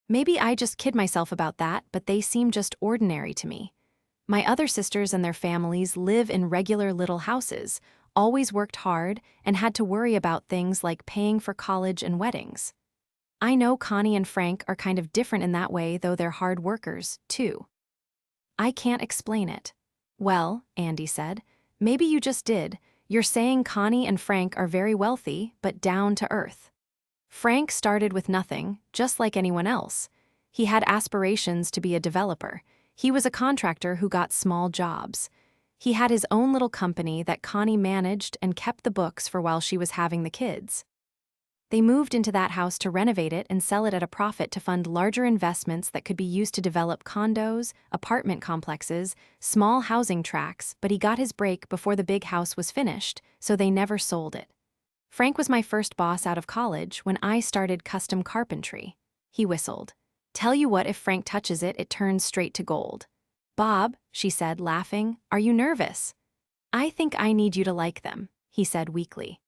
"Maybe I just kid myself about that, but they seem just ordinary to me. My other sisters and their families live in regular little houses, always worked hard, and had to worry about things like paying for college and weddings. I know Connie and Frank are kind of different in that way, though they're hard workers, too. I can't explain it." "Well," Andy said, "maybe you just did. You're saying Connie and Frank are very wealthy, but down to earth. Frank started with nothing, just like anyone else. He had aspirations to be a developer. He was a contractor who got small jobs. He had his own little company that Connie managed and kept the books for while she was having the kids. They moved into that house to renovate it and sell it at a profit to fund larger investments that could be used to develop condos, apartment complexes, small housing tracts, but he got his break before the big house was finished, so they never sold it. Frank was my first boss out of college when I started custom carpentry." He whistled. "Tell you what, if Frank touches it, it turns straight to gold." "Bob," she said, laughing, "are you nervous?" "I think I need you to like them," he said weakly.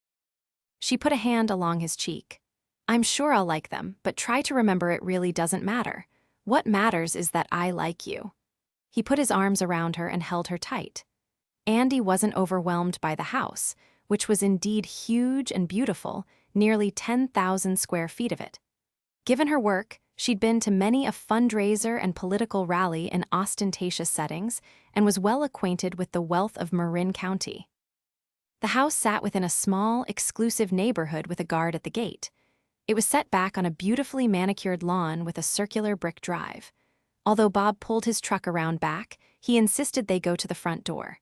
She put a hand along his cheek. "I'm sure I'll like them, but try to remember it really doesn't matter. What matters is that I like you." He put his arms around her and held her tight. Andy wasn't overwhelmed by the house, which was indeed huge and beautiful, nearly 10,000 square feet of it. Given her work, she'd been to many a fundraiser and political rally in ostentatious settings and was well acquainted with the wealth of Marin County. The house sat within a small, exclusive neighborhood with a guard at the gate. It was set back on a beautifully manicured lawn with a circular brick drive. Although Bob pulled his truck around back, he insisted they go to the front door.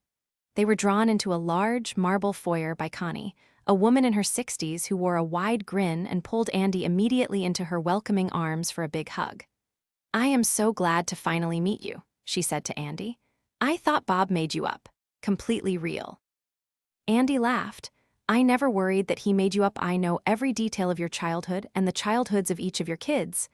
They were drawn into a large marble foyer by Connie, a woman in her 60s who wore a wide grin and pulled Andy immediately into her welcoming arms for a big hug. "I am so glad to finally meet you," she said to Andy. I thought Bob made you up. Completely real. Andy laughed. I never worried that he made you up. I know every detail of your childhood and the childhoods of each of your kids.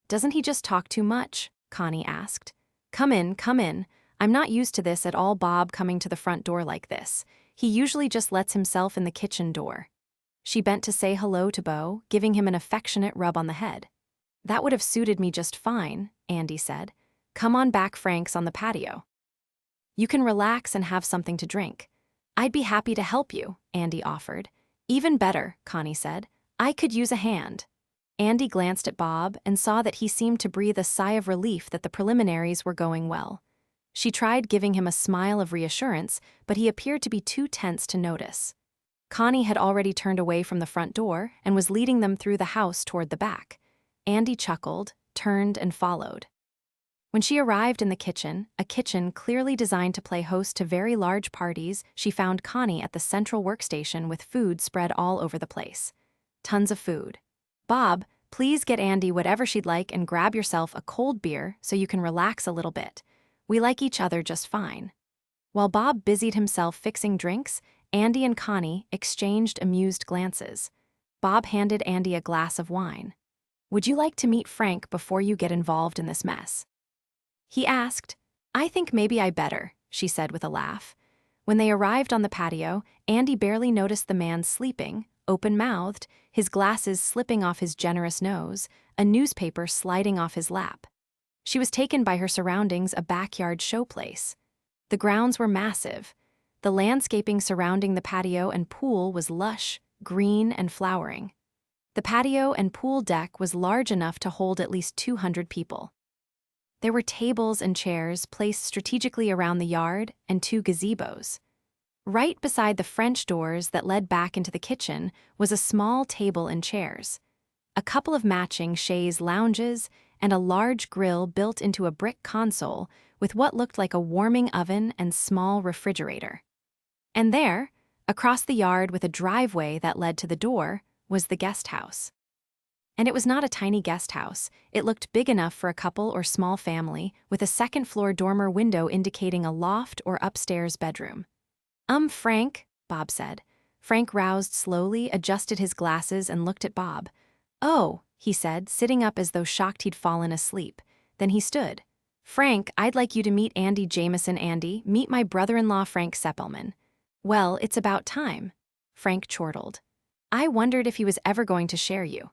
Doesn't he just talk too much? Connie asked. Come in, come in. I'm not used to this at all, Bob coming to the front door like this. He usually just lets himself in the kitchen door. She bent to say hello to Beau, giving him an affectionate rub on the head. That would have suited me just fine, Andy said. Come on back, Frank's on the patio. You can relax and have something to drink. I'd be happy to help you, Andy offered. Even better, Connie said. I could use a hand. Andy glanced at Bob and saw that he seemed to breathe a sigh of relief that the preliminaries were going well. She tried giving him a smile of reassurance, but he appeared to be too tense to notice. Connie had already turned away from the front door and was leading them through the house toward the back. Andy chuckled, turned, and followed. When she arrived in the kitchen, a kitchen clearly designed to play host to very large parties, she found Connie at the central workstation with food spread all over the place. Tons of food. Bob, please get Andy whatever she'd like and grab yourself a cold beer so you can relax a little bit. We like each other just fine. While Bob busied himself fixing drinks, Andy and Connie exchanged amused glances. Bob handed Andy a glass of wine. Would you like to meet Frank before you get involved in this mess? He asked. I think maybe I better, she said with a laugh. When they arrived on the patio, Andy barely noticed the man sleeping, open-mouthed, his glasses slipping off his generous nose, a newspaper sliding off his lap. She was taken by her surroundings, a backyard showplace. The grounds were massive. The landscaping surrounding the patio and pool was lush, green, and flowering. The patio and pool deck was large enough to hold at least 200 people. There were tables and chairs placed strategically around the yard and 2 gazebos. Right beside the French doors that led back into the kitchen was a small table and chairs, a couple of matching chaise lounges, and a large grill built into a brick console with what looked like a warming oven and small refrigerator. And there, across the yard with a driveway that led to the door, was the guest house. And it was not a tiny guest house. It looked big enough for a couple or small family, with a second-floor dormer window indicating a loft or upstairs bedroom. Frank, Bob said. Frank roused slowly, adjusted his glasses, and looked at Bob. Oh, he said, sitting up as though shocked he'd fallen asleep. Then he stood. Frank, I'd like you to meet Andy Jameson. Andy, meet my brother-in-law Frank Seppelman. Well, it's about time. Frank chortled. I wondered if he was ever going to share you.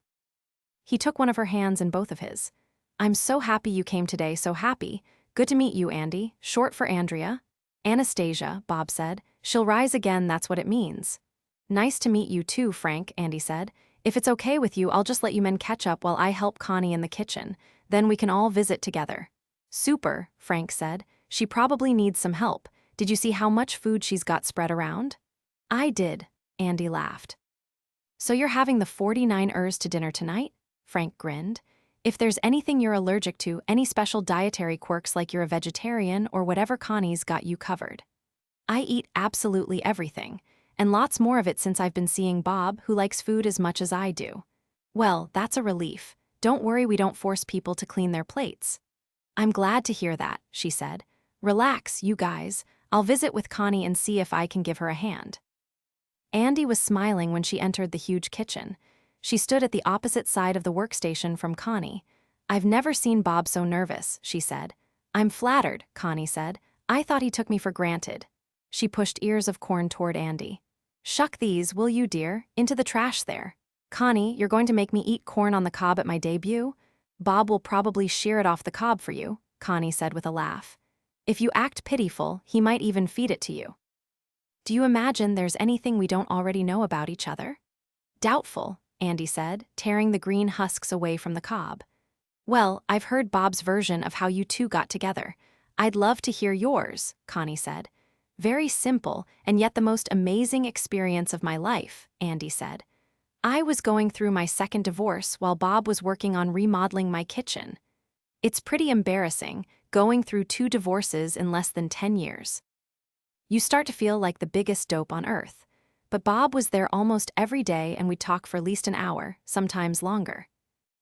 He took one of her hands in both of his. I'm so happy you came today, so happy. Good to meet you, Andy, short for Andrea. Anastasia, Bob said. She'll rise again, that's what it means. Nice to meet you too, Frank, Andy said. If it's okay with you, I'll just let you men catch up while I help Connie in the kitchen. Then we can all visit together. Super, Frank said. She probably needs some help. Did you see how much food she's got spread around? I did, Andy laughed. So you're having the 49ers to dinner tonight? Frank grinned. If there's anything you're allergic to, any special dietary quirks like you're a vegetarian or whatever, Connie's got you covered. I eat absolutely everything, and lots more of it since I've been seeing Bob, who likes food as much as I do. Well, that's a relief. Don't worry, we don't force people to clean their plates. I'm glad to hear that, she said. Relax, you guys. I'll visit with Connie and see if I can give her a hand. Andy was smiling when she entered the huge kitchen. She stood at the opposite side of the workstation from Connie. I've never seen Bob so nervous, she said. I'm flattered, Connie said. I thought he took me for granted. She pushed ears of corn toward Andy. Shuck these, will you, dear? Into the trash there. Connie, you're going to make me eat corn on the cob at my debut? Bob will probably shear it off the cob for you, Connie said with a laugh. If you act pitiful, he might even feed it to you. Do you imagine there's anything we don't already know about each other? Doubtful, Andy said, tearing the green husks away from the cob. Well, I've heard Bob's version of how you two got together. I'd love to hear yours, Connie said. Very simple, and yet the most amazing experience of my life, Andy said. I was going through my second divorce while Bob was working on remodeling my kitchen. It's pretty embarrassing, going through 2 divorces in less than 10 years. You start to feel like the biggest dope on earth. But Bob was there almost every day and we'd talk for at least an hour, sometimes longer.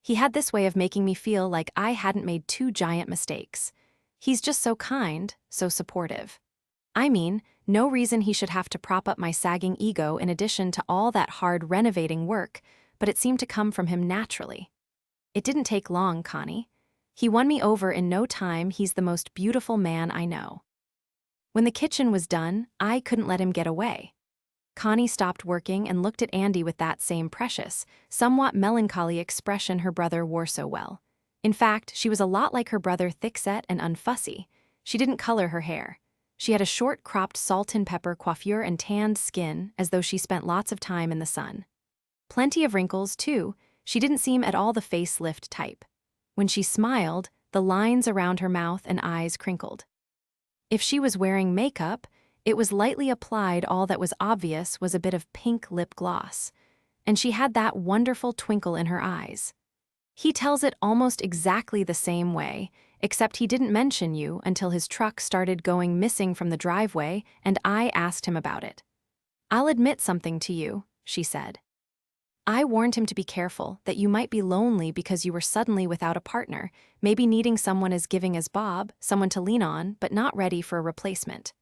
He had this way of making me feel like I hadn't made 2 giant mistakes. He's just so kind, so supportive. I mean, no reason he should have to prop up my sagging ego in addition to all that hard renovating work, but it seemed to come from him naturally. It didn't take long, Connie. He won me over in no time. He's the most beautiful man I know. When the kitchen was done, I couldn't let him get away. Connie stopped working and looked at Andy with that same precious, somewhat melancholy expression her brother wore so well. In fact, she was a lot like her brother, thick-set and unfussy. She didn't color her hair. She had a short, cropped salt and pepper coiffure and tanned skin, as though she spent lots of time in the sun. Plenty of wrinkles, too. She didn't seem at all the facelift type. When she smiled, the lines around her mouth and eyes crinkled. If she was wearing makeup, it was lightly applied. All that was obvious was a bit of pink lip gloss. And she had that wonderful twinkle in her eyes. He tells it almost exactly the same way, except he didn't mention you until his truck started going missing from the driveway and I asked him about it. "I'll admit something to you," she said. "I warned him to be careful, that you might be lonely because you were suddenly without a partner, maybe needing someone as giving as Bob, someone to lean on, but not ready for a replacement."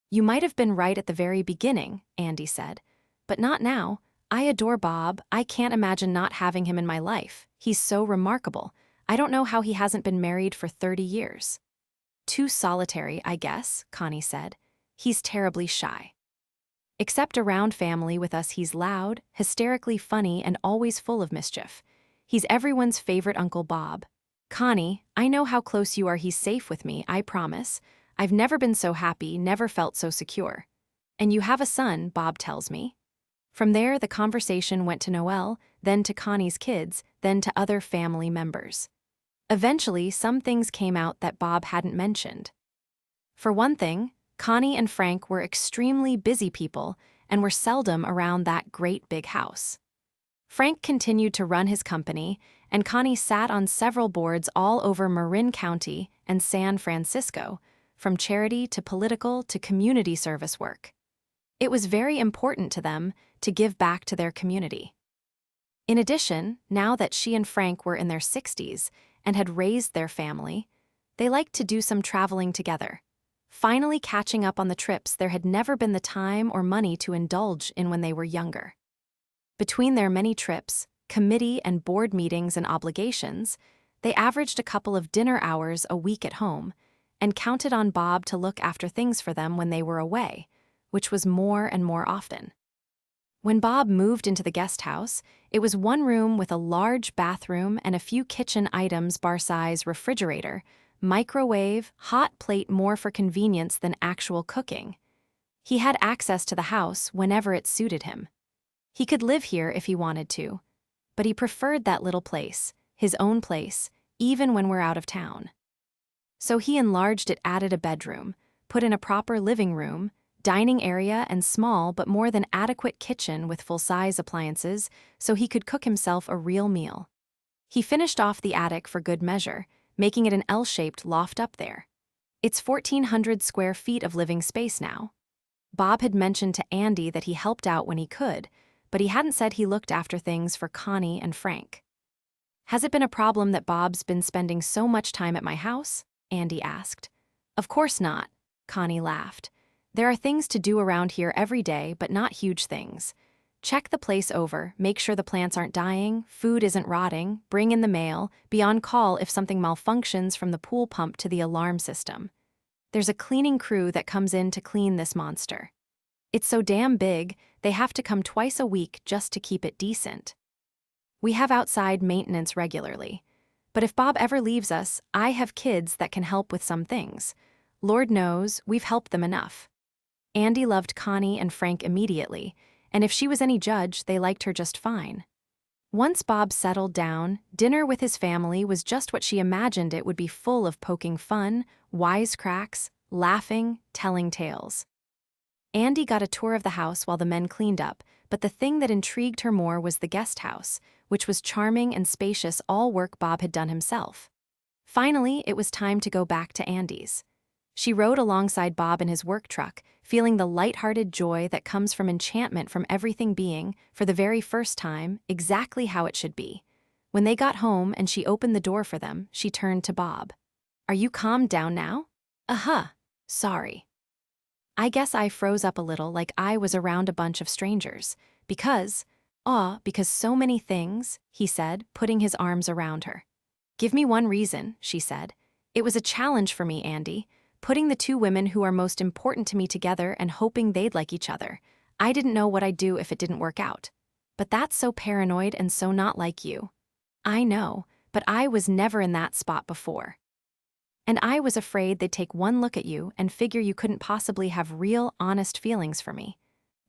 "You might have been right at the very beginning," Andy said, "but not now. I adore Bob. I can't imagine not having him in my life. He's so remarkable. I don't know how he hasn't been married for 30 years. "Too solitary, I guess," Connie said. "He's terribly shy. Except around family with us, he's loud, hysterically funny, and always full of mischief. He's everyone's favorite Uncle Bob. Connie, I know how close you are. He's safe with me, I promise. I've never been so happy, never felt so secure. And you have a son, Bob tells me." From there, the conversation went to Noelle, then to Connie's kids, then to other family members. Eventually, some things came out that Bob hadn't mentioned. For one thing, Connie and Frank were extremely busy people and were seldom around that great big house. Frank continued to run his company, and Connie sat on several boards all over Marin County and San Francisco, from charity to political to community service work. It was very important to them to give back to their community. In addition, now that she and Frank were in their 60s and had raised their family, they liked to do some traveling together, finally catching up on the trips there had never been the time or money to indulge in when they were younger. Between their many trips, committee and board meetings and obligations, they averaged a couple of dinner hours a week at home and counted on Bob to look after things for them when they were away, which was more and more often. When Bob moved into the guest house, it was one room with a large bathroom and a few kitchen items, bar-size refrigerator, microwave, hot plate, more for convenience than actual cooking. He had access to the house whenever it suited him. He could live here if he wanted to, but he preferred that little place, his own place, even when we're out of town. So he enlarged it, added a bedroom, put in a proper living room, dining area, and small but more than adequate kitchen with full-size appliances so he could cook himself a real meal. He finished off the attic for good measure, making it an L-shaped loft up there. It's 1,400 square feet of living space now. Bob had mentioned to Andy that he helped out when he could, but he hadn't said he looked after things for Connie and Frank. "Has it been a problem that Bob's been spending so much time at my house?" Andy asked. "Of course not," Connie laughed. "There are things to do around here every day, but not huge things. Check the place over, make sure the plants aren't dying, food isn't rotting, bring in the mail, be on call if something malfunctions from the pool pump to the alarm system. There's a cleaning crew that comes in to clean this monster. It's so damn big, they have to come twice a week just to keep it decent. We have outside maintenance regularly. But if Bob ever leaves us, I have kids that can help with some things. Lord knows, we've helped them enough." Andy loved Connie and Frank immediately, and if she was any judge, they liked her just fine. Once Bob settled down, dinner with his family was just what she imagined it would be, full of poking fun, wisecracks, laughing, telling tales. Andy got a tour of the house while the men cleaned up, but the thing that intrigued her more was the guest house, which was charming and spacious, all work Bob had done himself. Finally, it was time to go back to Andy's. She rode alongside Bob in his work truck, feeling the light-hearted joy that comes from enchantment from everything being, for the very first time, exactly how it should be. When they got home and she opened the door for them, she turned to Bob. Are you calmed down now? Uh-huh. Sorry. I guess I froze up a little like I was around a bunch of strangers. Because so many things, he said, putting his arms around her. Give me one reason, she said. It was a challenge for me, Andy, putting the two women who are most important to me together and hoping they'd like each other. I didn't know what I'd do if it didn't work out. But that's so paranoid and so not like you. I know, but I was never in that spot before. And I was afraid they'd take one look at you and figure you couldn't possibly have real, honest feelings for me.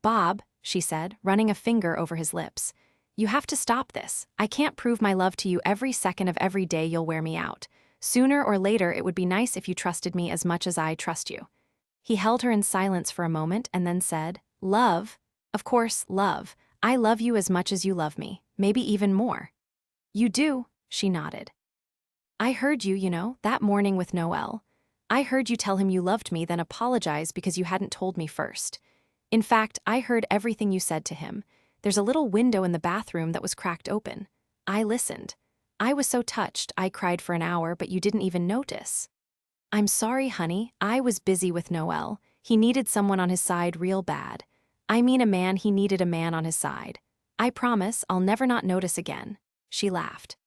Bob, she said, running a finger over his lips, you have to stop this. I can't prove my love to you every second of every day you'll wear me out. Sooner or later, it would be nice if you trusted me as much as I trust you. He held her in silence for a moment and then said, Love? Of course, love. I love you as much as you love me, maybe even more. You do, she nodded. I heard you, that morning with Noel. I heard you tell him you loved me, then apologize because you hadn't told me first. In fact, I heard everything you said to him. There's a little window in the bathroom that was cracked open. I listened. I was so touched, I cried for an hour, but you didn't even notice. I'm sorry, honey, I was busy with Noel. He needed someone on his side real bad. I mean he needed a man on his side. I promise I'll never not notice again. She laughed.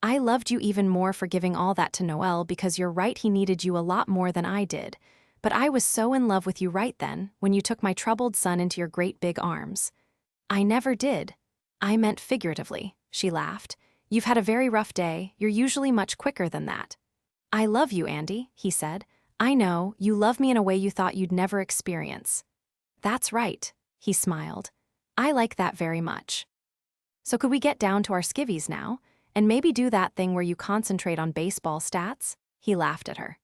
I loved you even more for giving all that to Noel because you're right, he needed you a lot more than I did. But I was so in love with you right then, when you took my troubled son into your great big arms. I never did. I meant figuratively, she laughed. You've had a very rough day, you're usually much quicker than that. I love you, Andy, he said. I know, you love me in a way you thought you'd never experience. That's right, he smiled. I like that very much. So could we get down to our skivvies now, and maybe do that thing where you concentrate on baseball stats? He laughed at her.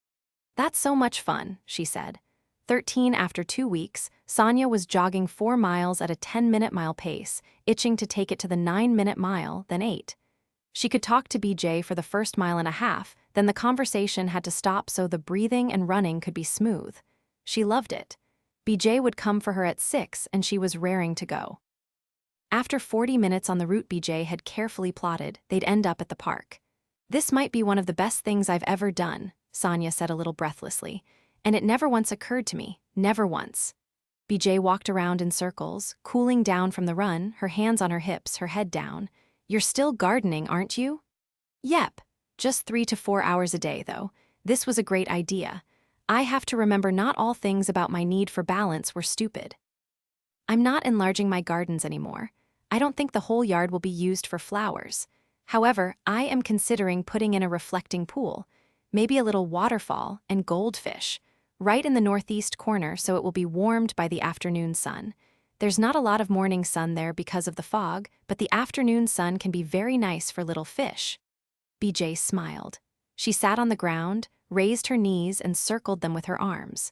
That's so much fun, she said. 13 after 2 weeks, Sonia was jogging 4 miles at a 10-minute mile pace, itching to take it to the 9-minute mile, then 8. She could talk to BJ for the first mile and a half, then the conversation had to stop so the breathing and running could be smooth. She loved it. BJ would come for her at 6 and she was raring to go. After 40 minutes on the route BJ had carefully plotted, they'd end up at the park. This might be one of the best things I've ever done, Sonia said a little breathlessly, and it never once occurred to me, never once. BJ walked around in circles, cooling down from the run, her hands on her hips, her head down. You're still gardening, aren't you? Yep. Just 3 to 4 hours a day, though. This was a great idea. I have to remember not all things about my need for balance were stupid. I'm not enlarging my gardens anymore. I don't think the whole yard will be used for flowers. However, I am considering putting in a reflecting pool, maybe a little waterfall and goldfish, right in the northeast corner so it will be warmed by the afternoon sun. There's not a lot of morning sun there because of the fog, but the afternoon sun can be very nice for little fish. BJ smiled. She sat on the ground, raised her knees, and circled them with her arms.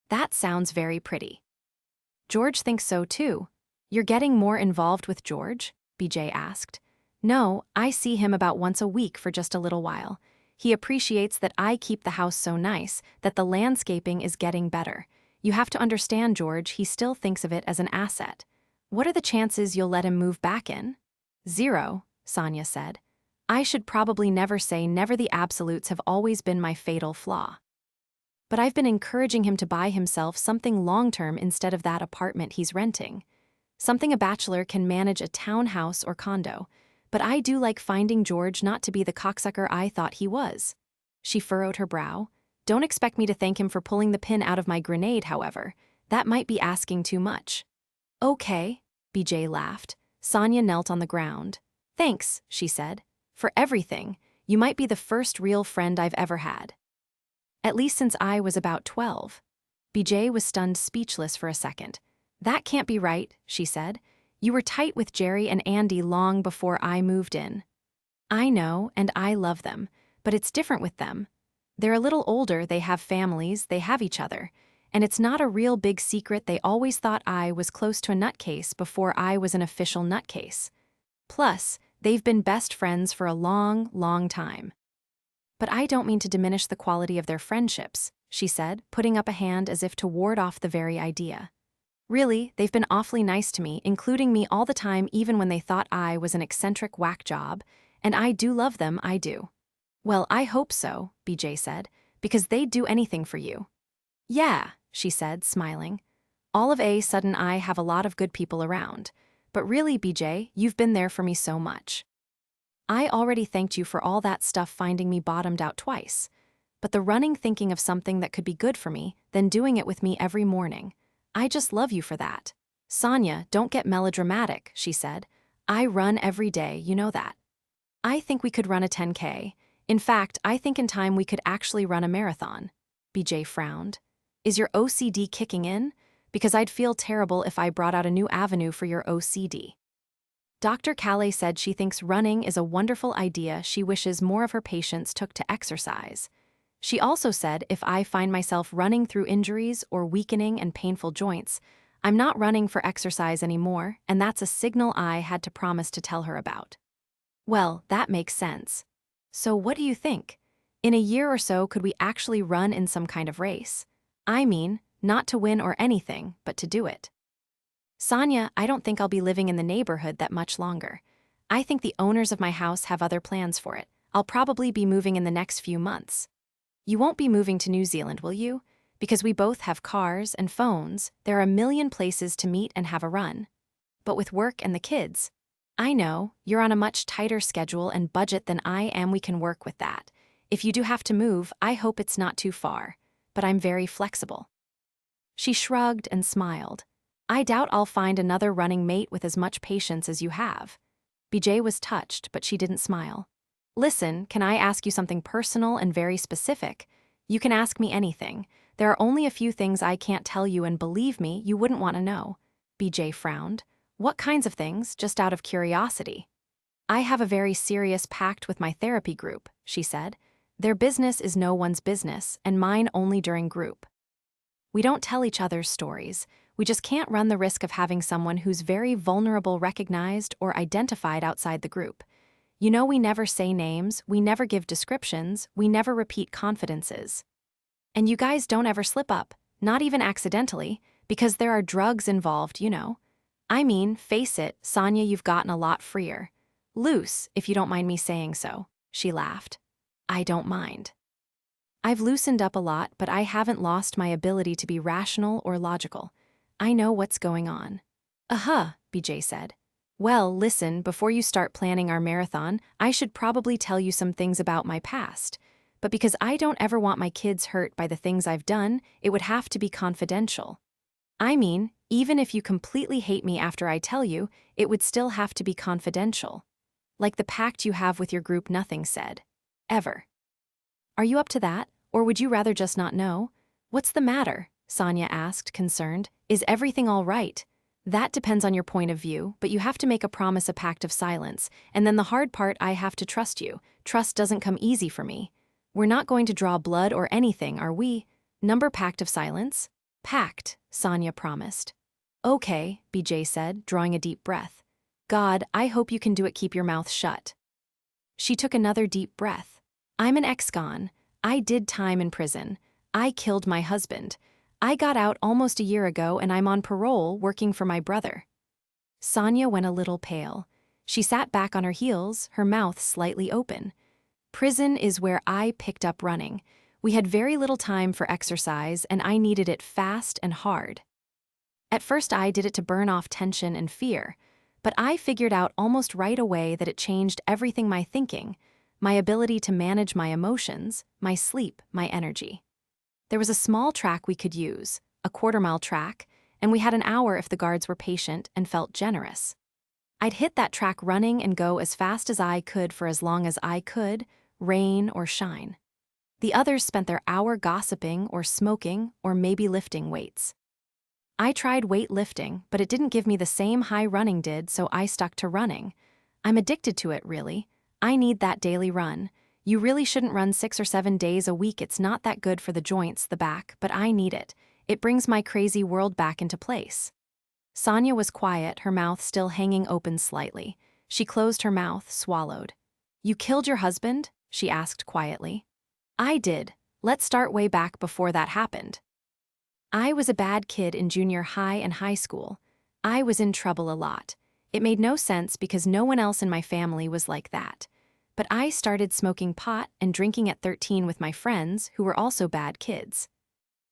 That sounds very pretty. George thinks so too. You're getting more involved with George? BJ asked. No, I see him about once a week for just a little while. He appreciates that I keep the house so nice, that the landscaping is getting better. You have to understand, George, he still thinks of it as an asset. What are the chances you'll let him move back in? 0, Sonia said. I should probably never say never. The absolutes have always been my fatal flaw. But I've been encouraging him to buy himself something long-term instead of that apartment he's renting. Something a bachelor can manage, a townhouse or condo. But I do like finding George not to be the cocksucker I thought he was. She furrowed her brow. Don't expect me to thank him for pulling the pin out of my grenade, however. That might be asking too much. Okay, BJ laughed. Sonia knelt on the ground. Thanks, she said. For everything. You might be the first real friend I've ever had. At least since I was about 12. BJ was stunned, speechless for a second. That can't be right, she said. You were tight with Jerry and Andy long before I moved in. I know, and I love them, but it's different with them. They're a little older, they have families, they have each other, and it's not a real big secret they always thought I was close to a nutcase before I was an official nutcase. Plus, they've been best friends for a long, long time. But I don't mean to diminish the quality of their friendships, she said, putting up a hand as if to ward off the very idea. Really, they've been awfully nice to me, including me all the time even when they thought I was an eccentric whack job, and I do love them, I do. Well, I hope so, BJ said, because they'd do anything for you. Yeah, she said, smiling. All of a sudden I have a lot of good people around. But really, BJ, you've been there for me so much. I already thanked you for all that stuff finding me bottomed out twice. But the running thinking of something that could be good for me, then doing it with me every morning. I just love you for that. Sonia, don't get melodramatic, she said. I run every day, you know that. I think we could run a 10K. In fact, I think in time we could actually run a marathon. BJ frowned. Is your OCD kicking in? Because I'd feel terrible if I brought out a new avenue for your OCD. Dr. Calais said she thinks running is a wonderful idea. She wishes more of her patients took to exercise. She also said if I find myself running through injuries or weakening and painful joints, I'm not running for exercise anymore, and that's a signal I had to promise to tell her about. Well, that makes sense. So what do you think? In a year or so, could we actually run in some kind of race? I mean, not to win or anything, but to do it. Sonia, I don't think I'll be living in the neighborhood that much longer. I think the owners of my house have other plans for it. I'll probably be moving in the next few months. You won't be moving to New Zealand, will you? Because we both have cars and phones, there are a million places to meet and have a run. But with work and the kids, I know, you're on a much tighter schedule and budget than I am. We can work with that. If you do have to move, I hope it's not too far. But I'm very flexible. She shrugged and smiled. I doubt I'll find another running mate with as much patience as you have. BJ was touched, but she didn't smile. Listen, can I ask you something personal and very specific? You can ask me anything. There are only a few things I can't tell you, and believe me, you wouldn't want to know. BJ frowned. What kinds of things, just out of curiosity? I have a very serious pact with my therapy group, she said. Their business is no one's business, and mine only during group. We don't tell each other's stories. We just can't run the risk of having someone who's very vulnerable recognized or identified outside the group. You know, we never say names, we never give descriptions, we never repeat confidences. And you guys don't ever slip up, not even accidentally, because there are drugs involved, you know. I mean, face it, Sonia, you've gotten a lot freer. Loose, if you don't mind me saying so, she laughed. I don't mind. I've loosened up a lot, but I haven't lost my ability to be rational or logical. I know what's going on. BJ said. Well, listen, before you start planning our marathon, I should probably tell you some things about my past. But because I don't ever want my kids hurt by the things I've done, it would have to be confidential. I mean, even if you completely hate me after I tell you, it would still have to be confidential. Like the pact you have with your group, nothing said. Ever. Are you up to that, or would you rather just not know? What's the matter? Sonia asked, concerned. Is everything all right? That depends on your point of view, but you have to make a promise, a pact of silence, and then the hard part, I have to trust you. Trust doesn't come easy for me. We're not going to draw blood or anything, are we? Number pact of silence? Pact, Sonia promised. Okay, BJ said, drawing a deep breath. God, I hope you can do it. Keep your mouth shut. She took another deep breath. I'm an ex-con. I did time in prison. I killed my husband. I got out almost a year ago and I'm on parole working for my brother. Sonia went a little pale. She sat back on her heels, her mouth slightly open. Prison is where I picked up running. We had very little time for exercise and I needed it fast and hard. At first I did it to burn off tension and fear, but I figured out almost right away that it changed everything: my thinking, my ability to manage my emotions, my sleep, my energy. There was a small track we could use, a quarter-mile track, and we had an hour if the guards were patient and felt generous. I'd hit that track running and go as fast as I could for as long as I could, rain or shine. The others spent their hour gossiping or smoking or maybe lifting weights. I tried weightlifting, but it didn't give me the same high running did, so I stuck to running. I'm addicted to it, really. I need that daily run. You really shouldn't run 6 or 7 days a week. It's not that good for the joints, the back, but I need it. It brings my crazy world back into place. Sonia was quiet, her mouth still hanging open slightly. She closed her mouth, swallowed. You killed your husband? She asked quietly. I did. Let's start way back before that happened. I was a bad kid in junior high and high school. I was in trouble a lot. It made no sense because no one else in my family was like that. But I started smoking pot and drinking at 13 with my friends who were also bad kids.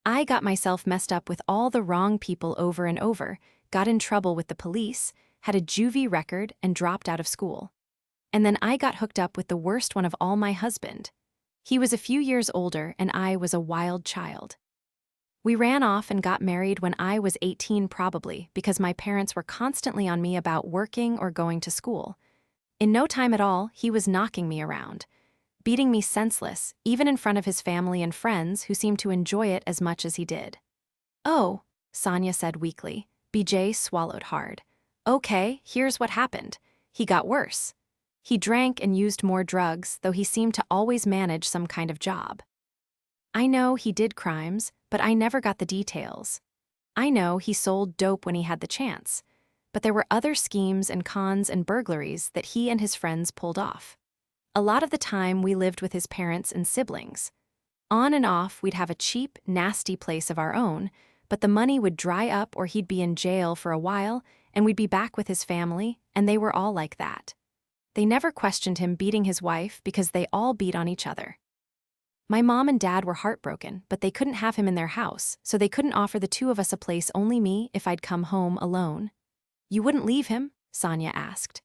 I got myself messed up with all the wrong people over and over, got in trouble with the police, had a juvie record, and dropped out of school. And then I got hooked up with the worst one of all, my husband. He was a few years older and I was a wild child. We ran off and got married when I was 18 probably because my parents were constantly on me about working or going to school. In no time at all, he was knocking me around, beating me senseless, even in front of his family and friends who seemed to enjoy it as much as he did. "Oh," Sonia said weakly. BJ swallowed hard. "Okay, here's what happened. He got worse. He drank and used more drugs, though he seemed to always manage some kind of job. I know he did crimes, but I never got the details. I know he sold dope when he had the chance, but there were other schemes and cons and burglaries that he and his friends pulled off. A lot of the time we lived with his parents and siblings. On and off, we'd have a cheap, nasty place of our own, but the money would dry up or he'd be in jail for a while, and we'd be back with his family, and they were all like that. They never questioned him beating his wife because they all beat on each other. My mom and dad were heartbroken, but they couldn't have him in their house, so they couldn't offer the two of us a place, only me, if I'd come home alone." "You wouldn't leave him?" Sonia asked.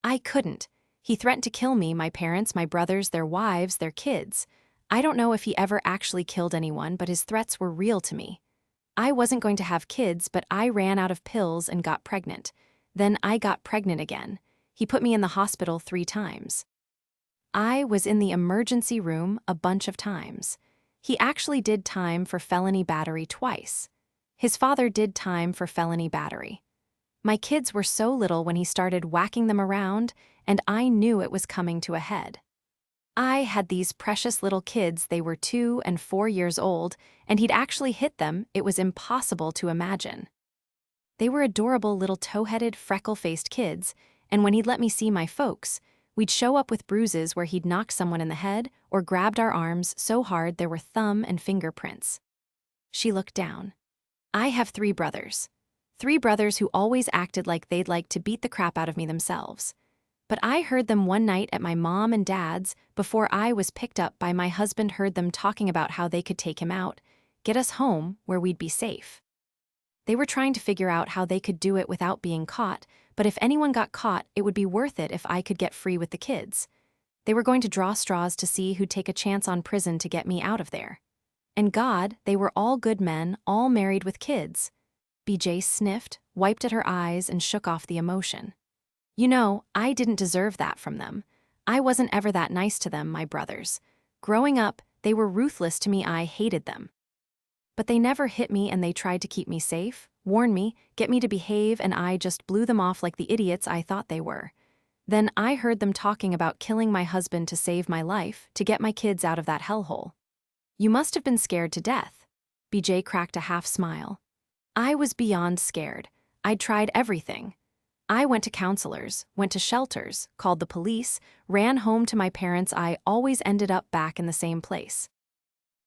"I couldn't. He threatened to kill me, my parents, my brothers, their wives, their kids. I don't know if he ever actually killed anyone, but his threats were real to me. I wasn't going to have kids, but I ran out of pills and got pregnant. Then I got pregnant again. He put me in the hospital 3 times. I was in the emergency room a bunch of times. He actually did time for felony battery twice. His father did time for felony battery. My kids were so little when he started whacking them around, and I knew it was coming to a head. I had these precious little kids. They were 2 and 4 years old, and he'd actually hit them. It was impossible to imagine. They were adorable little tow-headed, freckle-faced kids, and when he'd let me see my folks, we'd show up with bruises where he'd knocked someone in the head or grabbed our arms so hard there were thumb and fingerprints." She looked down. "I have 3 brothers. 3 brothers who always acted like they'd like to beat the crap out of me themselves. But I heard them one night at my mom and dad's before I was picked up by my husband, heard them talking about how they could take him out, get us home where we'd be safe. They were trying to figure out how they could do it without being caught, but if anyone got caught, it would be worth it if I could get free with the kids. They were going to draw straws to see who'd take a chance on prison to get me out of there. And God, they were all good men, all married with kids." BJ sniffed, wiped at her eyes, and shook off the emotion. "You know, I didn't deserve that from them. I wasn't ever that nice to them, my brothers. Growing up, they were ruthless to me. I hated them. But they never hit me, and they tried to keep me safe, warn me, get me to behave, and I just blew them off like the idiots I thought they were. Then I heard them talking about killing my husband to save my life, to get my kids out of that hellhole. You must have been scared to death." BJ cracked a half smile. "I was beyond scared. I'd tried everything. I went to counselors, went to shelters, called the police, ran home to my parents. I always ended up back in the same place.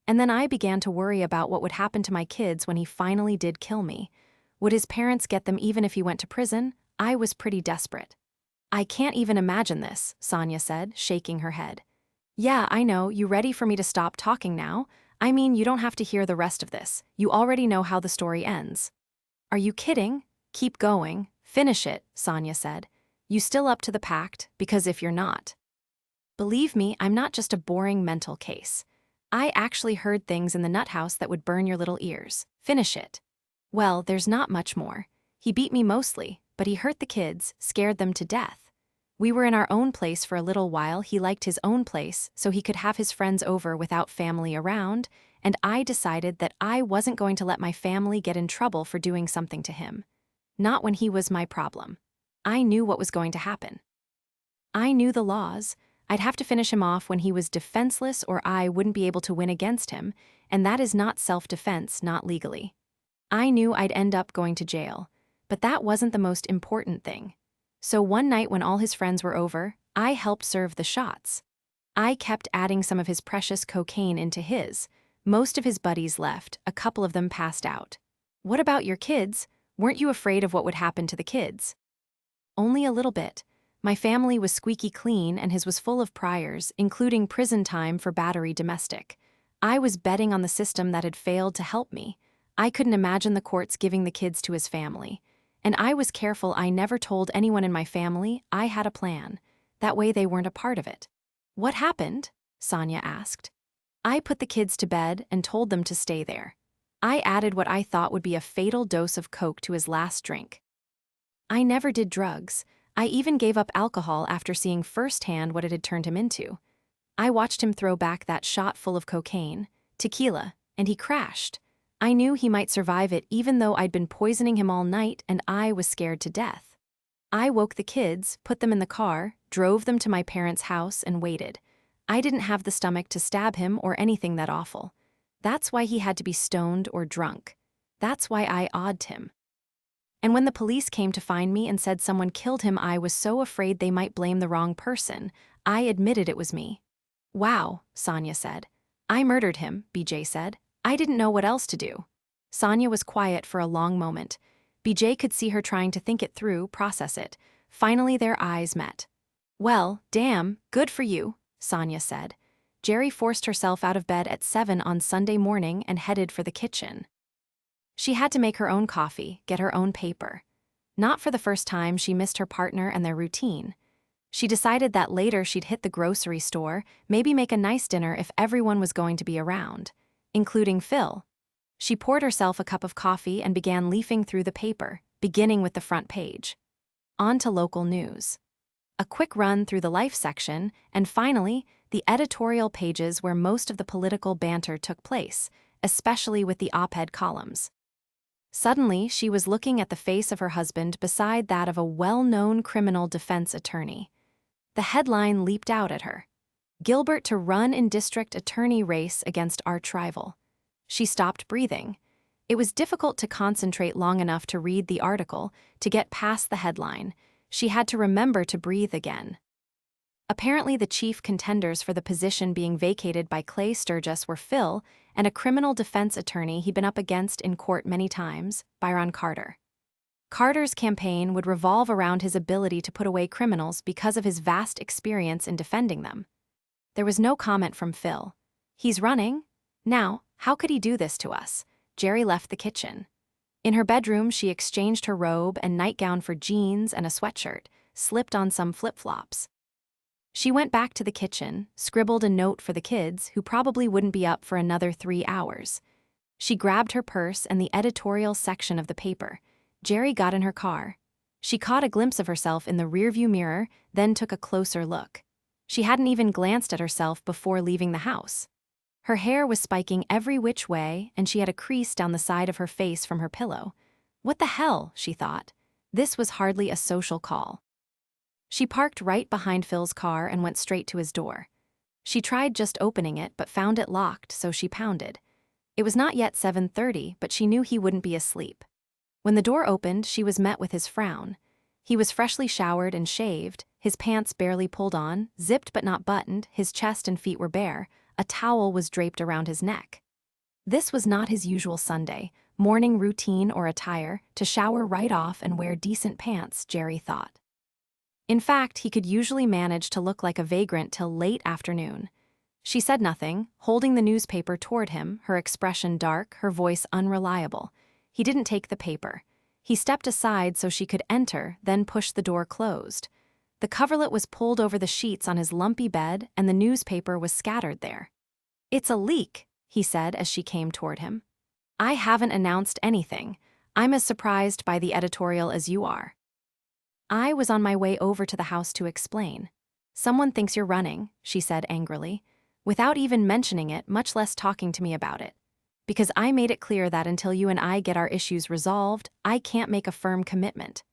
And then I began to worry about what would happen to my kids when he finally did kill me. Would his parents get them even if he went to prison? I was pretty desperate." "I can't even imagine this," Sonia said, shaking her head. "Yeah, I know. You ready for me to stop talking now? I mean, you don't have to hear the rest of this. You already know how the story ends." "Are you kidding? Keep going. Finish it," Sonia said. "You still up to the pact? Because if you're not." "Believe me, I'm not just a boring mental case. I actually heard things in the nut house that would burn your little ears. Finish it." "Well, there's not much more. He beat me mostly, but he hurt the kids, scared them to death. We were in our own place for a little while. He liked his own place, so he could have his friends over without family around, and I decided that I wasn't going to let my family get in trouble for doing something to him. Not when he was my problem. I knew what was going to happen. I knew the laws. I'd have to finish him off when he was defenseless, or I wouldn't be able to win against him, and that is not self-defense, not legally. I knew I'd end up going to jail, but that wasn't the most important thing. So one night when all his friends were over, I helped serve the shots. I kept adding some of his precious cocaine into his. Most of his buddies left, a couple of them passed out. What about your kids? Weren't you afraid of what would happen to the kids?" "Only a little bit. My family was squeaky clean and his was full of priors, including prison time for battery domestic. I was betting on the system that had failed to help me. I couldn't imagine the courts giving the kids to his family. And I was careful I never told anyone in my family I had a plan. That way they weren't a part of it. What happened? Sonia asked. I put the kids to bed and told them to stay there. I added what I thought would be a fatal dose of Coke to his last drink. I never did drugs. I even gave up alcohol after seeing firsthand what it had turned him into. I watched him throw back that shot full of cocaine, tequila, and he crashed. I knew he might survive it even though I'd been poisoning him all night and I was scared to death. I woke the kids, put them in the car, drove them to my parents' house, and waited. I didn't have the stomach to stab him or anything that awful. That's why he had to be stoned or drunk. That's why I odded him. And when the police came to find me and said someone killed him, I was so afraid they might blame the wrong person. I admitted it was me. Wow, Sonia said. I murdered him, BJ said. I didn't know what else to do. Sonia was quiet for a long moment. BJ could see her trying to think it through, process it. Finally, their eyes met. Well, damn, good for you, Sonia said. Jerry forced herself out of bed at 7 on Sunday morning and headed for the kitchen. She had to make her own coffee, get her own paper. Not for the first time, she missed her partner and their routine. She decided that later she'd hit the grocery store, maybe make a nice dinner if everyone was going to be around, including Phil. She poured herself a cup of coffee and began leafing through the paper, beginning with the front page. On to local news. A quick run through the life section, and finally, the editorial pages where most of the political banter took place, especially with the op-ed columns. Suddenly, she was looking at the face of her husband beside that of a well-known criminal defense attorney. The headline leaped out at her. Gilbert to run in district attorney race against arch rival. She stopped breathing. It was difficult to concentrate long enough to read the article, to get past the headline. She had to remember to breathe again. Apparently, the chief contenders for the position being vacated by Clay Sturgis were Phil and a criminal defense attorney he'd been up against in court many times, Byron Carter. Carter's campaign would revolve around his ability to put away criminals because of his vast experience in defending them. There was no comment from Phil. He's running? Now, how could he do this to us? Jerry left the kitchen. In her bedroom, she exchanged her robe and nightgown for jeans and a sweatshirt, slipped on some flip-flops. She went back to the kitchen, scribbled a note for the kids, who probably wouldn't be up for another 3 hours. She grabbed her purse and the editorial section of the paper. Jerry got in her car. She caught a glimpse of herself in the rearview mirror, then took a closer look. She hadn't even glanced at herself before leaving the house. Her hair was spiking every which way, and she had a crease down the side of her face from her pillow. What the hell, she thought. This was hardly a social call. She parked right behind Phil's car and went straight to his door. She tried just opening it but found it locked, so she pounded. It was not yet 7:30, but she knew he wouldn't be asleep. When the door opened, she was met with his frown. He was freshly showered and shaved, his pants barely pulled on, zipped but not buttoned, his chest and feet were bare, a towel was draped around his neck. This was not his usual Sunday, morning routine or attire, to shower right off and wear decent pants, Jerry thought. In fact, he could usually manage to look like a vagrant till late afternoon. She said nothing, holding the newspaper toward him, her expression dark, her voice unreliable. He didn't take the paper. He stepped aside so she could enter, then pushed the door closed. The coverlet was pulled over the sheets on his lumpy bed, and the newspaper was scattered there. "It's a leak," he said as she came toward him. "I haven't announced anything. I'm as surprised by the editorial as you are." I was on my way over to the house to explain. "Someone thinks you're running," she said angrily, without even mentioning it, much less talking to me about it. "Because I made it clear that until you and I get our issues resolved, I can't make a firm commitment."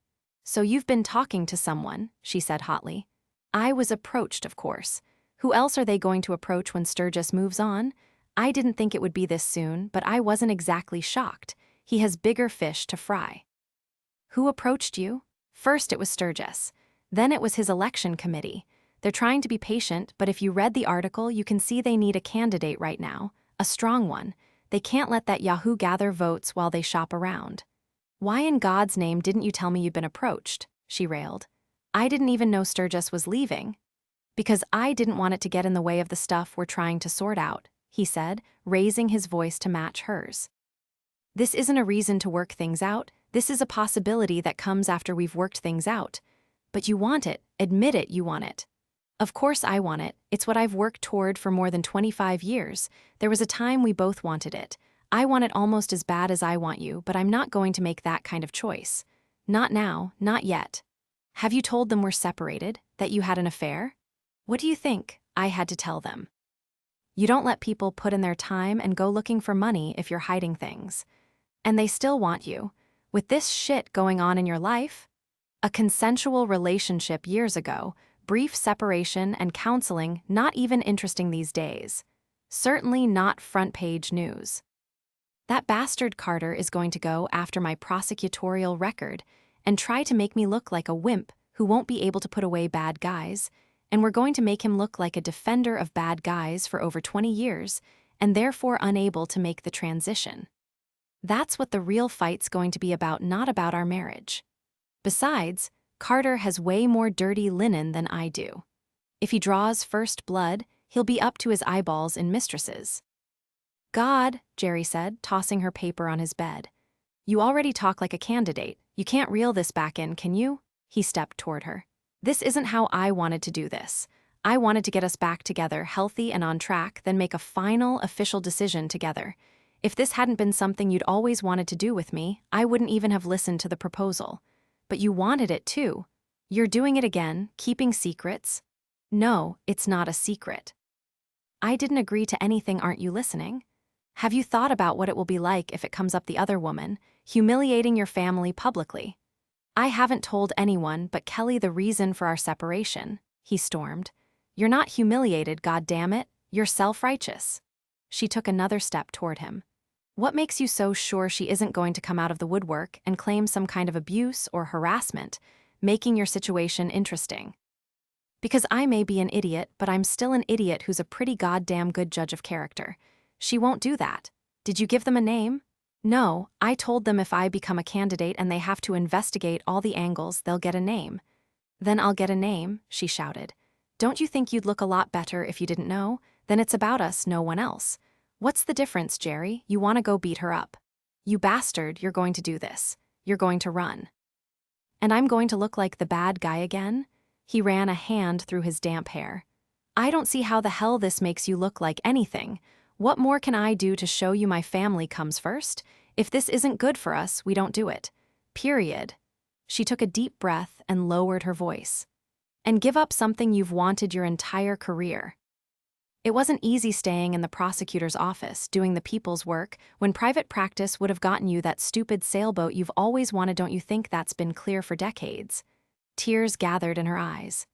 "So you've been talking to someone," she said hotly. "I was approached, of course. Who else are they going to approach when Sturgis moves on? I didn't think it would be this soon, but I wasn't exactly shocked. He has bigger fish to fry." "Who approached you?" "First it was Sturgis. Then it was his election committee. They're trying to be patient, but if you read the article, you can see they need a candidate right now, a strong one. They can't let that Yahoo gather votes while they shop around." "Why in God's name didn't you tell me you'd been approached?" she railed. I didn't even know Sturgis was leaving. Because I didn't want it to get in the way of the stuff we're trying to sort out, he said, raising his voice to match hers. This isn't a reason to work things out, this is a possibility that comes after we've worked things out. But you want it, admit it, you want it. Of course I want it, it's what I've worked toward for more than 25 years. There was a time we both wanted it. I want it almost as bad as I want you, but I'm not going to make that kind of choice. Not now, not yet. Have you told them we're separated, that you had an affair? What do you think I had to tell them? You don't let people put in their time and go looking for money if you're hiding things. And they still want you. With this shit going on in your life? A consensual relationship years ago, brief separation and counseling not even interesting these days. Certainly not front-page news. That bastard Carter is going to go after my prosecutorial record and try to make me look like a wimp who won't be able to put away bad guys, and we're going to make him look like a defender of bad guys for over 20 years and therefore unable to make the transition. That's what the real fight's going to be about, not about our marriage. Besides, Carter has way more dirty linen than I do. If he draws first blood, he'll be up to his eyeballs in mistresses. God, Jerry said, tossing her paper on his bed. You already talk like a candidate. You can't reel this back in, can you? He stepped toward her. This isn't how I wanted to do this. I wanted to get us back together, healthy and on track, then make a final, official decision together. If this hadn't been something you'd always wanted to do with me, I wouldn't even have listened to the proposal. But you wanted it too. You're doing it again, keeping secrets. No, it's not a secret. I didn't agree to anything, aren't you listening? Have you thought about what it will be like if it comes up the other woman, humiliating your family publicly? I haven't told anyone but Kelly the reason for our separation, he stormed. You're not humiliated, goddammit. You're self-righteous. She took another step toward him. What makes you so sure she isn't going to come out of the woodwork and claim some kind of abuse or harassment, making your situation interesting? Because I may be an idiot, but I'm still an idiot who's a pretty goddamn good judge of character. She won't do that. Did you give them a name? No, I told them if I become a candidate and they have to investigate all the angles, they'll get a name. Then I'll get a name, she shouted. Don't you think you'd look a lot better if you didn't know? Then it's about us, no one else. What's the difference, Jerry? You want to go beat her up. You bastard, you're going to do this. You're going to run. And I'm going to look like the bad guy again? He ran a hand through his damp hair. I don't see how the hell this makes you look like anything. What more can I do to show you my family comes first? If this isn't good for us, we don't do it. Period. She took a deep breath and lowered her voice. And give up something you've wanted your entire career. It wasn't easy staying in the prosecutor's office, doing the people's work, when private practice would have gotten you that stupid sailboat you've always wanted. Don't you think that's been clear for decades? Tears gathered in her eyes.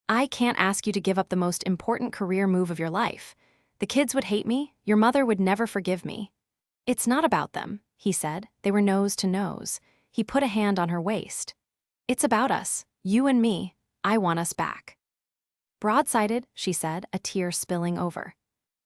I can't ask you to give up the most important career move of your life. The kids would hate me, your mother would never forgive me. It's not about them, he said. They were nose to nose. He put a hand on her waist. It's about us, you and me. I want us back. Broad-sided, she said, a tear spilling over.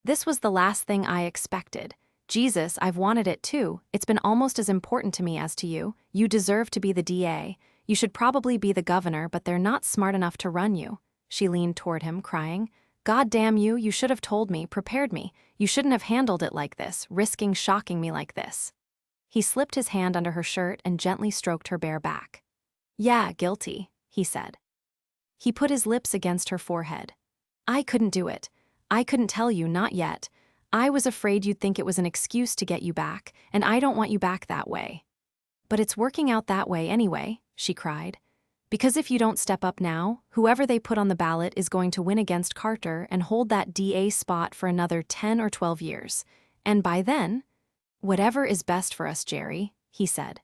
This was the last thing I expected. Jesus, I've wanted it too. It's been almost as important to me as to you. You deserve to be the DA. You should probably be the governor, but they're not smart enough to run you. She leaned toward him, crying. God damn you, you should have told me, prepared me. You shouldn't have handled it like this, risking shocking me like this. He slipped his hand under her shirt and gently stroked her bare back. Yeah, guilty, he said. He put his lips against her forehead. I couldn't do it. I couldn't tell you, not yet. I was afraid you'd think it was an excuse to get you back, and I don't want you back that way. But it's working out that way anyway, she cried. Because if you don't step up now, whoever they put on the ballot is going to win against Carter and hold that DA spot for another 10 or 12 years. And by then, whatever is best for us, Jerry, he said.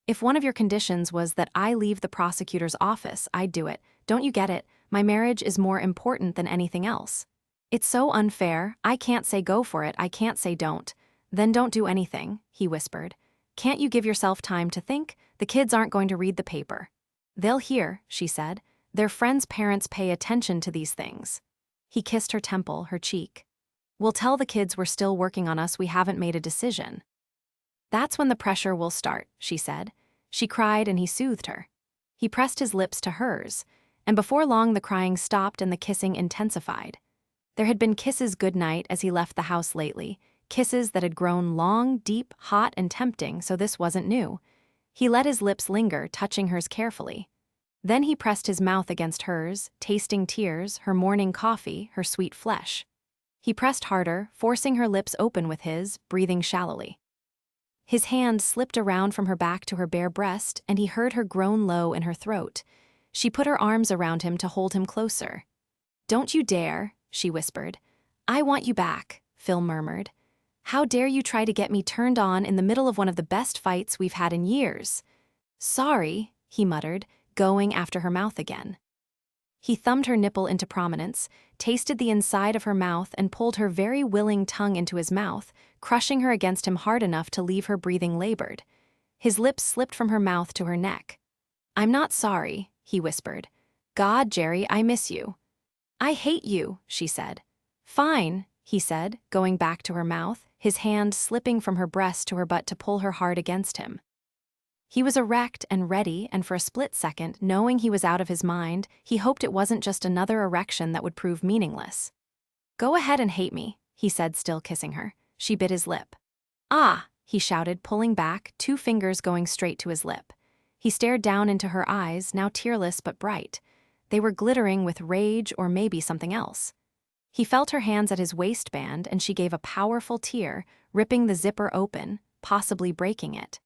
If one of your conditions was that I leave the prosecutor's office, I'd do it. Don't you get it? My marriage is more important than anything else. It's so unfair. I can't say go for it. I can't say don't. Then don't do anything, he whispered. Can't you give yourself time to think? The kids aren't going to read the paper. They'll hear, she said. Their friends' parents pay attention to these things. He kissed her temple, her cheek. We'll tell the kids we're still working on us. We haven't made a decision. That's when the pressure will start, she said. She cried and he soothed her. He pressed his lips to hers, and before long the crying stopped and the kissing intensified. There had been kisses goodnight as he left the house lately, kisses that had grown long, deep, hot, and tempting, so this wasn't new. He let his lips linger, touching hers carefully. Then he pressed his mouth against hers, tasting tears, her morning coffee, her sweet flesh. He pressed harder, forcing her lips open with his, breathing shallowly. His hand slipped around from her back to her bare breast, and he heard her groan low in her throat. She put her arms around him to hold him closer. "Don't you dare," she whispered. "I want you back," Phil murmured. "How dare you try to get me turned on in the middle of one of the best fights we've had in years?" "Sorry," he muttered, going after her mouth again. He thumbed her nipple into prominence, tasted the inside of her mouth, and pulled her very willing tongue into his mouth, crushing her against him hard enough to leave her breathing labored. His lips slipped from her mouth to her neck. "I'm not sorry," he whispered. "God, Jerry, I miss you." "I hate you," she said. "Fine," he said, going back to her mouth, his hand slipping from her breast to her butt to pull her hard against him. He was erect and ready, and for a split second, knowing he was out of his mind, he hoped it wasn't just another erection that would prove meaningless. "Go ahead and hate me," he said, still kissing her. She bit his lip. "Ah," he shouted, pulling back, 2 fingers going straight to his lip. He stared down into her eyes, now tearless but bright. They were glittering with rage or maybe something else. He felt her hands at his waistband, and she gave a powerful tear, ripping the zipper open, possibly breaking it.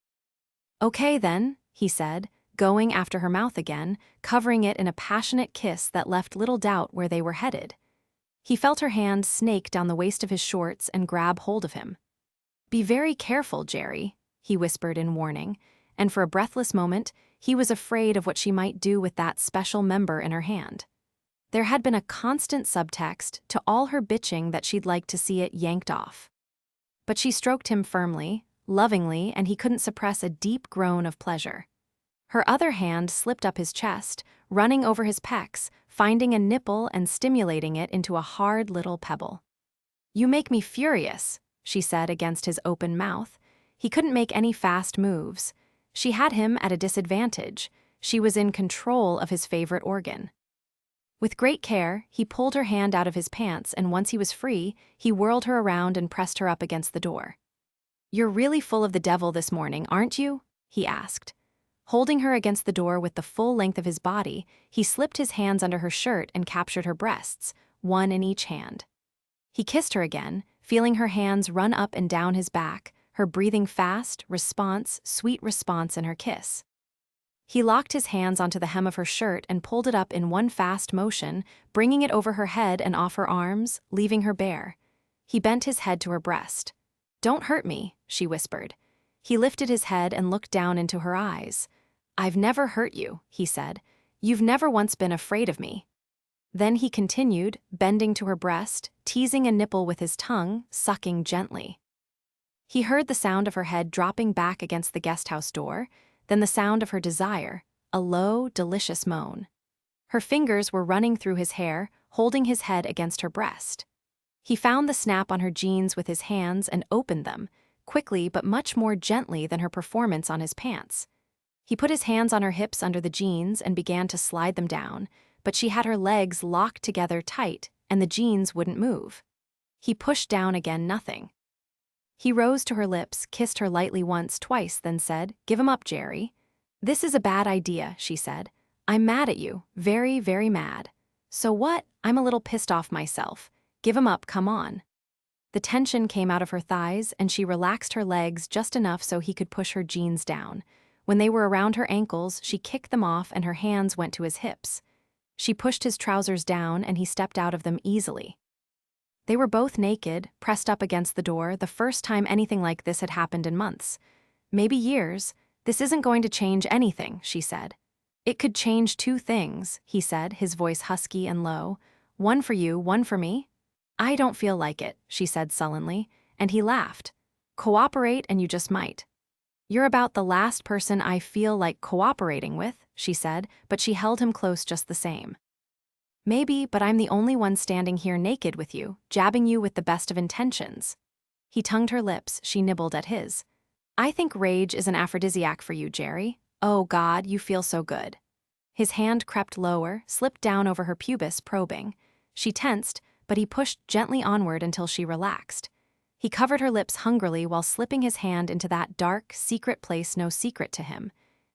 "Okay then," he said, going after her mouth again, covering it in a passionate kiss that left little doubt where they were headed. He felt her hand snake down the waist of his shorts and grab hold of him. "Be very careful, Jerry," he whispered in warning, and for a breathless moment, he was afraid of what she might do with that special member in her hand. There had been a constant subtext to all her bitching that she'd like to see it yanked off. But she stroked him firmly, lovingly, and he couldn't suppress a deep groan of pleasure. Her other hand slipped up his chest, running over his pecs, finding a nipple and stimulating it into a hard little pebble. "You make me furious," she said against his open mouth. He couldn't make any fast moves. She had him at a disadvantage. She was in control of his favorite organ. With great care, he pulled her hand out of his pants, and once he was free, he whirled her around and pressed her up against the door. "You're really full of the devil this morning, aren't you?" he asked. Holding her against the door with the full length of his body, he slipped his hands under her shirt and captured her breasts, one in each hand. He kissed her again, feeling her hands run up and down his back, her breathing fast, sweet response in her kiss. He locked his hands onto the hem of her shirt and pulled it up in one fast motion, bringing it over her head and off her arms, leaving her bare. He bent his head to her breast. "Don't hurt me," she whispered. He lifted his head and looked down into her eyes. "I've never hurt you," he said. "You've never once been afraid of me." Then he continued, bending to her breast, teasing a nipple with his tongue, sucking gently. He heard the sound of her head dropping back against the guesthouse door, then the sound of her desire, a low, delicious moan. Her fingers were running through his hair, holding his head against her breast. He found the snap on her jeans with his hands and opened them, quickly but much more gently than her performance on his pants. He put his hands on her hips under the jeans and began to slide them down, but she had her legs locked together tight, and the jeans wouldn't move. He pushed down again, nothing. He rose to her lips, kissed her lightly once, twice, then said, "Give him up, Jerry." "This is a bad idea," she said. "I'm mad at you, very, very mad." "So what? I'm a little pissed off myself. Give him up, come on." The tension came out of her thighs, and she relaxed her legs just enough so he could push her jeans down. When they were around her ankles, she kicked them off and her hands went to his hips. She pushed his trousers down and he stepped out of them easily. They were both naked, pressed up against the door, the first time anything like this had happened in months. "Maybe years. This isn't going to change anything," she said. "It could change 2 things," he said, his voice husky and low. "One for you, one for me." "I don't feel like it," she said sullenly, and he laughed. "Cooperate and you just might." "You're about the last person I feel like cooperating with," she said, but she held him close just the same. "Maybe, but I'm the only one standing here naked with you, jabbing you with the best of intentions." He tongued her lips, she nibbled at his. "I think rage is an aphrodisiac for you, Jerry. Oh God, you feel so good." His hand crept lower, slipped down over her pubis, probing. She tensed, but he pushed gently onward until she relaxed. He covered her lips hungrily while slipping his hand into that dark, secret place no secret to him.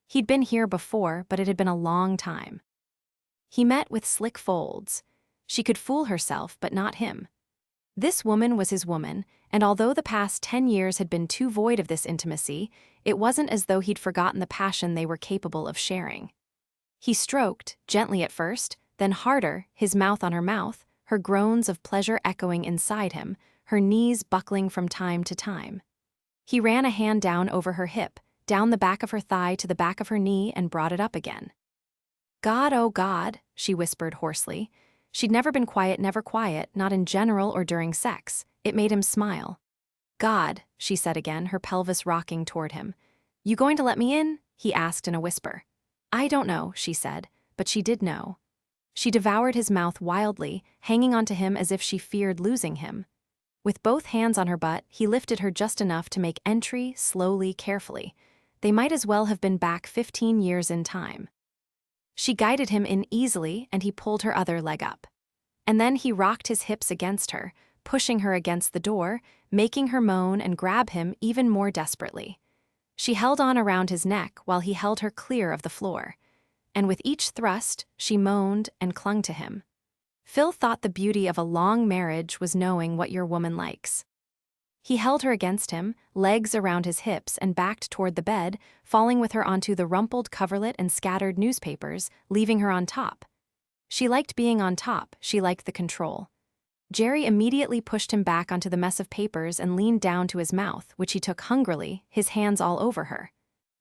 He'd been here before, but it had been a long time. He met with slick folds. She could fool herself, but not him. This woman was his woman, and although the past 10 years had been too void of this intimacy, it wasn't as though he'd forgotten the passion they were capable of sharing. He stroked, gently at first, then harder, his mouth on her mouth, her groans of pleasure echoing inside him, her knees buckling from time to time. He ran a hand down over her hip, down the back of her thigh to the back of her knee, and brought it up again. "God, oh God," she whispered hoarsely. She'd never been quiet, never quiet, not in general or during sex. It made him smile. "God," she said again, her pelvis rocking toward him. "You going to let me in?" he asked in a whisper. "I don't know," she said, but she did know. She devoured his mouth wildly, hanging onto him as if she feared losing him. With both hands on her butt, he lifted her just enough to make entry, slowly, carefully. They might as well have been back 15 years in time. She guided him in easily, and he pulled her other leg up. And then he rocked his hips against her, pushing her against the door, making her moan and grab him even more desperately. She held on around his neck while he held her clear of the floor. And with each thrust, she moaned and clung to him. Phil thought the beauty of a long marriage was knowing what your woman likes. He held her against him, legs around his hips, and backed toward the bed, falling with her onto the rumpled coverlet and scattered newspapers, leaving her on top. She liked being on top, she liked the control. Jerry immediately pushed him back onto the mess of papers and leaned down to his mouth, which he took hungrily, his hands all over her.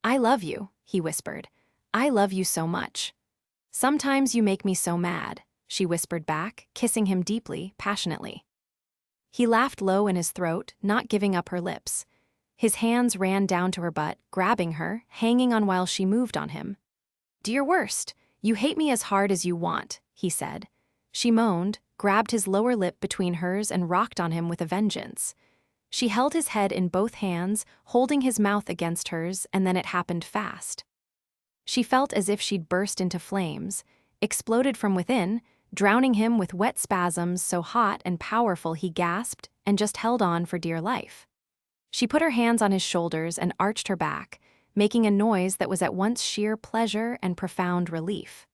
"I love you," he whispered. "I love you so much." "Sometimes you make me so mad," she whispered back, kissing him deeply, passionately. He laughed low in his throat, not giving up her lips. His hands ran down to her butt, grabbing her, hanging on while she moved on him. "Do your worst. You hate me as hard as you want," he said. She moaned, grabbed his lower lip between hers and rocked on him with a vengeance. She held his head in both hands, holding his mouth against hers, and then it happened fast. She felt as if she'd burst into flames, exploded from within, drowning him with wet spasms so hot and powerful he gasped and just held on for dear life. She put her hands on his shoulders and arched her back, making a noise that was at once sheer pleasure and profound relief.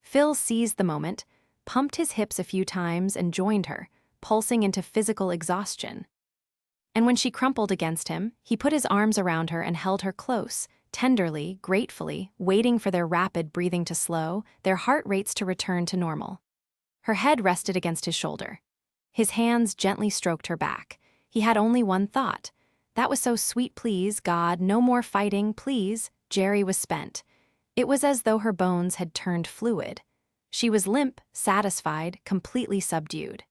Phil seized the moment, pumped his hips a few times and joined her, pulsing into physical exhaustion. And when she crumpled against him, he put his arms around her and held her close, tenderly, gratefully, waiting for their rapid breathing to slow, their heart rates to return to normal. Her head rested against his shoulder. His hands gently stroked her back. He had only one thought. That was so sweet, please, God, no more fighting, please. Jerry was spent. It was as though her bones had turned fluid. She was limp, satisfied, completely subdued.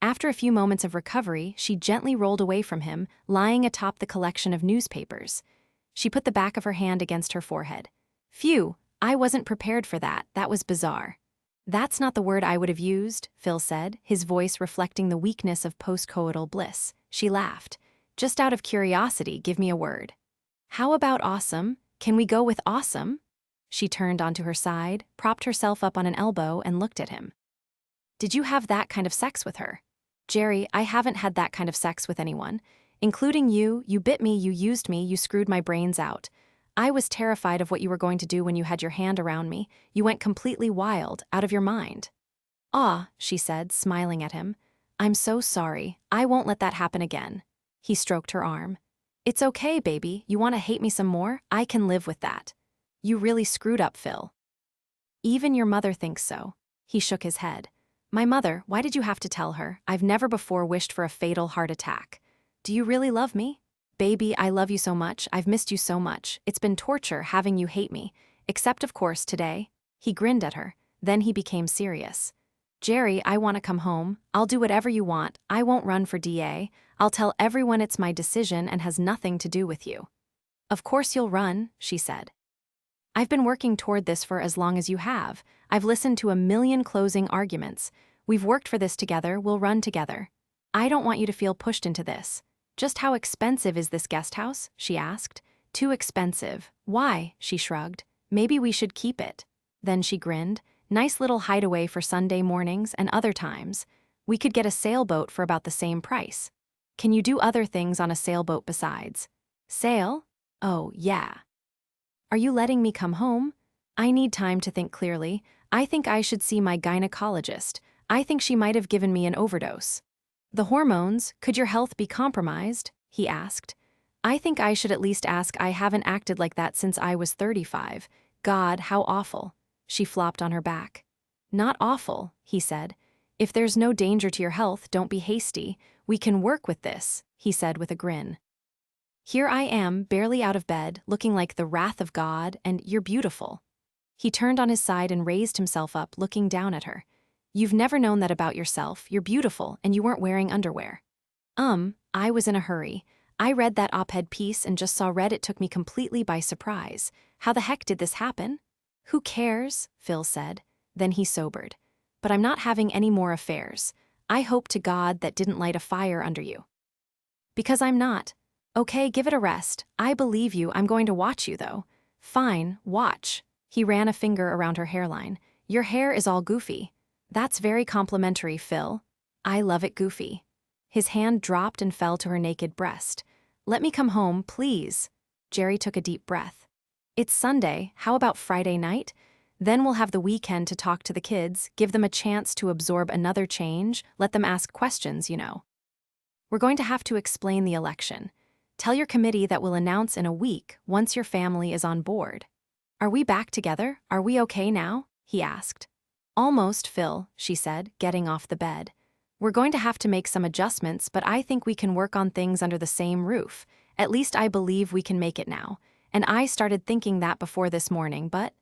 After a few moments of recovery, she gently rolled away from him, lying atop the collection of newspapers. She put the back of her hand against her forehead. "Phew, I wasn't prepared for that. That was bizarre." "That's not the word I would have used," Phil said, his voice reflecting the weakness of postcoital bliss. She laughed. "Just out of curiosity, give me a word." "How about awesome? Can we go with awesome?" She turned onto her side, propped herself up on an elbow, and looked at him. "Did you have that kind of sex with her?" "Jerry, I haven't had that kind of sex with anyone. Including you. You bit me, you used me, you screwed my brains out. I was terrified of what you were going to do when you had your hand around me. You went completely wild, out of your mind." "Ah," she said, smiling at him. "I'm so sorry. I won't let that happen again." He stroked her arm. "It's okay, baby. You want to hate me some more? I can live with that. You really screwed up, Phil." "Even your mother thinks so." He shook his head. "My mother, why did you have to tell her? I've never before wished for a fatal heart attack. Do you really love me? Baby, I love you so much. I've missed you so much. It's been torture having you hate me. Except, of course, today." He grinned at her. Then he became serious. "Jerry, I want to come home. I'll do whatever you want. I won't run for DA. I'll tell everyone it's my decision and has nothing to do with you." "Of course you'll run," she said. "I've been working toward this for as long as you have. I've listened to a million closing arguments. We've worked for this together. We'll run together. I don't want you to feel pushed into this." "Just how expensive is this guest house?" she asked. "Too expensive." "Why?" she shrugged. "Maybe we should keep it." Then she grinned. Nice little hideaway for Sunday mornings and other times. We could get a sailboat for about the same price. Can you do other things on a sailboat besides? Sail? Oh, yeah. Are you letting me come home? I need time to think clearly. I think I should see my gynecologist. I think she might have given me an overdose. The hormones, could your health be compromised? He asked. I think I should at least ask. I haven't acted like that since I was 35. God, how awful. She flopped on her back. Not awful, he said. If there's no danger to your health, don't be hasty. We can work with this, he said with a grin. Here I am, barely out of bed, looking like the wrath of God, and you're beautiful. He turned on his side and raised himself up, looking down at her. You've never known that about yourself. You're beautiful, and you weren't wearing underwear. I was in a hurry. I read that op-ed piece and just saw it took me completely by surprise. How the heck did this happen? Who cares? Phil said. Then he sobered. But I'm not having any more affairs. I hope to God that didn't light a fire under you. Because I'm not. Okay, give it a rest. I believe you. I'm going to watch you, though. Fine, watch. He ran a finger around her hairline. Your hair is all goofy. That's very complimentary, Phil. I love it goofy. His hand dropped and fell to her naked breast. Let me come home, please. Jerry took a deep breath. It's Sunday. How about Friday night? Then we'll have the weekend to talk to the kids, give them a chance to absorb another change, let them ask questions, you know. We're going to have to explain the election. Tell your committee that we'll announce in a week once your family is on board. Are we back together? Are we okay now? He asked. Almost, Phil, she said, getting off the bed. We're going to have to make some adjustments, but I think we can work on things under the same roof. At least I believe we can make it now. And I started thinking that before this morning, but...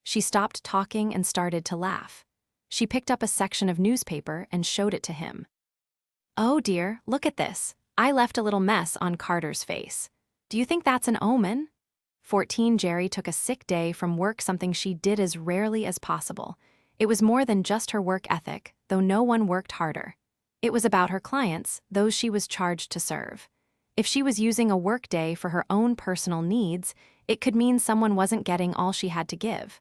She stopped talking and started to laugh. She picked up a section of newspaper and showed it to him. Oh dear, look at this. I left a little mess on Carter's face. Do you think that's an omen? 14 Jerry took a sick day from work, something she did as rarely as possible. It was more than just her work ethic, though no one worked harder. It was about her clients, those she was charged to serve. If she was using a work day for her own personal needs, it could mean someone wasn't getting all she had to give.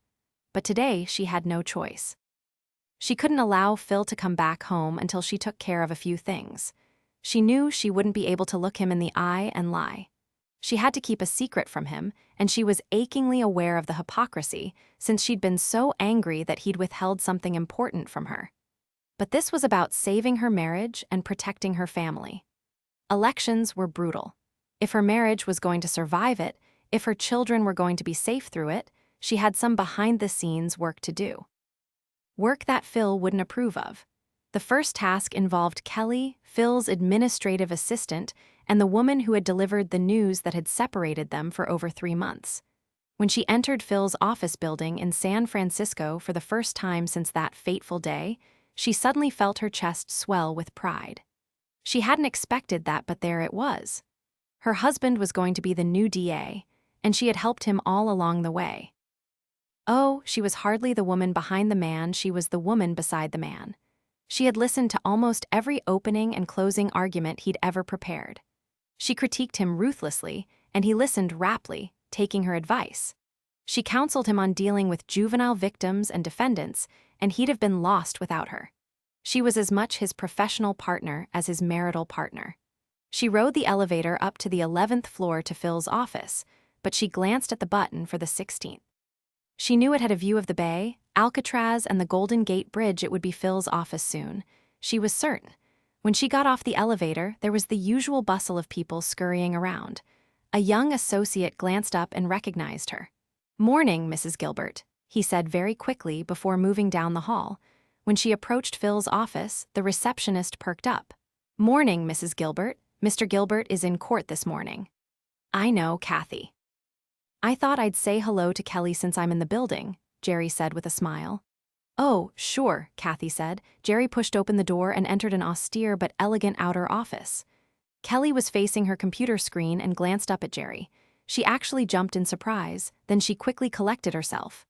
But today she had no choice. She couldn't allow Phil to come back home until she took care of a few things. She knew she wouldn't be able to look him in the eye and lie. She had to keep a secret from him, and she was achingly aware of the hypocrisy since she'd been so angry that he'd withheld something important from her. But this was about saving her marriage and protecting her family. Elections were brutal. If her marriage was going to survive it, if her children were going to be safe through it, she had some behind-the-scenes work to do. Work that Phil wouldn't approve of. The first task involved Kelly, Phil's administrative assistant, and the woman who had delivered the news that had separated them for over 3 months. When she entered Phil's office building in San Francisco for the first time since that fateful day, she suddenly felt her chest swell with pride. She hadn't expected that, but there it was. Her husband was going to be the new DA, and she had helped him all along the way. Oh, she was hardly the woman behind the man, she was the woman beside the man. She had listened to almost every opening and closing argument he'd ever prepared. She critiqued him ruthlessly, and he listened raptly, taking her advice. She counseled him on dealing with juvenile victims and defendants, and he'd have been lost without her. She was as much his professional partner as his marital partner. She rode the elevator up to the 11th floor to Phil's office, but she glanced at the button for the 16th. She knew it had a view of the bay, Alcatraz, and the Golden Gate Bridge. It would be Phil's office soon. She was certain. When she got off the elevator, there was the usual bustle of people scurrying around. A young associate glanced up and recognized her. "Morning, Mrs. Gilbert," he said very quickly before moving down the hall. When she approached Phil's office, the receptionist perked up. "Morning, Mrs. Gilbert. Mr. Gilbert is in court this morning." "I know, Kathy." "I thought I'd say hello to Kelly since I'm in the building," Jerry said with a smile. "Oh, sure," Kathy said. Jerry pushed open the door and entered an austere but elegant outer office. Kelly was facing her computer screen and glanced up at Jerry. She actually jumped in surprise, then she quickly collected herself.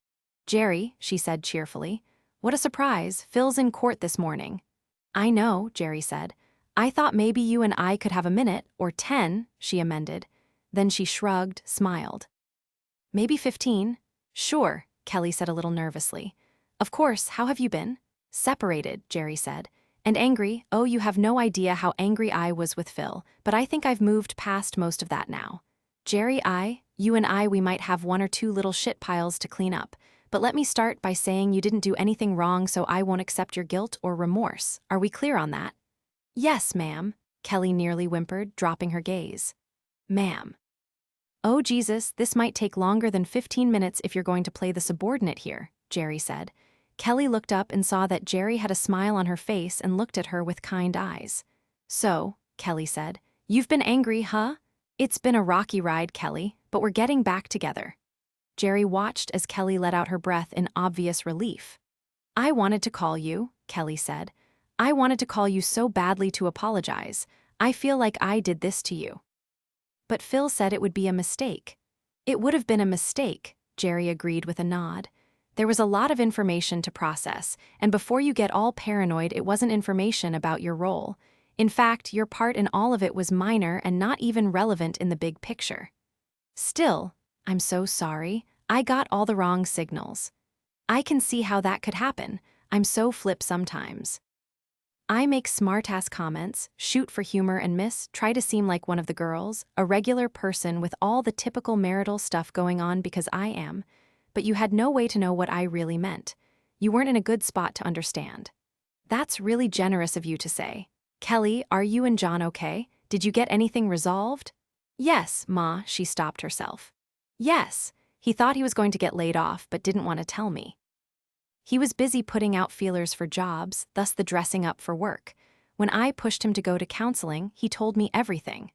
"Jerry," she said cheerfully. "What a surprise, Phil's in court this morning." "I know," Jerry said. "I thought maybe you and I could have a minute, or 10, she amended. Then she shrugged, smiled. "Maybe 15. "Sure," Kelly said a little nervously. Of course, how have you been? Separated, Jerry said. And angry, oh, you have no idea how angry I was with Phil, but I think I've moved past most of that now. Jerry, you and I, we might have one or two little shit piles to clean up, but let me start by saying you didn't do anything wrong, so I won't accept your guilt or remorse. Are we clear on that? Yes, ma'am, Kelly nearly whimpered, dropping her gaze. Ma'am. Oh, Jesus, this might take longer than 15 minutes if you're going to play the subordinate here, Jerry said. Kelly looked up and saw that Jerry had a smile on her face and looked at her with kind eyes. So, Kelly said, you've been angry, huh? It's been a rocky ride, Kelly, but we're getting back together. Jerry watched as Kelly let out her breath in obvious relief. I wanted to call you, Kelly said. I wanted to call you so badly to apologize. I feel like I did this to you. But Phil said it would be a mistake. It would have been a mistake, Jerry agreed with a nod. There was a lot of information to process, and before you get all paranoid, it wasn't information about your role. In fact, your part in all of it was minor and not even relevant in the big picture. Still, I'm so sorry. I got all the wrong signals. I can see how that could happen. I'm so flip sometimes. I make smart-ass comments, shoot for humor and try to seem like one of the girls, a regular person with all the typical marital stuff going on because I am. But you had no way to know what I really meant. You weren't in a good spot to understand. That's really generous of you to say. Kelly, are you and John okay? Did you get anything resolved? Yes, Ma, she stopped herself. Yes, he thought he was going to get laid off but didn't want to tell me. He was busy putting out feelers for jobs, thus the dressing up for work. When I pushed him to go to counseling, he told me everything.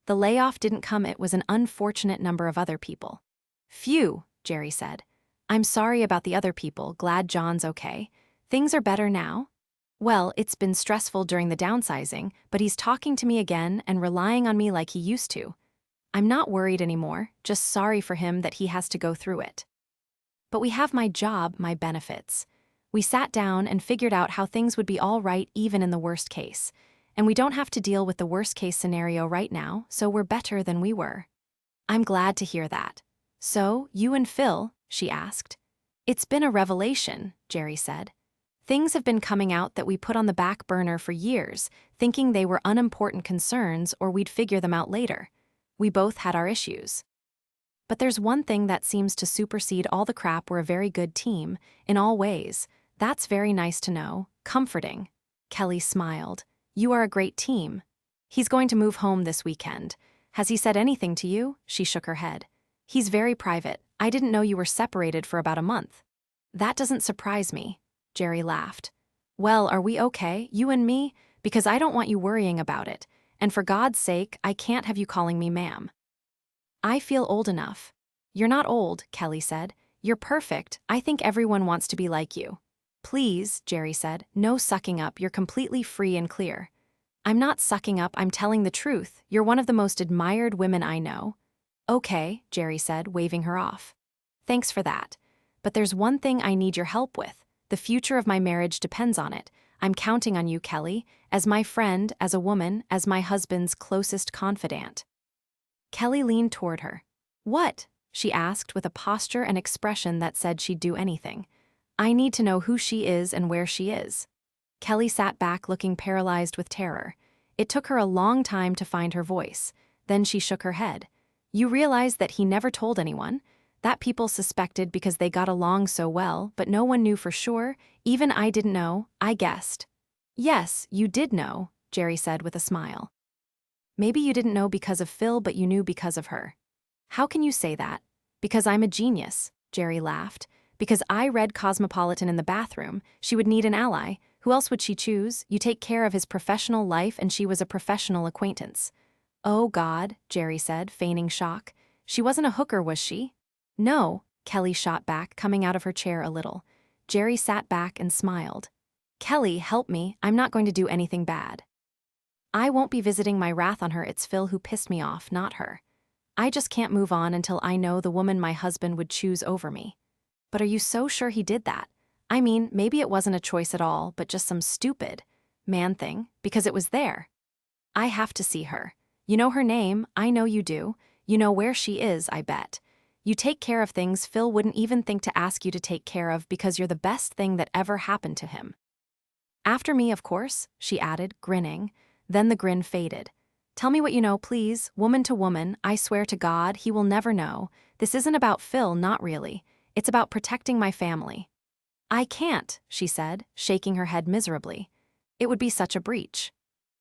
The layoff didn't come, it was an unfortunate number of other people. Phew, Jerry said. I'm sorry about the other people, glad John's okay. Things are better now? Well, it's been stressful during the downsizing, but he's talking to me again and relying on me like he used to. I'm not worried anymore, just sorry for him that he has to go through it. But we have my job, my benefits. We sat down and figured out how things would be all right even in the worst case. And we don't have to deal with the worst case scenario right now, so we're better than we were. I'm glad to hear that. So, you and Phil, she asked. It's been a revelation, Jerry said. Things have been coming out that we put on the back burner for years, thinking they were unimportant concerns or we'd figure them out later. We both had our issues. But there's one thing that seems to supersede all the crap. We're a very good team, in all ways. That's very nice to know, comforting. Kelly smiled. You are a great team. He's going to move home this weekend. Has he said anything to you? She shook her head. He's very private. I didn't know you were separated for about a month. That doesn't surprise me. Jerry laughed. Well, are we okay, you and me? Because I don't want you worrying about it. And for God's sake, I can't have you calling me ma'am. I feel old enough. You're not old, Kelly said. You're perfect. I think everyone wants to be like you. Please, Jerry said, no sucking up. You're completely free and clear. I'm not sucking up. I'm telling the truth. You're one of the most admired women I know. Okay, Jerry said, waving her off. Thanks for that. But there's one thing I need your help with. The future of my marriage depends on it. I'm counting on you, Kelly, as my friend, as a woman, as my husband's closest confidant. Kelly leaned toward her. What? She asked with a posture and expression that said she'd do anything. I need to know who she is and where she is. Kelly sat back looking paralyzed with terror. It took her a long time to find her voice. Then she shook her head. You realize that he never told anyone? That people suspected because they got along so well, but no one knew for sure? Even I didn't know, I guessed. Yes, you did know, Jerry said with a smile. Maybe you didn't know because of Phil, but you knew because of her. How can you say that? Because I'm a genius, Jerry laughed. Because I read Cosmopolitan in the bathroom, she would need an ally. Who else would she choose? You take care of his professional life, and she was a professional acquaintance. Oh God, Jerry said, feigning shock. She wasn't a hooker, was she? No, Kelly shot back, coming out of her chair a little. Jerry sat back and smiled. Kelly, help me, I'm not going to do anything bad. I won't be visiting my wrath on her. It's Phil who pissed me off, not her. I just can't move on until I know the woman my husband would choose over me. But are you so sure he did that? I mean, maybe it wasn't a choice at all, but just some stupid man thing, because it was there. I have to see her. You know her name, I know you do. You know where she is, I bet. You take care of things Phil wouldn't even think to ask you to take care of because you're the best thing that ever happened to him. After me, of course, she added, grinning. Then the grin faded. Tell me what you know, please, woman to woman. I swear to God, he will never know. This isn't about Phil, not really. It's about protecting my family. I can't, she said, shaking her head miserably. It would be such a breach.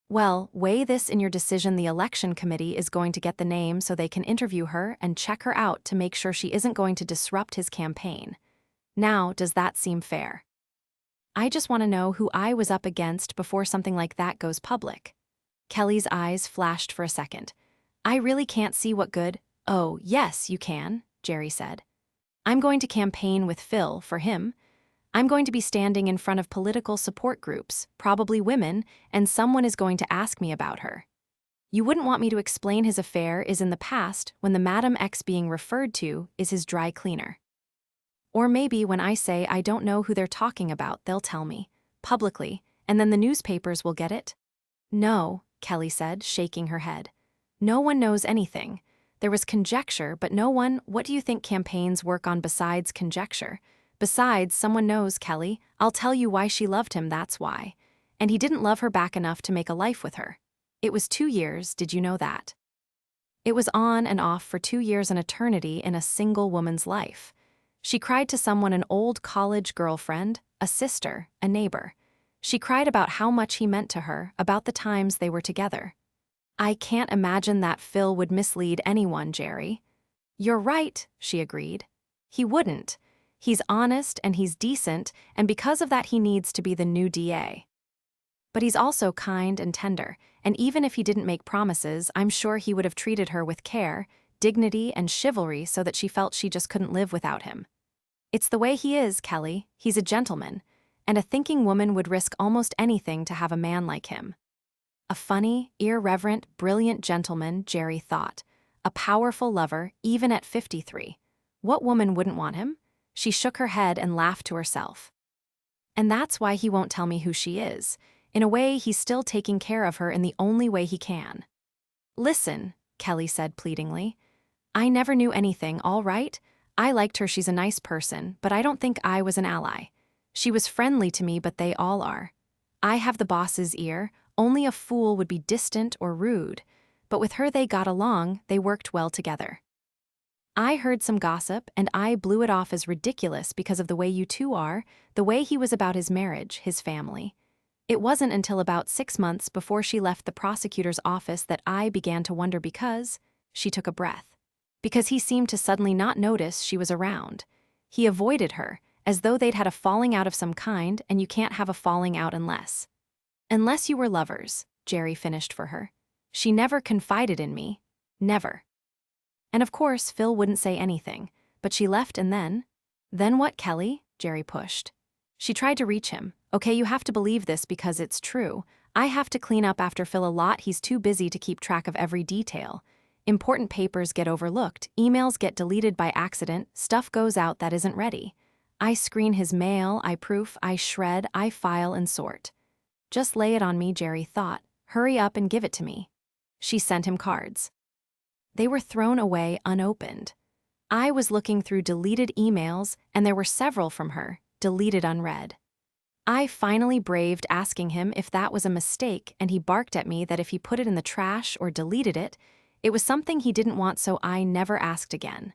Well, weigh this in your decision. The election committee is going to get the name so they can interview her and check her out to make sure she isn't going to disrupt his campaign. Now, does that seem fair? I just want to know who I was up against before something like that goes public. Kelly's eyes flashed for a second. I really can't see what good. Oh, yes, you can, Jerry said. I'm going to campaign with Phil for him. I'm going to be standing in front of political support groups, probably women, and someone is going to ask me about her. You wouldn't want me to explain his affair is in the past when the Madam X being referred to is his dry cleaner. Or maybe when I say I don't know who they're talking about, they'll tell me, publicly, and then the newspapers will get it? No, Kelly said, shaking her head. No one knows anything. There was conjecture, but no one. What do you think campaigns work on besides conjecture? Besides, someone knows, Kelly. I'll tell you why she loved him, that's why. And he didn't love her back enough to make a life with her. It was 2 years, did you know that? It was on and off for 2 years, an eternity in a single woman's life. She cried to someone, an old college girlfriend, a sister, a neighbor. She cried about how much he meant to her, about the times they were together. I can't imagine that Phil would mislead anyone, Jerry. You're right, she agreed. He wouldn't. He's honest and he's decent, and because of that he needs to be the new DA. But he's also kind and tender, and even if he didn't make promises, I'm sure he would have treated her with care, dignity, and chivalry so that she felt she just couldn't live without him. It's the way he is, Kelly. He's a gentleman, and a thinking woman would risk almost anything to have a man like him. A funny, irreverent, brilliant gentleman, Jerry thought. A powerful lover, even at 53. What woman wouldn't want him? She shook her head and laughed to herself. And that's why he won't tell me who she is. In a way, he's still taking care of her in the only way he can. Listen, Kelly said pleadingly. I never knew anything, all right? I liked her, she's a nice person, but I don't think I was an ally. She was friendly to me, but they all are. I have the boss's ear. Only a fool would be distant or rude. But with her they got along, they worked well together. I heard some gossip, and I blew it off as ridiculous because of the way you two are, the way he was about his marriage, his family. It wasn't until about 6 months before she left the prosecutor's office that I began to wonder because, she took a breath, because he seemed to suddenly not notice she was around. He avoided her, as though they'd had a falling out of some kind, and you can't have a falling out unless you were lovers, Jerry finished for her. She never confided in me. Never. And of course, Phil wouldn't say anything, but she left and then? Then what, Kelly? Jerry pushed. She tried to reach him. Okay, you have to believe this because it's true. I have to clean up after Phil a lot. He's too busy to keep track of every detail. Important papers get overlooked, emails get deleted by accident, stuff goes out that isn't ready. I screen his mail, I proof, I shred, I file and sort. Just lay it on me, Jerry thought. Hurry up and give it to me. She sent him cards. They were thrown away unopened. I was looking through deleted emails, and there were several from her, deleted unread. I finally braved asking him if that was a mistake, and he barked at me that if he put it in the trash or deleted it, it was something he didn't want, so I never asked again.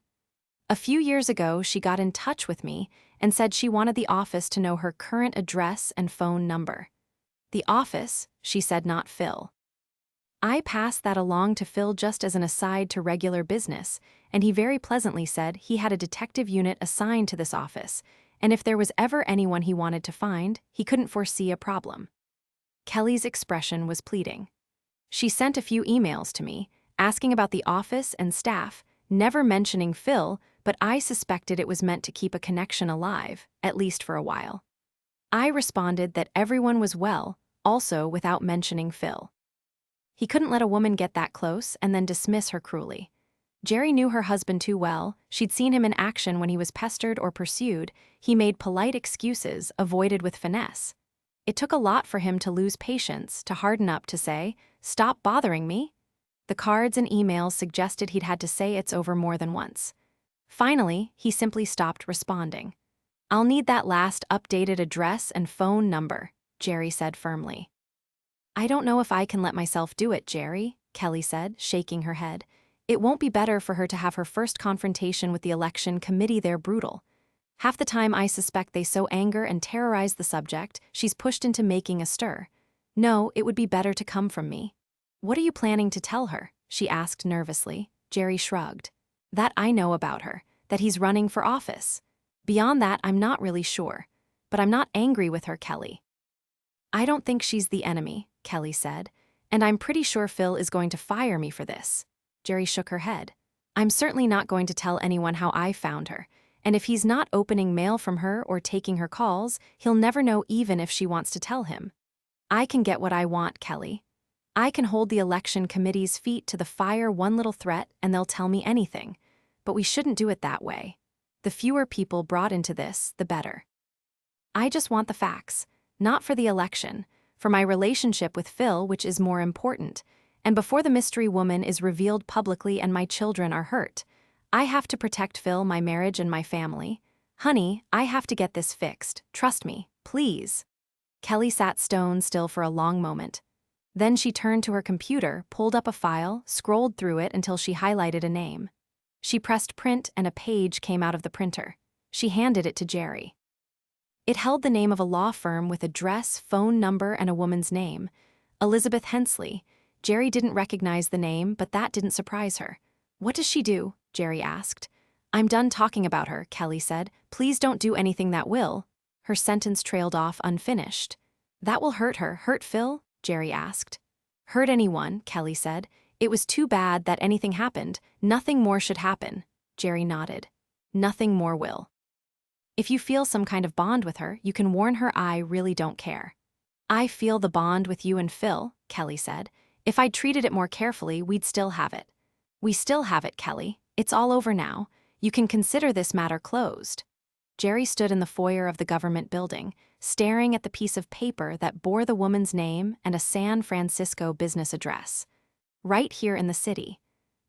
A few years ago, she got in touch with me and said she wanted the office to know her current address and phone number. The office, she said, not Phil. I passed that along to Phil just as an aside to regular business, and he very pleasantly said he had a detective unit assigned to this office, and if there was ever anyone he wanted to find, he couldn't foresee a problem. Kelly's expression was pleading. She sent a few emails to me, asking about the office and staff, never mentioning Phil, but I suspected it was meant to keep a connection alive, at least for a while. I responded that everyone was well, also without mentioning Phil. He couldn't let a woman get that close and then dismiss her cruelly. Jerry knew her husband too well. She'd seen him in action when he was pestered or pursued. He made polite excuses, avoided with finesse. It took a lot for him to lose patience, to harden up, to say, "Stop bothering me." The cards and emails suggested he'd had to say it's over more than once. Finally, he simply stopped responding. "I'll need that last updated address and phone number," Jerry said firmly. "I don't know if I can let myself do it, Jerry," Kelly said, shaking her head. "It won't be better for her to have her first confrontation with the election committee there brutal. Half the time I suspect they so anger and terrorize the subject, she's pushed into making a stir. No, it would be better to come from me." "What are you planning to tell her?" she asked nervously. Jerry shrugged. "That I know about her, that he's running for office. Beyond that, I'm not really sure. But I'm not angry with her, Kelly." "I don't think she's the enemy," Kelly said, "and I'm pretty sure Phil is going to fire me for this." Jerry shook her head. "I'm certainly not going to tell anyone how I found her, and if he's not opening mail from her or taking her calls, he'll never know even if she wants to tell him. I can get what I want, Kelly. I can hold the election committee's feet to the fire one little threat and they'll tell me anything. But we shouldn't do it that way. The fewer people brought into this, the better. I just want the facts, not for the election, for my relationship with Phil, which is more important, and before the mystery woman is revealed publicly and my children are hurt. I have to protect Phil, my marriage, and my family. Honey, I have to get this fixed. Trust me, please." Kelly sat stone still for a long moment. Then she turned to her computer, pulled up a file, scrolled through it until she highlighted a name. She pressed print and a page came out of the printer. She handed it to Jerry. It held the name of a law firm with address, phone number, and a woman's name. Elizabeth Hensley. Jerry didn't recognize the name, but that didn't surprise her. "What does she do?" Jerry asked. "I'm done talking about her," Kelly said. "Please don't do anything that will." Her sentence trailed off unfinished. "That will hurt her. Hurt Phil?" Jerry asked. "Hurt anyone," Kelly said. "It was too bad that anything happened. Nothing more should happen." Jerry nodded. "Nothing more will. If you feel some kind of bond with her, you can warn her I really don't care." "I feel the bond with you and Phil," Kelly said. "If I'd treated it more carefully, we'd still have it." "We still have it, Kelly. It's all over now. You can consider this matter closed." Jerry stood in the foyer of the government building, staring at the piece of paper that bore the woman's name and a San Francisco business address. Right here in the city.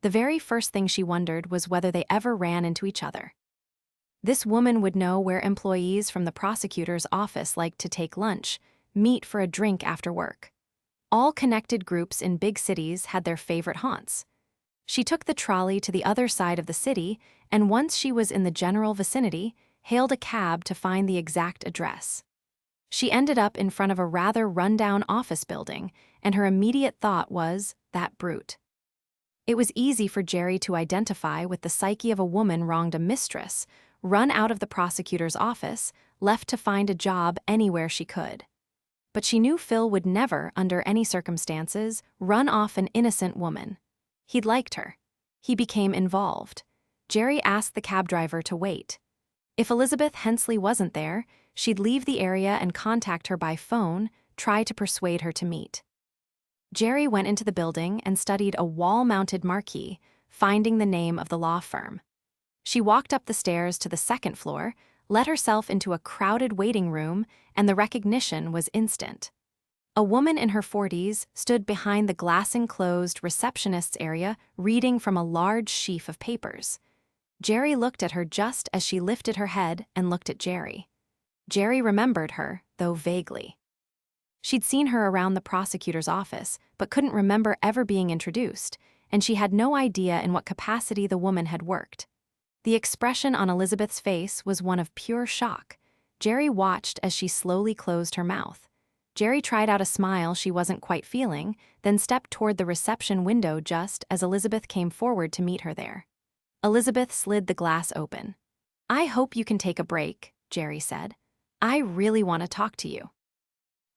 The very first thing she wondered was whether they ever ran into each other. This woman would know where employees from the prosecutor's office liked to take lunch, meet for a drink after work. All connected groups in big cities had their favorite haunts. She took the trolley to the other side of the city, and once she was in the general vicinity, hailed a cab to find the exact address. She ended up in front of a rather run-down office building, and her immediate thought was, "That brute." It was easy for Jerry to identify with the psyche of a woman wronged a mistress, run out of the prosecutor's office, left to find a job anywhere she could. But she knew Phil would never, under any circumstances, run off an innocent woman. He'd liked her. He became involved. Jerry asked the cab driver to wait. If Elizabeth Hensley wasn't there, she'd leave the area and contact her by phone, try to persuade her to meet. Jerry went into the building and studied a wall-mounted marquee, finding the name of the law firm. She walked up the stairs to the second floor, let herself into a crowded waiting room, and the recognition was instant. A woman in her 40s stood behind the glass-enclosed receptionist's area reading from a large sheaf of papers. Jerry looked at her just as she lifted her head and looked at Jerry. Jerry remembered her, though vaguely. She'd seen her around the prosecutor's office, but couldn't remember ever being introduced, and she had no idea in what capacity the woman had worked. The expression on Elizabeth's face was one of pure shock. Jerry watched as she slowly closed her mouth. Jerry tried out a smile she wasn't quite feeling, then stepped toward the reception window just as Elizabeth came forward to meet her there. Elizabeth slid the glass open. "I hope you can take a break," Jerry said. "I really want to talk to you."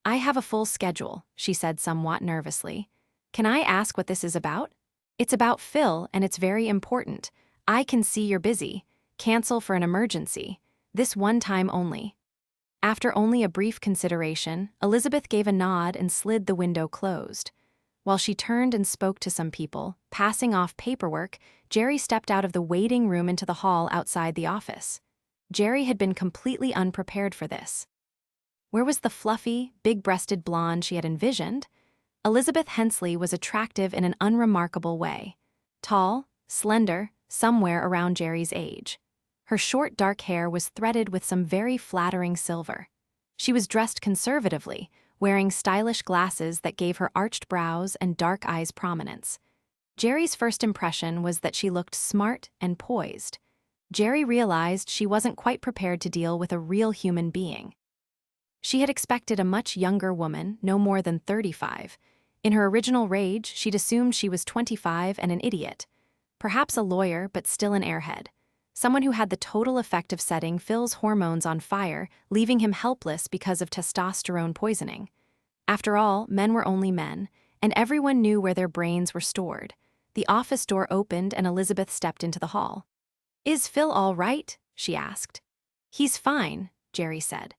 "I have a full schedule," she said somewhat nervously. "Can I ask what this is about?" "It's about Phil, and it's very important. I can see you're busy. Cancel for an emergency. This one time only." After only a brief consideration, Elizabeth gave a nod and slid the window closed. While she turned and spoke to some people, passing off paperwork, Jerry stepped out of the waiting room into the hall outside the office. Jerry had been completely unprepared for this. Where was the fluffy, big-breasted blonde she had envisioned? Elizabeth Hensley was attractive in an unremarkable way. Tall, slender, somewhere around Jerry's age. Her short dark hair was threaded with some very flattering silver. She was dressed conservatively, wearing stylish glasses that gave her arched brows and dark eyes prominence. Jerry's first impression was that she looked smart and poised. Jerry realized she wasn't quite prepared to deal with a real human being. She had expected a much younger woman, no more than 35. In her original rage, she'd assumed she was 25 and an idiot. Perhaps a lawyer, but still an airhead. Someone who had the total effect of setting Phil's hormones on fire, leaving him helpless because of testosterone poisoning. After all, men were only men, and everyone knew where their brains were stored. The office door opened and Elizabeth stepped into the hall. "Is Phil all right?" she asked. "He's fine," Jerry said.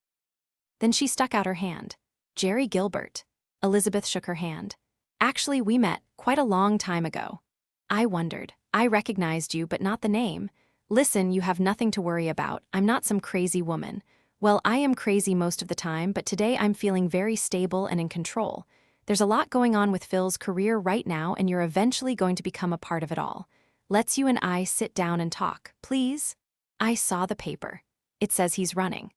Then she stuck out her hand. "Jerry Gilbert." Elizabeth shook her hand. "Actually, we met quite a long time ago." "I wondered. I recognized you, but not the name." "Listen, you have nothing to worry about. I'm not some crazy woman. Well, I am crazy most of the time, but today I'm feeling very stable and in control. There's a lot going on with Phil's career right now, and you're eventually going to become a part of it all. Let's you and I sit down and talk, please?" "I saw the paper. It says he's running."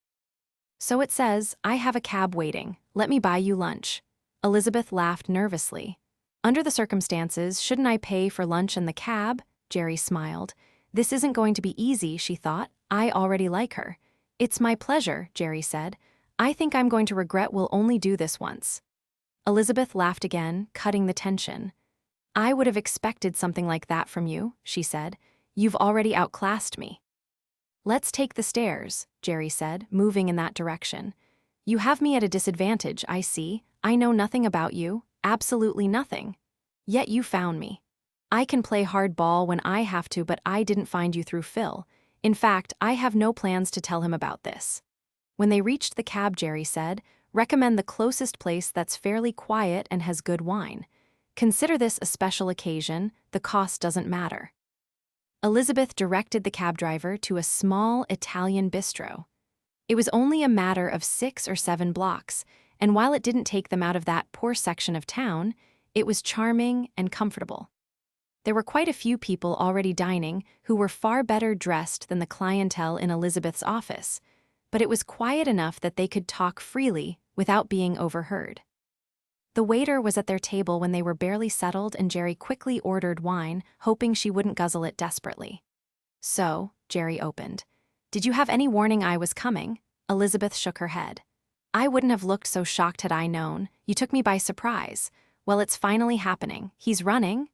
"So it says. I have a cab waiting. Let me buy you lunch." Elizabeth laughed nervously. "Under the circumstances, shouldn't I pay for lunch and the cab?" Jerry smiled. This isn't going to be easy, she thought. I already like her. "It's my pleasure," Jerry said. "I think I'm going to regret we'll only do this once." Elizabeth laughed again, cutting the tension. "I would have expected something like that from you," she said. "You've already outclassed me." "Let's take the stairs," Jerry said, moving in that direction. "You have me at a disadvantage, I see. I know nothing about you, absolutely nothing. Yet you found me. I can play hardball when I have to, but I didn't find you through Phil. In fact, I have no plans to tell him about this." When they reached the cab, Jerry said, "Recommend the closest place that's fairly quiet and has good wine. Consider this a special occasion, the cost doesn't matter." Elizabeth directed the cab driver to a small Italian bistro. It was only a matter of 6 or 7 blocks, and while it didn't take them out of that poor section of town, it was charming and comfortable. There were quite a few people already dining who were far better dressed than the clientele in Elizabeth's office, but it was quiet enough that they could talk freely without being overheard. The waiter was at their table when they were barely settled, and Jerry quickly ordered wine, hoping she wouldn't guzzle it desperately. "So," Jerry opened, "did you have any warning I was coming?" Elizabeth shook her head. "I wouldn't have looked so shocked had I known. You took me by surprise. Well, it's finally happening. He's running?"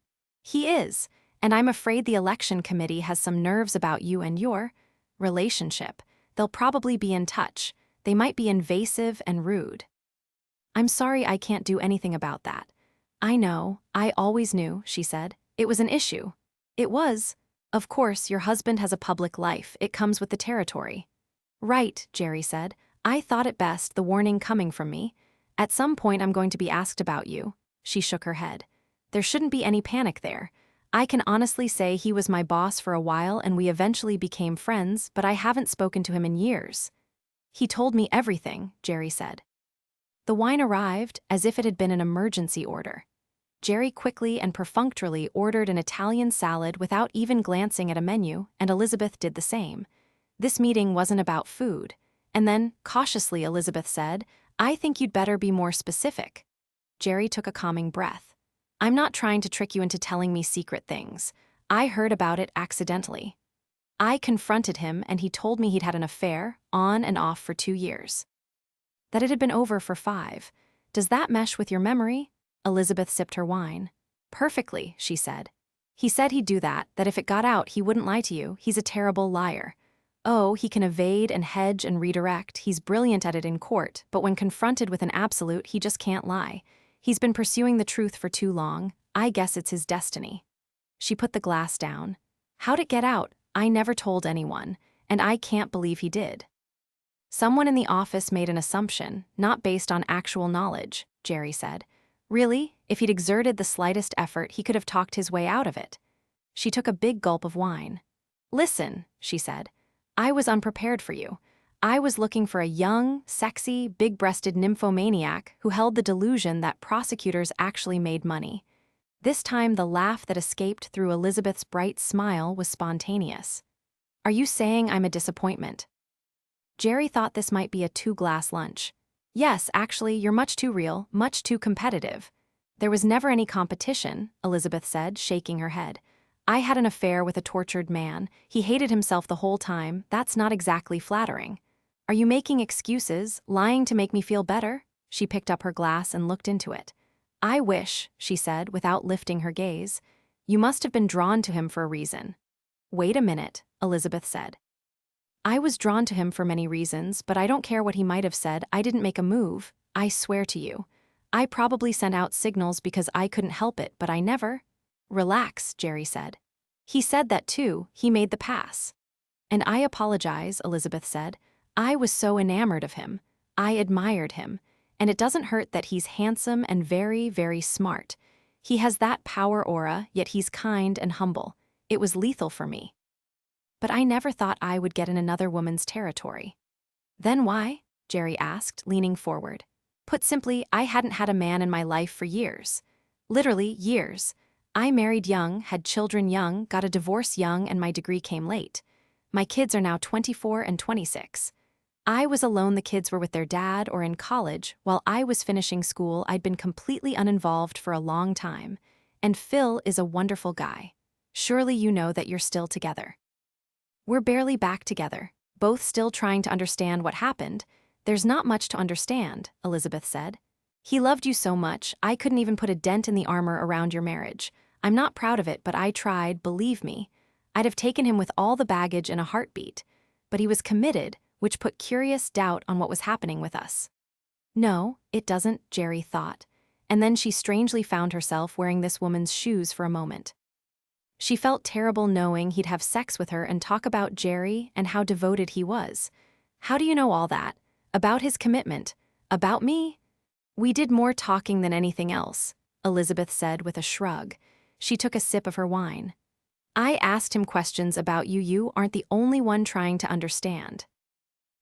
"He is, and I'm afraid the election committee has some nerves about you and your relationship. They'll probably be in touch. They might be invasive and rude." "I'm sorry, I can't do anything about that." "I know, I always knew," she said. "It was an issue." "It was. Of course, your husband has a public life. It comes with the territory." "Right," Jerry said. "I thought it best, the warning coming from me. At some point I'm going to be asked about you." She shook her head. "There shouldn't be any panic there. I can honestly say he was my boss for a while and we eventually became friends, but I haven't spoken to him in years." "He told me everything," Jerry said. The wine arrived as if it had been an emergency order. Jerry quickly and perfunctorily ordered an Italian salad without even glancing at a menu, and Elizabeth did the same. This meeting wasn't about food. And then, cautiously, Elizabeth said, "I think you'd better be more specific." Jerry took a calming breath. "I'm not trying to trick you into telling me secret things. I heard about it accidentally. I confronted him and he told me he'd had an affair, on and off, for 2 years. That it had been over for 5. Does that mesh with your memory?" Elizabeth sipped her wine. "Perfectly," she said. "He said he'd do that if it got out he wouldn't lie to you. He's a terrible liar. Oh, he can evade and hedge and redirect. He's brilliant at it in court, but when confronted with an absolute, he just can't lie. He's been pursuing the truth for too long. I guess it's his destiny." She put the glass down. "How'd it get out? I never told anyone, and I can't believe he did." "Someone in the office made an assumption, not based on actual knowledge," Jerry said. "Really, if he'd exerted the slightest effort, he could have talked his way out of it." She took a big gulp of wine. "Listen," she said, "I was unprepared for you. I was looking for a young, sexy, big-breasted nymphomaniac who held the delusion that prosecutors actually made money. This time the laugh that escaped through Elizabeth's bright smile was spontaneous. "Are you saying I'm a disappointment?" Jerry thought this might be a two-glass lunch. "Yes, actually, you're much too real, much too competitive." "There was never any competition," Elizabeth said, shaking her head. "I had an affair with a tortured man. He hated himself the whole time. That's not exactly flattering." "Are you making excuses, lying to make me feel better?" She picked up her glass and looked into it. "I wish," she said, without lifting her gaze. "You must have been drawn to him for a reason." "Wait a minute," Elizabeth said. "I was drawn to him for many reasons, but I don't care what he might have said. I didn't make a move. I swear to you. I probably sent out signals because I couldn't help it, but I never—" "Relax," Jerry said. "He said that too. He made the pass." "And I apologize," Elizabeth said. "I was so enamored of him. I admired him. And it doesn't hurt that he's handsome and very, very smart. He has that power aura, yet he's kind and humble. It was lethal for me. But I never thought I would get in another woman's territory." "Then why?" Jerry asked, leaning forward. "Put simply, I hadn't had a man in my life for years. Literally, years. I married young, had children young, got a divorce young, and my degree came late. My kids are now 24 and 26. I was alone. The kids were with their dad or in college. While I was finishing school, I'd been completely uninvolved for a long time. And Phil is a wonderful guy. Surely you know that you're still together." "We're barely back together, both still trying to understand what happened." "There's not much to understand," Elizabeth said. "He loved you so much, I couldn't even put a dent in the armor around your marriage. I'm not proud of it, but I tried, believe me. I'd have taken him with all the baggage in a heartbeat. But he was committed, which put curious doubt on what was happening with us." "No, it doesn't," Jerry thought. And then she strangely found herself wearing this woman's shoes for a moment. She felt terrible knowing he'd have sex with her and talk about Jerry and how devoted he was. "How do you know all that? About his commitment? About me?" "We did more talking than anything else," Elizabeth said with a shrug. She took a sip of her wine. "I asked him questions about you. You aren't the only one trying to understand."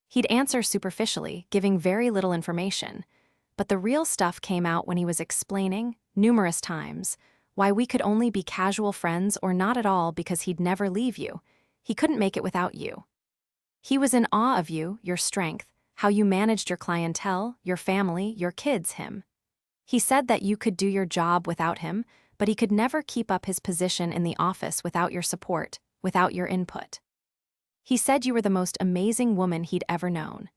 He'd answer superficially, giving very little information. But the real stuff came out when he was explaining, numerous times, why we could only be casual friends or not at all because he'd never leave you. He couldn't make it without you. He was in awe of you, your strength, how you managed your clientele, your family, your kids, him. He said that you could do your job without him, but he could never keep up his position in the office without your support, without your input. He said you were the most amazing woman he'd ever known.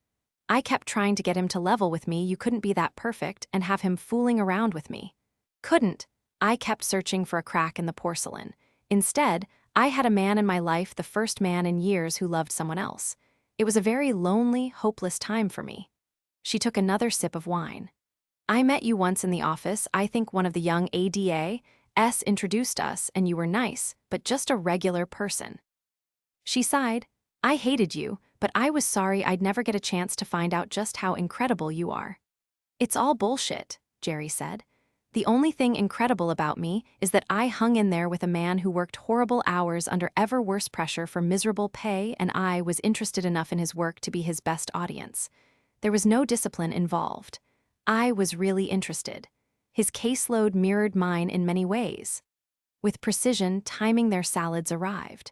I kept trying to get him to level with me. You couldn't be that perfect and have him fooling around with me. Couldn't. I kept searching for a crack in the porcelain. Instead, I had a man in my life, the first man in years who loved someone else. It was a very lonely, hopeless time for me." She took another sip of wine. "I met you once in the office. I think one of the young ADAs introduced us, and you were nice, but just a regular person." She sighed. "I hated you, but I was sorry I'd never get a chance to find out just how incredible you are." "It's all bullshit," Jerry said. "The only thing incredible about me is that I hung in there with a man who worked horrible hours under ever worse pressure for miserable pay, and I was interested enough in his work to be his best audience. There was no discipline involved. I was really interested. His caseload mirrored mine in many ways." With precision, timing their salads arrived.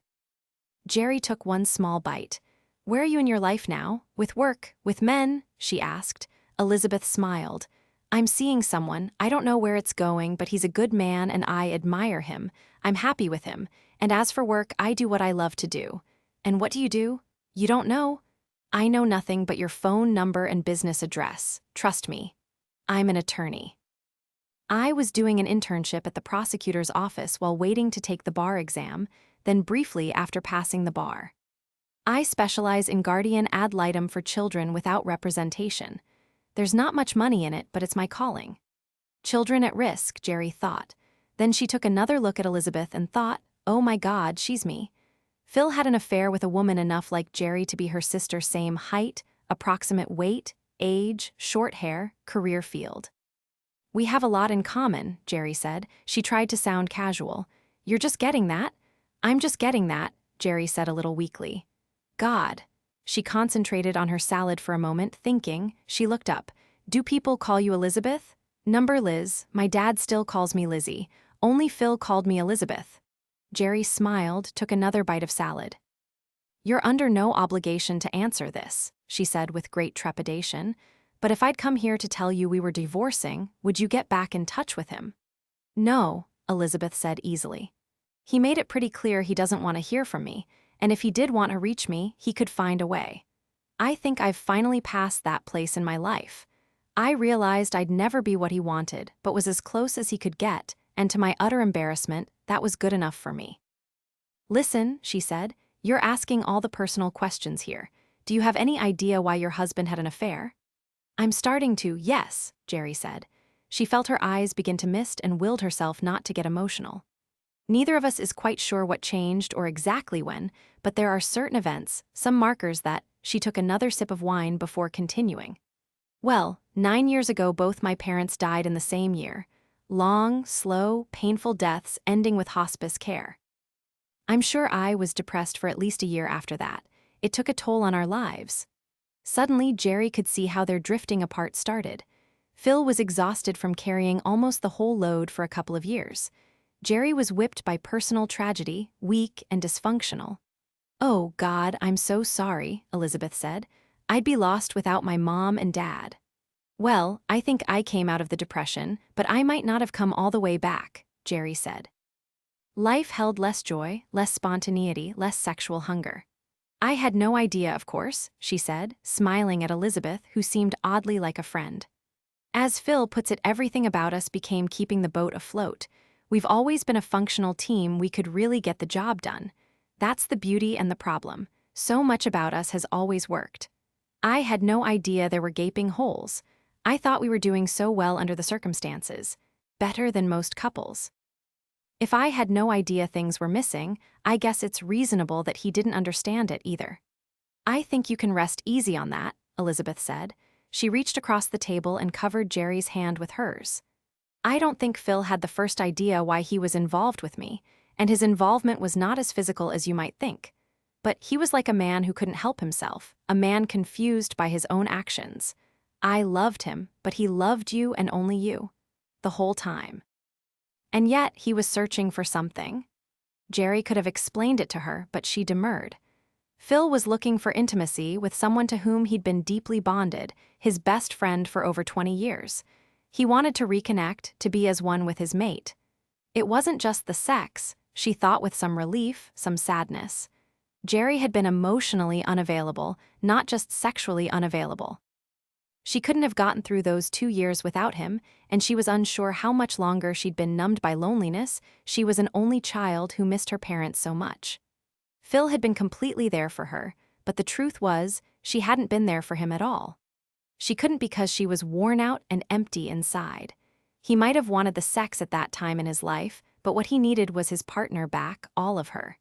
Jerry took one small bite. "Where are you in your life now? With work? With men?" she asked. Elizabeth smiled. "I'm seeing someone. I don't know where it's going, but he's a good man and I admire him. I'm happy with him. And as for work, I do what I love to do." "And what do you do?" "You don't know?" "I know nothing but your phone number and business address. Trust me. I'm an attorney. I was doing an internship at the prosecutor's office while waiting to take the bar exam, then briefly after passing the bar. I specialize in guardian ad litem for children without representation. There's not much money in it, but it's my calling." "Children at risk," Jerry thought. Then she took another look at Elizabeth and thought, "Oh my God, she's me." Phil had an affair with a woman enough like Jerry to be her sister, same height, approximate weight, age, short hair, career field. "We have a lot in common," Jerry said. She tried to sound casual. "You're just getting that?" "I'm just getting that," Jerry said a little weakly. "God." She concentrated on her salad for a moment, thinking. She looked up. "Do people call you Elizabeth?" "Number Liz. My dad still calls me Lizzie. Only Phil called me Elizabeth. Jerry smiled, took another bite of salad. You're under no obligation to answer this, she said with great trepidation. But if I'd come here to tell you we were divorcing, would you get back in touch with him? No, Elizabeth said easily. He made it pretty clear he doesn't want to hear from me, and if he did want to reach me, he could find a way. I think I've finally passed that place in my life. I realized I'd never be what he wanted, but was as close as he could get, and to my utter embarrassment, that was good enough for me. Listen, she said, you're asking all the personal questions here. Do you have any idea why your husband had an affair? I'm starting to, yes, Jerry said. She felt her eyes begin to mist and willed herself not to get emotional. Neither of us is quite sure what changed or exactly when, but there are certain events, some markers that. She took another sip of wine before continuing. Well, 9 years ago both my parents died in the same year. Long, slow, painful deaths ending with hospice care. I'm sure I was depressed for at least a year after that. It took a toll on our lives. Suddenly, Jerry could see how their drifting apart started. Phil was exhausted from carrying almost the whole load for a couple of years. Jerry was whipped by personal tragedy, weak and dysfunctional. Oh, God, I'm so sorry, Elizabeth said. I'd be lost without my mom and dad. Well, I think I came out of the depression, but I might not have come all the way back, Jerry said. Life held less joy, less spontaneity, less sexual hunger. I had no idea, of course, she said, smiling at Elizabeth, who seemed oddly like a friend. As Phil puts it, everything about us became keeping the boat afloat. We've always been a functional team, we could really get the job done. That's the beauty and the problem. So much about us has always worked. I had no idea there were gaping holes. I thought we were doing so well under the circumstances. Better than most couples. If I had no idea things were missing, I guess it's reasonable that he didn't understand it either. I think you can rest easy on that, Elizabeth said. She reached across the table and covered Jerry's hand with hers. I don't think Phil had the first idea why he was involved with me, and his involvement was not as physical as you might think. But he was like a man who couldn't help himself, a man confused by his own actions. I loved him, but he loved you and only you. The whole time. And yet he was searching for something. Jerry could have explained it to her, but she demurred. Phil was looking for intimacy with someone to whom he'd been deeply bonded, his best friend for over 20 years. He wanted to reconnect, to be as one with his mate. It wasn't just the sex, she thought with some relief, some sadness. Jerry had been emotionally unavailable, not just sexually unavailable. She couldn't have gotten through those 2 years without him, and she was unsure how much longer she'd been numbed by loneliness. She was an only child who missed her parents so much. Phil had been completely there for her, but the truth was, she hadn't been there for him at all. She couldn't because she was worn out and empty inside. He might have wanted the sex at that time in his life, but what he needed was his partner back, all of her.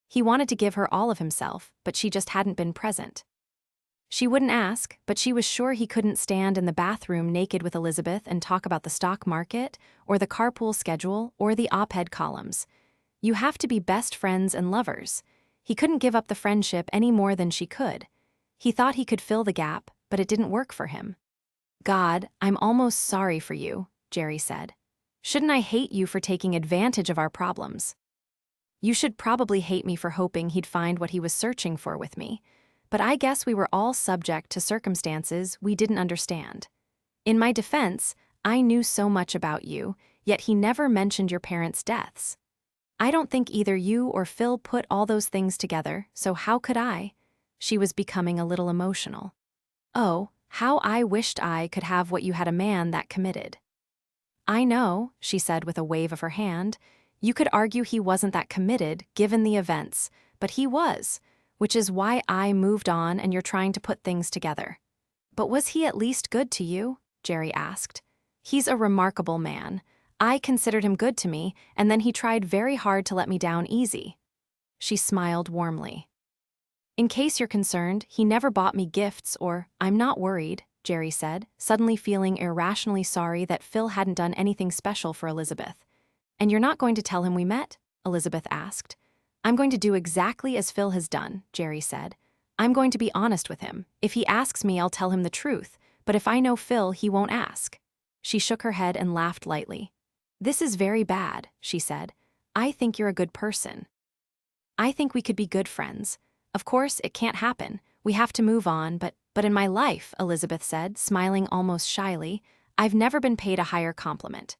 He wanted to give her all of himself, but she just hadn't been present. She wouldn't ask, but she was sure he couldn't stand in the bathroom naked with Elizabeth and talk about the stock market, or the carpool schedule, or the op-ed columns. You have to be best friends and lovers. He couldn't give up the friendship any more than she could. He thought he could fill the gap, but it didn't work for him. God, I'm almost sorry for you, Jerry said. Shouldn't I hate you for taking advantage of our problems? You should probably hate me for hoping he'd find what he was searching for with me. But I guess we were all subject to circumstances we didn't understand. In my defense, I knew so much about you, yet he never mentioned your parents' deaths. I don't think either you or Phil put all those things together, so how could I? She was becoming a little emotional. Oh, how I wished I could have what you had, a man that committed. I know, she said with a wave of her hand. You could argue he wasn't that committed, given the events, but he was, which is why I moved on and you're trying to put things together. But was he at least good to you? Jerry asked. He's a remarkable man. I considered him good to me, and then he tried very hard to let me down easy. She smiled warmly. In case you're concerned, he never bought me gifts or, I'm not worried, Jerry said, suddenly feeling irrationally sorry that Phil hadn't done anything special for Elizabeth. And you're not going to tell him we met? Elizabeth asked. I'm going to do exactly as Phil has done, Jerry said. I'm going to be honest with him. If he asks me, I'll tell him the truth, but if I know Phil, he won't ask. She shook her head and laughed lightly. "This is very bad," she said. "I think you're a good person. I think we could be good friends. Of course, it can't happen. We have to move on, but in my life," Elizabeth said, smiling almost shyly, "I've never been paid a higher compliment."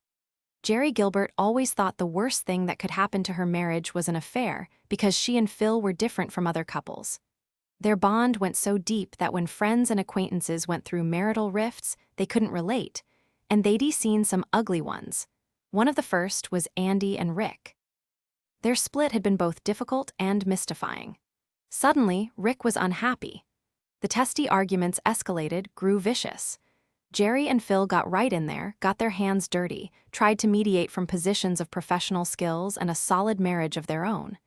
Jerry Gilbert always thought the worst thing that could happen to her marriage was an affair because she and Phil were different from other couples. Their bond went so deep that when friends and acquaintances went through marital rifts, they couldn't relate, and they'd seen some ugly ones. One of the first was Andy and Rick. Their split had been both difficult and mystifying. Suddenly, Rick was unhappy. The testy arguments escalated, grew vicious. Jerry and Phil got right in there, got their hands dirty, tried to mediate from positions of professional skills and a solid marriage of their own.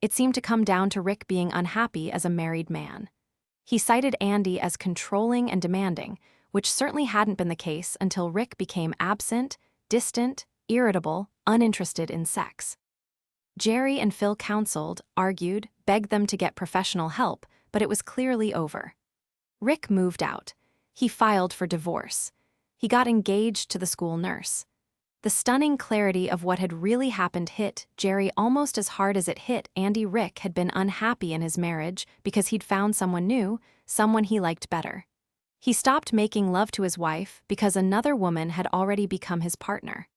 It seemed to come down to Rick being unhappy as a married man. He cited Andy as controlling and demanding, which certainly hadn't been the case until Rick became absent, distant, irritable, uninterested in sex. Jerry and Phil counseled, argued, begged them to get professional help, but it was clearly over. Rick moved out. He filed for divorce. He got engaged to the school nurse. The stunning clarity of what had really happened hit Jerry almost as hard as it hit Andy. Rick had been unhappy in his marriage because he'd found someone new, someone he liked better. He stopped making love to his wife because another woman had already become his partner.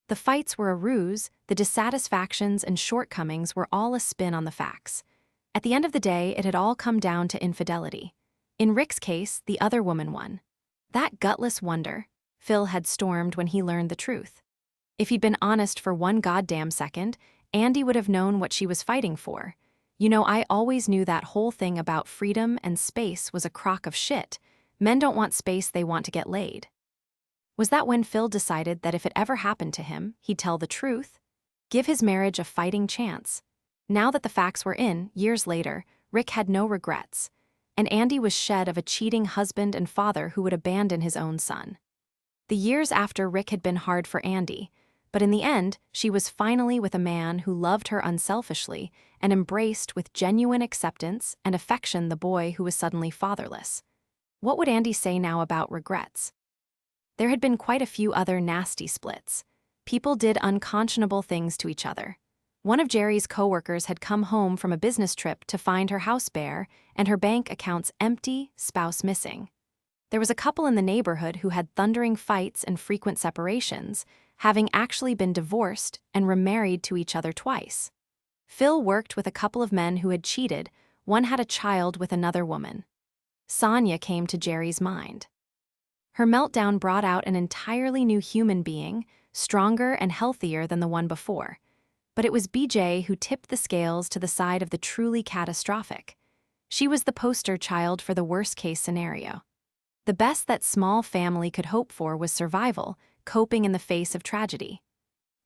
The fights were a ruse, the dissatisfactions and shortcomings were all a spin on the facts. At the end of the day, it had all come down to infidelity. In Rick's case, the other woman won. That gutless wonder, Phil had stormed when he learned the truth. If he'd been honest for one goddamn second, Andy would have known what she was fighting for. "You know, I always knew that whole thing about freedom and space was a crock of shit. Men don't want space, they want to get laid." Was that when Phil decided that if it ever happened to him, he'd tell the truth? Give his marriage a fighting chance? Now that the facts were in, years later, Rick had no regrets. And Andy was shed of a cheating husband and father who would abandon his own son. The years after Rick had been hard for Andy, but in the end, she was finally with a man who loved her unselfishly and embraced with genuine acceptance and affection the boy who was suddenly fatherless. What would Andy say now about regrets? There had been quite a few other nasty splits. People did unconscionable things to each other. One of Jerry's coworkers had come home from a business trip to find her house bare and her bank accounts empty, spouse missing. There was a couple in the neighborhood who had thundering fights and frequent separations, having actually been divorced and remarried to each other twice. Phil worked with a couple of men who had cheated. One had a child with another woman. Sonia came to Jerry's mind. Her meltdown brought out an entirely new human being, stronger and healthier than the one before. But it was BJ who tipped the scales to the side of the truly catastrophic. She was the poster child for the worst-case scenario. The best that small family could hope for was survival, coping in the face of tragedy.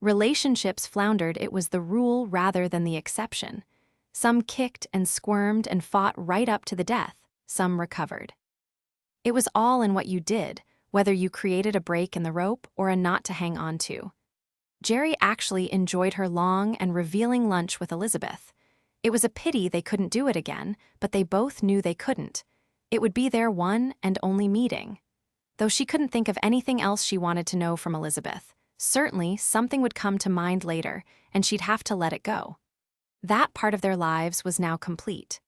Relationships floundered, it was the rule rather than the exception. Some kicked and squirmed and fought right up to the death, some recovered. It was all in what you did, whether you created a break in the rope or a knot to hang on to. Jerry actually enjoyed her long and revealing lunch with Elizabeth. It was a pity they couldn't do it again, but they both knew they couldn't. It would be their one and only meeting. Though she couldn't think of anything else she wanted to know from Elizabeth, certainly something would come to mind later, and she'd have to let it go. That part of their lives was now complete.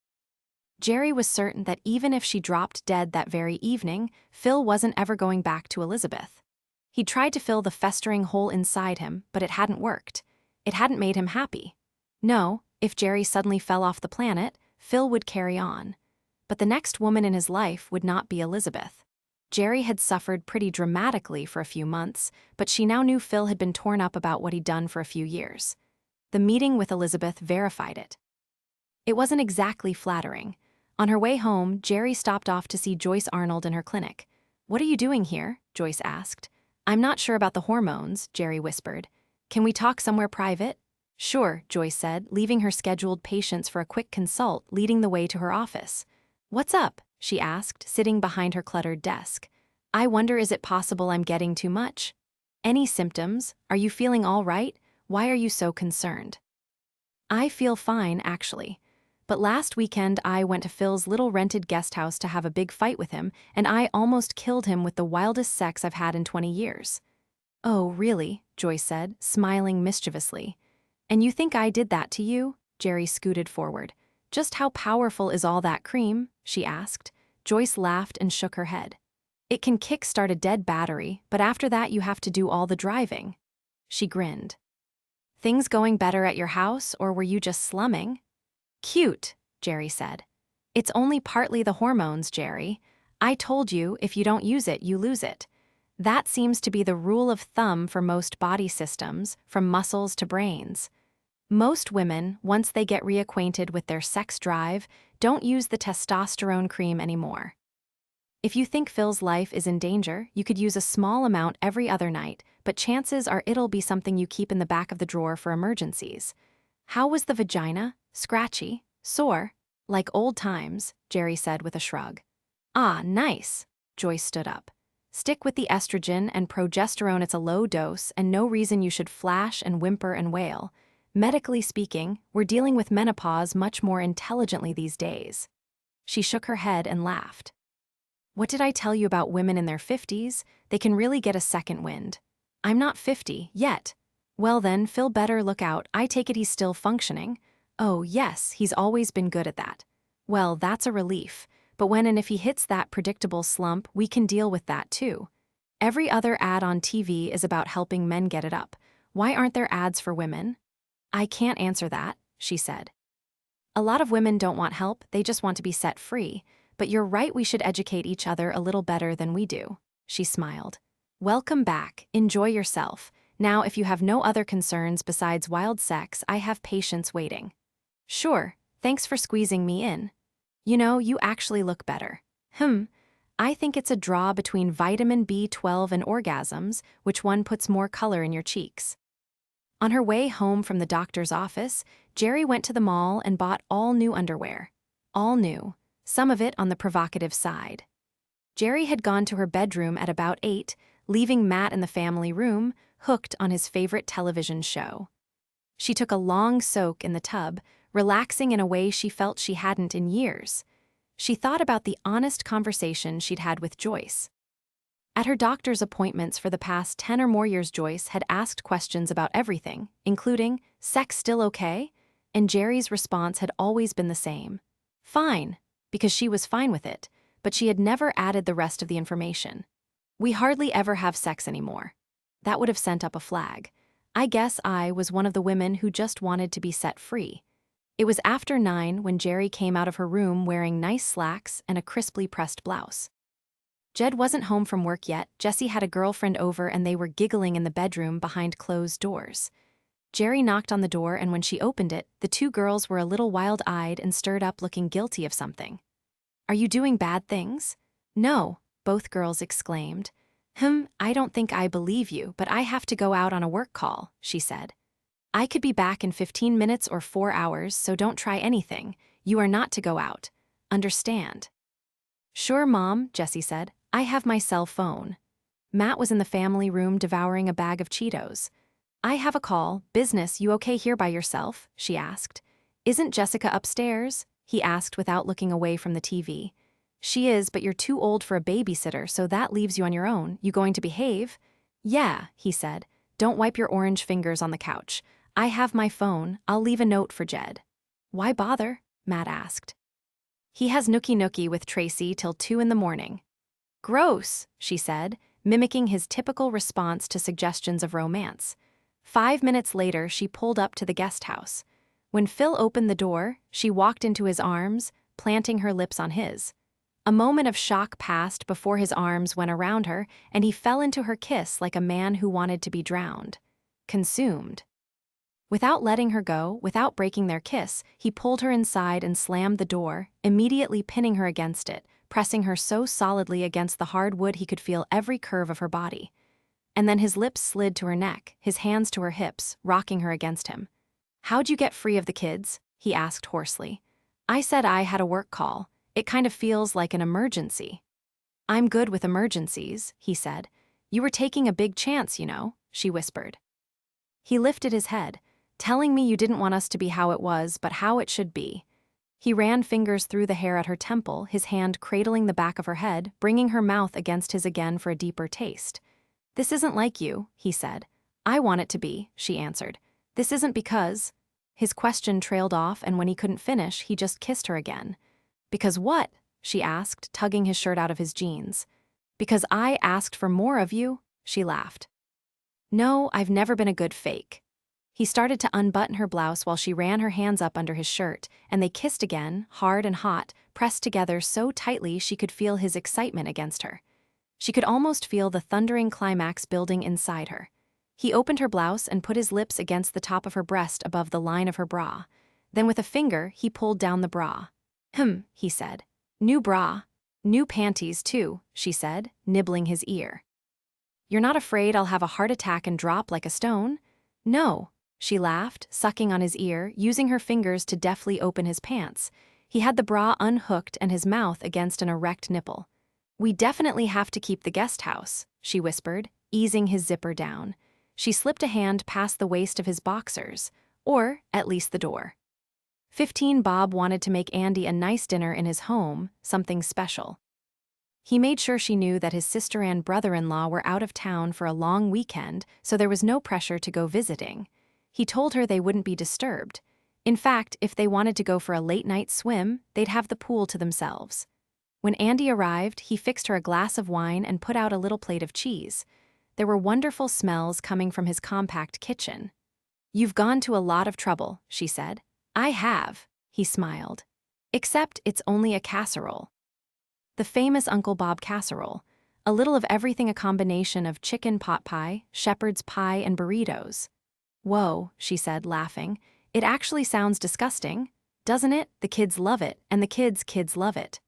Jerry was certain that even if she dropped dead that very evening, Phil wasn't ever going back to Elizabeth. He tried to fill the festering hole inside him, but it hadn't worked. It hadn't made him happy. No, if Jerry suddenly fell off the planet, Phil would carry on. But the next woman in his life would not be Elizabeth. Jerry had suffered pretty dramatically for a few months, but she now knew Phil had been torn up about what he'd done for a few years. The meeting with Elizabeth verified it. It wasn't exactly flattering. On her way home, Jerry stopped off to see Joyce Arnold in her clinic. "What are you doing here?" Joyce asked. "I'm not sure about the hormones," Jerry whispered. "Can we talk somewhere private?" "Sure," Joyce said, leaving her scheduled patients for a quick consult, leading the way to her office. "What's up?" she asked, sitting behind her cluttered desk. "I wonder, is it possible I'm getting too much? Any symptoms? Are you feeling all right? Why are you so concerned?" "I feel fine, actually. But last weekend I went to Phil's little rented guest house to have a big fight with him, and I almost killed him with the wildest sex I've had in 20 years. "Oh, really?" Joyce said, smiling mischievously. And you think I did that to you? Jerry scooted forward. Just how powerful is all that cream? She asked. Joyce laughed and shook her head. It can kickstart a dead battery, but after that you have to do all the driving. She grinned. Things going better at your house, or were you just slumming? Cute, Jerry said. It's only partly the hormones, Jerry. I told you, if you don't use it, you lose it. That seems to be the rule of thumb for most body systems, from muscles to brains. Most women, once they get reacquainted with their sex drive, don't use the testosterone cream anymore. If you think Phil's life is in danger, you could use a small amount every other night, but chances are it'll be something you keep in the back of the drawer for emergencies. How was the vagina? Scratchy? Sore? Like old times, Jerry said with a shrug. Ah, nice. Joyce stood up. Stick with the estrogen and progesterone. It's a low dose and no reason you should flash and whimper and wail. Medically speaking, we're dealing with menopause much more intelligently these days. She shook her head and laughed. What did I tell you about women in their 50s? They can really get a second wind. I'm not 50, yet. Well then, Phil better look out. I take it he's still functioning. Oh yes, he's always been good at that. Well, that's a relief. But when and if he hits that predictable slump, we can deal with that too. Every other ad on TV is about helping men get it up. Why aren't there ads for women? I can't answer that, she said. A lot of women don't want help, they just want to be set free. But you're right, we should educate each other a little better than we do. She smiled. Welcome back. Enjoy yourself. Now, if you have no other concerns besides wild sex, I have patients waiting. Sure, thanks for squeezing me in. You know, you actually look better. I think it's a draw between vitamin B12 and orgasms, which one puts more color in your cheeks. On her way home from the doctor's office, Jerry went to the mall and bought all new underwear. All new, some of it on the provocative side. Jerry had gone to her bedroom at about 8, leaving Matt in the family room, hooked on his favorite television show. She took a long soak in the tub, relaxing in a way she felt she hadn't in years. She thought about the honest conversation she'd had with Joyce. At her doctor's appointments for the past 10 or more years, Joyce had asked questions about everything, including, sex still okay? And Jerry's response had always been the same. Fine, because she was fine with it, but she had never added the rest of the information. We hardly ever have sex anymore. That would have sent up a flag. I guess I was one of the women who just wanted to be set free. It was after 9 when Jerry came out of her room wearing nice slacks and a crisply pressed blouse. Jed wasn't home from work yet. Jessie had a girlfriend over and they were giggling in the bedroom behind closed doors. Jerry knocked on the door, and when she opened it, the two girls were a little wild-eyed and stirred up, looking guilty of something. Are you doing bad things? No, both girls exclaimed. I don't think I believe you, but I have to go out on a work call, she said. I could be back in 15 minutes or 4 hours, so don't try anything. You are not to go out. Understand? Sure, Mom, Jessie said. I have my cell phone. Matt was in the family room devouring a bag of Cheetos. I have a call. Business, you okay here by yourself? She asked. Isn't Jessica upstairs? He asked without looking away from the TV. She is, but you're too old for a babysitter, so that leaves you on your own. You going to behave? Yeah, he said. Don't wipe your orange fingers on the couch. I have my phone. I'll leave a note for Jed. Why bother? Matt asked. He has nookie with Tracy till 2 in the morning. Gross, she said, mimicking his typical response to suggestions of romance. 5 minutes later, she pulled up to the guest house. When Phil opened the door, she walked into his arms, planting her lips on his. A moment of shock passed before his arms went around her, and he fell into her kiss like a man who wanted to be drowned. Consumed. Without letting her go, without breaking their kiss, he pulled her inside and slammed the door, immediately pinning her against it, pressing her so solidly against the hard wood he could feel every curve of her body. And then his lips slid to her neck, his hands to her hips, rocking her against him. How'd you get free of the kids? He asked hoarsely. I said I had a work call. It kind of feels like an emergency. I'm good with emergencies, he said. You were taking a big chance, you know, she whispered. He lifted his head, telling me you didn't want us to be how it was, but how it should be. He ran fingers through the hair at her temple, his hand cradling the back of her head, bringing her mouth against his again for a deeper taste. This isn't like you, he said. I want it to be, she answered. This isn't because. His question trailed off, and when he couldn't finish, he just kissed her again. Because what? She asked, tugging his shirt out of his jeans. Because I asked for more of you, she laughed. No, I've never been a good fake. He started to unbutton her blouse while she ran her hands up under his shirt, and they kissed again, hard and hot, pressed together so tightly she could feel his excitement against her. She could almost feel the thundering climax building inside her. He opened her blouse and put his lips against the top of her breast above the line of her bra. Then with a finger, he pulled down the bra. He said. New bra. New panties, too, she said, nibbling his ear. You're not afraid I'll have a heart attack and drop like a stone? No, she laughed, sucking on his ear, using her fingers to deftly open his pants. He had the bra unhooked and his mouth against an erect nipple. We definitely have to keep the guest house, she whispered, easing his zipper down. She slipped a hand past the waist of his boxers, or at least the door. 15 Bob wanted to make Andy a nice dinner in his home, something special. He made sure she knew that his sister and brother-in-law were out of town for a long weekend, so there was no pressure to go visiting. He told her they wouldn't be disturbed. In fact, if they wanted to go for a late-night swim, they'd have the pool to themselves. When Andy arrived, he fixed her a glass of wine and put out a little plate of cheese. There were wonderful smells coming from his compact kitchen. You've gone to a lot of trouble, she said. I have, he smiled. Except it's only a casserole. The famous Uncle Bob casserole. A little of everything, a combination of chicken pot pie, shepherd's pie, and burritos. Whoa, she said, laughing. It actually sounds disgusting, doesn't it? The kids love it, and the kids love it.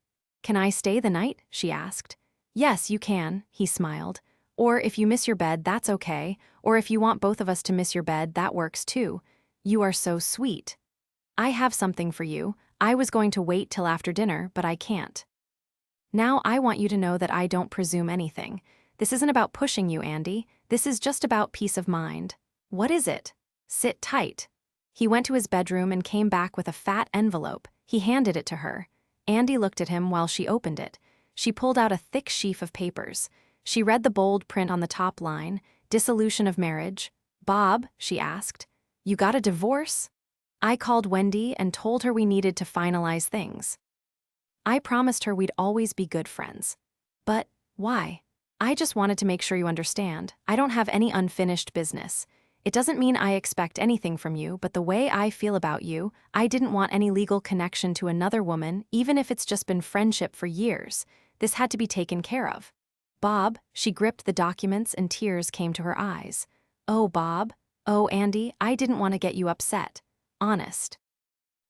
Can I stay the night? She asked. Yes, you can, he smiled. Or if you miss your bed, that's okay. Or if you want both of us to miss your bed, that works too. You are so sweet. I have something for you. I was going to wait till after dinner, but I can't. Now I want you to know that I don't presume anything. This isn't about pushing you, Andy. This is just about peace of mind. What is it? Sit tight. He went to his bedroom and came back with a fat envelope. He handed it to her. Andy looked at him while she opened it. She pulled out a thick sheaf of papers. She read the bold print on the top line, dissolution of marriage. Bob, she asked, you got a divorce? I called Wendy and told her we needed to finalize things. I promised her we'd always be good friends. But why? I just wanted to make sure you understand. I don't have any unfinished business. It doesn't mean I expect anything from you, but the way I feel about you, I didn't want any legal connection to another woman, even if it's just been friendship for years. This had to be taken care of. Bob, she gripped the documents and tears came to her eyes. Oh, Bob. Oh, Andy, I didn't want to get you upset. Honest.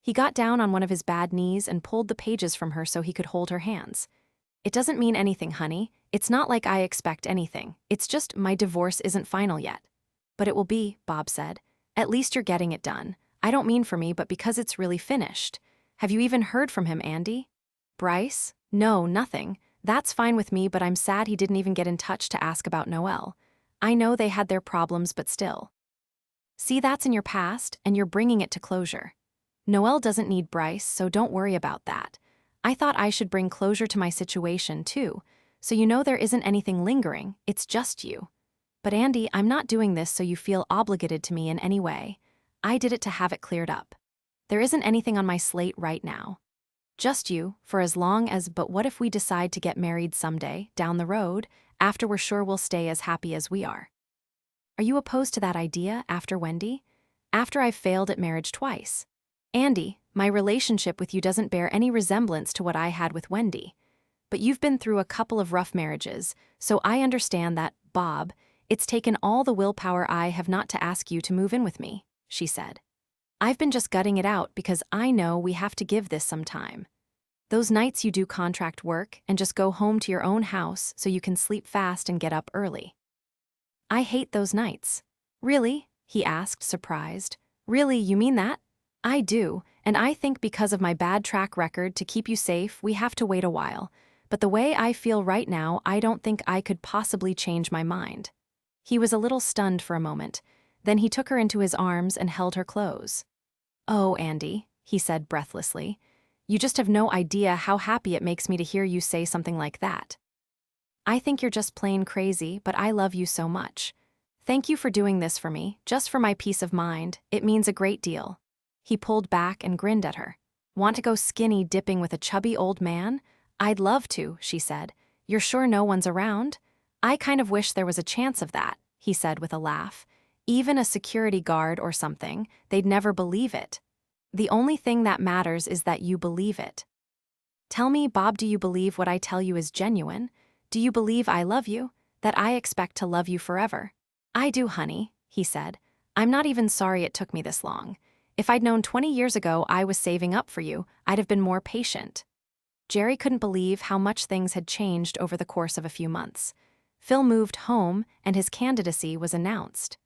He got down on one of his bad knees and pulled the pages from her so he could hold her hands. It doesn't mean anything, honey. It's not like I expect anything. It's just my divorce isn't final yet. But it will be, Bob said. At least you're getting it done. I don't mean for me, but because it's really finished. Have you even heard from him, Andy? Bryce? No, nothing. That's fine with me, but I'm sad he didn't even get in touch to ask about Noelle. I know they had their problems, but still. See, that's in your past, and you're bringing it to closure. Noelle doesn't need Bryce, so don't worry about that. I thought I should bring closure to my situation, too, so you know there isn't anything lingering, it's just you. But Andy, I'm not doing this so you feel obligated to me in any way. I did it to have it cleared up. There isn't anything on my slate right now. Just you, for as long as, but what if we decide to get married someday, down the road, after we're sure we'll stay as happy as we are? Are you opposed to that idea, after Wendy? After I've failed at marriage twice. Andy, my relationship with you doesn't bear any resemblance to what I had with Wendy. But you've been through a couple of rough marriages, so I understand that, Bob, it's taken all the willpower I have not to ask you to move in with me, she said. I've been just gutting it out because I know we have to give this some time. Those nights you do contract work and just go home to your own house so you can sleep fast and get up early. I hate those nights. Really? He asked, surprised. Really, you mean that? I do, and I think because of my bad track record to keep you safe, we have to wait a while. But the way I feel right now, I don't think I could possibly change my mind. He was a little stunned for a moment. Then he took her into his arms and held her close. Oh, Andy, he said breathlessly. You just have no idea how happy it makes me to hear you say something like that. I think you're just plain crazy, but I love you so much. Thank you for doing this for me, just for my peace of mind. It means a great deal. He pulled back and grinned at her. Want to go skinny dipping with a chubby old man? I'd love to, she said. You're sure no one's around? I kind of wish there was a chance of that, he said with a laugh. Even a security guard or something, they'd never believe it. The only thing that matters is that you believe it. Tell me, Bob, do you believe what I tell you is genuine? Do you believe I love you? That I expect to love you forever? I do, honey, he said. I'm not even sorry it took me this long. If I'd known 20 years ago I was saving up for you, I'd have been more patient. Jerry couldn't believe how much things had changed over the course of a few months. Phil moved home, and his candidacy was announced.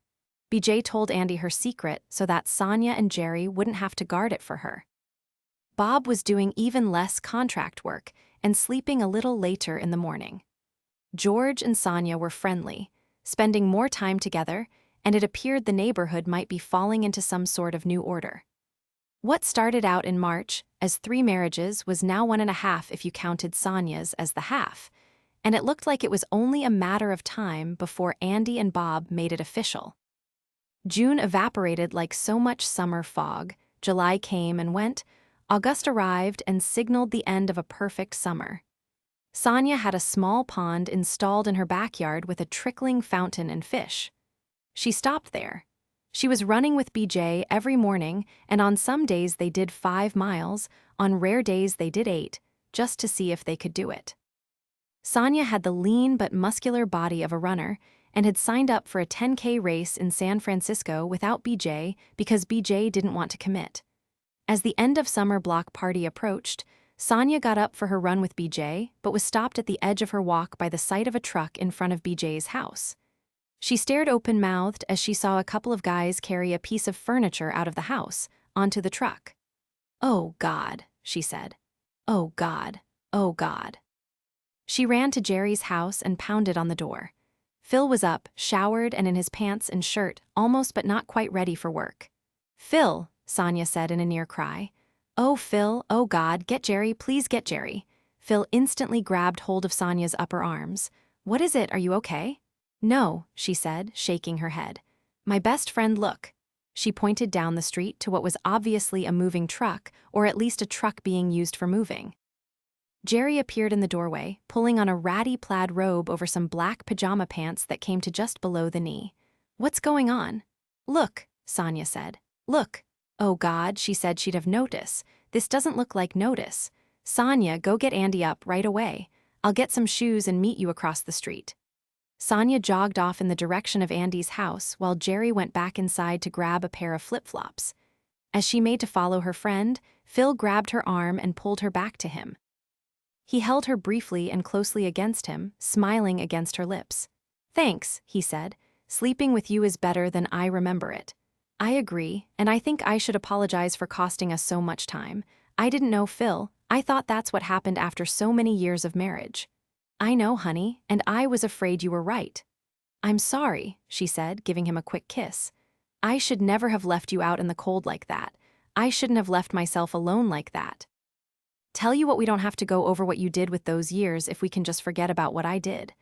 BJ told Andy her secret so that Sonia and Jerry wouldn't have to guard it for her. Bob was doing even less contract work and sleeping a little later in the morning. George and Sonia were friendly, spending more time together, and it appeared the neighborhood might be falling into some sort of new order. What started out in March as 3 marriages was now 1.5 if you counted Sonia's as the half, and it looked like it was only a matter of time before Andy and Bob made it official. June evaporated like so much summer fog, July came and went, August arrived and signaled the end of a perfect summer. Sonia had a small pond installed in her backyard with a trickling fountain and fish. She stopped there. She was running with BJ every morning, and on some days they did 5 miles, on rare days they did 8, just to see if they could do it. Sonia had the lean but muscular body of a runner and had signed up for a 10K race in San Francisco without BJ because BJ didn't want to commit. As the end of summer block party approached, Sonia got up for her run with BJ, but was stopped at the edge of her walk by the sight of a truck in front of BJ's house. She stared open-mouthed as she saw a couple of guys carry a piece of furniture out of the house, onto the truck. "Oh, God," she said. "Oh, God. Oh, God." She ran to Jerry's house and pounded on the door. Phil was up, showered and in his pants and shirt, almost but not quite ready for work. "Phil," Sonia said in a near cry. "Oh, Phil, oh God, get Jerry, please get Jerry." Phil instantly grabbed hold of Sonia's upper arms. "What is it, are you okay?" "No," she said, shaking her head. "My best friend, look." She pointed down the street to what was obviously a moving truck, or at least a truck being used for moving. Jerry appeared in the doorway, pulling on a ratty plaid robe over some black pajama pants that came to just below the knee. "What's going on?" "Look," Sonia said. "Look." "Oh God," she said she'd have notice. "This doesn't look like notice. Sonia, go get Andy up right away. I'll get some shoes and meet you across the street." Sonia jogged off in the direction of Andy's house while Jerry went back inside to grab a pair of flip-flops. As she made to follow her friend, Phil grabbed her arm and pulled her back to him. He held her briefly and closely against him, smiling against her lips. "Thanks," he said. "Sleeping with you is better than I remember it." "I agree, and I think I should apologize for costing us so much time. I didn't know Phil. I thought that's what happened after so many years of marriage." "I know, honey, and I was afraid you were right." "I'm sorry," she said, giving him a quick kiss. "I should never have left you out in the cold like that. I shouldn't have left myself alone like that. Tell you what, we don't have to go over what you did with those years if we can just forget about what I did.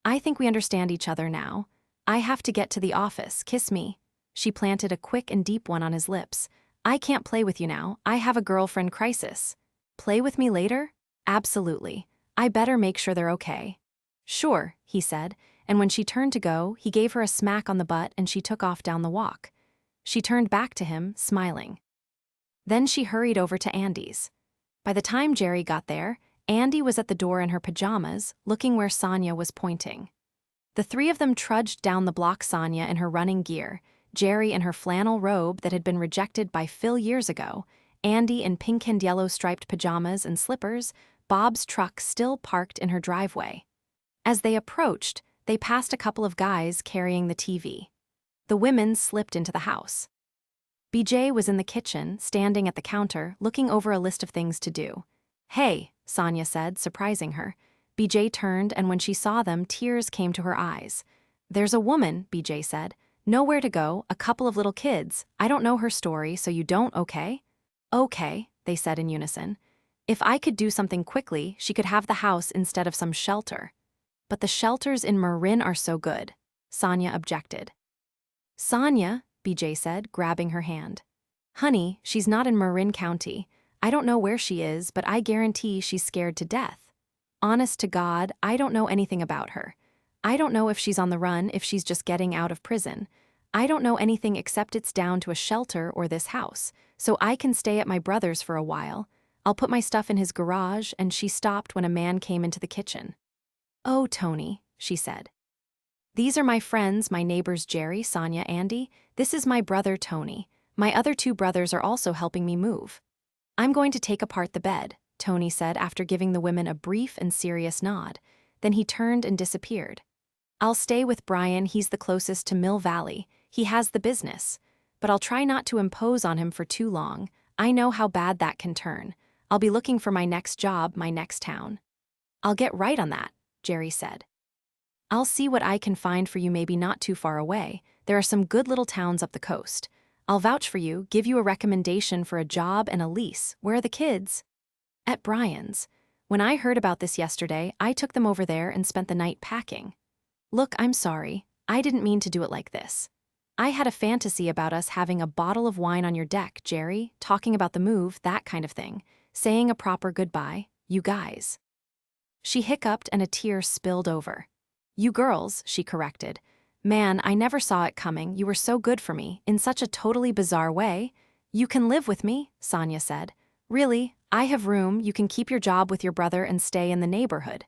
I think we understand each other now. I have to get to the office. Kiss me." She planted a quick and deep one on his lips. "I can't play with you now. I have a girlfriend crisis." "Play with me later?" "Absolutely. I better make sure they're okay." "Sure," he said, and when she turned to go, he gave her a smack on the butt and she took off down the walk. She turned back to him, smiling. Then she hurried over to Andy's. By the time Jerry got there, Andy was at the door in her pajamas, looking where Sonia was pointing. The 3 of them trudged down the block, Sonia in her running gear, Jerry in her flannel robe that had been rejected by Phil years ago, Andy in pink and yellow striped pajamas and slippers, Bob's truck still parked in her driveway. As they approached, they passed a couple of guys carrying the TV. The women slipped into the house. BJ was in the kitchen, standing at the counter, looking over a list of things to do. "Hey," Sonia said, surprising her. BJ turned, and when she saw them, tears came to her eyes. "There's a woman," BJ said. "Nowhere to go, a couple of little kids. I don't know her story, so you don't, okay?" "Okay," they said in unison. "If I could do something quickly, she could have the house instead of some shelter." "But the shelters in Marin are so good," Sonia objected. Sonia, BJ said, grabbing her hand. Honey, she's not in Marin County. I don't know where she is, but I guarantee she's scared to death. Honest to God, I don't know anything about her. I don't know if she's on the run, if she's just getting out of prison. I don't know anything except it's down to a shelter or this house, so I can stay at my brother's for a while. I'll put my stuff in his garage, and she stopped when a man came into the kitchen. Oh, Tony, she said. These are my friends, my neighbors Jerry, Sonia, Andy. This is my brother Tony. My other two brothers are also helping me move. I'm going to take apart the bed, Tony said after giving the women a brief and serious nod. Then he turned and disappeared. I'll stay with Brian, he's the closest to Mill Valley. He has the business. But I'll try not to impose on him for too long. I know how bad that can turn. I'll be looking for my next job, my next town. I'll get right on that, Jerry said. I'll see what I can find for you, maybe not too far away. There are some good little towns up the coast. I'll vouch for you, give you a recommendation for a job and a lease. Where are the kids? At Brian's. When I heard about this yesterday, I took them over there and spent the night packing. Look, I'm sorry. I didn't mean to do it like this. I had a fantasy about us having a bottle of wine on your deck, Jerry, talking about the move, that kind of thing, saying a proper goodbye, you guys. She hiccuped and a tear spilled over. You girls, she corrected. Man, I never saw it coming. You were so good for me, in such a totally bizarre way. You can live with me, Sonia said. Really, I have room. You can keep your job with your brother and stay in the neighborhood.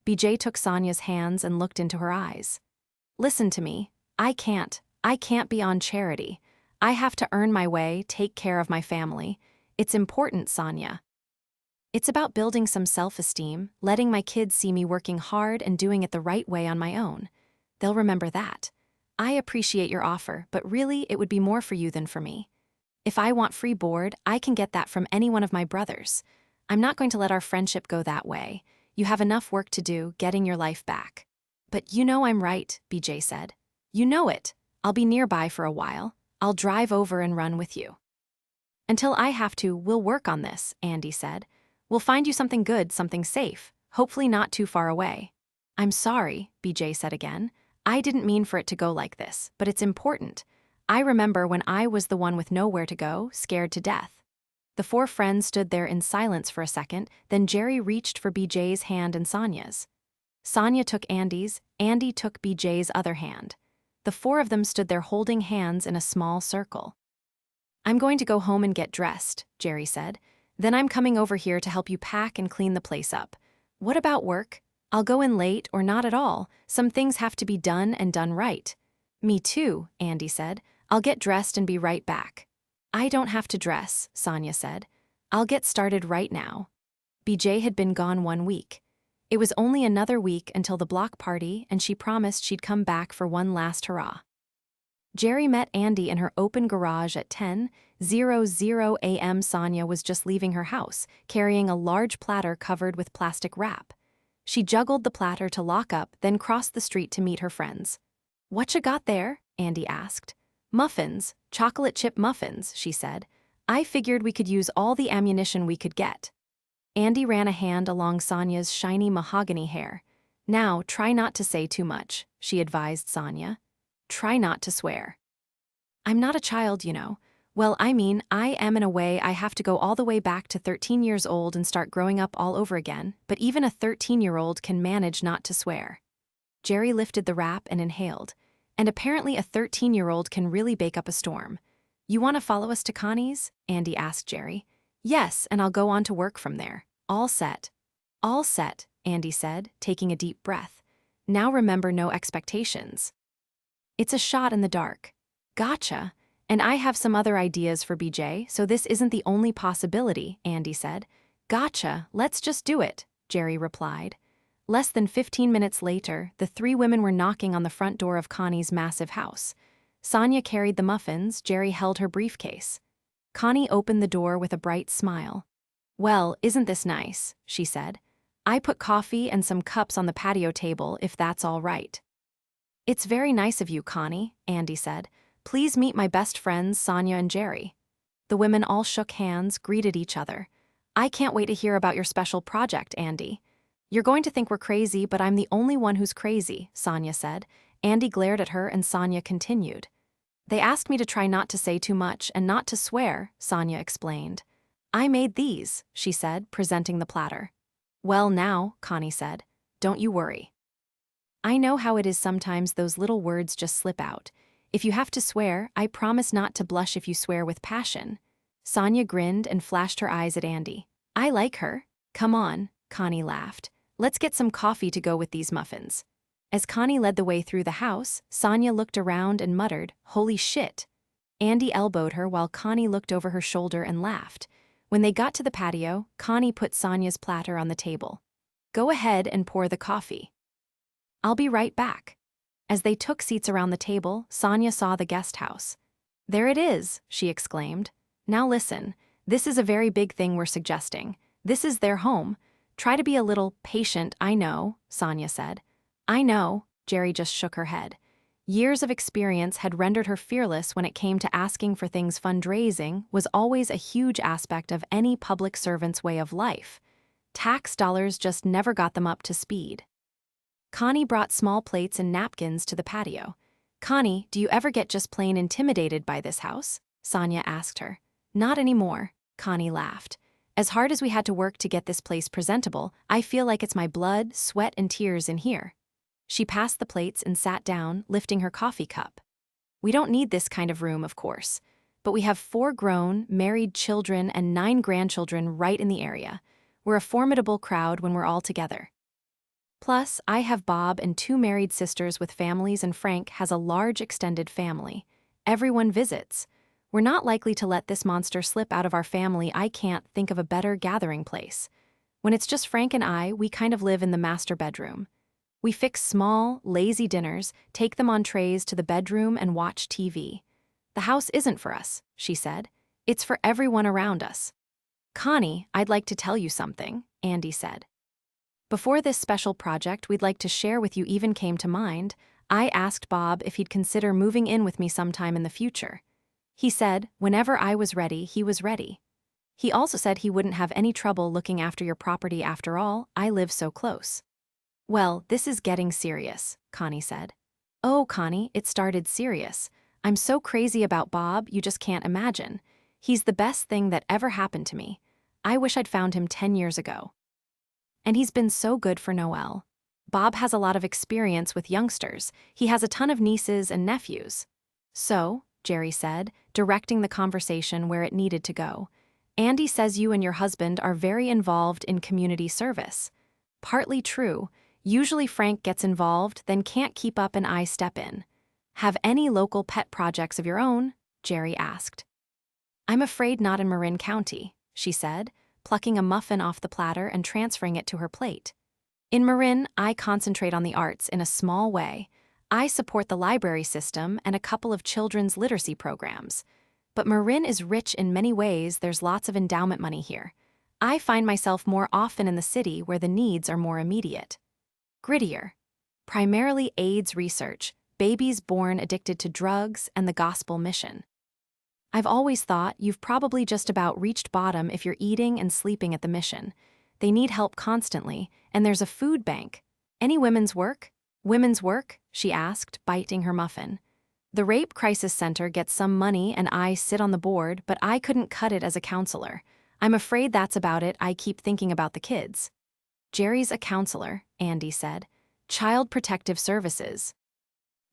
BJ took Sonia's hands and looked into her eyes. Listen to me. I can't be on charity. I have to earn my way, take care of my family. It's important, Sonia. It's about building some self-esteem, letting my kids see me working hard and doing it the right way on my own. They'll remember that. I appreciate your offer, but really it would be more for you than for me. If I want free board, I can get that from any one of my brothers. I'm not going to let our friendship go that way. You have enough work to do getting your life back. But you know I'm right, BJ said. You know it. I'll be nearby for a while. I'll drive over and run with you. Until I have to, we'll work on this, Andy said. We'll find you something good, something safe, hopefully not too far away. I'm sorry, BJ said again. I didn't mean for it to go like this, but it's important. I remember when I was the one with nowhere to go, scared to death. The four friends stood there in silence for a second, then Jerry reached for BJ's hand and Sonia's. Sonia took Andy's, Andy took BJ's other hand. The four of them stood there holding hands in a small circle. I'm going to go home and get dressed, Jerry said. Then I'm coming over here to help you pack and clean the place up. What about work? I'll go in late or not at all. Some things have to be done and done right. Me too, Andy said. I'll get dressed and be right back. I don't have to dress, Sonia said. I'll get started right now. BJ had been gone 1 week. It was only another week until the block party, and she promised she'd come back for one last hurrah. Jerry met Andy in her open garage at 10:00 a.m. Sonia was just leaving her house, carrying a large platter covered with plastic wrap. She juggled the platter to lock up, then crossed the street to meet her friends. What you got there? Andy asked. Muffins, chocolate chip muffins, she said. I figured we could use all the ammunition we could get. Andy ran a hand along Sonia's shiny mahogany hair. Now, try not to say too much, she advised Sonia. Try not to swear. I'm not a child, you know. Well, I mean, I am in a way. I have to go all the way back to 13 years old and start growing up all over again, but even a 13-year-old can manage not to swear. Jerry lifted the wrap and inhaled. And apparently a 13-year-old can really bake up a storm. You want to follow us to Connie's? Andy asked Jerry. Yes, and I'll go on to work from there. All set. All set, Andy said, taking a deep breath. Now remember, no expectations. It's a shot in the dark. Gotcha. And I have some other ideas for BJ, so this isn't the only possibility, Andy said. Gotcha, let's just do it, Jerry replied. Less than 15 minutes later, the three women were knocking on the front door of Connie's massive house. Sonia carried the muffins, Jerry held her briefcase. Connie opened the door with a bright smile. Well, isn't this nice, she said. I put coffee and some cups on the patio table if that's all right. It's very nice of you, Connie, Andy said. Please meet my best friends, Sonia and Jerry. The women all shook hands, greeted each other. I can't wait to hear about your special project, Andy. You're going to think we're crazy, but I'm the only one who's crazy, Sonia said. Andy glared at her and Sonia continued. They asked me to try not to say too much and not to swear, Sonia explained. I made these, she said, presenting the platter. Well now, Connie said, don't you worry. I know how it is sometimes those little words just slip out. If you have to swear, I promise not to blush if you swear with passion. Sonia grinned and flashed her eyes at Andy. I like her. Come on, Connie laughed. Let's get some coffee to go with these muffins. As Connie led the way through the house, Sonia looked around and muttered, holy shit. Andy elbowed her while Connie looked over her shoulder and laughed. When they got to the patio, Connie put Sonia's platter on the table. Go ahead and pour the coffee. I'll be right back. As they took seats around the table, Sonia saw the guest house. There it is, she exclaimed. Now listen, this is a very big thing we're suggesting. This is their home. Try to be a little patient, I know, Sonia said. I know, Jerry just shook her head. Years of experience had rendered her fearless when it came to asking for things. Fundraising was always a huge aspect of any public servant's way of life. Tax dollars just never got them up to speed. Connie brought small plates and napkins to the patio. Connie, do you ever get just plain intimidated by this house? Sonia asked her. Not anymore, Connie laughed. As hard as we had to work to get this place presentable, I feel like it's my blood, sweat, and tears in here. She passed the plates and sat down, lifting her coffee cup. We don't need this kind of room, of course, but we have 4 grown, married children and 9 grandchildren right in the area. We're a formidable crowd when we're all together. Plus, I have Bob and 2 married sisters with families, and Frank has a large extended family. Everyone visits. We're not likely to let this monster slip out of our family. I can't think of a better gathering place. When it's just Frank and I, we kind of live in the master bedroom. We fix small, lazy dinners, take them on trays to the bedroom, and watch TV. The house isn't for us, she said. It's for everyone around us. Connie, I'd like to tell you something, Andy said. Before this special project we'd like to share with you even came to mind, I asked Bob if he'd consider moving in with me sometime in the future. He said, whenever I was ready, he was ready. He also said he wouldn't have any trouble looking after your property. After all, I live so close. Well, this is getting serious, Connie said. Oh, Connie, it started serious. I'm so crazy about Bob, you just can't imagine. He's the best thing that ever happened to me. I wish I'd found him 10 years ago. And he's been so good for Noelle. Bob has a lot of experience with youngsters. He has a ton of nieces and nephews. So, Jerry said, directing the conversation where it needed to go, Andy says you and your husband are very involved in community service. Partly true. Usually Frank gets involved, then can't keep up and I step in. Have any local pet projects of your own? Jerry asked. I'm afraid not in Marin County, she said, plucking a muffin off the platter and transferring it to her plate. In Marin, I concentrate on the arts in a small way. I support the library system and a couple of children's literacy programs. But Marin is rich in many ways. There's lots of endowment money here. I find myself more often in the city where the needs are more immediate. Grittier. Primarily AIDS research, babies born addicted to drugs, and the gospel mission. I've always thought you've probably just about reached bottom if you're eating and sleeping at the mission. They need help constantly, and there's a food bank. Any women's work? Women's work? She asked, biting her muffin. The Rape Crisis Center gets some money and I sit on the board, but I couldn't cut it as a counselor. I'm afraid that's about it. I keep thinking about the kids. Jerry's a counselor, Andy said. Child Protective Services.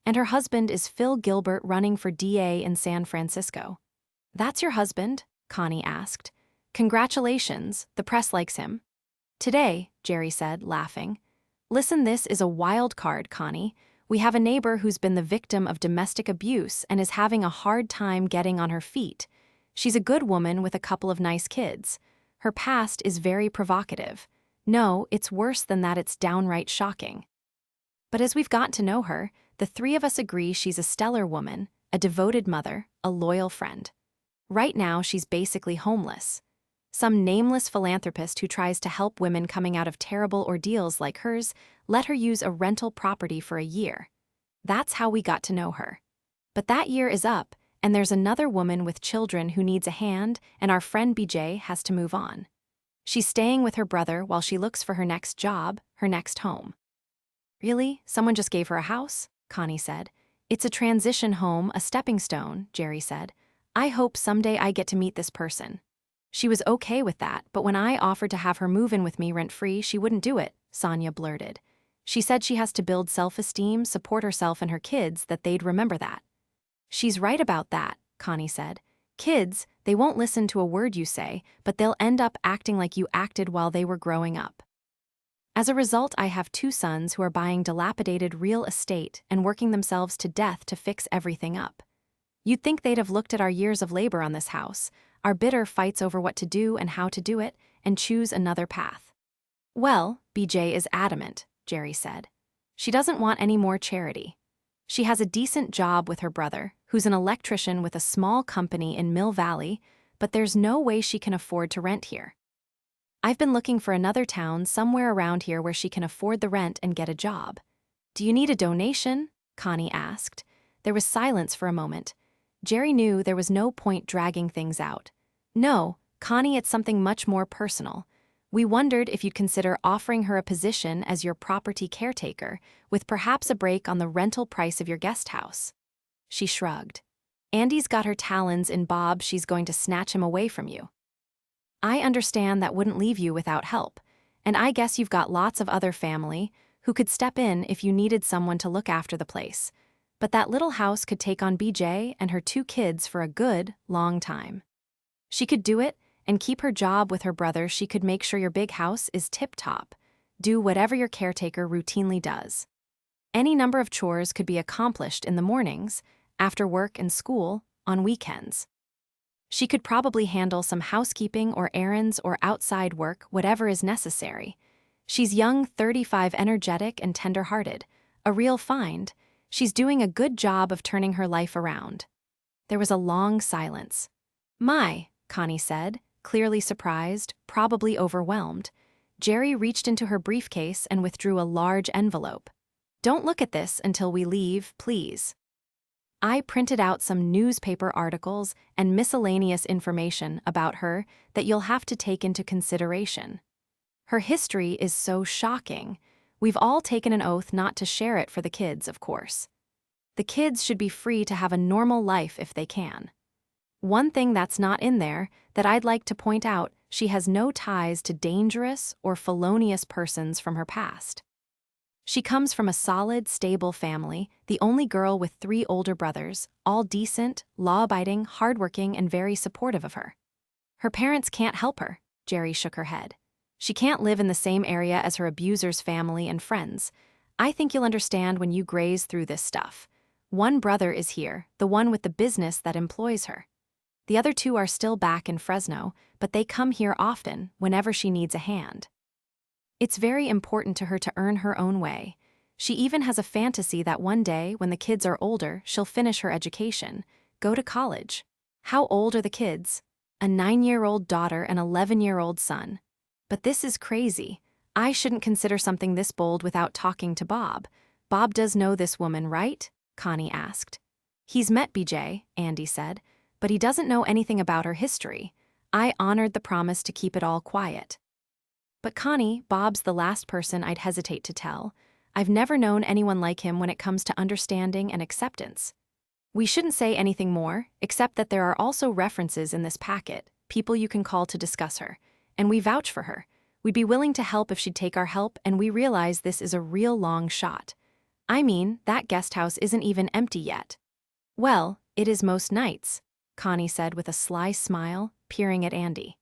And her husband is Phil Gilbert, running for DA in San Francisco. That's your husband? Connie asked. Congratulations, the press likes him. Today, Jerry said, laughing. Listen, this is a wild card, Connie. We have a neighbor who's been the victim of domestic abuse and is having a hard time getting on her feet. She's a good woman with a couple of nice kids. Her past is very provocative. No, it's worse than that, it's downright shocking. But as we've gotten to know her, the 3 of us agree she's a stellar woman, a devoted mother, a loyal friend. Right now, she's basically homeless. Some nameless philanthropist who tries to help women coming out of terrible ordeals like hers let her use a rental property for a year. That's how we got to know her. But that year is up, and there's another woman with children who needs a hand, and our friend BJ has to move on. She's staying with her brother while she looks for her next job, her next home. Really? Someone just gave her a house? Connie said. It's a transition home, a stepping stone, Jerry said. I hope someday I get to meet this person. She was okay with that, but when I offered to have her move in with me rent-free, she wouldn't do it, Sonia blurted. She said she has to build self-esteem, support herself and her kids, that they'd remember that. She's right about that, Connie said. Kids, they won't listen to a word you say, but they'll end up acting like you acted while they were growing up. As a result, I have 2 sons who are buying dilapidated real estate and working themselves to death to fix everything up. You'd think they'd have looked at our years of labor on this house, our bitter fights over what to do and how to do it, and choose another path. Well, BJ is adamant, Jerry said. She doesn't want any more charity. She has a decent job with her brother, who's an electrician with a small company in Mill Valley, but there's no way she can afford to rent here. I've been looking for another town somewhere around here where she can afford the rent and get a job. Do you need a donation? Connie asked. There was silence for a moment. Jerry knew there was no point dragging things out. No, Connie, it's something much more personal. We wondered if you'd consider offering her a position as your property caretaker, with perhaps a break on the rental price of your guest house. She shrugged. Andy's got her talons in Bob. She's going to snatch him away from you. I understand that wouldn't leave you without help, and I guess you've got lots of other family who could step in if you needed someone to look after the place. But that little house could take on BJ and her 2 kids for a good, long time. She could do it and keep her job with her brother. She could make sure your big house is tip-top. Do whatever your caretaker routinely does. Any number of chores could be accomplished in the mornings, after work and school, on weekends. She could probably handle some housekeeping or errands or outside work, whatever is necessary. She's young, 35, energetic, and tender-hearted. A real find. She's doing a good job of turning her life around. There was a long silence. My, Connie said, clearly surprised, probably overwhelmed. Jerry reached into her briefcase and withdrew a large envelope. Don't look at this until we leave, please. I printed out some newspaper articles and miscellaneous information about her that you'll have to take into consideration. Her history is so shocking. We've all taken an oath not to share it for the kids, of course. The kids should be free to have a normal life if they can. One thing that's not in there that I'd like to point out, she has no ties to dangerous or felonious persons from her past. She comes from a solid, stable family, the only girl with 3 older brothers, all decent, law-abiding, hardworking, and very supportive of her. Her parents can't help her, Jerry shook her head. She can't live in the same area as her abuser's family and friends. I think you'll understand when you graze through this stuff. One brother is here, the one with the business that employs her. The other 2 are still back in Fresno, but they come here often, whenever she needs a hand. It's very important to her to earn her own way. She even has a fantasy that one day, when the kids are older, she'll finish her education, go to college. How old are the kids? A 9-year-old daughter and 11-year-old son. But this is crazy. I shouldn't consider something this bold without talking to Bob. Bob does know this woman, right? Connie asked. He's met BJ, Andy said, but he doesn't know anything about her history. I honored the promise to keep it all quiet. But Connie, Bob's the last person I'd hesitate to tell. I've never known anyone like him when it comes to understanding and acceptance. We shouldn't say anything more, except that there are also references in this packet, people you can call to discuss her, and we vouch for her. We'd be willing to help if she'd take our help, and we realize this is a real long shot. I mean, that guest house isn't even empty yet. Well, it is most nights, Connie said with a sly smile, peering at Andy.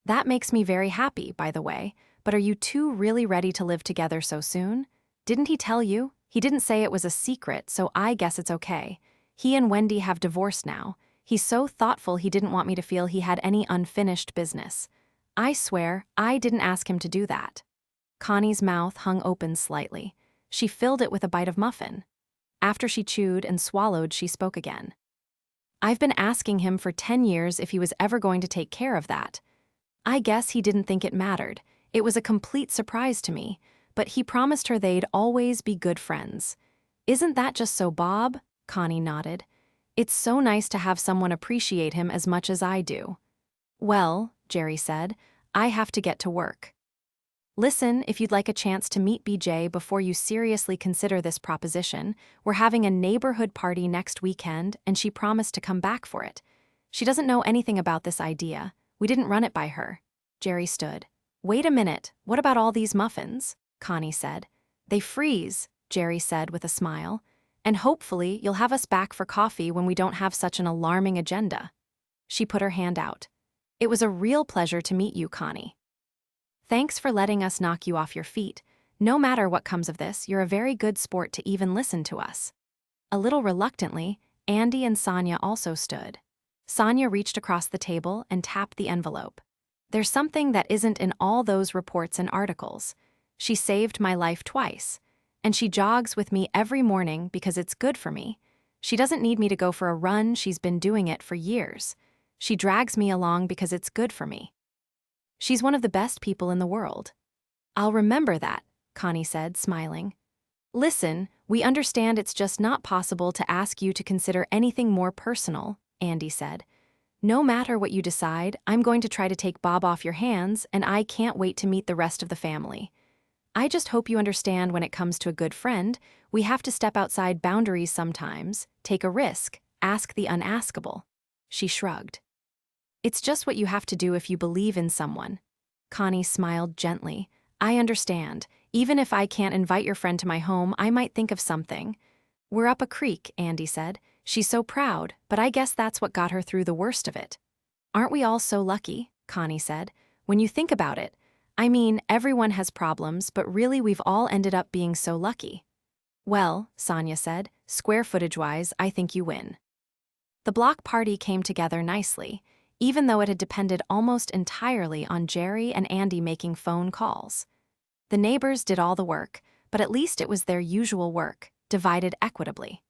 That makes me very happy, by the way, but are you 2 really ready to live together so soon? Didn't he tell you? He didn't say it was a secret, so I guess it's okay. He and Wendy have divorced now. He's so thoughtful he didn't want me to feel he had any unfinished business. I swear, I didn't ask him to do that. Connie's mouth hung open slightly. She filled it with a bite of muffin. After she chewed and swallowed, she spoke again. I've been asking him for 10 years if he was ever going to take care of that. I guess he didn't think it mattered. It was a complete surprise to me, but he promised her they'd always be good friends. Isn't that just so Bob? Connie nodded. It's so nice to have someone appreciate him as much as I do. Well, Jerry said, I have to get to work. Listen, if you'd like a chance to meet BJ before you seriously consider this proposition, we're having a neighborhood party next weekend, and she promised to come back for it. She doesn't know anything about this idea. We didn't run it by her. Jerry stood. Wait a minute, what about all these muffins? Connie said. They freeze, Jerry said with a smile. And hopefully you'll have us back for coffee when we don't have such an alarming agenda. She put her hand out. It was a real pleasure to meet you, Connie. Thanks for letting us knock you off your feet. No matter what comes of this, you're a very good sport to even listen to us. A little reluctantly, Andy and Sonia also stood. Sonia reached across the table and tapped the envelope. There's something that isn't in all those reports and articles. She saved my life twice. And she jogs with me every morning because it's good for me. She doesn't need me to go for a run, she's been doing it for years. She drags me along because it's good for me. She's one of the best people in the world. I'll remember that, Connie said, smiling. Listen, we understand it's just not possible to ask you to consider anything more personal, Andy said. No matter what you decide, I'm going to try to take Bob off your hands, and I can't wait to meet the rest of the family. I just hope you understand when it comes to a good friend, we have to step outside boundaries sometimes, take a risk, ask the unaskable. She shrugged. It's just what you have to do if you believe in someone. Connie smiled gently. I understand. Even if I can't invite your friend to my home, I might think of something. We're up a creek, Andy said. She's so proud, but I guess that's what got her through the worst of it. Aren't we all so lucky? Connie said. When you think about it, I mean, everyone has problems, but really we've all ended up being so lucky. Well, Sonia said, square footage-wise, I think you win. The block party came together nicely, even though it had depended almost entirely on Jerry and Andy making phone calls. The neighbors did all the work, but at least it was their usual work, divided equitably.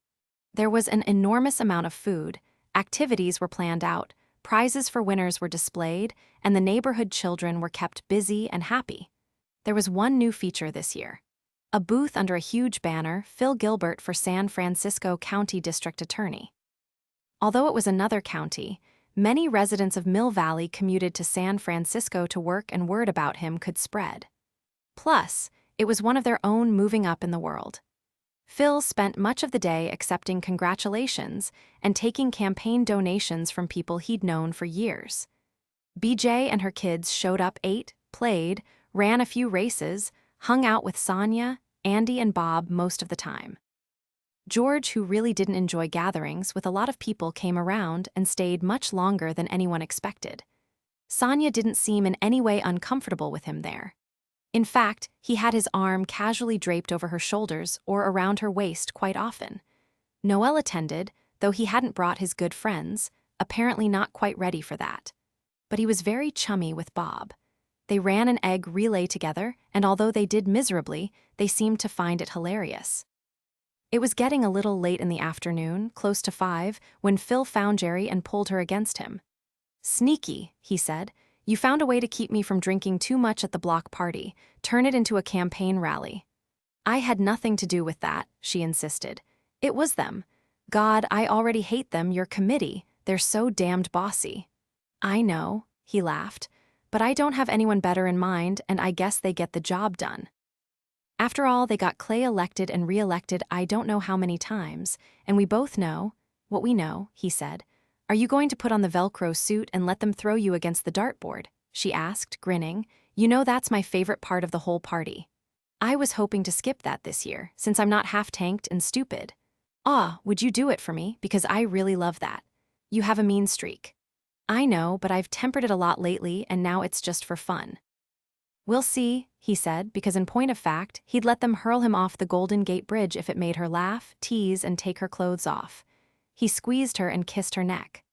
There was an enormous amount of food, activities were planned out, prizes for winners were displayed, and the neighborhood children were kept busy and happy. There was one new feature this year. A booth under a huge banner, Phil Gilbert for San Francisco County District Attorney. Although it was another county, many residents of Mill Valley commuted to San Francisco to work, and word about him could spread. Plus, it was one of their own moving up in the world. Phil spent much of the day accepting congratulations and taking campaign donations from people he'd known for years. BJ and her kids showed up, ate, played, ran a few races, hung out with Sonia, Andy, and Bob most of the time. George, who really didn't enjoy gatherings with a lot of people, came around and stayed much longer than anyone expected. Sonia didn't seem in any way uncomfortable with him there. In fact, he had his arm casually draped over her shoulders or around her waist quite often. Noel attended, though he hadn't brought his good friends, apparently not quite ready for that. But he was very chummy with Bob. They ran an egg relay together, and although they did miserably, they seemed to find it hilarious. It was getting a little late in the afternoon, close to 5, when Phil found Jerry and pulled her against him. Sneaky, he said. You found a way to keep me from drinking too much at the block party, turn it into a campaign rally. I had nothing to do with that, she insisted. It was them. God, I already hate them, your committee. They're so damned bossy. I know, he laughed, but I don't have anyone better in mind, and I guess they get the job done. After all, they got Clay elected and re-elected I don't know how many times, and we both know what we know, he said. Are you going to put on the Velcro suit and let them throw you against the dartboard? She asked, grinning. You know that's my favorite part of the whole party. I was hoping to skip that this year, since I'm not half-tanked and stupid. Would you do it for me, because I really love that. You have a mean streak. I know, but I've tempered it a lot lately, and now it's just for fun. We'll see, he said, because in point of fact, he'd let them hurl him off the Golden Gate Bridge if it made her laugh, tease, and take her clothes off. He squeezed her and kissed her neck.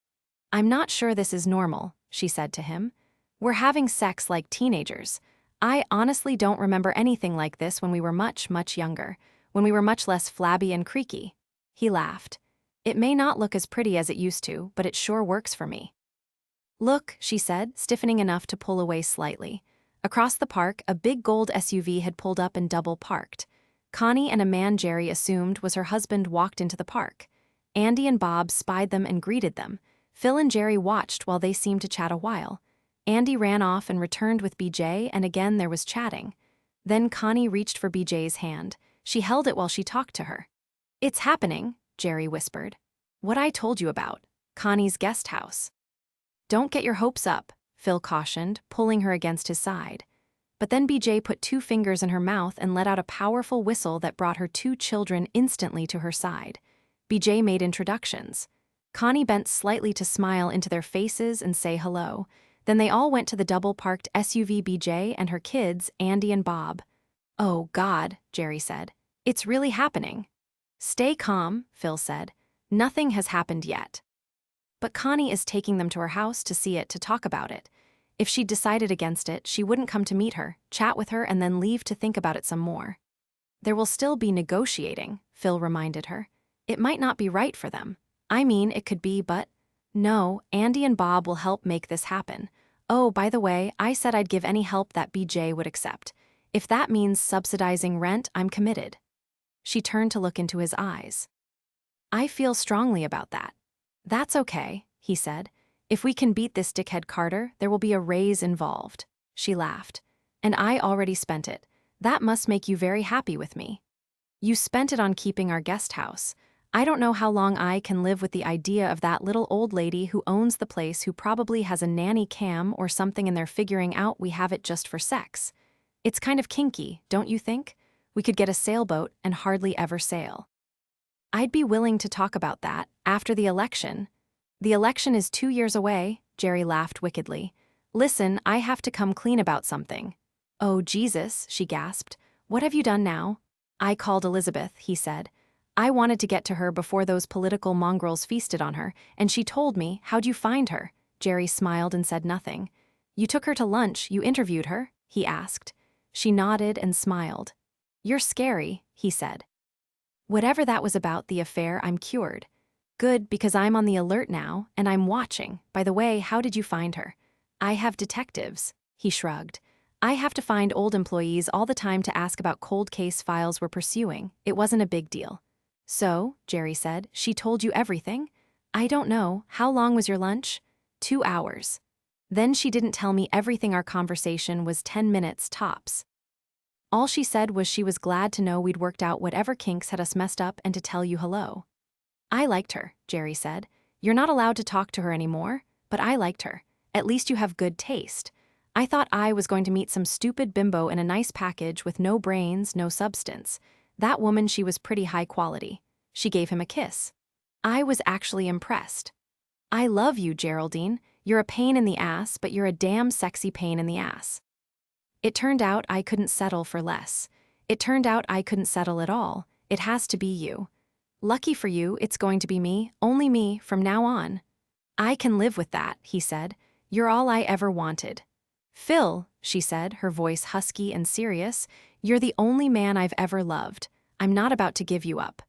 I'm not sure this is normal, she said to him. We're having sex like teenagers. I honestly don't remember anything like this when we were much, much younger, when we were much less flabby and creaky. He laughed. It may not look as pretty as it used to, but it sure works for me. Look, she said, stiffening enough to pull away slightly. Across the park, a big gold SUV had pulled up and double parked. Connie and a man Jerry assumed was her husband walked into the park. Andy and Bob spied them and greeted them. Phil and Jerry watched while they seemed to chat a while. Andy ran off and returned with BJ, and again there was chatting. Then Connie reached for BJ's hand. She held it while she talked to her. "It's happening," Jerry whispered. "What I told you about. Connie's guest house." "Don't get your hopes up," Phil cautioned, pulling her against his side. But then BJ put 2 fingers in her mouth and let out a powerful whistle that brought her 2 children instantly to her side. BJ made introductions. Connie bent slightly to smile into their faces and say hello. Then they all went to the double-parked SUV BJ and her kids, Andy and Bob. "Oh, God," Jerry said. "It's really happening." "Stay calm," Phil said. "Nothing has happened yet." But Connie is taking them to her house to see it, to talk about it. If she'd decided against it, she wouldn't come to meet her, chat with her, and then leave to think about it some more. "There will still be negotiating," Phil reminded her. "It might not be right for them. I mean, it could be, but..." "No, Andy and Bob will help make this happen. Oh, by the way, I said I'd give any help that BJ would accept. If that means subsidizing rent, I'm committed." She turned to look into his eyes. "I feel strongly about that." "That's okay," he said. "If we can beat this dickhead Carter, there will be a raise involved." She laughed. "And I already spent it. That must make you very happy with me." "You spent it on keeping our guest house. I don't know how long I can live with the idea of that little old lady who owns the place, who probably has a nanny cam or something, and they're figuring out we have it just for sex. It's kind of kinky, don't you think? We could get a sailboat and hardly ever sail." "I'd be willing to talk about that after the election." "The election is 2 years away," Jerry laughed wickedly. "Listen, I have to come clean about something." "Oh, Jesus," she gasped. "What have you done now?" "I called Elizabeth," he said. "I wanted to get to her before those political mongrels feasted on her, and she told me." "How'd you find her?" Jerry smiled and said nothing. "You took her to lunch, you interviewed her?" he asked. She nodded and smiled. "You're scary," he said. "Whatever that was about, the affair, I'm cured." "Good, because I'm on the alert now, and I'm watching. By the way, how did you find her?" "I have detectives," he shrugged. "I have to find old employees all the time to ask about cold case files we're pursuing. It wasn't a big deal." "So," Jerry said, "she told you everything?" "I don't know. How long was your lunch?" 2 hours. "Then she didn't tell me everything. Our conversation was 10 minutes tops. All she said was she was glad to know we'd worked out whatever kinks had us messed up and to tell you hello." "I liked her," Jerry said. "You're not allowed to talk to her anymore, but I liked her. At least you have good taste. I thought I was going to meet some stupid bimbo in a nice package with no brains, no substance. That woman, she was pretty high quality." She gave him a kiss. "I was actually impressed." "I love you, Geraldine. You're a pain in the ass, but you're a damn sexy pain in the ass." "It turned out I couldn't settle for less. It turned out I couldn't settle at all. It has to be you." "Lucky for you, it's going to be me, only me, from now on." "I can live with that," he said. "You're all I ever wanted." "Phil," she said, her voice husky and serious, "you're the only man I've ever loved. I'm not about to give you up."